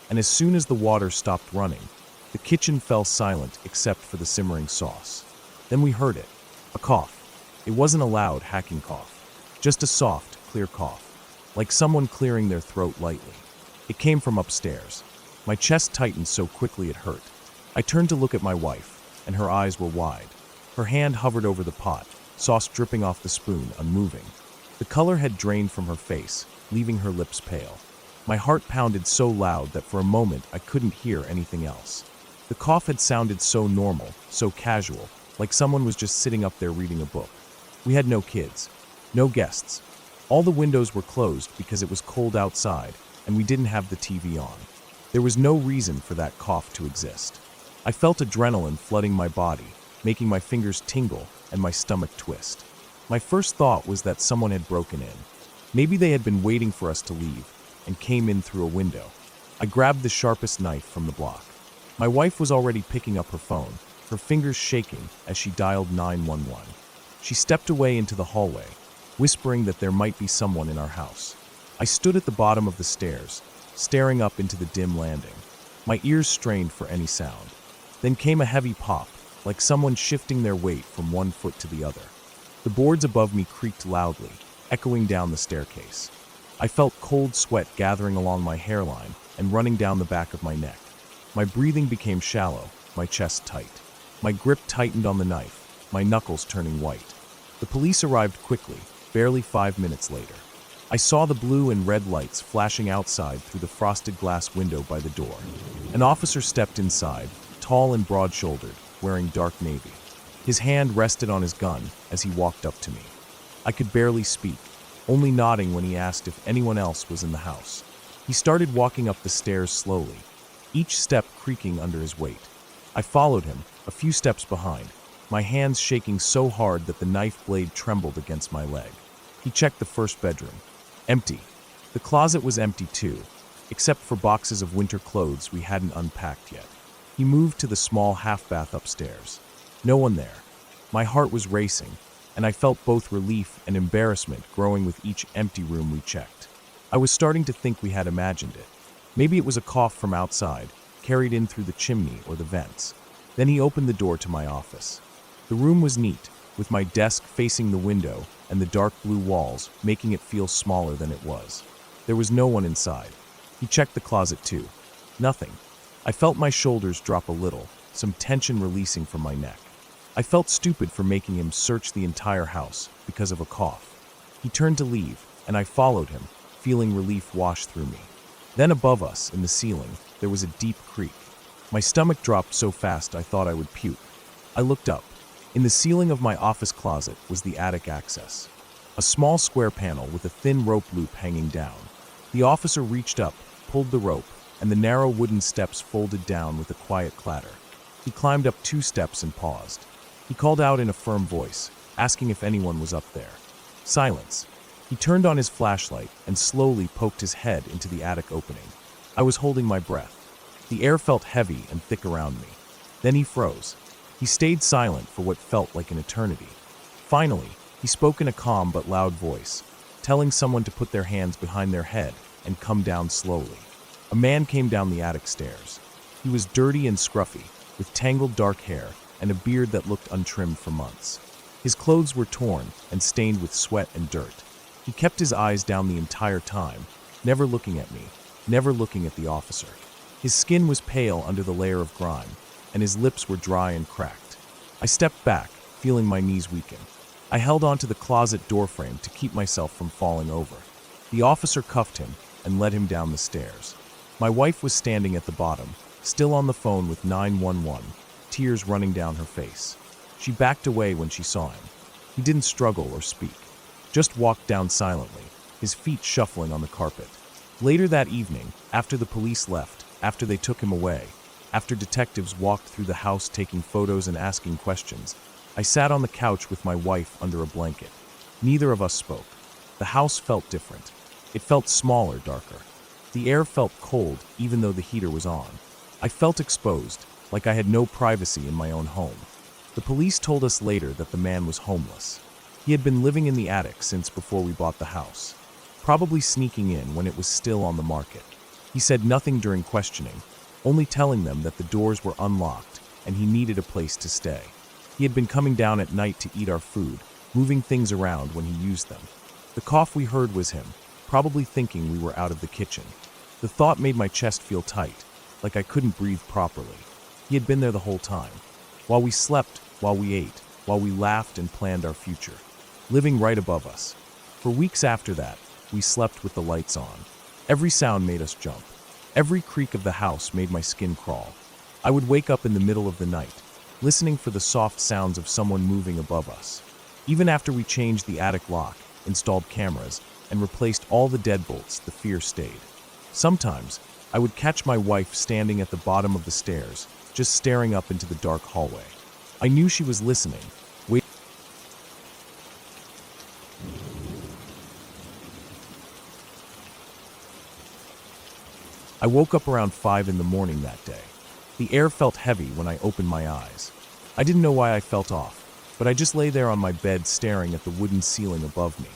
and as soon as the water stopped running, the kitchen fell silent except for the simmering sauce. Then we heard it, a cough. It wasn't a loud, hacking cough, just a soft, clear cough, like someone clearing their throat lightly. It came from upstairs. My chest tightened so quickly it hurt. I turned to look at my wife, and her eyes were wide. Her hand hovered over the pot, sauce dripping off the spoon, unmoving. The color had drained from her face, leaving her lips pale. My heart pounded so loud that for a moment I couldn't hear anything else. The cough had sounded so normal, so casual, like someone was just sitting up there reading a book. We had no kids, no guests. All the windows were closed because it was cold outside, and we didn't have the TV on. There was no reason for that cough to exist. I felt adrenaline flooding my body, making my fingers tingle and my stomach twist. My first thought was that someone had broken in. Maybe they had been waiting for us to leave and came in through a window. I grabbed the sharpest knife from the block. My wife was already picking up her phone, her fingers shaking as she dialed 911. She stepped away into the hallway, whispering that there might be someone in our house. I stood at the bottom of the stairs, staring up into the dim landing. My ears strained for any sound. Then came a heavy pop, like someone shifting their weight from one foot to the other. The boards above me creaked loudly, echoing down the staircase. I felt cold sweat gathering along my hairline and running down the back of my neck. My breathing became shallow, my chest tight. My grip tightened on the knife, my knuckles turning white. The police arrived quickly, barely 5 minutes later. I saw the blue and red lights flashing outside through the frosted glass window by the door. An officer stepped inside, tall and broad-shouldered, wearing dark navy. His hand rested on his gun as he walked up to me. I could barely speak, only nodding when he asked if anyone else was in the house. He started walking up the stairs slowly, each step creaking under his weight. I followed him, a few steps behind, my hands shaking so hard that the knife blade trembled against my leg. He checked the first bedroom. Empty. The closet was empty too, except for boxes of winter clothes we hadn't unpacked yet. He moved to the small half-bath upstairs. No one there. My heart was racing, and I felt both relief and embarrassment growing with each empty room we checked. I was starting to think we had imagined it. Maybe it was a cough from outside, carried in through the chimney or the vents. Then he opened the door to my office. The room was neat, with my desk facing the window and the dark blue walls making it feel smaller than it was. There was no one inside. He checked the closet too. Nothing. I felt my shoulders drop a little, some tension releasing from my neck. I felt stupid for making him search the entire house because of a cough. He turned to leave, and I followed him, feeling relief wash through me. Then above us, in the ceiling, there was a deep creak. My stomach dropped so fast I thought I would puke. I looked up. In the ceiling of my office closet was the attic access. A small square panel with a thin rope loop hanging down. The officer reached up, pulled the rope, and the narrow wooden steps folded down with a quiet clatter. He climbed up 2 steps and paused. He called out in a firm voice, asking if anyone was up there. Silence. He turned on his flashlight and slowly poked his head into the attic opening. I was holding my breath. The air felt heavy and thick around me. Then he froze. He stayed silent for what felt like an eternity. Finally, he spoke in a calm but loud voice, telling someone to put their hands behind their head and come down slowly. A man came down the attic stairs. He was dirty and scruffy, with tangled dark hair and a beard that looked untrimmed for months. His clothes were torn and stained with sweat and dirt. He kept his eyes down the entire time, never looking at me, never looking at the officer. His skin was pale under the layer of grime, and his lips were dry and cracked. I stepped back, feeling my knees weaken. I held onto the closet doorframe to keep myself from falling over. The officer cuffed him and led him down the stairs. My wife was standing at the bottom, still on the phone with 911, tears running down her face. She backed away when she saw him. He didn't struggle or speak, just walked down silently, his feet shuffling on the carpet. Later that evening, after the police left, after they took him away, after detectives walked through the house taking photos and asking questions, I sat on the couch with my wife under a blanket. Neither of us spoke. The house felt different. It felt smaller, darker. The air felt cold, even though the heater was on. I felt exposed, like I had no privacy in my own home. The police told us later that the man was homeless. He had been living in the attic since before we bought the house, probably sneaking in when it was still on the market. He said nothing during questioning, only telling them that the doors were unlocked and he needed a place to stay. He had been coming down at night to eat our food, moving things around when he used them. The cough we heard was him, probably thinking we were out of the kitchen. The thought made my chest feel tight, like I couldn't breathe properly. He had been there the whole time, while we slept, while we ate, while we laughed and planned our future, living right above us. For weeks after that, we slept with the lights on. Every sound made us jump. Every creak of the house made my skin crawl. I would wake up in the middle of the night, listening for the soft sounds of someone moving above us. Even after we changed the attic lock, installed cameras, and replaced all the deadbolts, the fear stayed. Sometimes, I would catch my wife standing at the bottom of the stairs, just staring up into the dark hallway. I knew she was listening, waiting. I woke up around 5 in the morning that day. The air felt heavy when I opened my eyes. I didn't know why I felt off, but I just lay there on my bed staring at the wooden ceiling above me.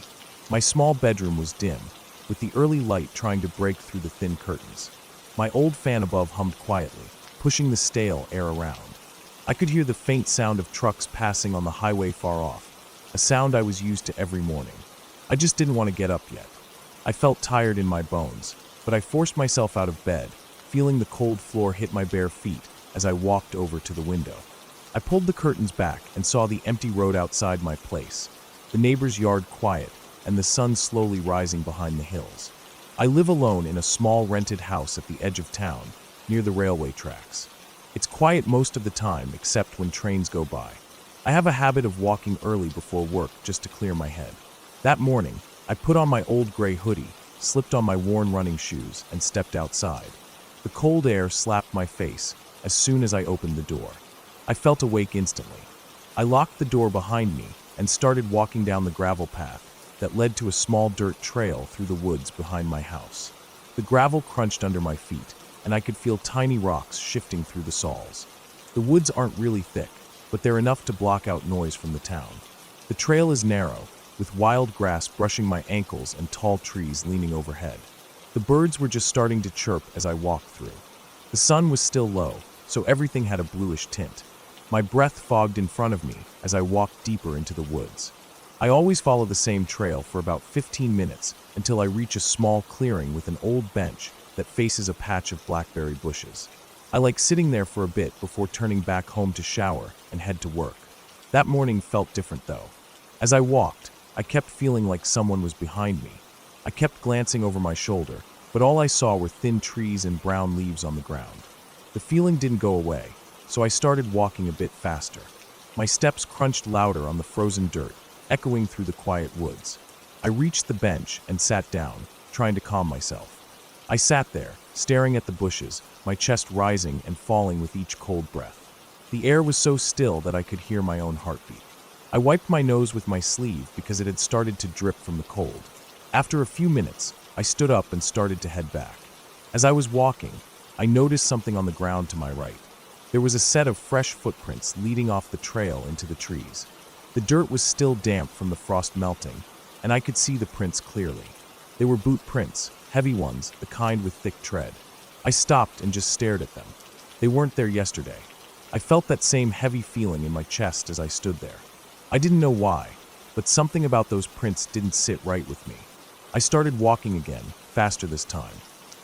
My small bedroom was dim, with the early light trying to break through the thin curtains. My old fan above hummed quietly, pushing the stale air around. I could hear the faint sound of trucks passing on the highway far off, a sound I was used to every morning. I just didn't want to get up yet. I felt tired in my bones, but I forced myself out of bed, feeling the cold floor hit my bare feet as I walked over to the window. I pulled the curtains back and saw the empty road outside my place, the neighbor's yard quiet, and the sun slowly rising behind the hills. I live alone in a small rented house at the edge of town, near the railway tracks. It's quiet most of the time except when trains go by. I have a habit of walking early before work just to clear my head. That morning, I put on my old gray hoodie, slipped on my worn running shoes, and stepped outside. The cold air slapped my face as soon as I opened the door. I felt awake instantly. I locked the door behind me and started walking down the gravel path that led to a small dirt trail through the woods behind my house. The gravel crunched under my feet, and I could feel tiny rocks shifting through the sols. The woods aren't really thick, but they're enough to block out noise from the town. The trail is narrow, with wild grass brushing my ankles and tall trees leaning overhead. The birds were just starting to chirp as I walked through. The sun was still low, so everything had a bluish tint. My breath fogged in front of me as I walked deeper into the woods. I always follow the same trail for about 15 minutes until I reach a small clearing with an old bench that faces a patch of blackberry bushes. I like sitting there for a bit before turning back home to shower and head to work. That morning felt different though. As I walked, I kept feeling like someone was behind me. I kept glancing over my shoulder, but all I saw were thin trees and brown leaves on the ground. The feeling didn't go away, so I started walking a bit faster. My steps crunched louder on the frozen dirt, echoing through the quiet woods. I reached the bench and sat down, trying to calm myself. I sat there, staring at the bushes, my chest rising and falling with each cold breath. The air was so still that I could hear my own heartbeat. I wiped my nose with my sleeve because it had started to drip from the cold. After a few minutes, I stood up and started to head back. As I was walking, I noticed something on the ground to my right. There was a set of fresh footprints leading off the trail into the trees. The dirt was still damp from the frost melting, and I could see the prints clearly. They were boot prints, heavy ones, the kind with thick tread. I stopped and just stared at them. They weren't there yesterday. I felt that same heavy feeling in my chest as I stood there. I didn't know why, but something about those prints didn't sit right with me. I started walking again, faster this time.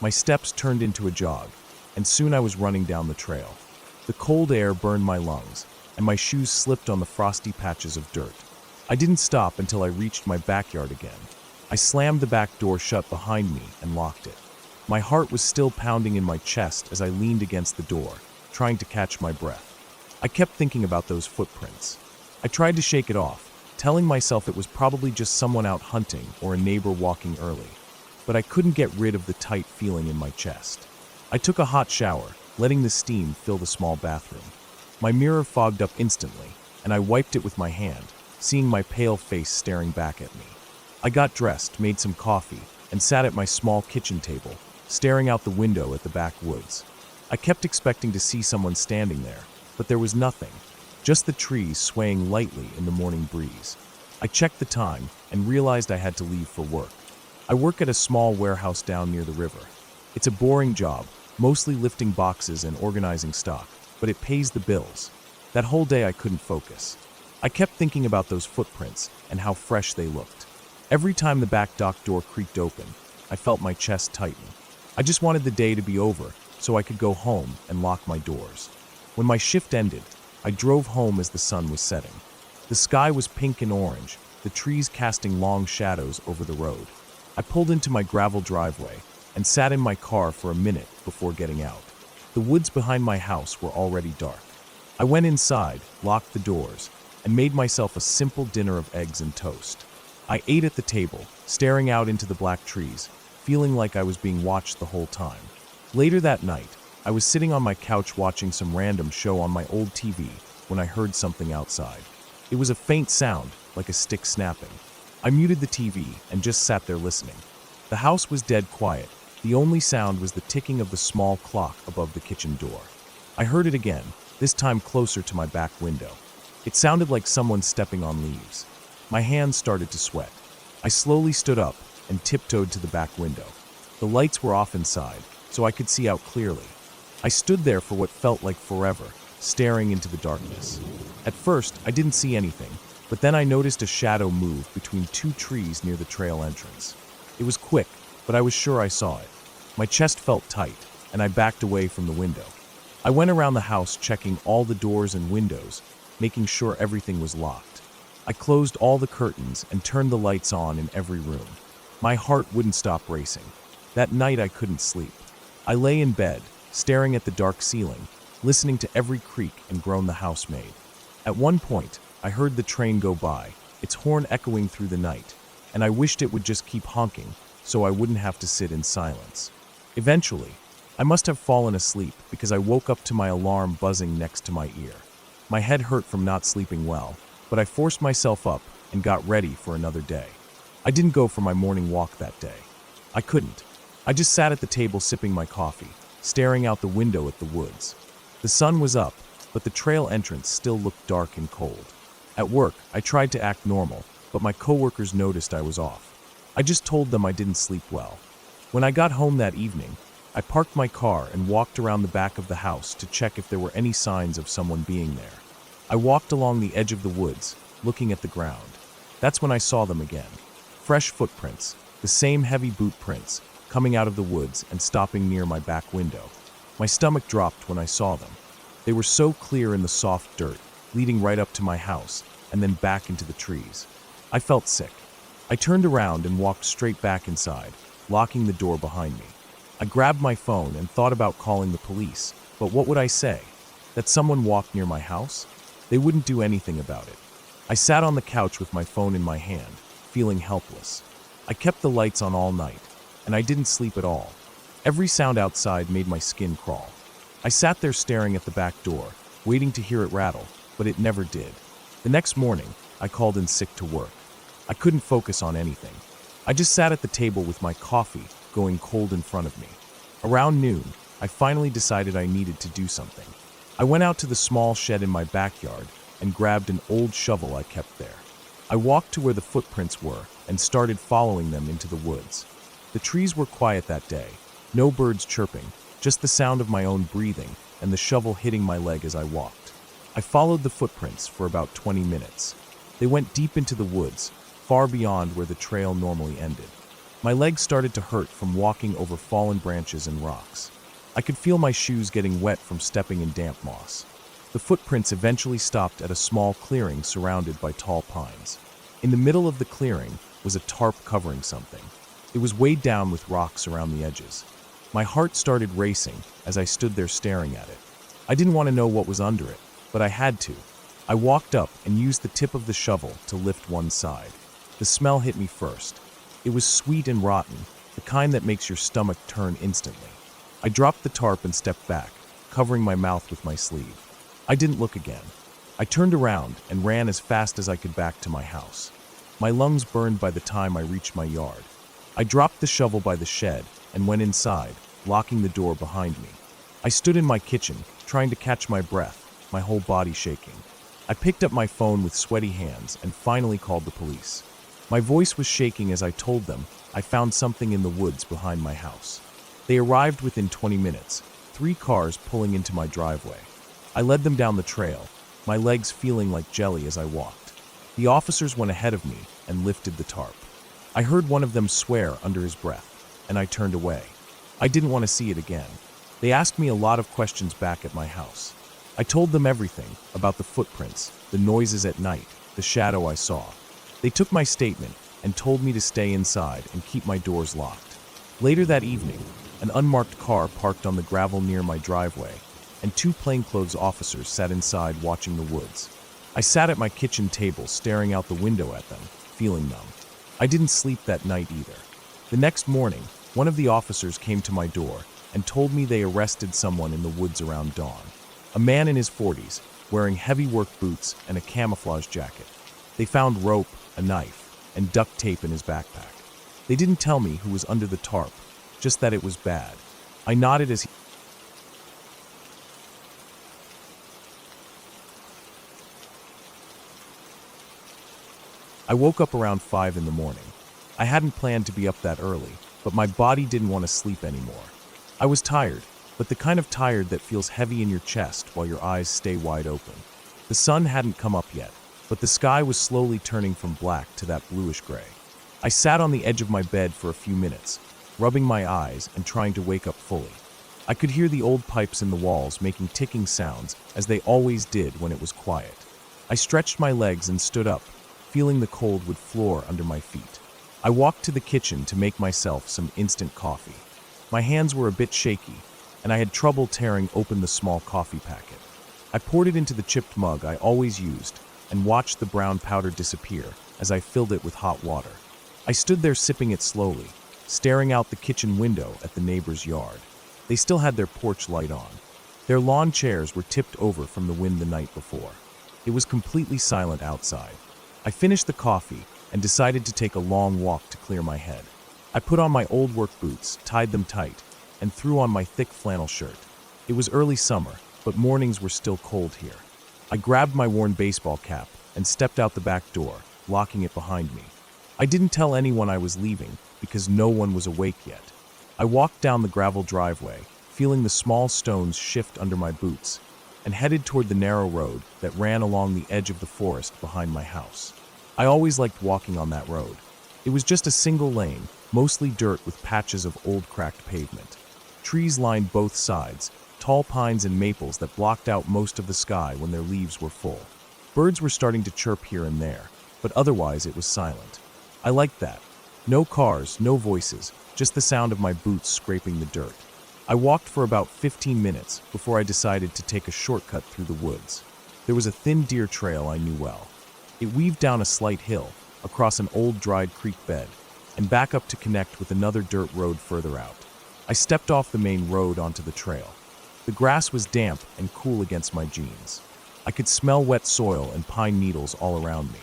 My steps turned into a jog, and soon I was running down the trail. The cold air burned my lungs, and my shoes slipped on the frosty patches of dirt. I didn't stop until I reached my backyard again. I slammed the back door shut behind me and locked it. My heart was still pounding in my chest as I leaned against the door, trying to catch my breath. I kept thinking about those footprints. I tried to shake it off, telling myself it was probably just someone out hunting or a neighbor walking early. But I couldn't get rid of the tight feeling in my chest. I took a hot shower, letting the steam fill the small bathroom. My mirror fogged up instantly, and I wiped it with my hand, seeing my pale face staring back at me. I got dressed, made some coffee, and sat at my small kitchen table, staring out the window at the backwoods. I kept expecting to see someone standing there, but there was nothing, just the trees swaying lightly in the morning breeze. I checked the time and realized I had to leave for work. I work at a small warehouse down near the river. It's a boring job, mostly lifting boxes and organizing stock, but it pays the bills. That whole day I couldn't focus. I kept thinking about those footprints and how fresh they looked. Every time the back dock door creaked open, I felt my chest tighten. I just wanted the day to be over so I could go home and lock my doors. When my shift ended, I drove home as the sun was setting. The sky was pink and orange, the trees casting long shadows over the road. I pulled into my gravel driveway and sat in my car for a minute before getting out. The woods behind my house were already dark. I went inside, locked the doors, and made myself a simple dinner of eggs and toast. I ate at the table, staring out into the black trees, feeling like I was being watched the whole time. Later that night, I was sitting on my couch watching some random show on my old TV when I heard something outside. It was a faint sound, like a stick snapping. I muted the TV and just sat there listening. The house was dead quiet. The only sound was the ticking of the small clock above the kitchen door. I heard it again, this time closer to my back window. It sounded like someone stepping on leaves. My hands started to sweat. I slowly stood up and tiptoed to the back window. The lights were off inside, so I could see out clearly. I stood there for what felt like forever, staring into the darkness. At first, I didn't see anything, but then I noticed a shadow move between two trees near the trail entrance. It was quick, but I was sure I saw it. My chest felt tight, and I backed away from the window. I went around the house checking all the doors and windows, making sure everything was locked. I closed all the curtains and turned the lights on in every room. My heart wouldn't stop racing. That night I couldn't sleep. I lay in bed, staring at the dark ceiling, listening to every creak and groan the house made. At one point, I heard the train go by, its horn echoing through the night, and I wished it would just keep honking so I wouldn't have to sit in silence. Eventually, I must have fallen asleep because I woke up to my alarm buzzing next to my ear. My head hurt from not sleeping well, but I forced myself up and got ready for another day. I didn't go for my morning walk that day. I couldn't. I just sat at the table sipping my coffee, staring out the window at the woods. The sun was up, but the trail entrance still looked dark and cold. At work, I tried to act normal, but my coworkers noticed I was off. I just told them I didn't sleep well. When I got home that evening, I parked my car and walked around the back of the house to check if there were any signs of someone being there. I walked along the edge of the woods, looking at the ground. That's when I saw them again. Fresh footprints, the same heavy boot prints, coming out of the woods and stopping near my back window. My stomach dropped when I saw them. They were so clear in the soft dirt, leading right up to my house, and then back into the trees. I felt sick. I turned around and walked straight back inside, locking the door behind me. I grabbed my phone and thought about calling the police, but what would I say? That someone walked near my house? They wouldn't do anything about it. I sat on the couch with my phone in my hand, feeling helpless. I kept the lights on all night, and I didn't sleep at all. Every sound outside made my skin crawl. I sat there staring at the back door, waiting to hear it rattle, but it never did. The next morning, I called in sick to work. I couldn't focus on anything. I just sat at the table with my coffee going cold in front of me. Around noon, I finally decided I needed to do something. I went out to the small shed in my backyard and grabbed an old shovel I kept there. I walked to where the footprints were and started following them into the woods. The trees were quiet that day, no birds chirping, just the sound of my own breathing and the shovel hitting my leg as I walked. I followed the footprints for about 20 minutes. They went deep into the woods, far beyond where the trail normally ended. My legs started to hurt from walking over fallen branches and rocks. I could feel my shoes getting wet from stepping in damp moss. The footprints eventually stopped at a small clearing surrounded by tall pines. In the middle of the clearing was a tarp covering something. It was weighed down with rocks around the edges. My heart started racing as I stood there staring at it. I didn't want to know what was under it, but I had to. I walked up and used the tip of the shovel to lift one side. The smell hit me first. It was sweet and rotten, the kind that makes your stomach turn instantly. I dropped the tarp and stepped back, covering my mouth with my sleeve. I didn't look again. I turned around and ran as fast as I could back to my house. My lungs burned by the time I reached my yard. I dropped the shovel by the shed and went inside, locking the door behind me. I stood in my kitchen, trying to catch my breath, my whole body shaking. I picked up my phone with sweaty hands and finally called the police. My voice was shaking as I told them I found something in the woods behind my house. They arrived within 20 minutes, 3 cars pulling into my driveway. I led them down the trail, my legs feeling like jelly as I walked. The officers went ahead of me and lifted the tarp. I heard one of them swear under his breath, and I turned away. I didn't want to see it again. They asked me a lot of questions back at my house. I told them everything about the footprints, the noises at night, the shadow I saw. They took my statement and told me to stay inside and keep my doors locked. Later that evening, an unmarked car parked on the gravel near my driveway, and 2 plainclothes officers sat inside watching the woods. I sat at my kitchen table staring out the window at them, feeling numb. I didn't sleep that night either. The next morning, one of the officers came to my door and told me they arrested someone in the woods around dawn. A man in his 40s, wearing heavy work boots and a camouflage jacket. They found rope, a knife, and duct tape in his backpack. They didn't tell me who was under the tarp, just that it was bad. I nodded as he... I woke up around 5 in the morning. I hadn't planned to be up that early, but my body didn't want to sleep anymore. I was tired, but the kind of tired that feels heavy in your chest while your eyes stay wide open. The sun hadn't come up yet, but the sky was slowly turning from black to that bluish gray. I sat on the edge of my bed for a few minutes, rubbing my eyes and trying to wake up fully. I could hear the old pipes in the walls making ticking sounds, as they always did when it was quiet. I stretched my legs and stood up, feeling the cold wood floor under my feet. I walked to the kitchen to make myself some instant coffee. My hands were a bit shaky, and I had trouble tearing open the small coffee packet. I poured it into the chipped mug I always used and watched the brown powder disappear as I filled it with hot water. I stood there sipping it slowly, staring out the kitchen window at the neighbor's yard. They still had their porch light on. Their lawn chairs were tipped over from the wind the night before. It was completely silent outside. I finished the coffee and decided to take a long walk to clear my head. I put on my old work boots, tied them tight, and threw on my thick flannel shirt. It was early summer, but mornings were still cold here. I grabbed my worn baseball cap and stepped out the back door, locking it behind me. I didn't tell anyone I was leaving because no one was awake yet. I walked down the gravel driveway, feeling the small stones shift under my boots, and headed toward the narrow road that ran along the edge of the forest behind my house. I always liked walking on that road. It was just a single lane, mostly dirt with patches of old cracked pavement. Trees lined both sides, tall pines and maples that blocked out most of the sky when their leaves were full. Birds were starting to chirp here and there, but otherwise it was silent. I liked that. No cars, no voices, just the sound of my boots scraping the dirt. I walked for about 15 minutes before I decided to take a shortcut through the woods. There was a thin deer trail I knew well. It weaved down a slight hill, across an old dried creek bed, and back up to connect with another dirt road further out. I stepped off the main road onto the trail. The grass was damp and cool against my jeans. I could smell wet soil and pine needles all around me.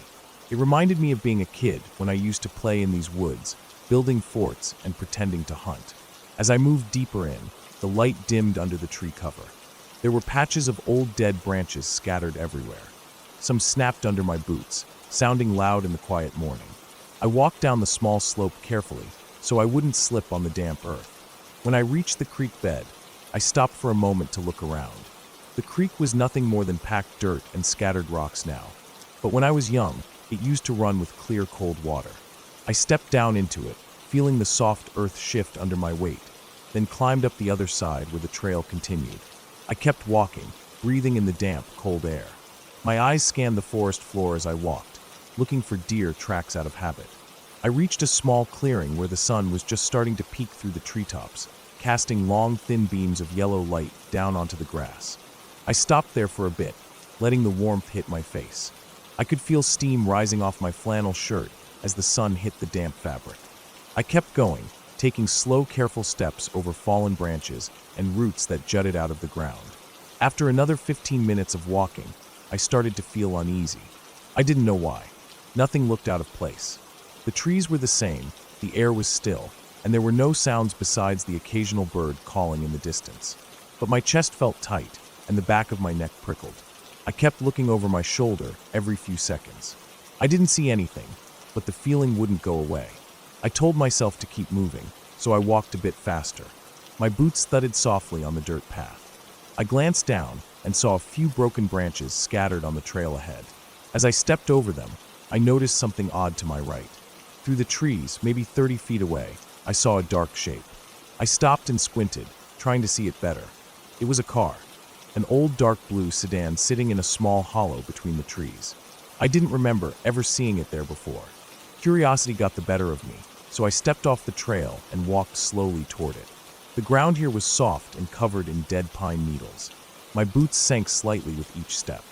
It reminded me of being a kid when I used to play in these woods, building forts and pretending to hunt. As I moved deeper in, the light dimmed under the tree cover. There were patches of old dead branches scattered everywhere. Some snapped under my boots, sounding loud in the quiet morning. I walked down the small slope carefully, so I wouldn't slip on the damp earth. When I reached the creek bed, I stopped for a moment to look around. The creek was nothing more than packed dirt and scattered rocks now. But when I was young, it used to run with clear, cold water. I stepped down into it, feeling the soft earth shift under my weight, then climbed up the other side where the trail continued. I kept walking, breathing in the damp, cold air. My eyes scanned the forest floor as I walked, looking for deer tracks out of habit. I reached a small clearing where the sun was just starting to peek through the treetops, casting long, thin beams of yellow light down onto the grass. I stopped there for a bit, letting the warmth hit my face. I could feel steam rising off my flannel shirt as the sun hit the damp fabric. I kept going, taking slow, careful steps over fallen branches and roots that jutted out of the ground. After another 15 minutes of walking, I started to feel uneasy. I didn't know why. Nothing looked out of place. The trees were the same, the air was still, and there were no sounds besides the occasional bird calling in the distance. But my chest felt tight, and the back of my neck prickled. I kept looking over my shoulder every few seconds. I didn't see anything, but the feeling wouldn't go away. I told myself to keep moving, so I walked a bit faster. My boots thudded softly on the dirt path. I glanced down and saw a few broken branches scattered on the trail ahead. As I stepped over them, I noticed something odd to my right. Through the trees, maybe 30 feet away, I saw a dark shape. I stopped and squinted, trying to see it better. It was a car, an old dark blue sedan sitting in a small hollow between the trees. I didn't remember ever seeing it there before. Curiosity got the better of me, so I stepped off the trail and walked slowly toward it. The ground here was soft and covered in dead pine needles. My boots sank slightly with each step.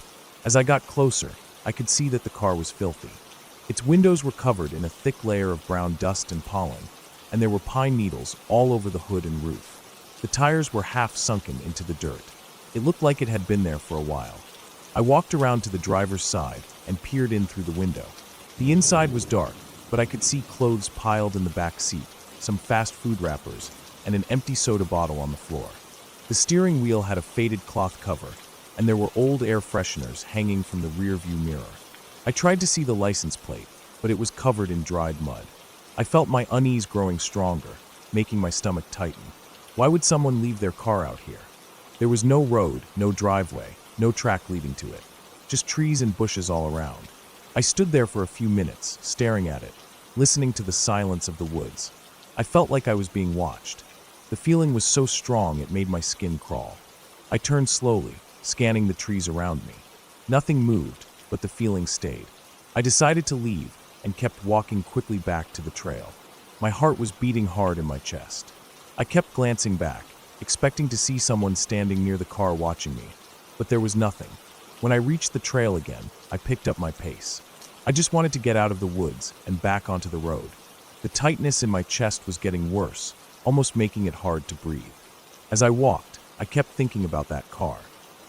As I got closer, I could see that the car was filthy. Its windows were covered in a thick layer of brown dust and pollen, and there were pine needles all over the hood and roof. The tires were half sunken into the dirt. It looked like it had been there for a while. I walked around to the driver's side and peered in through the window. The inside was dark, but I could see clothes piled in the back seat, some fast food wrappers, and an empty soda bottle on the floor. The steering wheel had a faded cloth cover, and there were old air fresheners hanging from the rear-view mirror. I tried to see the license plate, but it was covered in dried mud. I felt my unease growing stronger, making my stomach tighten. Why would someone leave their car out here? There was no road, no driveway, no track leading to it. Just trees and bushes all around. I stood there for a few minutes, staring at it, listening to the silence of the woods. I felt like I was being watched. The feeling was so strong it made my skin crawl. I turned slowly, scanning the trees around me. Nothing moved, but the feeling stayed. I decided to leave and kept walking quickly back to the trail. My heart was beating hard in my chest. I kept glancing back, expecting to see someone standing near the car watching me, but there was nothing. When I reached the trail again, I picked up my pace. I just wanted to get out of the woods and back onto the road. The tightness in my chest was getting worse, almost making it hard to breathe. As I walked, I kept thinking about that car.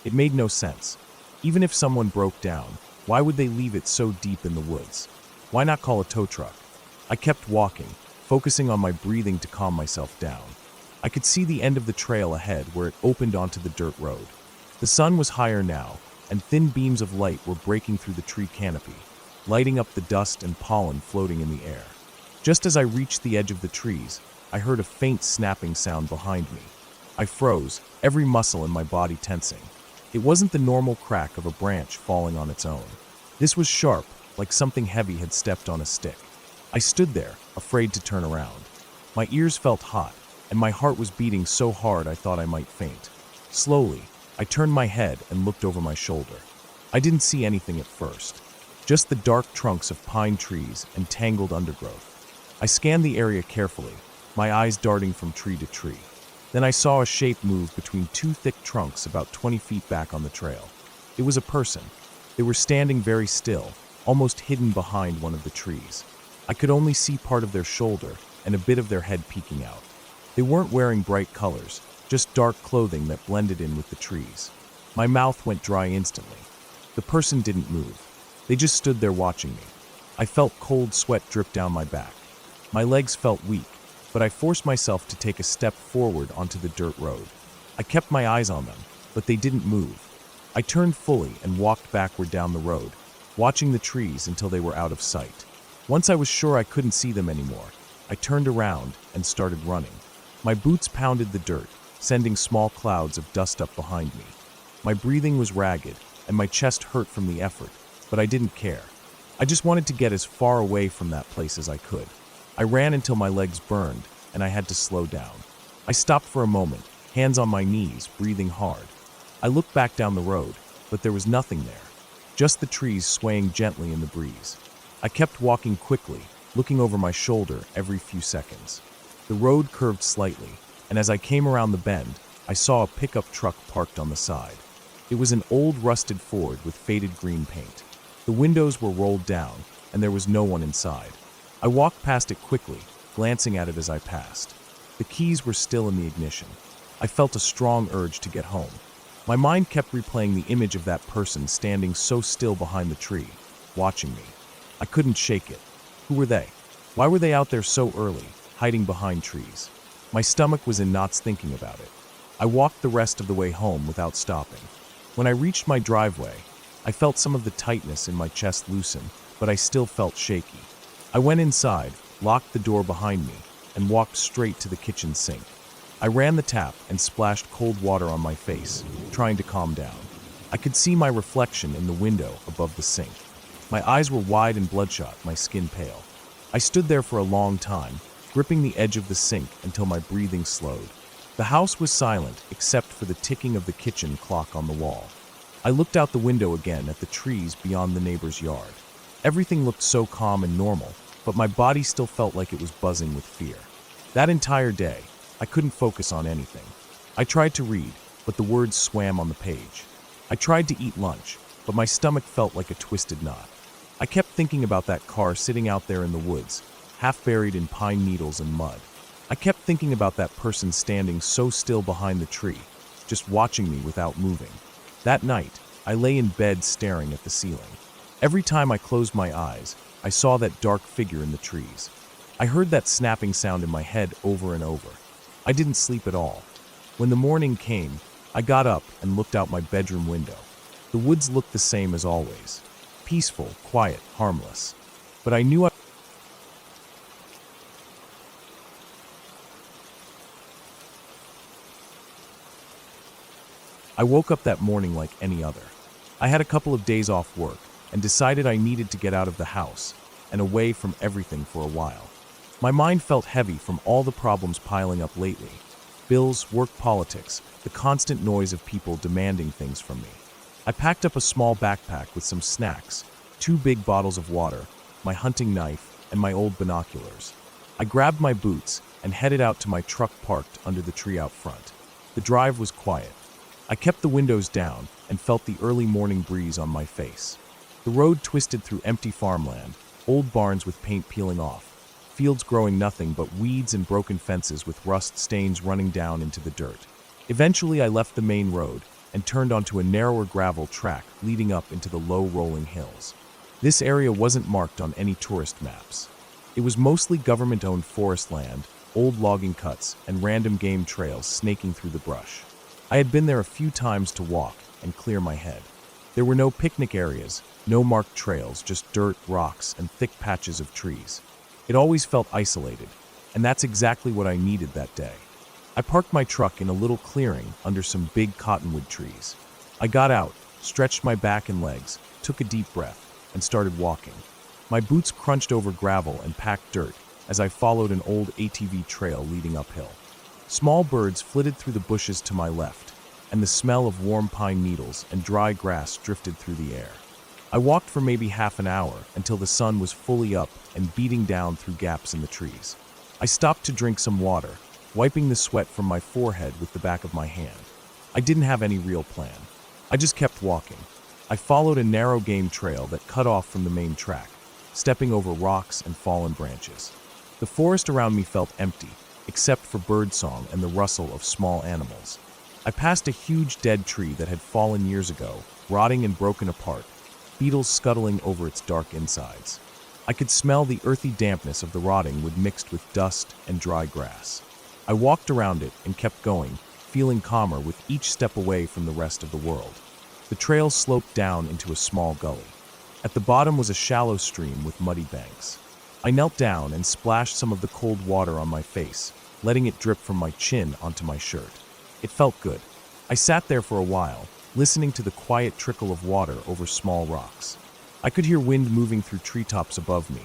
It made no sense. Even if someone broke down, why would they leave it so deep in the woods? Why not call a tow truck? I kept walking, focusing on my breathing to calm myself down. I could see the end of the trail ahead where it opened onto the dirt road. The sun was higher now, and thin beams of light were breaking through the tree canopy, lighting up the dust and pollen floating in the air. Just as I reached the edge of the trees, I heard a faint snapping sound behind me. I froze, every muscle in my body tensing. It wasn't the normal crack of a branch falling on its own. This was sharp, like something heavy had stepped on a stick. I stood there, afraid to turn around. My ears felt hot, and my heart was beating so hard I thought I might faint. Slowly, I turned my head and looked over my shoulder. I didn't see anything at first, just the dark trunks of pine trees and tangled undergrowth. I scanned the area carefully, my eyes darting from tree to tree. Then I saw a shape move between two thick trunks about 20 feet back on the trail. It was a person. They were standing very still, almost hidden behind one of the trees. I could only see part of their shoulder and a bit of their head peeking out. They weren't wearing bright colors, just dark clothing that blended in with the trees. My mouth went dry instantly. The person didn't move. They just stood there watching me. I felt cold sweat drip down my back. My legs felt weak, but I forced myself to take a step forward onto the dirt road. I kept my eyes on them, but they didn't move. I turned fully and walked backward down the road, watching the trees until they were out of sight. Once I was sure I couldn't see them anymore, I turned around and started running. My boots pounded the dirt, sending small clouds of dust up behind me. My breathing was ragged, and my chest hurt from the effort, but I didn't care. I just wanted to get as far away from that place as I could. I ran until my legs burned, and I had to slow down. I stopped for a moment, hands on my knees, breathing hard. I looked back down the road, but there was nothing there, just the trees swaying gently in the breeze. I kept walking quickly, looking over my shoulder every few seconds. The road curved slightly, and as I came around the bend, I saw a pickup truck parked on the side. It was an old rusted Ford with faded green paint. The windows were rolled down, and there was no one inside. I walked past it quickly, glancing at it as I passed. The keys were still in the ignition. I felt a strong urge to get home. My mind kept replaying the image of that person standing so still behind the tree, watching me. I couldn't shake it. Who were they? Why were they out there so early, hiding behind trees? My stomach was in knots thinking about it. I walked the rest of the way home without stopping. When I reached my driveway, I felt some of the tightness in my chest loosen, but I still felt shaky. I went inside, locked the door behind me, and walked straight to the kitchen sink. I ran the tap and splashed cold water on my face, trying to calm down. I could see my reflection in the window above the sink. My eyes were wide and bloodshot, my skin pale. I stood there for a long time, gripping the edge of the sink until my breathing slowed. The house was silent except for the ticking of the kitchen clock on the wall. I looked out the window again at the trees beyond the neighbor's yard. Everything looked so calm and normal, but my body still felt like it was buzzing with fear. That entire day, I couldn't focus on anything. I tried to read, but the words swam on the page. I tried to eat lunch, but my stomach felt like a twisted knot. I kept thinking about that car sitting out there in the woods, half buried in pine needles and mud. I kept thinking about that person standing so still behind the tree, just watching me without moving. That night, I lay in bed staring at the ceiling. Every time I closed my eyes, I saw that dark figure in the trees. I heard that snapping sound in my head over and over. I didn't sleep at all. When the morning came, I got up and looked out my bedroom window. The woods looked the same as always. Peaceful, quiet, harmless. But I knew I woke up that morning like any other. I had a couple of days off work and decided I needed to get out of the house and away from everything for a while. My mind felt heavy from all the problems piling up lately. Bills, work politics, the constant noise of people demanding things from me. I packed up a small backpack with some snacks, 2 big bottles of water, my hunting knife, and my old binoculars. I grabbed my boots and headed out to my truck parked under the tree out front. The drive was quiet. I kept the windows down and felt the early morning breeze on my face. The road twisted through empty farmland, old barns with paint peeling off, fields growing nothing but weeds and broken fences with rust stains running down into the dirt. Eventually, I left the main road and turned onto a narrower gravel track leading up into the low rolling hills. This area wasn't marked on any tourist maps. It was mostly government-owned forest land, old logging cuts, and random game trails snaking through the brush. I had been there a few times to walk and clear my head. There were no picnic areas, no marked trails, just dirt, rocks, and thick patches of trees. It always felt isolated, and that's exactly what I needed that day. I parked my truck in a little clearing under some big cottonwood trees. I got out, stretched my back and legs, took a deep breath, and started walking. My boots crunched over gravel and packed dirt as I followed an old ATV trail leading uphill. Small birds flitted through the bushes to my left, and the smell of warm pine needles and dry grass drifted through the air. I walked for maybe half an hour until the sun was fully up and beating down through gaps in the trees. I stopped to drink some water, wiping the sweat from my forehead with the back of my hand. I didn't have any real plan. I just kept walking. I followed a narrow game trail that cut off from the main track, stepping over rocks and fallen branches. The forest around me felt empty, except for birdsong and the rustle of small animals. I passed a huge dead tree that had fallen years ago, rotting and broken apart, beetles scuttling over its dark insides. I could smell the earthy dampness of the rotting wood mixed with dust and dry grass. I walked around it and kept going, feeling calmer with each step away from the rest of the world. The trail sloped down into a small gully. At the bottom was a shallow stream with muddy banks. I knelt down and splashed some of the cold water on my face, letting it drip from my chin onto my shirt. It felt good. I sat there for a while, listening to the quiet trickle of water over small rocks. I could hear wind moving through treetops above me,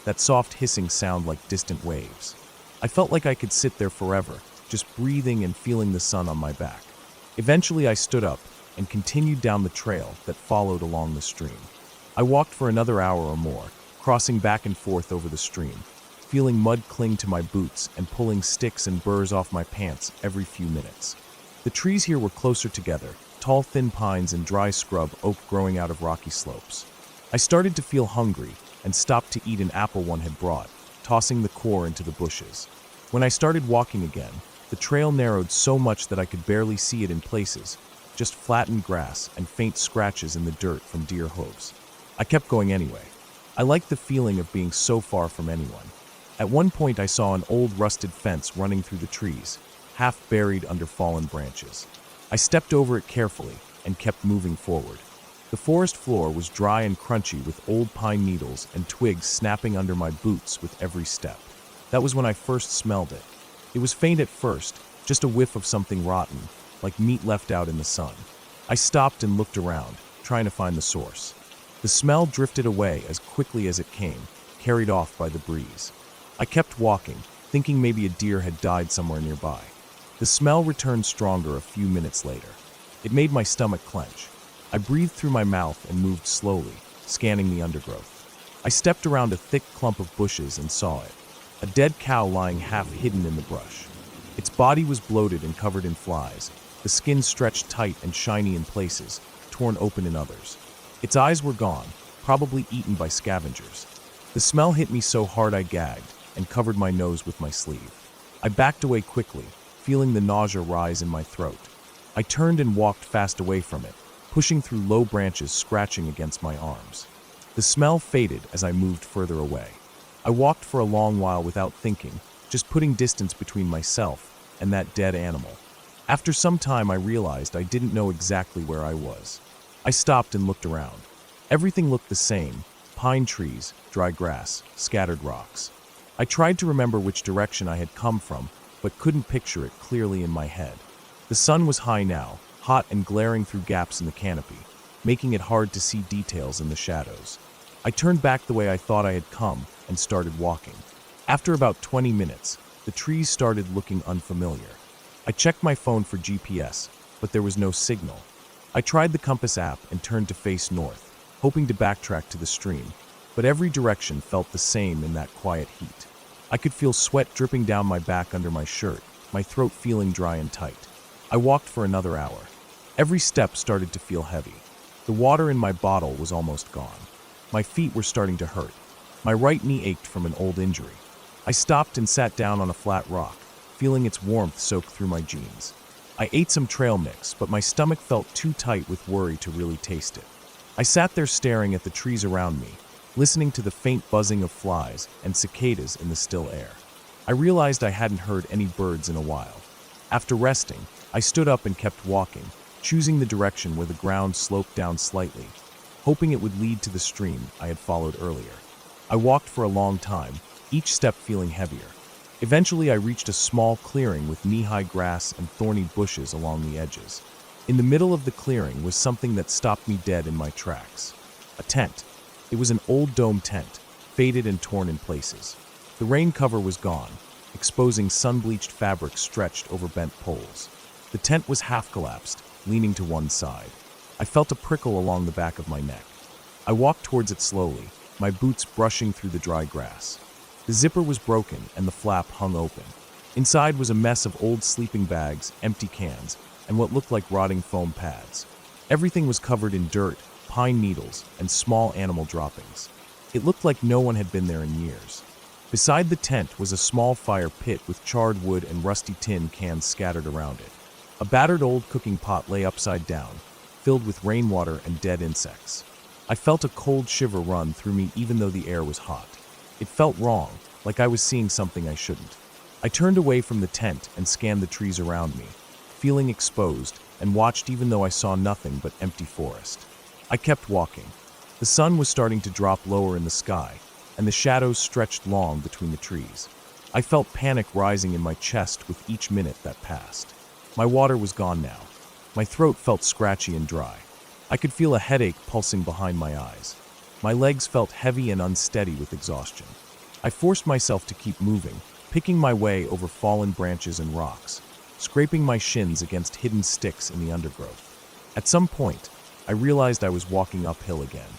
that soft hissing sound like distant waves. I felt like I could sit there forever, just breathing and feeling the sun on my back. Eventually I stood up and continued down the trail that followed along the stream. I walked for another hour or more, crossing back and forth over the stream, feeling mud cling to my boots and pulling sticks and burrs off my pants every few minutes. The trees here were closer together, tall thin pines and dry scrub oak growing out of rocky slopes. I started to feel hungry and stopped to eat an apple one had brought, tossing the core into the bushes. When I started walking again, the trail narrowed so much that I could barely see it in places, just flattened grass and faint scratches in the dirt from deer hooves. I kept going anyway. I liked the feeling of being so far from anyone. At one point I saw an old rusted fence running through the trees, half buried under fallen branches. I stepped over it carefully and kept moving forward. The forest floor was dry and crunchy with old pine needles and twigs snapping under my boots with every step. That was when I first smelled it. It was faint at first, just a whiff of something rotten, like meat left out in the sun. I stopped and looked around, trying to find the source. The smell drifted away as quickly as it came, carried off by the breeze. I kept walking, thinking maybe a deer had died somewhere nearby. The smell returned stronger a few minutes later. It made my stomach clench. I breathed through my mouth and moved slowly, scanning the undergrowth. I stepped around a thick clump of bushes and saw it. A dead cow lying half hidden in the brush. Its body was bloated and covered in flies, the skin stretched tight and shiny in places, torn open in others. Its eyes were gone, probably eaten by scavengers. The smell hit me so hard I gagged and covered my nose with my sleeve. I backed away quickly, feeling the nausea rise in my throat. I turned and walked fast away from it, pushing through low branches scratching against my arms. The smell faded as I moved further away. I walked for a long while without thinking, just putting distance between myself and that dead animal. After some time I realized I didn't know exactly where I was. I stopped and looked around. Everything looked the same: pine trees, dry grass, scattered rocks. I tried to remember which direction I had come from, but couldn't picture it clearly in my head. The sun was high now, hot and glaring through gaps in the canopy, making it hard to see details in the shadows. I turned back the way I thought I had come and started walking. After about 20 minutes, the trees started looking unfamiliar. I checked my phone for GPS, but there was no signal. I tried the compass app and turned to face north, hoping to backtrack to the stream, but every direction felt the same in that quiet heat. I could feel sweat dripping down my back under my shirt, my throat feeling dry and tight. I walked for another hour. Every step started to feel heavy. The water in my bottle was almost gone. My feet were starting to hurt. My right knee ached from an old injury. I stopped and sat down on a flat rock, feeling its warmth soak through my jeans. I ate some trail mix, but my stomach felt too tight with worry to really taste it. I sat there staring at the trees around me, listening to the faint buzzing of flies and cicadas in the still air. I realized I hadn't heard any birds in a while. After resting, I stood up and kept walking, choosing the direction where the ground sloped down slightly, hoping it would lead to the stream I had followed earlier. I walked for a long time, each step feeling heavier. Eventually I reached a small clearing with knee-high grass and thorny bushes along the edges. In the middle of the clearing was something that stopped me dead in my tracks. A tent. It was an old dome tent, faded and torn in places. The rain cover was gone, exposing sun-bleached fabric stretched over bent poles. The tent was half collapsed, leaning to one side. I felt a prickle along the back of my neck. I walked towards it slowly, my boots brushing through the dry grass. The zipper was broken and the flap hung open. Inside was a mess of old sleeping bags, empty cans, and what looked like rotting foam pads. Everything was covered in dirt, pine needles, and small animal droppings. It looked like no one had been there in years. Beside the tent was a small fire pit with charred wood and rusty tin cans scattered around it. A battered old cooking pot lay upside down, filled with rainwater and dead insects. I felt a cold shiver run through me even though the air was hot. It felt wrong, like I was seeing something I shouldn't. I turned away from the tent and scanned the trees around me, feeling exposed, and watched even though I saw nothing but empty forest. I kept walking. The sun was starting to drop lower in the sky, and the shadows stretched long between the trees. I felt panic rising in my chest with each minute that passed. My water was gone now. My throat felt scratchy and dry. I could feel a headache pulsing behind my eyes. My legs felt heavy and unsteady with exhaustion. I forced myself to keep moving, picking my way over fallen branches and rocks, scraping my shins against hidden sticks in the undergrowth. At some point, I realized I was walking uphill again.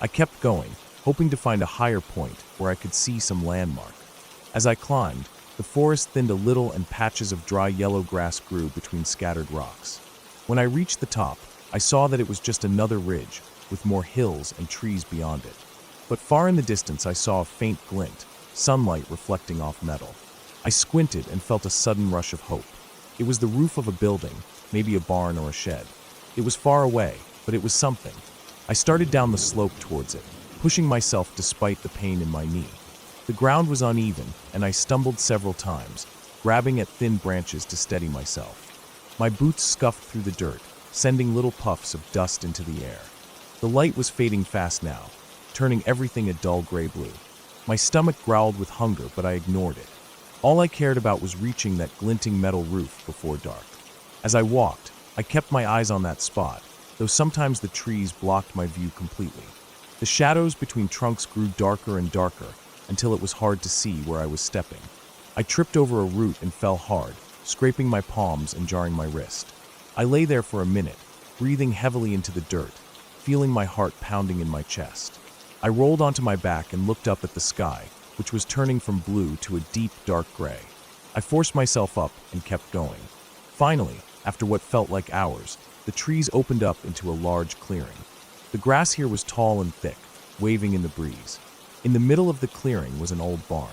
I kept going, hoping to find a higher point where I could see some landmark. As I climbed, the forest thinned a little and patches of dry yellow grass grew between scattered rocks. When I reached the top, I saw that it was just another ridge, with more hills and trees beyond it. But far in the distance I saw a faint glint, sunlight reflecting off metal. I squinted and felt a sudden rush of hope. It was the roof of a building, maybe a barn or a shed. It was far away, but it was something. I started down the slope towards it, pushing myself despite the pain in my knee. The ground was uneven, and I stumbled several times, grabbing at thin branches to steady myself. My boots scuffed through the dirt, sending little puffs of dust into the air. The light was fading fast now, turning everything a dull gray blue. My stomach growled with hunger, but I ignored it. All I cared about was reaching that glinting metal roof before dark. As I walked, I kept my eyes on that spot, though sometimes the trees blocked my view completely. The shadows between trunks grew darker and darker until it was hard to see where I was stepping. I tripped over a root and fell hard, scraping my palms and jarring my wrist. I lay there for a minute, breathing heavily into the dirt, feeling my heart pounding in my chest. I rolled onto my back and looked up at the sky, which was turning from blue to a deep, dark gray. I forced myself up and kept going. Finally, after what felt like hours, the trees opened up into a large clearing. The grass here was tall and thick, waving in the breeze. In the middle of the clearing was an old barn.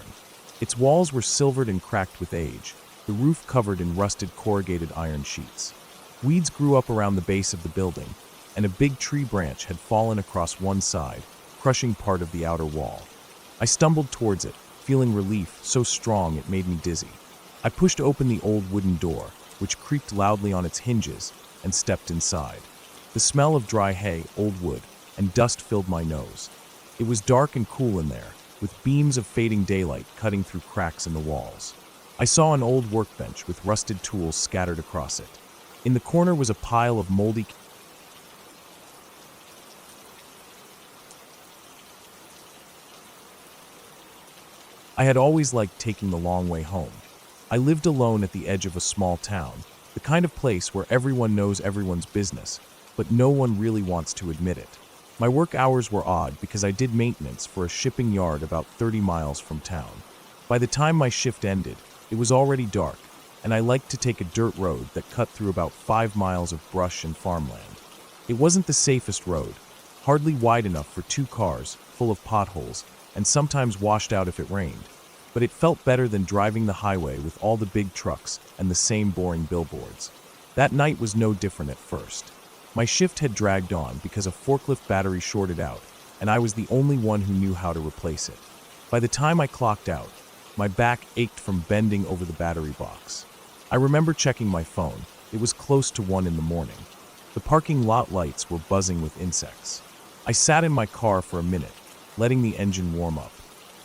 Its walls were silvered and cracked with age, the roof covered in rusted corrugated iron sheets. Weeds grew up around the base of the building, and a big tree branch had fallen across one side, crushing part of the outer wall. I stumbled towards it, feeling relief so strong it made me dizzy. I pushed open the old wooden door, which creaked loudly on its hinges, and stepped inside. The smell of dry hay, old wood, and dust filled my nose. It was dark and cool in there, with beams of fading daylight cutting through cracks in the walls. I saw an old workbench with rusted tools scattered across it. In the corner was a pile of moldy I had always liked taking the long way home. I lived alone at the edge of a small town, the kind of place where everyone knows everyone's business, but no one really wants to admit it. My work hours were odd because I did maintenance for a shipping yard about 30 miles from town. By the time my shift ended, it was already dark, and I liked to take a dirt road that cut through about 5 miles of brush and farmland. It wasn't the safest road, hardly wide enough for 2 cars, full of potholes, and sometimes washed out if it rained. But it felt better than driving the highway with all the big trucks and the same boring billboards. That night was no different at first. My shift had dragged on because a forklift battery shorted out, and I was the only one who knew how to replace it. By the time I clocked out, my back ached from bending over the battery box. I remember checking my phone. It was close to 1 in the morning. The parking lot lights were buzzing with insects. I sat in my car for a minute, letting the engine warm up.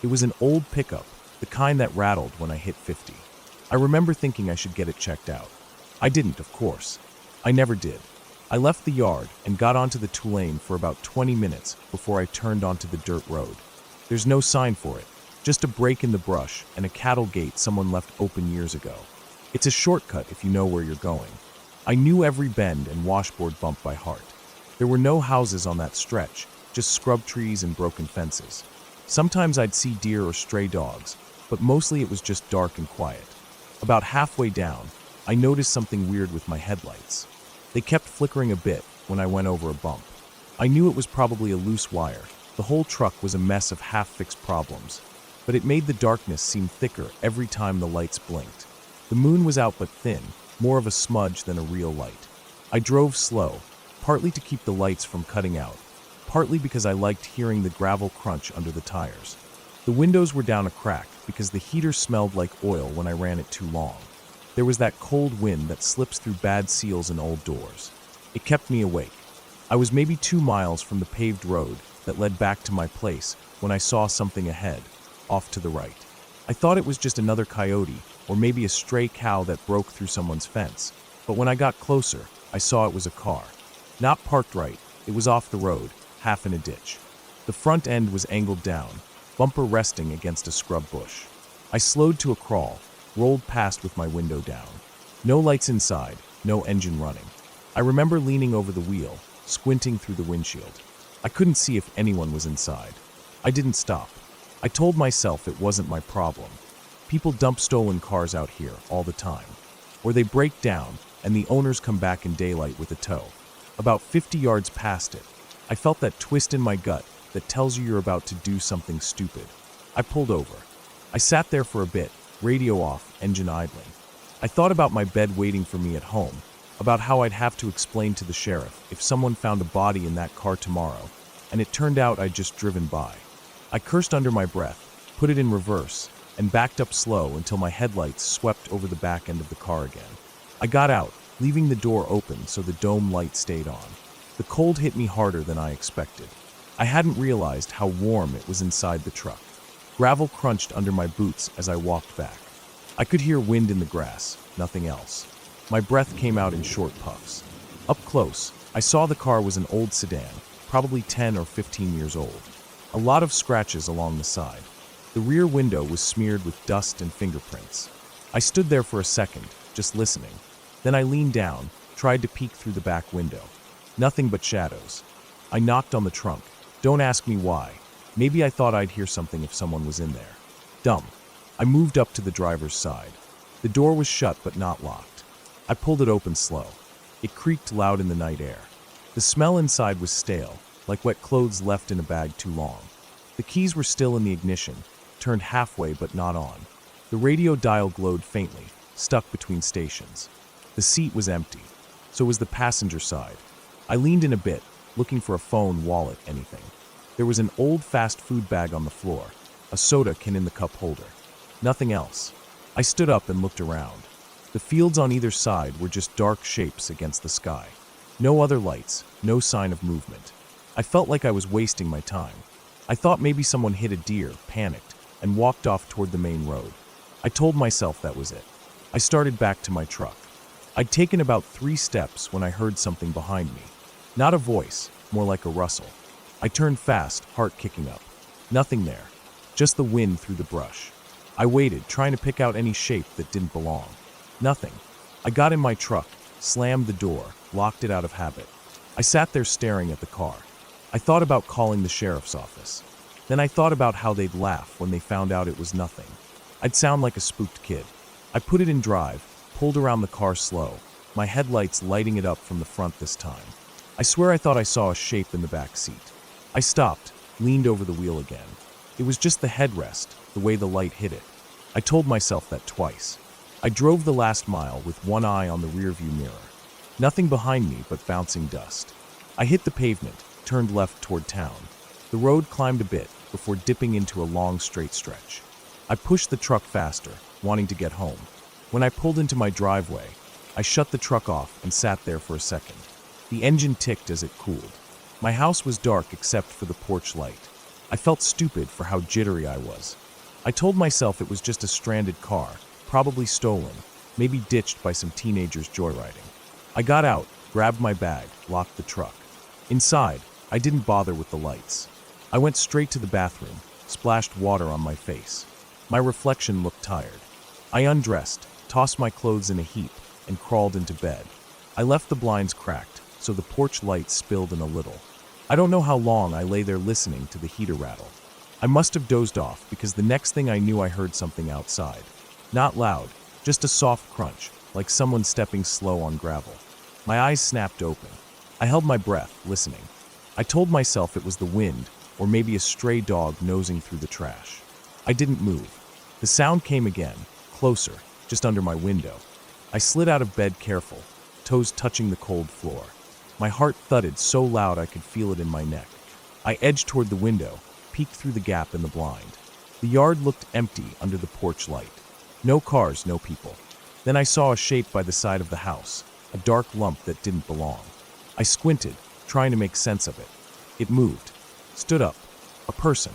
It was an old pickup, the kind that rattled when I hit 50. I remember thinking I should get it checked out. I didn't, of course. I never did. I left the yard and got onto the two-lane for about 20 minutes before I turned onto the dirt road. There's no sign for it, just a break in the brush and a cattle gate someone left open years ago. It's a shortcut if you know where you're going. I knew every bend and washboard bump by heart. There were no houses on that stretch, just scrub trees and broken fences. Sometimes I'd see deer or stray dogs, but mostly it was just dark and quiet. About halfway down, I noticed something weird with my headlights. They kept flickering a bit when I went over a bump. I knew it was probably a loose wire. The whole truck was a mess of half-fixed problems. but it made the darkness seem thicker every time the lights blinked. The moon was out but thin, more of a smudge than a real light. I drove slow, partly to keep the lights from cutting out, partly because I liked hearing the gravel crunch under the tires. The windows were down a crack because the heater smelled like oil when I ran it too long. There was that cold wind that slips through bad seals and old doors. It kept me awake. I was maybe 2 miles from the paved road that led back to my place when I saw something ahead, off to the right. I thought it was just another coyote or maybe a stray cow that broke through someone's fence, but when I got closer, I saw it was a car. Not parked right, it was off the road, half in a ditch. The front end was angled down, bumper resting against a scrub bush. I slowed to a crawl, rolled past with my window down. No lights inside, no engine running. I remember leaning over the wheel, squinting through the windshield. I couldn't see if anyone was inside. I didn't stop. I told myself it wasn't my problem. People dump stolen cars out here all the time. Or they break down, and the owners come back in daylight with a tow. About 50 yards past it, I felt that twist in my gut that tells you you're about to do something stupid. I pulled over. I sat there for a bit, radio off, engine idling. I thought about my bed waiting for me at home, about how I'd have to explain to the sheriff if someone found a body in that car tomorrow, and it turned out I'd just driven by. I cursed under my breath, put it in reverse, and backed up slow until my headlights swept over the back end of the car again. I got out, leaving the door open so the dome light stayed on. The cold hit me harder than I expected. I hadn't realized how warm it was inside the truck. Gravel crunched under my boots as I walked back. I could hear wind in the grass, nothing else. My breath came out in short puffs. Up close, I saw the car was an old sedan, probably 10 or 15 years old. A lot of scratches along the side. The rear window was smeared with dust and fingerprints. I stood there for a second, just listening. Then I leaned down, tried to peek through the back window. Nothing but shadows. I knocked on the trunk. Don't ask me why. Maybe I thought I'd hear something if someone was in there. Dumb. I moved up to the driver's side. The door was shut but not locked. I pulled it open slow. It creaked loud in the night air. The smell inside was stale, like wet clothes left in a bag too long. The keys were still in the ignition, turned halfway but not on. The radio dial glowed faintly, stuck between stations. The seat was empty. So was the passenger side. I leaned in a bit, looking for a phone, wallet, anything. There was an old fast food bag on the floor, a soda can in the cup holder. Nothing else. I stood up and looked around. The fields on either side were just dark shapes against the sky. No other lights, no sign of movement. I felt like I was wasting my time. I thought maybe someone hit a deer, panicked, and walked off toward the main road. I told myself that was it. I started back to my truck. I'd taken about 3 steps when I heard something behind me. Not a voice, more like a rustle. I turned fast, heart kicking up. Nothing there. Just the wind through the brush. I waited, trying to pick out any shape that didn't belong. Nothing. I got in my truck, slammed the door, locked it out of habit. I sat there staring at the car. I thought about calling the sheriff's office. Then I thought about how they'd laugh when they found out it was nothing. I'd sound like a spooked kid. I put it in drive, pulled around the car slow, my headlights lighting it up from the front this time. I swear I thought I saw a shape in the back seat. I stopped, leaned over the wheel again. It was just the headrest, the way the light hit it. I told myself that twice. I drove the last mile with one eye on the rearview mirror. Nothing behind me but bouncing dust. I hit the pavement, turned left toward town. The road climbed a bit before dipping into a long straight stretch. I pushed the truck faster, wanting to get home. When I pulled into my driveway, I shut the truck off and sat there for a second. The engine ticked as it cooled. My house was dark except for the porch light. I felt stupid for how jittery I was. I told myself it was just a stranded car, probably stolen, maybe ditched by some teenagers joyriding. I got out, grabbed my bag, locked the truck. Inside, I didn't bother with the lights. I went straight to the bathroom, splashed water on my face. My reflection looked tired. I undressed, tossed my clothes in a heap, and crawled into bed. I left the blinds cracked, so the porch light spilled in a little. I don't know how long I lay there listening to the heater rattle. I must have dozed off because the next thing I knew I heard something outside. Not loud, just a soft crunch, like someone stepping slow on gravel. My eyes snapped open. I held my breath, listening. I told myself it was the wind, or maybe a stray dog nosing through the trash. I didn't move. The sound came again, closer, just under my window. I slid out of bed careful, toes touching the cold floor. My heart thudded so loud I could feel it in my neck. I edged toward the window, peeked through the gap in the blind. The yard looked empty under the porch light. No cars, no people. Then I saw a shape by the side of the house, a dark lump that didn't belong. I squinted, trying to make sense of it. It moved, stood up. A person,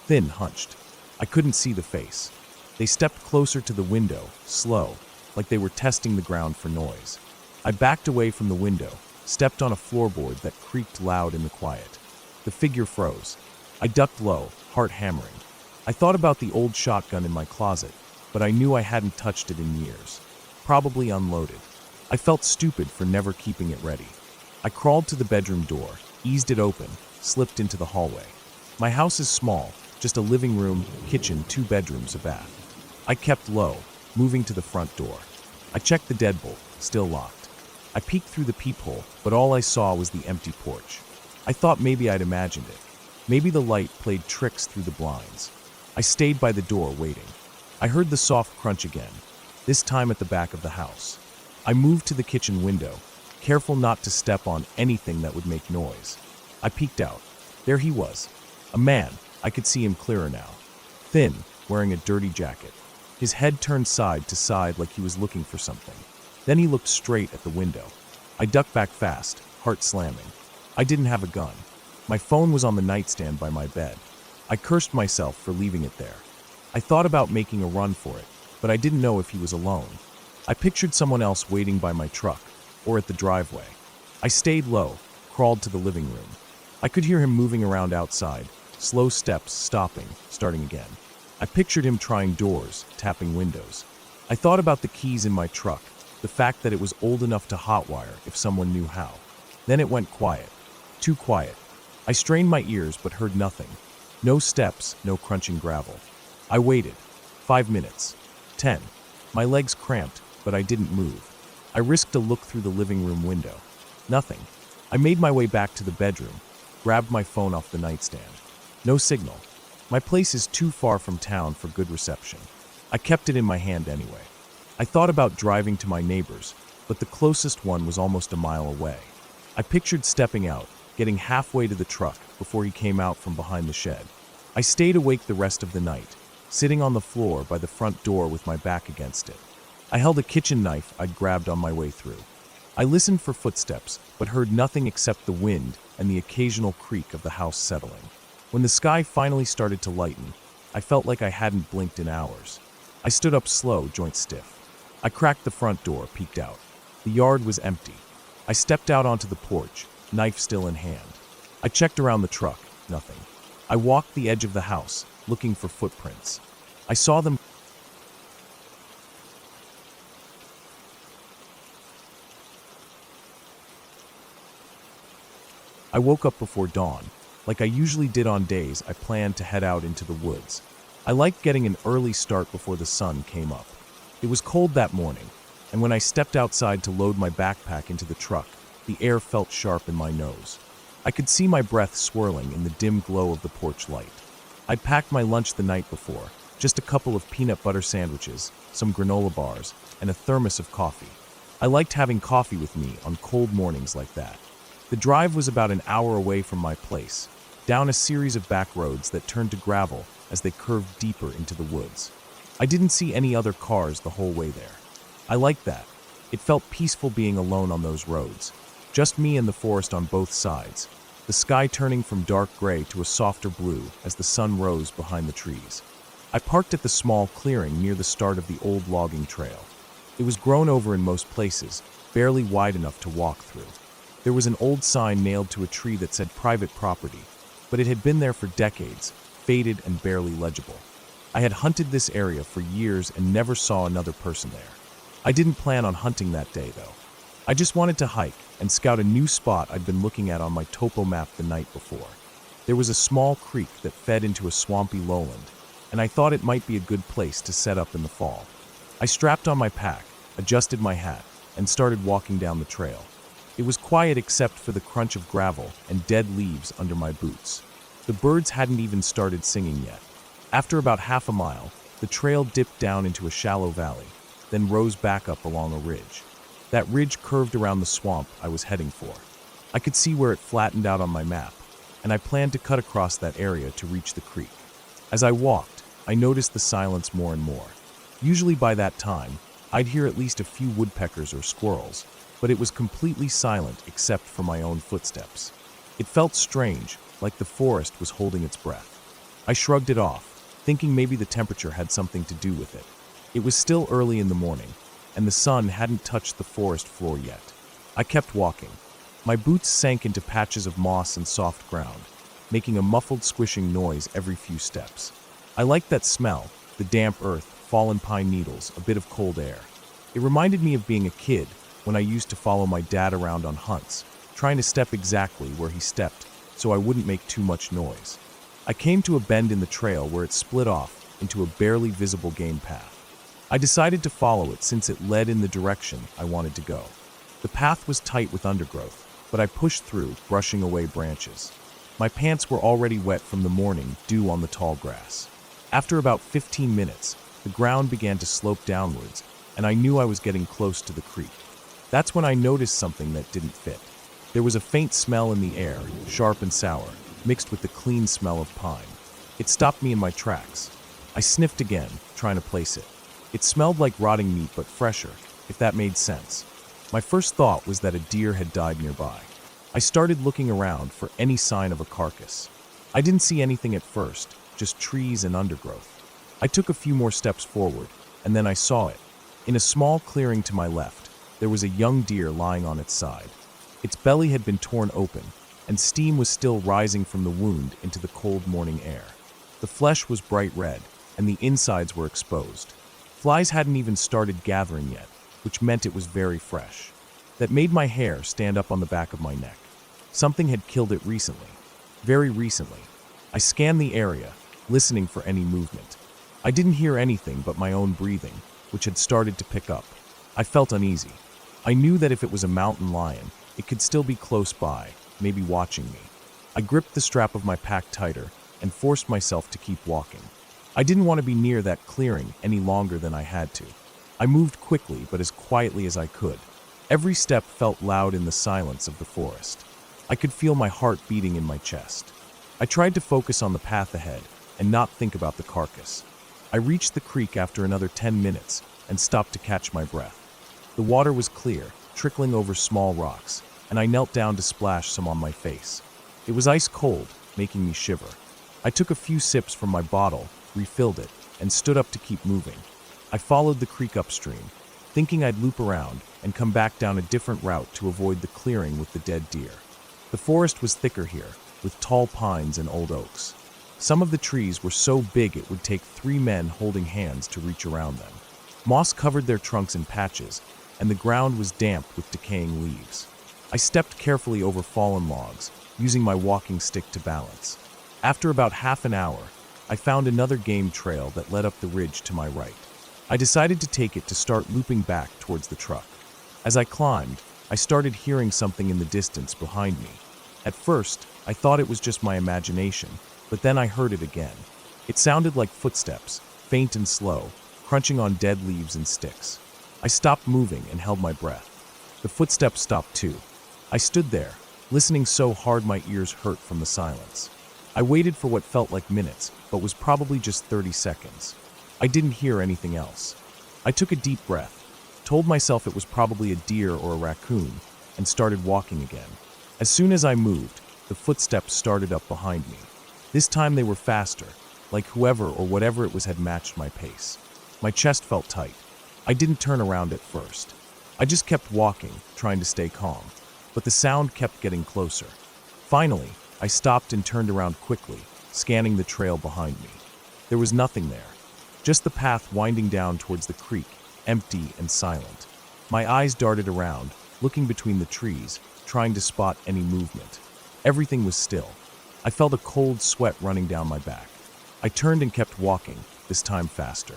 thin, hunched. I couldn't see the face. They stepped closer to the window, slow, like they were testing the ground for noise. I backed away from the window, stepped on a floorboard that creaked loud in the quiet. The figure froze. I ducked low, heart hammering. I thought about the old shotgun in my closet, but I knew I hadn't touched it in years. Probably unloaded. I felt stupid for never keeping it ready. I crawled to the bedroom door, eased it open, slipped into the hallway. My house is small, just a living room, kitchen, 2 bedrooms, a bath. I kept low, moving to the front door. I checked the deadbolt, still locked. I peeked through the peephole, but all I saw was the empty porch. I thought maybe I'd imagined it. Maybe the light played tricks through the blinds. I stayed by the door, waiting. I heard the soft crunch again, this time at the back of the house. I moved to the kitchen window, careful not to step on anything that would make noise. I peeked out. There he was. A man. I could see him clearer now. Thin, wearing a dirty jacket. His head turned side to side like he was looking for something. Then he looked straight at the window. I ducked back fast, heart slamming. I didn't have a gun. My phone was on the nightstand by my bed. I cursed myself for leaving it there. I thought about making a run for it, but I didn't know if he was alone. I pictured someone else waiting by my truck, or at the driveway. I stayed low, crawled to the living room. I could hear him moving around outside, slow steps, stopping, starting again. I pictured him trying doors, tapping windows. I thought about the keys in my truck, the fact that it was old enough to hotwire if someone knew how. Then it went quiet. Too quiet. I strained my ears but heard nothing. No steps, no crunching gravel. I waited. 5 minutes. 10. My legs cramped, but I didn't move. I risked a look through the living room window. Nothing. I made my way back to the bedroom, grabbed my phone off the nightstand. No signal. My place is too far from town for good reception. I kept it in my hand anyway. I thought about driving to my neighbor's, but the closest one was almost a mile away. I pictured stepping out, getting halfway to the truck before he came out from behind the shed. I stayed awake the rest of the night, sitting on the floor by the front door with my back against it. I held a kitchen knife I'd grabbed on my way through. I listened for footsteps, but heard nothing except the wind and the occasional creak of the house settling. When the sky finally started to lighten, I felt like I hadn't blinked in hours. I stood up slow, joints stiff. I cracked the front door, peeked out. The yard was empty. I stepped out onto the porch, knife still in hand. I checked around the truck, nothing. I walked the edge of the house, looking for footprints. I saw them. I woke up before dawn. Like I usually did on days I planned to head out into the woods. I liked getting an early start before the sun came up. It was cold that morning, and when I stepped outside to load my backpack into the truck, the air felt sharp in my nose. I could see my breath swirling in the dim glow of the porch light. I'd packed my lunch the night before, just a couple of peanut butter sandwiches, some granola bars, and a thermos of coffee. I liked having coffee with me on cold mornings like that. The drive was about an hour away from my place, down a series of back roads that turned to gravel as they curved deeper into the woods. I didn't see any other cars the whole way there. I liked that. It felt peaceful being alone on those roads. Just me and the forest on both sides, the sky turning from dark gray to a softer blue as the sun rose behind the trees. I parked at the small clearing near the start of the old logging trail. It was grown over in most places, barely wide enough to walk through. There was an old sign nailed to a tree that said private property, but it had been there for decades, faded and barely legible. I had hunted this area for years and never saw another person there. I didn't plan on hunting that day, though. I just wanted to hike and scout a new spot I'd been looking at on my topo map the night before. There was a small creek that fed into a swampy lowland, and I thought it might be a good place to set up in the fall. I strapped on my pack, adjusted my hat, and started walking down the trail. It was quiet except for the crunch of gravel and dead leaves under my boots. The birds hadn't even started singing yet. After about half a mile, the trail dipped down into a shallow valley, then rose back up along a ridge. That ridge curved around the swamp I was heading for. I could see where it flattened out on my map, and I planned to cut across that area to reach the creek. As I walked, I noticed the silence more and more. Usually by that time, I'd hear at least a few woodpeckers or squirrels, but it was completely silent except for my own footsteps. It felt strange, like the forest was holding its breath. I shrugged it off, thinking maybe the temperature had something to do with it. It was still early in the morning, and the sun hadn't touched the forest floor yet. I kept walking. My boots sank into patches of moss and soft ground, making a muffled squishing noise every few steps. I liked that smell, the damp earth, fallen pine needles, a bit of cold air. It reminded me of being a kid when I used to follow my dad around on hunts, trying to step exactly where he stepped so I wouldn't make too much noise. I came to a bend in the trail where it split off into a barely visible game path. I decided to follow it since it led in the direction I wanted to go. The path was tight with undergrowth, but I pushed through, brushing away branches. My pants were already wet from the morning dew on the tall grass. After about 15 minutes, the ground began to slope downwards, and I knew I was getting close to the creek. That's when I noticed something that didn't fit. There was a faint smell in the air, sharp and sour, mixed with the clean smell of pine. It stopped me in my tracks. I sniffed again, trying to place it. It smelled like rotting meat but fresher, if that made sense. My first thought was that a deer had died nearby. I started looking around for any sign of a carcass. I didn't see anything at first, just trees and undergrowth. I took a few more steps forward, and then I saw it. In a small clearing to my left, there was a young deer lying on its side. Its belly had been torn open, and steam was still rising from the wound into the cold morning air. The flesh was bright red, and the insides were exposed. Flies hadn't even started gathering yet, which meant it was very fresh. That made my hair stand up on the back of my neck. Something had killed it recently. Very recently. I scanned the area, listening for any movement. I didn't hear anything but my own breathing, which had started to pick up. I felt uneasy. I knew that if it was a mountain lion, it could still be close by, maybe watching me. I gripped the strap of my pack tighter and forced myself to keep walking. I didn't want to be near that clearing any longer than I had to. I moved quickly but as quietly as I could. Every step felt loud in the silence of the forest. I could feel my heart beating in my chest. I tried to focus on the path ahead and not think about the carcass. I reached the creek after another 10 minutes and stopped to catch my breath. The water was clear, trickling over small rocks, and I knelt down to splash some on my face. It was ice cold, making me shiver. I took a few sips from my bottle, refilled it, and stood up to keep moving. I followed the creek upstream, thinking I'd loop around and come back down a different route to avoid the clearing with the dead deer. The forest was thicker here, with tall pines and old oaks. Some of the trees were so big it would take 3 men holding hands to reach around them. Moss covered their trunks in patches, and the ground was damp with decaying leaves. I stepped carefully over fallen logs, using my walking stick to balance. After about half an hour, I found another game trail that led up the ridge to my right. I decided to take it to start looping back towards the truck. As I climbed, I started hearing something in the distance behind me. At first, I thought it was just my imagination, but then I heard it again. It sounded like footsteps, faint and slow, crunching on dead leaves and sticks. I stopped moving and held my breath. The footsteps stopped too. I stood there, listening so hard my ears hurt from the silence. I waited for what felt like minutes, but was probably just 30 seconds. I didn't hear anything else. I took a deep breath, told myself it was probably a deer or a raccoon, and started walking again. As soon as I moved, the footsteps started up behind me. This time they were faster, like whoever or whatever it was had matched my pace. My chest felt tight. I didn't turn around at first. I just kept walking, trying to stay calm, but the sound kept getting closer. Finally, I stopped and turned around quickly, scanning the trail behind me. There was nothing there, just the path winding down towards the creek, empty and silent. My eyes darted around, looking between the trees, trying to spot any movement. Everything was still. I felt a cold sweat running down my back. I turned and kept walking, this time faster.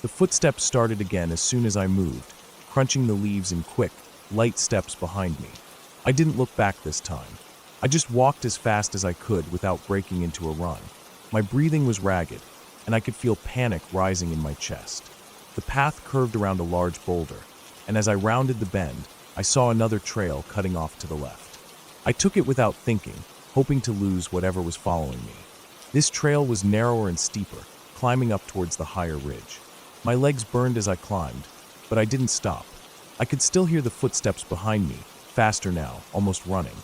The footsteps started again as soon as I moved, crunching the leaves in quick, light steps behind me. I didn't look back this time. I just walked as fast as I could without breaking into a run. My breathing was ragged, and I could feel panic rising in my chest. The path curved around a large boulder, and as I rounded the bend, I saw another trail cutting off to the left. I took it without thinking, hoping to lose whatever was following me. This trail was narrower and steeper, climbing up towards the higher ridge. My legs burned as I climbed, but I didn't stop. I could still hear the footsteps behind me, faster now, almost running.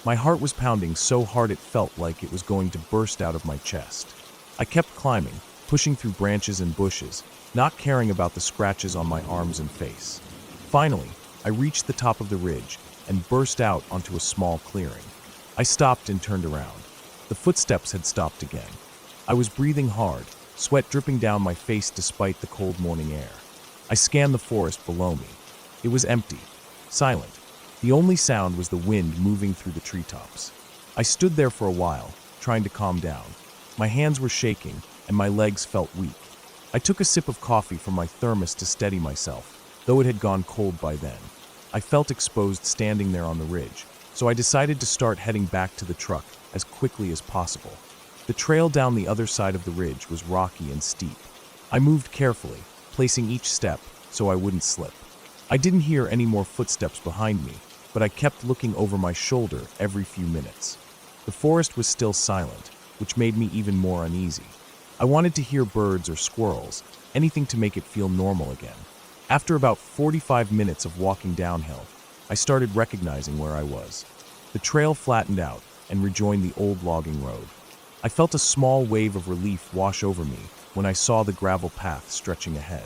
My heart was pounding so hard it felt like it was going to burst out of my chest. I kept climbing, pushing through branches and bushes, not caring about the scratches on my arms and face. Finally, I reached the top of the ridge and burst out onto a small clearing. I stopped and turned around. The footsteps had stopped again. I was breathing hard, sweat dripping down my face despite the cold morning air. I scanned the forest below me. It was empty, silent. The only sound was the wind moving through the treetops. I stood there for a while, trying to calm down. My hands were shaking, and my legs felt weak. I took a sip of coffee from my thermos to steady myself, though it had gone cold by then. I felt exposed standing there on the ridge, so I decided to start heading back to the truck as quickly as possible. The trail down the other side of the ridge was rocky and steep. I moved carefully, placing each step so I wouldn't slip. I didn't hear any more footsteps behind me, but I kept looking over my shoulder every few minutes. The forest was still silent, which made me even more uneasy. I wanted to hear birds or squirrels, anything to make it feel normal again. After about 45 minutes of walking downhill, I started recognizing where I was. The trail flattened out and rejoined the old logging road. I felt a small wave of relief wash over me when I saw the gravel path stretching ahead.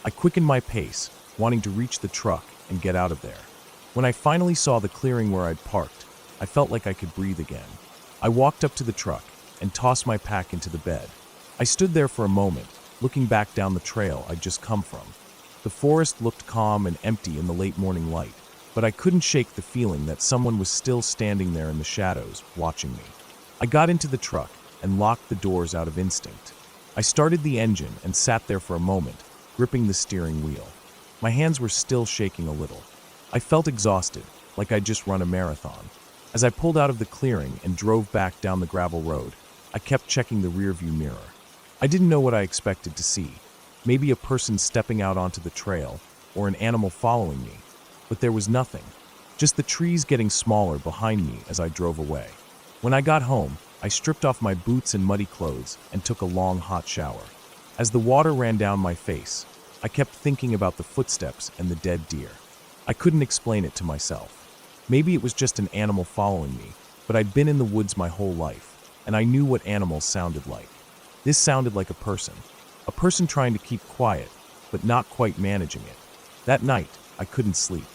I quickened my pace, wanting to reach the truck and get out of there. When I finally saw the clearing where I'd parked, I felt like I could breathe again. I walked up to the truck and tossed my pack into the bed. I stood there for a moment, looking back down the trail I'd just come from. The forest looked calm and empty in the late morning light, but I couldn't shake the feeling that someone was still standing there in the shadows, watching me. I got into the truck and locked the doors out of instinct. I started the engine and sat there for a moment, gripping the steering wheel. My hands were still shaking a little. I felt exhausted, like I'd just run a marathon. As I pulled out of the clearing and drove back down the gravel road, I kept checking the rearview mirror. I didn't know what I expected to see. Maybe a person stepping out onto the trail, or an animal following me. But there was nothing. Just the trees getting smaller behind me as I drove away. When I got home, I stripped off my boots and muddy clothes and took a long hot shower. As the water ran down my face, I kept thinking about the footsteps and the dead deer. I couldn't explain it to myself. Maybe it was just an animal following me, but I'd been in the woods my whole life, and I knew what animals sounded like. This sounded like a person trying to keep quiet, but not quite managing it. That night, I couldn't sleep.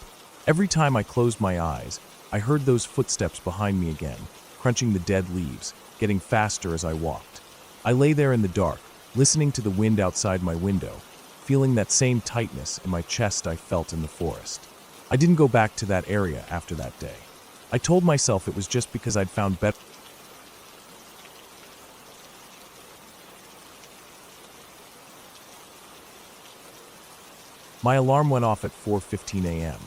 Every time I closed my eyes, I heard those footsteps behind me again, crunching the dead leaves, getting faster as I walked. I lay there in the dark, listening to the wind outside my window, feeling that same tightness in my chest I felt in the forest. I didn't go back to that area after that day. I told myself it was just because I'd found better. My alarm went off at 4:15 a.m.,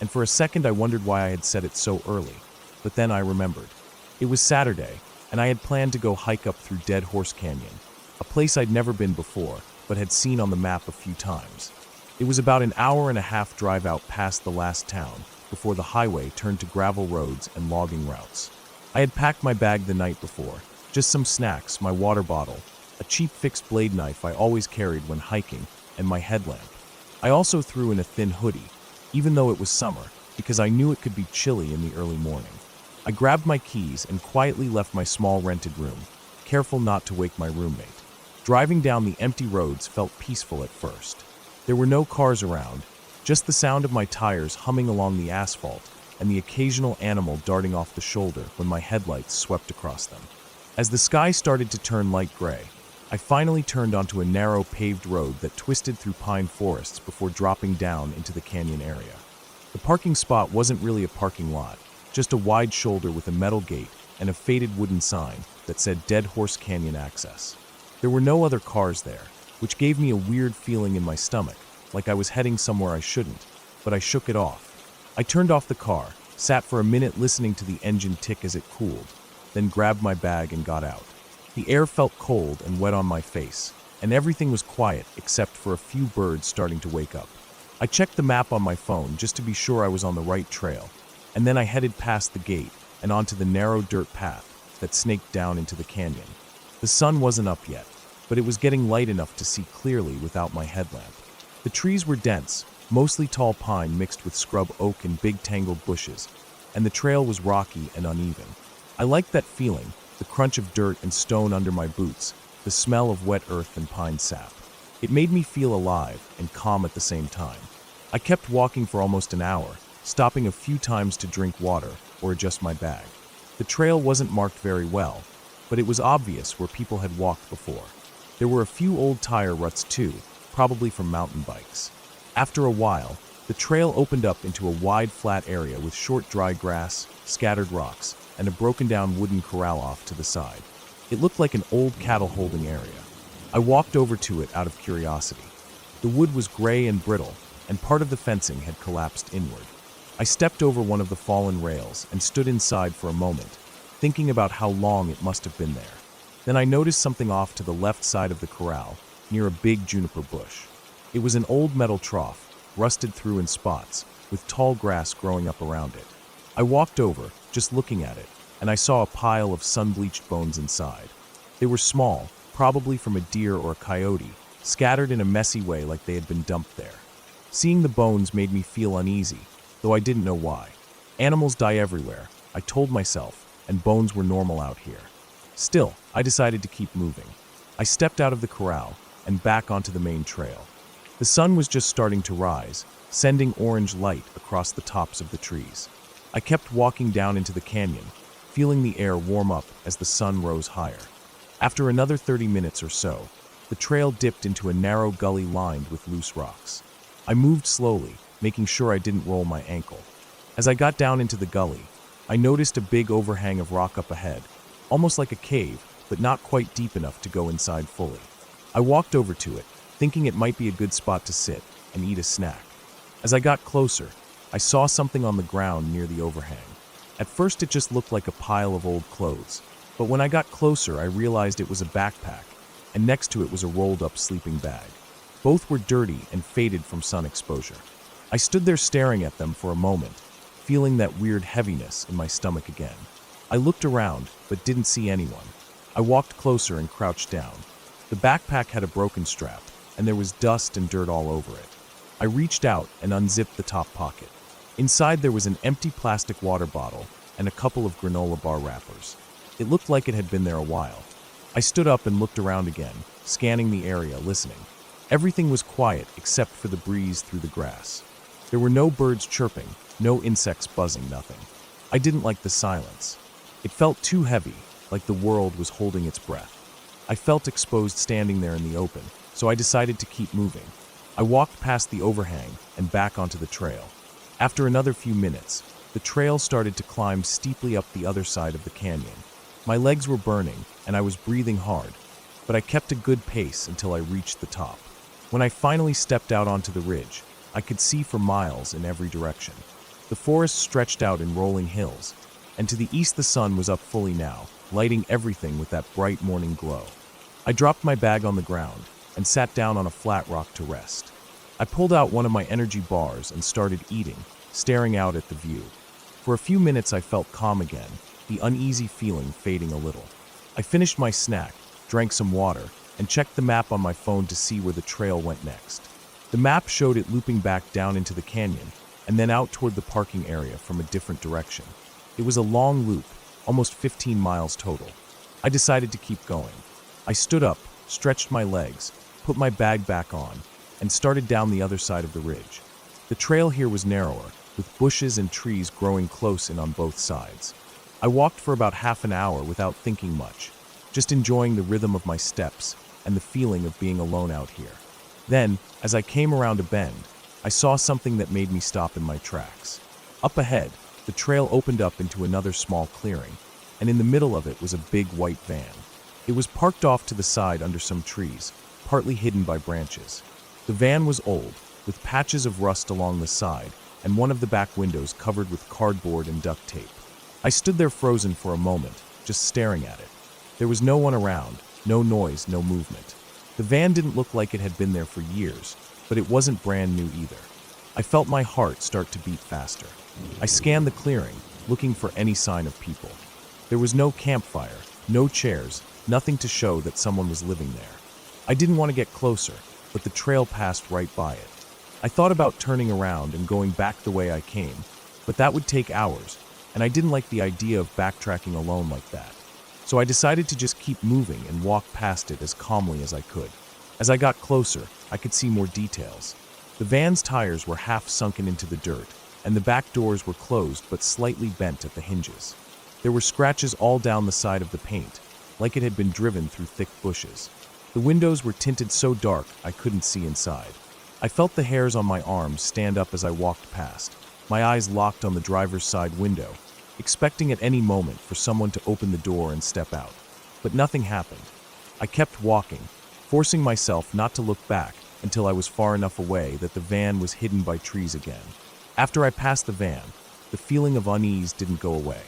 and for a second I wondered why I had set it so early, but then I remembered. It was Saturday, and I had planned to go hike up through Dead Horse Canyon, a place I'd never been before, but had seen on the map a few times. It was about an hour and a half drive out past the last town, before the highway turned to gravel roads and logging routes. I had packed my bag the night before, just some snacks, my water bottle, a cheap fixed blade knife I always carried when hiking, and my headlamp. I also threw in a thin hoodie, even though it was summer, because I knew it could be chilly in the early morning. I grabbed my keys and quietly left my small rented room, careful not to wake my roommate. Driving down the empty roads felt peaceful at first. There were no cars around, just the sound of my tires humming along the asphalt and the occasional animal darting off the shoulder when my headlights swept across them. As the sky started to turn light gray, I finally turned onto a narrow paved road that twisted through pine forests before dropping down into the canyon area. The parking spot wasn't really a parking lot, just a wide shoulder with a metal gate and a faded wooden sign that said Dead Horse Canyon Access. There were no other cars there, which gave me a weird feeling in my stomach, like I was heading somewhere I shouldn't, but I shook it off. I turned off the car, sat for a minute listening to the engine tick as it cooled, then grabbed my bag and got out. The air felt cold and wet on my face, and everything was quiet except for a few birds starting to wake up. I checked the map on my phone just to be sure I was on the right trail, and then I headed past the gate and onto the narrow dirt path that snaked down into the canyon. The sun wasn't up yet, but it was getting light enough to see clearly without my headlamp. The trees were dense, mostly tall pine mixed with scrub oak and big tangled bushes, and the trail was rocky and uneven. I liked that feeling, the crunch of dirt and stone under my boots, the smell of wet earth and pine sap. It made me feel alive and calm at the same time. I kept walking for almost an hour, stopping a few times to drink water or adjust my bag. The trail wasn't marked very well, but it was obvious where people had walked before. There were a few old tire ruts too, probably from mountain bikes. After a while, the trail opened up into a wide flat area with short dry grass, scattered rocks, and a broken down wooden corral off to the side. It looked like an old cattle holding area. I walked over to it out of curiosity. The wood was gray and brittle, and part of the fencing had collapsed inward. I stepped over one of the fallen rails and stood inside for a moment, thinking about how long it must have been there. Then I noticed something off to the left side of the corral, near a big juniper bush. It was an old metal trough, rusted through in spots, with tall grass growing up around it. I walked over, just looking at it, and I saw a pile of sun-bleached bones inside. They were small, probably from a deer or a coyote, scattered in a messy way like they had been dumped there. Seeing the bones made me feel uneasy, though I didn't know why. Animals die everywhere, I told myself, and bones were normal out here. Still, I decided to keep moving. I stepped out of the corral and back onto the main trail. The sun was just starting to rise, sending orange light across the tops of the trees. I kept walking down into the canyon, feeling the air warm up as the sun rose higher. After another 30 minutes or so, the trail dipped into a narrow gully lined with loose rocks. I moved slowly, making sure I didn't roll my ankle. As I got down into the gully, I noticed a big overhang of rock up ahead, almost like a cave, but not quite deep enough to go inside fully. I walked over to it, thinking it might be a good spot to sit and eat a snack. As I got closer, I saw something on the ground near the overhang. At first it just looked like a pile of old clothes, but when I got closer I realized it was a backpack, and next to it was a rolled-up sleeping bag. Both were dirty and faded from sun exposure. I stood there staring at them for a moment, feeling that weird heaviness in my stomach again. I looked around, but didn't see anyone. I walked closer and crouched down. The backpack had a broken strap, and there was dust and dirt all over it. I reached out and unzipped the top pocket. Inside there was an empty plastic water bottle and a couple of granola bar wrappers. It looked like it had been there a while. I stood up and looked around again, scanning the area, listening. Everything was quiet except for the breeze through the grass. There were no birds chirping, no insects buzzing, nothing. I didn't like the silence. It felt too heavy, like the world was holding its breath. I felt exposed standing there in the open, so I decided to keep moving. I walked past the overhang and back onto the trail. After another few minutes, the trail started to climb steeply up the other side of the canyon. My legs were burning, and I was breathing hard, but I kept a good pace until I reached the top. When I finally stepped out onto the ridge, I could see for miles in every direction. The forest stretched out in rolling hills, and to the east the sun was up fully now, lighting everything with that bright morning glow. I dropped my bag on the ground and sat down on a flat rock to rest. I pulled out one of my energy bars and started eating, staring out at the view. For a few minutes I felt calm again, the uneasy feeling fading a little. I finished my snack, drank some water, and checked the map on my phone to see where the trail went next. The map showed it looping back down into the canyon and then out toward the parking area from a different direction. It was a long loop, almost 15 miles total. I decided to keep going. I stood up, stretched my legs, put my bag back on, and started down the other side of the ridge. The trail here was narrower, with bushes and trees growing close in on both sides. I walked for about half an hour without thinking much, just enjoying the rhythm of my steps and the feeling of being alone out here. Then, as I came around a bend, I saw something that made me stop in my tracks. Up ahead, the trail opened up into another small clearing, and in the middle of it was a big white van. It was parked off to the side under some trees, partly hidden by branches. The van was old, with patches of rust along the side, and one of the back windows covered with cardboard and duct tape. I stood there frozen for a moment, just staring at it. There was no one around, no noise, no movement. The van didn't look like it had been there for years, but it wasn't brand new either. I felt my heart start to beat faster. I scanned the clearing, looking for any sign of people. There was no campfire, no chairs, nothing to show that someone was living there. I didn't want to get closer, but the trail passed right by it. I thought about turning around and going back the way I came, but that would take hours, and I didn't like the idea of backtracking alone like that. So I decided to just keep moving and walk past it as calmly as I could. As I got closer, I could see more details. The van's tires were half sunken into the dirt, and the back doors were closed but slightly bent at the hinges. There were scratches all down the side of the paint, like it had been driven through thick bushes. The windows were tinted so dark I couldn't see inside. I felt the hairs on my arms stand up as I walked past, my eyes locked on the driver's side window, expecting at any moment for someone to open the door and step out. But nothing happened. I kept walking, forcing myself not to look back until I was far enough away that the van was hidden by trees again. After I passed the van, the feeling of unease didn't go away.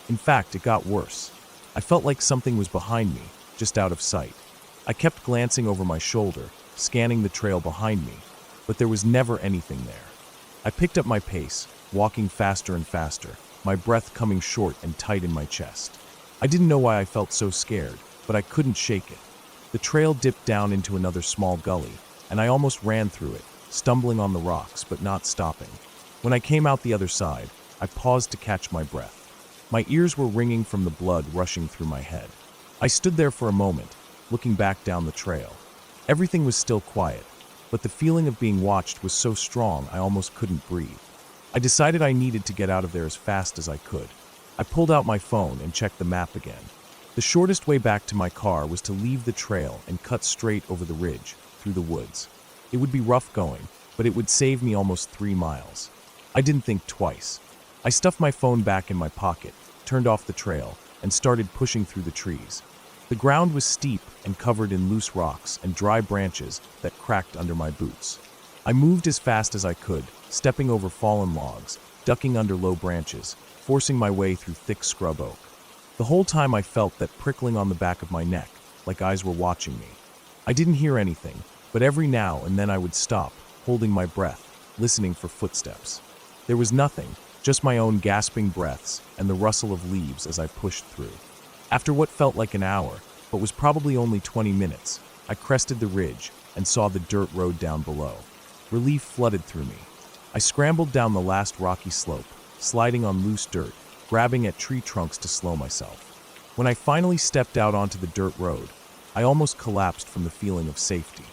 In fact, it got worse. I felt like something was behind me, just out of sight. I kept glancing over my shoulder, scanning the trail behind me, but there was never anything there. I picked up my pace, walking faster and faster, my breath coming short and tight in my chest. I didn't know why I felt so scared, but I couldn't shake it. The trail dipped down into another small gully, and I almost ran through it, stumbling on the rocks but not stopping. When I came out the other side, I paused to catch my breath. My ears were ringing from the blood rushing through my head. I stood there for a moment, looking back down the trail. Everything was still quiet, but the feeling of being watched was so strong I almost couldn't breathe. I decided I needed to get out of there as fast as I could. I pulled out my phone and checked the map again. The shortest way back to my car was to leave the trail and cut straight over the ridge, through the woods. It would be rough going, but it would save me almost 3 miles. I didn't think twice. I stuffed my phone back in my pocket, turned off the trail, and started pushing through the trees. The ground was steep and covered in loose rocks and dry branches that cracked under my boots. I moved as fast as I could, stepping over fallen logs, ducking under low branches, forcing my way through thick scrub oak. The whole time I felt that prickling on the back of my neck, like eyes were watching me. I didn't hear anything, but every now and then I would stop, holding my breath, listening for footsteps. There was nothing, just my own gasping breaths and the rustle of leaves as I pushed through. After what felt like an hour, but was probably only 20 minutes, I crested the ridge and saw the dirt road down below. Relief flooded through me. I scrambled down the last rocky slope, sliding on loose dirt, grabbing at tree trunks to slow myself. When I finally stepped out onto the dirt road, I almost collapsed from the feeling of safety.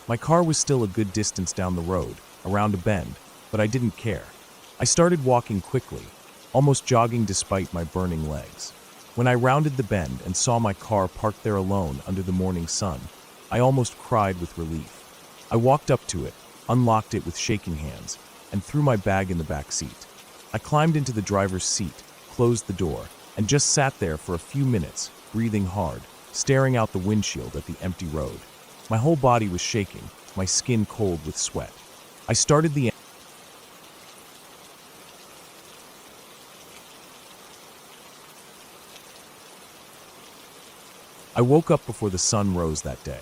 My car was still a good distance down the road, around a bend, but I didn't care. I started walking quickly, almost jogging despite my burning legs. When I rounded the bend and saw my car parked there alone under the morning sun, I almost cried with relief. I walked up to it, unlocked it with shaking hands, and threw my bag in the back seat. I climbed into the driver's seat, closed the door, and just sat there for a few minutes, breathing hard, staring out the windshield at the empty road. My whole body was shaking, my skin cold with sweat. I started the I woke up before the sun rose that day.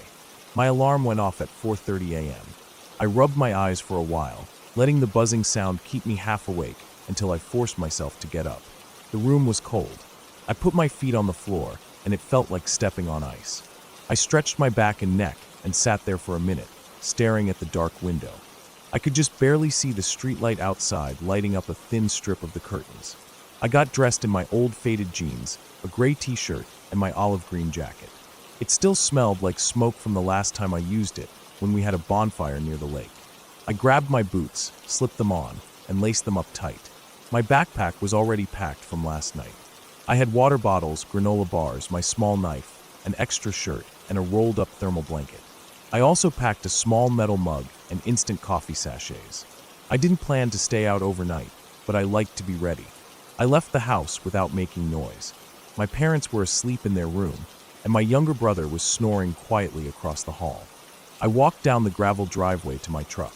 My alarm went off at 4:30 a.m. I rubbed my eyes for a while, letting the buzzing sound keep me half awake until I forced myself to get up. The room was cold. I put my feet on the floor, and it felt like stepping on ice. I stretched my back and neck and sat there for a minute, staring at the dark window. I could just barely see the streetlight outside lighting up a thin strip of the curtains. I got dressed in my old faded jeans, a gray t-shirt, and my olive green jacket. It still smelled like smoke from the last time I used it, when we had a bonfire near the lake. I grabbed my boots, slipped them on, and laced them up tight. My backpack was already packed from last night. I had water bottles, granola bars, my small knife, an extra shirt, and a rolled-up thermal blanket. I also packed a small metal mug and instant coffee sachets. I didn't plan to stay out overnight, but I liked to be ready. I left the house without making noise. My parents were asleep in their room, and my younger brother was snoring quietly across the hall. I walked down the gravel driveway to my truck.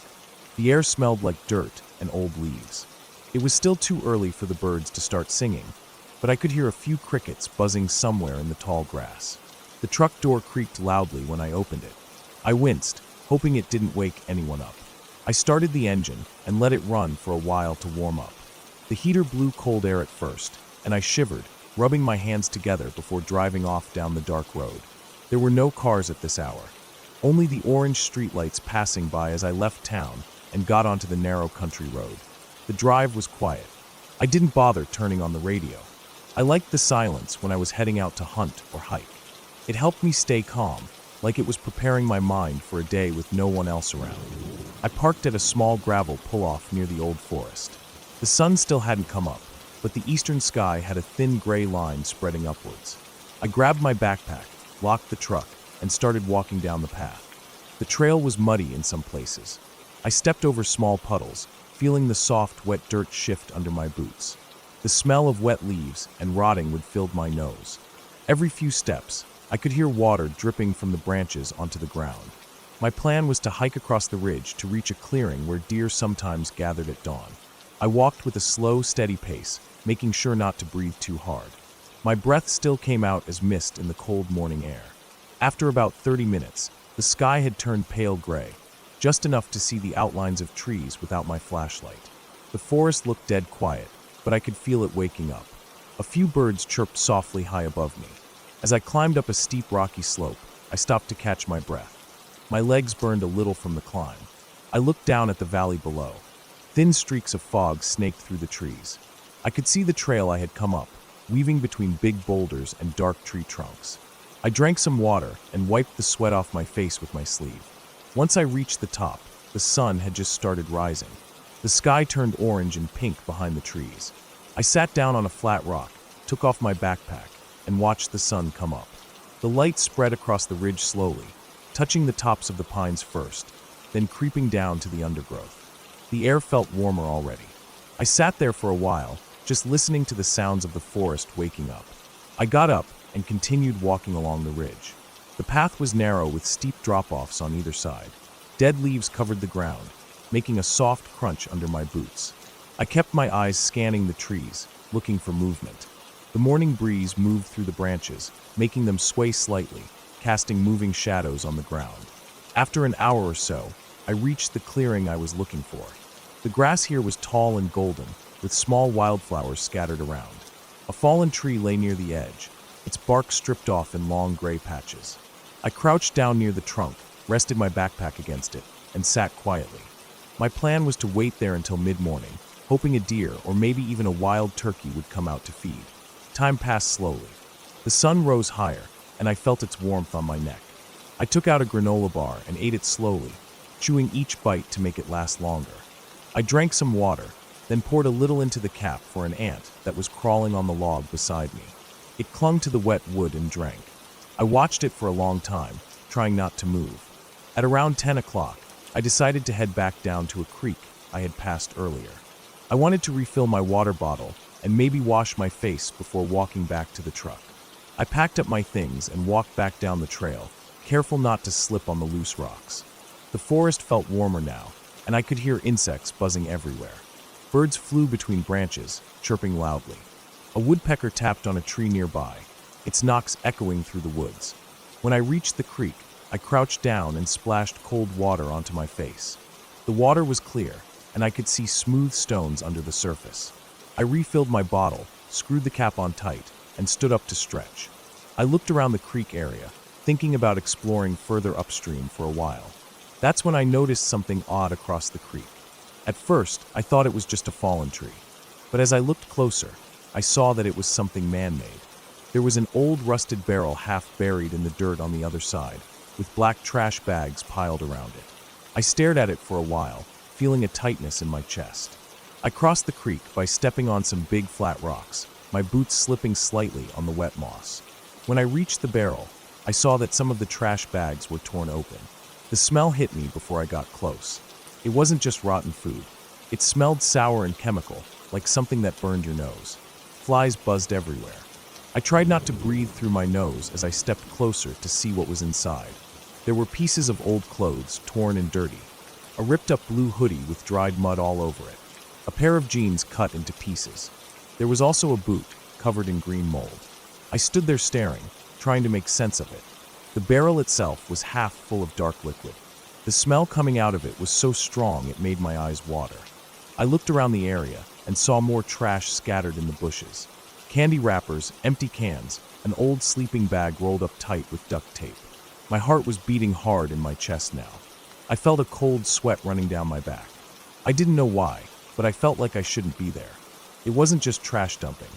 The air smelled like dirt and old leaves. It was still too early for the birds to start singing, but I could hear a few crickets buzzing somewhere in the tall grass. The truck door creaked loudly when I opened it. I winced, hoping it didn't wake anyone up. I started the engine and let it run for a while to warm up. The heater blew cold air at first, and I shivered, rubbing my hands together before driving off down the dark road. There were no cars at this hour, only the orange streetlights passing by as I left town and got onto the narrow country road. The drive was quiet. I didn't bother turning on the radio. I liked the silence when I was heading out to hunt or hike. It helped me stay calm, like it was preparing my mind for a day with no one else around. I parked at a small gravel pull-off near the old forest. The sun still hadn't come up, but the eastern sky had a thin gray line spreading upwards. I grabbed my backpack, locked the truck, and started walking down the path. The trail was muddy in some places. I stepped over small puddles, feeling the soft, wet dirt shift under my boots. The smell of wet leaves and rotting wood filled my nose. Every few steps, I could hear water dripping from the branches onto the ground. My plan was to hike across the ridge to reach a clearing where deer sometimes gathered at dawn. I walked with a slow, steady pace, making sure not to breathe too hard. My breath still came out as mist in the cold morning air. After about 30 minutes, the sky had turned pale gray, just enough to see the outlines of trees without my flashlight. The forest looked dead quiet, but I could feel it waking up. A few birds chirped softly high above me. As I climbed up a steep rocky slope, I stopped to catch my breath. My legs burned a little from the climb. I looked down at the valley below. Thin streaks of fog snaked through the trees. I could see the trail I had come up, weaving between big boulders and dark tree trunks. I drank some water and wiped the sweat off my face with my sleeve. Once I reached the top, the sun had just started rising. The sky turned orange and pink behind the trees. I sat down on a flat rock, took off my backpack, and watched the sun come up. The light spread across the ridge slowly, touching the tops of the pines first, then creeping down to the undergrowth. The air felt warmer already. I sat there for a while, just listening to the sounds of the forest waking up. I got up and continued walking along the ridge. The path was narrow with steep drop-offs on either side. Dead leaves covered the ground, making a soft crunch under my boots. I kept my eyes scanning the trees, looking for movement. The morning breeze moved through the branches, making them sway slightly, casting moving shadows on the ground. After an hour or so, I reached the clearing I was looking for. The grass here was tall and golden, with small wildflowers scattered around. A fallen tree lay near the edge, its bark stripped off in long gray patches. I crouched down near the trunk, rested my backpack against it, and sat quietly. My plan was to wait there until mid-morning, hoping a deer or maybe even a wild turkey would come out to feed. Time passed slowly. The sun rose higher, and I felt its warmth on my neck. I took out a granola bar and ate it slowly, chewing each bite to make it last longer. I drank some water, then poured a little into the cap for an ant that was crawling on the log beside me. It clung to the wet wood and drank. I watched it for a long time, trying not to move. At around 10 o'clock, I decided to head back down to a creek I had passed earlier. I wanted to refill my water bottle and maybe wash my face before walking back to the truck. I packed up my things and walked back down the trail, careful not to slip on the loose rocks. The forest felt warmer now, and I could hear insects buzzing everywhere. Birds flew between branches, chirping loudly. A woodpecker tapped on a tree nearby, its knocks echoing through the woods. When I reached the creek, I crouched down and splashed cold water onto my face. The water was clear, and I could see smooth stones under the surface. I refilled my bottle, screwed the cap on tight, and stood up to stretch. I looked around the creek area, thinking about exploring further upstream for a while. That's when I noticed something odd across the creek. At first, I thought it was just a fallen tree. But as I looked closer, I saw that it was something man-made. There was an old rusted barrel half buried in the dirt on the other side, with black trash bags piled around it. I stared at it for a while, feeling a tightness in my chest. I crossed the creek by stepping on some big flat rocks, my boots slipping slightly on the wet moss. When I reached the barrel, I saw that some of the trash bags were torn open. The smell hit me before I got close. It wasn't just rotten food. It smelled sour and chemical, like something that burned your nose. Flies buzzed everywhere. I tried not to breathe through my nose as I stepped closer to see what was inside. There were pieces of old clothes, torn and dirty. A ripped-up blue hoodie with dried mud all over it. A pair of jeans cut into pieces. There was also a boot, covered in green mold. I stood there staring, trying to make sense of it. The barrel itself was half full of dark liquid. The smell coming out of it was so strong it made my eyes water. I looked around the area and saw more trash scattered in the bushes. Candy wrappers, empty cans, an old sleeping bag rolled up tight with duct tape. My heart was beating hard in my chest now. I felt a cold sweat running down my back. I didn't know why, but I felt like I shouldn't be there. It wasn't just trash dumping.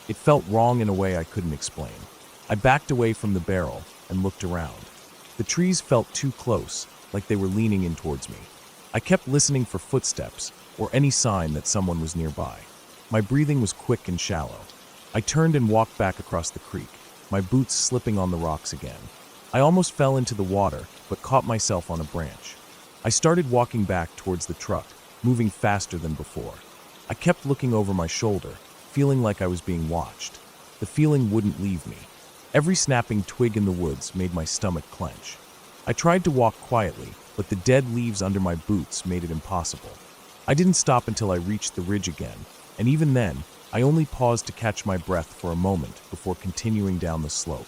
It felt wrong in a way I couldn't explain. I backed away from the barrel and looked around. The trees felt too close, like they were leaning in towards me. I kept listening for footsteps or any sign that someone was nearby. My breathing was quick and shallow. I turned and walked back across the creek, my boots slipping on the rocks again. I almost fell into the water, but caught myself on a branch. I started walking back towards the truck, moving faster than before. I kept looking over my shoulder, feeling like I was being watched. The feeling wouldn't leave me. Every snapping twig in the woods made my stomach clench. I tried to walk quietly, but the dead leaves under my boots made it impossible. I didn't stop until I reached the ridge again, and even then, I only paused to catch my breath for a moment before continuing down the slope.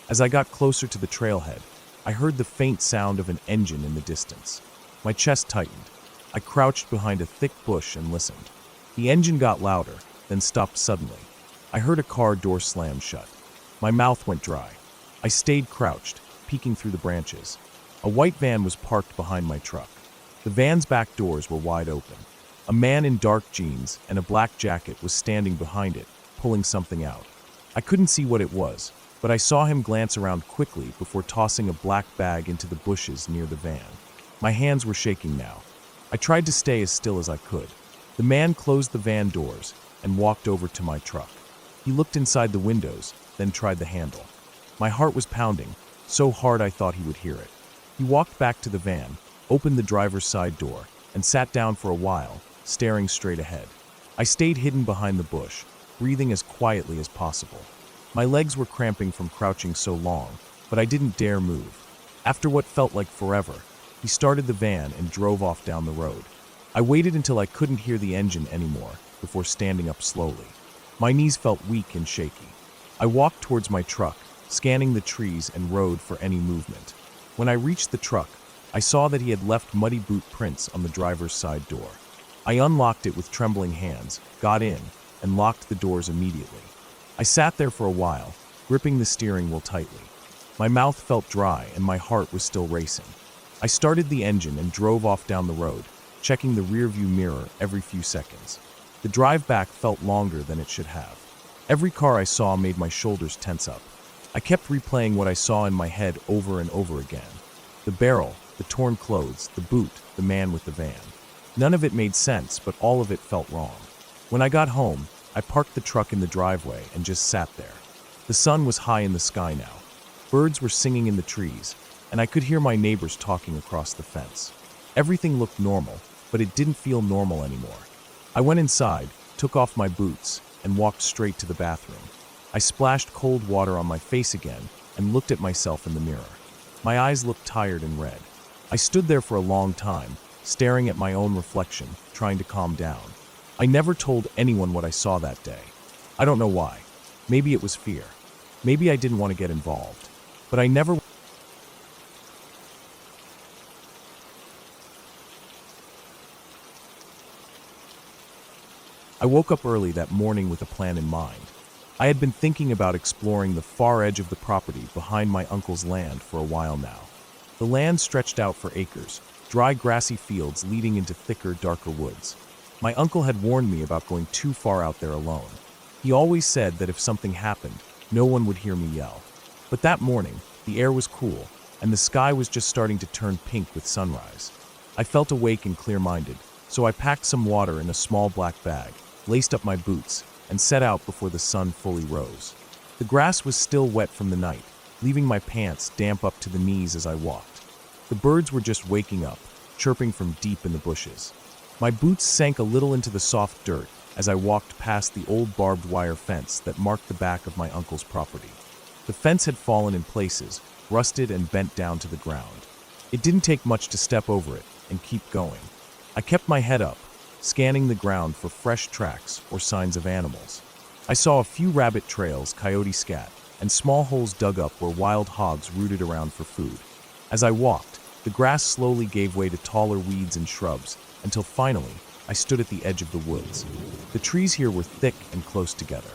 As I got closer to the trailhead, I heard the faint sound of an engine in the distance. My chest tightened. I crouched behind a thick bush and listened. The engine got louder, then stopped suddenly. I heard a car door slam shut. My mouth went dry. I stayed crouched, peeking through the branches. A white van was parked behind my truck. The van's back doors were wide open. A man in dark jeans and a black jacket was standing behind it, pulling something out. I couldn't see what it was, but I saw him glance around quickly before tossing a black bag into the bushes near the van. My hands were shaking now. I tried to stay as still as I could. The man closed the van doors and walked over to my truck. He looked inside the windows, then tried the handle. My heart was pounding, so hard I thought he would hear it. He walked back to the van, opened the driver's side door, and sat down for a while, staring straight ahead. I stayed hidden behind the bush, breathing as quietly as possible. My legs were cramping from crouching so long, but I didn't dare move. After what felt like forever, he started the van and drove off down the road. I waited until I couldn't hear the engine anymore before standing up slowly. My knees felt weak and shaky. I walked towards my truck, scanning the trees and road for any movement. When I reached the truck, I saw that he had left muddy boot prints on the driver's side door. I unlocked it with trembling hands, got in, and locked the doors immediately. I sat there for a while, gripping the steering wheel tightly. My mouth felt dry and my heart was still racing. I started the engine and drove off down the road, checking the rearview mirror every few seconds. The drive back felt longer than it should have. Every car I saw made my shoulders tense up. I kept replaying what I saw in my head over and over again. The barrel, the torn clothes, the boot, the man with the van. None of it made sense, but all of it felt wrong. When I got home, I parked the truck in the driveway and just sat there. The sun was high in the sky now. Birds were singing in the trees, and I could hear my neighbors talking across the fence. Everything looked normal, but it didn't feel normal anymore. I went inside, took off my boots, and walked straight to the bathroom. I splashed cold water on my face again and looked at myself in the mirror. My eyes looked tired and red. I stood there for a long time, staring at my own reflection, trying to calm down. I never told anyone what I saw that day. I don't know why. Maybe it was fear. Maybe I didn't want to get involved. But I never... I woke up early that morning with a plan in mind. I had been thinking about exploring the far edge of the property behind my uncle's land for a while now. The land stretched out for acres, dry grassy fields leading into thicker, darker woods. My uncle had warned me about going too far out there alone. He always said that if something happened, no one would hear me yell. But that morning, the air was cool, and the sky was just starting to turn pink with sunrise. I felt awake and clear-minded, so I packed some water in a small black bag, laced up my boots, and set out before the sun fully rose. The grass was still wet from the night, leaving my pants damp up to the knees as I walked. The birds were just waking up, chirping from deep in the bushes. My boots sank a little into the soft dirt as I walked past the old barbed wire fence that marked the back of my uncle's property. The fence had fallen in places, rusted and bent down to the ground. It didn't take much to step over it and keep going. I kept my head up, scanning the ground for fresh tracks or signs of animals. I saw a few rabbit trails, coyote scat, and small holes dug up where wild hogs rooted around for food. As I walked, the grass slowly gave way to taller weeds and shrubs, until finally, I stood at the edge of the woods. The trees here were thick and close together.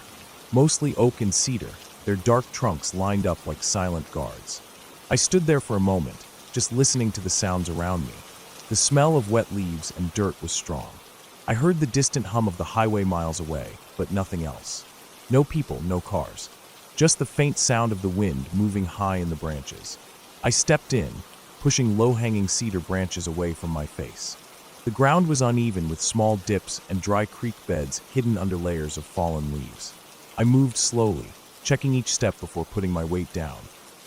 Mostly oak and cedar, their dark trunks lined up like silent guards. I stood there for a moment, just listening to the sounds around me. The smell of wet leaves and dirt was strong. I heard the distant hum of the highway miles away, but nothing else. No people, no cars. Just the faint sound of the wind moving high in the branches. I stepped in, pushing low-hanging cedar branches away from my face. The ground was uneven with small dips and dry creek beds hidden under layers of fallen leaves. I moved slowly, checking each step before putting my weight down.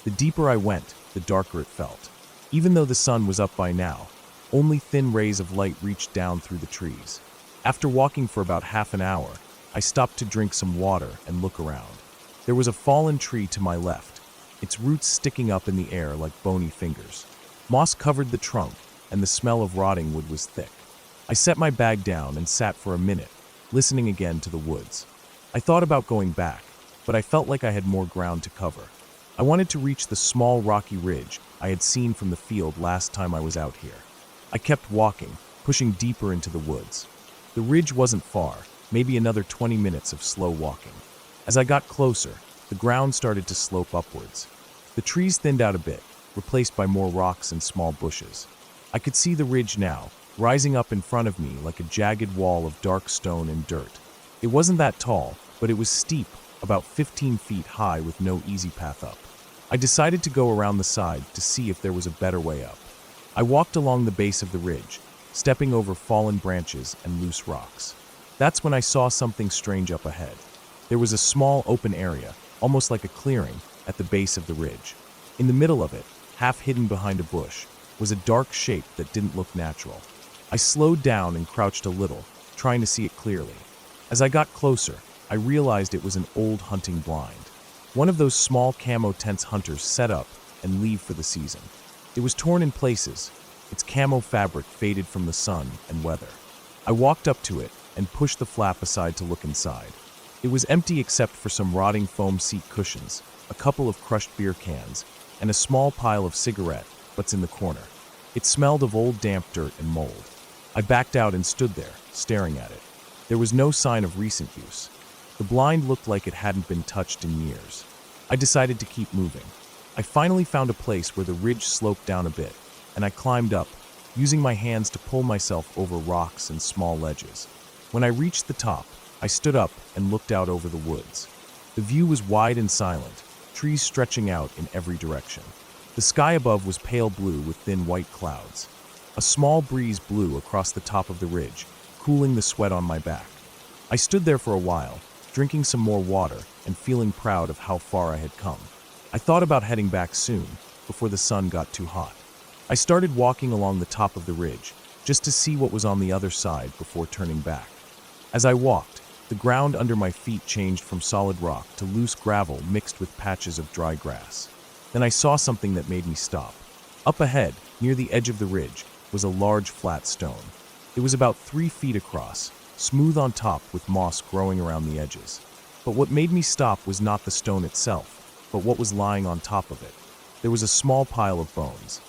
The deeper I went, the darker it felt. Even though the sun was up by now, only thin rays of light reached down through the trees. After walking for about half an hour, I stopped to drink some water and look around. There was a fallen tree to my left, its roots sticking up in the air like bony fingers. Moss covered the trunk, and the smell of rotting wood was thick. I set my bag down and sat for a minute, listening again to the woods. I thought about going back, but I felt like I had more ground to cover. I wanted to reach the small rocky ridge I had seen from the field last time I was out here. I kept walking, pushing deeper into the woods. The ridge wasn't far, maybe another 20 minutes of slow walking. As I got closer, the ground started to slope upwards. The trees thinned out a bit, replaced by more rocks and small bushes. I could see the ridge now, rising up in front of me like a jagged wall of dark stone and dirt. It wasn't that tall, but it was steep, about 15 feet high with no easy path up. I decided to go around the side to see if there was a better way up. I walked along the base of the ridge, stepping over fallen branches and loose rocks. That's when I saw something strange up ahead. There was a small open area, almost like a clearing, at the base of the ridge. In the middle of it, half hidden behind a bush, was a dark shape that didn't look natural. I slowed down and crouched a little, trying to see it clearly. As I got closer, I realized it was an old hunting blind. One of those small camo tents hunters set up and leave for the season. It was torn in places, its camo fabric faded from the sun and weather. I walked up to it and pushed the flap aside to look inside. It was empty except for some rotting foam seat cushions, a couple of crushed beer cans, and a small pile of cigarette butts in the corner. It smelled of old damp dirt and mold. I backed out and stood there, staring at it. There was no sign of recent use. The blind looked like it hadn't been touched in years. I decided to keep moving. I finally found a place where the ridge sloped down a bit, and I climbed up, using my hands to pull myself over rocks and small ledges. When I reached the top, I stood up and looked out over the woods. The view was wide and silent, trees stretching out in every direction. The sky above was pale blue with thin white clouds. A small breeze blew across the top of the ridge, cooling the sweat on my back. I stood there for a while, drinking some more water and feeling proud of how far I had come. I thought about heading back soon, before the sun got too hot. I started walking along the top of the ridge, just to see what was on the other side before turning back. As I walked, the ground under my feet changed from solid rock to loose gravel mixed with patches of dry grass. Then I saw something that made me stop. Up ahead, near the edge of the ridge, was a large flat stone. It was about 3 feet across, smooth on top with moss growing around the edges. But what made me stop was not the stone itself, but what was lying on top of it. There was a small pile of bones.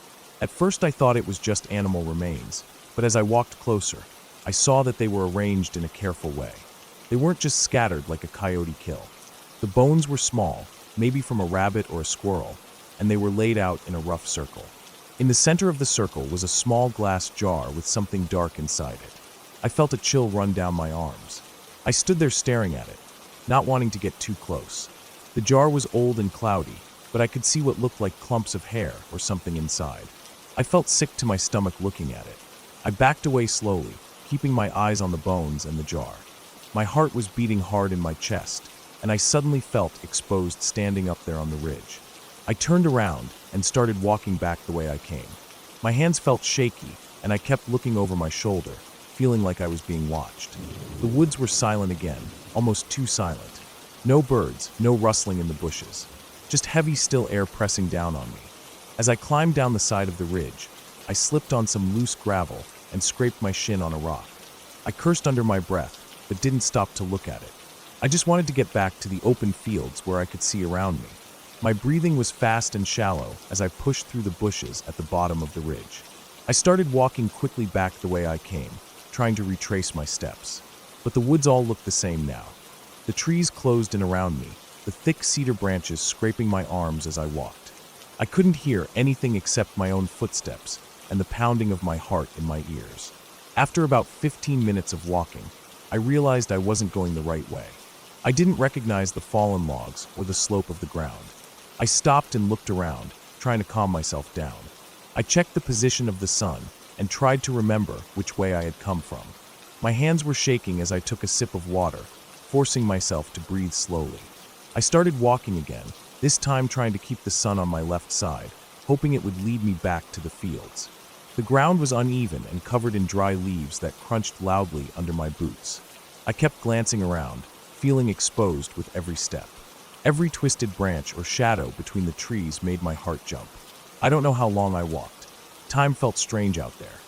At first I thought it was just animal remains, but as I walked closer, I saw that they were arranged in a careful way. They weren't just scattered like a coyote kill. The bones were small, maybe from a rabbit or a squirrel, and they were laid out in a rough circle. In the center of the circle was a small glass jar with something dark inside it. I felt a chill run down my arms. I stood there staring at it, not wanting to get too close. The jar was old and cloudy, but I could see what looked like clumps of hair or something inside. I felt sick to my stomach looking at it. I backed away slowly, keeping my eyes on the bones and the jar. My heart was beating hard in my chest, and I suddenly felt exposed standing up there on the ridge. I turned around and started walking back the way I came. My hands felt shaky, and I kept looking over my shoulder, feeling like I was being watched. The woods were silent again, almost too silent. No birds, no rustling in the bushes. Just heavy, still air pressing down on me. As I climbed down the side of the ridge, I slipped on some loose gravel and scraped my shin on a rock. I cursed under my breath, but didn't stop to look at it. I just wanted to get back to the open fields where I could see around me. My breathing was fast and shallow as I pushed through the bushes at the bottom of the ridge. I started walking quickly back the way I came, trying to retrace my steps. But the woods all looked the same now. The trees closed in around me, the thick cedar branches scraping my arms as I walked. I couldn't hear anything except my own footsteps and the pounding of my heart in my ears. After about 15 minutes of walking, I realized I wasn't going the right way. I didn't recognize the fallen logs or the slope of the ground. I stopped and looked around, trying to calm myself down. I checked the position of the sun and tried to remember which way I had come from. My hands were shaking as I took a sip of water, forcing myself to breathe slowly. I started walking again, this time trying to keep the sun on my left side, hoping it would lead me back to the fields. The ground was uneven and covered in dry leaves that crunched loudly under my boots. I kept glancing around, feeling exposed with every step. Every twisted branch or shadow between the trees made my heart jump. I don't know how long I walked. Time felt strange out there.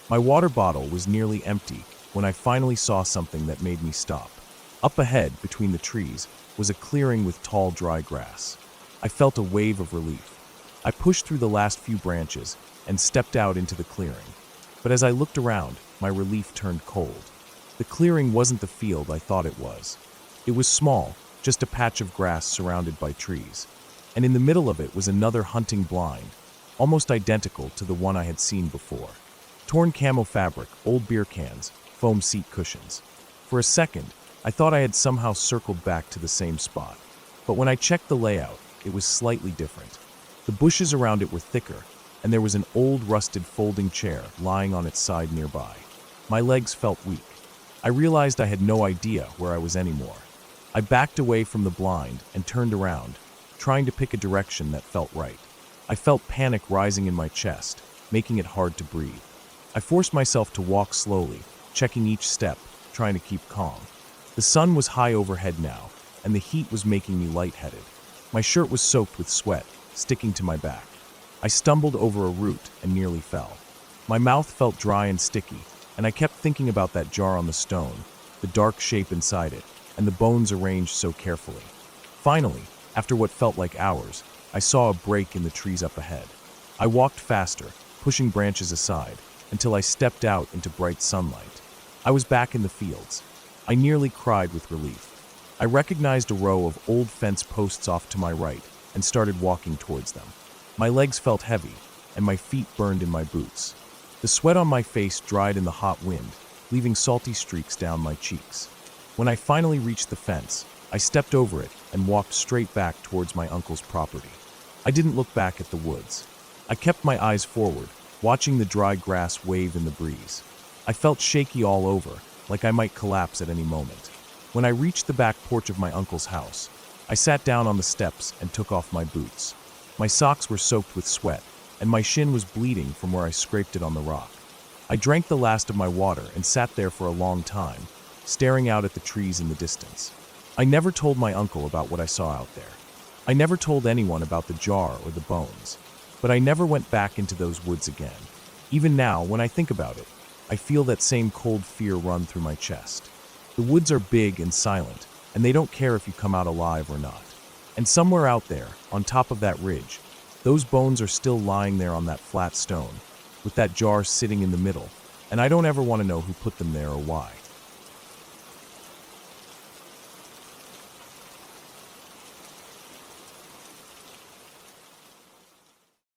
My water bottle was nearly empty when I finally saw something that made me stop. Up ahead, between the trees, was a clearing with tall, dry grass. I felt a wave of relief. I pushed through the last few branches and stepped out into the clearing. But as I looked around, my relief turned cold. The clearing wasn't the field I thought it was. It was small, just a patch of grass surrounded by trees. And in the middle of it was another hunting blind, almost identical to the one I had seen before. Torn camo fabric, old beer cans, foam seat cushions. For a second, I thought I had somehow circled back to the same spot. But when I checked the layout, it was slightly different. The bushes around it were thicker, and there was an old rusted folding chair lying on its side nearby. My legs felt weak. I realized I had no idea where I was anymore. I backed away from the blind and turned around, trying to pick a direction that felt right. I felt panic rising in my chest, making it hard to breathe. I forced myself to walk slowly, checking each step, trying to keep calm. The sun was high overhead now, and the heat was making me lightheaded. My shirt was soaked with sweat, sticking to my back. I stumbled over a root and nearly fell. My mouth felt dry and sticky, and I kept thinking about that jar on the stone, the dark shape inside it, and the bones arranged so carefully. Finally, after what felt like hours, I saw a break in the trees up ahead. I walked faster, pushing branches aside, until I stepped out into bright sunlight. I was back in the fields. I nearly cried with relief. I recognized a row of old fence posts off to my right and started walking towards them. My legs felt heavy, and my feet burned in my boots. The sweat on my face dried in the hot wind, leaving salty streaks down my cheeks. When I finally reached the fence, I stepped over it and walked straight back towards my uncle's property. I didn't look back at the woods. I kept my eyes forward, watching the dry grass wave in the breeze. I felt shaky all over, like I might collapse at any moment. When I reached the back porch of my uncle's house, I sat down on the steps and took off my boots. My socks were soaked with sweat, and my shin was bleeding from where I scraped it on the rock. I drank the last of my water and sat there for a long time, staring out at the trees in the distance. I never told my uncle about what I saw out there. I never told anyone about the jar or the bones. But I never went back into those woods again. Even now, when I think about it, I feel that same cold fear run through my chest. The woods are big and silent, and they don't care if you come out alive or not. And somewhere out there, on top of that ridge, those bones are still lying there on that flat stone, with that jar sitting in the middle, and I don't ever want to know who put them there or why.